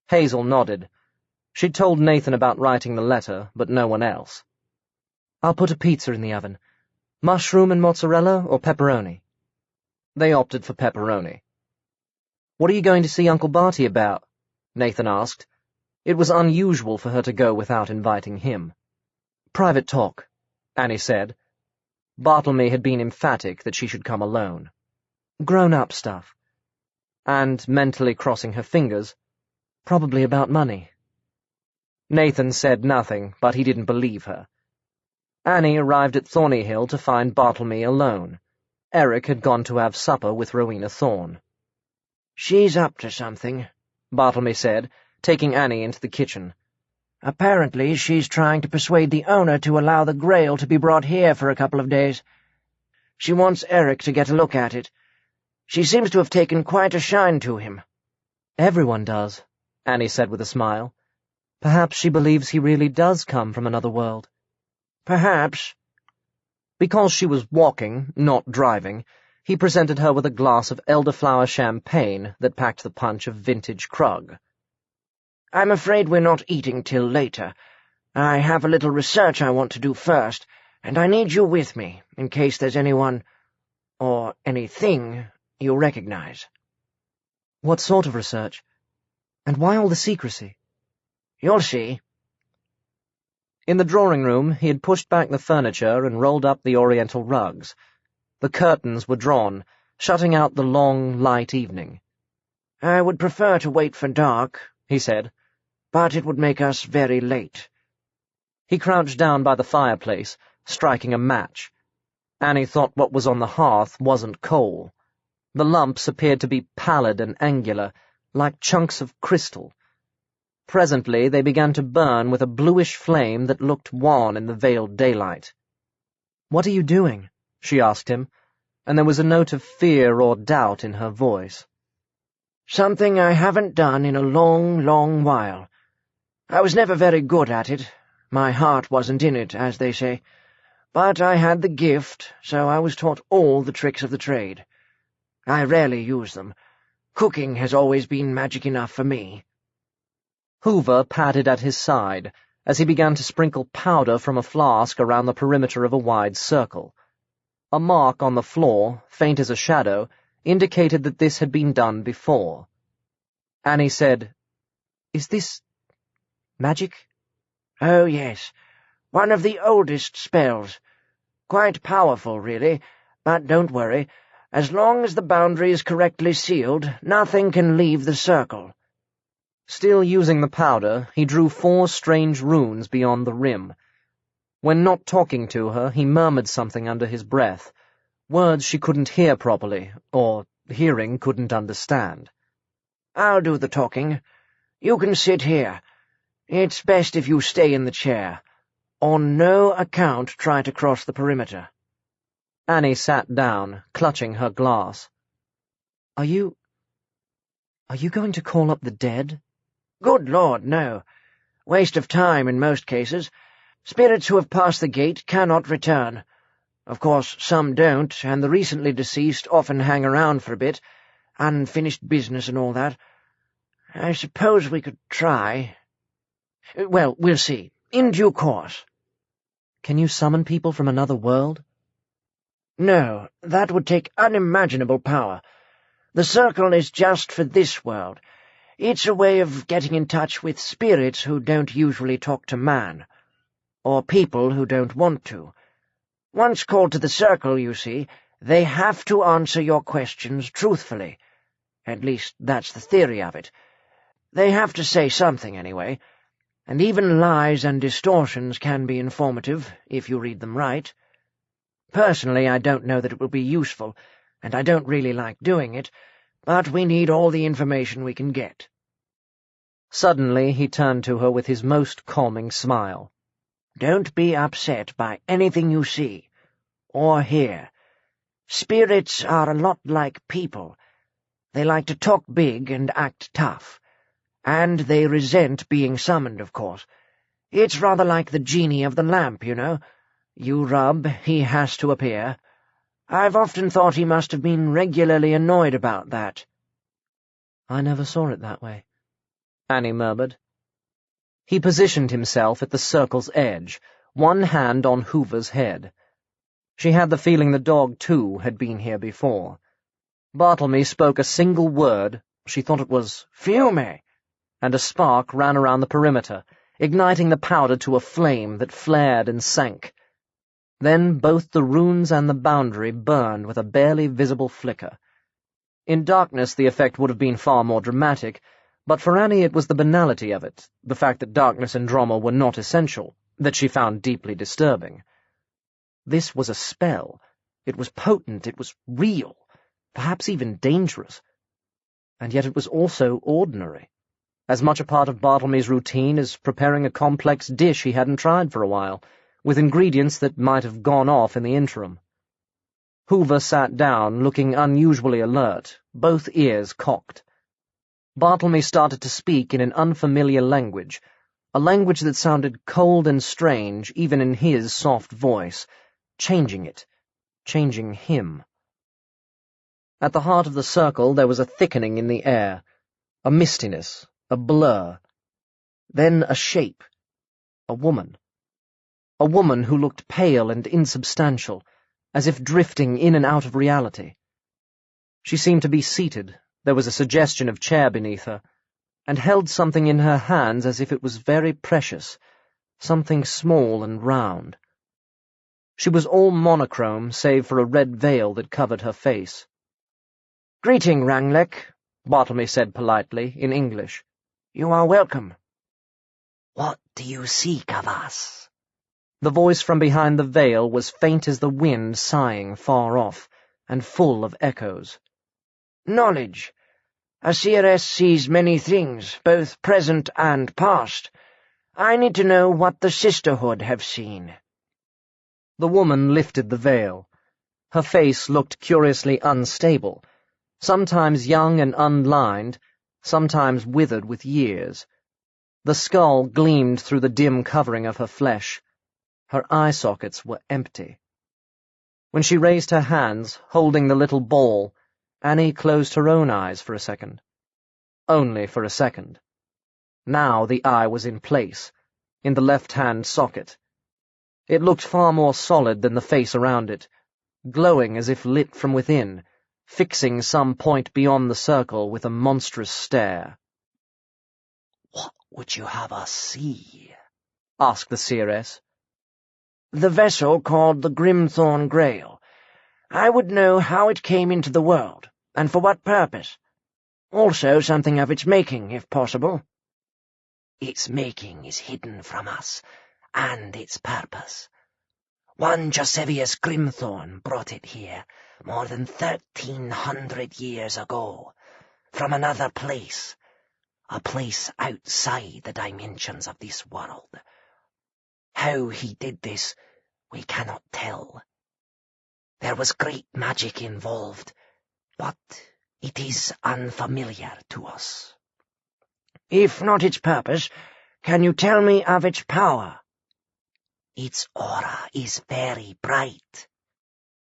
Hazel nodded. She'd told Nathan about writing the letter, but no one else. "I'll put a pizza in the oven. Mushroom and mozzarella or pepperoni?" They opted for pepperoni. "What are you going to see Uncle Barty about?" Nathan asked. It was unusual for her to go without inviting him. "Private talk," Annie said. Bartlemy had been emphatic that she should come alone. "Grown-up stuff." And, mentally crossing her fingers, "Probably about money." Nathan said nothing, but he didn't believe her. Annie arrived at Thornyhill to find Bartlemy alone. Eric had gone to have supper with Rowena Thorne. "She's up to something," Bartlemy said, taking Annie into the kitchen. "Apparently she's trying to persuade the owner to allow the Grail to be brought here for a couple of days. She wants Eric to get a look at it. She seems to have taken quite a shine to him." "Everyone does," Annie said with a smile. "Perhaps she believes he really does come from another world." "Perhaps." Because she was walking, not driving, he presented her with a glass of elderflower champagne that packed the punch of vintage Krug. "I'm afraid we're not eating till later. I have a little research I want to do first, and I need you with me, in case there's anyone, or anything, you recognize." "What sort of research? And why all the secrecy?" "You'll see." In the drawing-room, he had pushed back the furniture and rolled up the oriental rugs. The curtains were drawn, shutting out the long, light evening. "I would prefer to wait for dark," he said, "but it would make us very late." He crouched down by the fireplace, striking a match. Annie thought what was on the hearth wasn't coal. The lumps appeared to be pallid and angular, like chunks of crystal. Presently they began to burn with a bluish flame that looked wan in the veiled daylight. "What are you doing?" she asked him, and there was a note of fear or doubt in her voice. "Something I haven't done in a long, long while. I was never very good at it. My heart wasn't in it, as they say. But I had the gift, so I was taught all the tricks of the trade. I rarely use them. Cooking has always been magic enough for me." Hoover patted at his side as he began to sprinkle powder from a flask around the perimeter of a wide circle. A mark on the floor, faint as a shadow, indicated that this had been done before. Annie said, "Is this magic?" "Oh, yes. One of the oldest spells. Quite powerful, really, but don't worry. As long as the boundary is correctly sealed, nothing can leave the circle." Still using the powder, he drew 4 strange runes beyond the rim. When not talking to her, he murmured something under his breath, words she couldn't hear properly, or, hearing, couldn't understand. "I'll do the talking. You can sit here. It's best if you stay in the chair. On no account try to cross the perimeter." Annie sat down, clutching her glass. Are you going to call up the dead?" "Good Lord, no. Waste of time in most cases. Spirits who have passed the gate cannot return. Of course, some don't, and the recently deceased often hang around for a bit, unfinished business and all that. I suppose we could try. Well, we'll see. In due course." "Can you summon people from another world?" "No, that would take unimaginable power. The circle is just for this world. It's a way of getting in touch with spirits who don't usually talk to man, or people who don't want to. Once called to the circle, you see, they have to answer your questions truthfully. At least that's the theory of it. They have to say something, anyway, and even lies and distortions can be informative, if you read them right. Personally, I don't know that it will be useful, and I don't really like doing it, but we need all the information we can get." Suddenly he turned to her with his most calming smile. "Don't be upset by anything you see, or hear. Spirits are a lot like people. They like to talk big and act tough. And they resent being summoned, of course. It's rather like the genie of the lamp, you know. You rub, he has to appear. I've often thought he must have been regularly annoyed about that." "I never saw it that way," Annie murmured. He positioned himself at the circle's edge, one hand on Hoover's head. She had the feeling the dog, too, had been here before. Bartlemy spoke a single word, she thought it was "Fiume," and a spark ran around the perimeter, igniting the powder to a flame that flared and sank. Then both the runes and the boundary burned with a barely visible flicker. In darkness the effect would have been far more dramatic, but for Annie it was the banality of it, the fact that darkness and drama were not essential, that she found deeply disturbing. This was a spell, It was potent, it was real, perhaps even dangerous. And yet it was also ordinary, as much a part of Bartlemy's routine as preparing a complex dish he hadn't tried for a while, with ingredients that might have gone off in the interim. Hoover sat down, looking unusually alert, both ears cocked. Bartlemy started to speak in an unfamiliar language, a language that sounded cold and strange even in his soft voice, changing it, changing him. At the heart of the circle there was a thickening in the air, a mistiness, a blur. Then a shape, a woman. A woman who looked pale and insubstantial, as if drifting in and out of reality. She seemed to be seated, there was a suggestion of chair beneath her, and held something in her hands as if it was very precious, something small and round. She was all monochrome, save for a red veil that covered her face. "Greeting, Ranglek," Bartlemy said politely, in English. "You are welcome." "What do you seek of us?" The voice from behind the veil was faint as the wind sighing far off, and full of echoes. "Knowledge. A seeress sees many things, both present and past. I need to know what the Sisterhood have seen." The woman lifted the veil. Her face looked curiously unstable, sometimes young and unlined, sometimes withered with years. The skull gleamed through the dim covering of her flesh. Her eye sockets were empty. When she raised her hands, holding the little ball, Annie closed her own eyes for a second. Only for a second. Now the eye was in place, in the left-hand socket. It looked far more solid than the face around it, glowing as if lit from within, fixing some point beyond the circle with a monstrous stare. "What would you have us see?" asked the seeress. "The vessel called the Greenstone Grail. I would know how it came into the world, and for what purpose. Also something of its making, if possible." "Its making is hidden from us, and its purpose. One Josevius Grimthorne brought it here more than 1,300 years ago, from another place, a place outside the dimensions of this world. How he did this, we cannot tell. There was great magic involved, but it is unfamiliar to us." "If not its purpose, can you tell me of its power?" "Its aura is very bright."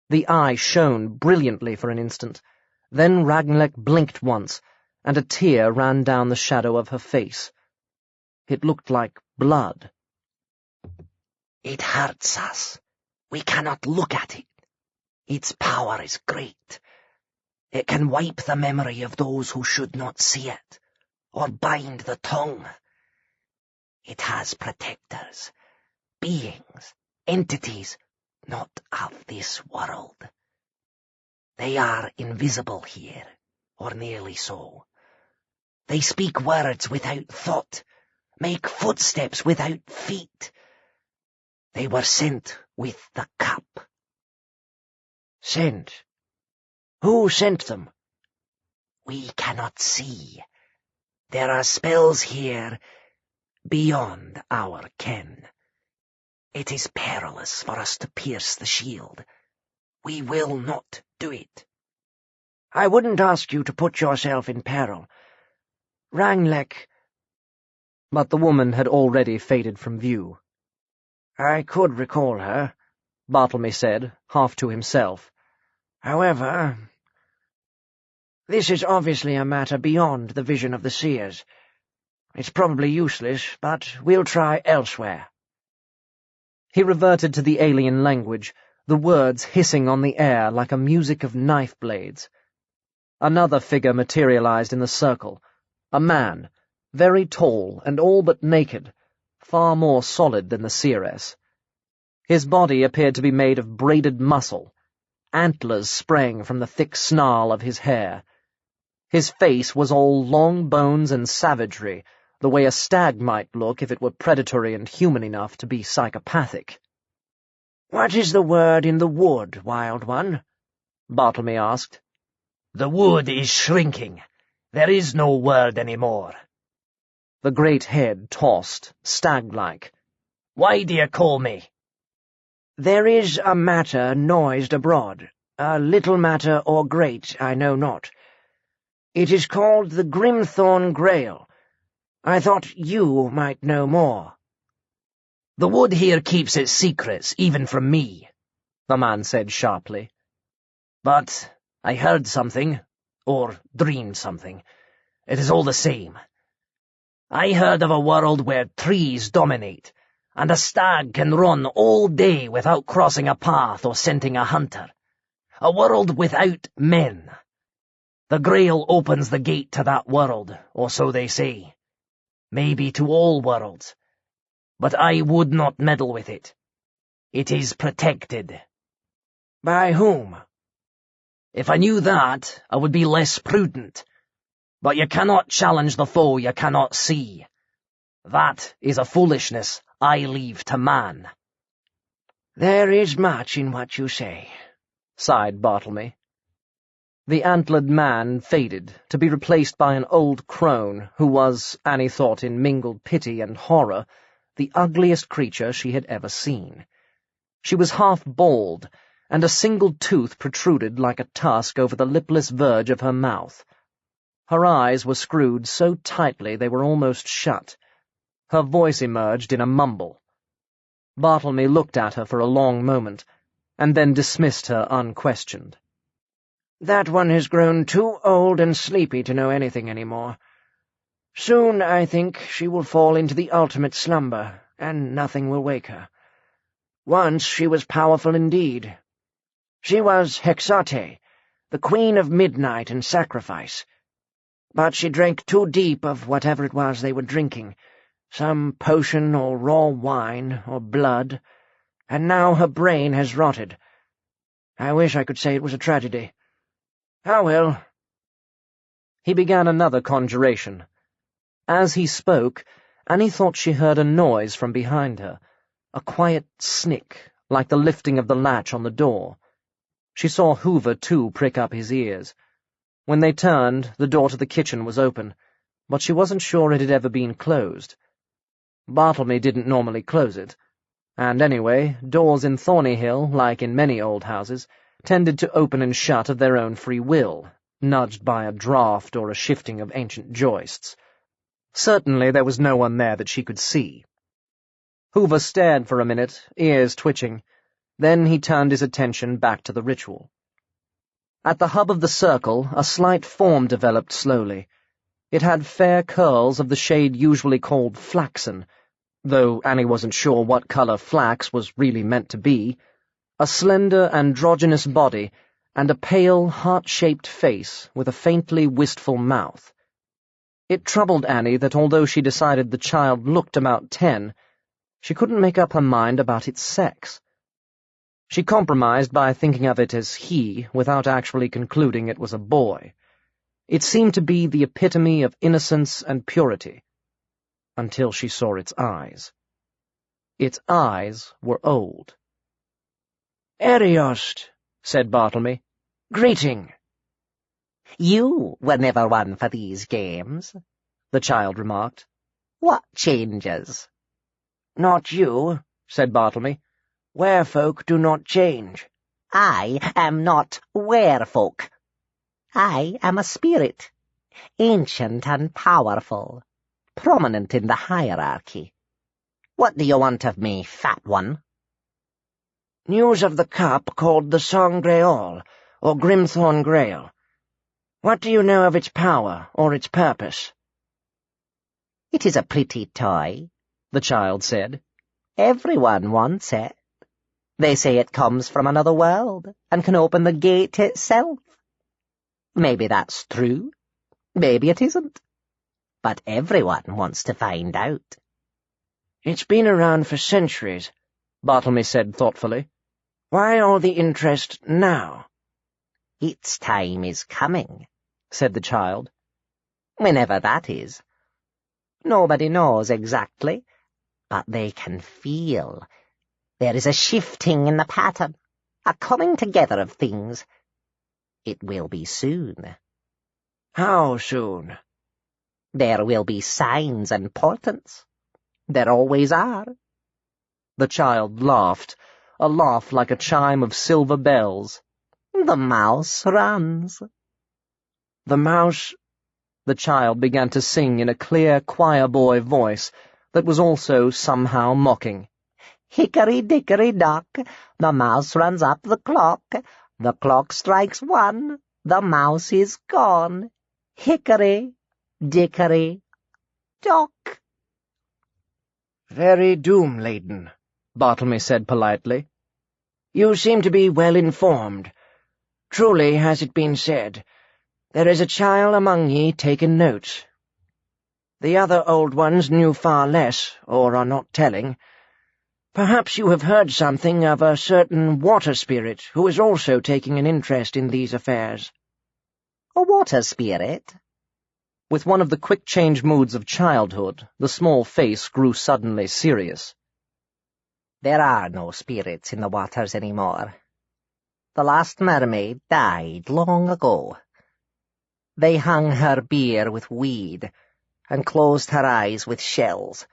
The eye shone brilliantly for an instant. Then Ragnarok blinked once, and a tear ran down the shadow of her face. It looked like blood. "It hurts us. We cannot look at it. Its power is great. It can wipe the memory of those who should not see it, or bind the tongue. It has protectors, beings, entities not of this world. They are invisible here, or nearly so. They speak words without thought, make footsteps without feet. They were sent with the cup." "Sent? Who sent them?" "We cannot see. There are spells here beyond our ken. It is perilous for us to pierce the shield. We will not do it." "I wouldn't ask you to put yourself in peril. Ranglek—" But the woman had already faded from view. "I could recall her," Bartlemy said, half to himself. "However, this is obviously a matter beyond the vision of the seers. It's probably useless, but we'll try elsewhere." He reverted to the alien language, the words hissing on the air like a music of knife blades. Another figure materialized in the circle, a man, very tall and all but naked, far more solid than the seeress. His body appeared to be made of braided muscle. Antlers sprang from the thick snarl of his hair. His face was all long bones and savagery, the way a stag might look if it were predatory and human enough to be psychopathic. "What is the word in the wood, Wild One?" Bartlemy asked. "The wood is shrinking. There is no word any more." The great head tossed, stag-like. "Why do you call me?" "There is a matter noised abroad, a little matter or great, I know not. It is called the Greenstone Grail. I thought you might know more." "The wood here keeps its secrets, even from me," the man said sharply. "But I heard something, or dreamed something. It is all the same. I heard of a world where trees dominate, and a stag can run all day without crossing a path or scenting a hunter. A world without men. The Grail opens the gate to that world, or so they say. Maybe to all worlds. But I would not meddle with it. It is protected." "By whom?" "If I knew that, I would be less prudent. But you cannot challenge the foe you cannot see. That is a foolishness I leave to man." "There is much in what you say," sighed Bartlemy. The antlered man faded, to be replaced by an old crone who was, Annie thought in mingled pity and horror, the ugliest creature she had ever seen. She was half bald, and a single tooth protruded like a tusk over the lipless verge of her mouth. Her eyes were screwed so tightly they were almost shut. Her voice emerged in a mumble. Bartlemy looked at her for a long moment, and then dismissed her unquestioned. "That one has grown too old and sleepy to know anything any more. Soon, I think, she will fall into the ultimate slumber, and nothing will wake her. Once she was powerful indeed. She was Hexate, the queen of midnight and sacrifice. But she drank too deep of whatever it was they were drinking, some potion or raw wine or blood, and now her brain has rotted. I wish I could say it was a tragedy. Ah, well." He began another conjuration. As he spoke, Annie thought she heard a noise from behind her, a quiet snick, like the lifting of the latch on the door. She saw Hoover, too, prick up his ears. When they turned, the door to the kitchen was open, but she wasn't sure it had ever been closed. Bartlemy didn't normally close it, and anyway, doors in Thornyhill, like in many old houses, tended to open and shut of their own free will, nudged by a draught or a shifting of ancient joists. Certainly there was no one there that she could see. Hoover stared for a minute, ears twitching. Then he turned his attention back to the ritual. At the hub of the circle, a slight form developed slowly. It had fair curls of the shade usually called flaxen, though Annie wasn't sure what color flax was really meant to be, a slender, androgynous body, and a pale, heart-shaped face with a faintly wistful mouth. It troubled Annie that although she decided the child looked about 10, she couldn't make up her mind about its sex. She compromised by thinking of it as he, without actually concluding it was a boy. It seemed to be the epitome of innocence and purity, until she saw its eyes. Its eyes were old. "Ariost," said Bartlemy. "Greeting." "You were never one for these games," the child remarked. "What changes?" "Not you," said Bartlemy. "Werefolk do not change." "I am not werefolk. I am a spirit, ancient and powerful, prominent in the hierarchy. What do you want of me, fat one?" "News of the cup called the Sangreal, or Greenstone Grail. What do you know of its power, or its purpose?" "It is a pretty toy," the child said. "Everyone wants it. They say it comes from another world, and can open the gate itself. Maybe that's true. Maybe it isn't. But everyone wants to find out." "It's been around for centuries," Bartlemy said thoughtfully. "Why all the interest now?" "Its time is coming," said the child. "Whenever that is. Nobody knows exactly, but they can feel. There is a shifting in the pattern, a coming together of things. It will be soon. How soon? There will be signs and portents. There always are. The child laughed, a laugh like a chime of silver bells. The mouse runs. The mouse... The child began to sing in a clear choir-boy voice that was also somehow mocking. Hickory-dickory-dock, the mouse runs up the clock. The clock strikes 1, the mouse is gone. Hickory-dickory-dock. Very doom-laden, Bartlemy said politely. You seem to be well informed. Truly has it been said, there is a child among ye taking notes. The other old ones knew far less, or are not telling. Perhaps you have heard something of a certain water spirit who is also taking an interest in these affairs. A water spirit? With one of the quick-change moods of childhood, the small face grew suddenly serious. There are no spirits in the waters anymore. The last mermaid died long ago. They hung her bier with weed, and closed her eyes with shells,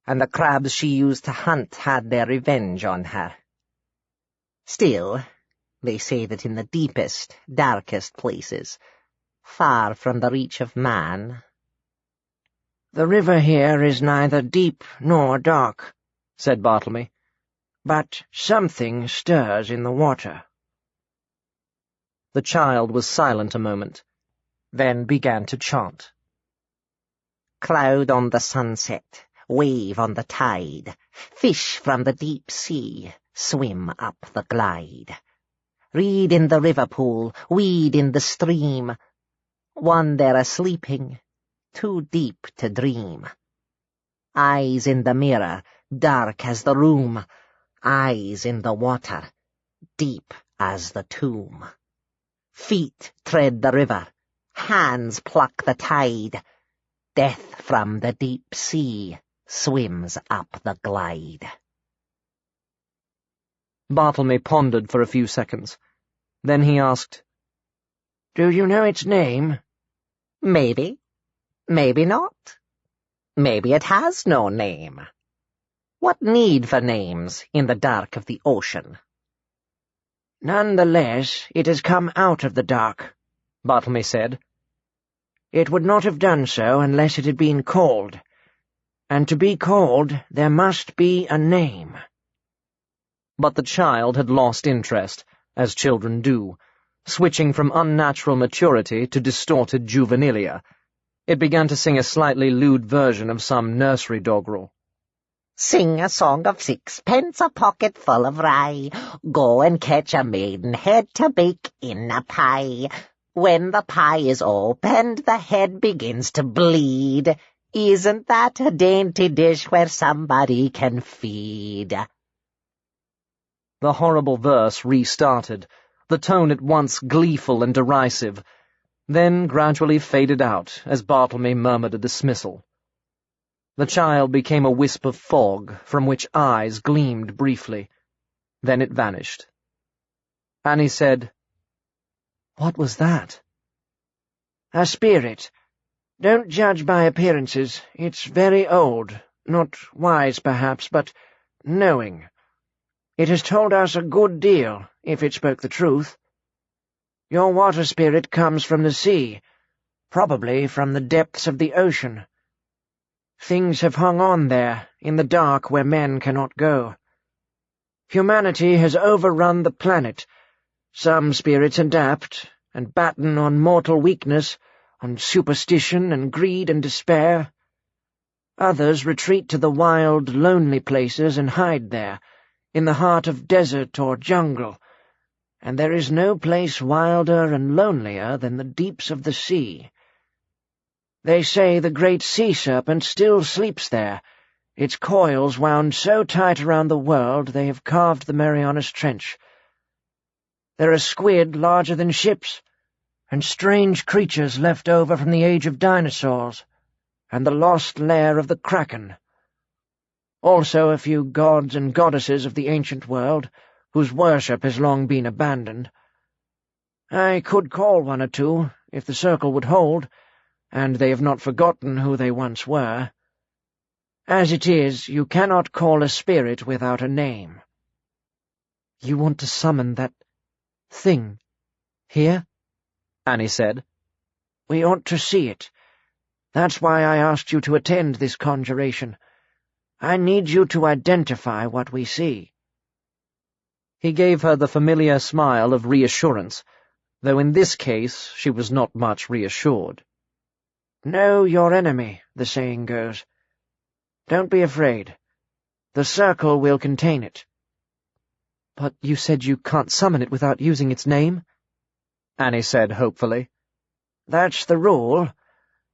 and the crabs she used to hunt had their revenge on her. Still, they say that in the deepest, darkest places, far from the reach of man— The river here is neither deep nor dark, said Bartlemy, but something stirs in the water. The child was silent a moment, then began to chant. Cloud on the sunset, wave on the tide, fish from the deep sea, swim up the glide. Reed in the river pool, weed in the stream, one there a-sleeping, too deep to dream. Eyes in the mirror, dark as the room, eyes in the water, deep as the tomb. Feet tread the river, hands pluck the tide, death from the deep sea swims up the glide. Bartlemy pondered for a few seconds. Then he asked, Do you know its name? Maybe. Maybe not. Maybe it has no name. What need for names in the dark of the ocean? None the less, it has come out of the dark, Bartlemy said. It would not have done so unless it had been called. And to be called, there must be a name. But the child had lost interest, as children do, switching from unnatural maturity to distorted juvenilia. It began to sing a slightly lewd version of some nursery doggerel. Sing a song of sixpence, a pocket full of rye. Go and catch a maidenhead to bake in a pie. When the pie is opened, the head begins to bleed. Isn't that a dainty dish where somebody can feed? The horrible verse restarted, the tone at once gleeful and derisive, then gradually faded out as Bartlemy murmured a dismissal. The child became a wisp of fog from which eyes gleamed briefly. Then it vanished. Annie said, What was that? A spirit. Don't judge by appearances. It's very old. Not wise, perhaps, but knowing. It has told us a good deal, if it spoke the truth. Your water spirit comes from the sea, probably from the depths of the ocean. Things have hung on there, in the dark where men cannot go. Humanity has overrun the planet. Some spirits adapt, and batten on mortal weakness, on superstition and greed and despair. Others retreat to the wild, lonely places and hide there, in the heart of desert or jungle, and there is no place wilder and lonelier than the deeps of the sea. They say the great sea serpent still sleeps there, its coils wound so tight around the world they have carved the Marianas Trench. There are squid larger than ships, and strange creatures left over from the age of dinosaurs, and the lost lair of the kraken. Also a few gods and goddesses of the ancient world, whose worship has long been abandoned. I could call one or two, if the circle would hold, and they have not forgotten who they once were. As it is, you cannot call a spirit without a name. You want to summon that thing here? Annie said. We ought to see it. That's why I asked you to attend this conjuration. I need you to identify what we see. He gave her the familiar smile of reassurance, though in this case she was not much reassured. Know your enemy, the saying goes. Don't be afraid. The circle will contain it. But you said you can't summon it without using its name? Annie said hopefully. That's the rule,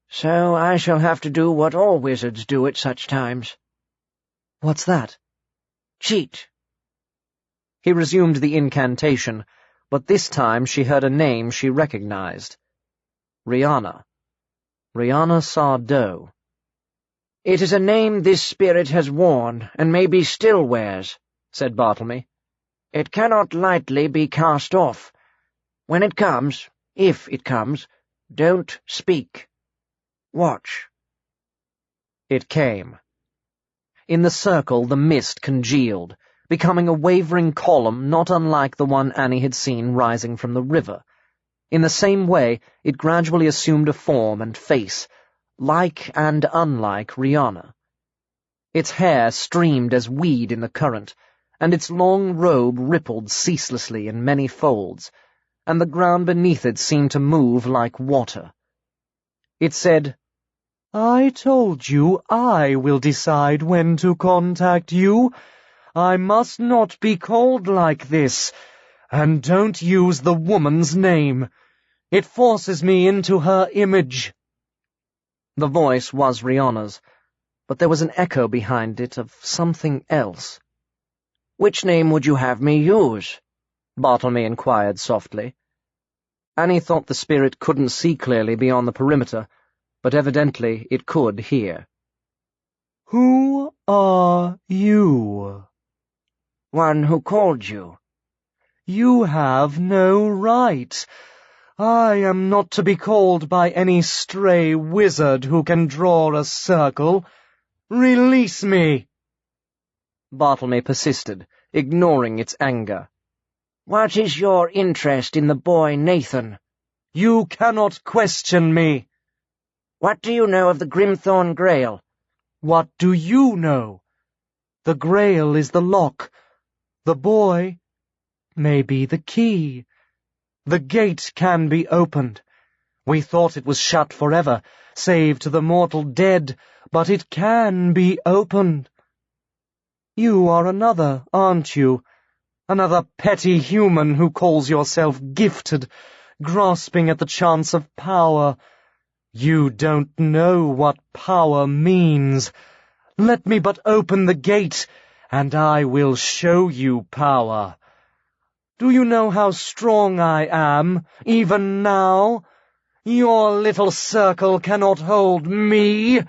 so I shall have to do what all wizards do at such times. What's that? Cheat. He resumed the incantation, but this time she heard a name she recognized. Rihanna. Rihanna Sardo. It is a name this spirit has worn, and maybe still wears, said Bartlemy. It cannot lightly be cast off. When it comes, if it comes, don't speak. Watch. It came. In the circle the mist congealed, becoming a wavering column not unlike the one Annie had seen rising from the river. In the same way, it gradually assumed a form and face, like and unlike Rihanna. Its hair streamed as weed in the current, and its long robe rippled ceaselessly in many folds, and the ground beneath it seemed to move like water. It said, I told you I will decide when to contact you. I must not be called like this, and don't use the woman's name. It forces me into her image. The voice was Rihanna's, but there was an echo behind it of something else. Which name would you have me use? Bartlemy inquired softly. Annie thought the spirit couldn't see clearly beyond the perimeter, but evidently it could hear. Who are you? One who called you. You have no right. I am not to be called by any stray wizard who can draw a circle. Release me! Bartlemy persisted, ignoring its anger. What is your interest in the boy Nathan? You cannot question me. What do you know of the Greenstone Grail? What do you know? The Grail is the lock. The boy may be the key. The gate can be opened. We thought it was shut forever, save to the mortal dead, but it can be opened. You are another, aren't you? Another petty human who calls yourself gifted, grasping at the chance of power. You don't know what power means. Let me but open the gate, and I will show you power. Do you know how strong I am, even now? Your little circle cannot hold me.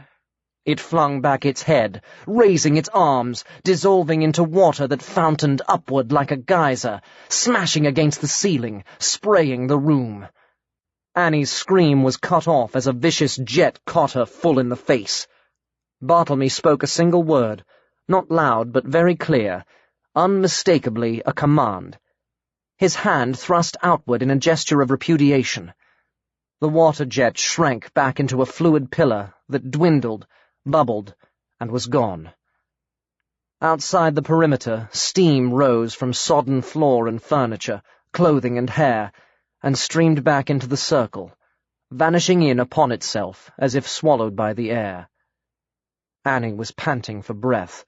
It flung back its head, raising its arms, dissolving into water that fountained upward like a geyser, smashing against the ceiling, spraying the room. Annie's scream was cut off as a vicious jet caught her full in the face. Bartlemy spoke a single word, not loud but very clear, unmistakably a command. His hand thrust outward in a gesture of repudiation. The water jet shrank back into a fluid pillar that dwindled, bubbled, and was gone. Outside the perimeter, steam rose from sodden floor and furniture, clothing and hair, and streamed back into the circle, vanishing in upon itself as if swallowed by the air. Annie was panting for breath.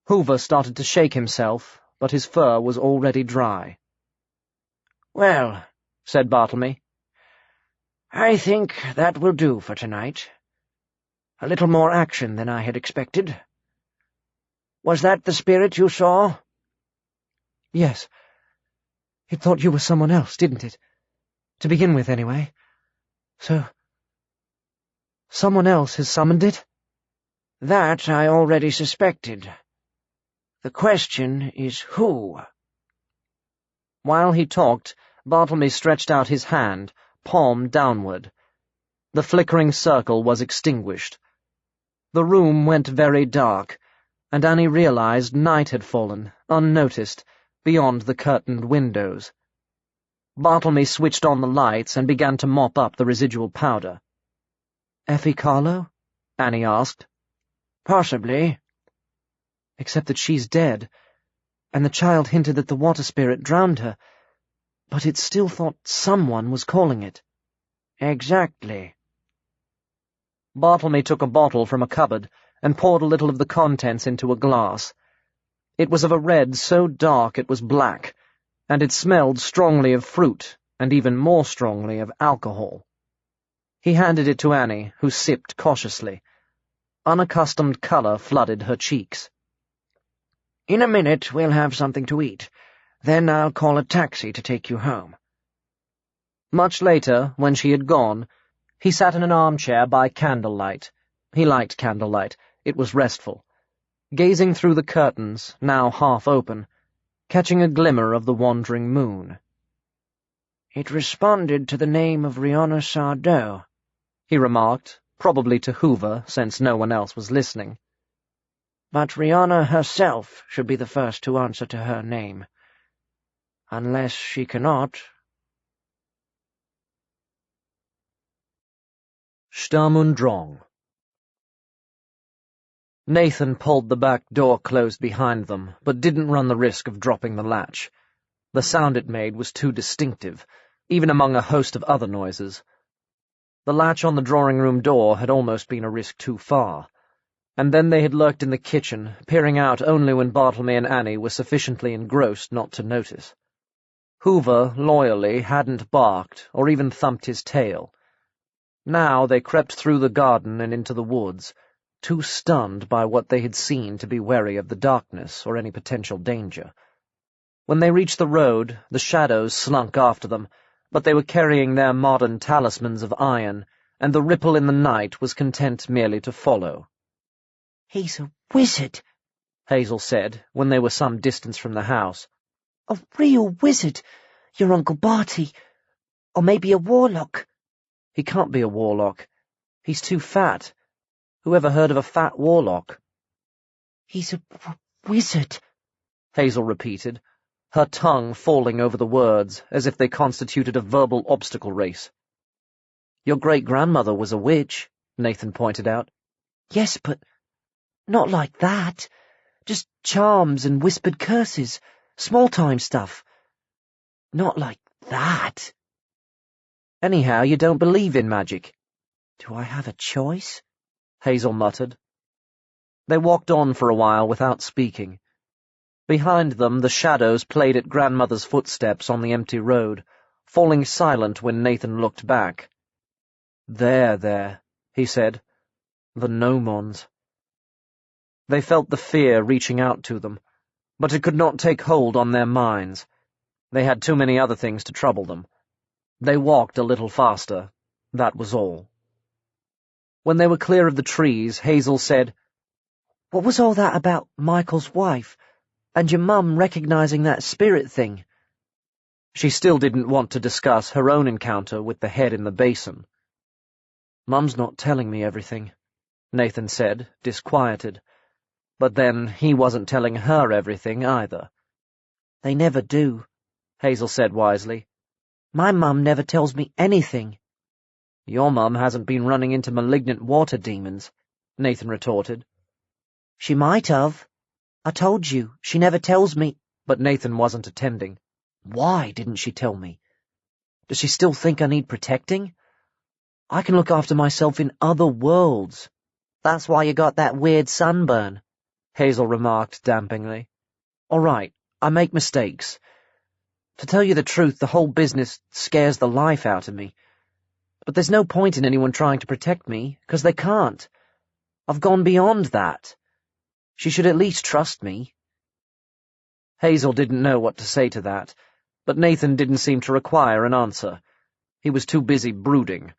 Hoover started to shake himself, but his fur was already dry. Well, said Bartlemy, I think that will do for tonight. A little more action than I had expected. Was that the spirit you saw? Yes. It thought you were someone else, didn't it? To begin with, anyway. So, someone else has summoned it? That I already suspected. The question is who? While he talked, Bartlemy stretched out his hand, palm downward. The flickering circle was extinguished. The room went very dark, and Annie realized night had fallen, unnoticed, beyond the curtained windows. Bartlemy switched on the lights and began to mop up the residual powder. Effie Carlo? Annie asked. Possibly. Except that she's dead, and the child hinted that the water spirit drowned her, but it still thought someone was calling it. Exactly. Bartlemy took a bottle from a cupboard and poured a little of the contents into a glass. It was of a red so dark it was black, and it smelled strongly of fruit, and even more strongly of alcohol. He handed it to Annie, who sipped cautiously. Unaccustomed colour flooded her cheeks. In a minute we'll have something to eat. Then I'll call a taxi to take you home. Much later, when she had gone, he sat in an armchair by candlelight. He liked candlelight. It was restful. Gazing through the curtains, now half open, catching a glimmer of the wandering moon. It responded to the name of Rihanna Sardou, he remarked, probably to Hoover, since no one else was listening. But Rihanna herself should be the first to answer to her name. Unless she cannot. Sturm und Drang. Nathan pulled the back door closed behind them, but didn't run the risk of dropping the latch. The sound it made was too distinctive, even among a host of other noises. The latch on the drawing-room door had almost been a risk too far, and then they had lurked in the kitchen, peering out only when Bartlemy and Annie were sufficiently engrossed not to notice. Hoover, loyally, hadn't barked or even thumped his tail. Now they crept through the garden and into the woods, too stunned by what they had seen to be wary of the darkness or any potential danger. When they reached the road, the shadows slunk after them, but they were carrying their modern talismans of iron, and the ripple in the night was content merely to follow. "He's a wizard," Hazel said, when they were some distance from the house. "A real wizard, your Uncle Barty. Or maybe a warlock." "He can't be a warlock. He's too fat. Who ever heard of a fat warlock?" "He's a wizard," Hazel repeated, her tongue falling over the words as if they constituted a verbal obstacle race. "Your great-grandmother was a witch," Nathan pointed out. "Yes, but not like that. Just charms and whispered curses, small-time stuff. Not like that." "Anyhow, you don't believe in magic." "Do I have a choice?" Hazel muttered. They walked on for a while without speaking. Behind them, the shadows played at grandmother's footsteps on the empty road, falling silent when Nathan looked back. There, he said. The gnomons. They felt the fear reaching out to them, but it could not take hold on their minds. They had too many other things to trouble them. They walked a little faster. That was all. When they were clear of the trees, Hazel said, "What was all that about Michael's wife, and your mum recognizing that spirit thing?" She still didn't want to discuss her own encounter with the head in the basin. "Mum's not telling me everything," Nathan said, disquieted. But then he wasn't telling her everything either. "They never do," Hazel said wisely. "My mum never tells me anything." "Your mum hasn't been running into malignant water demons," Nathan retorted. "She might have. I told you, she never tells me." But Nathan wasn't attending. Why didn't she tell me? Does she still think I need protecting? I can look after myself in other worlds. "That's why you got that weird sunburn," Hazel remarked dampingly. "All right, I make mistakes. To tell you the truth, the whole business scares the life out of me. But there's no point in anyone trying to protect me, because they can't. I've gone beyond that. She should at least trust me." Hazel didn't know what to say to that, but Nathan didn't seem to require an answer. He was too busy brooding.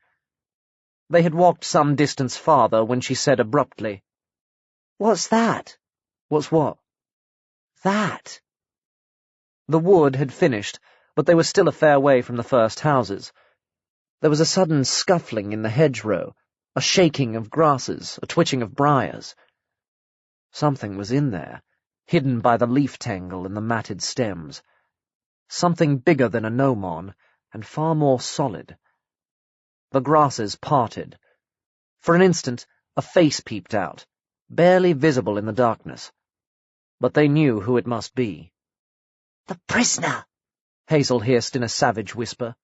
They had walked some distance farther when she said abruptly, What's that? What's what? That. The wood had finished, but they were still a fair way from the first houses. There was a sudden scuffling in the hedgerow, a shaking of grasses, a twitching of briars. Something was in there, hidden by the leaf tangle and the matted stems. Something bigger than a gnomon, and far more solid. The grasses parted. For an instant, a face peeped out, barely visible in the darkness. But they knew who it must be. The prisoner! Hazel hissed in a savage whisper.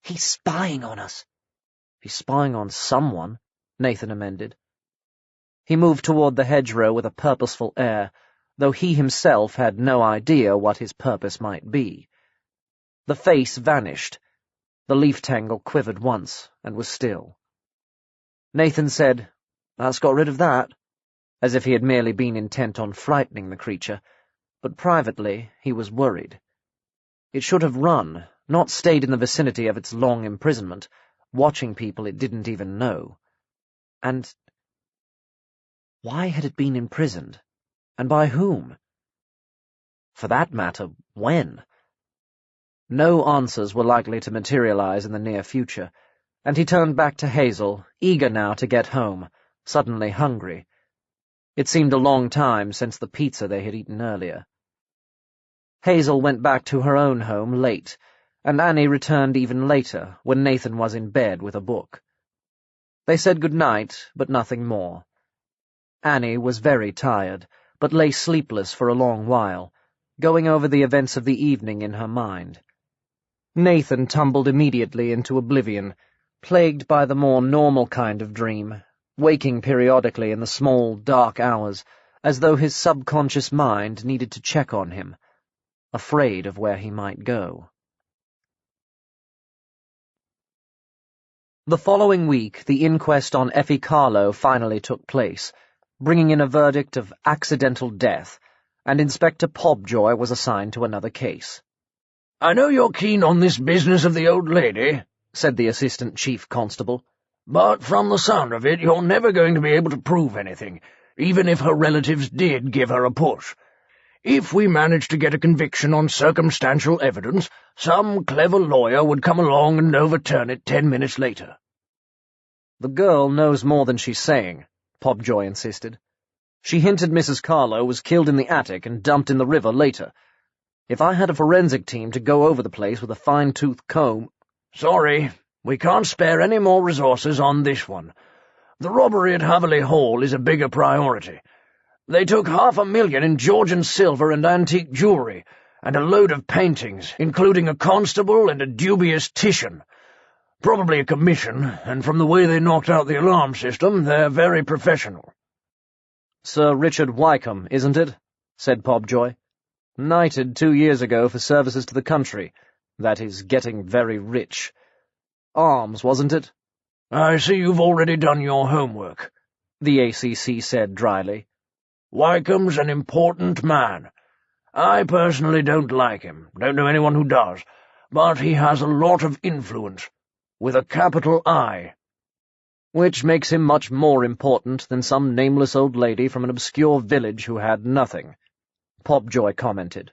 He's spying on us. He's spying on someone, Nathan amended. He moved toward the hedgerow with a purposeful air, though he himself had no idea what his purpose might be. The face vanished. The leaf tangle quivered once and was still. Nathan said, "That's got rid of that," as if he had merely been intent on frightening the creature, but privately he was worried. It should have run, not stayed in the vicinity of its long imprisonment, watching people it didn't even know. And why had it been imprisoned? And by whom? For that matter, when? No answers were likely to materialize in the near future, and he turned back to Hazel, eager now to get home, suddenly hungry. It seemed a long time since the pizza they had eaten earlier. Hazel went back to her own home late, and Annie returned even later, when Nathan was in bed with a book. They said good night, but nothing more. Annie was very tired, but lay sleepless for a long while, going over the events of the evening in her mind. Nathan tumbled immediately into oblivion, plagued by the more normal kind of dream, waking periodically in the small, dark hours, as though his subconscious mind needed to check on him, afraid of where he might go. The following week, the inquest on Effie Carlo finally took place, bringing in a verdict of accidental death, and Inspector Pobjoy was assigned to another case. "I know you're keen on this business of the old lady," said the Assistant Chief Constable, "but from the sound of it, you're never going to be able to prove anything, even if her relatives did give her a push. If we managed to get a conviction on circumstantial evidence, some clever lawyer would come along and overturn it 10 minutes later." "The girl knows more than she's saying," Pobjoy insisted. "She hinted Mrs. Carlo was killed in the attic and dumped in the river later. If I had a forensic team to go over the place with a fine-tooth comb—" "Sorry, we can't spare any more resources on this one. The robbery at Haverley Hall is a bigger priority. They took $500,000 in Georgian silver and antique jewellery, and a load of paintings, including a constable and a dubious Titian. Probably a commission, and from the way they knocked out the alarm system, they're very professional." "Sir Richard Wykeham, isn't it?" said Pobjoy. "Knighted 2 years ago for services to the country. That is, getting very rich. Arms, wasn't it?" "I see you've already done your homework," the ACC said dryly. "Wykeham's an important man. I personally don't like him, don't know anyone who does, but he has a lot of influence, with a capital I." "Which makes him much more important than some nameless old lady from an obscure village who had nothing," Pobjoy commented.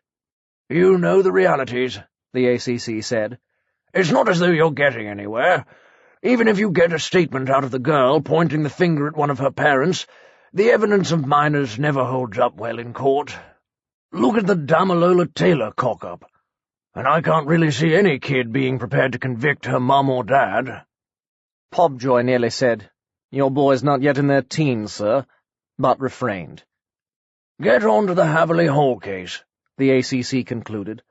"You know the realities," the ACC said. "It's not as though you're getting anywhere. Even if you get a statement out of the girl pointing the finger at one of her parents, the evidence of minors never holds up well in court. Look at the Damalola Taylor cock-up, and I can't really see any kid being prepared to convict her mum or dad." Pobjoy nearly said, "Your boy's not yet in their teens, sir," but refrained. "Get on to the Haverley Hall case," the ACC concluded.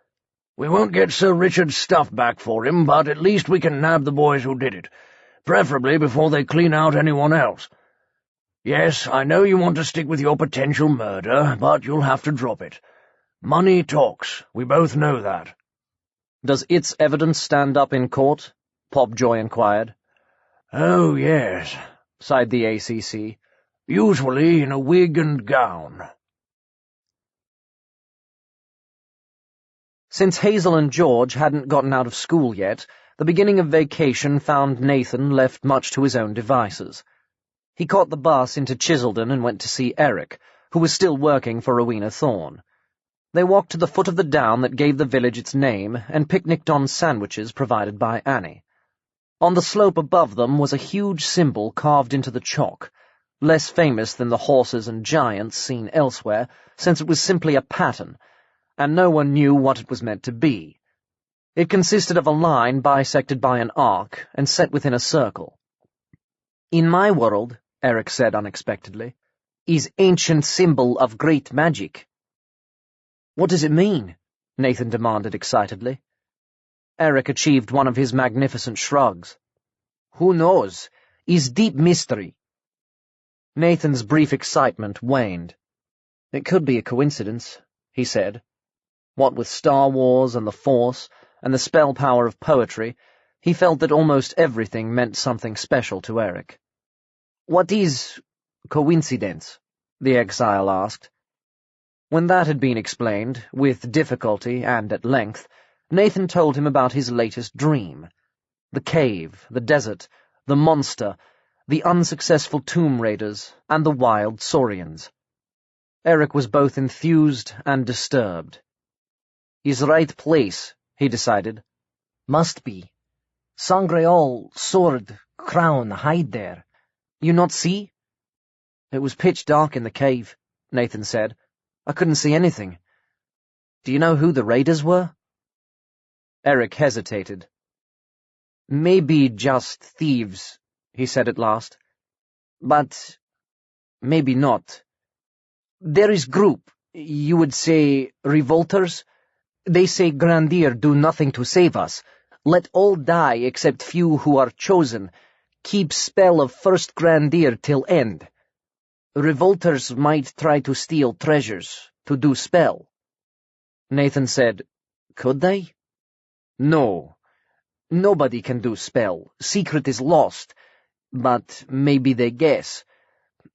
"We won't get Sir Richard's stuff back for him, but at least we can nab the boys who did it, preferably before they clean out anyone else. Yes, I know you want to stick with your potential murder, but you'll have to drop it. Money talks, we both know that." "Does its evidence stand up in court?" Pobjoy inquired. "Oh, yes," sighed the ACC, "usually in a wig and gown." Since Hazel and George hadn't gotten out of school yet, the beginning of vacation found Nathan left much to his own devices. He caught the bus into Chiseldon and went to see Eric, who was still working for Rowena Thorne. They walked to the foot of the down that gave the village its name and picnicked on sandwiches provided by Annie. On the slope above them was a huge symbol carved into the chalk, less famous than the horses and giants seen elsewhere, since it was simply a pattern, and no one knew what it was meant to be. It consisted of a line bisected by an arc and set within a circle. "In my world," Eric said unexpectedly, "is ancient symbol of great magic." "What does it mean?" Nathan demanded excitedly. Eric achieved one of his magnificent shrugs. "Who knows? Is deep mystery." Nathan's brief excitement waned. "It could be a coincidence," he said. What with Star Wars and the Force and the spell power of poetry, he felt that almost everything meant something special to Eric. "What is coincidence?" the exile asked. When that had been explained, with difficulty and at length, Nathan told him about his latest dream. The cave, the desert, the monster, the unsuccessful tomb raiders, and the wild saurians. Eric was both enthused and disturbed. "Is right place," he decided. "Must be. Sangreal, sword, crown, hide there. You not see?" "It was pitch dark in the cave," Nathan said. "I couldn't see anything. Do you know who the raiders were?" Eric hesitated. "Maybe just thieves," he said at last. "But maybe not. There is group, you would say revolters. They say Grandier do nothing to save us. Let all die except few who are chosen. Keep spell of first Grandier till end. Revolters might try to steal treasures, to do spell." Nathan said, "Could they?" "No. Nobody can do spell. Secret is lost. But maybe they guess.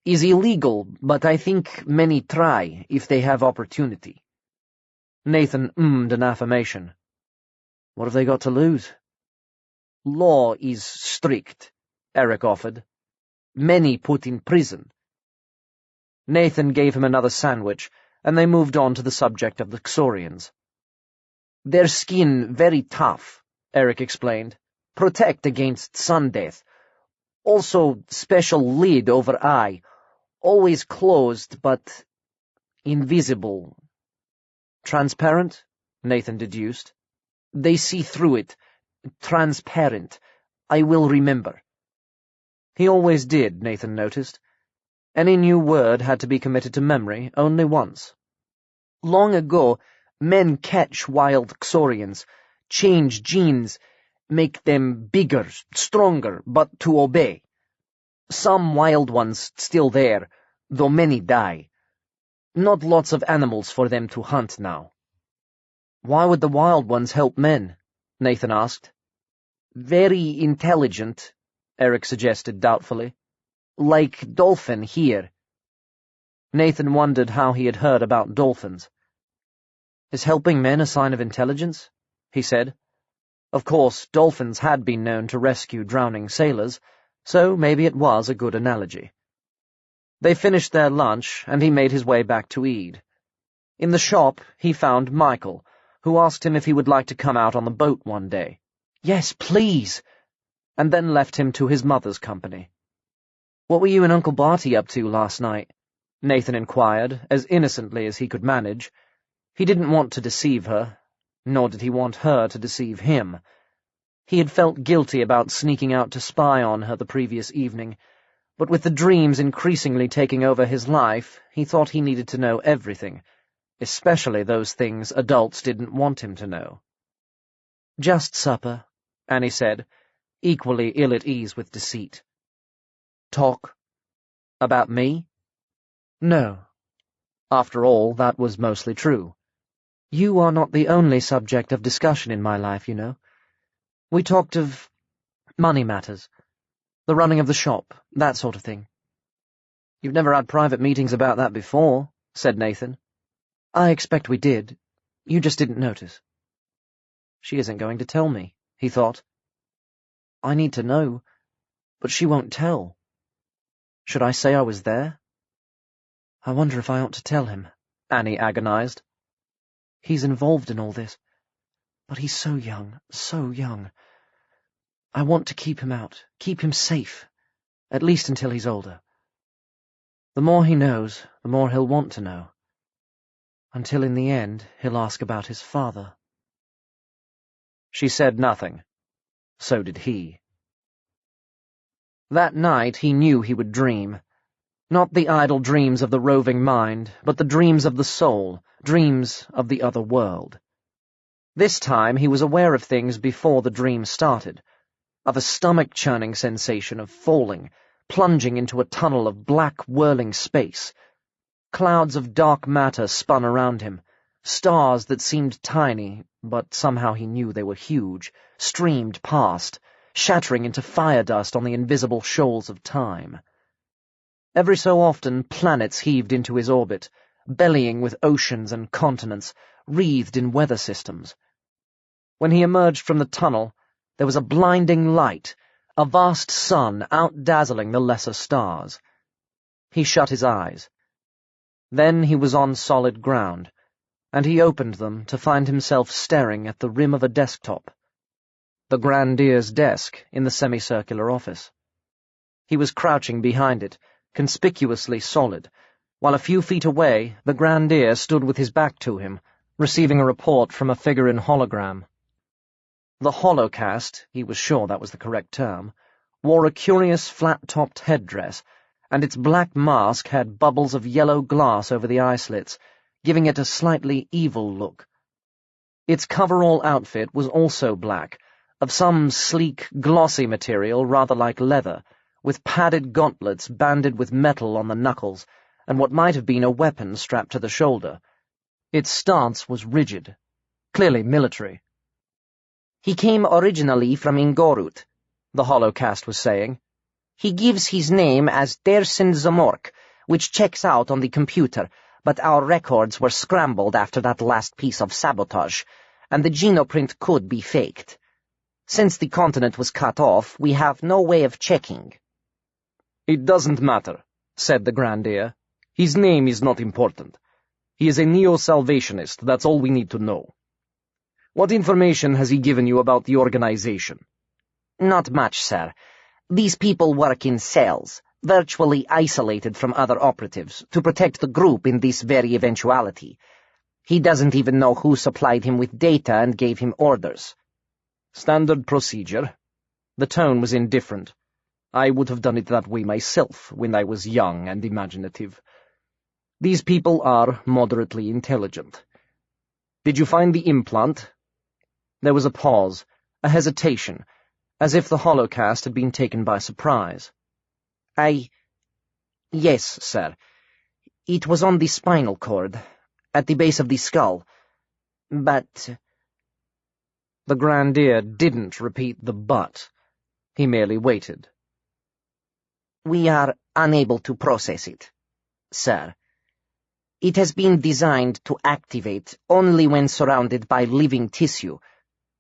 Is illegal, but I think many try if they have opportunity." Nathan ummed an affirmation. "What have they got to lose?" "Law is strict," Eric offered. "Many put in prison." Nathan gave him another sandwich, and they moved on to the subject of the Xorians. "Their skin very tough," Eric explained. "Protect against sun death. Also special lid over eye. Always closed, but invisible." "Transparent?" Nathan deduced. "They see through it. Transparent. I will remember." He always did, Nathan noticed. Any new word had to be committed to memory only once. "Long ago, men catch wild Xorians, change genes, make them bigger, stronger, but to obey. Some wild ones still there, though many die. Not lots of animals for them to hunt now." "Why would the wild ones help men?" Nathan asked. "Very intelligent," Eric suggested doubtfully. "Like dolphin here." Nathan wondered how he had heard about dolphins. "Is helping men a sign of intelligence?" he said. Of course, dolphins had been known to rescue drowning sailors, so maybe it was a good analogy. They finished their lunch, and he made his way back to Ede. In the shop, he found Michael, who asked him if he would like to come out on the boat one day. "Yes, please," and then left him to his mother's company. "What were you and Uncle Barty up to last night?" Nathan inquired, as innocently as he could manage. He didn't want to deceive her, nor did he want her to deceive him. He had felt guilty about sneaking out to spy on her the previous evening, but with the dreams increasingly taking over his life, he thought he needed to know everything, especially those things adults didn't want him to know. "Just supper," Annie said, equally ill at ease with deceit. "Talk? About me?" "No. After all, that was mostly true. You are not the only subject of discussion in my life, you know. We talked of money matters, the running of the shop, that sort of thing." "You've never had private meetings about that before," said Nathan. "I expect we did. You just didn't notice." She isn't going to tell me, he thought. I need to know, but she won't tell. Should I say I was there? I wonder if I ought to tell him, Annie agonized. He's involved in all this, but he's so young, so young. I want to keep him out, keep him safe, at least until he's older. The more he knows, the more he'll want to know. Until in the end, he'll ask about his father. She said nothing. So did he. That night he knew he would dream. Not the idle dreams of the roving mind, but the dreams of the soul, dreams of the other world. This time he was aware of things before the dream started, of a stomach-churning sensation of falling, plunging into a tunnel of black, whirling space. Clouds of dark matter spun around him, stars that seemed tiny, but somehow he knew they were huge, streamed past, shattering into fire dust on the invisible shoals of time. Every so often planets heaved into his orbit, bellying with oceans and continents, wreathed in weather systems. When he emerged from the tunnel, there was a blinding light, a vast sun out-dazzling the lesser stars. He shut his eyes. Then he was on solid ground, and he opened them to find himself staring at the rim of a desktop. The Grandier's desk in the semicircular office. He was crouching behind it, conspicuously solid, while a few feet away the Grandier stood with his back to him, receiving a report from a figure in hologram. The holocast, he was sure that was the correct term, wore a curious flat-topped headdress, and its black mask had bubbles of yellow glass over the eye slits, giving it a slightly evil look. Its coverall outfit was also black, of some sleek, glossy material rather like leather, with padded gauntlets banded with metal on the knuckles, and what might have been a weapon strapped to the shoulder. Its stance was rigid, clearly military. "He came originally from Ingorut," the holocast was saying. "He gives his name as Dersin Zamork, which checks out on the computer, but our records were scrambled after that last piece of sabotage, and the genoprint could be faked. Since the continent was cut off, we have no way of checking." "It doesn't matter," said the Grandier. "His name is not important. He is a neo-salvationist, that's all we need to know. What information has he given you about the organization?" "Not much, sir. These people work in cells, virtually isolated from other operatives, to protect the group in this very eventuality. He doesn't even know who supplied him with data and gave him orders." "Standard procedure." The tone was indifferent. "I would have done it that way myself when I was young and imaginative. These people are moderately intelligent. Did you find the implant?" There was a pause, a hesitation, as if the holocast had been taken by surprise. Yes, sir. It was on the spinal cord, at the base of the skull. But—" The Grandier didn't repeat the but. He merely waited. "We are unable to process it, sir. It has been designed to activate only when surrounded by living tissue,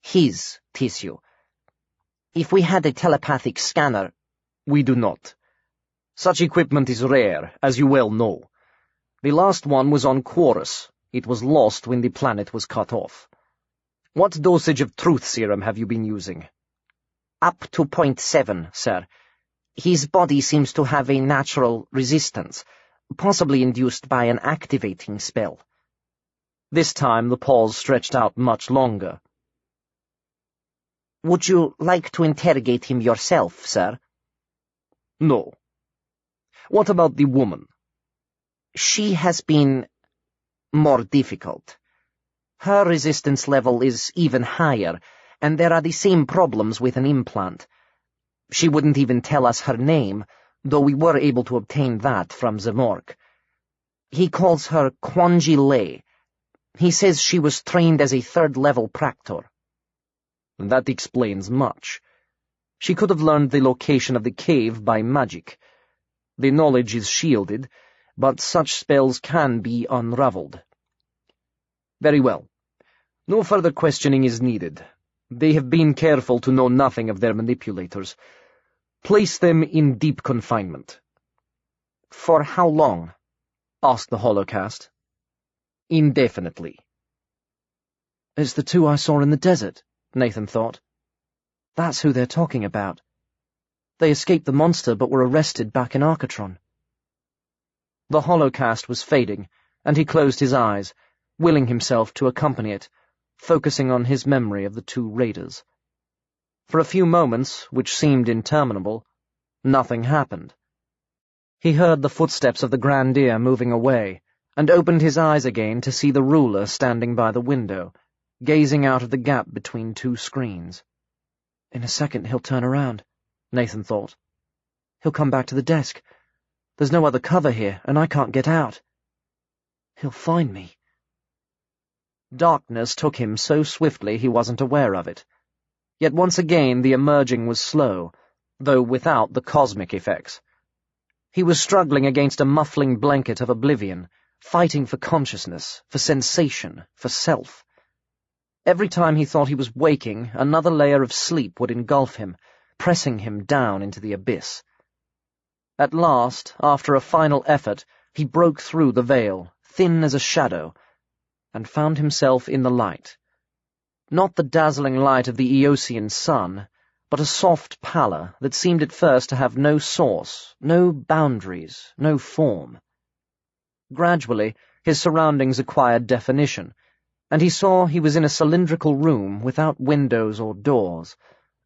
his tissue. If we had a telepathic scanner—" "We do not. Such equipment is rare, as you well know. The last one was on Quorus. It was lost when the planet was cut off. What dosage of truth serum have you been using?" "Up to 0.7, sir. His body seems to have a natural resistance, possibly induced by an activating spell." This time the pause stretched out much longer. "Would you like to interrogate him yourself, sir?" "No. What about the woman?" "She has been more difficult. Her resistance level is even higher, and there are the same problems with an implant. She wouldn't even tell us her name, though we were able to obtain that from Zamork. He calls her Quanji Lei. He says she was trained as a third-level Practor." "That explains much. She could have learned the location of the cave by magic. The knowledge is shielded, but such spells can be unraveled." "Very well. No further questioning is needed. They have been careful to know nothing of their manipulators. Place them in deep confinement." For how long? Asked the holocast. Indefinitely. It's the two I saw in the desert, Nathan thought. That's who they're talking about. They escaped the monster but were arrested back in Arcatron. The holocast was fading, and he closed his eyes, willing himself to accompany it, focusing on his memory of the two raiders. For a few moments, which seemed interminable, nothing happened. He heard the footsteps of the grandeer moving away, and opened his eyes again to see the ruler standing by the window, gazing out of the gap between two screens. In a second he'll turn around, Nathan thought. He'll come back to the desk. There's no other cover here, and I can't get out. He'll find me. Darkness took him so swiftly he wasn't aware of it. Yet once again the emerging was slow, though without the cosmic effects. He was struggling against a muffling blanket of oblivion, fighting for consciousness, for sensation, for self. Every time he thought he was waking, another layer of sleep would engulf him, pressing him down into the abyss. At last, after a final effort, he broke through the veil, thin as a shadow, and found himself in the light. Not the dazzling light of the Eosian sun, but a soft pallor that seemed at first to have no source, no boundaries, no form. Gradually, his surroundings acquired definition, and he saw he was in a cylindrical room without windows or doors,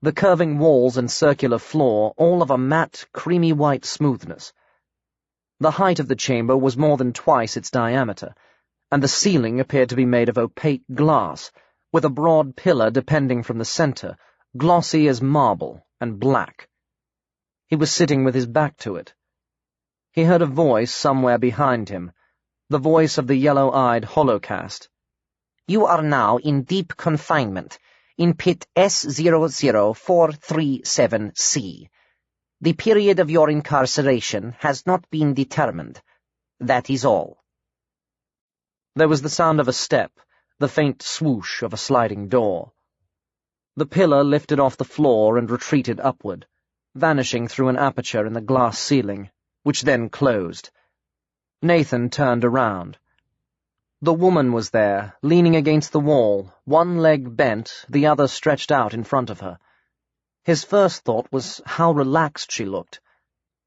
the curving walls and circular floor all of a matte, creamy white smoothness. The height of the chamber was more than twice its diameter, and the ceiling appeared to be made of opaque glass, with a broad pillar depending from the center, glossy as marble and black. He was sitting with his back to it. He heard a voice somewhere behind him, the voice of the yellow-eyed holocast. You are now in deep confinement, in pit S00437C. The period of your incarceration has not been determined. That is all. There was the sound of a step, the faint swoosh of a sliding door. The pillar lifted off the floor and retreated upward, vanishing through an aperture in the glass ceiling, which then closed. Nathan turned around. The woman was there, leaning against the wall, one leg bent, the other stretched out in front of her. His first thought was how relaxed she looked.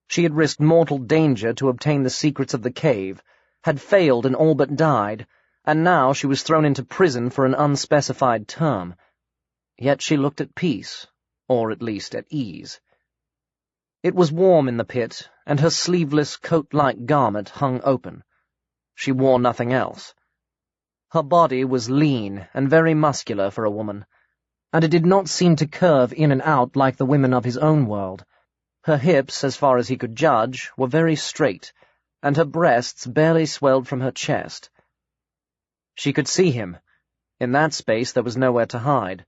She had risked mortal danger to obtain the secrets of the cave, had failed and all but died, and now she was thrown into prison for an unspecified term. Yet she looked at peace, or at least at ease. It was warm in the pit, and her sleeveless coat-like garment hung open. She wore nothing else. Her body was lean and very muscular for a woman, and it did not seem to curve in and out like the women of his own world. Her hips, as far as he could judge, were very straight, and her breasts barely swelled from her chest. She could see him. In that space there was nowhere to hide,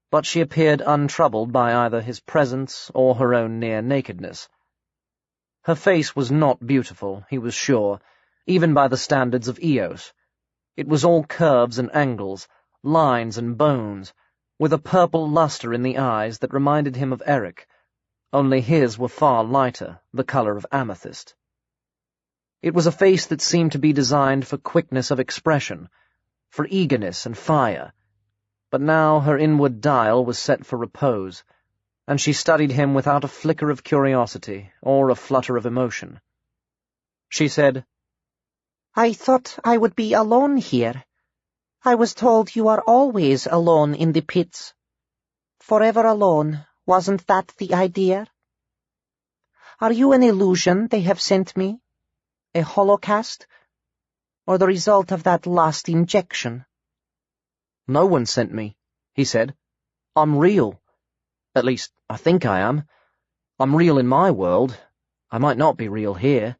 but she appeared untroubled by either his presence or her own near-nakedness. Her face was not beautiful, he was sure, even by the standards of Eos. It was all curves and angles, lines and bones, with a purple luster in the eyes that reminded him of Eric, only his were far lighter, the color of amethyst. It was a face that seemed to be designed for quickness of expression, for eagerness and fire, but now her inward dial was set for repose, and she studied him without a flicker of curiosity or a flutter of emotion. She said, I thought I would be alone here. I was told you are always alone in the pits. Forever alone, wasn't that the idea? Are you an illusion they have sent me? A holocast? Or the result of that last injection? No one sent me, he said. I'm real. At least, I think I am. I'm real in my world. I might not be real here.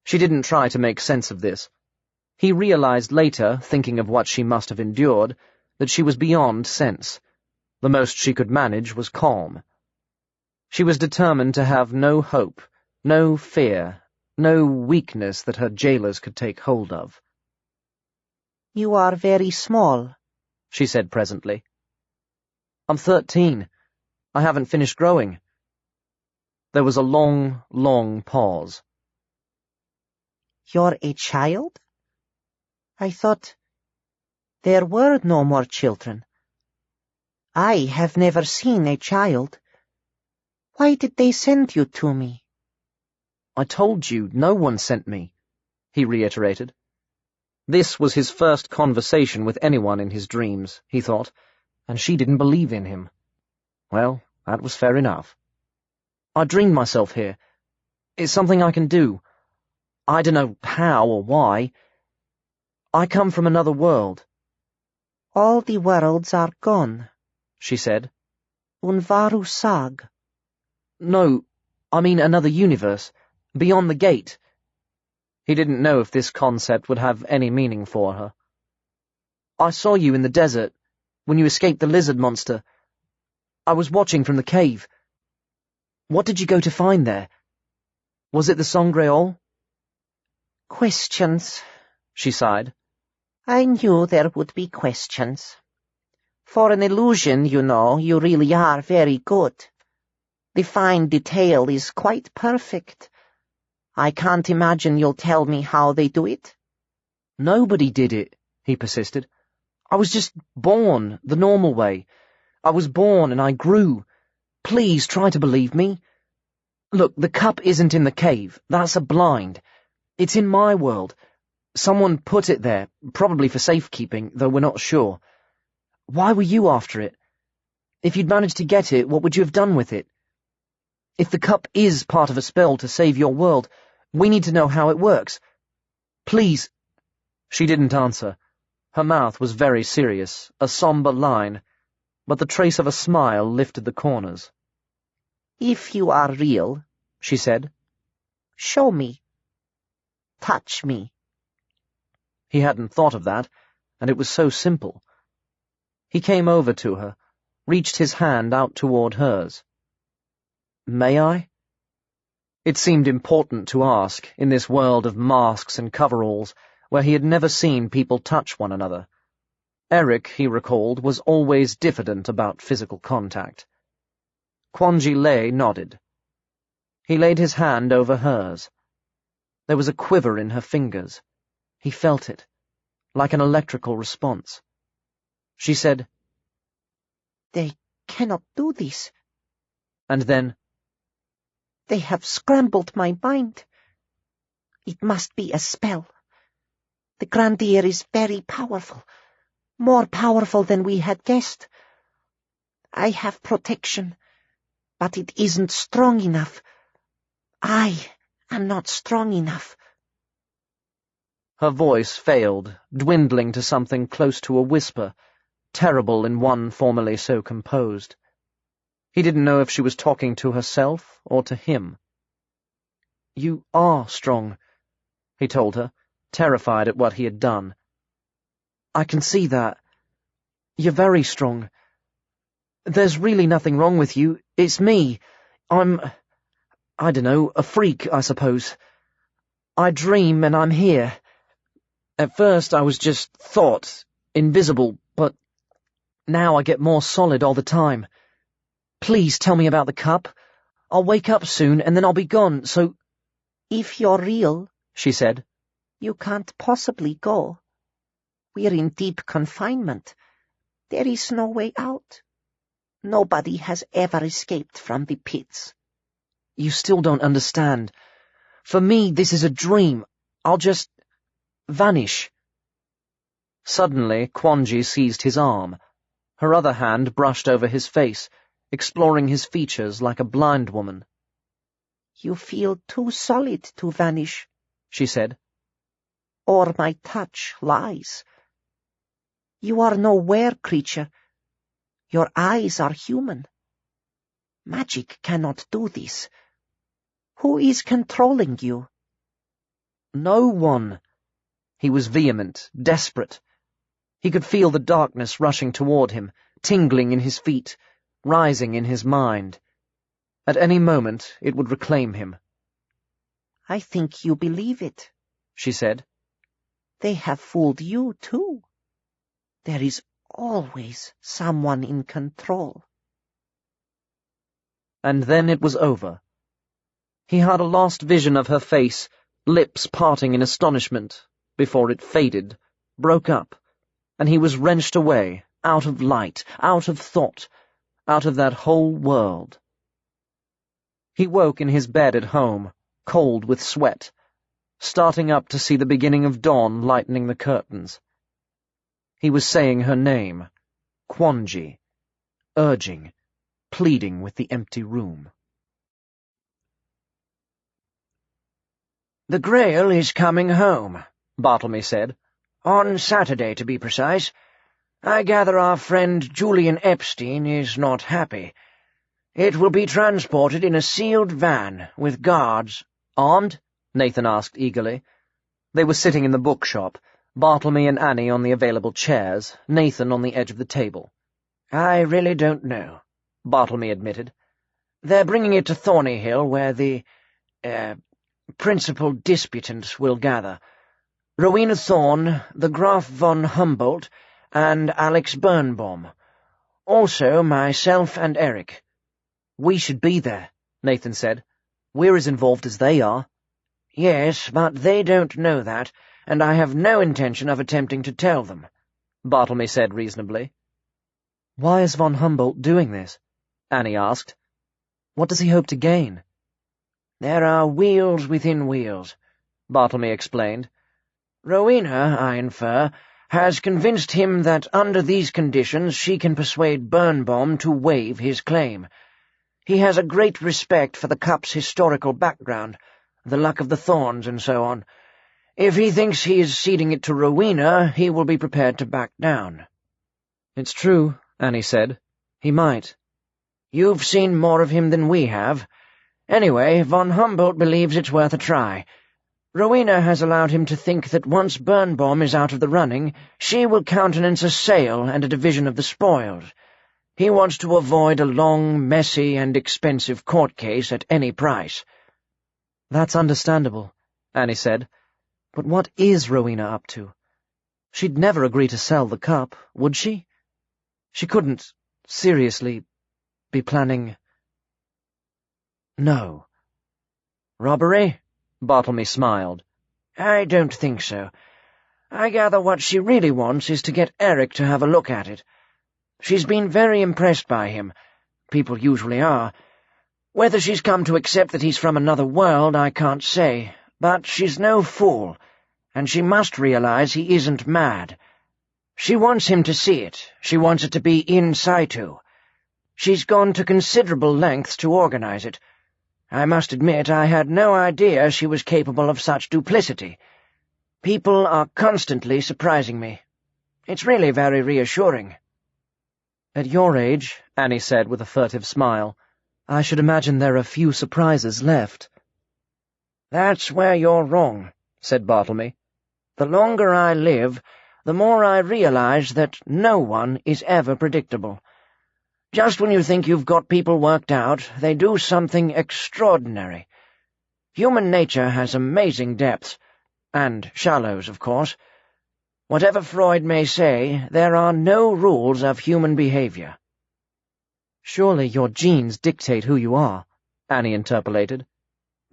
She didn't try to make sense of this. He realized later, thinking of what she must have endured, that she was beyond sense. The most she could manage was calm. She was determined to have no hope, no fear, no weakness that her jailers could take hold of. You are very small, she said presently. I'm 13. I haven't finished growing. There was a long, long pause. You're a child? I thought there were no more children. I have never seen a child. Why did they send you to me? I told you no one sent me, he reiterated. This was his first conversation with anyone in his dreams, he thought, and she didn't believe in him. Well, that was fair enough. I dreamed myself here. It's something I can do. I don't know how or why. I come from another world. All the worlds are gone, she said. Unvaru sag. No, I mean another universe, beyond the gate. He didn't know if this concept would have any meaning for her. I saw you in the desert, when you escaped the lizard monster. I was watching from the cave. What did you go to find there? Was it the Sangreal? Questions, she sighed. I knew there would be questions. For an illusion, you know, you really are very good. The fine detail is quite perfect. I can't imagine you'll tell me how they do it. Nobody did it, he persisted. I was just born, the normal way. I was born and I grew. Please try to believe me. Look, the cup isn't in the cave. That's a blind. It's in my world. Someone put it there, probably for safekeeping, though we're not sure. Why were you after it? If you'd managed to get it, what would you have done with it? If the cup is part of a spell to save your world, we need to know how it works. Please. She didn't answer. Her mouth was very serious, a somber line, but the trace of a smile lifted the corners. If you are real, she said, show me. Touch me. He hadn't thought of that, and it was so simple. He came over to her, reached his hand out toward hers. May I? It seemed important to ask, in this world of masks and coveralls, where he had never seen people touch one another. Eric, he recalled, was always diffident about physical contact. Quanji Lei nodded. He laid his hand over hers. There was a quiver in her fingers. He felt it, like an electrical response. She said, They cannot do this. And then, They have scrambled my mind. It must be a spell. The Grandier is very powerful, more powerful than we had guessed. I have protection, but it isn't strong enough. I am not strong enough. Her voice failed, dwindling to something close to a whisper, terrible in one formerly so composed. He didn't know if she was talking to herself or to him. You are strong, he told her, terrified at what he had done. I can see that. You're very strong. There's really nothing wrong with you. It's me. I don't know, a freak, I suppose. I dream and I'm here. At first I was just thought, invisible, but now I get more solid all the time. Please tell me about the cup. I'll wake up soon and then I'll be gone, so— If you're real, she said, you can't possibly go. We're in deep confinement. There is no way out. Nobody has ever escaped from the pits. You still don't understand. For me, this is a dream. I'll just vanish. Suddenly, Quanji seized his arm. Her other hand brushed over his face, exploring his features like a blind woman. You feel too solid to vanish, she said. Or my touch lies. You are no were-creature. Your eyes are human. Magic cannot do this. Who is controlling you? No one. He was vehement, desperate. He could feel the darkness rushing toward him, tingling in his feet, rising in his mind. At any moment it would reclaim him. I think you believe it, she said. They have fooled you, too. There is always someone in control. And then it was over. He had a last vision of her face, lips parting in astonishment, before it faded, broke up, and he was wrenched away, out of light, out of thought, out of that whole world. He woke in his bed at home, cold with sweat, starting up to see the beginning of dawn lightening the curtains. He was saying her name, Quanji, urging, pleading with the empty room. "The Grail is coming home," Bartlemy said. "On Saturday, to be precise. I gather our friend Julian Epstein is not happy. It will be transported in a sealed van, with guards." "Armed?" Nathan asked eagerly. They were sitting in the bookshop, Bartlemy and Annie on the available chairs, Nathan on the edge of the table. "I really don't know," Bartlemy admitted. "They're bringing it to Thornyhill, where the, principal disputants will gather. Rowena Thorne, the Graf von Humboldt, and Alex Birnbaum. Also myself and Eric." "We should be there," Nathan said. "We're as involved as they are." "Yes, but they don't know that, and I have no intention of attempting to tell them," Bartlemy said reasonably. "Why is von Humboldt doing this?" Annie asked. "What does he hope to gain?" "There are wheels within wheels," Bartlemy explained. "Rowena, I infer, has convinced him that under these conditions she can persuade Birnbaum to waive his claim. He has a great respect for the Cup's historical background, the luck of the Thorns and so on. If he thinks he is ceding it to Rowena, he will be prepared to back down." "It's true," Annie said. "He might." "You've seen more of him than we have. Anyway, von Humboldt believes it's worth a try. Rowena has allowed him to think that once Birnbaum is out of the running, she will countenance a sale and a division of the spoils. He wants to avoid a long, messy, and expensive court case at any price." "That's understandable," Annie said. "But what is Rowena up to? She'd never agree to sell the Cup, would she? She couldn't, seriously, be planning—" "No." "Robbery?" Bartlemy smiled. "I don't think so. I gather what she really wants is to get Eric to have a look at it. She's been very impressed by him. People usually are. Whether she's come to accept that he's from another world, I can't say, but she's no fool, and she must realize he isn't mad. She wants him to see it. She wants it to be in situ. She's gone to considerable lengths to organize it. I must admit I had no idea she was capable of such duplicity. People are constantly surprising me. It's really very reassuring." "At your age," Annie said with a furtive smile, "I should imagine there are few surprises left." "That's where you're wrong," said Bartlemy. "The longer I live, the more I realize that no one is ever predictable. Just when you think you've got people worked out, they do something extraordinary. Human nature has amazing depths, and shallows, of course. Whatever Freud may say, there are no rules of human behavior." "Surely your genes dictate who you are," Annie interpolated.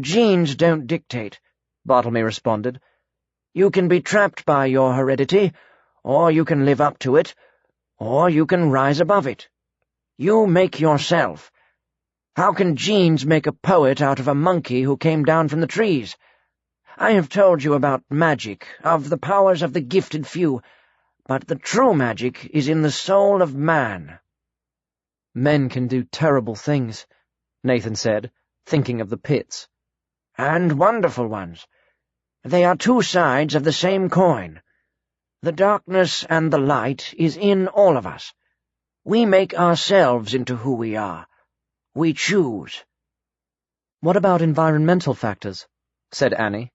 "Genes don't dictate," Bartlemy responded. "You can be trapped by your heredity, or you can live up to it, or you can rise above it. You make yourself. How can genes make a poet out of a monkey who came down from the trees? I have told you about magic, of the powers of the gifted few, but the true magic is in the soul of man." "Men can do terrible things," Nathan said, thinking of the pits. "And wonderful ones. They are two sides of the same coin. The darkness and the light is in all of us. We make ourselves into who we are. We choose." "What about environmental factors?" said Annie.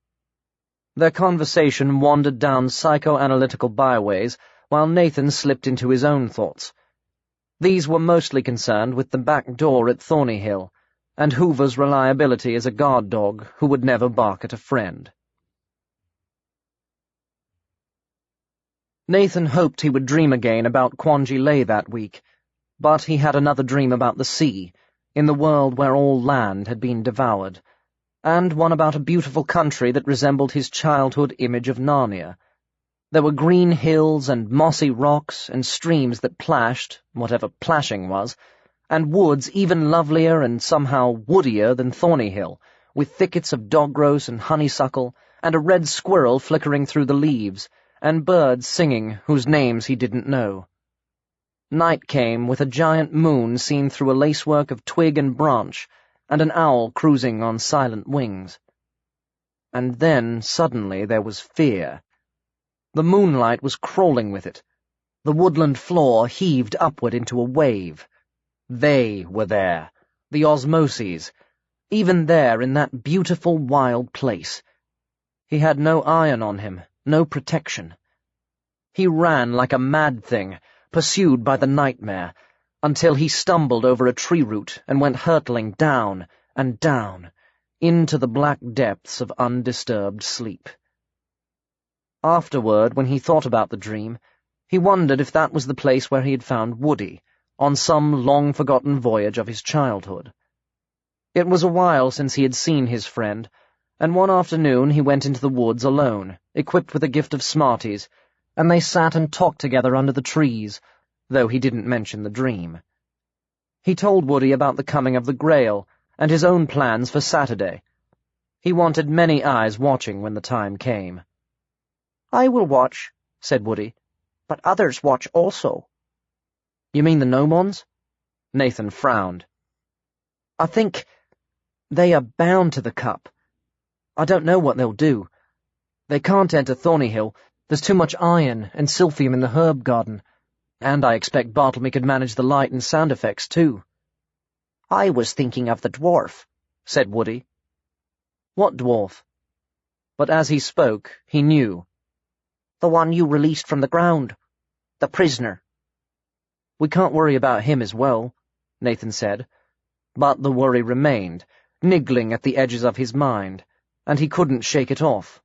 Their conversation wandered down psychoanalytical byways, while Nathan slipped into his own thoughts. These were mostly concerned with the back door at Thornyhill, and Hoover's reliability as a guard dog who would never bark at a friend. Nathan hoped he would dream again about Quanji Lay that week, but he had another dream about the sea, in the world where all land had been devoured, and one about a beautiful country that resembled his childhood image of Narnia. There were green hills and mossy rocks and streams that plashed, whatever plashing was, and woods even lovelier and somehow woodier than Thornyhill, with thickets of dogrose and honeysuckle, and a red squirrel flickering through the leaves, and birds singing whose names he didn't know. Night came with a giant moon seen through a lacework of twig and branch, and an owl cruising on silent wings. And then, suddenly, there was fear. The moonlight was crawling with it. The woodland floor heaved upward into a wave. They were there, the Osmoses, even there in that beautiful wild place. He had no iron on him, no protection. He ran like a mad thing, pursued by the nightmare, until he stumbled over a tree root and went hurtling down and down, into the black depths of undisturbed sleep. Afterward, when he thought about the dream, he wondered if that was the place where he had found Woody, on some long-forgotten voyage of his childhood. It was a while since he had seen his friend, and one afternoon he went into the woods alone, equipped with a gift of Smarties, and they sat and talked together under the trees, though he didn't mention the dream. He told Woody about the coming of the Grail, and his own plans for Saturday. He wanted many eyes watching when the time came. "I will watch," said Woody, "but others watch also." "You mean the Gnomons?" Nathan frowned. "I think they are bound to the cup. I don't know what they'll do. They can't enter Thornyhill. There's too much iron and silphium in the herb garden, and I expect Bartlemy could manage the light and sound effects, too." "I was thinking of the dwarf," said Woody. "What dwarf?" But as he spoke, he knew. "The one you released from the ground. The prisoner." "We can't worry about him as well," Nathan said. But the worry remained, niggling at the edges of his mind, and he couldn't shake it off.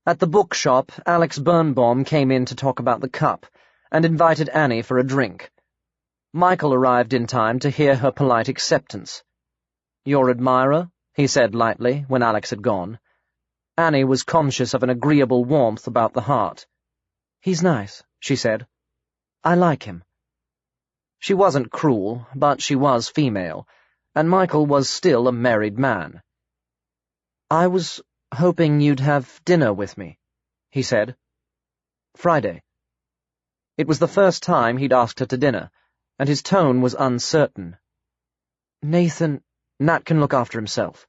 At the bookshop, Alex Birnbaum came in to talk about the cup, and invited Annie for a drink. Michael arrived in time to hear her polite acceptance. "Your admirer?" he said lightly, when Alex had gone. Annie was conscious of an agreeable warmth about the heart. "He's nice," she said. "I like him." She wasn't cruel, but she was female, and Michael was still a married man. "I was hoping you'd have dinner with me," he said. "Friday." It was the first time he'd asked her to dinner, and his tone was uncertain. Nat can look after himself."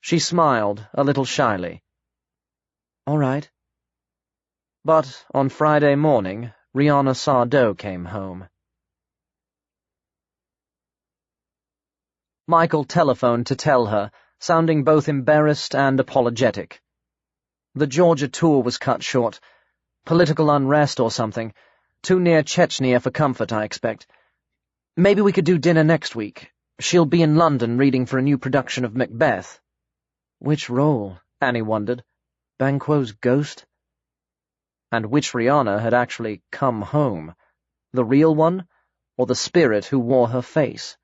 She smiled, a little shyly. "All right." But on Friday morning, Rihanna Sardo came home. Michael telephoned to tell her, sounding both embarrassed and apologetic. The Georgia tour was cut short. Political unrest or something. Too near Chechnya for comfort, I expect. Maybe we could do dinner next week. She'll be in London reading for a new production of Macbeth. Which role, Annie wondered. Banquo's ghost? And which Rihanna had actually come home? The real one, or the spirit who wore her face?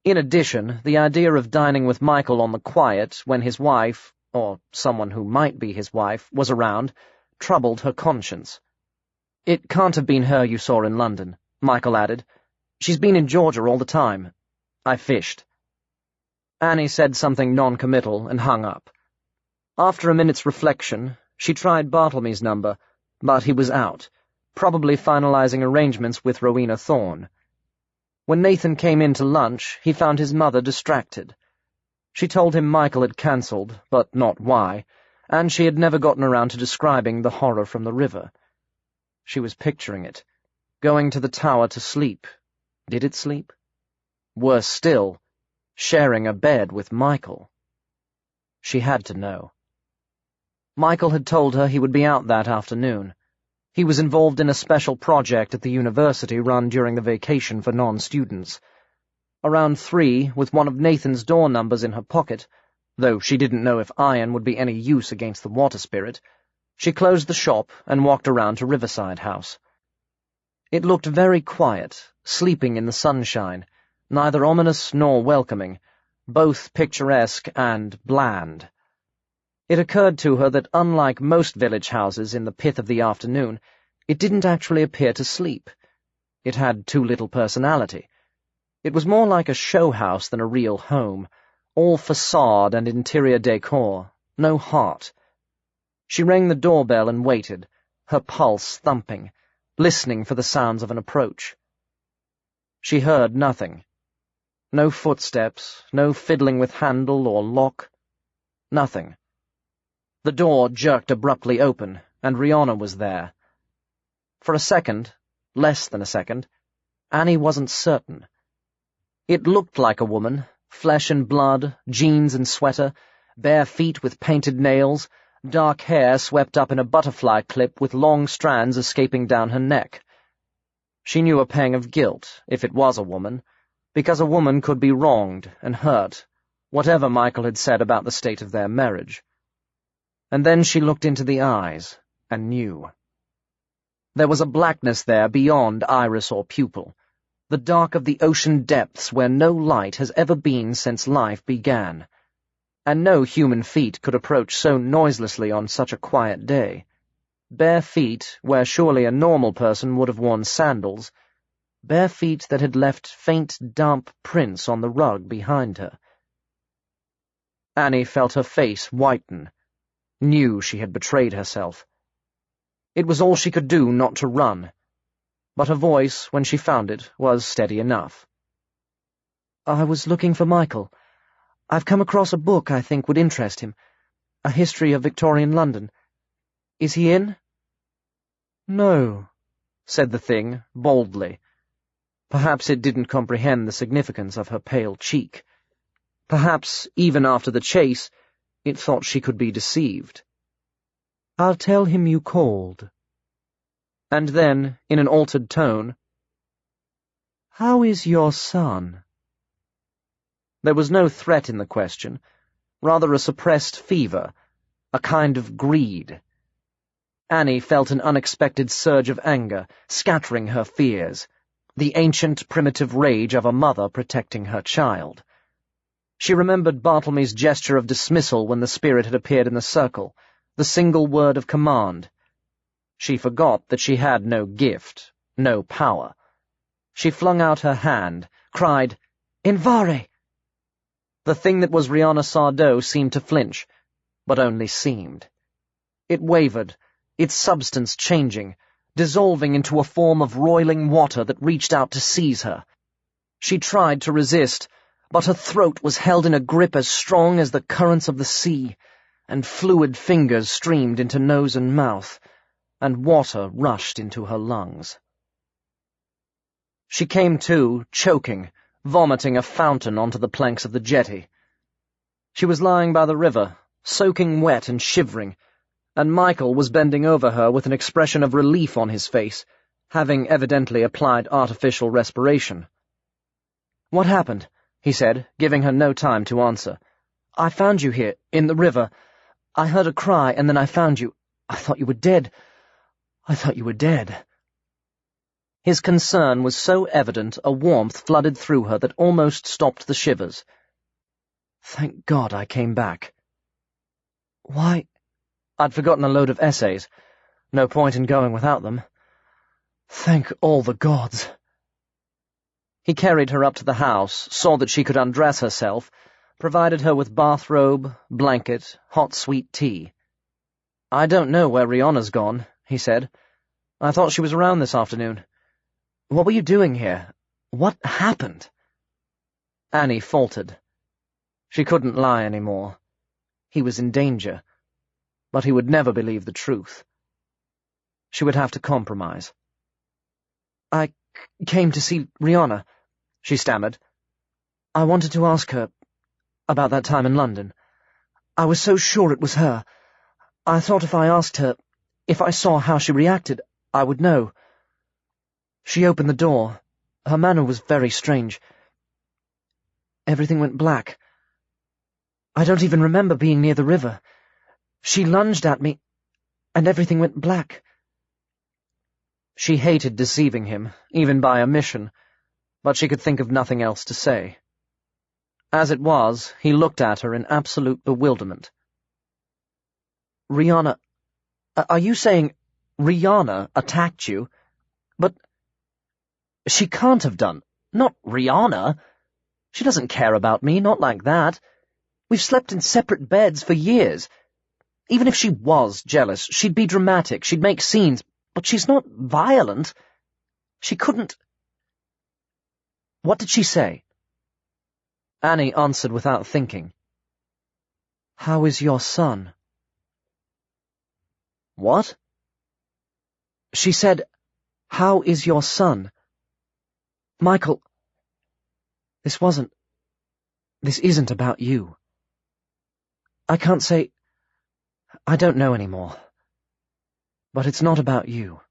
In addition, the idea of dining with Michael on the quiet when his wife, or someone who might be his wife, was around, troubled her conscience. "It can't have been her you saw in London," Michael added. "She's been in Georgia all the time. I fished." Annie said something non-committal and hung up. After a minute's reflection, she tried Bartlemy's number, but he was out, probably finalizing arrangements with Rowena Thorne. When Nathan came in to lunch, he found his mother distracted. She told him Michael had cancelled, but not why, and she had never gotten around to describing the horror from the river. She was picturing it, going to the tower to sleep. Did it sleep? Worse still, sharing a bed with Michael. She had to know. Michael had told her he would be out that afternoon. He was involved in a special project at the university run during the vacation for non-students. Around 3, with one of Nathan's door numbers in her pocket, though she didn't know if iron would be any use against the water spirit, she closed the shop and walked around to Riverside House. It looked very quiet, sleeping in the sunshine, neither ominous nor welcoming, both picturesque and bland. It occurred to her that unlike most village houses in the pith of the afternoon, it didn't actually appear to sleep. It had too little personality. It was more like a show house than a real home, all facade and interior decor, no heart. She rang the doorbell and waited, her pulse thumping, listening for the sounds of an approach. She heard nothing. No footsteps, no fiddling with handle or lock. Nothing. The door jerked abruptly open, and Rihanna was there. For a second, less than a second, Annie wasn't certain. It looked like a woman, flesh and blood, jeans and sweater, bare feet with painted nails, dark hair swept up in a butterfly clip with long strands escaping down her neck. She knew a pang of guilt, if it was a woman, because a woman could be wronged and hurt, whatever Michael had said about the state of their marriage. And then she looked into the eyes, and knew. There was a blackness there beyond iris or pupil, the dark of the ocean depths where no light has ever been since life began, and no human feet could approach so noiselessly on such a quiet day. Bare feet where surely a normal person would have worn sandals, bare feet that had left faint, damp prints on the rug behind her. Annie felt her face whiten, knew she had betrayed herself. It was all she could do not to run, but her voice, when she found it, was steady enough. I was looking for Michael. I've come across a book I think would interest him, a history of Victorian London. Is he in? No, said the thing, boldly. Perhaps it didn't comprehend the significance of her pale cheek. Perhaps, even after the chase, it thought she could be deceived. I'll tell him you called. And then, in an altered tone, How is your son? There was no threat in the question, rather a suppressed fever, a kind of greed. Annie felt an unexpected surge of anger, scattering her fears, the ancient primitive rage of a mother protecting her child. She remembered Bartlemy's gesture of dismissal when the spirit had appeared in the circle, the single word of command. She forgot that she had no gift, no power. She flung out her hand, cried, "Invare!" The thing that was Rihanna Sardo seemed to flinch, but only seemed. It wavered, its substance changing, dissolving into a form of roiling water that reached out to seize her. She tried to resist, but her throat was held in a grip as strong as the currents of the sea, and fluid fingers streamed into nose and mouth, and water rushed into her lungs. She came to, choking, vomiting a fountain onto the planks of the jetty. She was lying by the river, soaking wet and shivering, and Michael was bending over her with an expression of relief on his face, having evidently applied artificial respiration. "What happened?" he said, giving her no time to answer. "I found you here, in the river. I heard a cry, and then I found you. I thought you were dead. I thought you were dead." His concern was so evident a warmth flooded through her that almost stopped the shivers. "Thank God I came back." "Why?" "I'd forgotten a load of essays. No point in going without them. Thank all the gods." He carried her up to the house, saw that she could undress herself, provided her with bathrobe, blanket, hot sweet tea. "I don't know where Rihanna's gone," he said. "I thought she was around this afternoon. What were you doing here? What happened?" Annie faltered. She couldn't lie any more. He was in danger, but he would never believe the truth. She would have to compromise. "I came to see Rihanna," she stammered. "I wanted to ask her about that time in London. I was so sure it was her. I thought if I asked her, if I saw how she reacted, I would know. She opened the door. Her manner was very strange. Everything went black. I don't even remember being near the river. She lunged at me, and everything went black." She hated deceiving him, even by omission, but she could think of nothing else to say. As it was, he looked at her in absolute bewilderment. Rihanna, are you saying Rihanna attacked you? But she can't have done. Not Rihanna. She doesn't care about me, not like that. We've slept in separate beds for years. Even if she was jealous, she'd be dramatic, she'd make scenes, but she's not violent. She couldn't... What did she say? Annie answered without thinking. How is your son? What? She said, how is your son? Michael, this isn't about you. I can't say... I don't know anymore. But it's not about you.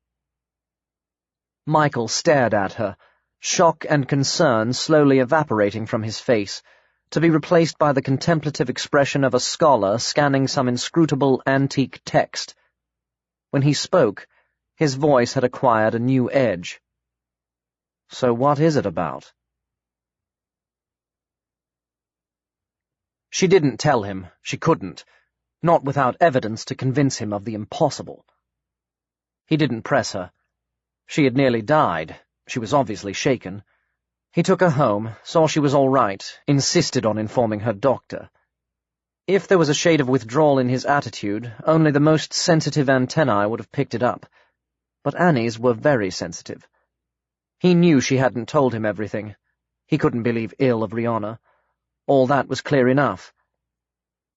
Michael stared at her, shock and concern slowly evaporating from his face, to be replaced by the contemplative expression of a scholar scanning some inscrutable antique text. When he spoke, his voice had acquired a new edge. So what is it about? She didn't tell him. She couldn't. Not without evidence to convince him of the impossible. He didn't press her. She had nearly died. She was obviously shaken. He took her home, saw she was all right, insisted on informing her doctor. If there was a shade of withdrawal in his attitude, only the most sensitive antennae would have picked it up. But Annie's were very sensitive. He knew she hadn't told him everything. He couldn't believe ill of Rihanna. All that was clear enough.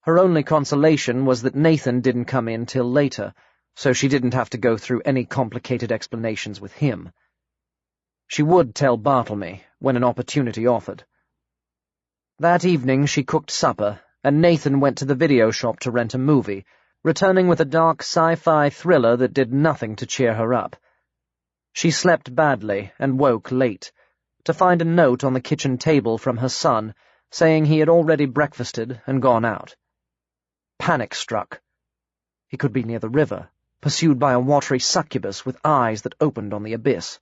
Her only consolation was that Nathan didn't come in till later, so she didn't have to go through any complicated explanations with him. She would tell Bartlemy when an opportunity offered. That evening she cooked supper, and Nathan went to the video shop to rent a movie, returning with a dark sci-fi thriller that did nothing to cheer her up. She slept badly and woke late, to find a note on the kitchen table from her son, saying he had already breakfasted and gone out. Panic struck. He could be near the river, pursued by a watery succubus with eyes that opened on the abyss.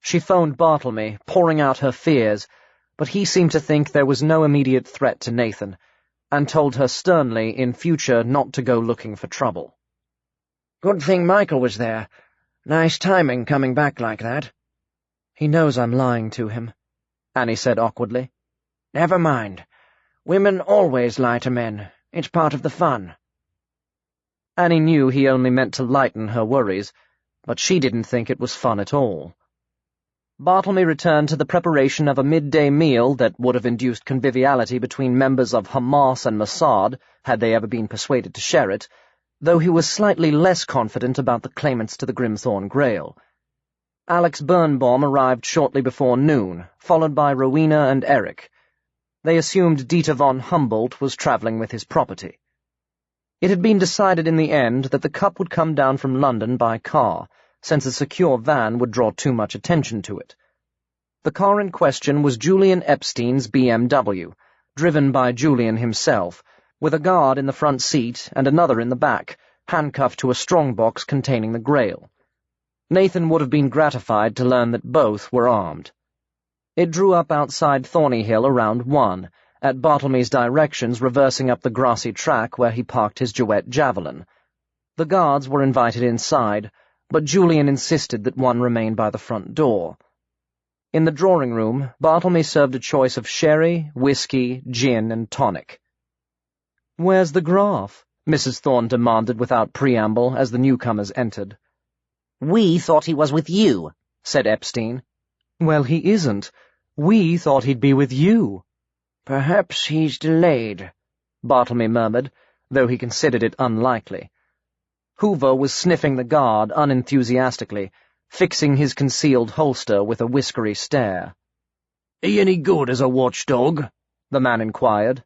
She phoned Bartlemy, pouring out her fears, but he seemed to think there was no immediate threat to Nathan, and told her sternly in future not to go looking for trouble. Good thing Michael was there. Nice timing coming back like that. He knows I'm lying to him, Annie said awkwardly. Never mind. Women always lie to men. It's part of the fun. Annie knew he only meant to lighten her worries, but she didn't think it was fun at all. Bartlemy returned to the preparation of a midday meal that would have induced conviviality between members of Hamas and Mossad, had they ever been persuaded to share it, though he was slightly less confident about the claimants to the Greenstone Grail. Alex Birnbaum arrived shortly before noon, followed by Rowena and Eric. They assumed Dieter von Humboldt was travelling with his property. It had been decided in the end that the cup would come down from London by car, since a secure van would draw too much attention to it. The car in question was Julian Epstein's BMW, driven by Julian himself, with a guard in the front seat and another in the back, handcuffed to a strongbox containing the Grail. Nathan would have been gratified to learn that both were armed. It drew up outside Thornyhill around 1, at Bartlemy's directions reversing up the grassy track where he parked his Jouet Javelin. The guards were invited inside, but Julian insisted that one remain by the front door. In the drawing room, Bartlemy served a choice of sherry, whiskey, gin, and tonic. "Where's the Graf?" Mrs. Thorne demanded without preamble as the newcomers entered. "We thought he was with you," said Epstein. "Well, he isn't. We thought he'd be with you." "Perhaps he's delayed," Bartlemy murmured, though he considered it unlikely. Hoover was sniffing the guard unenthusiastically, fixing his concealed holster with a whiskery stare. "He any good as a watchdog?" the man inquired.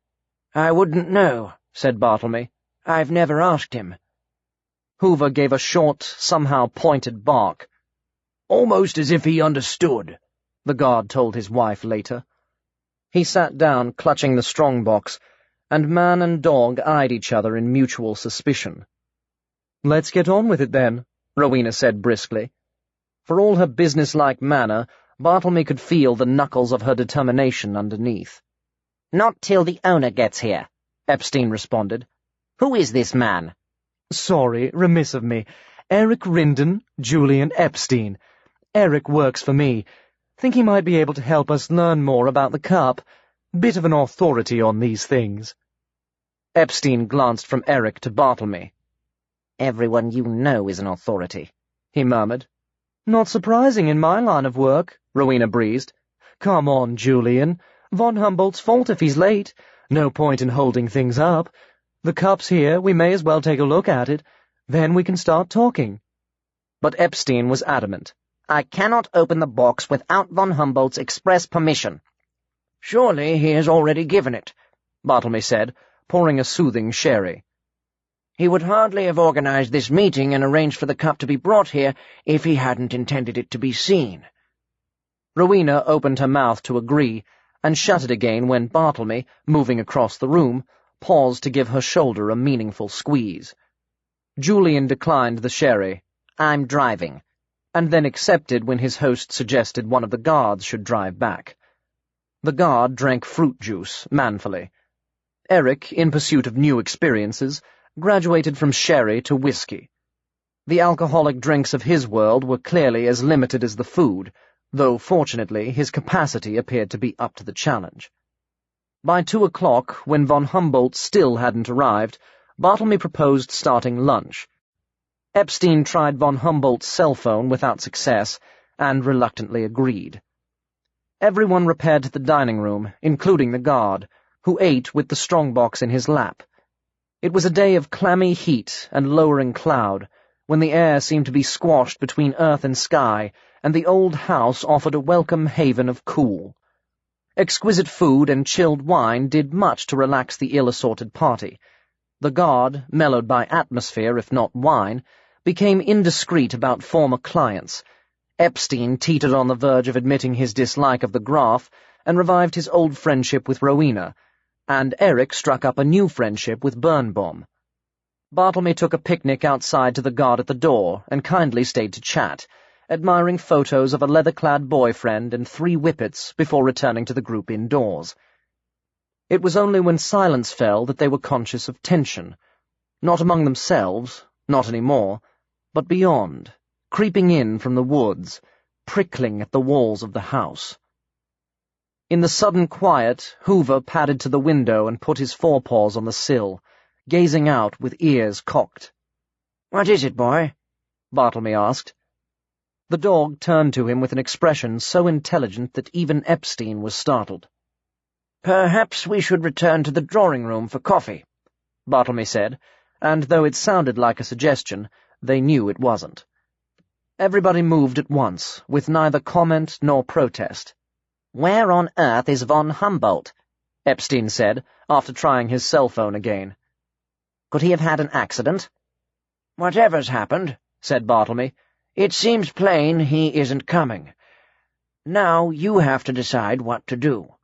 "I wouldn't know," said Bartlemy. "I've never asked him." Hoover gave a short, somehow pointed bark. "Almost as if he understood," the guard told his wife later. He sat down, clutching the strongbox, and man and dog eyed each other in mutual suspicion. "Let's get on with it, then," Rowena said briskly. For all her businesslike manner, Bartlemy could feel the knuckles of her determination underneath. Not till the owner gets here, Epstein responded. Who is this man? Sorry, remiss of me. Eric Rinden, Julian Epstein. Eric works for me. Think he might be able to help us learn more about the cup. Bit of an authority on these things. Epstein glanced from Eric to Bartlemy. Everyone you know is an authority, he murmured. Not surprising in my line of work, Rowena breezed. Come on, Julian. Von Humboldt's fault if he's late. No point in holding things up. The cup's here, we may as well take a look at it. Then we can start talking. But Epstein was adamant. I cannot open the box without von Humboldt's express permission. Surely he has already given it, Bartlemy said, pouring a soothing sherry. He would hardly have organized this meeting and arranged for the cup to be brought here if he hadn't intended it to be seen. Rowena opened her mouth to agree, and shut it again when Bartlemy, moving across the room, paused to give her shoulder a meaningful squeeze. Julian declined the sherry. I'm driving. And then accepted when his host suggested one of the guards should drive back. The guard drank fruit juice, manfully. Eric, in pursuit of new experiences, graduated from sherry to whiskey. The alcoholic drinks of his world were clearly as limited as the food, though fortunately his capacity appeared to be up to the challenge. By 2 o'clock, when von Humboldt still hadn't arrived, Bartlemy proposed starting lunch. Epstein tried von Humboldt's cell phone without success, and reluctantly agreed. Everyone repaired to the dining room, including the guard, who ate with the strongbox in his lap. It was a day of clammy heat and lowering cloud, when the air seemed to be squashed between earth and sky, and the old house offered a welcome haven of cool. Exquisite food and chilled wine did much to relax the ill-assorted party. The guard, mellowed by atmosphere if not wine, became indiscreet about former clients. Epstein teetered on the verge of admitting his dislike of the Graf and revived his old friendship with Rowena, and Eric struck up a new friendship with Birnbaum. Bartlemy took a picnic outside to the guard at the door and kindly stayed to chat, admiring photos of a leather-clad boyfriend and 3 whippets before returning to the group indoors. It was only when silence fell that they were conscious of tension, not among themselves, not any more, but beyond, creeping in from the woods, prickling at the walls of the house. In the sudden quiet, Hoover padded to the window and put his forepaws on the sill, gazing out with ears cocked. "What is it, boy?" Bartlemy asked. The dog turned to him with an expression so intelligent that even Epstein was startled. "Perhaps we should return to the drawing-room for coffee," Bartlemy said, and though it sounded like a suggestion, they knew it wasn't. Everybody moved at once, with neither comment nor protest. "Where on earth is von Humboldt?" Epstein said, after trying his cell phone again. "Could he have had an accident?" "Whatever's happened," said Bartlemy, "it seems plain he isn't coming. Now you have to decide what to do."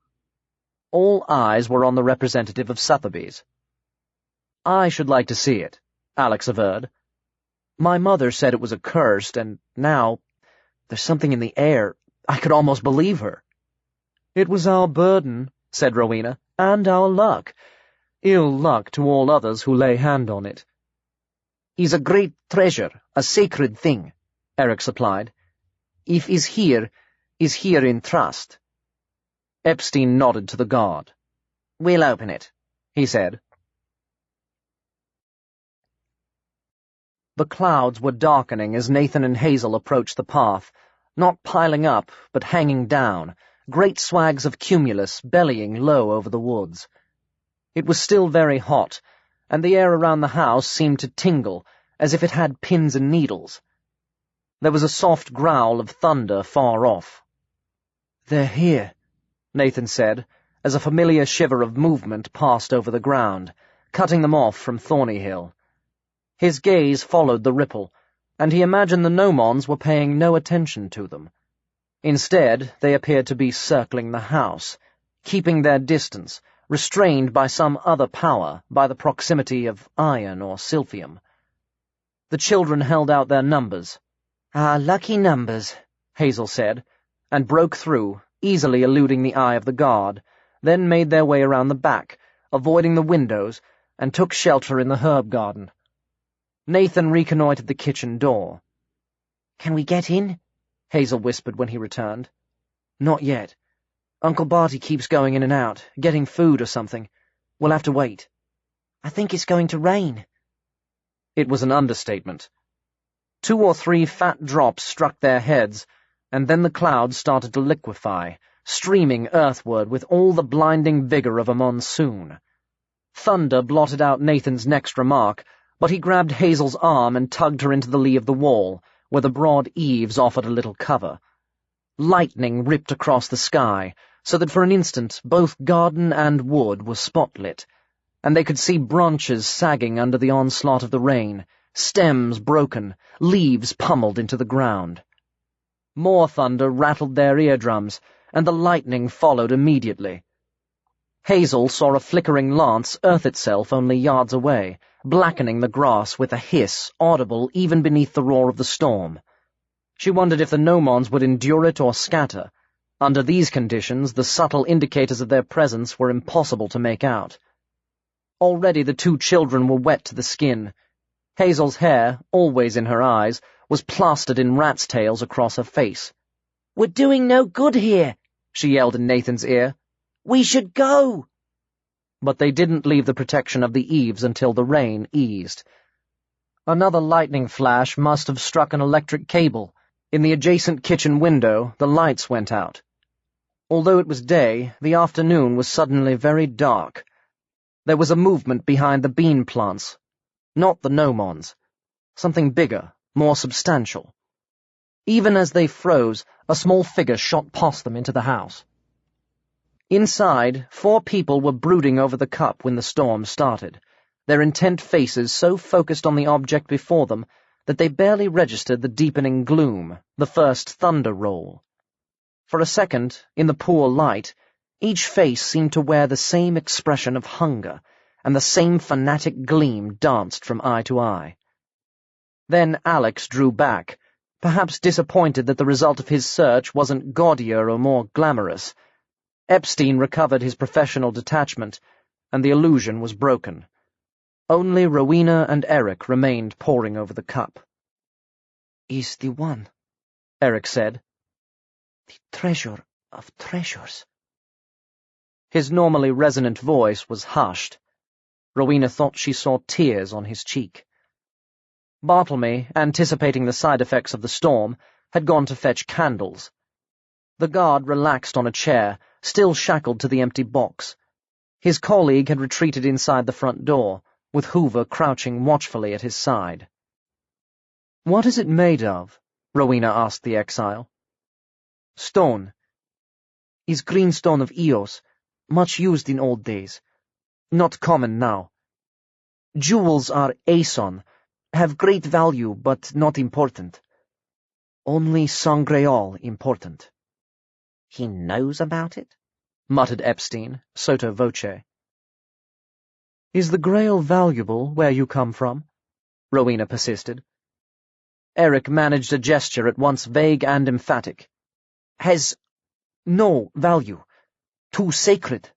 All eyes were on the representative of Sotheby's. "I should like to see it," Alex averred. "My mother said it was accursed, and now there's something in the air. I could almost believe her." "It was our burden," said Rowena, "and our luck. Ill luck to all others who lay hand on it." "Is a great treasure, a sacred thing," Eric supplied. "If is here in trust." Epstein nodded to the guard. "We'll open it," he said. The clouds were darkening as Nathan and Hazel approached the path, not piling up, but hanging down, great swags of cumulus bellying low over the woods. It was still very hot, and the air around the house seemed to tingle, as if it had pins and needles. There was a soft growl of thunder far off. "They're here," Nathan said, as a familiar shiver of movement passed over the ground, cutting them off from Thornyhill. His gaze followed the ripple, and he imagined the gnomons were paying no attention to them. Instead, they appeared to be circling the house, keeping their distance, restrained by some other power, by the proximity of iron or silphium. The children held out their numbers. "Our lucky numbers," Hazel said, and broke through, easily eluding the eye of the guard, then made their way around the back, avoiding the windows, and took shelter in the herb garden. Nathan reconnoitered the kitchen door. "Can we get in?" Hazel whispered when he returned. "Not yet. Uncle Barty keeps going in and out, getting food or something. We'll have to wait." "I think it's going to rain." It was an understatement. 2 or 3 fat drops struck their heads, and then the clouds started to liquefy, streaming earthward with all the blinding vigor of a monsoon. Thunder blotted out Nathan's next remark, but he grabbed Hazel's arm and tugged her into the lee of the wall, where the broad eaves offered a little cover. Lightning ripped across the sky, so that for an instant both garden and wood were spotlit, and they could see branches sagging under the onslaught of the rain, stems broken, leaves pummeled into the ground. More thunder rattled their eardrums, and the lightning followed immediately. Hazel saw a flickering lance earth itself only yards away, blackening the grass with a hiss audible even beneath the roar of the storm. She wondered if the gnomons would endure it or scatter. Under these conditions, the subtle indicators of their presence were impossible to make out. Already the 2 children were wet to the skin. Hazel's hair, always in her eyes, was plastered in rat's tails across her face. "We're doing no good here," she yelled in Nathan's ear. "We should go." But they didn't leave the protection of the eaves until the rain eased. Another lightning flash must have struck an electric cable. In the adjacent kitchen window, the lights went out. Although it was day, the afternoon was suddenly very dark. There was a movement behind the bean plants. Not the gnomons. Something bigger, more substantial. Even as they froze, a small figure shot past them into the house. Inside, 4 people were brooding over the cup when the storm started, their intent faces so focused on the object before them that they barely registered the deepening gloom, the first thunder roll. For a second, in the poor light, each face seemed to wear the same expression of hunger, and the same fanatic gleam danced from eye to eye. Then Alex drew back, perhaps disappointed that the result of his search wasn't gaudier or more glamorous. Epstein recovered his professional detachment, and the illusion was broken. Only Rowena and Eric remained poring over the cup. "Is the one," Eric said. "The treasure of treasures." His normally resonant voice was hushed. Rowena thought she saw tears on his cheek. Bartlemy, anticipating the side effects of the storm, had gone to fetch candles. The guard relaxed on a chair, still shackled to the empty box. His colleague had retreated inside the front door, with Hoover crouching watchfully at his side. "What is it made of?" Rowena asked the exile. "Stone. Is greenstone of Eos, much used in old days. Not common now. Jewels are Aeson, have great value but not important. Only Sangreal important." "He knows about it?" muttered Epstein, sotto voce. "Is the Grail valuable where you come from?" Rowena persisted. Eric managed a gesture at once vague and emphatic. "Has no value. Too sacred."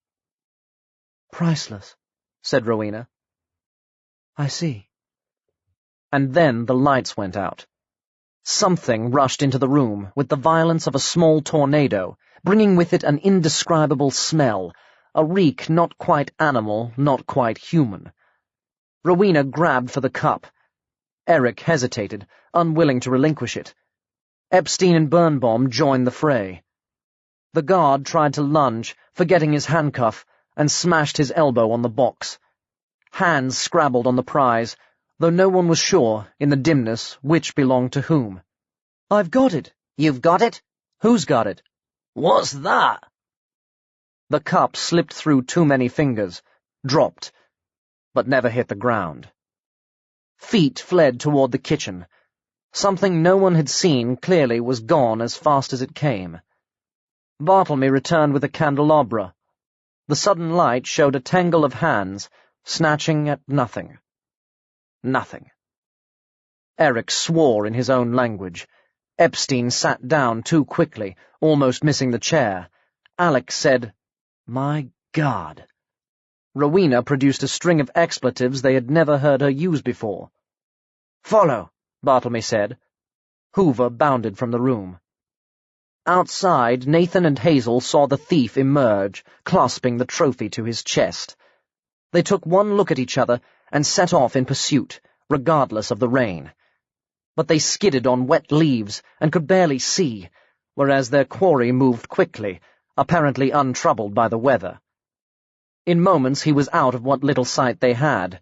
"Priceless," said Rowena. "I see." And then the lights went out. Something rushed into the room with the violence of a small tornado, bringing with it an indescribable smell, a reek not quite animal, not quite human. Rowena grabbed for the cup. Eric hesitated, unwilling to relinquish it. Epstein and Birnbaum joined the fray. The guard tried to lunge, forgetting his handcuff, and smashed his elbow on the box. Hands scrabbled on the prize, though no one was sure, in the dimness, which belonged to whom. "I've got it." "You've got it?" "Who's got it?" "What's that?" The cup slipped through too many fingers, dropped, but never hit the ground. Feet fled toward the kitchen. Something no one had seen clearly was gone as fast as it came. Bartlemy returned with a candelabra. The sudden light showed a tangle of hands, snatching at nothing. Nothing. Eric swore in his own language. Epstein sat down too quickly, almost missing the chair. Alex said, "My God. Rowena produced a string of expletives they had never heard her use before. Follow, Bartlemy said. Hoover bounded from the room. Outside, Nathan and Hazel saw the thief emerge, clasping the trophy to his chest. They took one look at each other and set off in pursuit, regardless of the rain. But they skidded on wet leaves and could barely see, whereas their quarry moved quickly, apparently untroubled by the weather. In moments he was out of what little sight they had.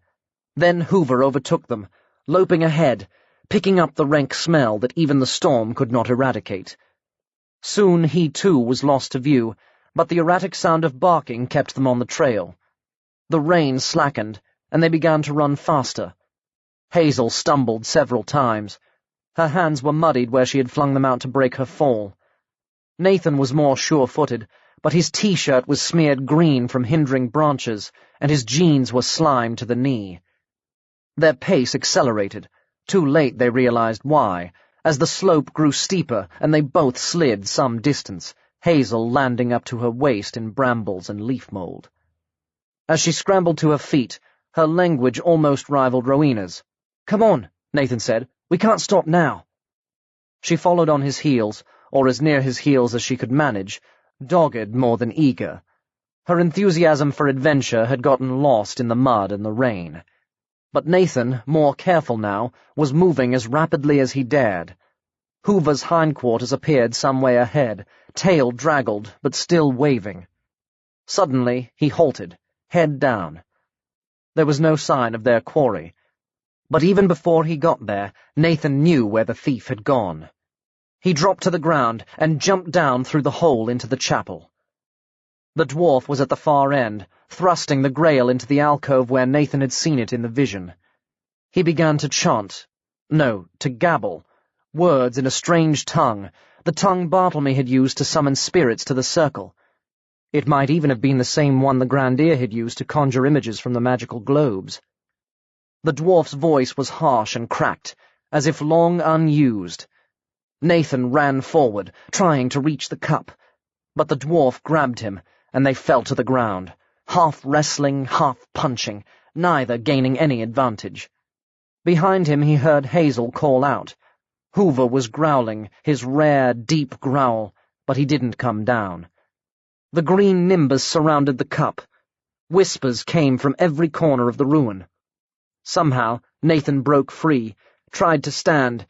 Then Hoover overtook them, loping ahead, picking up the rank smell that even the storm could not eradicate. Soon he too was lost to view, but the erratic sound of barking kept them on the trail. The rain slackened, and they began to run faster. Hazel stumbled several times. Her hands were muddied where she had flung them out to break her fall. Nathan was more sure-footed, but his T-shirt was smeared green from hindering branches, and his jeans were slimed to the knee. Their pace accelerated. Too late they realized why, as the slope grew steeper and they both slid some distance, Hazel landing up to her waist in brambles and leaf mold. As she scrambled to her feet, her language almost rivaled Rowena's. "Come on," Nathan said. "We can't stop now." She followed on his heels, or as near his heels as she could manage, dogged more than eager. Her enthusiasm for adventure had gotten lost in the mud and the rain. But Nathan, more careful now, was moving as rapidly as he dared. Hoover's hindquarters appeared some way ahead, tail draggled but still waving. Suddenly he halted, head down. There was no sign of their quarry. But even before he got there, Nathan knew where the thief had gone. He dropped to the ground and jumped down through the hole into the chapel. The dwarf was at the far end, thrusting the Grail into the alcove where Nathan had seen it in the vision. He began to chant, to gabble, words in a strange tongue, the tongue Bartlemy had used to summon spirits to the circle. It might even have been the same one the Grandier had used to conjure images from the magical globes. The dwarf's voice was harsh and cracked, as if long unused. Nathan ran forward, trying to reach the cup, but the dwarf grabbed him, and they fell to the ground, half wrestling, half punching, neither gaining any advantage. Behind him he heard Hazel call out. Hoover was growling, his rare, deep growl, but he didn't come down. The green nimbus surrounded the cup. Whispers came from every corner of the ruin. Somehow, Nathan broke free, tried to stand.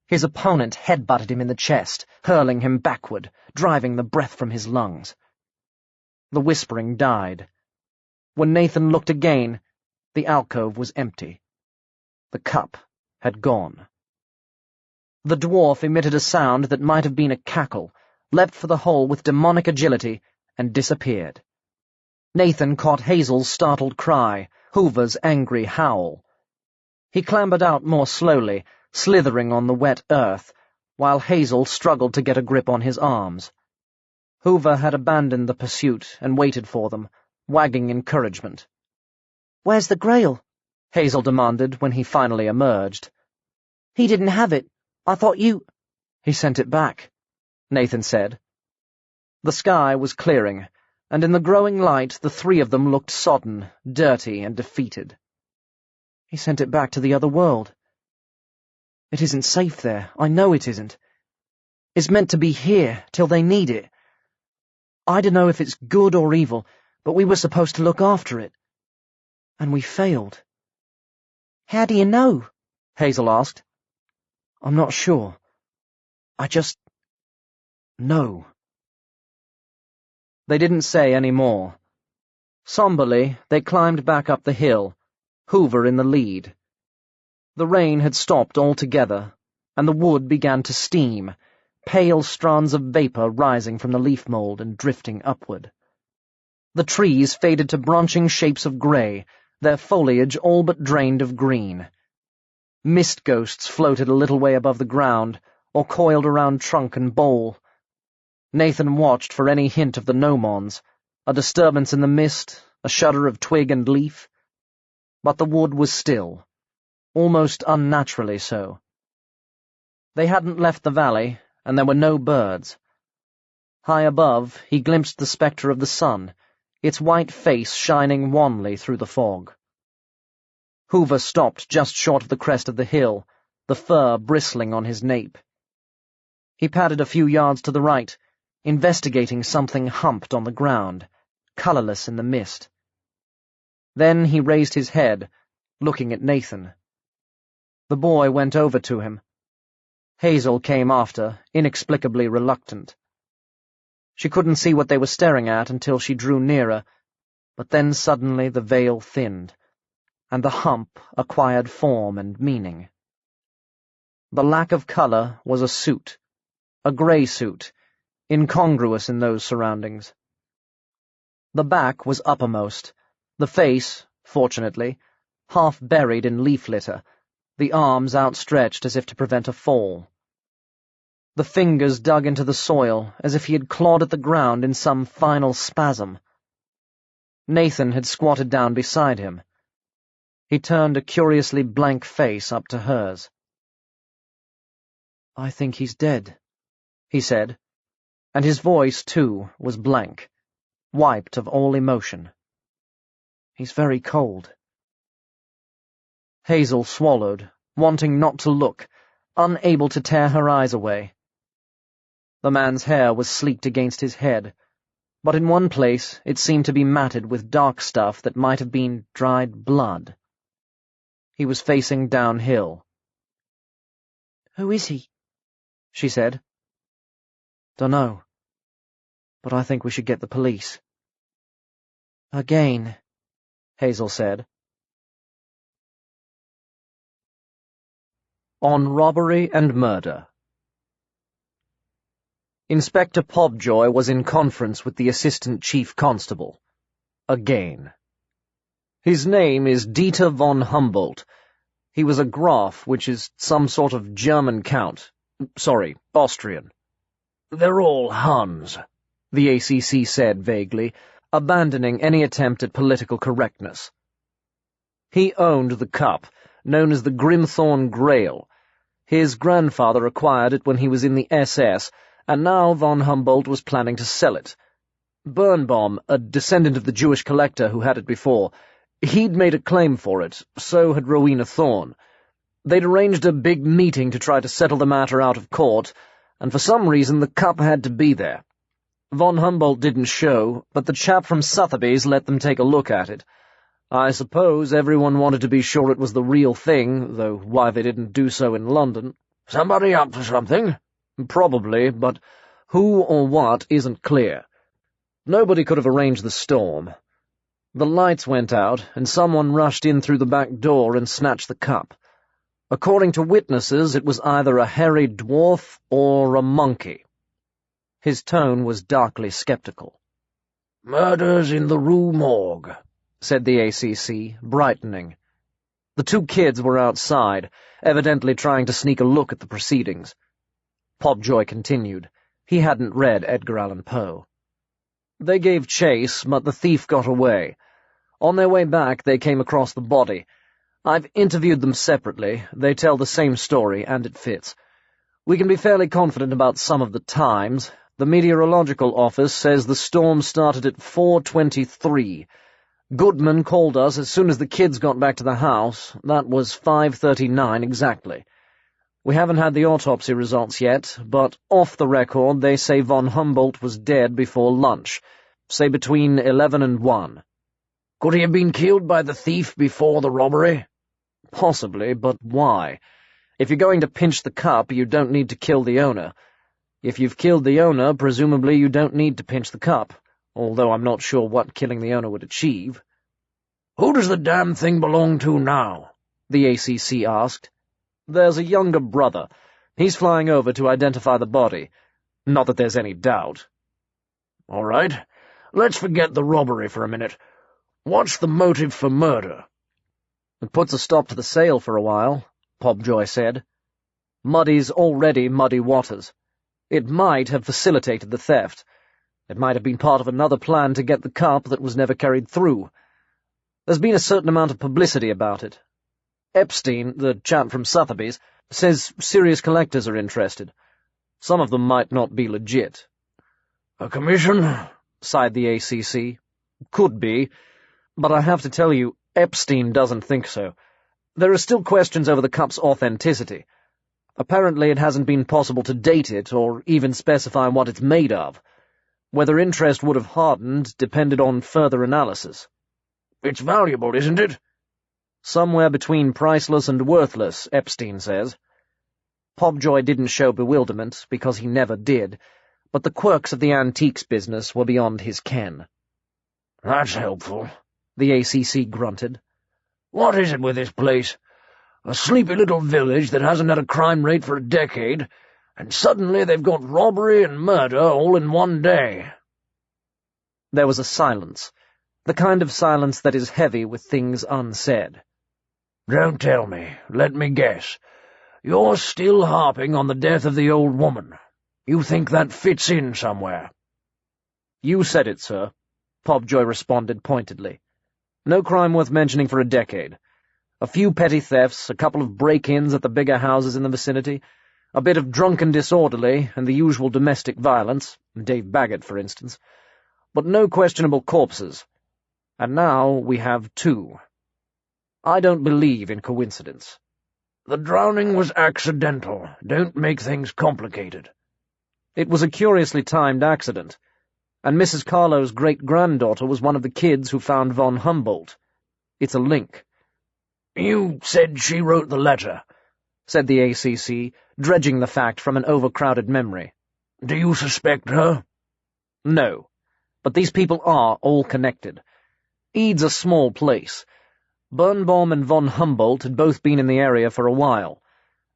His opponent headbutted him in the chest, hurling him backward, driving the breath from his lungs. The whispering died. When Nathan looked again, the alcove was empty. The cup had gone. The dwarf emitted a sound that might have been a cackle, leapt for the hole with demonic agility, and disappeared. Nathan caught Hazel's startled cry, Hoover's angry howl. He clambered out more slowly, slithering on the wet earth, while Hazel struggled to get a grip on his arms. Hoover had abandoned the pursuit and waited for them, wagging encouragement. "Where's the Grail?" Hazel demanded when he finally emerged. "He didn't have it. I thought you—" "He sent it back," Nathan said. The sky was clearing, and in the growing light the three of them looked sodden, dirty, and defeated. "He sent it back to the other world. It isn't safe there. I know it isn't. It's meant to be here, till they need it. I don't know if it's good or evil, but we were supposed to look after it. And we failed." "How do you know?" Hazel asked. "I'm not sure. I just know." They didn't say any more. Somberly, they climbed back up the hill, Hoover in the lead. The rain had stopped altogether, and the wood began to steam, pale strands of vapor rising from the leaf mold and drifting upward. The trees faded to branching shapes of grey, their foliage all but drained of green. Mist ghosts floated a little way above the ground, or coiled around trunk and bole. Nathan watched for any hint of the gnomons, a disturbance in the mist, a shudder of twig and leaf. But the wood was still, almost unnaturally so. They hadn't left the valley, and there were no birds. High above, he glimpsed the spectre of the sun, its white face shining wanly through the fog. Hoover stopped just short of the crest of the hill, the fur bristling on his nape. He padded a few yards to the right, investigating something humped on the ground, colourless in the mist. Then he raised his head, looking at Nathan. The boy went over to him. Hazel came after, inexplicably reluctant. She couldn't see what they were staring at until she drew nearer, but then suddenly the veil thinned, and the hump acquired form and meaning. The lack of colour was a suit, a grey suit, incongruous in those surroundings. The back was uppermost, the face, fortunately, half buried in leaf litter, the arms outstretched as if to prevent a fall. The fingers dug into the soil as if he had clawed at the ground in some final spasm. Nathan had squatted down beside him. He turned a curiously blank face up to hers. "I think he's dead," he said, and his voice, too, was blank, wiped of all emotion. "He's very cold." Hazel swallowed, wanting not to look, unable to tear her eyes away. The man's hair was sleeked against his head, but in one place it seemed to be matted with dark stuff that might have been dried blood. He was facing downhill. "Who is he?" she said. "Dunno, but I think we should get the police." "Again," Hazel said. On Robbery and Murder. Inspector Pobjoy was in conference with the Assistant Chief Constable. Again. His name is Dieter von Humboldt. He was a Graf, which is some sort of German count. Sorry, Austrian. "They're all Huns," the ACC said vaguely, abandoning any attempt at political correctness. He owned the cup, known as the Greenstone Grail. His grandfather acquired it when he was in the SS, and now von Humboldt was planning to sell it. Birnbaum, a descendant of the Jewish collector who had it before, he'd made a claim for it, so had Rowena Thorne. They'd arranged a big meeting to try to settle the matter out of court, and for some reason the cup had to be there. Von Humboldt didn't show, but the chap from Sotheby's let them take a look at it. I suppose everyone wanted to be sure it was the real thing, though why they didn't do so in London. "Somebody up to something?" Probably, but who or what isn't clear. Nobody could have arranged the storm. The lights went out, and someone rushed in through the back door and snatched the cup. According to witnesses, it was either a hairy dwarf or a monkey. His tone was darkly skeptical. "Murders in the Rue Morgue," said the ACC, brightening. The two kids were outside, evidently trying to sneak a look at the proceedings. Pobjoy continued. He hadn't read Edgar Allan Poe. They gave chase, but the thief got away. On their way back, they came across the body. I've interviewed them separately. They tell the same story, and it fits. We can be fairly confident about some of the times. The meteorological office says the storm started at 4:23. Goodman called us as soon as the kids got back to the house. That was 5:39 exactly. We haven't had the autopsy results yet, but off the record they say von Humboldt was dead before lunch, say between 11 and 1. "Could he have been killed by the thief before the robbery?" Possibly, but why? If you're going to pinch the cup, you don't need to kill the owner. If you've killed the owner, presumably you don't need to pinch the cup, although I'm not sure what killing the owner would achieve. "Who does the damn thing belong to now?" the ACC asked. "There's a younger brother. He's flying over to identify the body. Not that there's any doubt." "All right, let's forget the robbery for a minute. What's the motive for murder?" "It puts a stop to the sale for a while," Pobjoy said. "Muddy's already muddy waters. It might have facilitated the theft. It might have been part of another plan to get the cup that was never carried through. There's been a certain amount of publicity about it. Epstein, the chap from Sotheby's, says serious collectors are interested. Some of them might not be legit." "A commission?" sighed the ACC. Could be, but I have to tell you, Epstein doesn't think so. There are still questions over the cup's authenticity. Apparently it hasn't been possible to date it or even specify what it's made of. Whether interest would have hardened depended on further analysis. It's valuable, isn't it? Somewhere between priceless and worthless, Epstein says. Pobjoy didn't show bewilderment, because he never did, but the quirks of the antiques business were beyond his ken. That's helpful, the ACC grunted. What is it with this place? A sleepy little village that hasn't had a crime rate for a decade, and suddenly they've got robbery and murder all in one day. There was a silence, the kind of silence that is heavy with things unsaid. Don't tell me. Let me guess. You're still harping on the death of the old woman. You think that fits in somewhere? You said it, sir, Pobjoy responded pointedly. No crime worth mentioning for a decade. A few petty thefts, a couple of break-ins at the bigger houses in the vicinity, a bit of drunken disorderly, and the usual domestic violence, Dave Baggett, for instance, but no questionable corpses. And now we have 2. I don't believe in coincidence. The drowning was accidental. Don't make things complicated. It was a curiously timed accident, and Mrs. Carlo's great-granddaughter was one of the kids who found von Humboldt. It's a link. You said she wrote the letter, said the ACC, dredging the fact from an overcrowded memory. Do you suspect her? No, but these people are all connected. Ede's a small place. Birnbaum and von Humboldt had both been in the area for a while.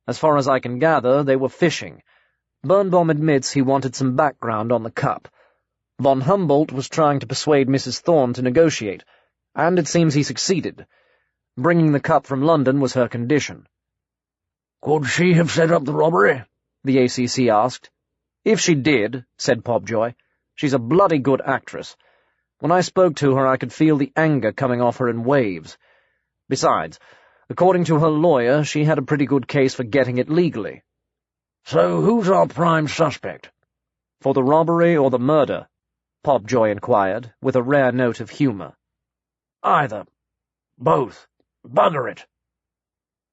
As far as I can gather, they were fishing. Birnbaum admits he wanted some background on the cup. Von Humboldt was trying to persuade Mrs. Thorne to negotiate, and it seems he succeeded. Bringing the cup from London was her condition. Could she have set up the robbery? The ACC asked. If she did, said Pobjoy, she's a bloody good actress. When I spoke to her, I could feel the anger coming off her in waves. Besides, according to her lawyer, she had a pretty good case for getting it legally. So who's our prime suspect? For the robbery or the murder? Pobjoy inquired, with a rare note of humour. Either. Both. Bugger it.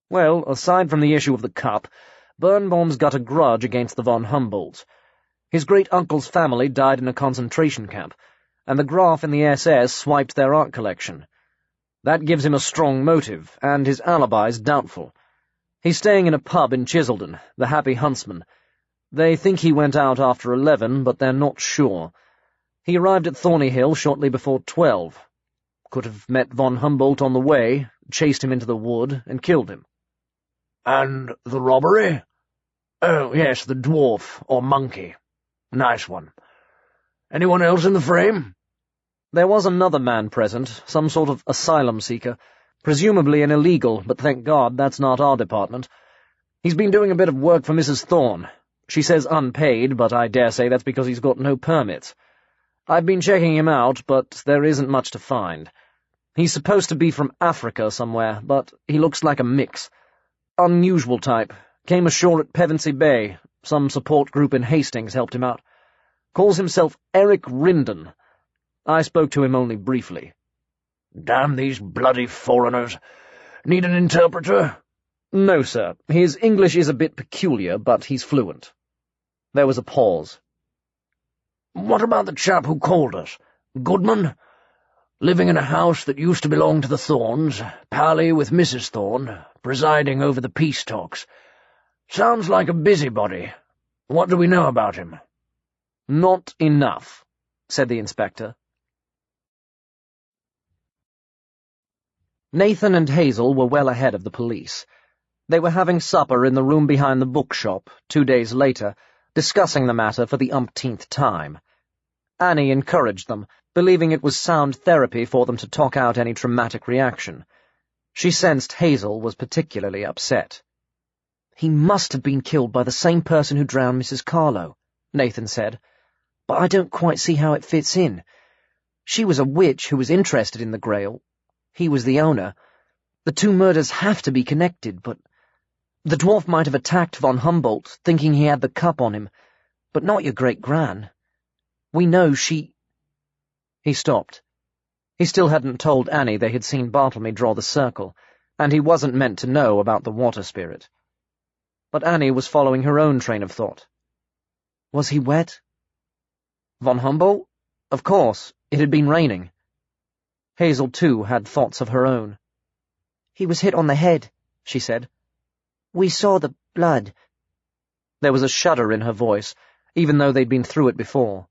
Well, aside from the issue of the cup, Birnbaum's got a grudge against the von Humboldts. His great-uncle's family died in a concentration camp, and the Graf in the SS swiped their art collection. That gives him a strong motive, and his alibi's doubtful. He's staying in a pub in Chiseldon, the Happy Huntsman. They think he went out after 11, but they're not sure. He arrived at Thorney shortly before 12. Could have met von Humboldt on the way, chased him into the wood, and killed him. And the robbery? Oh, yes, the dwarf, or monkey. Nice one. Anyone else in the frame? There was another man present, some sort of asylum seeker, presumably an illegal, but thank God that's not our department. He's been doing a bit of work for Mrs. Thorne. She says unpaid, but I dare say that's because he's got no permits. I've been checking him out, but there isn't much to find. He's supposed to be from Africa somewhere, but he looks like a mix. Unusual type. Came ashore at Pevensey Bay. Some support group in Hastings helped him out. Calls himself Eric Rinden. I spoke to him only briefly. Damn these bloody foreigners. Need an interpreter? No, sir. His English is a bit peculiar, but he's fluent. There was a pause. What about the chap who called us? Goodman? Living in a house that used to belong to the Thornes, pally with Mrs. Thorne, presiding over the peace talks. Sounds like a busybody. What do we know about him? Not enough, said the inspector. Nathan and Hazel were well ahead of the police. They were having supper in the room behind the bookshop, 2 days later, discussing the matter for the umpteenth time. Annie encouraged them, believing it was sound therapy for them to talk out any traumatic reaction. She sensed Hazel was particularly upset. "He must have been killed by the same person who drowned Mrs. Carlo," Nathan said. "But I don't quite see how it fits in. She was a witch who was interested in the Grail. He was the owner. The 2 murders have to be connected, but the dwarf might have attacked von Humboldt, thinking he had the cup on him, but not your great-gran. We know she—" He stopped. He still hadn't told Annie they had seen Bartlemy draw the circle, and he wasn't meant to know about the water spirit. But Annie was following her own train of thought. Was he wet? Von Humboldt? Of course, it had been raining. Hazel, too, had thoughts of her own. He was hit on the head, she said. We saw the blood. There was a shudder in her voice, even though they'd been through it before.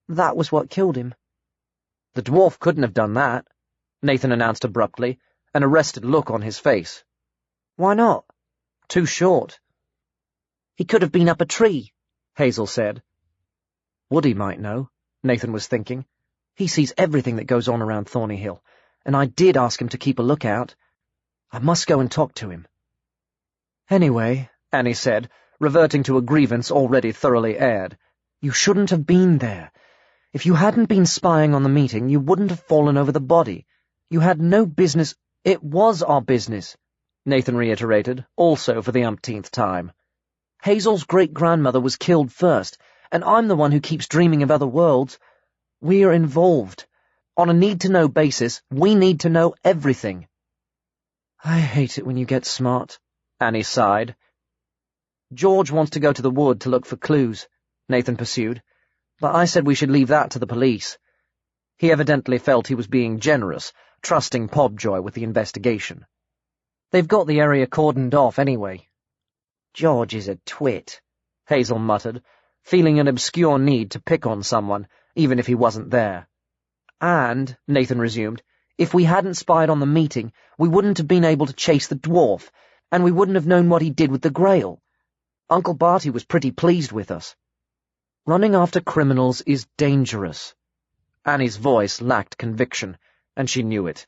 That was what killed him. The dwarf couldn't have done that, Nathan announced abruptly, an arrested look on his face. Why not? Too short. He could have been up a tree, Hazel said. Woody might know, Nathan was thinking. He sees everything that goes on around Thornyhill, and I did ask him to keep a lookout. I must go and talk to him. Anyway, Annie said, reverting to a grievance already thoroughly aired, you shouldn't have been there. If you hadn't been spying on the meeting, you wouldn't have fallen over the body. You had no business— It was our business, Nathan reiterated, also for the umpteenth time. Hazel's great-grandmother was killed first, and I'm the one who keeps dreaming of other worlds. We're involved. On a need-to-know basis, we need to know everything. I hate it when you get smart, Annie sighed. George wants to go to the wood to look for clues, Nathan pursued, but I said we should leave that to the police. He evidently felt he was being generous, trusting Pobjoy with the investigation. They've got the area cordoned off anyway. George is a twit, Hazel muttered, feeling an obscure need to pick on someone, even if he wasn't there. And, Nathan resumed, if we hadn't spied on the meeting, we wouldn't have been able to chase the dwarf, and we wouldn't have known what he did with the Grail. Uncle Barty was pretty pleased with us. Running after criminals is dangerous. Annie's voice lacked conviction, and she knew it.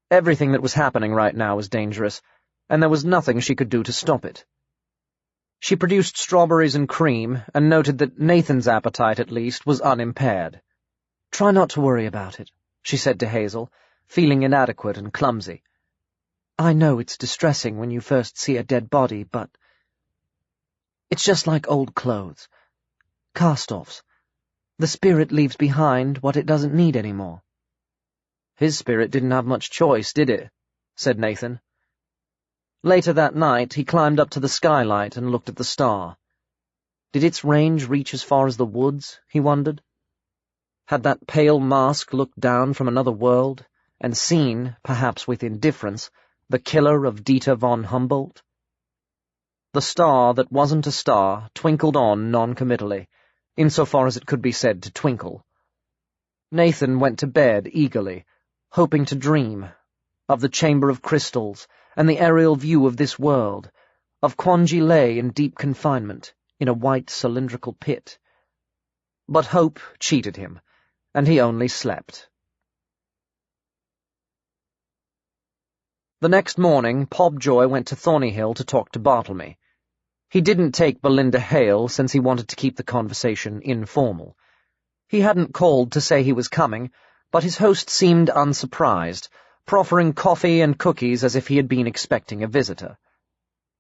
Everything that was happening right now was dangerous, and there was nothing she could do to stop it. She produced strawberries and cream, and noted that Nathan's appetite, at least, was unimpaired. Try not to worry about it, she said to Hazel, feeling inadequate and clumsy. I know it's distressing when you first see a dead body, but it's just like old clothes. Cast-offs. The spirit leaves behind what it doesn't need anymore. His spirit didn't have much choice, did it? Said Nathan. Later that night, he climbed up to the skylight and looked at the star. Did its range reach as far as the woods, he wondered? Had that pale mask looked down from another world and seen, perhaps with indifference, the killer of Dieter von Humboldt? The star that wasn't a star twinkled on non-committally, insofar as it could be said to twinkle. Nathan went to bed eagerly, hoping to dream of the Chamber of Crystals and the aerial view of this world, of Quanji lay in deep confinement in a white cylindrical pit. But hope cheated him, and he only slept. The next morning, Pobjoy went to Thornyhill to talk to Bartlemy. He didn't take Belinda Hale since he wanted to keep the conversation informal. He hadn't called to say he was coming, but his host seemed unsurprised, proffering coffee and cookies as if he had been expecting a visitor.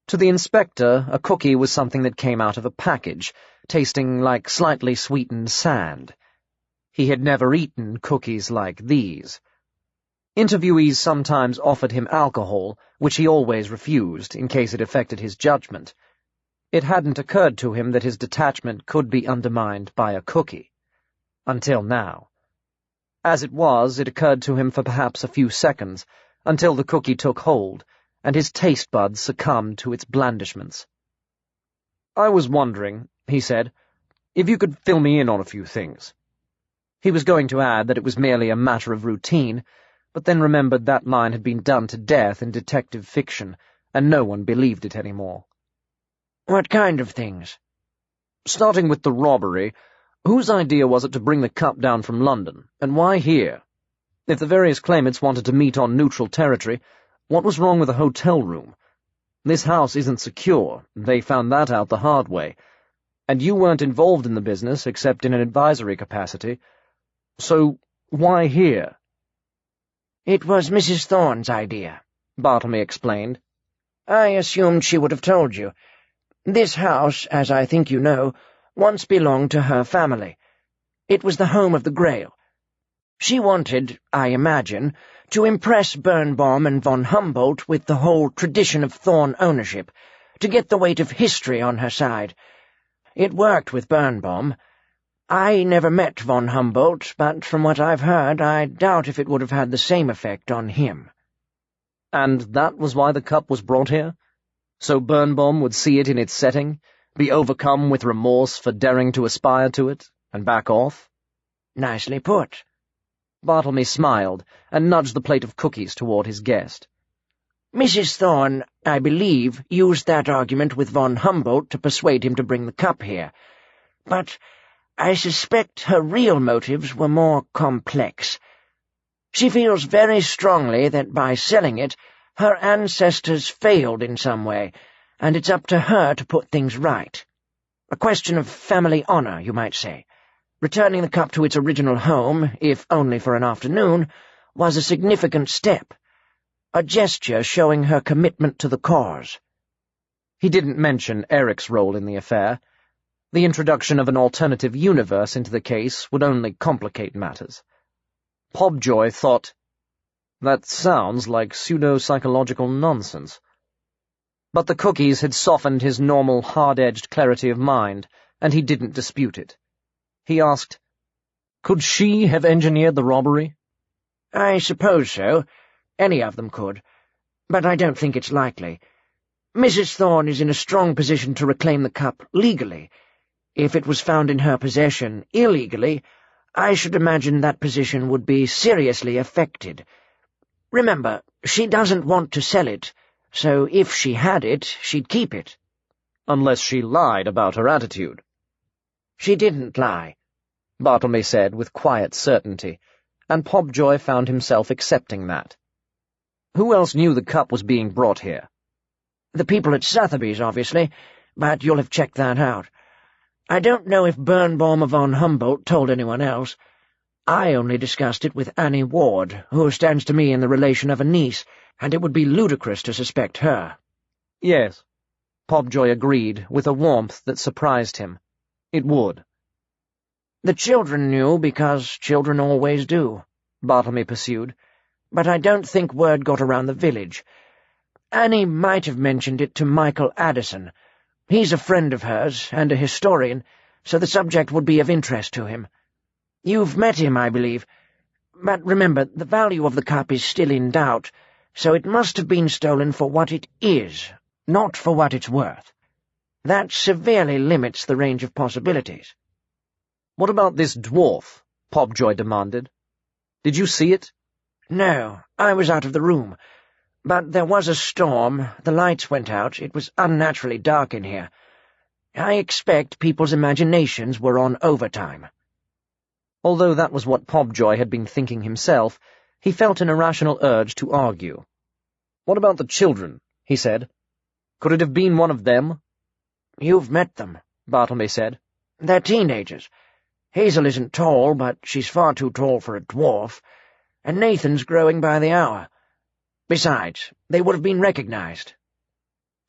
To the inspector, a cookie was something that came out of a package, tasting like slightly sweetened sand. He had never eaten cookies like these. Interviewees sometimes offered him alcohol, which he always refused, in case it affected his judgment. It hadn't occurred to him that his detachment could be undermined by a cookie. Until now. As it was, it occurred to him for perhaps a few seconds, until the cookie took hold, and his taste buds succumbed to its blandishments. I was wondering, he said, if you could fill me in on a few things. He was going to add that it was merely a matter of routine, but then remembered that line had been done to death in detective fiction, and no one believed it anymore. What kind of things? Starting with the robbery, whose idea was it to bring the cup down from London, and why here? If the various claimants wanted to meet on neutral territory, what was wrong with a hotel room? This house isn't secure, they found that out the hard way, and you weren't involved in the business except in an advisory capacity. So, why here? It was Mrs. Thorne's idea, Bartlemy explained. I assumed she would have told you. This house, as I think you know, once belonged to her family. It was the home of the Grail. She wanted, I imagine, to impress Birnbaum and von Humboldt with the whole tradition of Thorn ownership, to get the weight of history on her side. It worked with Birnbaum. I never met von Humboldt, but from what I've heard, I doubt if it would have had the same effect on him. And that was why the cup was brought here? So Birnbaum would see it in its setting, be overcome with remorse for daring to aspire to it, and back off? Nicely put. Bartlemy smiled and nudged the plate of cookies toward his guest. Mrs. Thorne, I believe, used that argument with von Humboldt to persuade him to bring the cup here. But I suspect her real motives were more complex. She feels very strongly that by selling it, her ancestors failed in some way, and it's up to her to put things right. A question of family honor, you might say. Returning the cup to its original home, if only for an afternoon, was a significant step, a gesture showing her commitment to the cause. He didn't mention Eric's role in the affair. The introduction of an alternative universe into the case would only complicate matters. Pobjoy thought, "That sounds like pseudo-psychological nonsense." But the cookies had softened his normal hard-edged clarity of mind, and he didn't dispute it. He asked, "Could she have engineered the robbery?" I suppose so. Any of them could. But I don't think it's likely. Mrs. Thorne is in a strong position to reclaim the cup legally. If it was found in her possession illegally, I should imagine that position would be seriously affected. Remember, she doesn't want to sell it, so if she had it, she'd keep it. Unless she lied about her attitude. She didn't lie, Bartlemy said with quiet certainty, and Pobjoy found himself accepting that. Who else knew the cup was being brought here? The people at Sotheby's, obviously, but you'll have checked that out. I don't know if Birnbaum or von Humboldt told anyone else. I only discussed it with Annie Ward, who stands to me in the relation of a niece, and it would be ludicrous to suspect her. Yes, Pobjoy agreed, with a warmth that surprised him. It would. The children knew because children always do, Bartlemy pursued, but I don't think word got around the village. Annie might have mentioned it to Michael Addison. He's a friend of hers, and a historian, so the subject would be of interest to him. You've met him, I believe. But remember, the value of the cup is still in doubt, so it must have been stolen for what it is, not for what it's worth. That severely limits the range of possibilities. "What about this dwarf?" Pobjoy demanded. "Did you see it?" No, I was out of the room. But there was a storm, the lights went out, it was unnaturally dark in here. I expect people's imaginations were on overtime. Although that was what Pobjoy had been thinking himself, he felt an irrational urge to argue. "What about the children?" he said. "Could it have been one of them?" You've met them, Bartlemy said. They're teenagers. Hazel isn't tall, but she's far too tall for a dwarf, and Nathan's growing by the hour. Besides, they would have been recognized.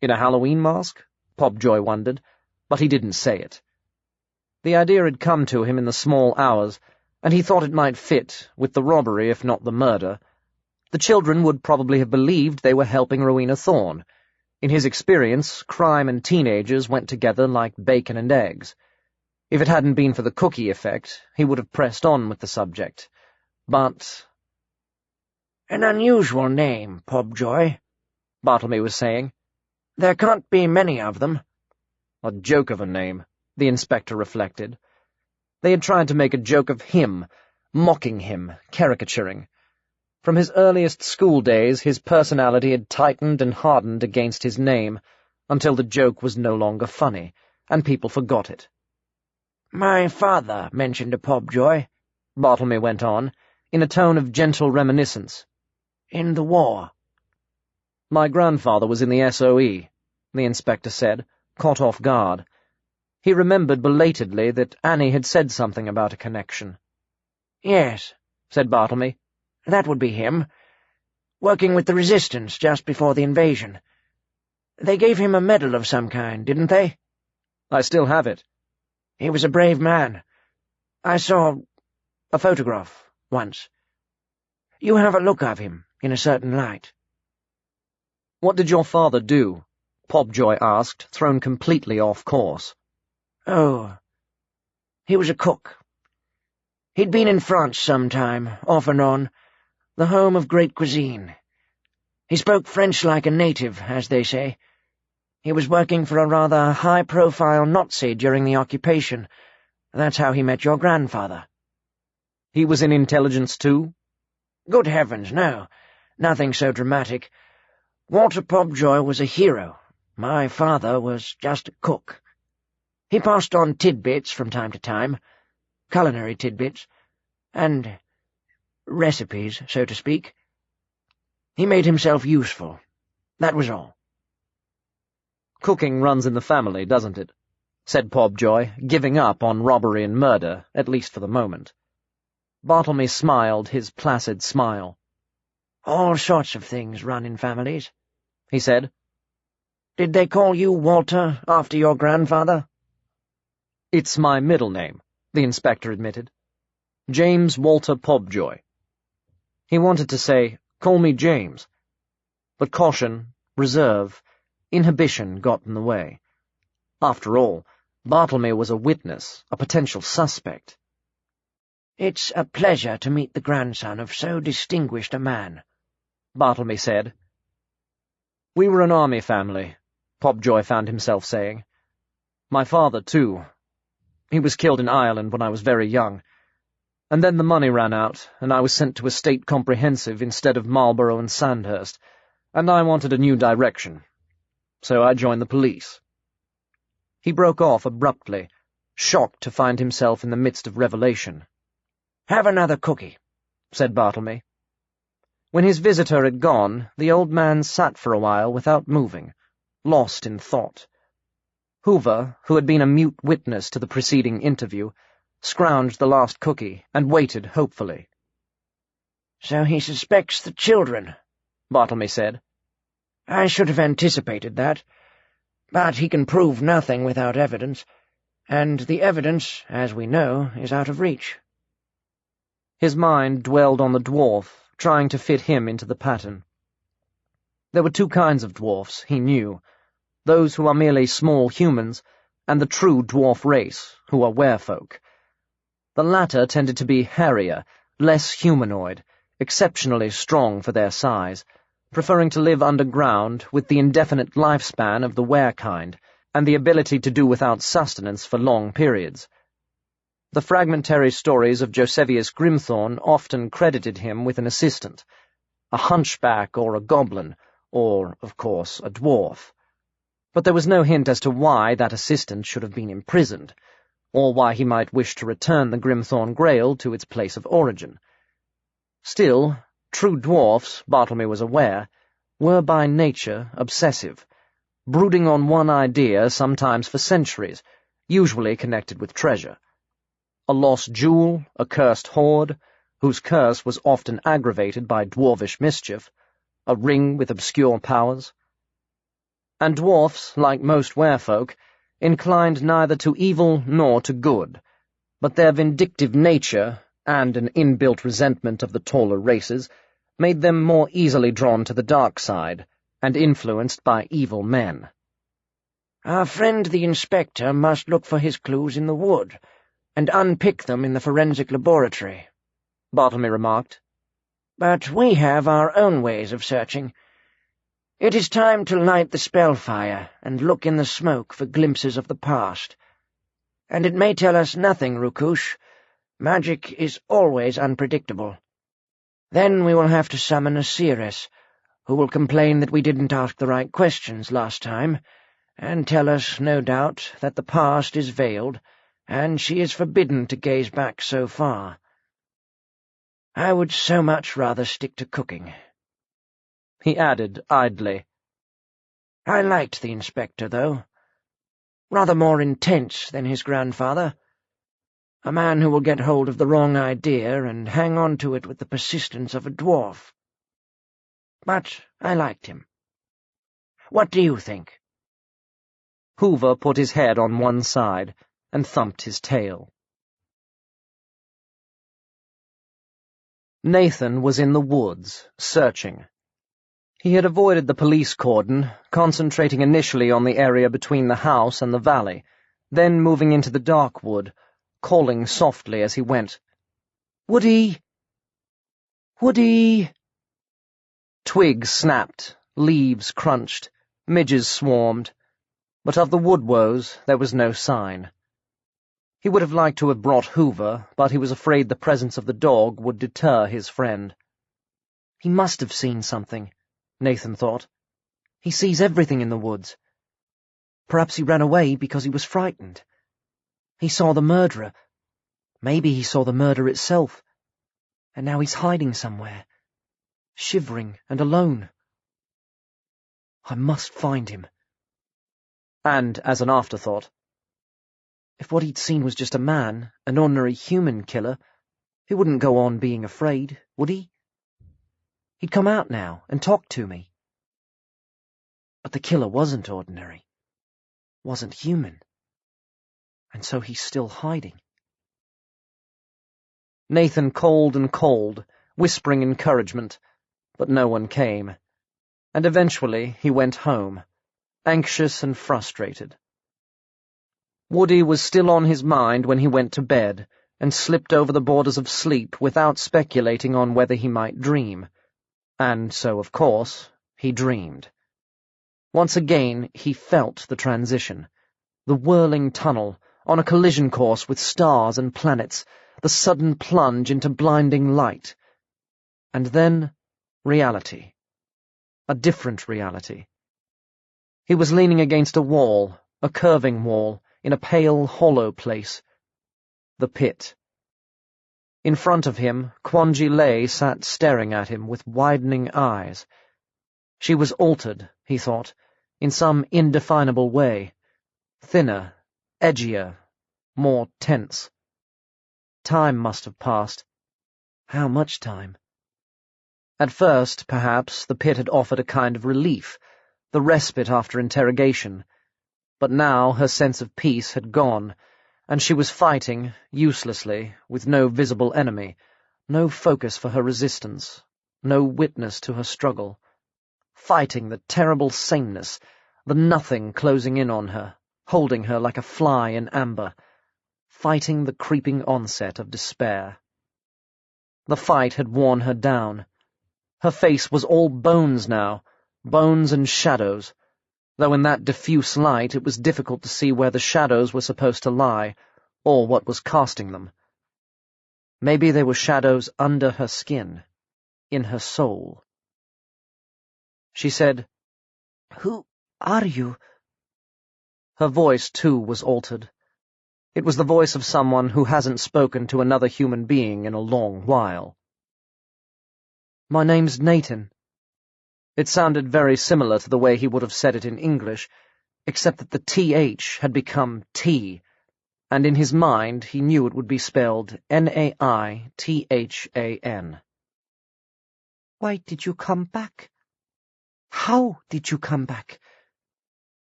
In a Halloween mask? Pobjoy wondered, but he didn't say it. The idea had come to him in the small hours, and he thought it might fit, with the robbery if not the murder. The children would probably have believed they were helping Rowena Thorne. In his experience, crime and teenagers went together like bacon and eggs. If it hadn't been for the cookie effect, he would have pressed on with the subject. But... An unusual name, Pobjoy, Bartlemy was saying. There can't be many of them. A joke of a name, the inspector reflected. They had tried to make a joke of him, mocking him, caricaturing. From his earliest school days, his personality had tightened and hardened against his name, until the joke was no longer funny, and people forgot it. My father mentioned a Pobjoy, Bartlemy went on, in a tone of gentle reminiscence. In the war. My grandfather was in the SOE, the inspector said, caught off guard. He remembered belatedly that Annie had said something about a connection. Yes, said Bartlemy. That would be him. Working with the resistance just before the invasion. They gave him a medal of some kind, didn't they? I still have it. He was a brave man. I saw a photograph once. You have a look of him in a certain light." "What did your father do?" Pobjoy asked, thrown completely off course. "Oh, he was a cook. He'd been in France some time, off and on, the home of great cuisine. He spoke French like a native, as they say. He was working for a rather high-profile Nazi during the occupation. That's how he met your grandfather." "He was in intelligence too?" "Good heavens, no. Nothing so dramatic. Walter Pobjoy was a hero. My father was just a cook. He passed on tidbits from time to time, culinary tidbits, and recipes, so to speak. He made himself useful. That was all." "Cooking runs in the family, doesn't it?" said Pobjoy, giving up on robbery and murder, at least for the moment. Bartlemy smiled his placid smile. "All sorts of things run in families," he said. "Did they call you Walter after your grandfather?" "It's my middle name," the inspector admitted. "James Walter Pobjoy." He wanted to say, "Call me James," but caution, reserve, inhibition got in the way. After all, Bartlemy was a witness, a potential suspect. "It's a pleasure to meet the grandson of so distinguished a man," Bartlemy said. "We were an army family," Pobjoy found himself saying. "My father, too. He was killed in Ireland when I was very young. And then the money ran out, and I was sent to a state comprehensive instead of Marlborough and Sandhurst, and I wanted a new direction. So I joined the police." He broke off abruptly, shocked to find himself in the midst of revelation. "Have another cookie," said Bartlemy. When his visitor had gone, the old man sat for a while without moving, lost in thought. Hoover, who had been a mute witness to the preceding interview, scrounged the last cookie and waited hopefully. "So he suspects the children," Bartlemy said. "I should have anticipated that. But he can prove nothing without evidence, and the evidence, as we know, is out of reach." His mind dwelled on the dwarf, trying to fit him into the pattern. There were two kinds of dwarfs, he knew, those who are merely small humans, and the true dwarf race, who are werefolk. The latter tended to be hairier, less humanoid, exceptionally strong for their size, preferring to live underground with the indefinite lifespan of the were-kind, and the ability to do without sustenance for long periods. The fragmentary stories of Josevius Grimthorne often credited him with an assistant, a hunchback or a goblin, or, of course, a dwarf. But there was no hint as to why that assistant should have been imprisoned, or why he might wish to return the Greenstone Grail to its place of origin. Still, true dwarfs, Bartlemy was aware, were by nature obsessive, brooding on one idea sometimes for centuries, usually connected with treasure. A lost jewel, a cursed hoard, whose curse was often aggravated by dwarvish mischief, a ring with obscure powers. And dwarfs, like most werefolk, inclined neither to evil nor to good, but their vindictive nature, and an inbuilt resentment of the taller races, made them more easily drawn to the dark side, and influenced by evil men. "Our friend the inspector must look for his clues in the wood, and unpick them in the forensic laboratory," Bartlemy remarked. "But we have our own ways of searching. It is time to light the spellfire and look in the smoke for glimpses of the past. And it may tell us nothing, Rukush. Magic is always unpredictable. Then we will have to summon a seeress, who will complain that we didn't ask the right questions last time, and tell us, no doubt, that the past is veiled, and she is forbidden to gaze back so far. I would so much rather stick to cooking." He added idly, "I liked the inspector, though. Rather more intense than his grandfather. A man who will get hold of the wrong idea and hang on to it with the persistence of a dwarf. But I liked him. What do you think?" Hoover put his head on one side and thumped his tail. Nathan was in the woods, searching. He had avoided the police cordon, concentrating initially on the area between the house and the valley, then moving into the dark wood, calling softly as he went. "Woody! Woody!" Twigs snapped, leaves crunched, midges swarmed, but of the wood woes there was no sign. He would have liked to have brought Hoover, but he was afraid the presence of the dog would deter his friend. He must have seen something, Nathan thought. He sees everything in the woods. Perhaps he ran away because he was frightened. He saw the murderer. Maybe he saw the murder itself. And now he's hiding somewhere, shivering and alone. I must find him. And, as an afterthought, if what he'd seen was just a man, an ordinary human killer, he wouldn't go on being afraid, would he? He'd come out now and talk to me. But the killer wasn't ordinary, wasn't human, and so he's still hiding. Nathan called and called, whispering encouragement, but no one came, and eventually he went home, anxious and frustrated. Woody was still on his mind when he went to bed and slipped over the borders of sleep without speculating on whether he might dream. And so, of course, he dreamed. Once again he felt the transition, the whirling tunnel, on a collision course with stars and planets, the sudden plunge into blinding light. And then reality. A different reality. He was leaning against a wall, a curving wall, in a pale, hollow place. The pit. In front of him, Quanji Lay sat staring at him with widening eyes. She was altered, he thought, in some indefinable way. Thinner, edgier, more tense. Time must have passed. How much time? At first, perhaps, the pit had offered a kind of relief, the respite after interrogation. But now her sense of peace had gone, and she was fighting, uselessly, with no visible enemy, no focus for her resistance, no witness to her struggle. Fighting the terrible sameness, the nothing closing in on her, holding her like a fly in amber. Fighting the creeping onset of despair. The fight had worn her down. Her face was all bones now, bones and shadows, though in that diffuse light it was difficult to see where the shadows were supposed to lie, or what was casting them. Maybe they were shadows under her skin, in her soul. She said, "Who are you?" Her voice, too, was altered. It was the voice of someone who hasn't spoken to another human being in a long while. "My name's Nathan." It sounded very similar to the way he would have said it in English, except that the TH had become T, and in his mind he knew it would be spelled Naithan. "Why did you come back? How did you come back?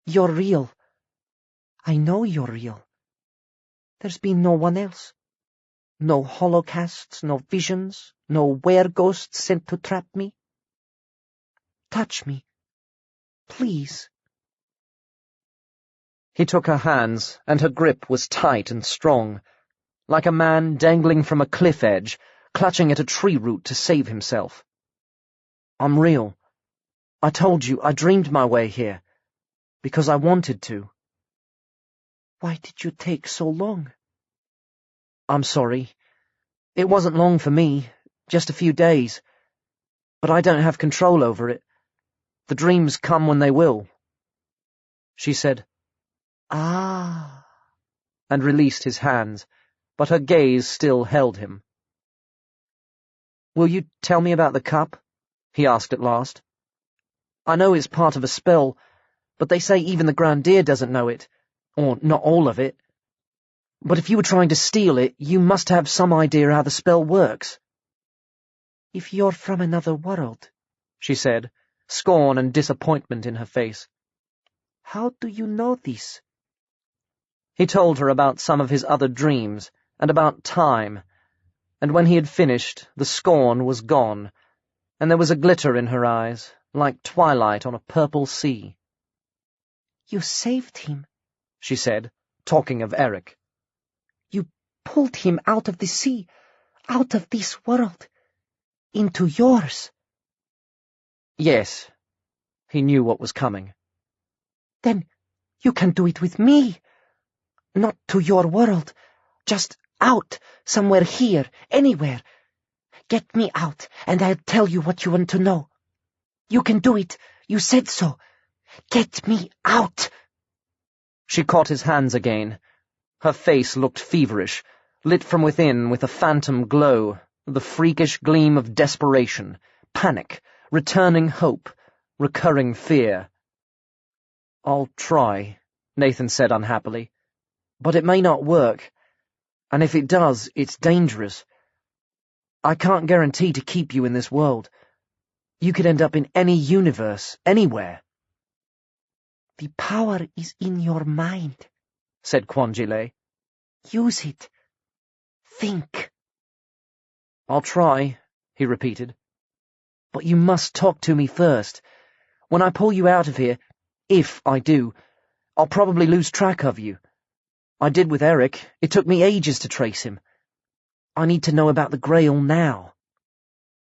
You're real. I know you're real. There's been no one else. No holocasts, no visions, no were-ghosts sent to trap me. Touch me. Please." He took her hands, and her grip was tight and strong, like a man dangling from a cliff edge, clutching at a tree root to save himself. "I'm real. I told you I dreamed my way here, because I wanted to." "Why did you take so long?" "I'm sorry. It wasn't long for me, just a few days. But I don't have control over it. The dreams come when they will." She said, "Ah," and released his hands, but her gaze still held him. "Will you tell me about the cup?" he asked at last. "I know it's part of a spell, but they say even the Grandier doesn't know it, or not all of it. But if you were trying to steal it, you must have some idea how the spell works." "If you're from another world," she said, scorn and disappointment in her face, "how do you know this?" He told her about some of his other dreams, and about time, and when he had finished, the scorn was gone, and there was a glitter in her eyes, like twilight on a purple sea. "You saved him," she said, talking of Eric. "You pulled him out of the sea, out of this world, into yours." Yes, he knew what was coming. "Then you can do it with me. Not to your world, just out, somewhere here, anywhere. Get me out, and I'll tell you what you want to know. You can do it, you said so. Get me out." She caught his hands again. Her face looked feverish, lit from within with a phantom glow, the freakish gleam of desperation, panic, returning hope, recurring fear. "I'll try," Nathan said unhappily. "But it may not work. And if it does, it's dangerous. I can't guarantee to keep you in this world. You could end up in any universe, anywhere." "The power is in your mind," said Quangile. "Use it. Think." "I'll try," he repeated. "But you must talk to me first. When I pull you out of here, if I do, I'll probably lose track of you. I did with Eric. It took me ages to trace him. I need to know about the Grail now."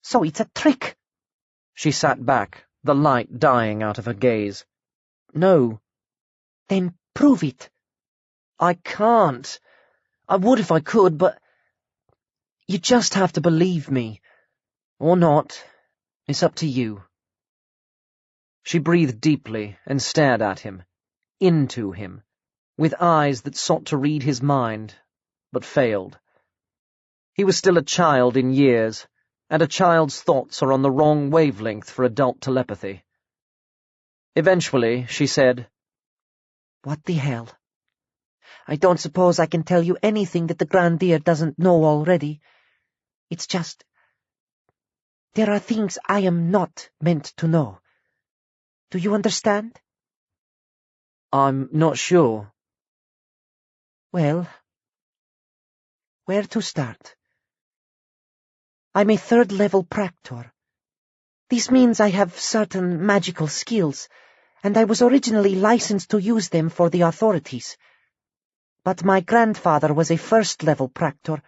"So it's a trick?" She sat back, the light dying out of her gaze. "No." "Then prove it." "I can't. I would if I could, but you just have to believe me. Or not. It's up to you." She breathed deeply and stared at him, into him, with eyes that sought to read his mind, but failed. He was still a child in years, and a child's thoughts are on the wrong wavelength for adult telepathy. Eventually, she said, "What the hell? I don't suppose I can tell you anything that the Grandier doesn't know already. It's just, there are things I am not meant to know. Do you understand?" "I'm not sure." "Well, where to start? I'm a third-level Practor. This means I have certain magical skills, and I was originally licensed to use them for the authorities. But my grandfather was a first-level Practor,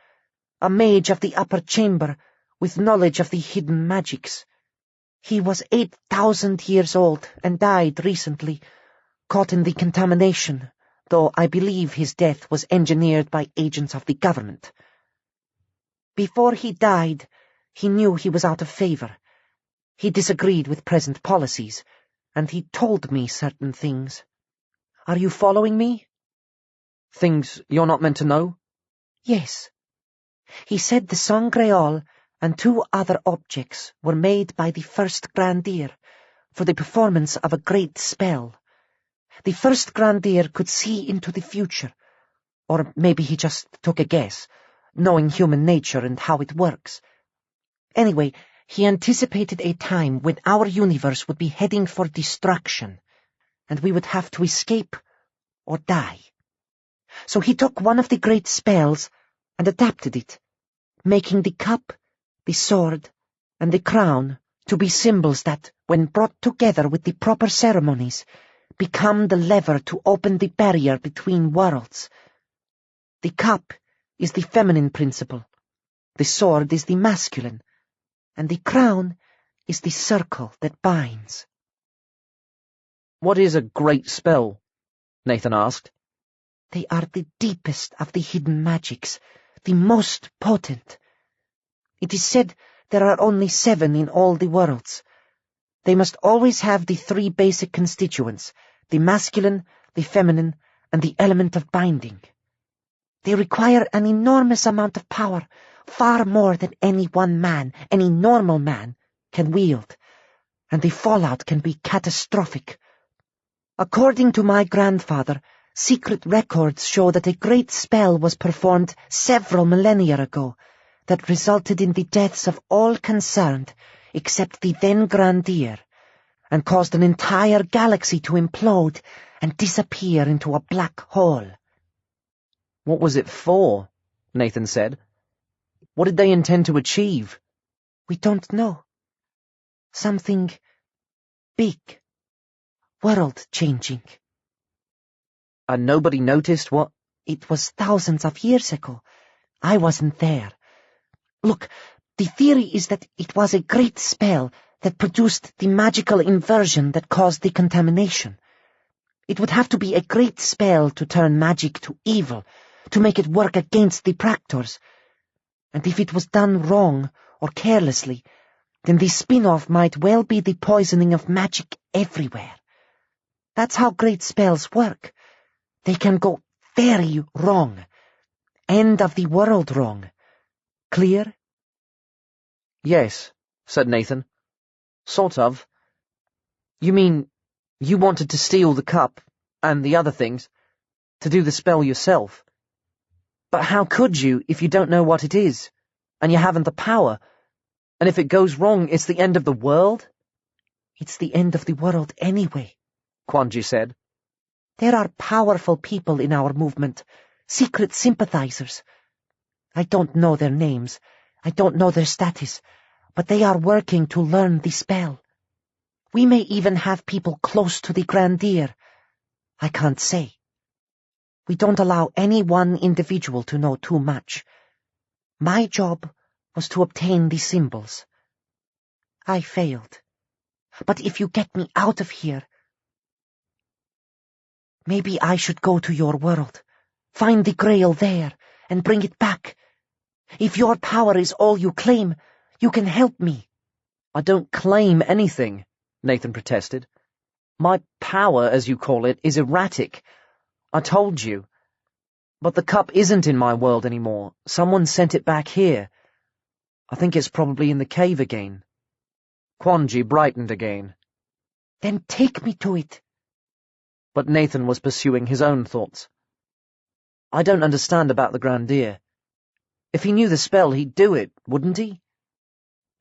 a mage of the upper chamber, with knowledge of the hidden magics. He was 8,000 years old and died recently, caught in the contamination, though I believe his death was engineered by agents of the government. Before he died, he knew he was out of favor. He disagreed with present policies, and he told me certain things. Are you following me?" "Things you're not meant to know?" "Yes. He said the Sangreal and 2 other objects were made by the first Grandier for the performance of a great spell. The first Grandier could see into the future, or maybe he just took a guess, knowing human nature and how it works. Anyway, he anticipated a time when our universe would be heading for destruction, and we would have to escape or die. So he took one of the great spells and adapted it, making the cup, the sword, and the crown to be symbols that, when brought together with the proper ceremonies, become the lever to open the barrier between worlds. The cup is the feminine principle, the sword is the masculine, and the crown is the circle that binds." "What is a great spell?" Nathan asked. "They are the deepest of the hidden magics, the most potent. It is said there are only 7 in all the worlds. They must always have the 3 basic constituents, the masculine, the feminine, and the element of binding. They require an enormous amount of power, far more than any one man, any normal man, can wield, and the fallout can be catastrophic. According to my grandfather, secret records show that a great spell was performed several millennia ago that resulted in the deaths of all concerned except the then Grandier, and caused an entire galaxy to implode and disappear into a black hole." "What was it for?" Nathan said. What did they intend to achieve? We don't know. Something big. World-changing. And nobody noticed what? It was thousands of years ago. I wasn't there. Look, the theory is that it was a great spell that produced the magical inversion that caused the contamination. It would have to be a great spell to turn magic to evil, to make it work against the Practors. And if it was done wrong or carelessly, then the spin-off might well be the poisoning of magic everywhere. That's how great spells work. They can go very wrong. End of the world wrong. Clear? Yes, said Nathan. Sort of. You mean you wanted to steal the cup and the other things to do the spell yourself? But how could you if you don't know what it is, and you haven't the power, and if it goes wrong, it's the end of the world? It's the end of the world anyway, Quanji said. There are powerful people in our movement, secret sympathizers. I don't know their names, I don't know their status, but they are working to learn the spell. We may even have people close to the Grandeer. I can't say. We don't allow any one individual to know too much. My job was to obtain the symbols. I failed. But if you get me out of here, maybe I should go to your world, find the Grail there, and bring it back. If your power is all you claim, you can help me. I don't claim anything, Nathan protested. My power, as you call it, is erratic. I told you. But the cup isn't in my world anymore. Someone sent it back here. I think it's probably in the cave again. Quanji brightened again. Then take me to it. But Nathan was pursuing his own thoughts. I don't understand about the Grandeer. If he knew the spell, he'd do it, wouldn't he?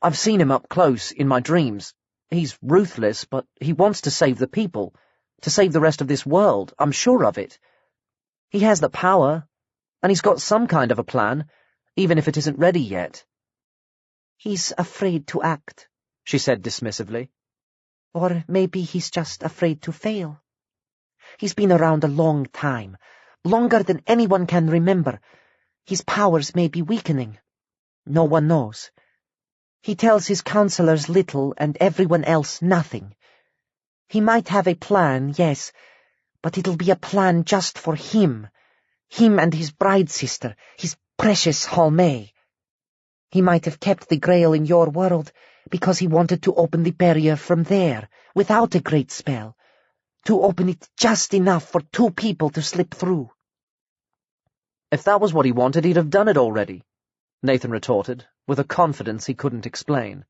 I've seen him up close, in my dreams. He's ruthless, but he wants to save the people, to save the rest of this world, I'm sure of it. He has the power, and he's got some kind of a plan, even if it isn't ready yet. He's afraid to act, she said dismissively. Or maybe he's just afraid to fail. He's been around a long time, longer than anyone can remember. His powers may be weakening. No one knows. He tells his counselors little and everyone else nothing. He might have a plan, yes, but it'll be a plan just for him and his bride sister, his precious Holmé. He might have kept the Grail in your world because he wanted to open the barrier from there, without a great spell, to open it just enough for 2 people to slip through. If that was what he wanted, he'd have done it already, Nathan retorted, with a confidence he couldn't explain.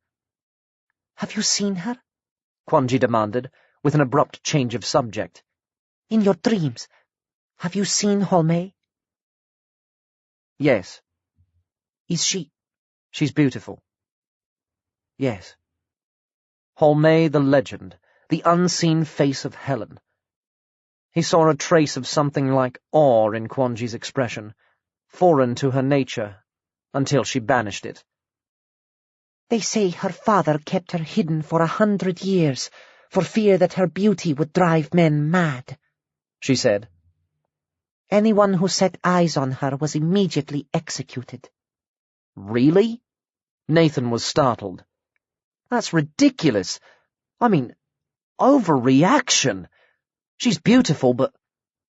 Have you seen her? Quanji demanded, with an abrupt change of subject. In your dreams, have you seen Holmé? Yes. Is she? She's beautiful. Yes. Holmé the legend, the unseen face of Helen. He saw a trace of something like awe in Quanji's expression, foreign to her nature, until she banished it. They say her father kept her hidden for 100 years, for fear that her beauty would drive men mad, she said. Anyone who set eyes on her was immediately executed. Really? Nathan was startled. That's ridiculous. I mean, overreaction. She's beautiful, but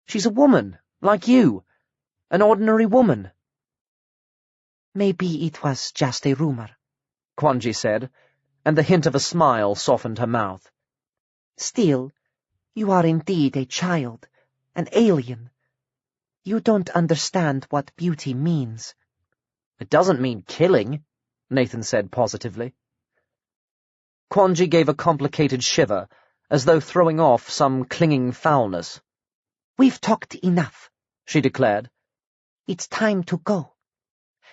she's a woman, like you, an ordinary woman. Maybe it was just a rumor, Quanji said, and the hint of a smile softened her mouth. Still, you are indeed a child, an alien. You don't understand what beauty means. It doesn't mean killing, Nathan said positively. Quanji gave a complicated shiver, as though throwing off some clinging foulness. We've talked enough, she declared. It's time to go.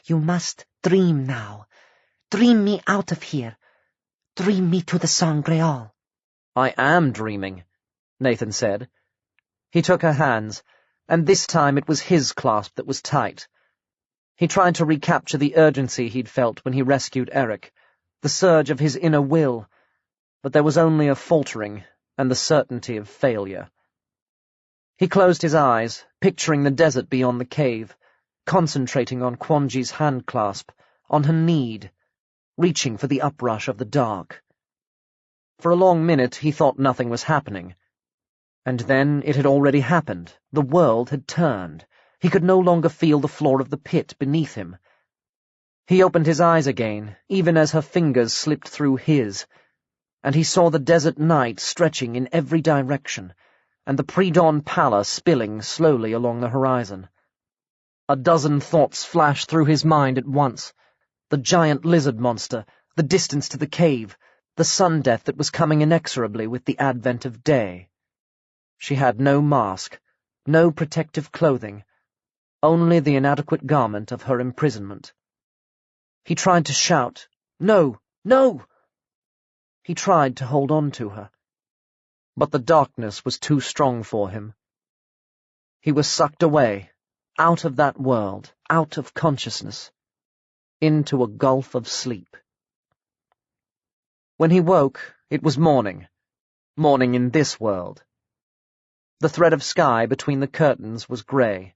You must dream now. Dream me out of here. Dream me to the Sangreal. I am dreaming, Nathan said. He took her hands, and this time it was his clasp that was tight. He tried to recapture the urgency he'd felt when he rescued Eric, the surge of his inner will, but there was only a faltering and the certainty of failure. He closed his eyes, picturing the desert beyond the cave, concentrating on Quanji's handclasp, on her need, reaching for the uprush of the dark. For a long minute he thought nothing was happening. And then it had already happened. The world had turned. He could no longer feel the floor of the pit beneath him. He opened his eyes again, even as her fingers slipped through his, and he saw the desert night stretching in every direction, and the pre-dawn pallor spilling slowly along the horizon. A dozen thoughts flashed through his mind at once. The giant lizard monster, the distance to the cave, the sun death that was coming inexorably with the advent of day. She had no mask, no protective clothing, only the inadequate garment of her imprisonment. He tried to shout, "No! No!" He tried to hold on to her, but the darkness was too strong for him. He was sucked away, out of that world, out of consciousness, into a gulf of sleep. When he woke, it was morning in this world. The thread of sky between the curtains was grey.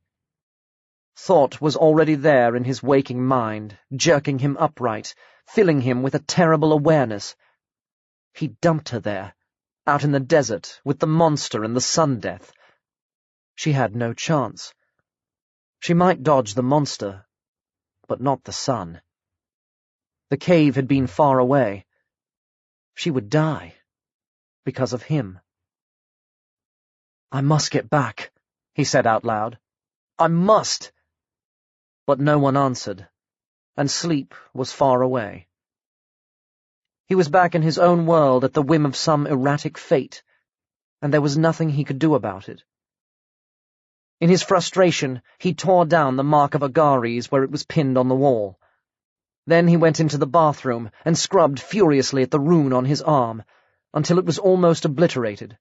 Thought was already there in his waking mind, jerking him upright, filling him with a terrible awareness. He dumped her there, out in the desert, with the monster and the sun death. She had no chance. She might dodge the monster, but not the sun. The cave had been far away. She would die, because of him. "I must get back," he said out loud. "I must!" But no one answered, and sleep was far away. He was back in his own world at the whim of some erratic fate, and there was nothing he could do about it. In his frustration, he tore down the mark of Agares where it was pinned on the wall. Then he went into the bathroom and scrubbed furiously at the rune on his arm, until it was almost obliterated.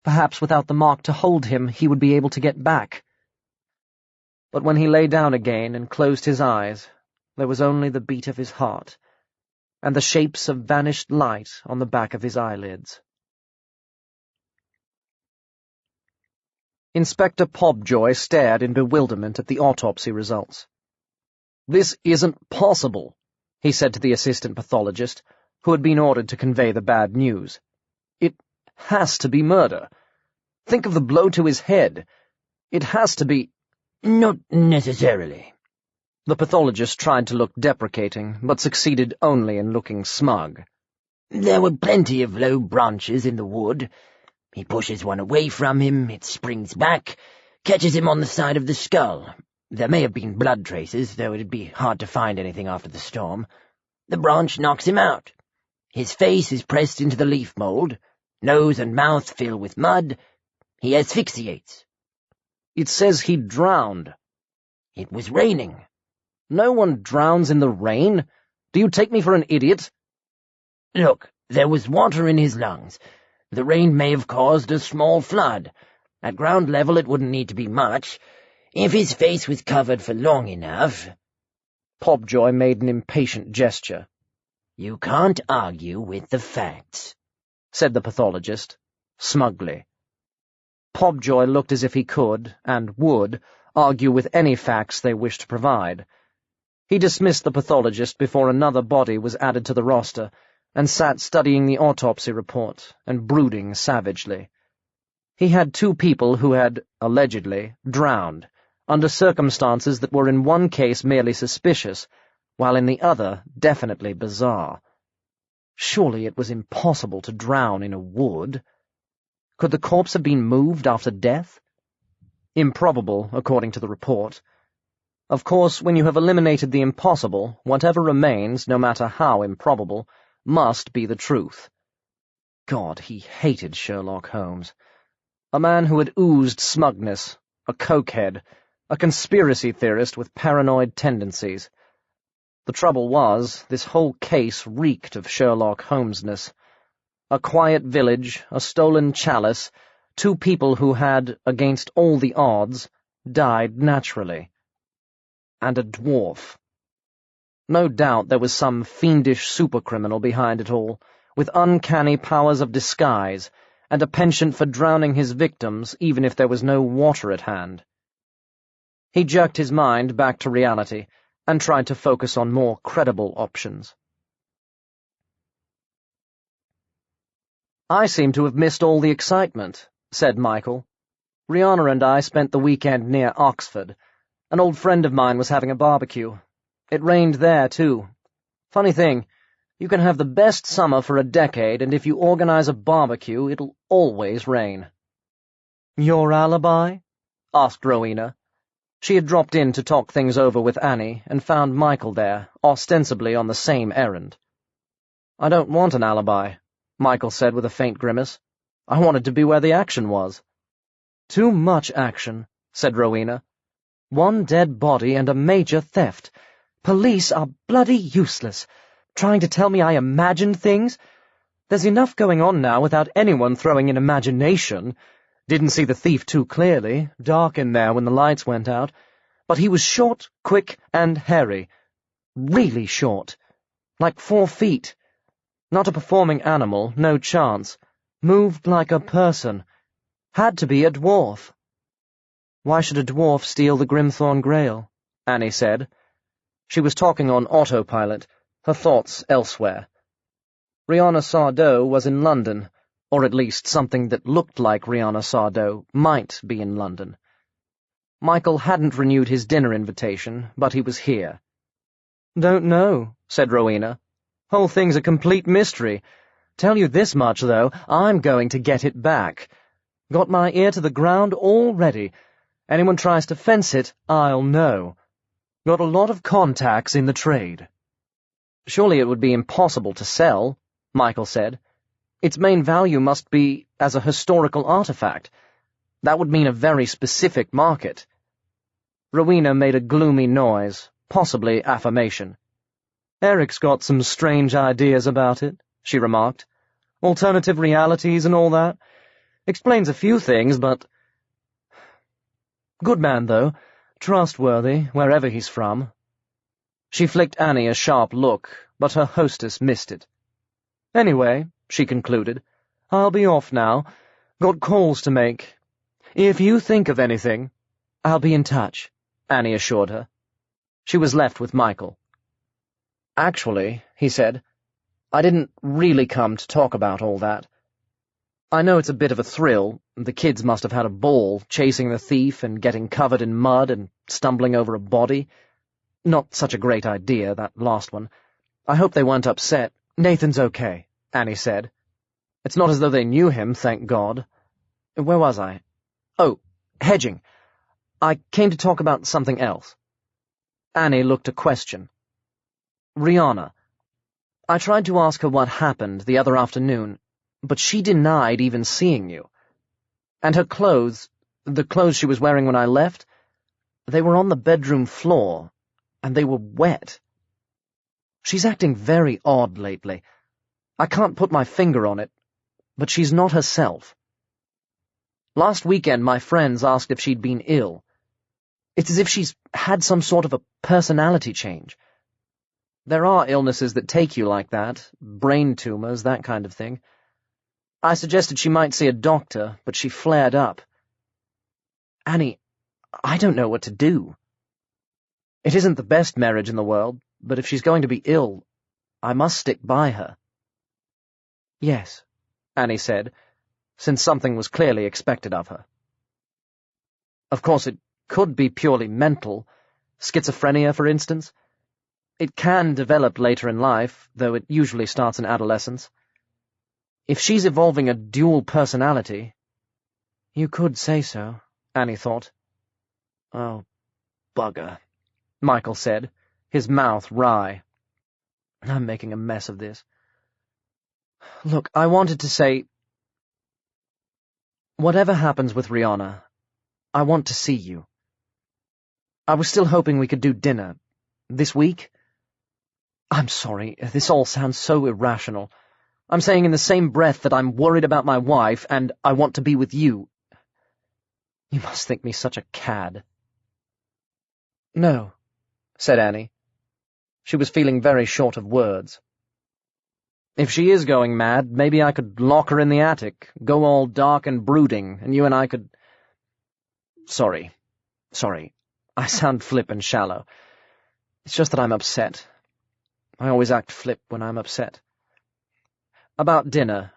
Perhaps without the mark to hold him, he would be able to get back. But when he lay down again and closed his eyes, there was only the beat of his heart, and the shapes of vanished light on the back of his eyelids. Inspector Pobjoy stared in bewilderment at the autopsy results. "This isn't possible," he said to the assistant pathologist, who had been ordered to convey the bad news. "It has to be murder. Think of the blow to his head. It has to be—" "Not necessarily." The pathologist tried to look deprecating, but succeeded only in looking smug. "There were plenty of low branches in the wood. He pushes one away from him, it springs back, catches him on the side of the skull. There may have been blood traces, though it'd be hard to find anything after the storm. The branch knocks him out. His face is pressed into the leaf mold, nose and mouth fill with mud. He asphyxiates." "It says he drowned." "It was raining." "No one drowns in the rain. Do you take me for an idiot?" "Look, there was water in his lungs. The rain may have caused a small flood. At ground level it wouldn't need to be much. If his face was covered for long enough—" Pobjoy made an impatient gesture. "You can't argue with the facts," said the pathologist, smugly. Pobjoy looked as if he could, and would, argue with any facts they wished to provide. He dismissed the pathologist before another body was added to the roster, and sat studying the autopsy report and brooding savagely. He had two people who had, allegedly, drowned, under circumstances that were in one case merely suspicious, while in the other definitely bizarre. Surely it was impossible to drown in a wood. Could the corpse have been moved after death? Improbable, according to the report. Of course, when you have eliminated the impossible, whatever remains, no matter how improbable, must be the truth. God, he hated Sherlock Holmes. A man who had oozed smugness, a cokehead, a conspiracy theorist with paranoid tendencies. The trouble was, this whole case reeked of Sherlock Holmesness. A quiet village, a stolen chalice, two people who had, against all the odds, died naturally. and a dwarf. No doubt there was some fiendish supercriminal behind it all, with uncanny powers of disguise, and a penchant for drowning his victims even if there was no water at hand. He jerked his mind back to reality, and tried to focus on more credible options. "I seem to have missed all the excitement," said Michael. "Rihanna and I spent the weekend near Oxford. An old friend of mine was having a barbecue. It rained there, too. Funny thing, you can have the best summer for a decade, and if you organize a barbecue, it'll always rain." "Your alibi?" asked Rowena. She had dropped in to talk things over with Annie, and found Michael there, ostensibly on the same errand. "I don't want an alibi," Michael said with a faint grimace. "I wanted to be where the action was." "Too much action," said Rowena. "One dead body and a major theft. Police are bloody useless. Trying to tell me I imagined things? There's enough going on now without anyone throwing in imagination. Didn't see the thief too clearly, dark in there when the lights went out. But he was short, quick, and hairy. Really short. Like 4 feet. Not a performing animal, no chance. Moved like a person. Had to be a dwarf." "Why should a dwarf steal the Greenstone Grail?" Annie said. She was talking on autopilot, her thoughts elsewhere. Rihanna Sardo was in London, or at least something that looked like Rihanna Sardo might be in London. Michael hadn't renewed his dinner invitation, but he was here. "Don't know," said Rowena. "Whole thing's a complete mystery. Tell you this much, though, I'm going to get it back. Got my ear to the ground already. Anyone tries to fence it, I'll know. Got a lot of contacts in the trade." "Surely it would be impossible to sell," Michael said. "Its main value must be as a historical artifact. That would mean a very specific market." Rowena made a gloomy noise, possibly affirmation. "Eric's got some strange ideas about it," she remarked. "Alternative realities and all that. Explains a few things, but... Good man, though. Trustworthy, wherever he's from." She flicked Annie a sharp look, but her hostess missed it. "Anyway," she concluded, "I'll be off now. Got calls to make. If you think of anything, I'll be in touch," Annie assured her. She was left with Michael. "Actually," he said, "I didn't really come to talk about all that. I know it's a bit of a thrill. The kids must have had a ball, chasing the thief and getting covered in mud and stumbling over a body. Not such a great idea, that last one. I hope they weren't upset." "Nathan's okay," Annie said. "It's not as though they knew him, thank God. Where was I? Oh, hedging. I came to talk about something else." Annie looked a question. "Rihanna. I tried to ask her what happened the other afternoon, but she denied even seeing you. And her clothes, the clothes she was wearing when I left, they were on the bedroom floor, and they were wet. She's acting very odd lately. I can't put my finger on it, but she's not herself. Last weekend my friends asked if she'd been ill. It's as if she's had some sort of a personality change. There are illnesses that take you like that, brain tumors, that kind of thing. I suggested she might see a doctor, but she flared up. Annie, I don't know what to do. It isn't the best marriage in the world, but if she's going to be ill, I must stick by her." "Yes," Annie said, since something was clearly expected of her. "Of course, it could be purely mental, schizophrenia, for instance. It can develop later in life, though it usually starts in adolescence. If she's evolving a dual personality—" "You could say so," Annie thought. "Oh, bugger," Michael said, his mouth wry. "I'm making a mess of this. Look, I wanted to say, whatever happens with Rihanna, I want to see you. I was still hoping we could do dinner. This week? I'm sorry, this all sounds so irrational. I'm saying in the same breath that I'm worried about my wife, and I want to be with you. You must think me such a cad." "No," said Annie. She was feeling very short of words. If she is going mad, maybe I could lock her in the attic, go all dark and brooding, and you and I could— Sorry. I sound flip and shallow. It's just that I'm upset. I always act flip when I'm upset. About dinner.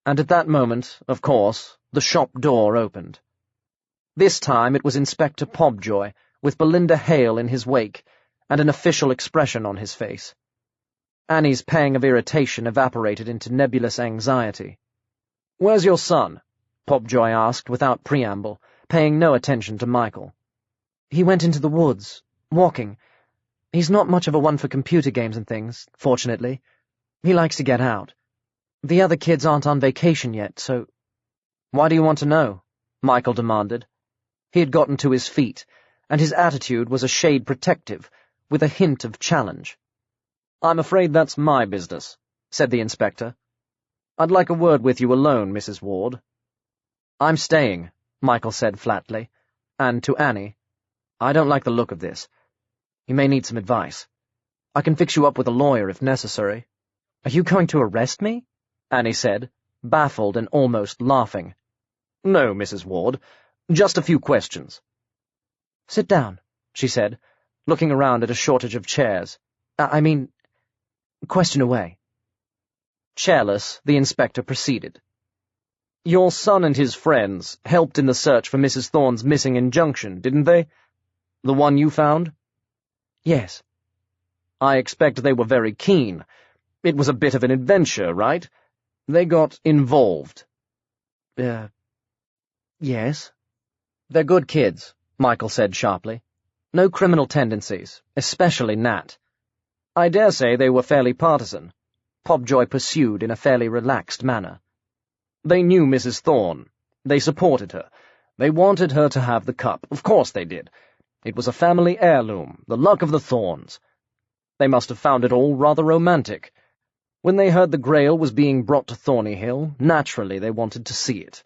And at that moment, of course, the shop door opened. This time it was Inspector Pobjoy, with Belinda Hale in his wake, and an official expression on his face. Annie's pang of irritation evaporated into nebulous anxiety. "Where's your son?" Pobjoy asked without preamble, paying no attention to Michael. "He went into the woods, walking. He's not much of a one for computer games and things, fortunately. He likes to get out. The other kids aren't on vacation yet, so—" "Why do you want to know?" Michael demanded. He had gotten to his feet, and his attitude was a shade protective, with a hint of challenge. "I'm afraid that's my business," said the inspector. "I'd like a word with you alone, Mrs. Ward." "I'm staying," Michael said flatly, and to Annie, "I don't like the look of this. You may need some advice. I can fix you up with a lawyer if necessary." "Are you going to arrest me?" Annie said, baffled and almost laughing. "No, Mrs. Ward. Just a few questions." "Sit down," she said, looking around at a shortage of chairs. Question away." Chairless, the inspector proceeded. "Your son and his friends helped in the search for Mrs. Thorne's missing injunction, didn't they? The one you found?" "Yes." "I expect they were very keen. It was a bit of an adventure, right? They got involved." Yes." "They're good kids," Michael said sharply. "No criminal tendencies, especially Nat. I dare say they were fairly partisan," Pobjoy pursued in a fairly relaxed manner. "They knew Mrs. Thorne. They supported her. They wanted her to have the cup. Of course they did. It was a family heirloom, the luck of the Thornes. They must have found it all rather romantic. When they heard the Grail was being brought to Thornyhill, naturally they wanted to see it.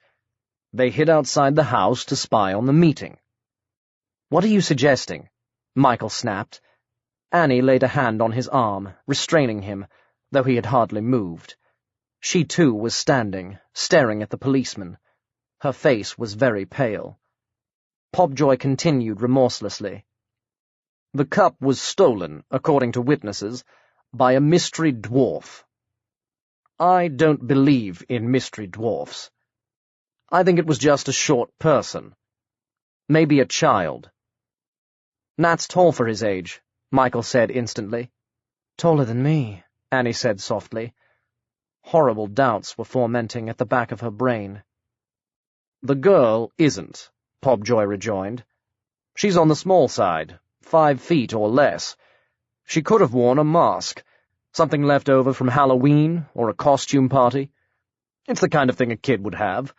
They hid outside the house to spy on the meeting." "What are you suggesting?" Michael snapped. Annie laid a hand on his arm, restraining him, though he had hardly moved. She, too, was standing, staring at the policeman. Her face was very pale. Pobjoy continued remorselessly. "The cup was stolen, according to witnesses, by a mystery dwarf. I don't believe in mystery dwarfs. I think it was just a short person. Maybe a child." "Nat's tall for his age," Michael said instantly. "Taller than me," Annie said softly. Horrible doubts were fermenting at the back of her brain. "The girl isn't," Pobjoy rejoined. "She's on the small side, 5 feet or less. She could have worn a mask, something left over from Halloween or a costume party. It's the kind of thing a kid would have.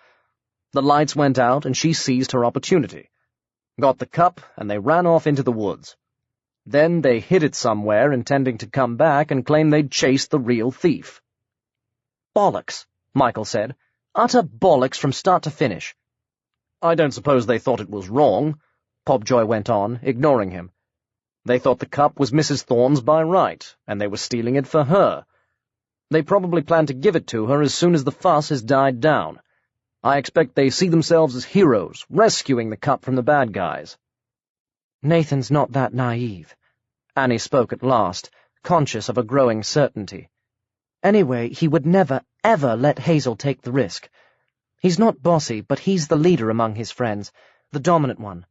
The lights went out and she seized her opportunity. Got the cup and they ran off into the woods. Then they hid it somewhere, intending to come back and claim they'd chased the real thief." "Bollocks," Michael said. "Utter bollocks from start to finish." "I don't suppose they thought it was wrong," Pobjoy went on, ignoring him. "They thought the cup was Mrs. Thorne's by right, and they were stealing it for her. They probably planned to give it to her as soon as the fuss has died down. I expect they see themselves as heroes, rescuing the cup from the bad guys." "Nathan's not that naive," Annie spoke at last, conscious of a growing certainty. "Anyway, he would never, ever let Hazel take the risk. He's not bossy, but he's the leader among his friends, the dominant one.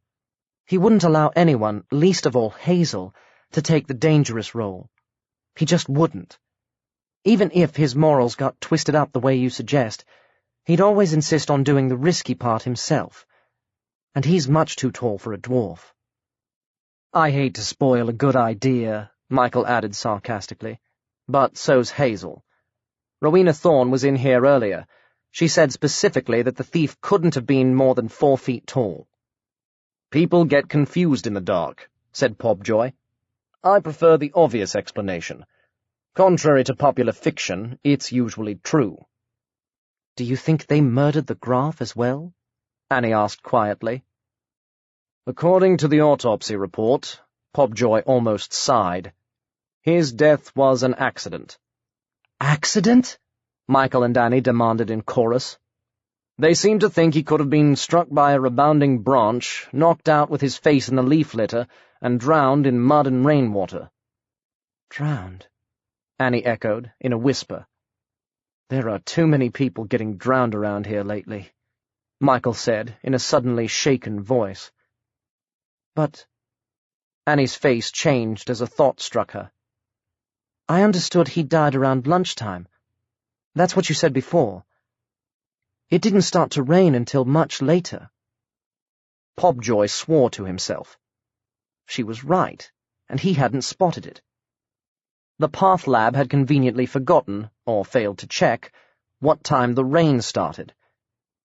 He wouldn't allow anyone, least of all Hazel, to take the dangerous role. He just wouldn't. Even if his morals got twisted up the way you suggest, he'd always insist on doing the risky part himself. And he's much too tall for a dwarf." "I hate to spoil a good idea," Michael added sarcastically, "but so's Hazel. Rowena Thorne was in here earlier. She said specifically that the thief couldn't have been more than 4 feet tall." "People get confused in the dark," said Pobjoy. "I prefer the obvious explanation. Contrary to popular fiction, it's usually true." "Do you think they murdered the Graf as well?" Annie asked quietly. "According to the autopsy report, Pobjoy almost sighed. His death was an accident. Accident? Michael and Annie demanded in chorus. They seemed to think he could have been struck by a rebounding branch, knocked out with his face in the leaf litter, and drowned in mud and rainwater. Drowned? Annie echoed, in a whisper. There are too many people getting drowned around here lately, Michael said, in a suddenly shaken voice. But Annie's face changed as a thought struck her. I understood he died around lunchtime. That's what you said before. It didn't start to rain until much later. Pobjoy swore to himself. She was right, and he hadn't spotted it. The Path Lab had conveniently forgotten, or failed to check, what time the rain started,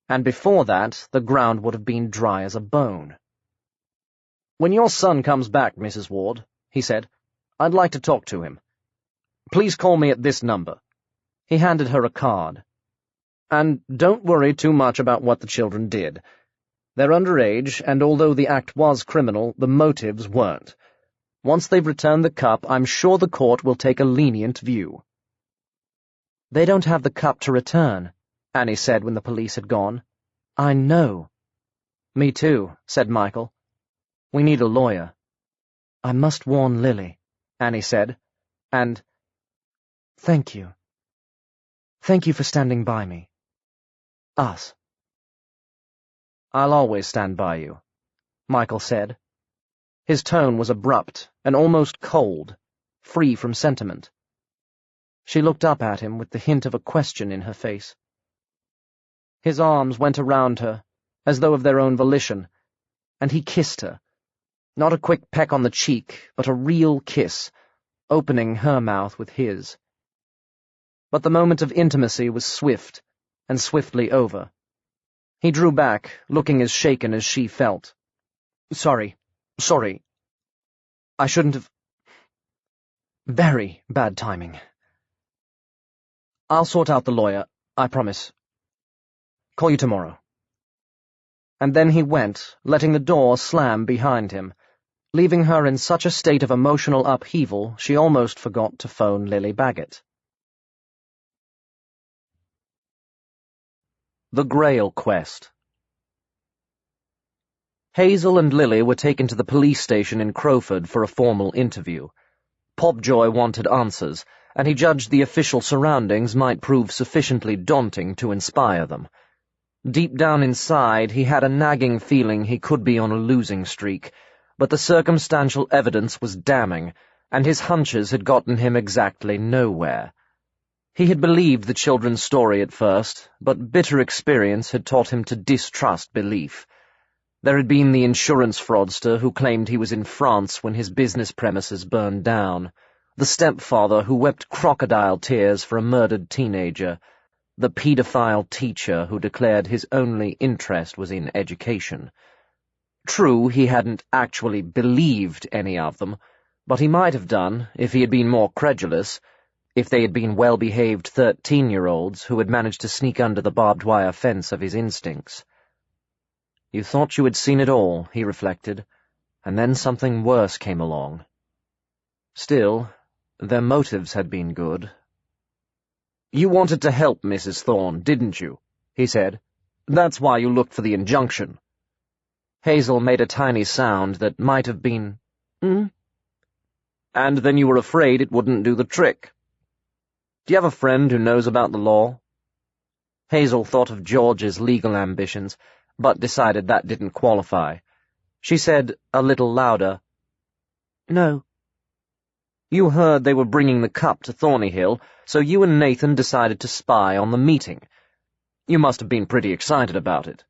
and before that the ground would have been dry as a bone. "When your son comes back, Mrs. Ward," he said, "I'd like to talk to him. Please call me at this number." He handed her a card. "And don't worry too much about what the children did. They're underage, and although the act was criminal, the motives weren't. Once they've returned the cup, I'm sure the court will take a lenient view." "They don't have the cup to return," Annie said when the police had gone. "I know." "Me too," said Michael. "We need a lawyer." "I must warn Lily," Annie said, and, "Thank you. Thank you for standing by me. Us." "I'll always stand by you," Michael said. His tone was abrupt and almost cold, free from sentiment. She looked up at him with the hint of a question in her face. His arms went around her, as though of their own volition, and he kissed her. Not a quick peck on the cheek, but a real kiss, opening her mouth with his. But the moment of intimacy was swift, and swiftly over. He drew back, looking as shaken as she felt. Sorry. I shouldn't have... Very bad timing. I'll sort out the lawyer, I promise. Call you tomorrow." And then he went, letting the door slam behind him, leaving her in such a state of emotional upheaval she almost forgot to phone Lily Baggett. The Grail Quest. Hazel and Lily were taken to the police station in Crowford for a formal interview. Pobjoy wanted answers, and he judged the official surroundings might prove sufficiently daunting to inspire them. Deep down inside, he had a nagging feeling he could be on a losing streak, but the circumstantial evidence was damning, and his hunches had gotten him exactly nowhere. He had believed the children's story at first, but bitter experience had taught him to distrust belief. There had been the insurance fraudster who claimed he was in France when his business premises burned down, the stepfather who wept crocodile tears for a murdered teenager, the paedophile teacher who declared his only interest was in education. True, he hadn't actually believed any of them, but he might have done if he had been more credulous, if they had been well-behaved 13-year-olds who had managed to sneak under the barbed wire fence of his instincts. You thought you had seen it all, he reflected, and then something worse came along. Still, their motives had been good. "You wanted to help Mrs. Thorne, didn't you?" he said. "That's why you looked for the injunction." Hazel made a tiny sound that might have been, "Hmm?" "And then you were afraid it wouldn't do the trick. Do you have a friend who knows about the law?" Hazel thought of George's legal ambitions, but decided that didn't qualify. She said, a little louder, "No." "You heard they were bringing the cup to Thornyhill, so you and Nathan decided to spy on the meeting. You must have been pretty excited about it."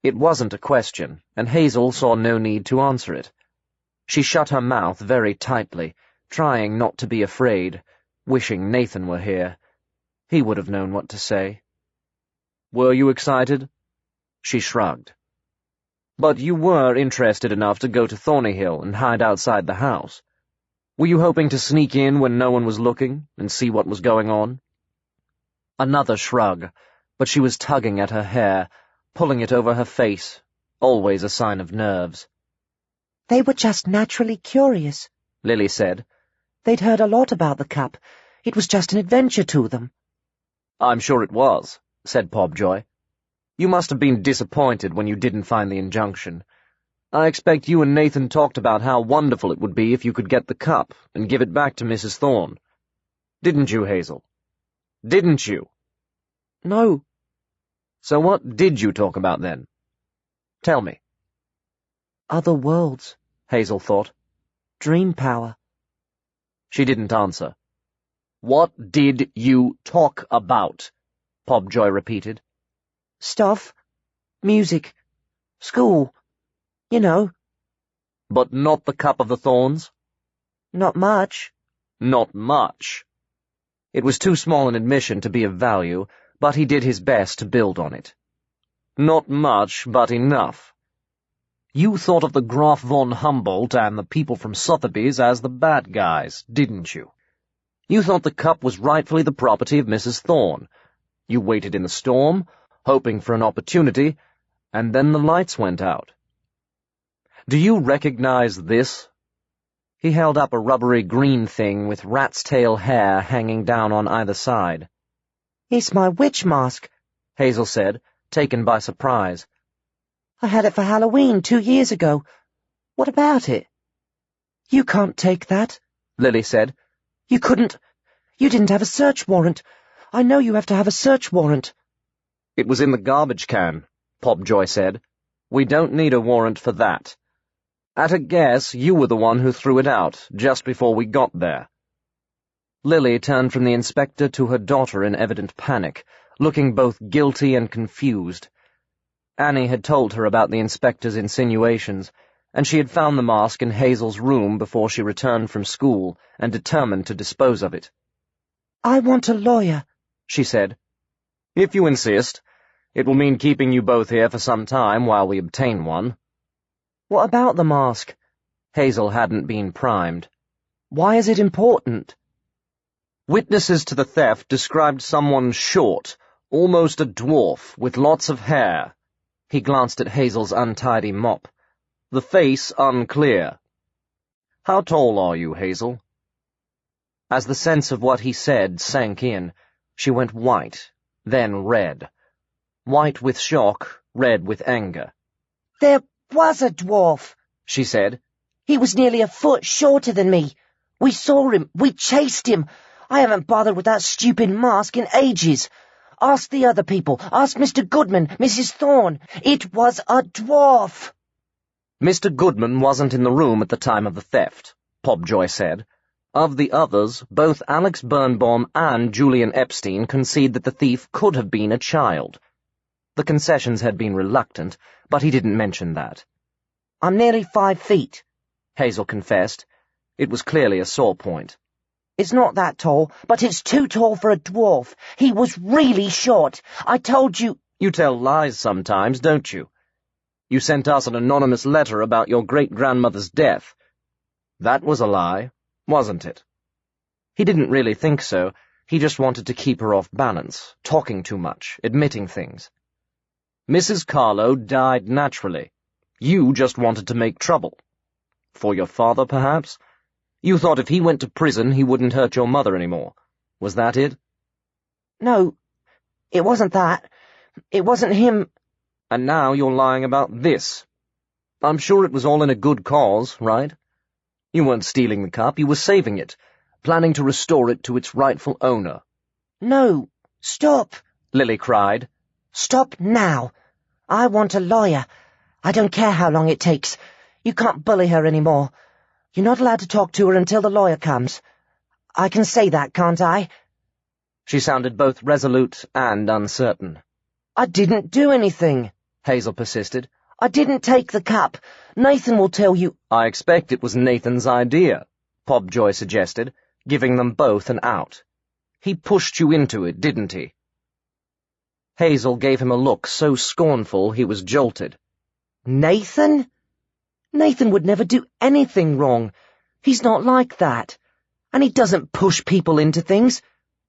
It wasn't a question, and Hazel saw no need to answer it. She shut her mouth very tightly, trying not to be afraid, wishing Nathan were here. He would have known what to say. "Were you excited?" She shrugged. "But you were interested enough to go to Thornyhill and hide outside the house. Were you hoping to sneak in when no one was looking and see what was going on?" Another shrug, but she was tugging at her hair, pulling it over her face, always a sign of nerves. They were just naturally curious, Lily said. They'd heard a lot about the cup. It was just an adventure to them. I'm sure it was, said Pobjoy. You must have been disappointed when you didn't find the injunction. I expect you and Nathan talked about how wonderful it would be if you could get the cup and give it back to Mrs. Thorne. Didn't you, Hazel? Didn't you? No. So what did you talk about then? Tell me. Other worlds, Hazel thought. Dream power. She didn't answer. What did you talk about? Pobjoy repeated. Stuff. Music. School. You know. But not the Cup of the Thorns? Not much. Not much. It was too small an admission to be of value, but he did his best to build on it. Not much, but enough. You thought of the Graf von Humboldt and the people from Sotheby's as the bad guys, didn't you? You thought the cup was rightfully the property of Mrs. Thorne. You waited in the storm, hoping for an opportunity, and then the lights went out. Do you recognize this? He held up a rubbery green thing with rat's tail hair hanging down on either side. It's my witch mask, Hazel said, taken by surprise. I had it for Halloween 2 years ago. What about it? You can't take that, Lily said. You couldn't. You didn't have a search warrant. I know you have to have a search warrant. It was in the garbage can, Pobjoy said. We don't need a warrant for that. At a guess, you were the one who threw it out, just before we got there. Lily turned from the inspector to her daughter in evident panic, looking both guilty and confused. Annie had told her about the inspector's insinuations, and she had found the mask in Hazel's room before she returned from school and determined to dispose of it. I want a lawyer, she said. If you insist, it will mean keeping you both here for some time while we obtain one. What about the mask? Hazel hadn't been primed. Why is it important? Witnesses to the theft described someone short, almost a dwarf, with lots of hair. He glanced at Hazel's untidy mop. The face unclear. How tall are you, Hazel? As the sense of what he said sank in, she went white, then red. White with shock, red with anger. There was a dwarf, she said. He was nearly a foot shorter than me. We saw him. We chased him. I haven't bothered with that stupid mask in ages. Ask the other people. Ask Mr. Goodman, Mrs. Thorne. It was a dwarf. Mr. Goodman wasn't in the room at the time of the theft, Pobjoy said. Of the others, both Alex Birnbaum and Julian Epstein concede that the thief could have been a child. The concessions had been reluctant, but he didn't mention that. I'm nearly 5 feet, Hazel confessed. It was clearly a sore point. It's not that tall, but it's too tall for a dwarf. He was really short. I told you— You tell lies sometimes, don't you? You sent us an anonymous letter about your great-grandmother's death. That was a lie, wasn't it? He didn't really think so. He just wanted to keep her off balance, talking too much, admitting things. Mrs. Carlo died naturally. You just wanted to make trouble. For your father, perhaps? You thought if he went to prison, he wouldn't hurt your mother anymore. Was that it? No, it wasn't that. It wasn't him. And now you're lying about this. I'm sure it was all in a good cause, right? You weren't stealing the cup, you were saving it, planning to restore it to its rightful owner. No, stop, Lily cried. Stop now. I want a lawyer. I don't care how long it takes. You can't bully her anymore. You're not allowed to talk to her until the lawyer comes. I can say that, can't I? She sounded both resolute and uncertain. I didn't do anything, Hazel persisted. I didn't take the cup. Nathan will tell you— I expect it was Nathan's idea, Pobjoy suggested, giving them both an out. He pushed you into it, didn't he? Hazel gave him a look so scornful he was jolted. Nathan? Nathan would never do anything wrong. He's not like that. And he doesn't push people into things.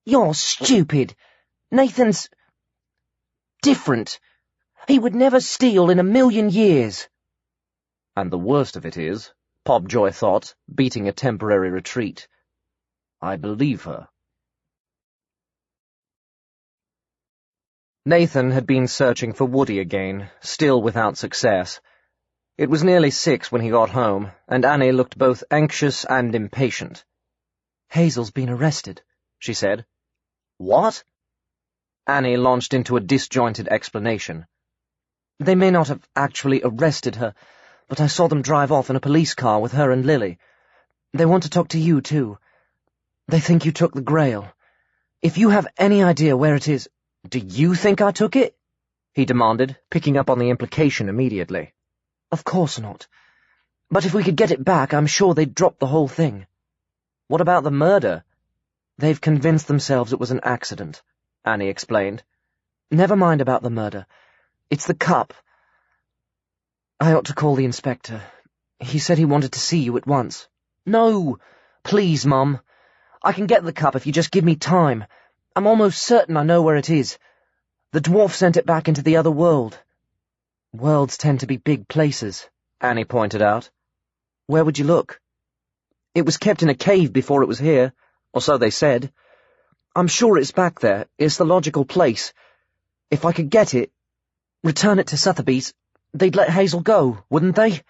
You're stupid. Nathan's different. He would never steal in a million years. And the worst of it is, Pobjoy thought, beating a temporary retreat, I believe her. Nathan had been searching for Woody again, still without success. It was nearly 6 when he got home, and Annie looked both anxious and impatient. "Hazel's been arrested," she said. "What?" Annie launched into a disjointed explanation. "They may not have actually arrested her, but I saw them drive off in a police car with her and Lily. They want to talk to you, too. They think you took the Grail. If you have any idea where it is—" "Do you think I took it?" he demanded, picking up on the implication immediately. "Of course not. But if we could get it back, I'm sure they'd drop the whole thing." "What about the murder?" "They've convinced themselves it was an accident," Annie explained. "Never mind about the murder. It's the cup. I ought to call the inspector. He said he wanted to see you at once." "No! Please, Mum. I can get the cup if you just give me time. I'm almost certain I know where it is. The dwarf sent it back into the other world." "Worlds tend to be big places," Annie pointed out. "Where would you look?" "It was kept in a cave before it was here, or so they said. I'm sure it's back there. It's the logical place. If I could get it, return it to Sotheby's, they'd let Hazel go, wouldn't they?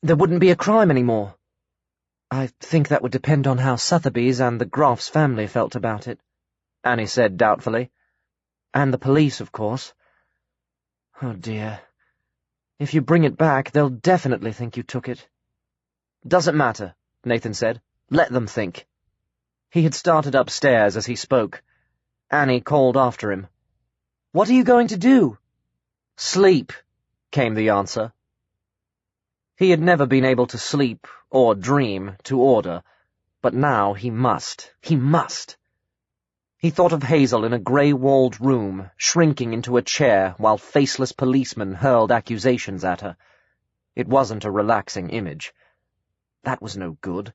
There wouldn't be a crime anymore." "I think that would depend on how Sotheby's and the Graff's family felt about it," Annie said doubtfully. "And the police, of course. Oh, dear. If you bring it back, they'll definitely think you took it." "Doesn't matter," Nathan said. "Let them think." He had started upstairs as he spoke. Annie called after him. "What are you going to do?" "Sleep," came the answer. He had never been able to sleep, or dream, to order, but now he must. He must. He thought of Hazel in a grey-walled room, shrinking into a chair while faceless policemen hurled accusations at her. It wasn't a relaxing image. That was no good.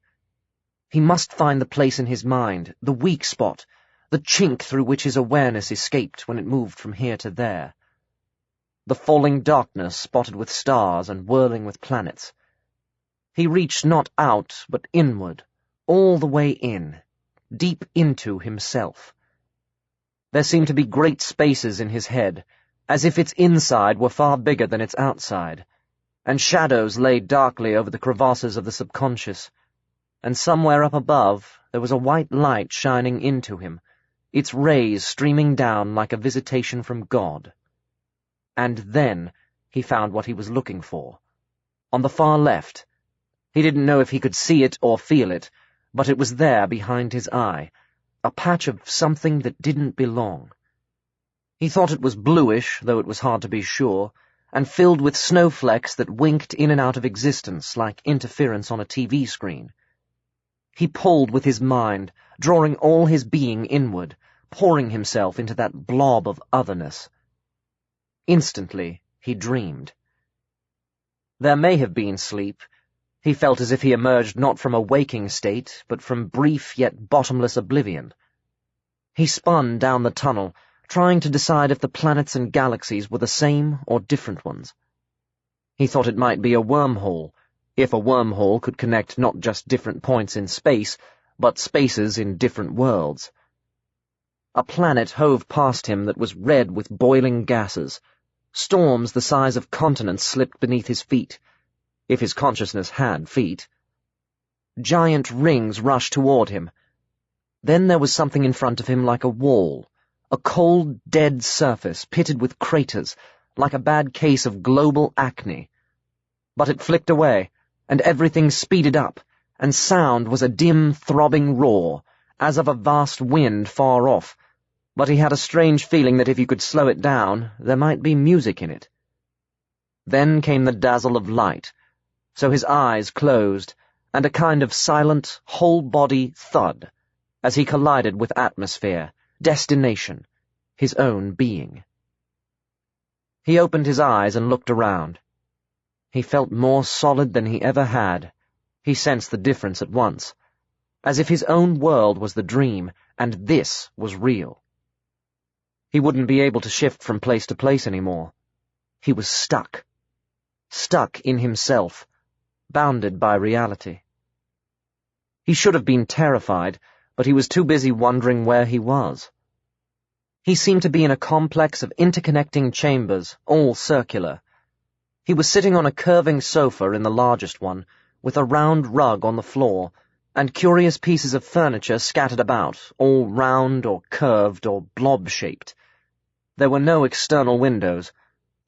He must find the place in his mind, the weak spot, the chink through which his awareness escaped when it moved from here to there. The falling darkness spotted with stars and whirling with planets. He reached not out, but inward, all the way in, deep into himself. There seemed to be great spaces in his head, as if its inside were far bigger than its outside, and shadows lay darkly over the crevasses of the subconscious, and somewhere up above there was a white light shining into him, its rays streaming down like a visitation from God. And then he found what he was looking for. On the far left. He didn't know if he could see it or feel it, but it was there behind his eye, a patch of something that didn't belong. He thought it was bluish, though it was hard to be sure, and filled with snowflakes that winked in and out of existence like interference on a TV screen. He pulled with his mind, drawing all his being inward, pouring himself into that blob of otherness. Instantly, he dreamed. There may have been sleep. He felt as if he emerged not from a waking state, but from brief yet bottomless oblivion. He spun down the tunnel, trying to decide if the planets and galaxies were the same or different ones. He thought it might be a wormhole, if a wormhole could connect not just different points in space, but spaces in different worlds. A planet hove past him that was red with boiling gases. Storms the size of continents slipped beneath his feet, if his consciousness had feet. Giant rings rushed toward him. Then there was something in front of him like a wall, a cold, dead surface pitted with craters, like a bad case of global acne. But it flicked away, and everything speeded up, and sound was a dim, throbbing roar, as of a vast wind far off, but he had a strange feeling that if you could slow it down, there might be music in it. Then came the dazzle of light, so his eyes closed, and a kind of silent, whole-body thud, as he collided with atmosphere, destination, his own being. He opened his eyes and looked around. He felt more solid than he ever had. He sensed the difference at once, as if his own world was the dream, and this was real. He wouldn't be able to shift from place to place anymore. He was stuck. stuck in himself, bounded by reality. He should have been terrified, but he was too busy wondering where he was. He seemed to be in a complex of interconnecting chambers, all circular. He was sitting on a curving sofa in the largest one, with a round rug on the floor, and curious pieces of furniture scattered about, all round or curved or blob-shaped. There were no external windows.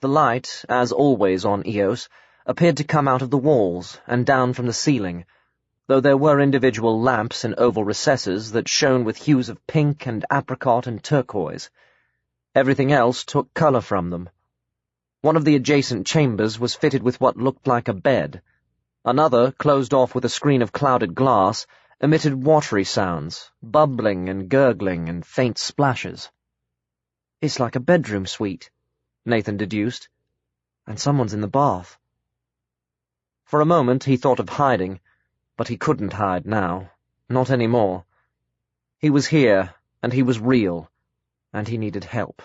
The light, as always on Eos, appeared to come out of the walls and down from the ceiling, though there were individual lamps in oval recesses that shone with hues of pink and apricot and turquoise. Everything else took colour from them. One of the adjacent chambers was fitted with what looked like a bed. Another, closed off with a screen of clouded glass, emitted watery sounds, bubbling and gurgling and faint splashes. It's like a bedroom suite, Nathan deduced, and someone's in the bath. For a moment he thought of hiding, but he couldn't hide now, not any more. He was here, and he was real, and he needed help.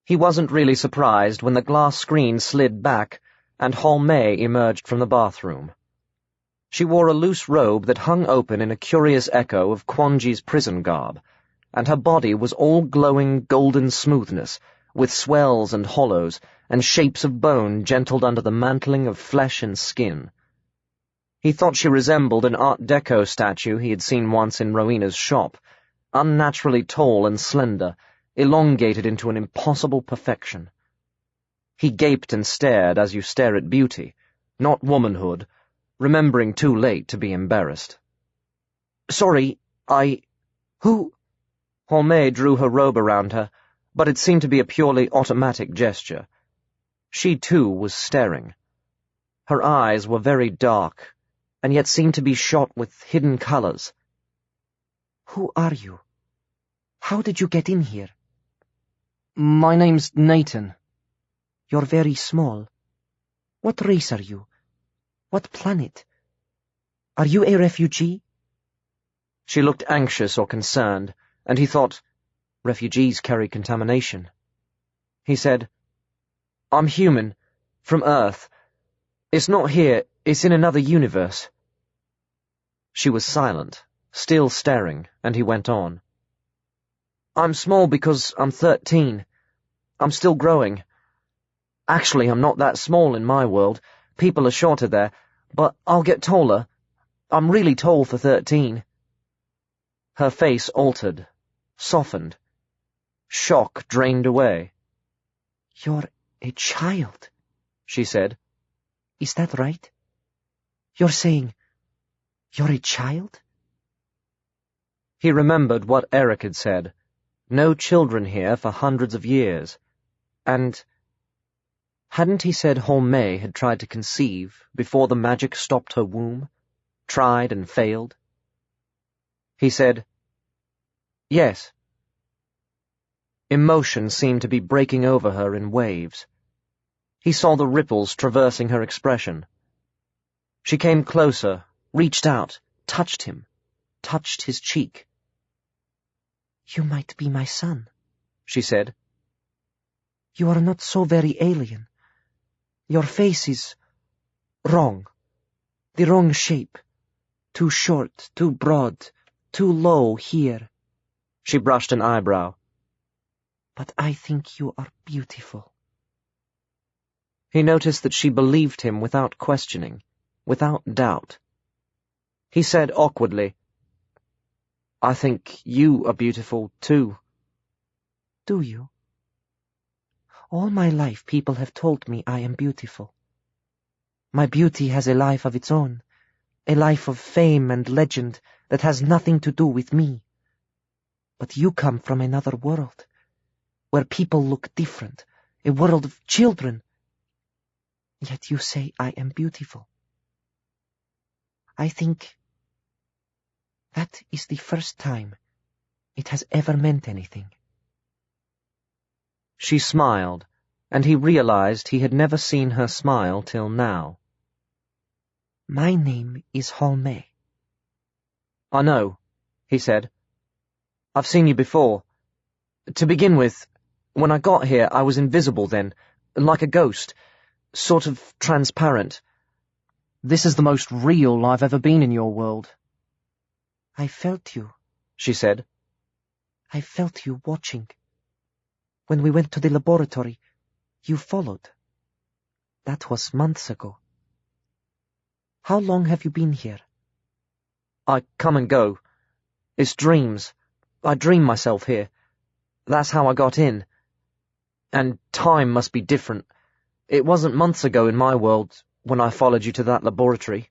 He wasn't really surprised when the glass screen slid back and Holmé emerged from the bathroom. She wore a loose robe that hung open in a curious echo of Quanji's prison garb, and her body was all glowing golden smoothness, with swells and hollows, and shapes of bone gentled under the mantling of flesh and skin. He thought she resembled an Art Deco statue he had seen once in Rowena's shop, unnaturally tall and slender, elongated into an impossible perfection. He gaped and stared as you stare at beauty, not womanhood, remembering too late to be embarrassed. "Sorry, Who?" Holmé drew her robe around her, but it seemed to be a purely automatic gesture. She, too, was staring. Her eyes were very dark, and yet seemed to be shot with hidden colours. "Who are you? How did you get in here?" "My name's Nathan." "You're very small. What race are you? What planet? Are you a refugee?" She looked anxious or concerned, and he thought, refugees carry contamination. He said, "I'm human, from Earth. It's not here, it's in another universe." She was silent, still staring, and he went on. "I'm small because I'm 13. I'm still growing. Actually, I'm not that small in my world. People are shorter there, but I'll get taller. I'm really tall for 13. Her face altered, softened. Shock drained away. "You're a child," she said. "Is that right? You're saying you're a child?" He remembered what Eric had said. No children here for hundreds of years. And hadn't he said Holmé had tried to conceive before the magic stopped her womb? Tried and failed? He said, "Yes." Emotion seemed to be breaking over her in waves. He saw the ripples traversing her expression. She came closer, reached out, touched him, touched his cheek. "You might be my son," she said. "You are not so very alien. Your face is wrong. The wrong shape. Too short, too broad, too low here." She brushed an eyebrow. "But I think you are beautiful." He noticed that she believed him without questioning, without doubt. He said awkwardly, "I think you are beautiful, too." "Do you?" "All my life people have told me I am beautiful. My beauty has a life of its own, a life of fame and legend that has nothing to do with me. But you come from another world, where people look different, a world of children. Yet you say I am beautiful. I think that is the first time it has ever meant anything." She smiled, and he realized he had never seen her smile till now. "My name is Holmé." "I know," he said. "I've seen you before. To begin with, when I got here, I was invisible then, like a ghost. sort of transparent. This is the most real I've ever been in your world. I felt you, she said. I felt you watching. When we went to the laboratory, you followed. That was months ago. How long have you been here? I come and go. It's dreams. I dream myself here. That's how I got in. And time must be different. It wasn't months ago in my world when I followed you to that laboratory.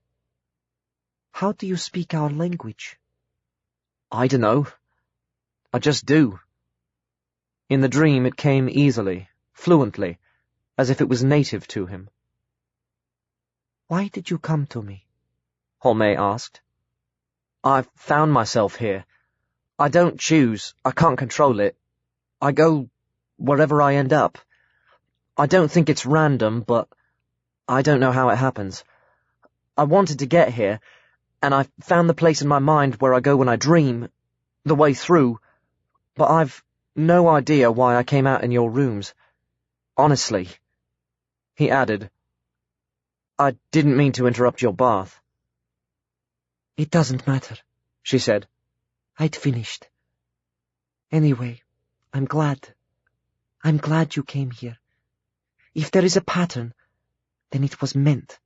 How do you speak our language? I dunno. I just do. In the dream it came easily, fluently, as if it was native to him. Why did you come to me? Holme asked. I've found myself here. I don't choose. I can't control it. I go wherever I end up. I don't think it's random, but I don't know how it happens. I wanted to get here, and I found the place in my mind where I go when I dream, the way through, but I've no idea why I came out in your rooms. Honestly, he added, I didn't mean to interrupt your bath. It doesn't matter, she said. I'd finished. Anyway, I'm glad. I'm glad you came here. If there is a pattern, then it was meant.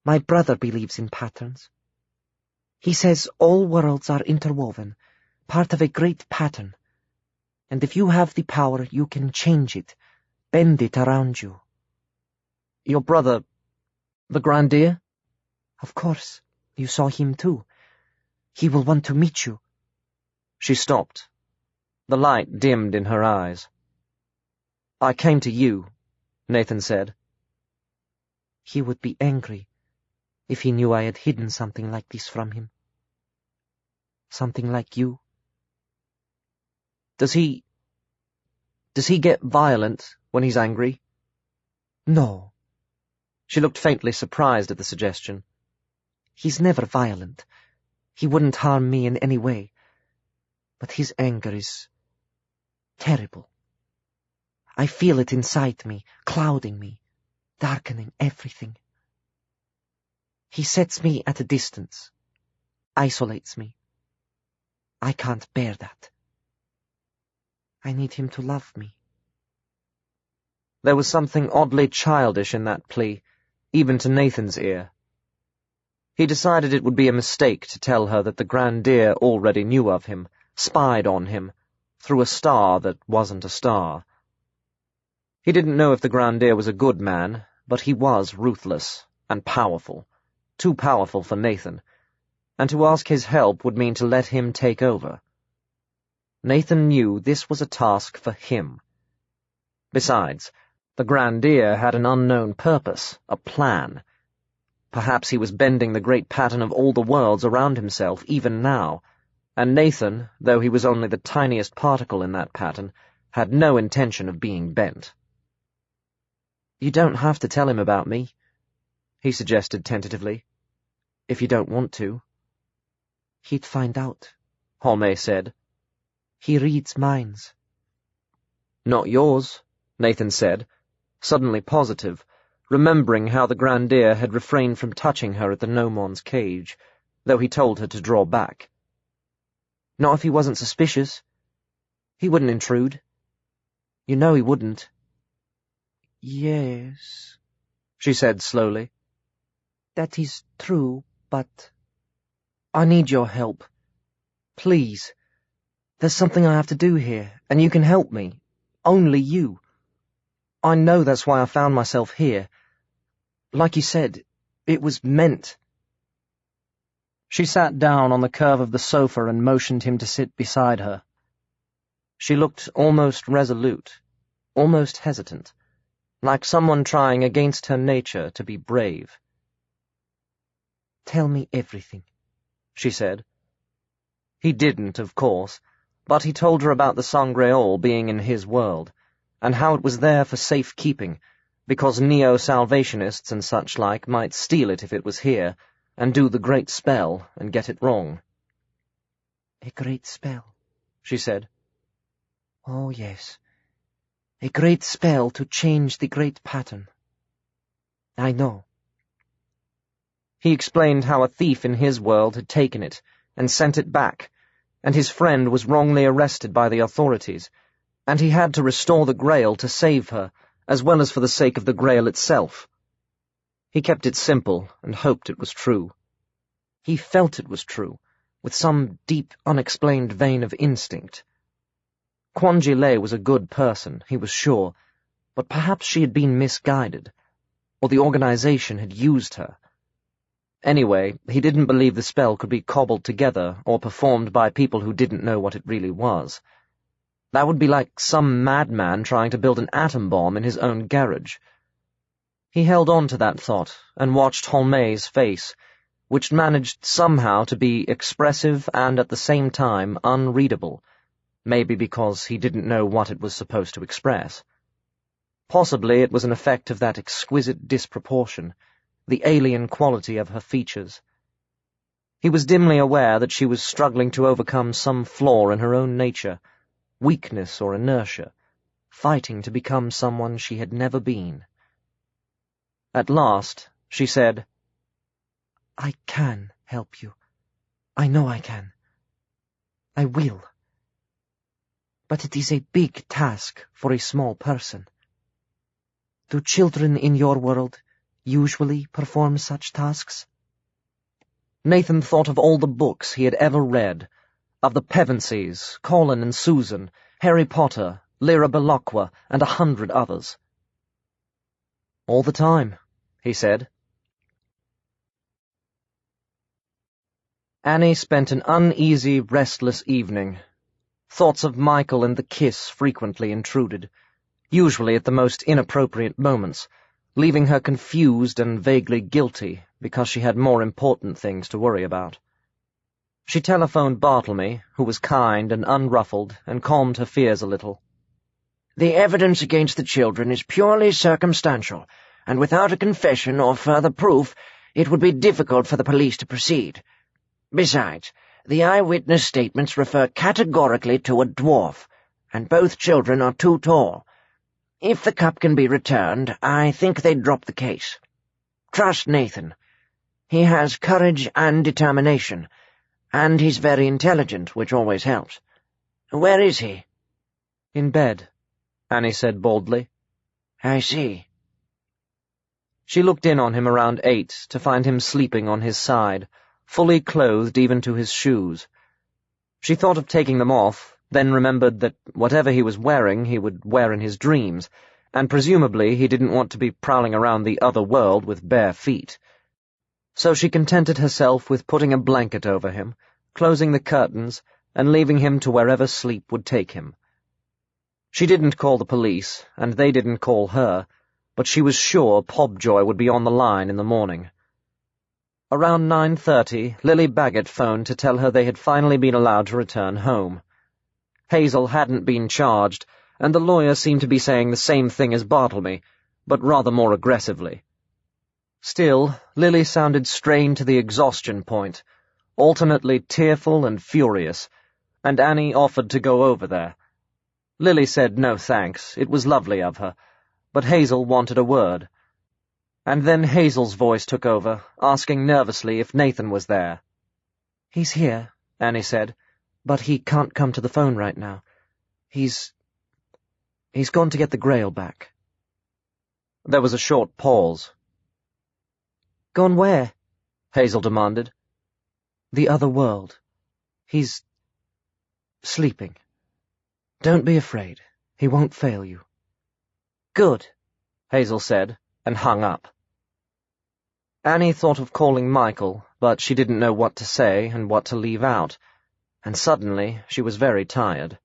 My brother believes in patterns. He says all worlds are interwoven, part of a great pattern. And if you have the power, you can change it, bend it around you. Your brother, the Grandier? Of course, you saw him too. He will want to meet you. She stopped. The light dimmed in her eyes. I came to you, Nathan said. He would be angry if he knew I had hidden something like this from him. Something like you. Does he get violent when he's angry? No. She looked faintly surprised at the suggestion. He's never violent. He wouldn't harm me in any way. But his anger is terrible. I feel it inside me, clouding me, darkening everything. He sets me at a distance, isolates me. I can't bear that. I need him to love me. There was something oddly childish in that plea, even to Nathan's ear. He decided it would be a mistake to tell her that the Grandier already knew of him, spied on him, through a star that wasn't a star. He didn't know if the Grandier was a good man, but he was ruthless and powerful, too powerful for Nathan, and to ask his help would mean to let him take over. Nathan knew this was a task for him. Besides, the Grandier had an unknown purpose, a plan. Perhaps he was bending the great pattern of all the worlds around himself even now, and Nathan, though he was only the tiniest particle in that pattern, had no intention of being bent. You don't have to tell him about me, he suggested tentatively, if you don't want to. He'd find out, Holme said. He reads minds. Not yours, Nathan said, suddenly positive, remembering how the Grandier had refrained from touching her at the gnomon's cage, though he told her to draw back. Not if he wasn't suspicious. He wouldn't intrude. You know he wouldn't. Yes, she said slowly. That is true, but I need your help. Please. There's something I have to do here, and you can help me. Only you. I know that's why I found myself here. Like you said, it was meant. She sat down on the curve of the sofa and motioned him to sit beside her. She looked almost resolute, almost hesitant, like someone trying against her nature to be brave. Tell me everything, she said. He didn't, of course, but he told her about the Sangreal being in his world, and how it was there for safe keeping, because neo-salvationists and such like might steal it if it was here, and do the great spell and get it wrong. A great spell, she said. Oh, yes. A great spell to change the great pattern, I know. He explained how a thief in his world had taken it and sent it back, and his friend was wrongly arrested by the authorities, and he had to restore the Grail to save her, as well as for the sake of the Grail itself. He kept it simple and hoped it was true. He felt it was true, with some deep, unexplained vein of instinct. Quangile was a good person, he was sure, but perhaps she had been misguided, or the organization had used her. Anyway, he didn't believe the spell could be cobbled together or performed by people who didn't know what it really was. That would be like some madman trying to build an atom bomb in his own garage. He held on to that thought and watched Holmé's face, which managed somehow to be expressive and at the same time unreadable, maybe because he didn't know what it was supposed to express. Possibly it was an effect of that exquisite disproportion, the alien quality of her features. He was dimly aware that she was struggling to overcome some flaw in her own nature, weakness or inertia, fighting to become someone she had never been. At last, she said, I can help you. I know I can. I will. But it is a big task for a small person. Do children in your world usually perform such tasks? Nathan thought of all the books he had ever read, of the Pevensies, Colin and Susan, Harry Potter, Lyra Belocqua, and 100 others. All the time, he said. Annie spent an uneasy, restless evening. Thoughts of Michael and the kiss frequently intruded, usually at the most inappropriate moments, leaving her confused and vaguely guilty because she had more important things to worry about. She telephoned Bartlemy, who was kind and unruffled, and calmed her fears a little. The evidence against the children is purely circumstantial, and without a confession or further proof, it would be difficult for the police to proceed. Besides, the eyewitness statements refer categorically to a dwarf, and both children are too tall. If the cup can be returned, I think they'd drop the case. Trust Nathan. He has courage and determination, and he's very intelligent, which always helps. Where is he? In bed, Annie said boldly. I see. She looked in on him around 8 to find him sleeping on his side, fully clothed even to his shoes. She thought of taking them off, then remembered that whatever he was wearing he would wear in his dreams, and presumably he didn't want to be prowling around the other world with bare feet. So she contented herself with putting a blanket over him, closing the curtains, and leaving him to wherever sleep would take him. She didn't call the police, and they didn't call her, but she was sure Pobjoy would be on the line in the morning. Around 9:30, Lily Baggett phoned to tell her they had finally been allowed to return home. Hazel hadn't been charged, and the lawyer seemed to be saying the same thing as Bartlemy, but rather more aggressively. Still, Lily sounded strained to the exhaustion point, alternately tearful and furious, and Annie offered to go over there. Lily said no thanks, it was lovely of her, but Hazel wanted a word. And then Hazel's voice took over, asking nervously if Nathan was there. He's here, Annie said, but he can't come to the phone right now. He's gone to get the Grail back. There was a short pause. Gone where? Hazel demanded. The other world. He's sleeping. Don't be afraid. He won't fail you. Good, Hazel said, and hung up. Annie thought of calling Michael, but she didn't know what to say and what to leave out, and suddenly she was very tired.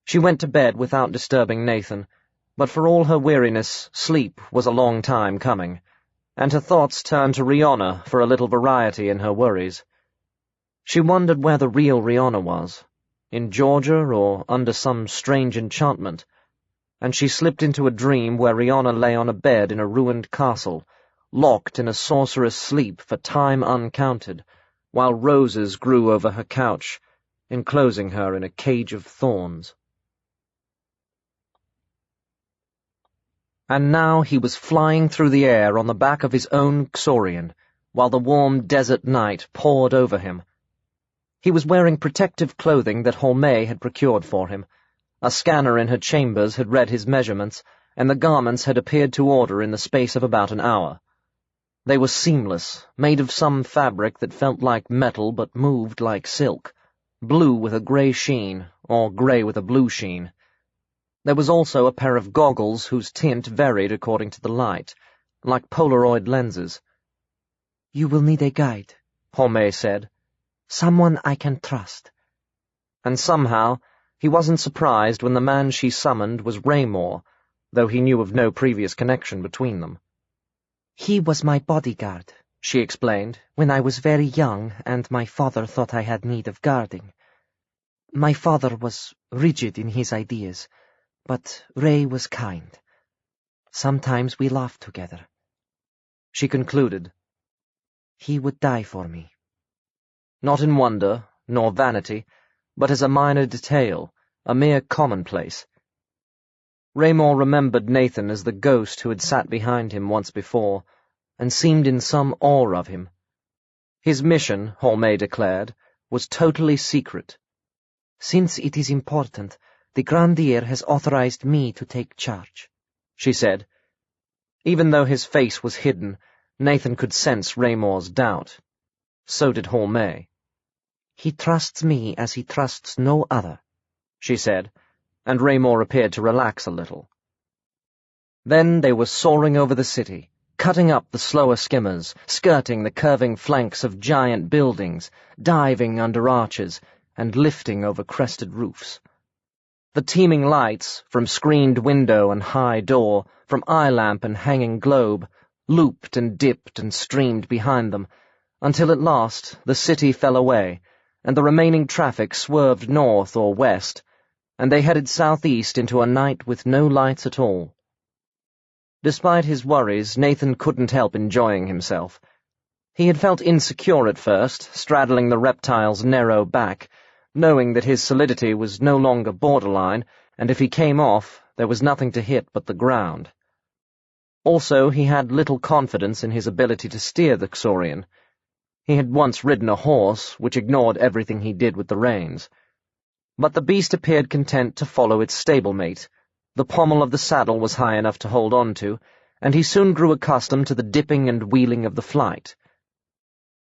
She went to bed without disturbing Nathan, but for all her weariness, sleep was a long time coming, and her thoughts turned to Rihanna for a little variety in her worries. She wondered where the real Rihanna was, in Georgia or under some strange enchantment, and she slipped into a dream where Rihanna lay on a bed in a ruined castle, locked in a sorcerous sleep for time uncounted, while roses grew over her couch, enclosing her in a cage of thorns. And now he was flying through the air on the back of his own Xorian, while the warm desert night poured over him. He was wearing protective clothing that Holme had procured for him. A scanner in her chambers had read his measurements, and the garments had appeared to order in the space of about an hour. They were seamless, made of some fabric that felt like metal but moved like silk, blue with a grey sheen, or grey with a blue sheen. There was also a pair of goggles whose tint varied according to the light, like Polaroid lenses. "You will need a guide," Holme said. "Someone I can trust." And somehow he wasn't surprised when the man she summoned was Raymore, though he knew of no previous connection between them. "He was my bodyguard," she explained, "when I was very young and my father thought I had need of guarding. My father was rigid in his ideas, but Ray was kind. Sometimes we laughed together." She concluded, "He would die for me." Not in wonder, nor vanity, but as a minor detail, a mere commonplace. Raymore remembered Nathan as the ghost who had sat behind him once before, and seemed in some awe of him. His mission, Holme declared, was totally secret. "Since it is important, the Grandier has authorized me to take charge," she said. Even though his face was hidden, Nathan could sense Raymore's doubt. So did Holme. "He trusts me as he trusts no other," she said, and Raymore appeared to relax a little. Then they were soaring over the city, cutting up the slower skimmers, skirting the curving flanks of giant buildings, diving under arches, and lifting over crested roofs. The teeming lights, from screened window and high door, from eye lamp and hanging globe, looped and dipped and streamed behind them, until at last the city fell away, and the remaining traffic swerved north or west, and they headed southeast into a night with no lights at all. Despite his worries, Nathan couldn't help enjoying himself. He had felt insecure at first, straddling the reptile's narrow back, knowing that his solidity was no longer borderline, and if he came off, there was nothing to hit but the ground. Also, he had little confidence in his ability to steer the Xorian. He had once ridden a horse, which ignored everything he did with the reins. But the beast appeared content to follow its stablemate. The pommel of the saddle was high enough to hold on to, and he soon grew accustomed to the dipping and wheeling of the flight.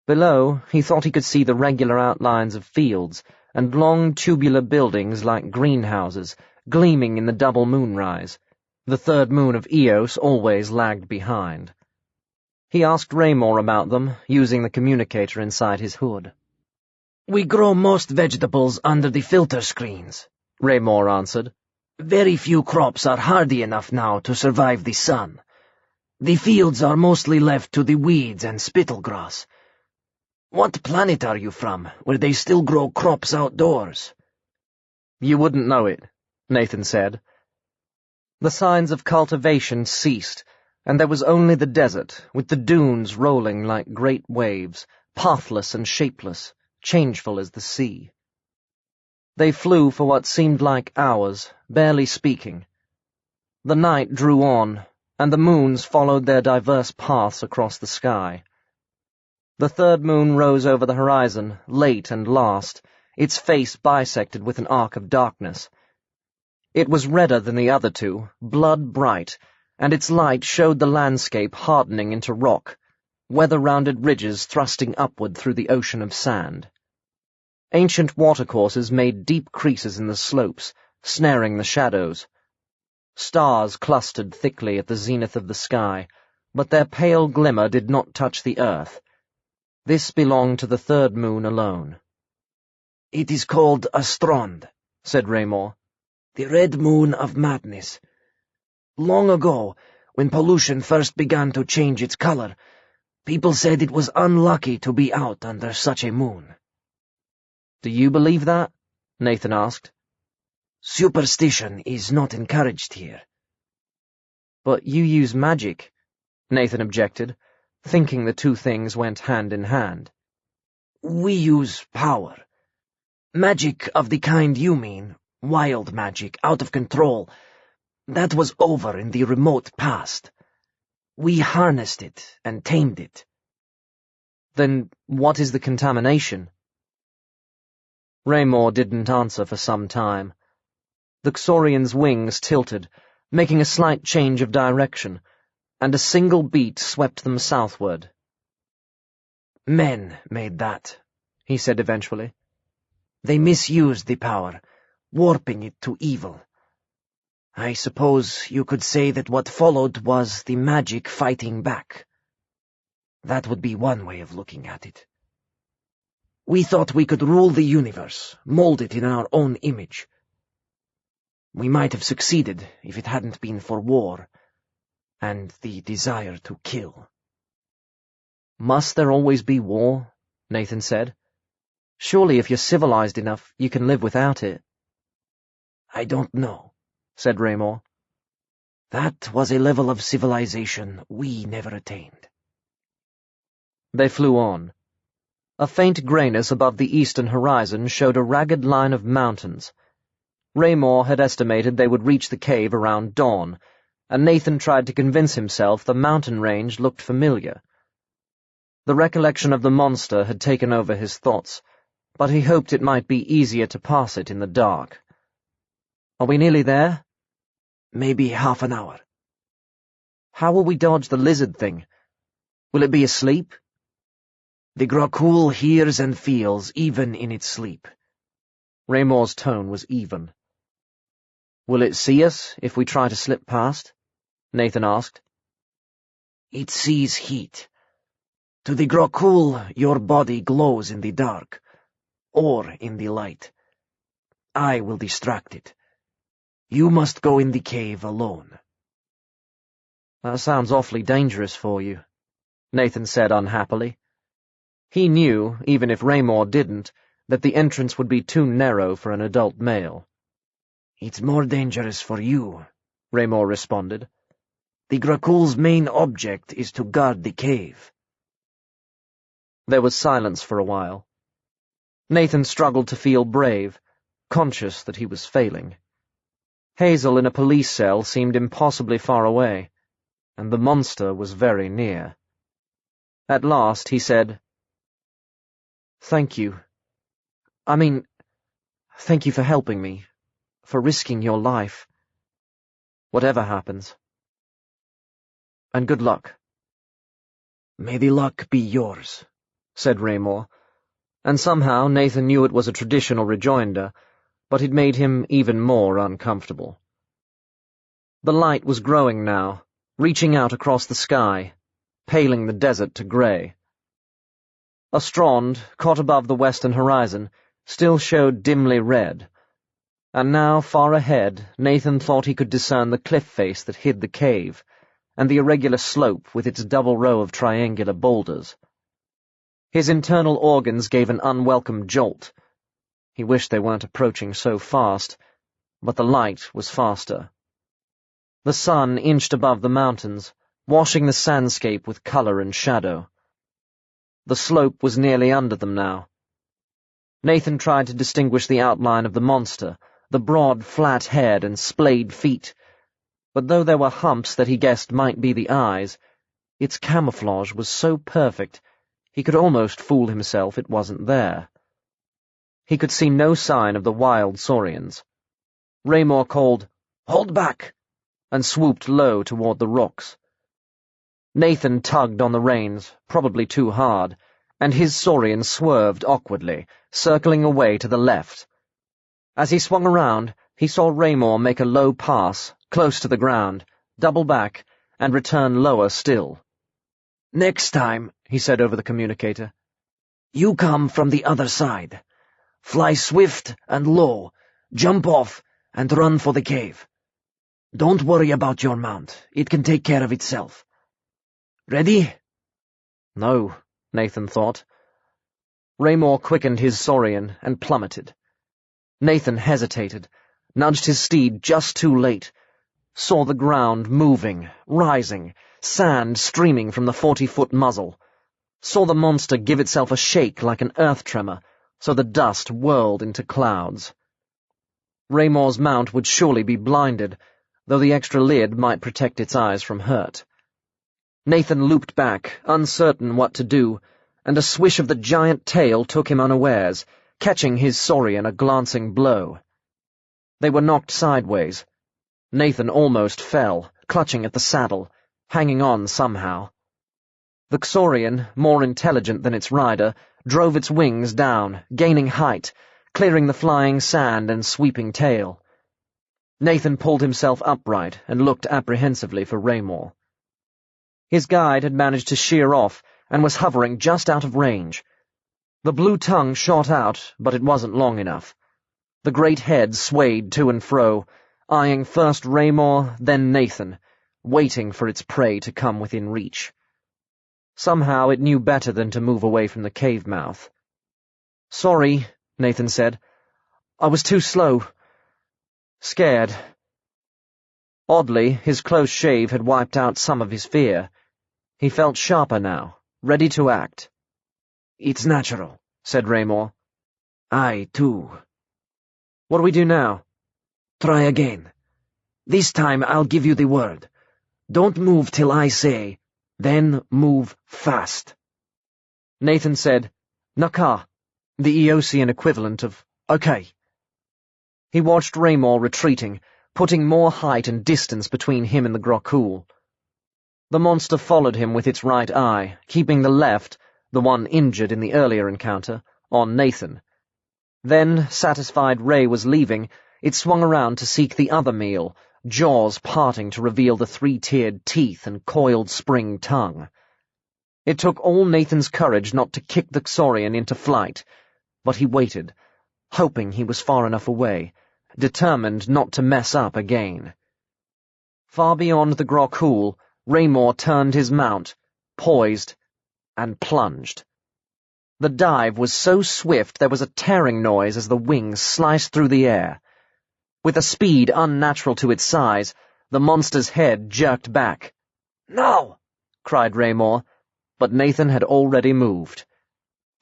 Below, he thought he could see the regular outlines of fields, and long tubular buildings like greenhouses, gleaming in the double moonrise. The third moon of Eos always lagged behind. He asked Raymore about them, using the communicator inside his hood. "We grow most vegetables under the filter screens," Raymore answered. "Very few crops are hardy enough now to survive the sun. The fields are mostly left to the weeds and spittlegrass. What planet are you from, where they still grow crops outdoors?" "You wouldn't know it," Nathan said. The signs of cultivation ceased, and there was only the desert, with the dunes rolling like great waves, pathless and shapeless, changeful as the sea. They flew for what seemed like hours, barely speaking. The night drew on, and the moons followed their diverse paths across the sky. The third moon rose over the horizon, late and last, its face bisected with an arc of darkness. It was redder than the other two, blood-bright, and its light showed the landscape hardening into rock, weather-rounded ridges thrusting upward through the ocean of sand. Ancient watercourses made deep creases in the slopes, snaring the shadows. Stars clustered thickly at the zenith of the sky, but their pale glimmer did not touch the earth. This belonged to the third moon alone. "It is called Astrond," said Raymore. "The red moon of madness. Long ago, when pollution first began to change its color, people said it was unlucky to be out under such a moon." "Do you believe that?" Nathan asked. "Superstition is not encouraged here." "But you use magic," Nathan objected, thinking the two things went hand in hand. "We use power. Magic of the kind you mean, wild magic, out of control. That was over in the remote past. We harnessed it and tamed it. Then what is the contamination? Raymore didn't answer for some time. The Xorian's wings tilted, making a slight change of direction, and a single beat swept them southward. Men made that, he said eventually. They misused the power, warping it to evil. I suppose you could say that what followed was the magic fighting back. That would be one way of looking at it. We thought we could rule the universe, mold it in our own image. We might have succeeded if it hadn't been for war, and the desire to kill. Must there always be war? Nathan said. Surely if you're civilized enough, you can live without it. I don't know, said Raymore. That was a level of civilization we never attained. They flew on. A faint grayness above the eastern horizon showed a ragged line of mountains. Raymore had estimated they would reach the cave around dawn, and Nathan tried to convince himself the mountain range looked familiar. The recollection of the monster had taken over his thoughts, but he hoped it might be easier to pass it in the dark. Are we nearly there? Maybe half an hour. How will we dodge the lizard thing? Will it be asleep? The Grokul hears and feels even in its sleep. Raymore's tone was even. Will it see us if we try to slip past? Nathan asked. It sees heat. To the Grokul, your body glows in the dark, or in the light. I will distract it. You must go in the cave alone. That sounds awfully dangerous for you, Nathan said unhappily. He knew, even if Raymore didn't, that the entrance would be too narrow for an adult male. It's more dangerous for you, Raymore responded. The Grokul's main object is to guard the cave. There was silence for a while. Nathan struggled to feel brave, conscious that he was failing. Hazel in a police cell seemed impossibly far away, and the monster was very near. At last he said, "Thank you. Thank you for helping me, for risking your life. Whatever happens. And good luck." "May the luck be yours," said Raymore, and somehow Nathan knew it was a traditional rejoinder, but it made him even more uncomfortable. The light was growing now, reaching out across the sky, paling the desert to grey. Ostrand, caught above the western horizon, still showed dimly red, and now, far ahead, Nathan thought he could discern the cliff face that hid the cave, and the irregular slope with its double row of triangular boulders. His internal organs gave an unwelcome jolt. He wished they weren't approaching so fast, but the light was faster. The sun inched above the mountains, washing the sandscape with colour and shadow. The slope was nearly under them now. Nathan tried to distinguish the outline of the monster, the broad, flat head and splayed feet, but though there were humps that he guessed might be the eyes, its camouflage was so perfect he could almost fool himself it wasn't there. He could see no sign of the wild saurians. Raymore called, "Hold back!" and swooped low toward the rocks. Nathan tugged on the reins, probably too hard, and his saurian swerved awkwardly, circling away to the left. As he swung around, he saw Raymore make a low pass, close to the ground, double back, and return lower still. "Next time," he said over the communicator, "you come from the other side. Fly swift and low, jump off, and run for the cave. Don't worry about your mount. It can take care of itself. Ready?" No, Nathan thought. Raymore quickened his saurian and plummeted. Nathan hesitated, nudged his steed just too late, saw the ground moving, rising, sand streaming from the 40-foot muzzle, saw the monster give itself a shake like an earth tremor, so the dust whirled into clouds. Raymore's mount would surely be blinded, though the extra lid might protect its eyes from hurt. Nathan looped back, uncertain what to do, and a swish of the giant tail took him unawares, catching his saurian a glancing blow. They were knocked sideways. Nathan almost fell, clutching at the saddle, hanging on somehow. The saurian, more intelligent than its rider, drove its wings down, gaining height, clearing the flying sand and sweeping tail. Nathan pulled himself upright and looked apprehensively for Raymore. His guide had managed to sheer off and was hovering just out of range. The blue tongue shot out, but it wasn't long enough. The great head swayed to and fro, eyeing first Raymore, then Nathan, waiting for its prey to come within reach. Somehow it knew better than to move away from the cave mouth. "Sorry," Nathan said. "I was too slow. Scared." Oddly, his close shave had wiped out some of his fear. He felt sharper now, ready to act. "It's natural," said Raymore. "I, too." "What do we do now?" "Try again. This time I'll give you the word. Don't move till I say, then move fast." Nathan said, "Naka," the Eosian equivalent of "okay." He watched Raymore retreating, putting more height and distance between him and the Grokul. The monster followed him with its right eye, keeping the left, the one injured in the earlier encounter, on Nathan. Then, satisfied Ray was leaving, it swung around to seek the other meal, jaws parting to reveal the three-tiered teeth and coiled spring tongue. It took all Nathan's courage not to kick the Xorian into flight, but he waited, hoping he was far enough away, determined not to mess up again. Far beyond the Grokul, Raymore turned his mount, poised, and plunged. The dive was so swift there was a tearing noise as the wings sliced through the air. With a speed unnatural to its size, the monster's head jerked back. "No!" cried Raymore, but Nathan had already moved.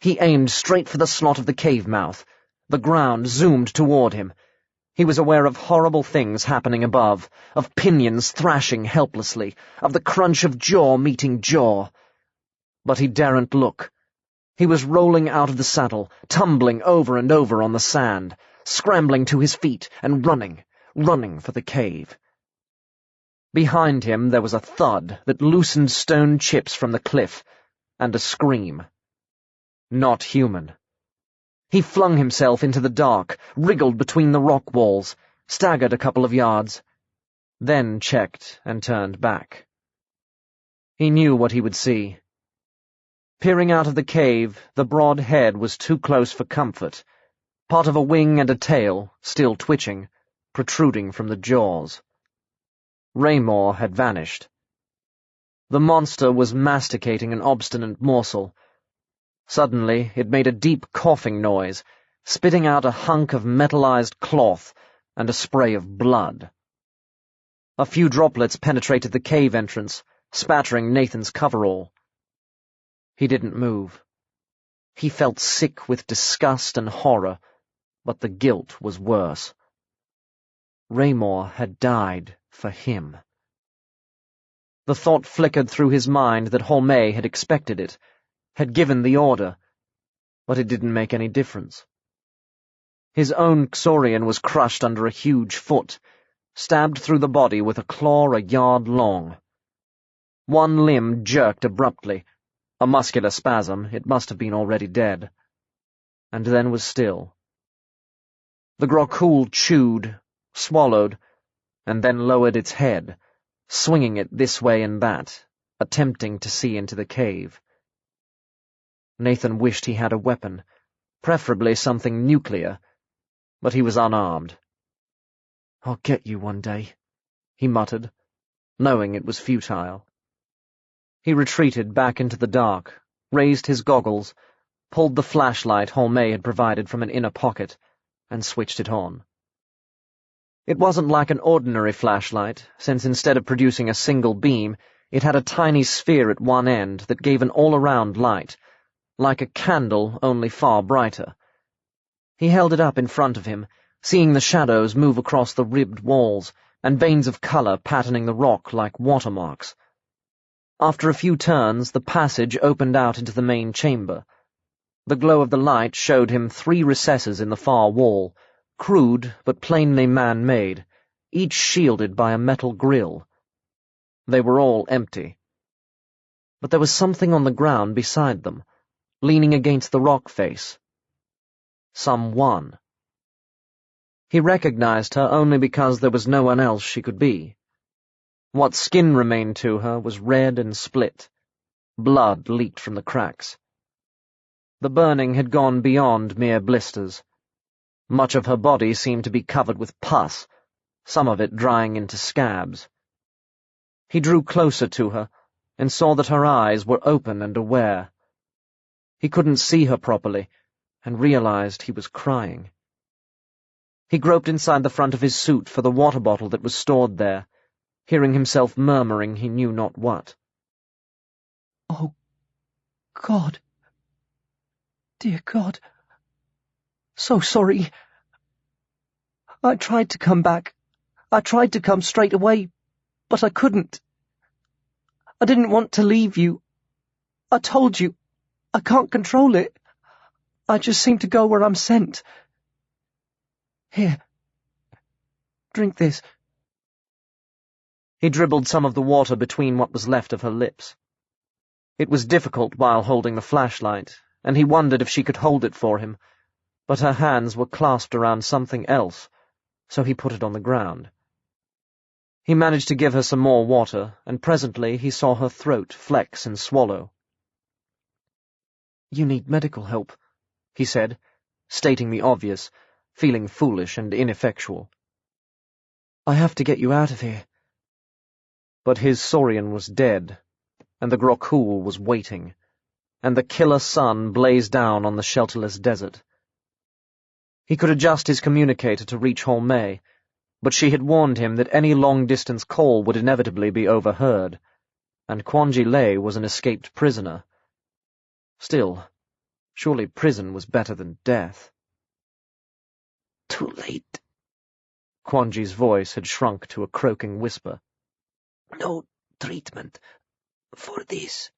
He aimed straight for the slot of the cave mouth. The ground zoomed toward him. He was aware of horrible things happening above, of pinions thrashing helplessly, of the crunch of jaw meeting jaw. But he daren't look. He was rolling out of the saddle, tumbling over and over on the sand, scrambling to his feet and running for the cave. Behind him there was a thud that loosened stone chips from the cliff, and a scream. Not human. He flung himself into the dark, wriggled between the rock walls, staggered a couple of yards, then checked and turned back. He knew what he would see. Peering out of the cave, the broad head was too close for comfort, part of a wing and a tail, still twitching, protruding from the jaws. Raymore had vanished. The monster was masticating an obstinate morsel. Suddenly, it made a deep coughing noise, spitting out a hunk of metallized cloth and a spray of blood. A few droplets penetrated the cave entrance, spattering Nathan's coverall. He didn't move. He felt sick with disgust and horror, but the guilt was worse. Raymore had died for him. The thought flickered through his mind that Holme had expected it, had given the order, but it didn't make any difference. His own Xorian was crushed under a huge foot, stabbed through the body with a claw a yard long. One limb jerked abruptly, a muscular spasm, it must have been already dead, and then was still. The Grokul chewed, swallowed, and then lowered its head, swinging it this way and that, attempting to see into the cave. Nathan wished he had a weapon, preferably something nuclear, but he was unarmed. "I'll get you one day," he muttered, knowing it was futile. He retreated back into the dark, raised his goggles, pulled the flashlight Holme had provided from an inner pocket, and switched it on. It wasn't like an ordinary flashlight, since instead of producing a single beam, it had a tiny sphere at one end that gave an all-around light, like a candle, only far brighter. He held it up in front of him, seeing the shadows move across the ribbed walls, and veins of colour patterning the rock like watermarks. After a few turns, the passage opened out into the main chamber. The glow of the light showed him 3 recesses in the far wall, crude but plainly man-made, each shielded by a metal grill. They were all empty. But there was something on the ground beside them, leaning against the rock face. Someone. He recognized her only because there was no one else she could be. What skin remained to her was red and split. Blood leaked from the cracks. The burning had gone beyond mere blisters. Much of her body seemed to be covered with pus, some of it drying into scabs. He drew closer to her and saw that her eyes were open and aware. He couldn't see her properly and realized he was crying. He groped inside the front of his suit for the water bottle that was stored there, hearing himself murmuring he knew not what. "Oh, God. Dear God. So sorry. I tried to come back. I tried to come straight away, but I couldn't. I didn't want to leave you. I told you, I can't control it. I just seem to go where I'm sent. Here. Drink this." He dribbled some of the water between what was left of her lips. It was difficult while holding the flashlight, and he wondered if she could hold it for him, but her hands were clasped around something else, so he put it on the ground. He managed to give her some more water, and presently he saw her throat flex and swallow. "You need medical help," he said, stating the obvious, feeling foolish and ineffectual. "I have to get you out of here." But his Saurian was dead, and the Grokul was waiting, and the killer sun blazed down on the shelterless desert. He could adjust his communicator to reach Holmé, but she had warned him that any long-distance call would inevitably be overheard, and Quanji Lei was an escaped prisoner. Still, surely prison was better than death. Too late. Quanji's voice had shrunk to a croaking whisper. No treatment for this.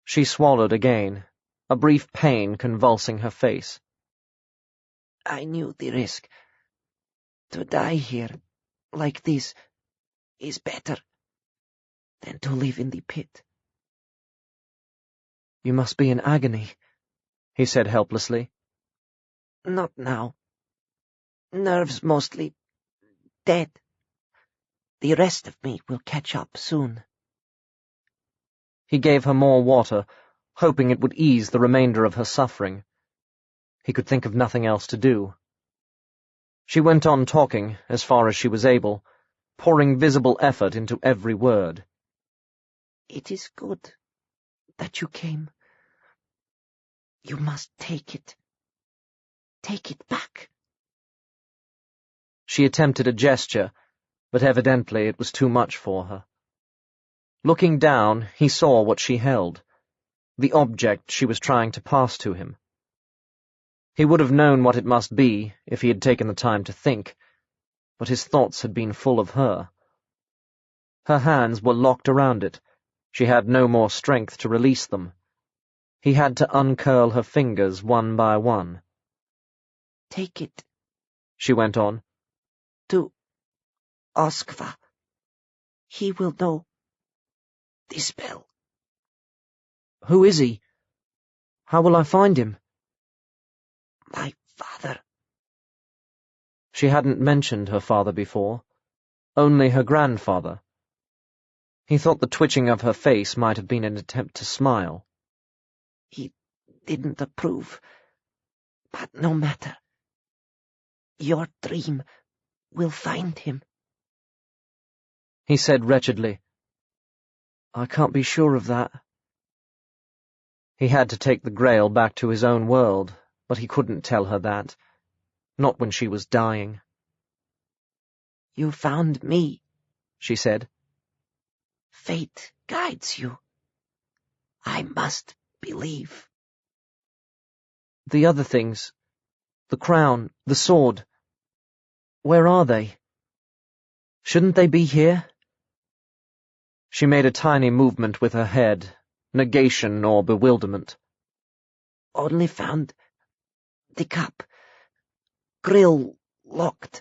She swallowed again, a brief pain convulsing her face. I knew the risk. To die here, like this, is better than to live in the pit. "You must be in agony," he said helplessly. Not now. Nerves mostly dead. The rest of me will catch up soon. He gave her more water, hoping it would ease the remainder of her suffering. He could think of nothing else to do. She went on talking, as far as she was able, pouring visible effort into every word. It is good that you came. You must take it. Take it back. She attempted a gesture, but evidently it was too much for her. Looking down, he saw what she held, the object she was trying to pass to him. He would have known what it must be if he had taken the time to think, but his thoughts had been full of her. Her hands were locked around it. She had no more strength to release them. He had to uncurl her fingers one by one. Take it, she went on. To Oskva. He will know the spell. "Who is he? How will I find him?" My father. She hadn't mentioned her father before, only her grandfather. He thought the twitching of her face might have been an attempt to smile. He didn't approve, but no matter. Your dream will find him. He said wretchedly, "I can't be sure of that." He had to take the Grail back to his own world, but he couldn't tell her that, not when she was dying. You found me, she said. Fate guides you. I must believe. The other things, the crown, the sword, where are they? Shouldn't they be here? She made a tiny movement with her head, negation or bewilderment. Only found the cup. Grill locked,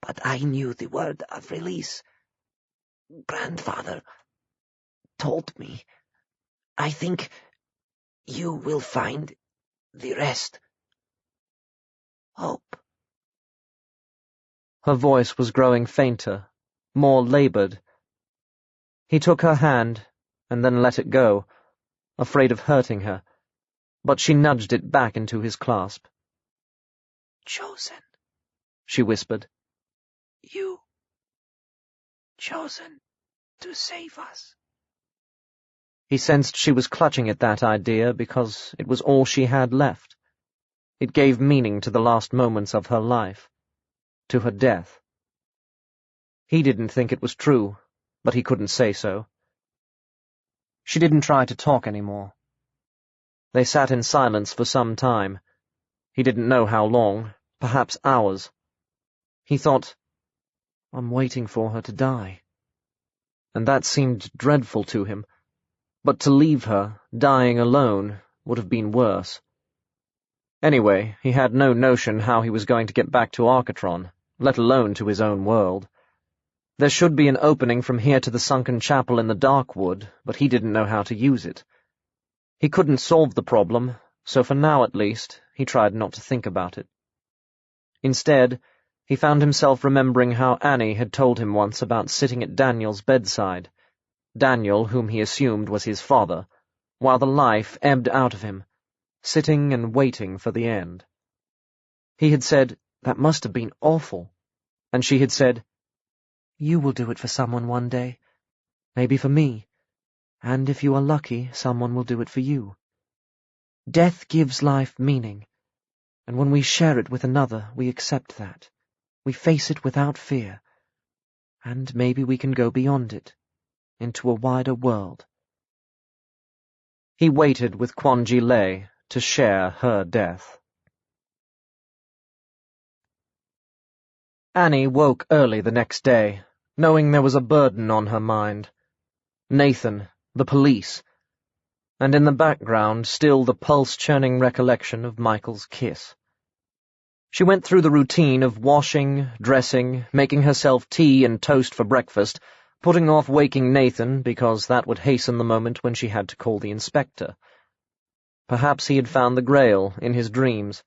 but I knew the word of release. Grandfather told me. I think you will find the rest. Hope. Her voice was growing fainter, more labored. He took her hand and then let it go, afraid of hurting her, but she nudged it back into his clasp. Chosen, she whispered. You. Chosen to save us. He sensed she was clutching at that idea because it was all she had left. It gave meaning to the last moments of her life, to her death. He didn't think it was true, but he couldn't say so. She didn't try to talk anymore. They sat in silence for some time. He didn't know how long, perhaps hours. He thought, I'm waiting for her to die. And that seemed dreadful to him, but to leave her, dying alone, would have been worse. Anyway, he had no notion how he was going to get back to Arcatron, let alone to his own world. There should be an opening from here to the sunken chapel in the Darkwood, but he didn't know how to use it. He couldn't solve the problem, so for now at least, he tried not to think about it. Instead, he found himself remembering how Annie had told him once about sitting at Daniel's bedside, Daniel, whom he assumed was his father, while the life ebbed out of him, sitting and waiting for the end. He had said, that must have been awful, and she had said, you will do it for someone one day, maybe for me, and if you are lucky, someone will do it for you. Death gives life meaning, and when we share it with another, we accept that. We face it without fear, and maybe we can go beyond it, into a wider world. He waited with Kwanji Lei to share her death. Annie woke early the next day, knowing there was a burden on her mind. Nathan, the police, and in the background still the pulse-churning recollection of Michael's kiss. She went through the routine of washing, dressing, making herself tea and toast for breakfast, putting off waking Nathan because that would hasten the moment when she had to call the inspector. Perhaps he had found the Grail in his dreams,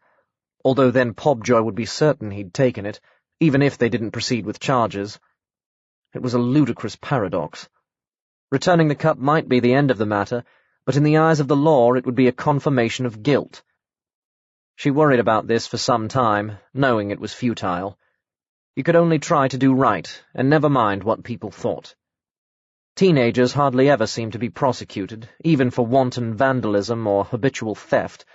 although then Pobjoy would be certain he'd taken it, even if they didn't proceed with charges. It was a ludicrous paradox. Returning the cup might be the end of the matter, but in the eyes of the law it would be a confirmation of guilt. She worried about this for some time, knowing it was futile. You could only try to do right, and never mind what people thought. Teenagers hardly ever seemed to be prosecuted, even for wanton vandalism or habitual theft,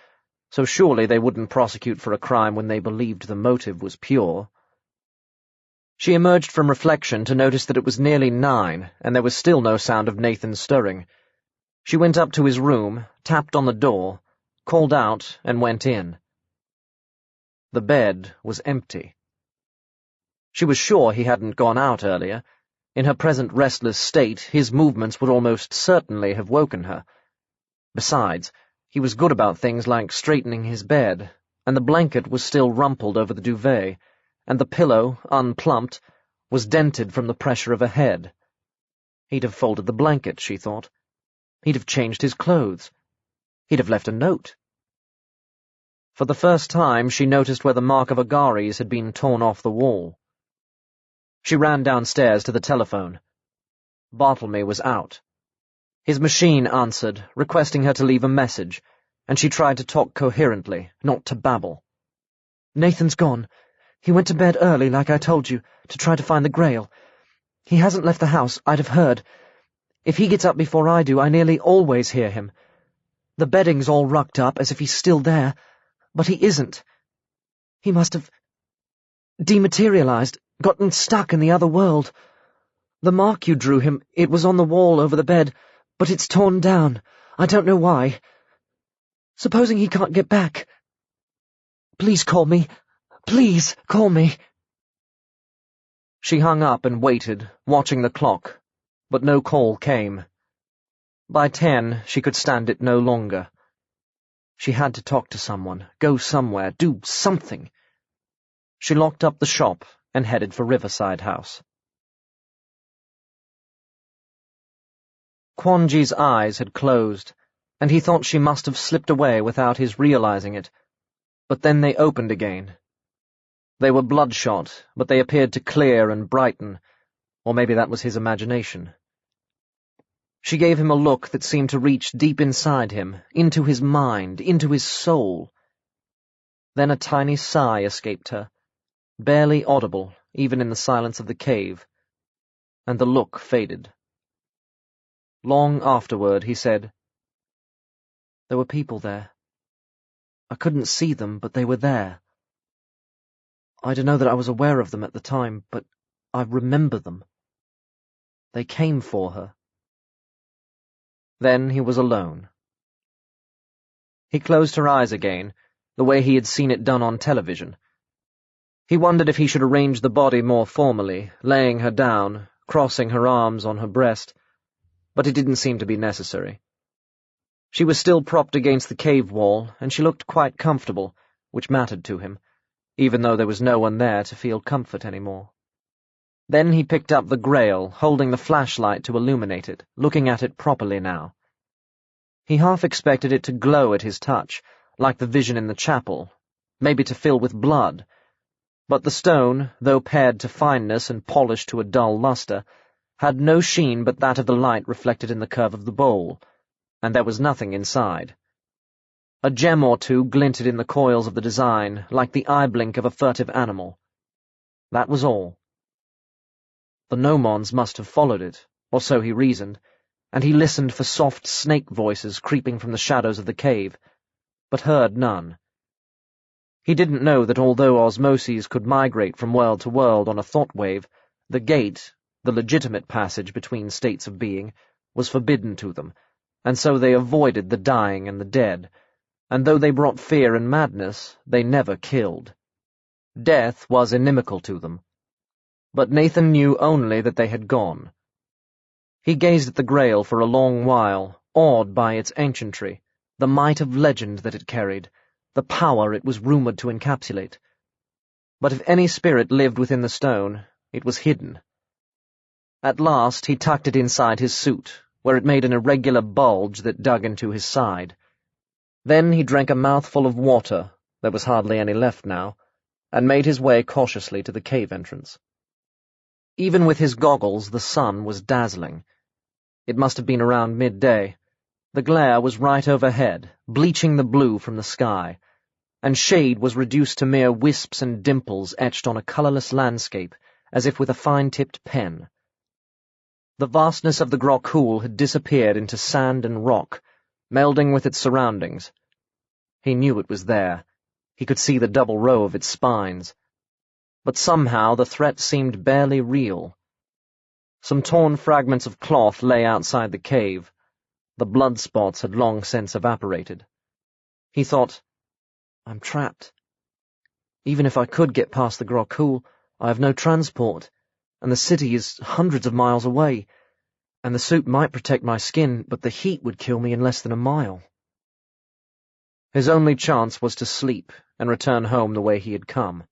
so surely they wouldn't prosecute for a crime when they believed the motive was pure. She emerged from reflection to notice that it was nearly 9, and there was still no sound of Nathan stirring. She went up to his room, tapped on the door, called out, and went in. The bed was empty. She was sure he hadn't gone out earlier. In her present restless state, his movements would almost certainly have woken her. Besides, he was good about things like straightening his bed, and the blanket was still rumpled over the duvet, and the pillow, unplumped, was dented from the pressure of a head. He'd have folded the blanket, she thought. He'd have changed his clothes. He'd have left a note. For the first time, she noticed where the mark of Agari's had been torn off the wall. She ran downstairs to the telephone. Bartlemy was out. His machine answered, requesting her to leave a message, and she tried to talk coherently, not to babble. Nathan's gone. He went to bed early, like I told you, to try to find the Grail. He hasn't left the house, I'd have heard. If he gets up before I do, I nearly always hear him. The bedding's all rucked up, as if he's still there, but he isn't. He must have dematerialized, gotten stuck in the other world. The mark you drew him, it was on the wall over the bed, but it's torn down. I don't know why. Supposing he can't get back. Please call me. Please call me. She hung up and waited, watching the clock, but no call came. By 10, she could stand it no longer. She had to talk to someone, go somewhere, do something. She locked up the shop and headed for Riverside House. Quanji's eyes had closed, and he thought she must have slipped away without his realizing it, but then they opened again. They were bloodshot, but they appeared to clear and brighten, or maybe that was his imagination. She gave him a look that seemed to reach deep inside him, into his mind, into his soul. Then a tiny sigh escaped her, barely audible, even in the silence of the cave, and the look faded. Long afterward, he said, "There were people there. I couldn't see them, but they were there. I don't know that I was aware of them at the time, but I remember them. They came for her." Then he was alone. He closed her eyes again, the way he had seen it done on television. He wondered if he should arrange the body more formally, laying her down, crossing her arms on her breast, but it didn't seem to be necessary. She was still propped against the cave wall, and she looked quite comfortable, which mattered to him, even though there was no one there to feel comfort anymore. Then he picked up the Grail, holding the flashlight to illuminate it, looking at it properly now. He half expected it to glow at his touch, like the vision in the chapel, maybe to fill with blood, but the stone, though pared to fineness and polished to a dull luster, had no sheen but that of the light reflected in the curve of the bowl, and there was nothing inside. A gem or two glinted in the coils of the design, like the eye-blink of a furtive animal. That was all. The gnomons must have followed it, or so he reasoned, and he listened for soft snake voices creeping from the shadows of the cave, but heard none. He didn't know that although osmoses could migrate from world to world on a thought wave, the gate, the legitimate passage between states of being, was forbidden to them, and so they avoided the dying and the dead, and though they brought fear and madness, they never killed. Death was inimical to them. But Nathan knew only that they had gone. He gazed at the Grail for a long while, awed by its ancientry, the might of legend that it carried, the power it was rumored to encapsulate. But if any spirit lived within the stone, it was hidden. At last he tucked it inside his suit, where it made an irregular bulge that dug into his side. Then he drank a mouthful of water, there was hardly any left now, and made his way cautiously to the cave entrance. Even with his goggles, the sun was dazzling. It must have been around midday. The glare was right overhead, bleaching the blue from the sky, and shade was reduced to mere wisps and dimples etched on a colourless landscape, as if with a fine-tipped pen. The vastness of the Grokul had disappeared into sand and rock, melding with its surroundings. He knew it was there. He could see the double row of its spines. But somehow the threat seemed barely real. Some torn fragments of cloth lay outside the cave. The blood spots had long since evaporated. He thought, "I'm trapped. Even if I could get past the Grokul, I have no transport, and the city is hundreds of miles away, and the suit might protect my skin, but the heat would kill me in less than a mile." His only chance was to sleep and return home the way he had come.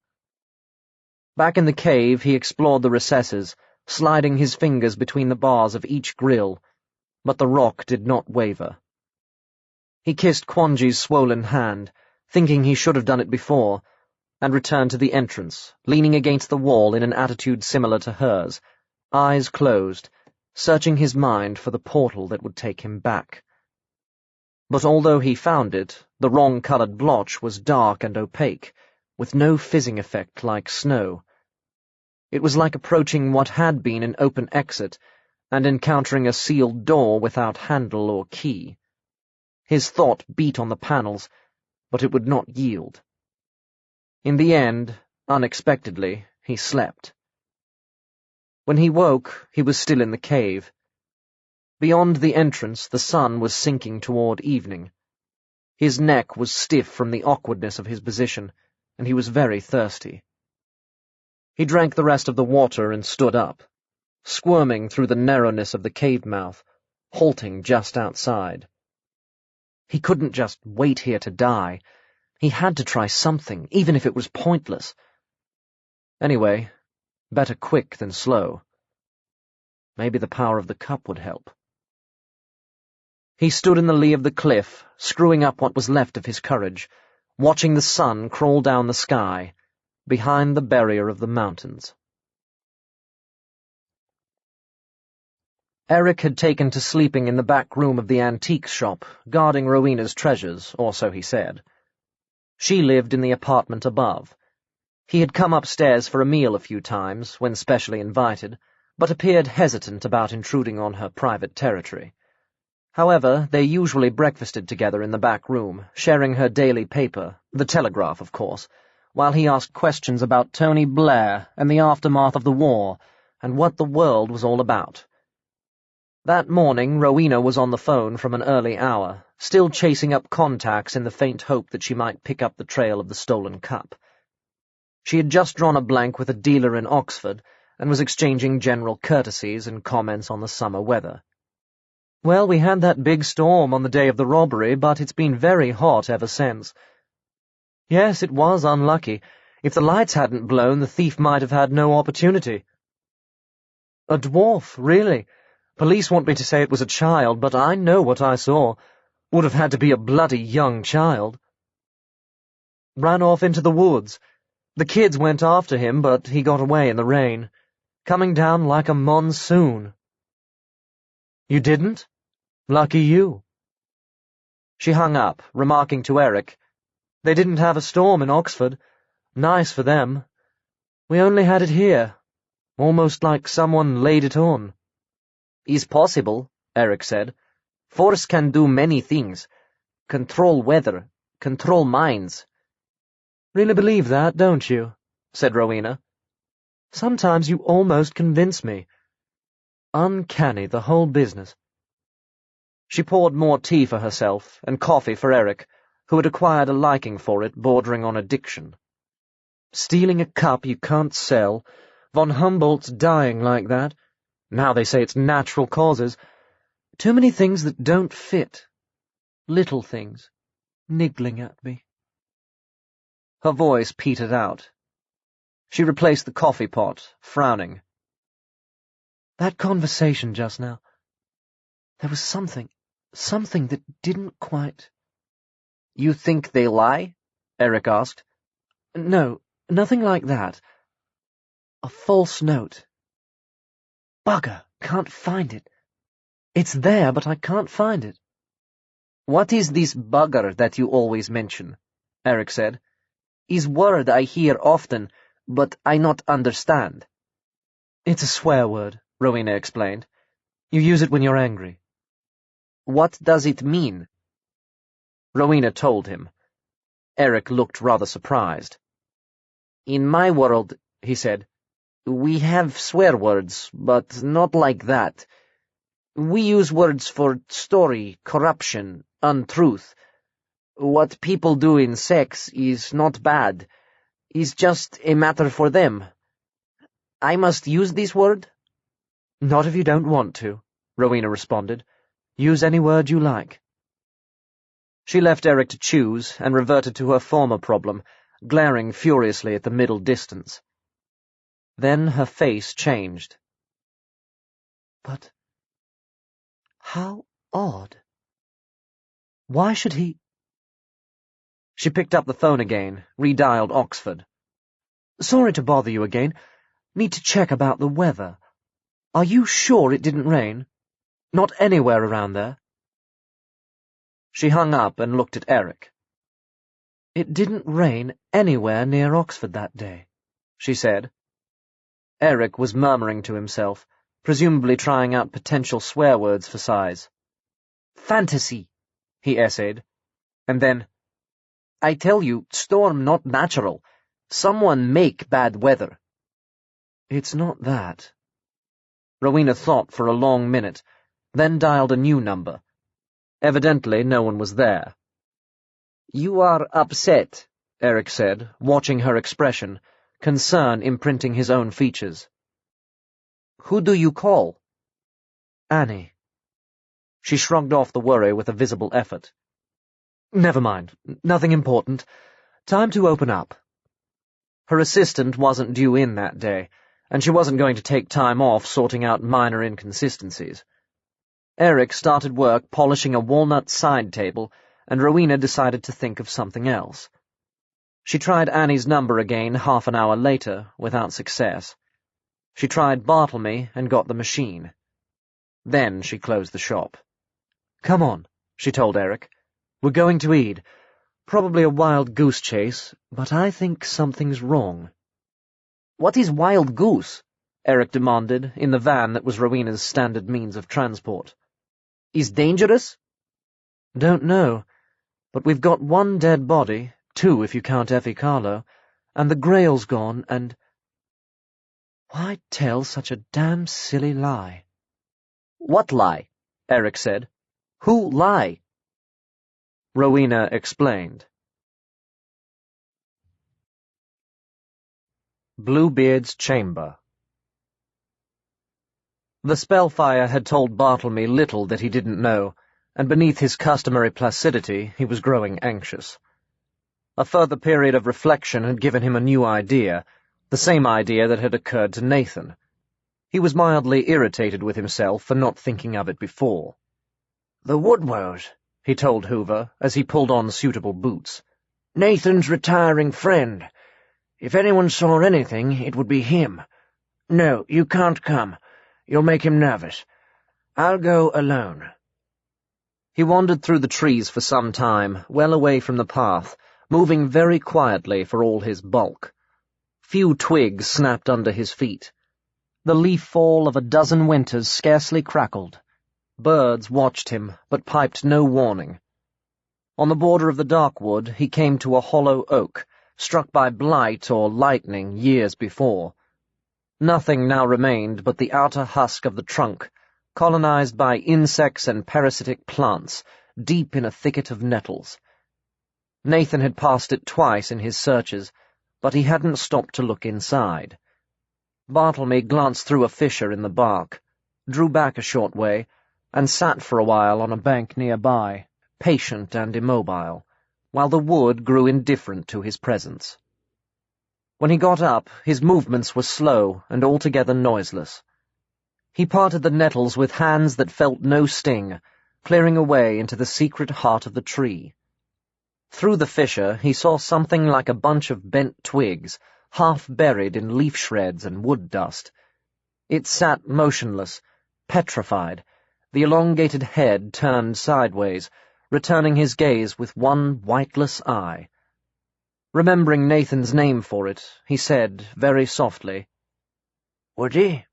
Back in the cave, he explored the recesses, sliding his fingers between the bars of each grill, but the rock did not waver. He kissed Quanji's swollen hand, thinking he should have done it before, and returned to the entrance, leaning against the wall in an attitude similar to hers, eyes closed, searching his mind for the portal that would take him back. But although he found it, the wrong-coloured blotch was dark and opaque, with no fizzing effect like snow. It was like approaching what had been an open exit and encountering a sealed door without handle or key. His thought beat on the panels, but it would not yield. In the end, unexpectedly, he slept. When he woke, he was still in the cave. Beyond the entrance, the sun was sinking toward evening. His neck was stiff from the awkwardness of his position, and he was very thirsty. He drank the rest of the water and stood up, squirming through the narrowness of the cave mouth, halting just outside. He couldn't just wait here to die. He had to try something, even if it was pointless. Anyway, better quick than slow. Maybe the power of the cup would help. He stood in the lee of the cliff, screwing up what was left of his courage, watching the sun crawl down the sky, behind the barrier of the mountains. Eric had taken to sleeping in the back room of the antiques shop, guarding Rowena's treasures, or so he said. She lived in the apartment above. He had come upstairs for a meal a few times, when specially invited, but appeared hesitant about intruding on her private territory. However, they usually breakfasted together in the back room, sharing her daily paper, the Telegraph, of course, while he asked questions about Tony Blair and the aftermath of the war, and what the world was all about. That morning, Rowena was on the phone from an early hour, still chasing up contacts in the faint hope that she might pick up the trail of the stolen cup. She had just drawn a blank with a dealer in Oxford, and was exchanging general courtesies and comments on the summer weather. "Well, we had that big storm on the day of the robbery, but it's been very hot ever since." "Yes, it was unlucky. If the lights hadn't blown, the thief might have had no opportunity." "A dwarf, really? Police want me to say it was a child, but I know what I saw. Would have had to be a bloody young child." "Ran off into the woods. The kids went after him, but he got away in the rain. Coming down like a monsoon." "You didn't? Lucky you." She hung up, remarking to Eric, "They didn't have a storm in Oxford. Nice for them. We only had it here. Almost like someone laid it on." "Is possible," Eric said. "Force can do many things. Control weather, control minds." "Really believe that, don't you?" said Rowena. "Sometimes you almost convince me. Uncanny, the whole business." She poured more tea for herself and coffee for Eric, who had acquired a liking for it bordering on addiction. Stealing a cup you can't sell, von Humboldt's dying like that. Now they say it's natural causes. Too many things that don't fit. Little things, niggling at me. Her voice petered out. She replaced the coffee pot, frowning. "That conversation just now. There was something that didn't quite—" "You think they lie?" Eric asked. "No, nothing like that. A false note. Bugger, can't find it. It's there, but I can't find it." "What is this bugger that you always mention?" Eric said. "Is word I hear often, but I not understand." "It's a swear word," Rowena explained. "You use it when you're angry." "What does it mean?" Rowena told him. Eric looked rather surprised. "In my world," he said, "we have swear words, but not like that. We use words for story, corruption, untruth. What people do in sex is not bad, is just a matter for them. I must use this word?" "Not if you don't want to," Rowena responded. "Use any word you like." She left Eric to choose and reverted to her former problem, glaring furiously at the middle distance. Then her face changed. "But how odd. Why should he—" She picked up the phone again, redialed Oxford. "Sorry to bother you again. Need to check about the weather. Are you sure it didn't rain? Not anywhere around there?" She hung up and looked at Eric. "It didn't rain anywhere near Oxford that day," she said. Eric was murmuring to himself, presumably trying out potential swear words for size. "Fantasy," he essayed, and then, "I tell you, storm not natural. Someone make bad weather." "It's not that." Rowena thought for a long minute, then dialed a new number. Evidently no one was there. "You are upset," Eric said, watching her expression, concern imprinting his own features. "Who do you call?" "Annie." She shrugged off the worry with a visible effort. "Never mind. Nothing important. Time to open up." Her assistant wasn't due in that day, and she wasn't going to take time off sorting out minor inconsistencies. Eric started work polishing a walnut side table, and Rowena decided to think of something else. She tried Annie's number again half an hour later, without success. She tried Bartlemy and got the machine. Then she closed the shop. "Come on," she told Eric. "We're going to Ede. Probably a wild goose chase, but I think something's wrong." "What is wild goose?" Eric demanded, in the van that was Rowena's standard means of transport. "Is dangerous?" "Don't know, but we've got one dead body, 2 if you count Effie Carlo, and the Grail's gone, and—" Why tell such a damn silly lie? "What lie?" Eric said. "Who lie?" Rowena explained. Bluebeard's Chamber. The Spellfire had told Bartlemy little that he didn't know, and beneath his customary placidity he was growing anxious. A further period of reflection had given him a new idea, the same idea that had occurred to Nathan. He was mildly irritated with himself for not thinking of it before. "The Woodwows," he told Hoover, as he pulled on suitable boots. "Nathan's retiring friend. If anyone saw anything, it would be him. No, you can't come. You'll make him nervous. I'll go alone." He wandered through the trees for some time, well away from the path, moving very quietly for all his bulk. Few twigs snapped under his feet. The leaf fall of a dozen winters scarcely crackled. Birds watched him, but piped no warning. On the border of the dark wood he came to a hollow oak, struck by blight or lightning years before. Nothing now remained but the outer husk of the trunk, colonized by insects and parasitic plants, deep in a thicket of nettles. Nathan had passed it twice in his searches, but he hadn't stopped to look inside. Bartlemy glanced through a fissure in the bark, drew back a short way, and sat for a while on a bank nearby, patient and immobile, while the wood grew indifferent to his presence. When he got up, his movements were slow and altogether noiseless. He parted the nettles with hands that felt no sting, clearing a way into the secret heart of the tree. Through the fissure he saw something like a bunch of bent twigs, half buried in leaf shreds and wood dust. It sat motionless, petrified, the elongated head turned sideways, returning his gaze with one whiteless eye. Remembering Nathan's name for it, he said, very softly, "Woody?"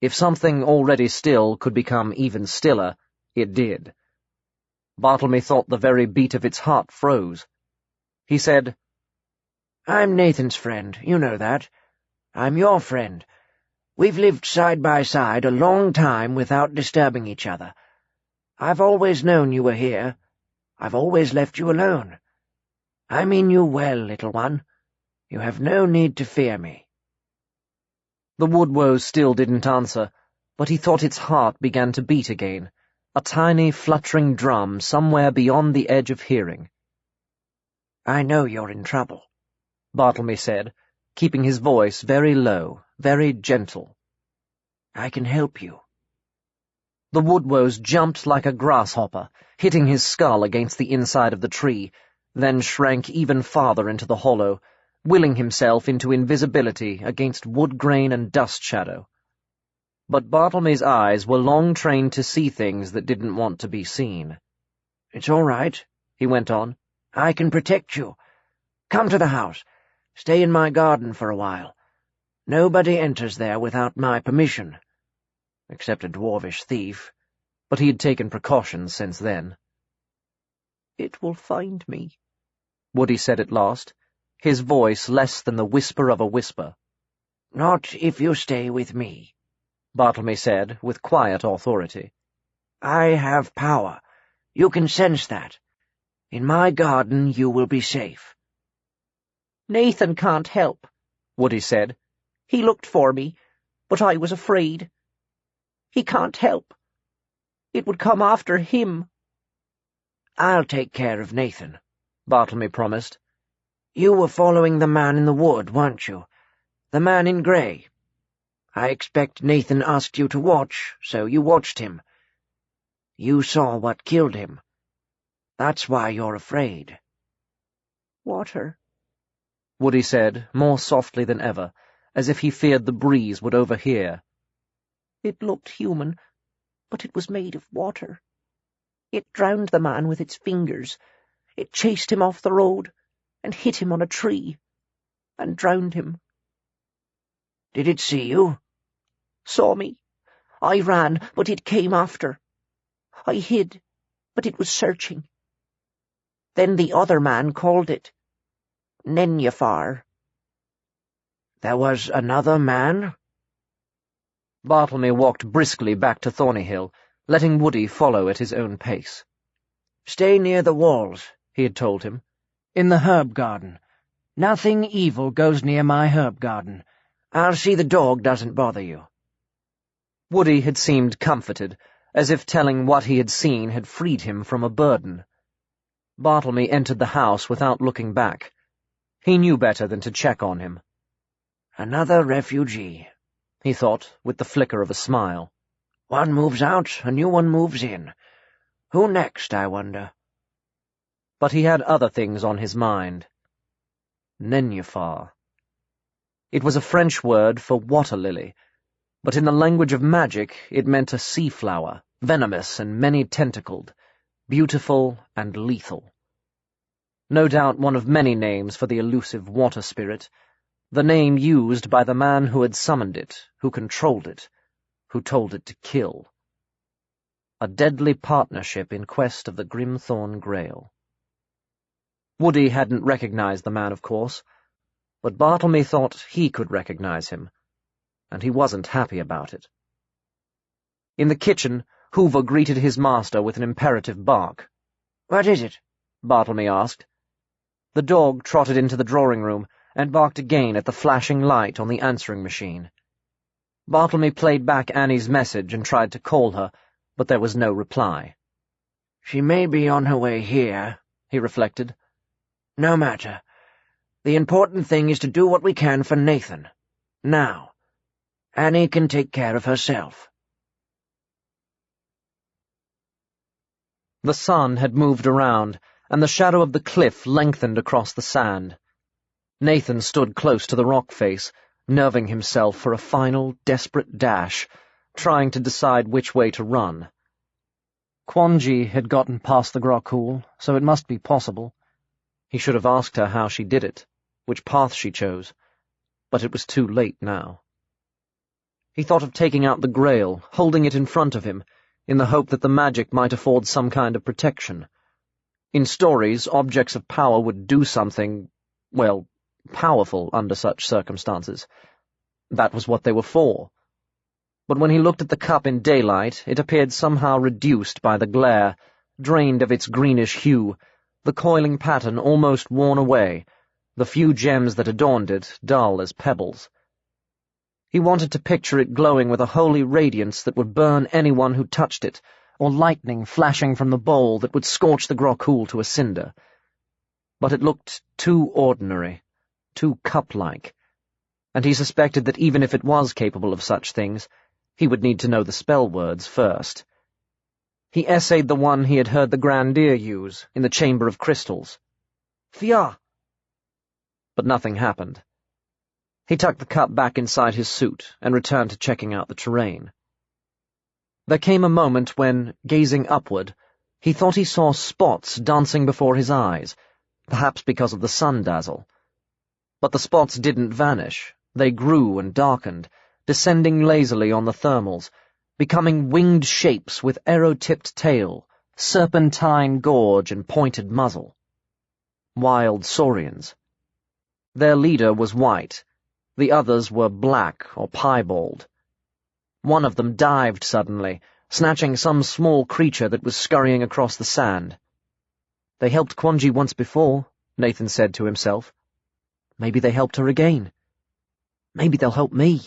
If something already still could become even stiller, it did. Bartlemy thought the very beat of its heart froze. He said, "I'm Nathan's friend, you know that. I'm your friend. We've lived side by side a long time without disturbing each other. I've always known you were here. I've always left you alone. I mean you well, little one. You have no need to fear me." The Woodwow still didn't answer, but he thought its heart began to beat again, a tiny fluttering drum somewhere beyond the edge of hearing. "I know you're in trouble," Bartlemy said, keeping his voice very low, very gentle. "I can help you." The Woodwows jumped like a grasshopper, hitting his skull against the inside of the tree, then shrank even farther into the hollow, willing himself into invisibility against wood grain and dust shadow. But Bartlemy's eyes were long trained to see things that didn't want to be seen. "It's all right," he went on. "I can protect you. Come to the house. Stay in my garden for a while. Nobody enters there without my permission. Except a dwarvish thief, but he had taken precautions since then. "It will find me," Woody said at last, his voice less than the whisper of a whisper. "Not if you stay with me," Bartlemy said, with quiet authority. "I have power. You can sense that. In my garden you will be safe." "Nathan can't help," Woody said. He looked for me, but I was afraid. He can't help. It would come after him. I'll take care of Nathan, Bartlemy promised. You were following the man in the wood, weren't you? The man in grey. I expect Nathan asked you to watch, so you watched him. You saw what killed him. That's why you're afraid. Water, Woody said, more softly than ever, as if he feared the breeze would overhear. It looked human, but it was made of water. It drowned the man with its fingers. It chased him off the road, and hit him on a tree, and drowned him. Did it see you? Saw me. I ran, but it came after. I hid, but it was searching. Then the other man called it. Nenufar. There was another man? Bartlemy walked briskly back to Thornyhill, letting Woody follow at his own pace. Stay near the walls, he had told him. In the herb garden. Nothing evil goes near my herb garden. I'll see the dog doesn't bother you. Woody had seemed comforted, as if telling what he had seen had freed him from a burden. Bartlemy entered the house without looking back. He knew better than to check on him. Another refugee, he thought, with the flicker of a smile. One moves out, a new one moves in. Who next, I wonder? But he had other things on his mind. Nenufar. It was a French word for water lily, but in the language of magic it meant a sea flower, venomous and many-tentacled, beautiful and lethal. No doubt one of many names for the elusive water spirit, the name used by the man who had summoned it, who controlled it, who told it to kill. A deadly partnership in quest of the Greenstone Grail. Woody hadn't recognized the man, of course, but Bartlemy thought he could recognize him, and he wasn't happy about it. In the kitchen, Hoover greeted his master with an imperative bark. "What is it?" Bartlemy asked. The dog trotted into the drawing-room and barked again at the flashing light on the answering machine. Bartlemy played back Annie's message and tried to call her, but there was no reply. "She may be on her way here," he reflected. "No matter. The important thing is to do what we can for Nathan. Now. Annie can take care of herself." The sun had moved around, and the shadow of the cliff lengthened across the sand. Nathan stood close to the rock face, nerving himself for a final, desperate dash, trying to decide which way to run. Quanji had gotten past the Grokul, so it must be possible. He should have asked her how she did it, which path she chose, but it was too late now. He thought of taking out the Grail, holding it in front of him, in the hope that the magic might afford some kind of protection. In stories, objects of power would do something, well, powerful under such circumstances. That was what they were for. But when he looked at the cup in daylight, it appeared somehow reduced by the glare, drained of its greenish hue, the coiling pattern almost worn away, the few gems that adorned it dull as pebbles. He wanted to picture it glowing with a holy radiance that would burn anyone who touched it, or lightning flashing from the bowl that would scorch the Grokul to a cinder. But it looked too ordinary, too cup-like, and he suspected that even if it was capable of such things, he would need to know the spell words first. He essayed the one he had heard the Grandier use in the Chamber of Crystals. Fia! But nothing happened. He tucked the cup back inside his suit and returned to checking out the terrain. There came a moment when, gazing upward, he thought he saw spots dancing before his eyes, perhaps because of the sun dazzle. But the spots didn't vanish. They grew and darkened, descending lazily on the thermals, becoming winged shapes with arrow-tipped tail, serpentine gorge and pointed muzzle. Wild saurians. Their leader was white. The others were black or piebald. One of them dived suddenly, snatching some small creature that was scurrying across the sand. They helped Quanji once before, Nathan said to himself. Maybe they helped her again. Maybe they'll help me.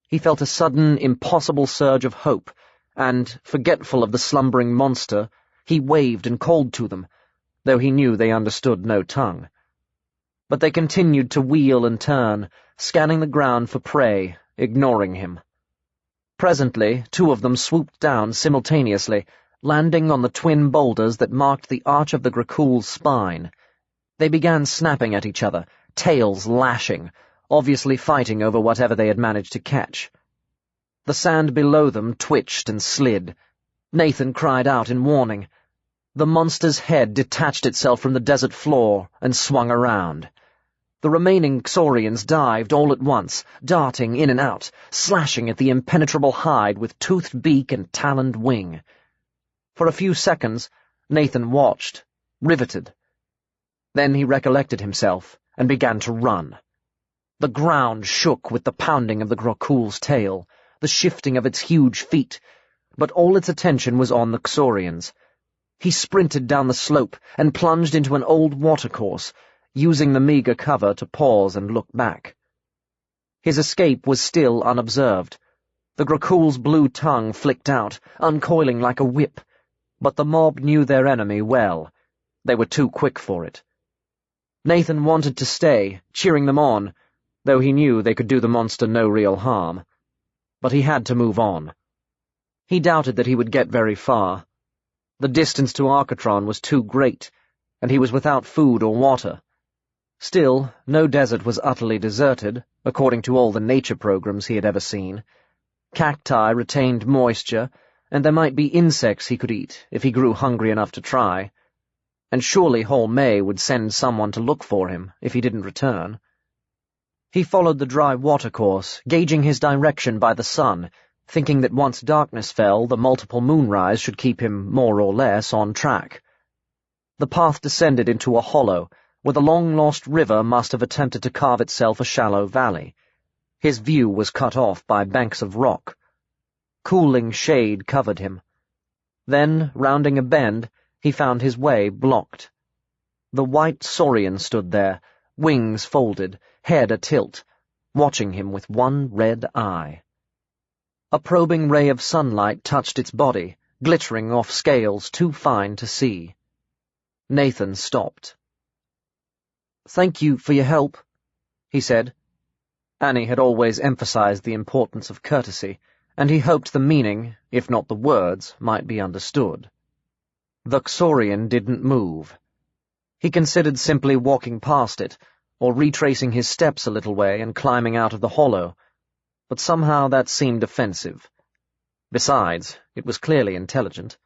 He felt a sudden, impossible surge of hope, and, forgetful of the slumbering monster, he waved and called to them, though he knew they understood no tongue. But they continued to wheel and turn, scanning the ground for prey, ignoring him. Presently, 2 of them swooped down simultaneously, landing on the twin boulders that marked the arch of the Grakul's spine. They began snapping at each other, tails lashing, obviously fighting over whatever they had managed to catch. The sand below them twitched and slid. Nathan cried out in warning. The monster's head detached itself from the desert floor and swung around. The remaining Xorians dived all at once, darting in and out, slashing at the impenetrable hide with toothed beak and taloned wing. For a few seconds, Nathan watched, riveted. Then he recollected himself and began to run. The ground shook with the pounding of the Grakul's tail, the shifting of its huge feet, but all its attention was on the Xorians. He sprinted down the slope and plunged into an old watercourse, using the meager cover to pause and look back. His escape was still unobserved. The Grakul's blue tongue flicked out, uncoiling like a whip, but the mob knew their enemy well. They were too quick for it. Nathan wanted to stay, cheering them on, though he knew they could do the monster no real harm. But he had to move on. He doubted that he would get very far. The distance to Arcatron was too great, and he was without food or water. Still, no desert was utterly deserted, according to all the nature programs he had ever seen. Cacti retained moisture, and there might be insects he could eat if he grew hungry enough to try. And surely Hall May would send someone to look for him if he didn't return. He followed the dry watercourse, gauging his direction by the sun, thinking that once darkness fell, the multiple moonrise should keep him more or less on track. The path descended into a hollow, where the long-lost river must have attempted to carve itself a shallow valley. His view was cut off by banks of rock. Cooling shade covered him. Then, rounding a bend, he found his way blocked. The white saurian stood there, wings folded, head atilt, watching him with one red eye. A probing ray of sunlight touched its body, glittering off scales too fine to see. Nathan stopped. "Thank you for your help," he said. Annie had always emphasized the importance of courtesy, and he hoped the meaning, if not the words, might be understood. The Xorian didn't move. He considered simply walking past it, or retracing his steps a little way and climbing out of the hollow, but somehow that seemed offensive. Besides, it was clearly intelligent.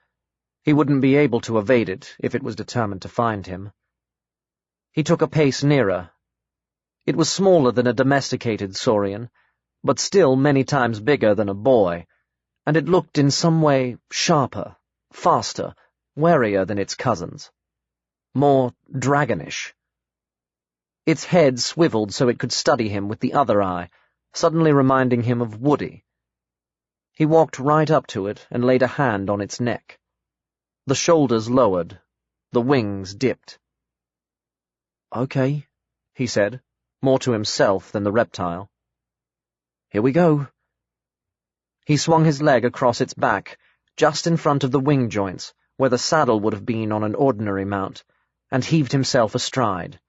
He wouldn't be able to evade it if it was determined to find him. He took a pace nearer. It was smaller than a domesticated saurian, but still many times bigger than a boy, and it looked in some way sharper, faster, warier than its cousins. More dragonish. Its head swiveled so it could study him with the other eye, suddenly reminding him of Woody. He walked right up to it and laid a hand on its neck. The shoulders lowered, the wings dipped. "Okay," he said, more to himself than the reptile. "Here we go." He swung his leg across its back, just in front of the wing joints, where the saddle would have been on an ordinary mount, and heaved himself astride.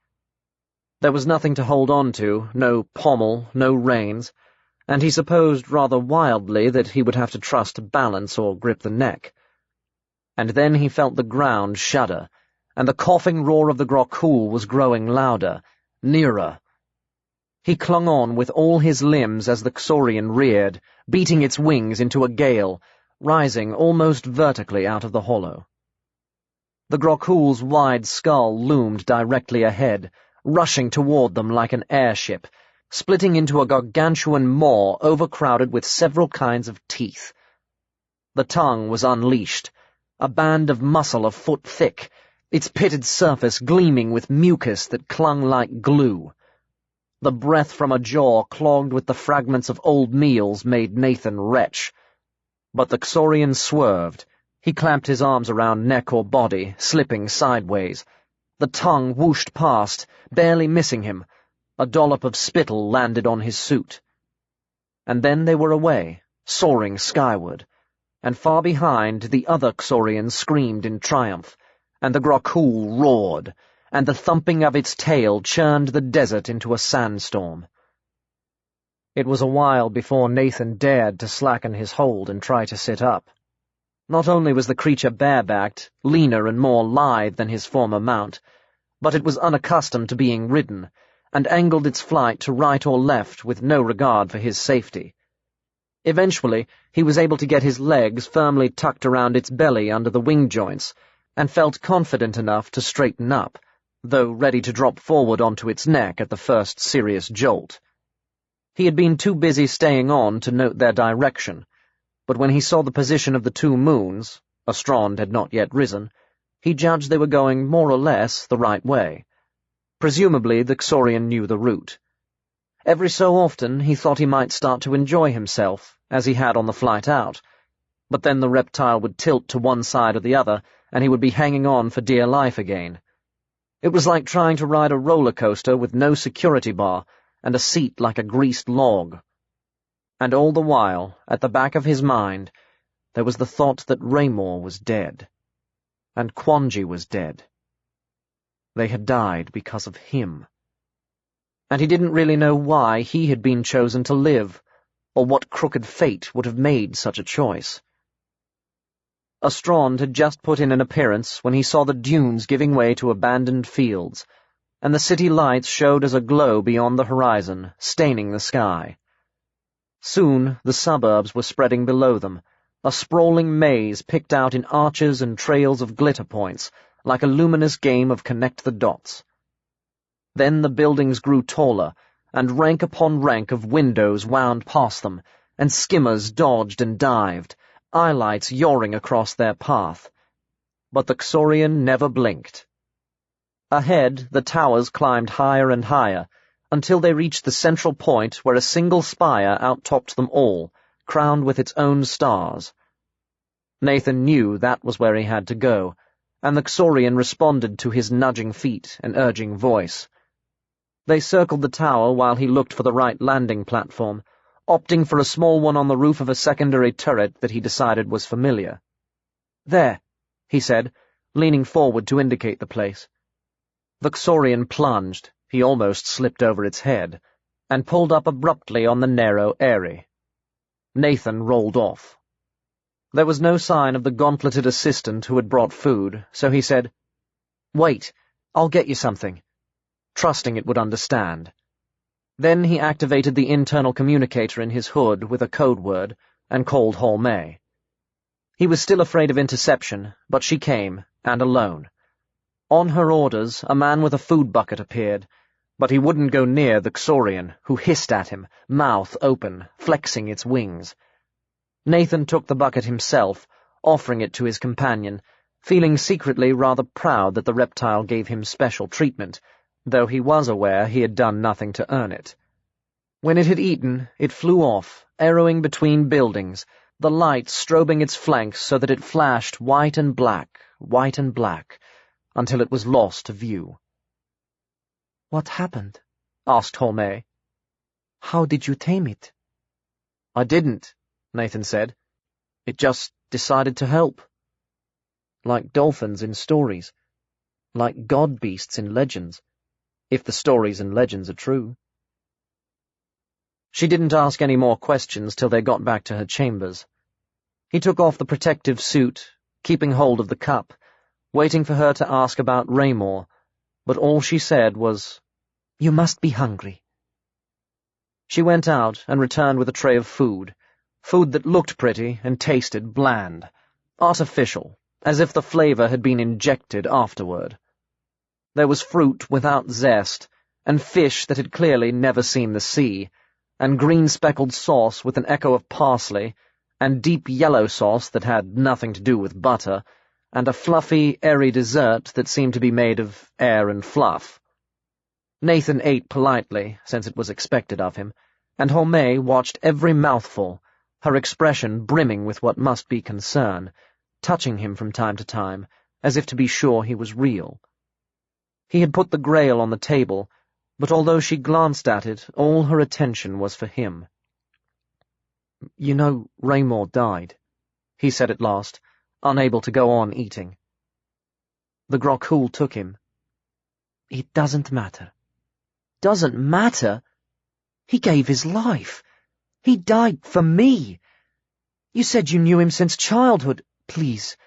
There was nothing to hold on to, no pommel, no reins, and he supposed rather wildly that he would have to trust to balance or grip the neck. And then he felt the ground shudder, and the coughing roar of the Grakul was growing louder, nearer. He clung on with all his limbs as the Xorian reared, beating its wings into a gale, rising almost vertically out of the hollow. The Grakul's wide skull loomed directly ahead, rushing toward them like an airship, splitting into a gargantuan maw overcrowded with several kinds of teeth. The tongue was unleashed, a band of muscle a foot thick, its pitted surface gleaming with mucus that clung like glue. The breath from a jaw clogged with the fragments of old meals made Nathan retch. But the Xorian swerved. He clamped his arms around neck or body, slipping sideways. The tongue whooshed past, barely missing him, A dollop of spittle landed on his suit. And then they were away, soaring skyward, and far behind the other Xorian screamed in triumph, and the Grokul roared, and the thumping of its tail churned the desert into a sandstorm. It was a while before Nathan dared to slacken his hold and try to sit up. Not only was the creature barebacked, leaner and more lithe than his former mount, but it was unaccustomed to being ridden, and angled its flight to right or left with no regard for his safety. Eventually, he was able to get his legs firmly tucked around its belly under the wing joints, and felt confident enough to straighten up, though ready to drop forward onto its neck at the first serious jolt. He had been too busy staying on to note their direction, but when he saw the position of the two moons, Astrond had not yet risen, he judged they were going more or less the right way. Presumably the Xorian knew the route. Every so often he thought he might start to enjoy himself, as he had on the flight out, but then the reptile would tilt to one side or the other, and he would be hanging on for dear life again. It was like trying to ride a roller coaster with no security bar, and a seat like a greased log. And all the while, at the back of his mind, there was the thought that Raymore was dead, and Quanji was dead. They had died because of him. And he didn't really know why he had been chosen to live, or what crooked fate would have made such a choice. Astrond had just put in an appearance when he saw the dunes giving way to abandoned fields, and the city lights showed as a glow beyond the horizon, staining the sky. Soon the suburbs were spreading below them, a sprawling maze picked out in arches and trails of glitter points, like a luminous game of connect the dots. Then the buildings grew taller, and rank upon rank of windows wound past them, and skimmers dodged and dived, eyelights yawing across their path. But the Xorian never blinked. Ahead, the towers climbed higher and higher, until they reached the central point where a single spire outtopped them all, crowned with its own stars. Nathan knew that was where he had to go, and the Xorian responded to his nudging feet and urging voice. They circled the tower while he looked for the right landing platform, opting for a small one on the roof of a secondary turret that he decided was familiar. "There," he said, leaning forward to indicate the place. The Xorian plunged, he almost slipped over its head, and pulled up abruptly on the narrow eyrie. Nathan rolled off. There was no sign of the gauntleted assistant who had brought food, so he said, "Wait, I'll get you something," trusting it would understand. Then he activated the internal communicator in his hood with a code word and called Holme. He was still afraid of interception, but she came, and alone. On her orders, a man with a food bucket appeared, but he wouldn't go near the Xorian, who hissed at him, mouth open, flexing its wings. Nathan took the bucket himself, offering it to his companion, feeling secretly rather proud that the reptile gave him special treatment, though he was aware he had done nothing to earn it. When it had eaten, it flew off, arrowing between buildings, the light strobing its flanks so that it flashed white and black, until it was lost to view. "What happened?" asked Holme. "How did you tame it?" "I didn't," Nathan said. "It just decided to help. Like dolphins in stories. Like god beasts in legends. If the stories and legends are true." She didn't ask any more questions till they got back to her chambers. He took off the protective suit, keeping hold of the cup, waiting for her to ask about Raymore, but all she said was, "You must be hungry." She went out and returned with a tray of food that looked pretty and tasted bland, artificial, as if the flavor had been injected afterward. There was fruit without zest, and fish that had clearly never seen the sea, and green-speckled sauce with an echo of parsley, and deep yellow sauce that had nothing to do with butter, and a fluffy, airy dessert that seemed to be made of air and fluff. Nathan ate politely, since it was expected of him, and Holme watched every mouthful, her expression brimming with what must be concern, touching him from time to time, as if to be sure he was real. He had put the Grail on the table, But although she glanced at it, all her attention was for him. "You know, Raymore died," he said at last, unable to go on eating. The Grokul took him. "It doesn't matter." "Doesn't matter? He gave his life. He died for me. You said you knew him since childhood. Please,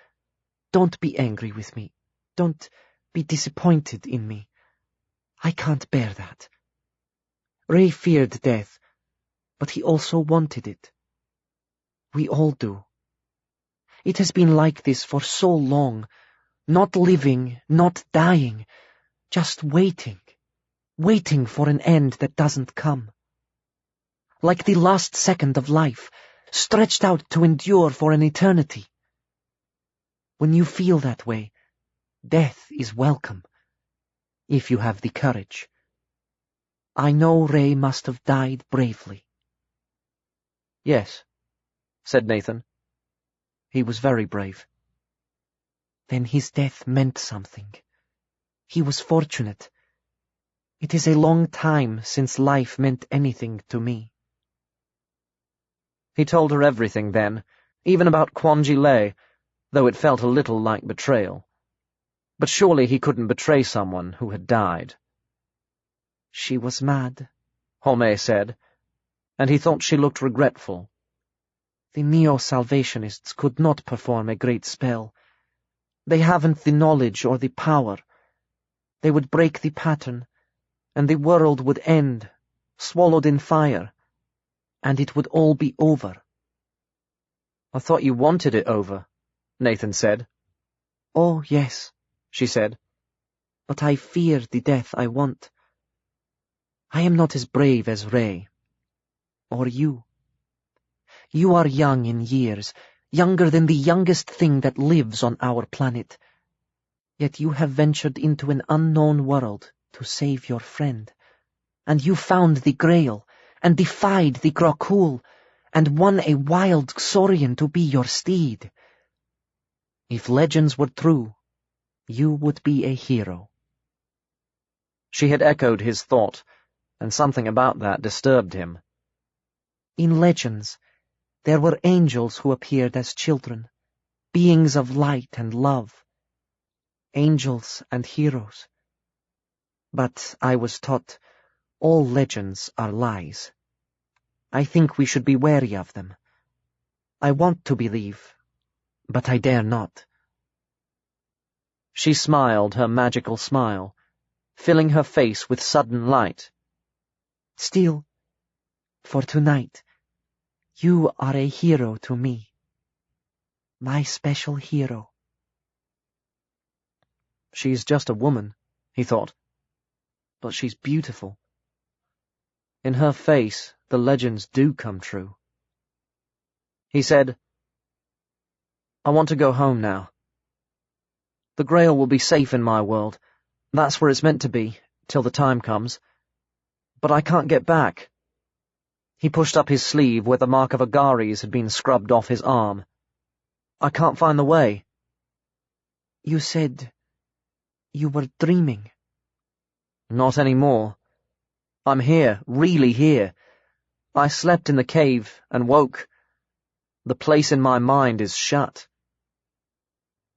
don't be angry with me. Don't be disappointed in me. I can't bear that. Ray feared death, but he also wanted it. We all do. It has been like this for so long, not living, not dying, just waiting for an end that doesn't come. Like the last second of life, stretched out to endure for an eternity. When you feel that way, death is welcome, if you have the courage. I know Ray must have died bravely." "Yes," said Nathan. "He was very brave." "Then his death meant something. He was fortunate. It is a long time since life meant anything to me." He told her everything then, even about Kwanji Lay, though it felt a little like betrayal. But surely he couldn't betray someone who had died. "She was mad," Homais said, and he thought she looked regretful. "The Neo-Salvationists could not perform a great spell. They haven't the knowledge or the power. They would break the pattern, and the world would end, swallowed in fire, and it would all be over." "I thought you wanted it over," Nathan said. "Oh, yes," she said. "But I fear the death I want. I am not as brave as Ray. Or you. You are young in years, younger than the youngest thing that lives on our planet. Yet you have ventured into an unknown world to save your friend. And you found the Grail, and defied the Grokul, and won a wild Xorian to be your steed. If legends were true, you would be a hero." She had echoed his thought, and something about that disturbed him. "In legends, there were angels who appeared as children, beings of light and love. Angels and heroes. But I was taught all legends are lies. I think we should be wary of them. I want to believe, but I dare not." She smiled her magical smile, filling her face with sudden light. "Still, for tonight, you are a hero to me. My special hero." She's just a woman, he thought. But she's beautiful. In her face, the legends do come true. He said, "I want to go home now. The Grail will be safe in my world. That's where it's meant to be, till the time comes. But I can't get back." He pushed up his sleeve where the mark of Agares had been scrubbed off his arm. "I can't find the way." "You said you were dreaming." "Not anymore. I'm here, really here. I slept in the cave and woke. The place in my mind is shut."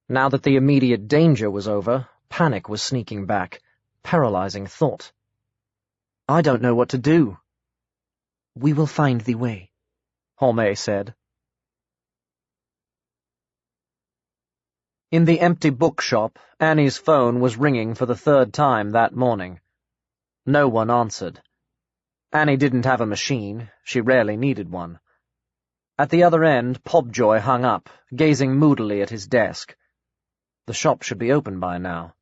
Now that the immediate danger was over, panic was sneaking back, paralyzing thought. "I don't know what to do." "We will find the way," Homais said. In the empty bookshop, Annie's phone was ringing for the third time that morning. No one answered. Annie didn't have a machine. She rarely needed one. At the other end, Pobjoy hung up, gazing moodily at his desk. The shop should be open by now.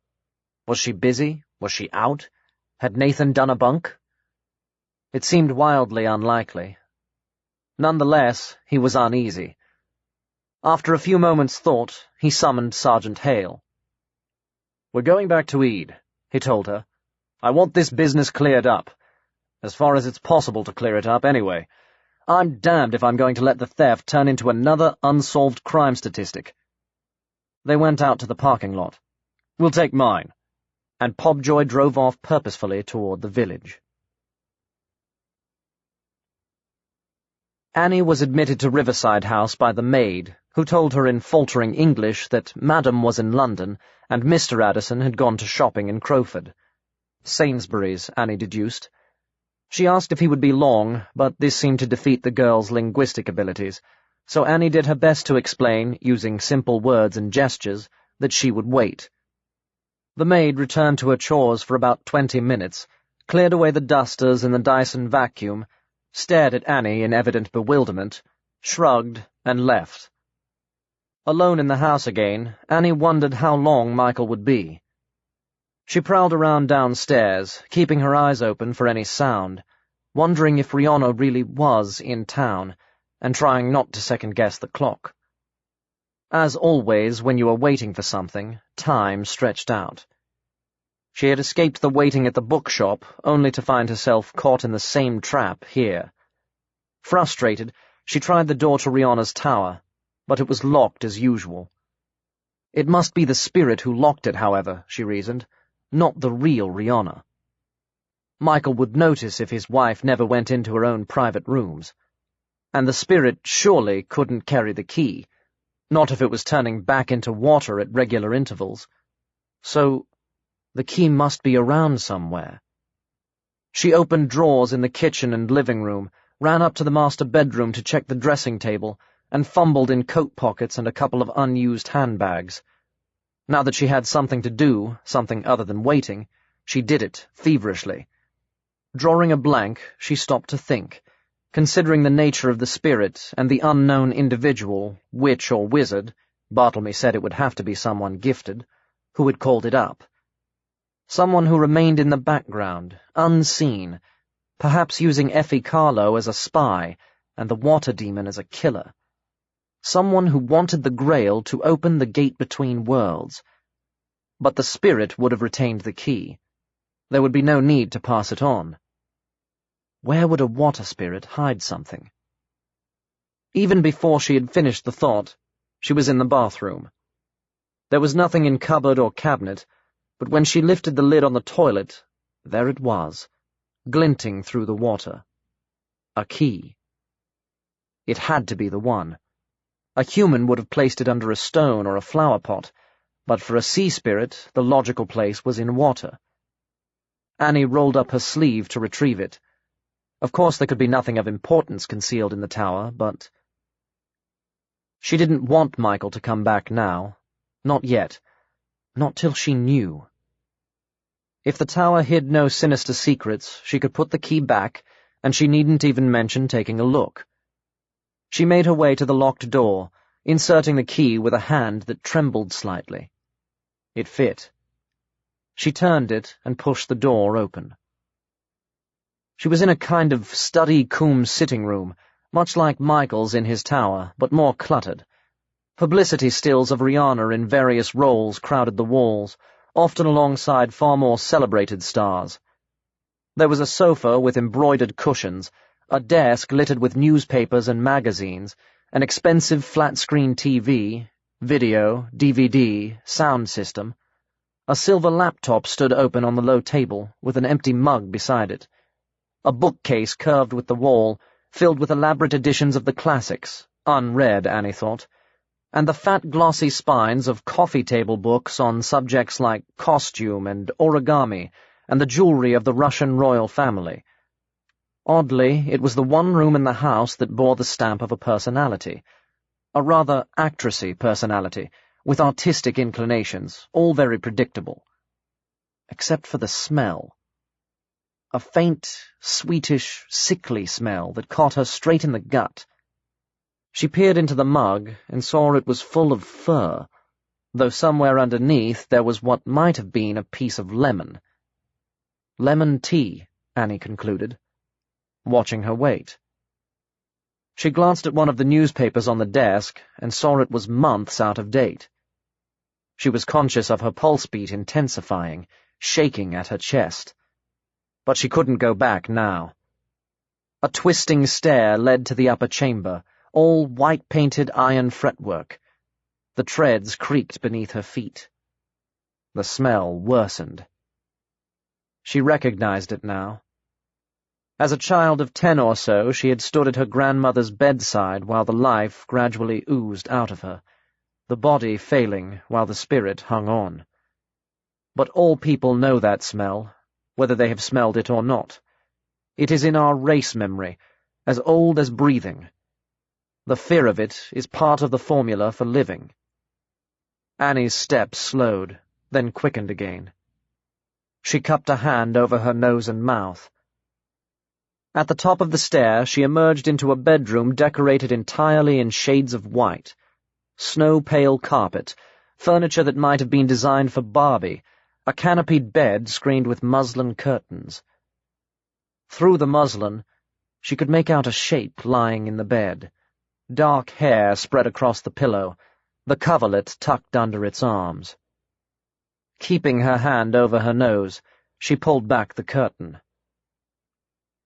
Was she busy? Was she out? Had Nathan done a bunk? It seemed wildly unlikely. Nonetheless, he was uneasy. After a few moments' thought, he summoned Sergeant Hale. "We're going back to Ede," he told her. "I want this business cleared up. As far as it's possible to clear it up, anyway. I'm damned if I'm going to let the theft turn into another unsolved crime statistic." They went out to the parking lot. "We'll take mine." and Pobjoy drove off purposefully toward the village. Annie was admitted to Riverside House by the maid, who told her in faltering English that Madam was in London and Mr. Addison had gone to shopping in Crowford. Sainsbury's, Annie deduced. She asked if he would be long, but this seemed to defeat the girl's linguistic abilities, so Annie did her best to explain, using simple words and gestures, that she would wait. The maid returned to her chores for about 20 minutes, cleared away the dusters and the Dyson vacuum, stared at Annie in evident bewilderment, shrugged, and left. Alone in the house again, Annie wondered how long Michael would be. She prowled around downstairs, keeping her eyes open for any sound, wondering if Rihanna really was in town, and trying not to second-guess the clock. As always, when you are waiting for something, time stretched out. She had escaped the waiting at the bookshop, only to find herself caught in the same trap here. Frustrated, she tried the door to Rihanna's tower, but it was locked as usual. It must be the spirit who locked it, however, she reasoned, not the real Rihanna. Michael would notice if his wife never went into her own private rooms. And the spirit surely couldn't carry the key, not if it was turning back into water at regular intervals. So the key must be around somewhere. She opened drawers in the kitchen and living room, ran up to the master bedroom to check the dressing table, and fumbled in coat pockets and a couple of unused handbags. Now that she had something to do, something other than waiting, she did it feverishly. Drawing a blank, she stopped to think, considering the nature of the spirit and the unknown individual, witch or wizard, Bartlemy said it would have to be someone gifted, who had called it up. Someone who remained in the background, unseen, perhaps using Effie Carlo as a spy and the water demon as a killer. Someone who wanted the Grail to open the gate between worlds. But the spirit would have retained the key. There would be no need to pass it on. Where would a water spirit hide something? Even before she had finished the thought, she was in the bathroom. There was nothing in cupboard or cabinet, but when she lifted the lid on the toilet, there it was, glinting through the water. A key. It had to be the one. A human would have placed it under a stone or a flower pot, but for a sea spirit, the logical place was in water. Annie rolled up her sleeve to retrieve it. Of course there could be nothing of importance concealed in the tower, but she didn't want Michael to come back now. Not yet. Not till she knew. If the tower hid no sinister secrets, she could put the key back, and she needn't even mention taking a look. She made her way to the locked door, inserting the key with a hand that trembled slightly. It fit. She turned it and pushed the door open. She was in a kind of study cum sitting room, much like Michael's in his tower, but more cluttered. Publicity stills of Rihanna in various roles crowded the walls, often alongside far more celebrated stars. There was a sofa with embroidered cushions, a desk littered with newspapers and magazines, an expensive flat-screen TV, video, DVD, sound system. A silver laptop stood open on the low table, with an empty mug beside it. A bookcase curved with the wall, filled with elaborate editions of the classics, unread, Annie thought, and the fat glossy spines of coffee table books on subjects like costume and origami and the jewelry of the Russian royal family. Oddly, it was the one room in the house that bore the stamp of a personality, a rather actressy personality, with artistic inclinations, all very predictable. Except for the smell. A faint, sweetish, sickly smell that caught her straight in the gut. She peered into the mug and saw it was full of fur, though somewhere underneath there was what might have been a piece of lemon. Lemon tea, Annie concluded, watching her weight. She glanced at one of the newspapers on the desk and saw it was months out of date. She was conscious of her pulse beat intensifying, shaking at her chest. But she couldn't go back now. A twisting stair led to the upper chamber, all white-painted iron fretwork. The treads creaked beneath her feet. The smell worsened. She recognized it now. As a child of 10 or so, she had stood at her grandmother's bedside while the life gradually oozed out of her, the body failing while the spirit hung on. But all people know that smell, whether they have smelled it or not. It is in our race memory, as old as breathing. The fear of it is part of the formula for living. Annie's steps slowed, then quickened again. She cupped a hand over her nose and mouth. At the top of the stair, she emerged into a bedroom decorated entirely in shades of white. Snow-pale carpet, furniture that might have been designed for Barbie, a canopied bed screened with muslin curtains. Through the muslin, she could make out a shape lying in the bed. Dark hair spread across the pillow, the coverlet tucked under its arms. Keeping her hand over her nose, she pulled back the curtain.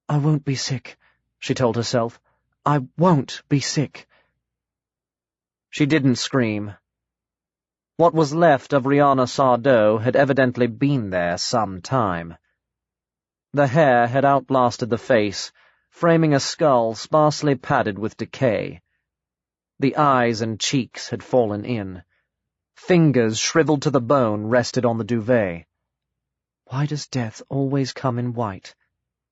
"I won't be sick," she told herself. "I won't be sick." She didn't scream. What was left of Rihanna Sardou had evidently been there some time. The hair had outlasted the face, framing a skull sparsely padded with decay. The eyes and cheeks had fallen in. Fingers shriveled to the bone rested on the duvet. Why does death always come in white?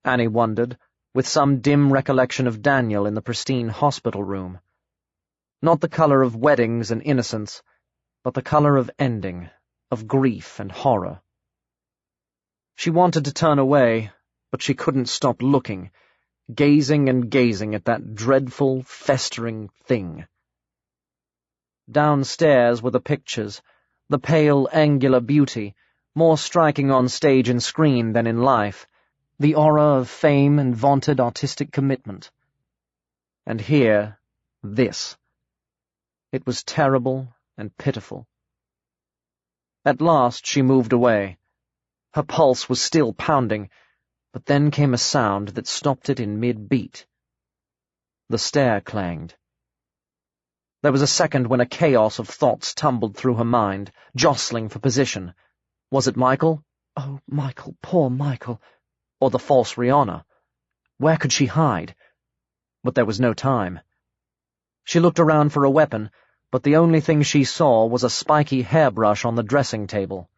Annie wondered, with some dim recollection of Daniel in the pristine hospital room. Not the color of weddings and innocence, but the color of ending, of grief and horror. She wanted to turn away, but she couldn't stop looking, gazing and gazing at that dreadful, festering thing. Downstairs were the pictures, the pale, angular beauty, more striking on stage and screen than in life, the aura of fame and vaunted artistic commitment. And here, this. It was terrible and pitiful. At last she moved away. Her pulse was still pounding, but then came a sound that stopped it in mid-beat. The stair clanged. There was a second when a chaos of thoughts tumbled through her mind, jostling for position. Was it Michael? Oh, Michael, poor Michael. Or the false Rihanna? Where could she hide? But there was no time. She looked around for a weapon, but the only thing she saw was a spiky hairbrush on the dressing table.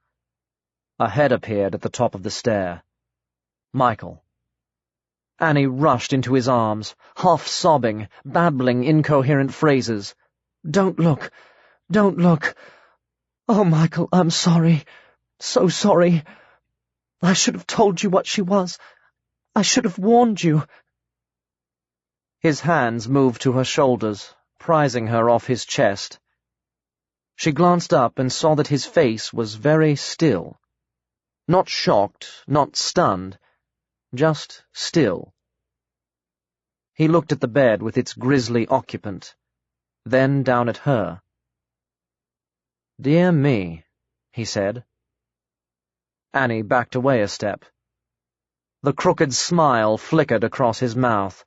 A head appeared at the top of the stair. Michael. Annie rushed into his arms, half sobbing, babbling incoherent phrases. "Don't look! Don't look! Oh, Michael, I'm sorry. So sorry. I should have told you what she was. I should have warned you." His hands moved to her shoulders, prizing her off his chest. She glanced up and saw that his face was very still. Not shocked, not stunned, just still. He looked at the bed with its grisly occupant, then down at her. "Dear me," he said. Annie backed away a step. The crooked smile flickered across his mouth,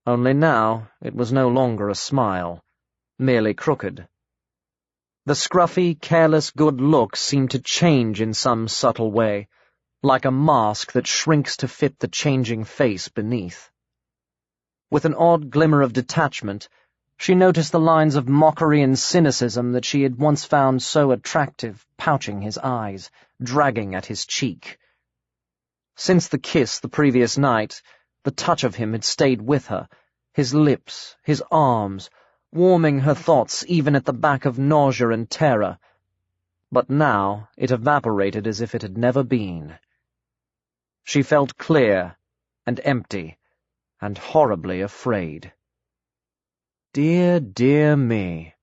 only now it was no longer a smile, merely crooked. The scruffy, careless good look seemed to change in some subtle way, like a mask that shrinks to fit the changing face beneath. With an odd glimmer of detachment, she noticed the lines of mockery and cynicism that she had once found so attractive pouching his eyes, dragging at his cheek. Since the kiss the previous night, the touch of him had stayed with her, his lips, his arms, warming her thoughts even at the back of nausea and terror. But now it evaporated as if it had never been. She felt clear and empty and horribly afraid. Dear, dear me.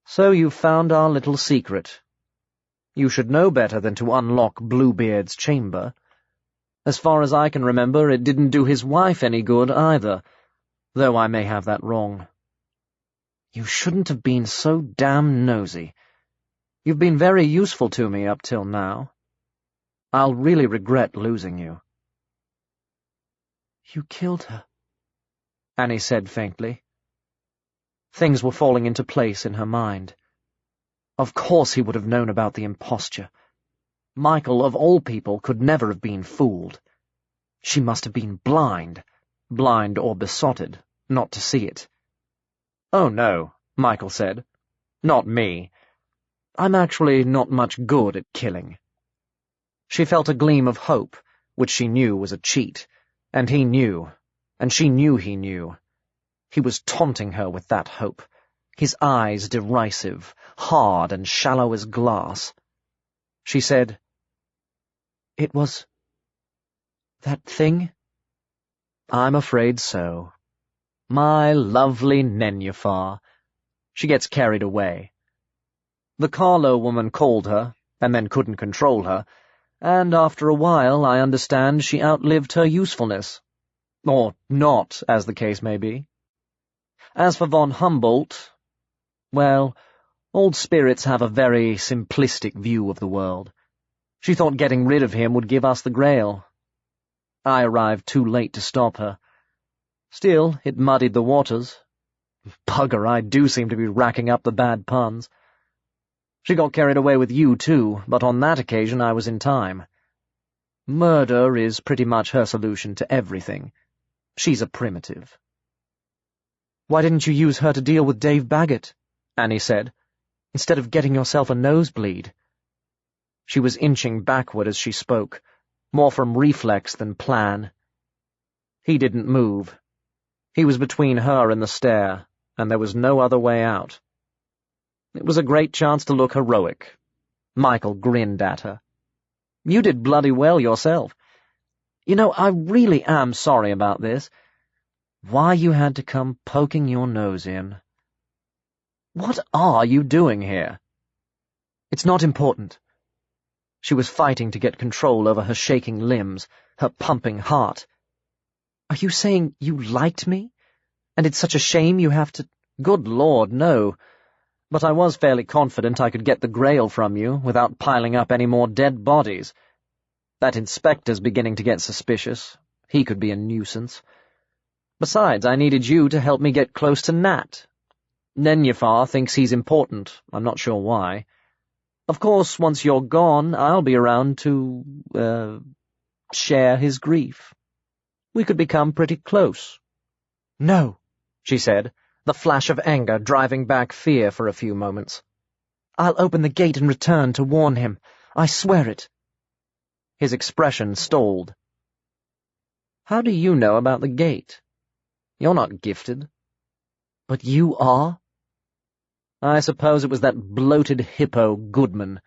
So you found our little secret. You should know better than to unlock Bluebeard's chamber. As far as I can remember, it didn't do his wife any good either, though I may have that wrong. You shouldn't have been so damn nosy. You've been very useful to me up till now. I'll really regret losing you." "You killed her," Annie said faintly. Things were falling into place in her mind. Of course he would have known about the imposture. Michael, of all people, could never have been fooled. She must have been blind or besotted, not to see it. "Oh, no," Michael said. "Not me. I'm actually not much good at killing." She felt a gleam of hope, which she knew was a cheat, and he knew, and she knew he knew. He was taunting her with that hope, his eyes derisive, hard and shallow as glass. She said, "It was that thing?" "I'm afraid so. My lovely Nenufar. She gets carried away. The Carlo woman called her, and then couldn't control her, and after a while I understand she outlived her usefulness. Or not, as the case may be. As for von Humboldt, well, old spirits have a very simplistic view of the world. She thought getting rid of him would give us the Grail. I arrived too late to stop her. Still, it muddied the waters. Bugger, I do seem to be racking up the bad puns. She got carried away with you, too, but on that occasion I was in time. Murder is pretty much her solution to everything. She's a primitive." "Why didn't you use her to deal with Dave Baggett?" Annie said, "instead of getting yourself a nosebleed?" She was inching backward as she spoke, more from reflex than plan. He didn't move. He was between her and the stair, and there was no other way out. It was a great chance to look heroic. Michael grinned at her. "You did bloody well yourself. You know, I really am sorry about this. Why you had to come poking your nose in. What are you doing here?" "It's not important." She was fighting to get control over her shaking limbs, her pumping heart. "Are you saying you liked me? And it's such a shame you have to—" "Good Lord, no. But I was fairly confident I could get the Grail from you without piling up any more dead bodies. That inspector's beginning to get suspicious. He could be a nuisance. Besides, I needed you to help me get close to Nat. Nenufar thinks he's important. I'm not sure why. Of course, once you're gone, I'll be around to, share his grief. We could become pretty close." "No," she said, the flash of anger driving back fear for a few moments. "I'll open the gate and return to warn him. I swear it." His expression stalled. "How do you know about the gate? You're not gifted." "But you are?" "I suppose it was that bloated hippo Goodman.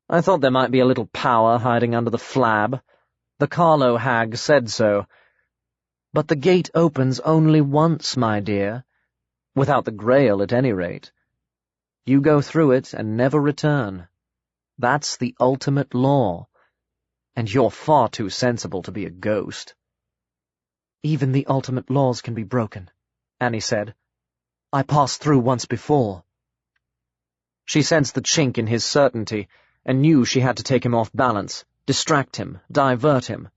I thought there might be a little power hiding under the flab. The Carlo hag said so. But the gate opens only once, my dear. Without the Grail, at any rate. You go through it and never return. That's the ultimate law. And you're far too sensible to be a ghost." "Even the ultimate laws can be broken," Annie said. "I passed through once before." She sensed the chink in his certainty, and knew she had to take him off balance, distract him, divert him.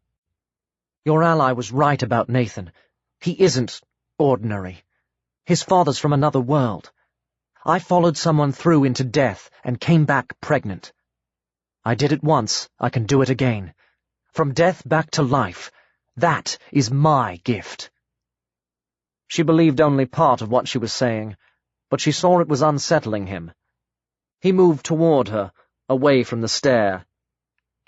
"Your ally was right about Nathan. He isn't ordinary. His father's from another world. I followed someone through into death and came back pregnant. I did it once, I can do it again. From death back to life. That is my gift." She believed only part of what she was saying, but she saw it was unsettling him. He moved toward her, away from the stair.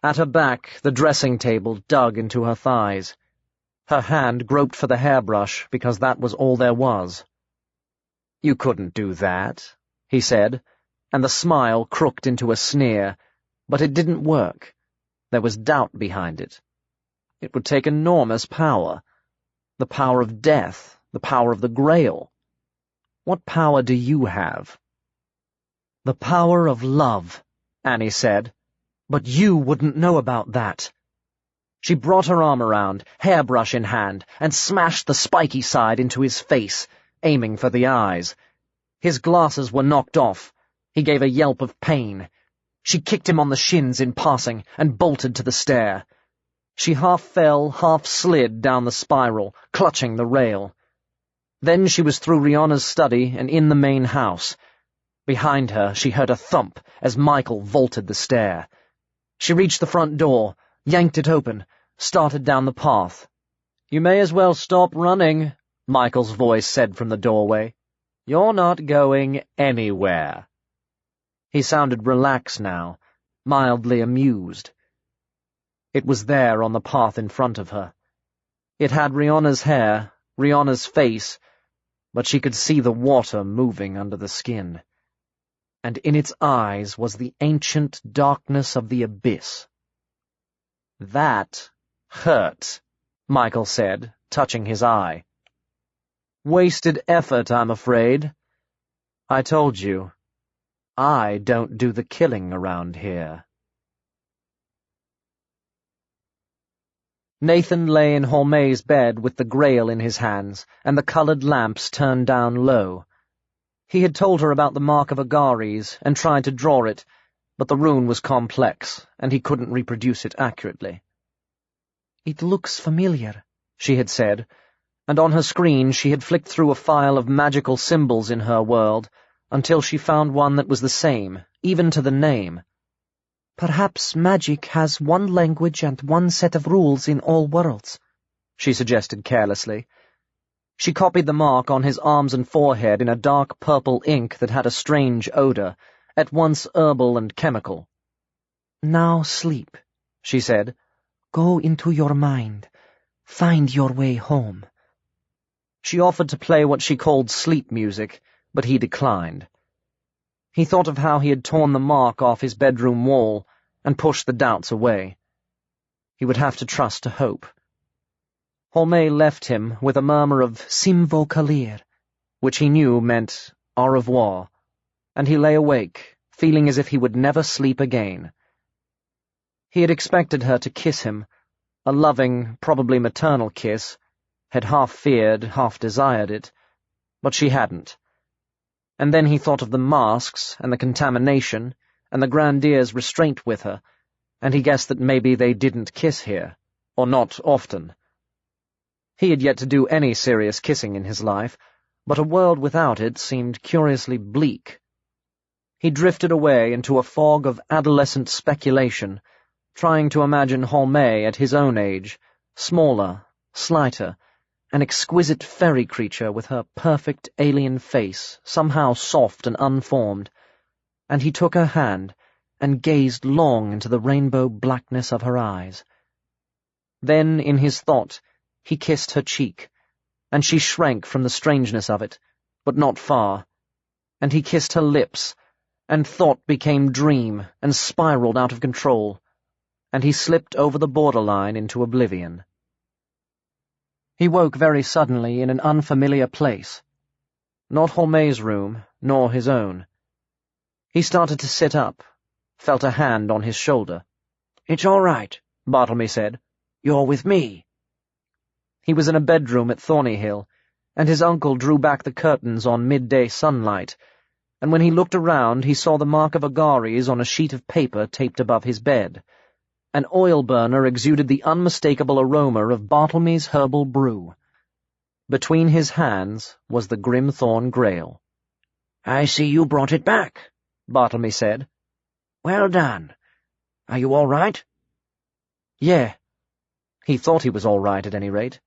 At her back, the dressing table dug into her thighs. Her hand groped for the hairbrush because that was all there was. "You couldn't do that," he said, and the smile crooked into a sneer, but it didn't work. There was doubt behind it. It would take enormous power. The power of death, the power of the Grail. What power do you have? "The power of love," Annie said. "But you wouldn't know about that." She brought her arm around, hairbrush in hand, and smashed the spiky side into his face, aiming for the eyes. His glasses were knocked off. He gave a yelp of pain. She kicked him on the shins in passing and bolted to the stair. She half fell, half slid down the spiral, clutching the rail. Then she was through Rihanna's study and in the main house. Behind her she heard a thump as Michael vaulted the stair. She reached the front door, yanked it open, started down the path. "You may as well stop running," Michael's voice said from the doorway. "You're not going anywhere." He sounded relaxed now, mildly amused. It was there on the path in front of her. It had Rihanna's hair, Rihanna's face, but she could see the water moving under the skin. And in its eyes was the ancient darkness of the abyss. "That hurt," Michael said, touching his eye. "Wasted effort, I'm afraid. I told you, I don't do the killing around here." Nathan lay in Holmé's bed with the Grail in his hands and the coloured lamps turned down low. He had told her about the mark of Agares and tried to draw it, but the rune was complex, and he couldn't reproduce it accurately. "It looks familiar," she had said, and on her screen she had flicked through a file of magical symbols in her world until she found one that was the same, even to the name. "Perhaps magic has one language and one set of rules in all worlds," she suggested carelessly. She copied the mark on his arms and forehead in a dark purple ink that had a strange odour, at once herbal and chemical. "Now sleep," she said. "Go into your mind. Find your way home." She offered to play what she called sleep music, but he declined. He thought of how he had torn the mark off his bedroom wall and pushed the doubts away. He would have to trust to hope. Holmé left him with a murmur of "Simvo Kalir," which he knew meant au revoir, and he lay awake, feeling as if he would never sleep again. He had expected her to kiss him, a loving, probably maternal kiss, had half feared, half desired it, but she hadn't. And then he thought of the masks and the contamination and the Grandier's restraint with her, and he guessed that maybe they didn't kiss here, or not often. He had yet to do any serious kissing in his life, but a world without it seemed curiously bleak. He drifted away into a fog of adolescent speculation, trying to imagine Holmé at his own age, smaller, slighter, an exquisite fairy creature with her perfect alien face, somehow soft and unformed, and he took her hand and gazed long into the rainbow blackness of her eyes. Then, in his thought, he kissed her cheek, and she shrank from the strangeness of it, but not far, and he kissed her lips, and thought became dream and spiraled out of control, and he slipped over the borderline into oblivion. He woke very suddenly in an unfamiliar place. Not Holmé's room, nor his own. He started to sit up, felt a hand on his shoulder. "It's all right," Bartlemy said. "You're with me." He was in a bedroom at Thornyhill, and his uncle drew back the curtains on midday sunlight, and when he looked around he saw the mark of Agares on a sheet of paper taped above his bed. An oil burner exuded the unmistakable aroma of Bartlemy's herbal brew. Between his hands was the Greenstone Grail. "I see you brought it back," Bartlemy said. "Well done. Are you all right?" Yeah. He thought he was all right, at any rate.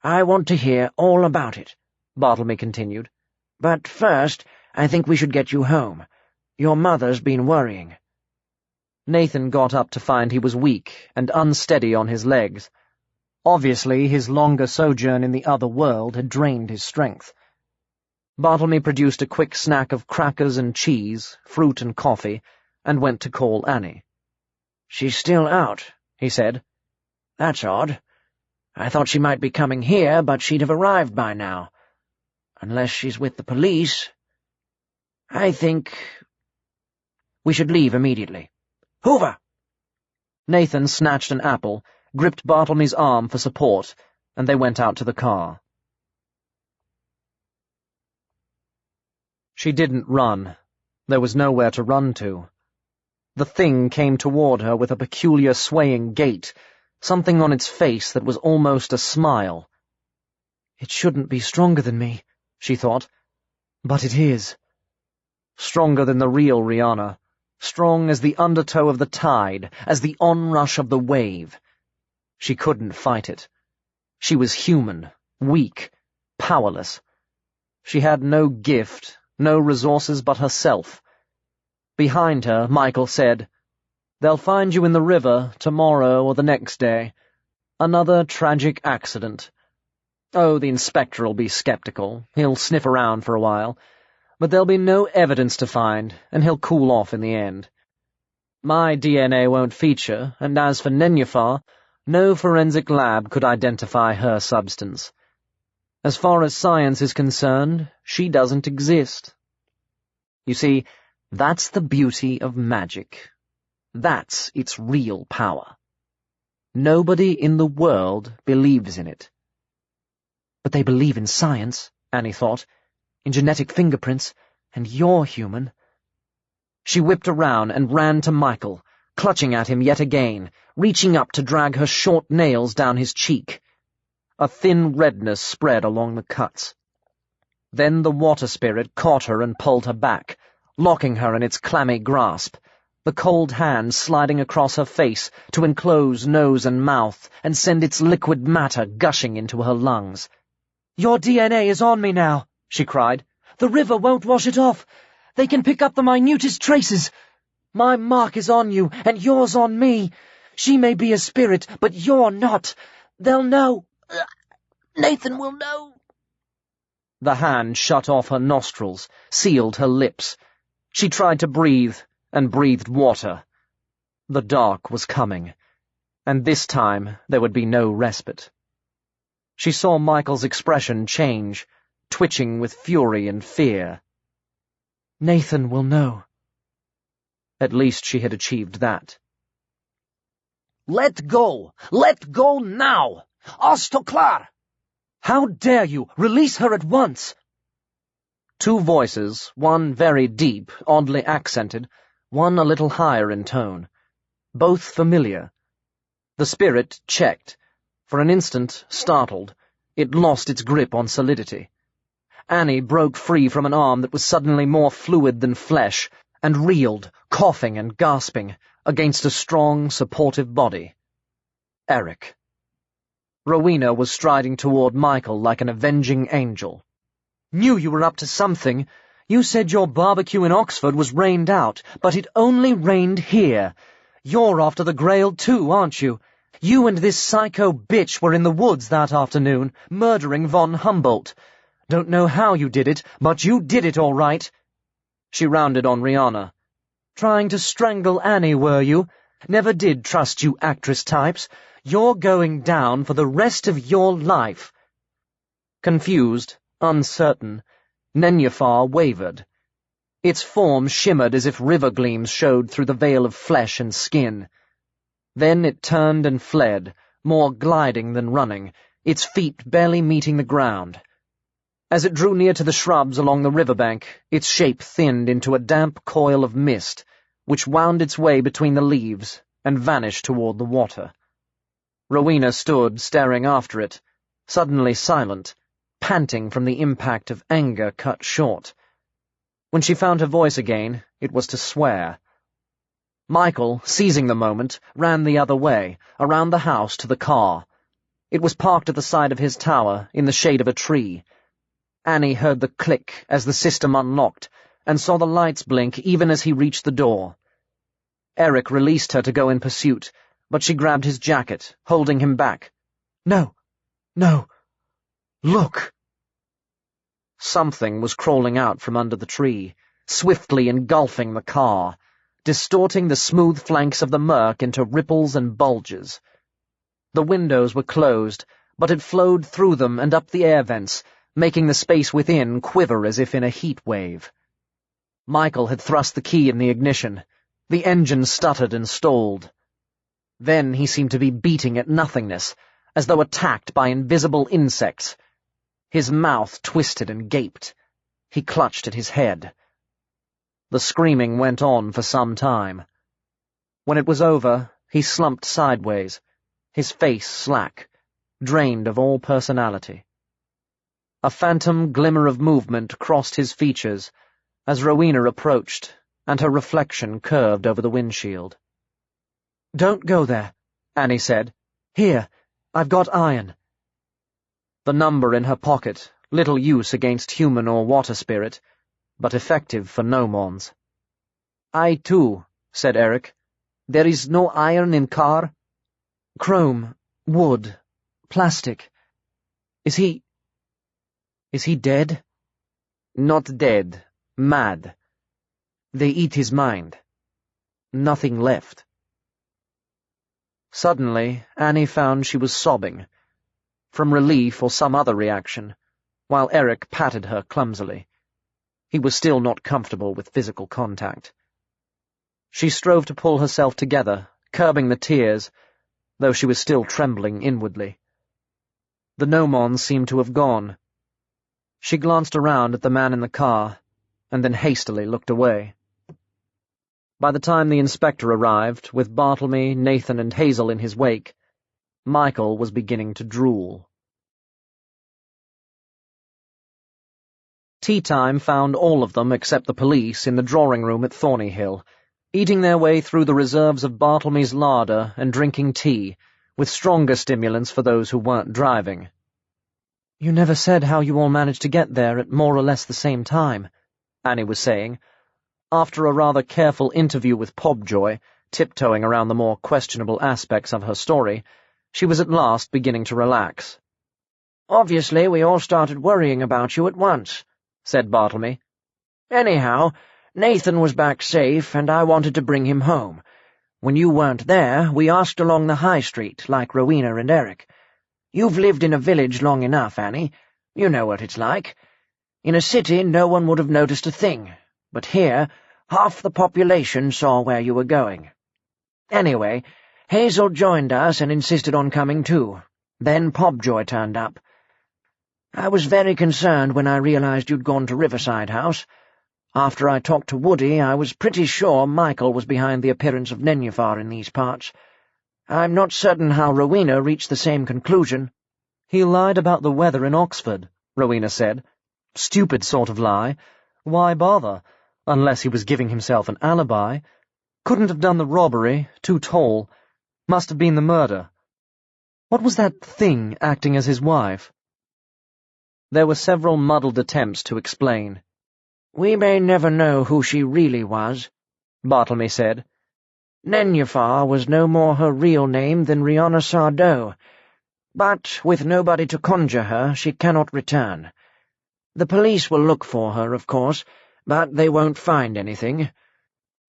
"I want to hear all about it," Bartlemy continued. "But first, I think we should get you home. Your mother's been worrying." Nathan got up to find he was weak and unsteady on his legs. Obviously, his longer sojourn in the other world had drained his strength. Bartlemy produced a quick snack of crackers and cheese, fruit and coffee, and went to call Annie. "She's still out," he said. "That's odd. I thought she might be coming here, but she'd have arrived by now. Unless she's with the police. I think we should leave immediately. Hoover!" Nathan snatched an apple, gripped Bartlemy's arm for support, and they went out to the car. She didn't run. There was nowhere to run to. The thing came toward her with a peculiar swaying gait, something on its face that was almost a smile. "It shouldn't be stronger than me," she thought, "but it is." Stronger than the real Rihanna, strong as the undertow of the tide, as the onrush of the wave. She couldn't fight it. She was human, weak, powerless. She had no gift, no resources but herself. Behind her, Michael said, "They'll find you in the river tomorrow or the next day. Another tragic accident. Oh, the inspector'll be skeptical. He'll sniff around for a while. But there'll be no evidence to find, and he'll cool off in the end. My DNA won't feature, and as for Nenufar, no forensic lab could identify her substance. As far as science is concerned, she doesn't exist." You see, that's the beauty of magic. That's its real power. Nobody in the world believes in it. But they believe in science, Annie thought, in genetic fingerprints, and you're human. She whipped around and ran to Michael, clutching at him yet again, reaching up to drag her short nails down his cheek. A thin redness spread along the cuts. Then the water spirit caught her and pulled her back, locking her in its clammy grasp, the cold hand sliding across her face to enclose nose and mouth and send its liquid matter gushing into her lungs. "Your DNA is on me now," she cried. "The river won't wash it off. They can pick up the minutest traces. My mark is on you, and yours on me. She may be a spirit, but you're not. They'll know. Nathan will know." The hand shut off her nostrils, sealed her lips. She tried to breathe, and breathed water. The dark was coming, and this time there would be no respite. She saw Michael's expression change, twitching with fury and fear. "Nathan will know." At least she had achieved that. "Let go! Let go now! Ostoklar!" "How dare you! Release her at once!" Two voices, one very deep, oddly accented, one a little higher in tone. Both familiar. The spirit checked. For an instant, startled, it lost its grip on solidity. Annie broke free from an arm that was suddenly more fluid than flesh, and reeled, coughing and gasping, against a strong, supportive body. Eric. Rowena was striding toward Michael like an avenging angel. "Knew you were up to something. You said your barbecue in Oxford was rained out, but it only rained here. You're after the Grail too, aren't you? You and this psycho bitch were in the woods that afternoon, murdering von Humboldt. Don't know how you did it, but you did it all right." She rounded on Rihanna. "Trying to strangle Annie, were you? Never did trust you actress types. You're going down for the rest of your life." Confused, uncertain, Nenufar wavered. Its form shimmered as if river gleams showed through the veil of flesh and skin. Then it turned and fled, more gliding than running, its feet barely meeting the ground. As it drew near to the shrubs along the riverbank, its shape thinned into a damp coil of mist, which wound its way between the leaves and vanished toward the water. Rowena stood staring after it, suddenly silent, panting from the impact of anger cut short. When she found her voice again, it was to swear. Michael, seizing the moment, ran the other way, around the house to the car. It was parked at the side of his tower, in the shade of a tree. Annie heard the click as the system unlocked, and saw the lights blink even as he reached the door. Eric released her to go in pursuit, but she grabbed his jacket, holding him back. "No, no. Look!" Something was crawling out from under the tree, swiftly engulfing the car, distorting the smooth flanks of the murk into ripples and bulges. The windows were closed, but it flowed through them and up the air vents, making the space within quiver as if in a heat wave. Michael had thrust the key in the ignition. The engine stuttered and stalled. Then he seemed to be beating at nothingness, as though attacked by invisible insects. His mouth twisted and gaped. He clutched at his head. The screaming went on for some time. When it was over, he slumped sideways, his face slack, drained of all personality. A phantom glimmer of movement crossed his features as Rowena approached, and her reflection curved over the windshield. "Don't go there," Annie said. "Here, I've got iron." The number in her pocket, little use against human or water spirit, but effective for gnomons. "I too," said Eric. "There is no iron in car?" "Chrome, wood, plastic. Is he dead?" "Not dead. Mad. They eat his mind. Nothing left." Suddenly, Annie found she was sobbing, from relief or some other reaction, while Eric patted her clumsily. He was still not comfortable with physical contact. She strove to pull herself together, curbing the tears, though she was still trembling inwardly. The gnomons seemed to have gone. She glanced around at the man in the car, and then hastily looked away. By the time the inspector arrived, with Bartlemy, Nathan, and Hazel in his wake, Michael was beginning to drool. Tea time found all of them except the police in the drawing room at Thornyhill, eating their way through the reserves of Bartlemy's larder and drinking tea, with stronger stimulants for those who weren't driving. "You never said how you all managed to get there at more or less the same time," Annie was saying. After a rather careful interview with Pobjoy, tiptoeing around the more questionable aspects of her story, she was at last beginning to relax. "Obviously, we all started worrying about you at once," said Bartlemy. "Anyhow, Nathan was back safe, and I wanted to bring him home. When you weren't there, we asked along the high street, like Rowena and Eric. You've lived in a village long enough, Annie. You know what it's like. In a city, no one would have noticed a thing, but here, half the population saw where you were going. Anyway, Hazel joined us and insisted on coming too. Then Pobjoy turned up. I was very concerned when I realized you'd gone to Riverside House. After I talked to Woody, I was pretty sure Michael was behind the appearance of Nenufar in these parts. I'm not certain how Rowena reached the same conclusion." "He lied about the weather in Oxford," Rowena said. "Stupid sort of lie. Why bother? Unless he was giving himself an alibi. Couldn't have done the robbery, too tall. Must have been the murder. What was that thing acting as his wife?" There were several muddled attempts to explain. "We may never know who she really was," Bartlemy said. "Nenufar was no more her real name than Rihanna Sardou. But with nobody to conjure her, she cannot return. The police will look for her, of course, but they won't find anything.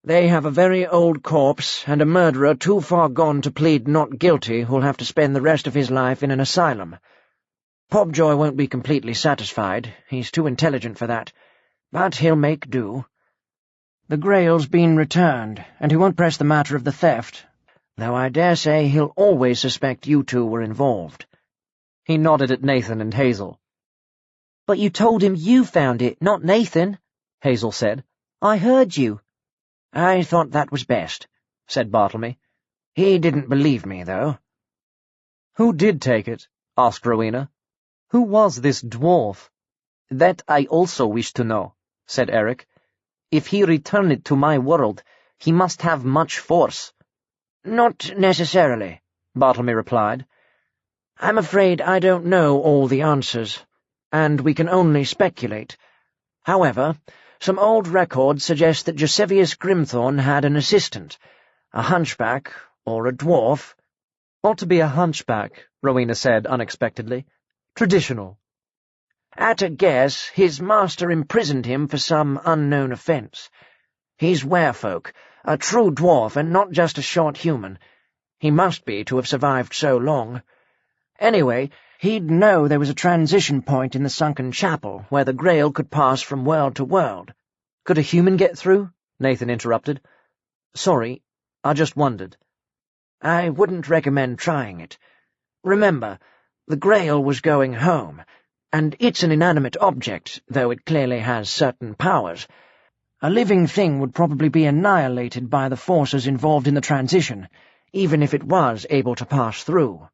They have a very old corpse and a murderer too far gone to plead not guilty who'll have to spend the rest of his life in an asylum. Pobjoy won't be completely satisfied, he's too intelligent for that, but he'll make do. The Grail's been returned, and he won't press the matter of the theft, though I dare say he'll always suspect you two were involved." He nodded at Nathan and Hazel. "But you told him you found it, not Nathan," Hazel said. "I heard you." "I thought that was best," said Bartlemy. "He didn't believe me, though." "Who did take it?" asked Rowena. "Who was this dwarf?" "That I also wish to know," said Eric. "If he returned it to my world, he must have much force." "Not necessarily," Bartlemy replied. "I'm afraid I don't know all the answers, and we can only speculate. However, some old records suggest that Josevius Grimthorne had an assistant, a hunchback or a dwarf." "Ought to be a hunchback," Rowena said unexpectedly. "Traditional." "At a guess, his master imprisoned him for some unknown offence. He's werefolk, a true dwarf and not just a short human. He must be to have survived so long. Anyway, he'd know there was a transition point in the sunken chapel where the Grail could pass from world to world." "Could a human get through?" Nathan interrupted. "Sorry, I just wondered." "I wouldn't recommend trying it. Remember, the Grail was going home, and it's an inanimate object, though it clearly has certain powers. A living thing would probably be annihilated by the forces involved in the transition, even if it was able to pass through."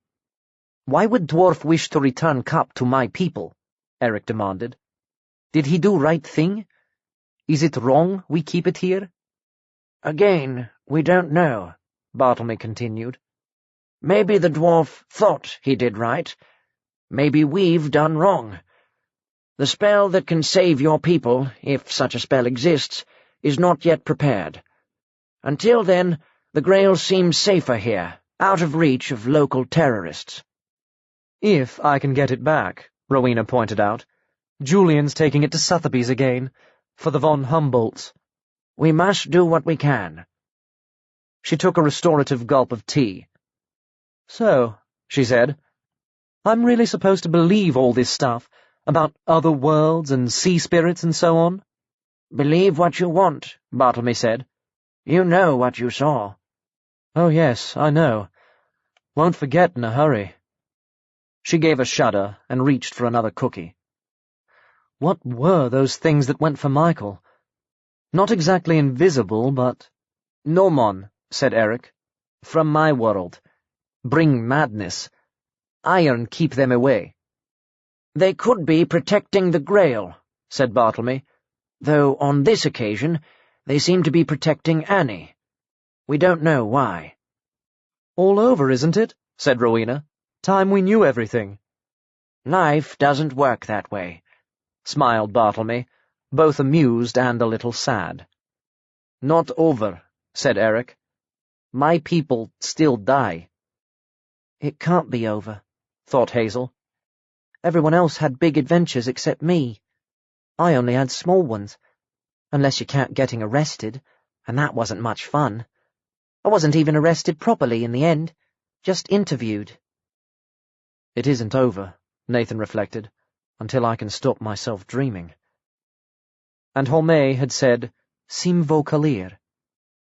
"Why would Dwarf wish to return Cap to my people?" Eric demanded. "Did he do right thing? Is it wrong we keep it here?" Again, we don't know, Bartlemy continued. Maybe the dwarf thought he did right. Maybe we've done wrong. The spell that can save your people, if such a spell exists, is not yet prepared. Until then, the Grail seems safer here, out of reach of local terrorists. If I can get it back, Rowena pointed out. Julian's taking it to Sotheby's again, for the von Humboldts. We must do what we can. She took a restorative gulp of tea. So, she said, I'm really supposed to believe all this stuff, about other worlds and sea spirits and so on? Believe what you want, Bartlemy said. You know what you saw. Oh yes, I know. Won't forget in a hurry. She gave a shudder and reached for another cookie. What were those things that went for Michael? Not exactly invisible, but— Nomon, said Eric. From my world. Bring madness. Iron keep them away. They could be protecting the Grail, said Bartlemy, though on this occasion they seem to be protecting Annie. We don't know why. All over, isn't it? Said Rowena. Time we knew everything. Life doesn't work that way, smiled Bartlemy, both amused and a little sad. Not over, said Eric. My people still die. It can't be over, thought Hazel. Everyone else had big adventures except me. I only had small ones, unless you count getting arrested, and that wasn't much fun. I wasn't even arrested properly in the end, just interviewed. It isn't over, Nathan reflected, until I can stop myself dreaming. And Holme had said, Sim vocalir,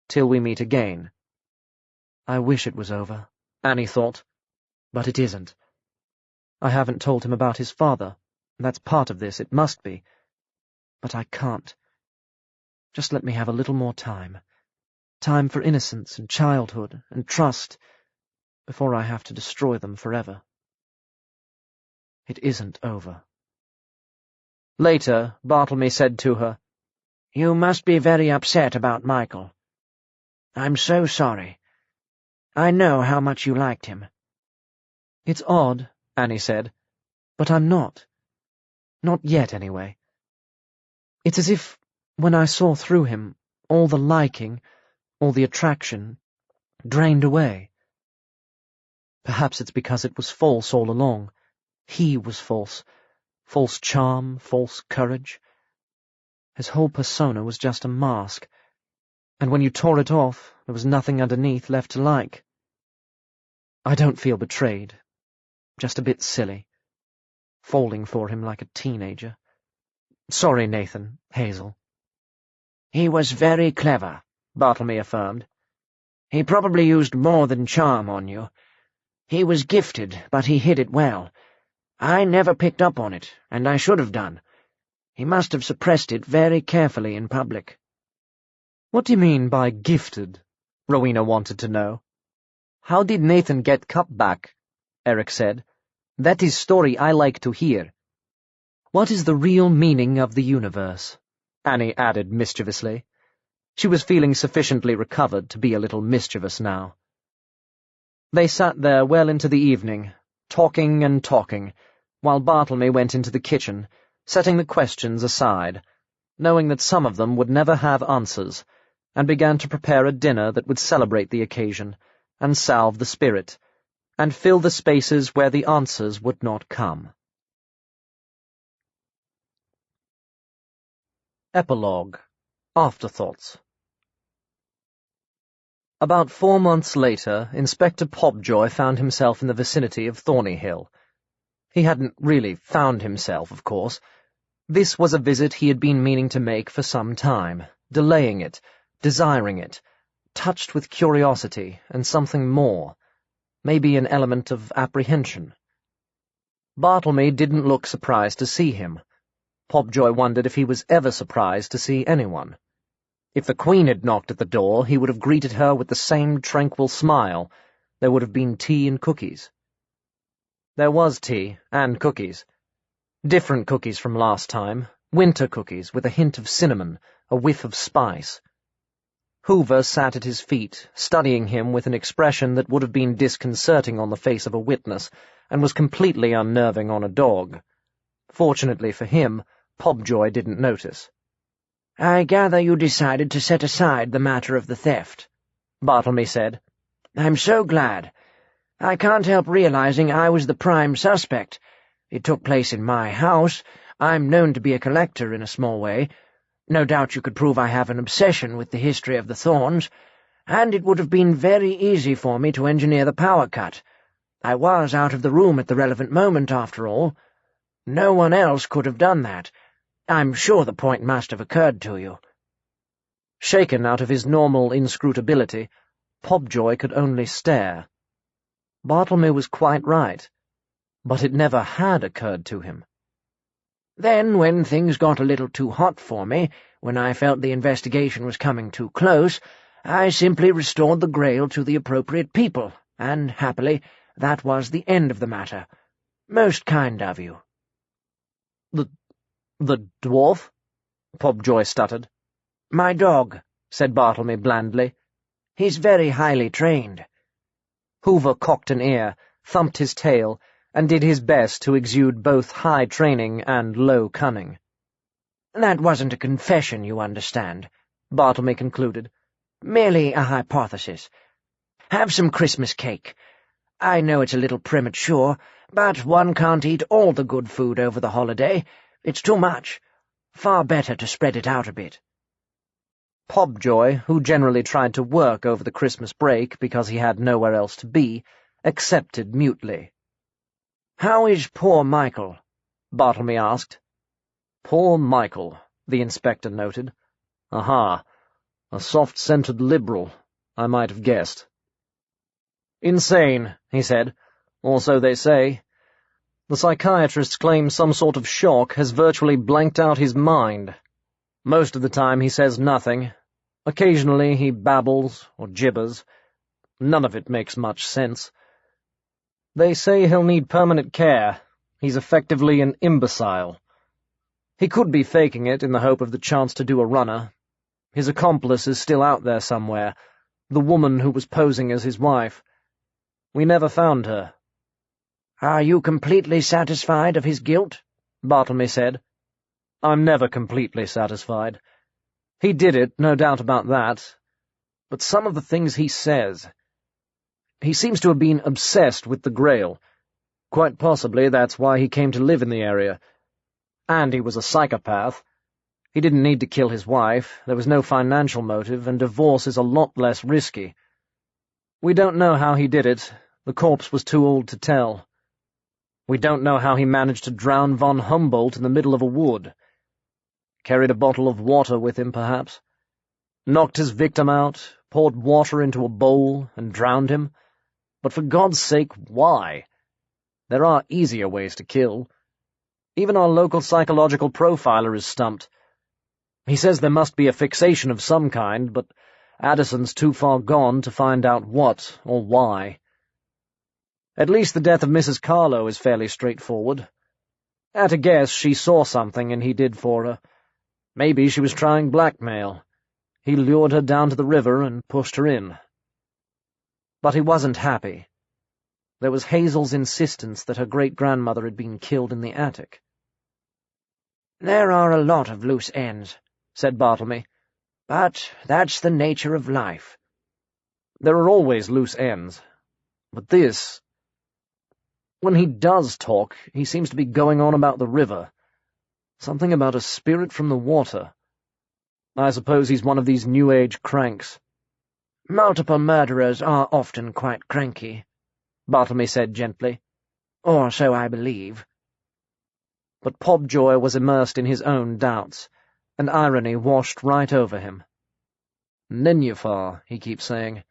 till we meet again. I wish it was over, Annie thought, but it isn't. I haven't told him about his father. That's part of this, it must be. But I can't. Just let me have a little more time. Time for innocence and childhood and trust, before I have to destroy them forever. It isn't over. Later, Bartlemy said to her, You must be very upset about Michael. I'm so sorry. I know how much you liked him. It's odd, Annie said, but I'm not. Not yet, anyway. It's as if, when I saw through him, all the liking, all the attraction, drained away. Perhaps it's because it was false all along. He was false. False charm, false courage. His whole persona was just a mask, and when you tore it off, there was nothing underneath left to like. I don't feel betrayed. Just a bit silly. Falling for him like a teenager. Sorry, Nathan, Hazel. He was very clever, Bartlemy affirmed. He probably used more than charm on you. He was gifted, but he hid it well. I never picked up on it, and I should have done. He must have suppressed it very carefully in public. What do you mean by gifted? Rowena wanted to know. How did Nathan get cup back? Eric said. That is story I like to hear. What is the real meaning of the universe? Annie added mischievously. She was feeling sufficiently recovered to be a little mischievous now. They sat there well into the evening, talking and talking, while Bartlemy went into the kitchen, setting the questions aside, knowing that some of them would never have answers, and began to prepare a dinner that would celebrate the occasion, and salve the spirit, and fill the spaces where the answers would not come. Epilogue. Afterthoughts. About 4 months later, Inspector Pobjoy found himself in the vicinity of Thornyhill. He hadn't really found himself, of course. This was a visit he had been meaning to make for some time, delaying it, desiring it, touched with curiosity and something more, maybe an element of apprehension. Bartlemy didn't look surprised to see him. Pobjoy wondered if he was ever surprised to see anyone. If the Queen had knocked at the door, he would have greeted her with the same tranquil smile. There would have been tea and cookies. There was tea and cookies. Different cookies from last time, winter cookies with a hint of cinnamon, a whiff of spice. Hoover sat at his feet, studying him with an expression that would have been disconcerting on the face of a witness, and was completely unnerving on a dog. Fortunately for him, Pobjoy didn't notice. "I gather you decided to set aside the matter of the theft," Bartlemy said. "I'm so glad. I can't help realizing I was the prime suspect. It took place in my house. I'm known to be a collector in a small way. No doubt you could prove I have an obsession with the history of the Thorns, and it would have been very easy for me to engineer the power cut. I was out of the room at the relevant moment, after all. No one else could have done that. I'm sure the point must have occurred to you." Shaken out of his normal inscrutability, Pobjoy could only stare. Bartlemy was quite right, but it never had occurred to him. "Then, when things got a little too hot for me, when I felt the investigation was coming too close, I simply restored the Grail to the appropriate people, and, happily, that was the end of the matter. Most kind of you." The dwarf?" Pobjoy stuttered. "My dog," said Bartlemy blandly. "He's very highly trained." Hoover cocked an ear, thumped his tail, and did his best to exude both high training and low cunning. "That wasn't a confession, you understand," Bartlemy concluded. "Merely a hypothesis. Have some Christmas cake. I know it's a little premature, but one can't eat all the good food over the holiday. It's too much. Far better to spread it out a bit." Pobjoy, who generally tried to work over the Christmas break because he had nowhere else to be, accepted mutely. "How is poor Michael?" Bartlemy asked. "Poor Michael," the inspector noted. "Aha, a soft-centred liberal, I might have guessed." "Insane," he said, "or so they say. The psychiatrists claim some sort of shock has virtually blanked out his mind. Most of the time he says nothing. Occasionally he babbles or gibbers. None of it makes much sense. They say he'll need permanent care. He's effectively an imbecile. He could be faking it in the hope of the chance to do a runner. His accomplice is still out there somewhere, the woman who was posing as his wife. We never found her." "Are you completely satisfied of his guilt?" Bartlemy said. "I'm never completely satisfied. He did it, no doubt about that. But some of the things he says... He seems to have been obsessed with the Grail. Quite possibly that's why he came to live in the area. And he was a psychopath. He didn't need to kill his wife, there was no financial motive, and divorce is a lot less risky. We don't know how he did it. The corpse was too old to tell. We don't know how he managed to drown von Humboldt in the middle of a wood. Carried a bottle of water with him, perhaps. Knocked his victim out, poured water into a bowl, and drowned him. But for God's sake, why? There are easier ways to kill. Even our local psychological profiler is stumped. He says there must be a fixation of some kind, but Addison's too far gone to find out what or why. At least the death of Mrs. Carlo is fairly straightforward. At a guess, she saw something and he did for her. Maybe she was trying blackmail. He lured her down to the river and pushed her in. But he wasn't happy. There was Hazel's insistence that her great-grandmother had been killed in the attic. "There are a lot of loose ends," said Bartlemy. "But that's the nature of life." "There are always loose ends. But this... When he does talk, he seems to be going on about the river. Something about a spirit from the water. I suppose he's one of these New Age cranks." "Multiple murderers are often quite cranky," Bartlemy said gently. "Or so I believe." But Pobjoy was immersed in his own doubts, and irony washed right over him. "Nenufar," he keeps saying.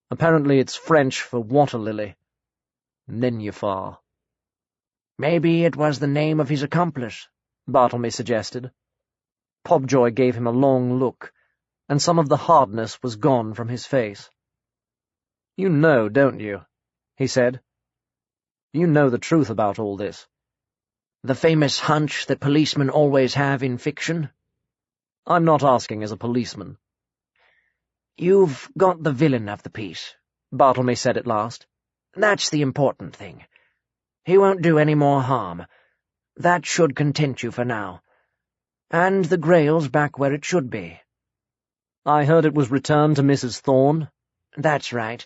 Apparently it's French for water lily. Nenufar. "Maybe it was the name of his accomplice," Bartlemy suggested. Pobjoy gave him a long look, and some of the hardness was gone from his face. "You know, don't you?" he said. "You know the truth about all this." "The famous hunch that policemen always have in fiction?" "I'm not asking as a policeman." "You've got the villain of the piece," Bartlemy said at last. "That's the important thing. He won't do any more harm. That should content you for now. And the Grail's back where it should be." "I heard it was returned to Mrs. Thorne." "That's right.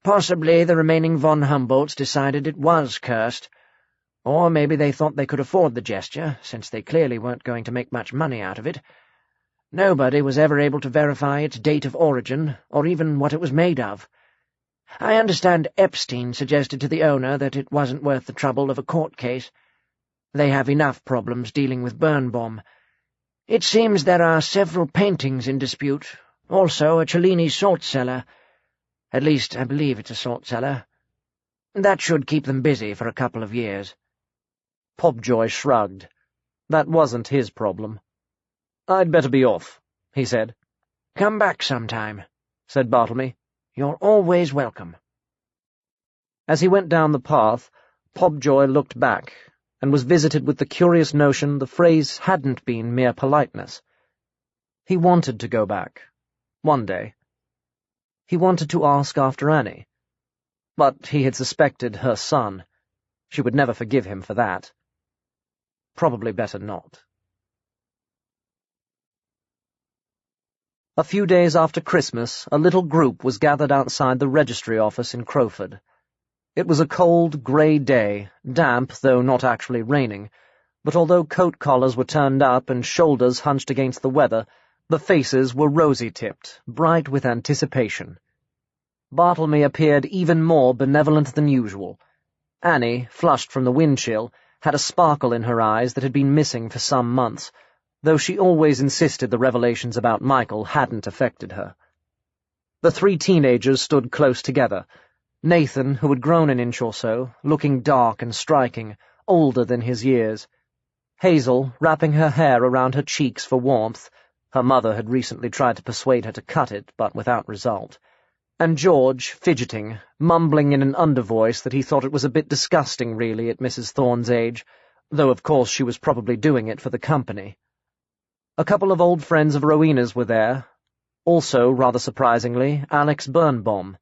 Possibly the remaining von Humboldts decided it was cursed. Or maybe they thought they could afford the gesture, since they clearly weren't going to make much money out of it. Nobody was ever able to verify its date of origin, or even what it was made of. I understand Epstein suggested to the owner that it wasn't worth the trouble of a court case. They have enough problems dealing with Birnbaum. It seems there are several paintings in dispute, also a Cellini salt cellar. At least, I believe it's a salt cellar. That should keep them busy for a couple of years." Pobjoy shrugged. That wasn't his problem. "I'd better be off," he said. "Come back sometime," said Bartlemy. "You're always welcome." As he went down the path, Pobjoy looked back, and was visited with the curious notion the phrase hadn't been mere politeness. He wanted to go back. One day. He wanted to ask after Annie. But he had suspected her son. She would never forgive him for that. Probably better not. A few days after Christmas, a little group was gathered outside the registry office in Crowford. It was a cold, grey day, damp though not actually raining, but although coat collars were turned up and shoulders hunched against the weather, the faces were rosy-tipped, bright with anticipation. Bartlemy appeared even more benevolent than usual. Annie, flushed from the wind chill, had a sparkle in her eyes that had been missing for some months, though she always insisted the revelations about Michael hadn't affected her. The three teenagers stood close together. Nathan, who had grown an inch or so, looking dark and striking, older than his years. Hazel, wrapping her hair around her cheeks for warmth. Her mother had recently tried to persuade her to cut it, but without result. And George, fidgeting, mumbling in an undervoice that he thought it was a bit disgusting, really, at Mrs. Thorne's age, though of course she was probably doing it for the company. A couple of old friends of Rowena's were there. Also, rather surprisingly, Alex Birnbaum.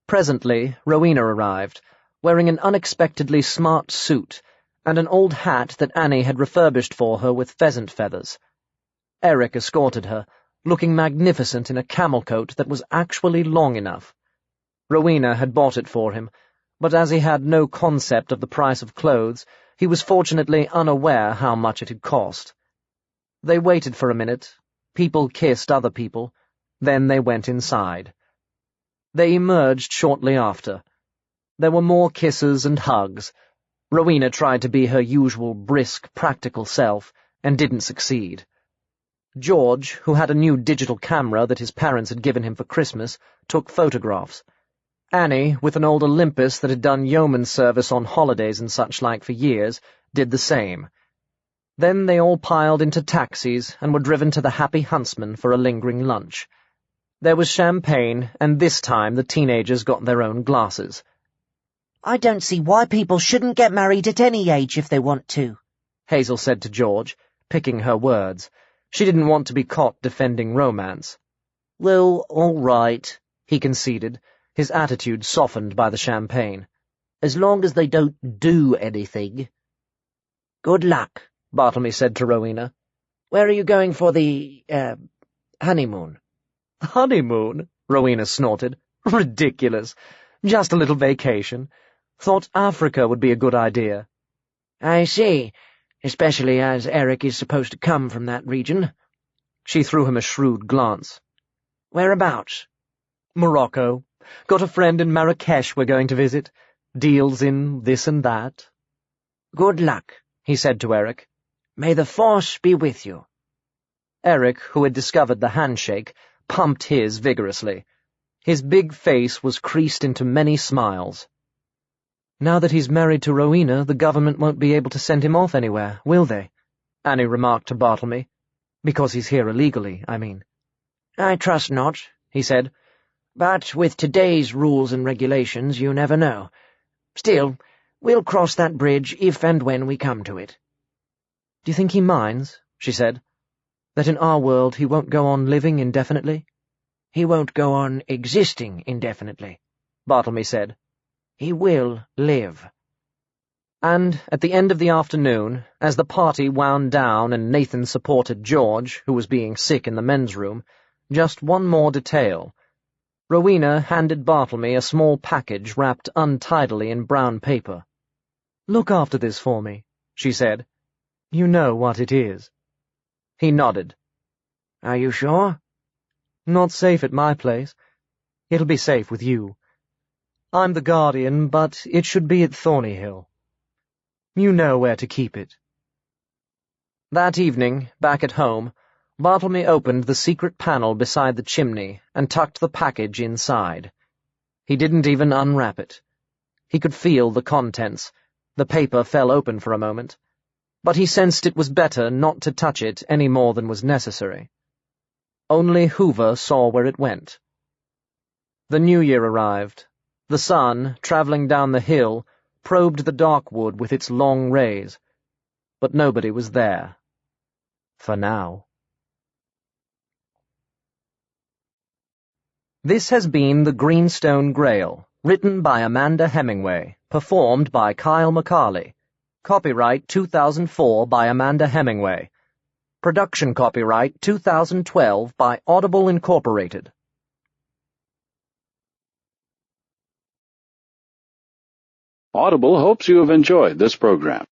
Presently, Rowena arrived, wearing an unexpectedly smart suit, and an old hat that Annie had refurbished for her with pheasant feathers. Eric escorted her, looking magnificent in a camel coat that was actually long enough. Rowena had bought it for him, but as he had no concept of the price of clothes, he was fortunately unaware how much it had cost. They waited for a minute. People kissed other people. Then they went inside. They emerged shortly after. There were more kisses and hugs. Rowena tried to be her usual brisk, practical self, and didn't succeed. George, who had a new digital camera that his parents had given him for Christmas, took photographs. Annie, with an old Olympus that had done yeoman service on holidays and such like for years, did the same. Then they all piled into taxis and were driven to the Happy Huntsman for a lingering lunch. There was champagne, and this time the teenagers got their own glasses. "I don't see why people shouldn't get married at any age if they want to," Hazel said to George, picking her words. She didn't want to be caught defending romance. "Well, all right," he conceded, his attitude softened by the champagne. "as long as they don't do anything." "Good luck," Bartlemy said to Rowena. "Where are you going for the, honeymoon?" "Honeymoon?" Rowena snorted. "Ridiculous. Just a little vacation. Thought Africa would be a good idea." "I see, especially as Eric is supposed to come from that region." She threw him a shrewd glance. "Whereabouts?" "Morocco. Got a friend in Marrakesh we're going to visit. Deals in this and that." "Good luck," he said to Eric. "May the Force be with you." Eric, who had discovered the handshake, pumped his vigorously. His big face was creased into many smiles. "Now that he's married to Rowena, the government won't be able to send him off anywhere, will they?" Annie remarked to Bartlemy. "Because he's here illegally, I mean." "I trust not," he said. "But with today's rules and regulations, you never know. Still, we'll cross that bridge if and when we come to it." "Do you think he minds," she said, "that in our world he won't go on living indefinitely?" He won't go on existing indefinitely, Bartlemy said. He will live. And at the end of the afternoon, as the party wound down and Nathan supported George, who was being sick in the men's room, just one more detail. Rowena handed Bartlemy a small package wrapped untidily in brown paper. "Look after this for me," she said. "You know what it is." He nodded. Are you sure? "Not safe at my place. It'll be safe with you. I'm the guardian, but it should be at Thornyhill. You know where to keep it." That evening, back at home, Bartlemy opened the secret panel beside the chimney and tucked the package inside. He didn't even unwrap it. He could feel the contents. The paper fell open for a moment, but he sensed it was better not to touch it any more than was necessary. Only Hoover saw where it went. The new year arrived. The sun, travelling down the hill, probed the dark wood with its long rays, but nobody was there. For now. This has been The Greenstone Grail, written by Amanda Hemingway, performed by Kyle McCarley. Copyright 2004 by Amanda Hemingway. Production copyright 2012 by Audible Incorporated. Audible hopes you have enjoyed this program.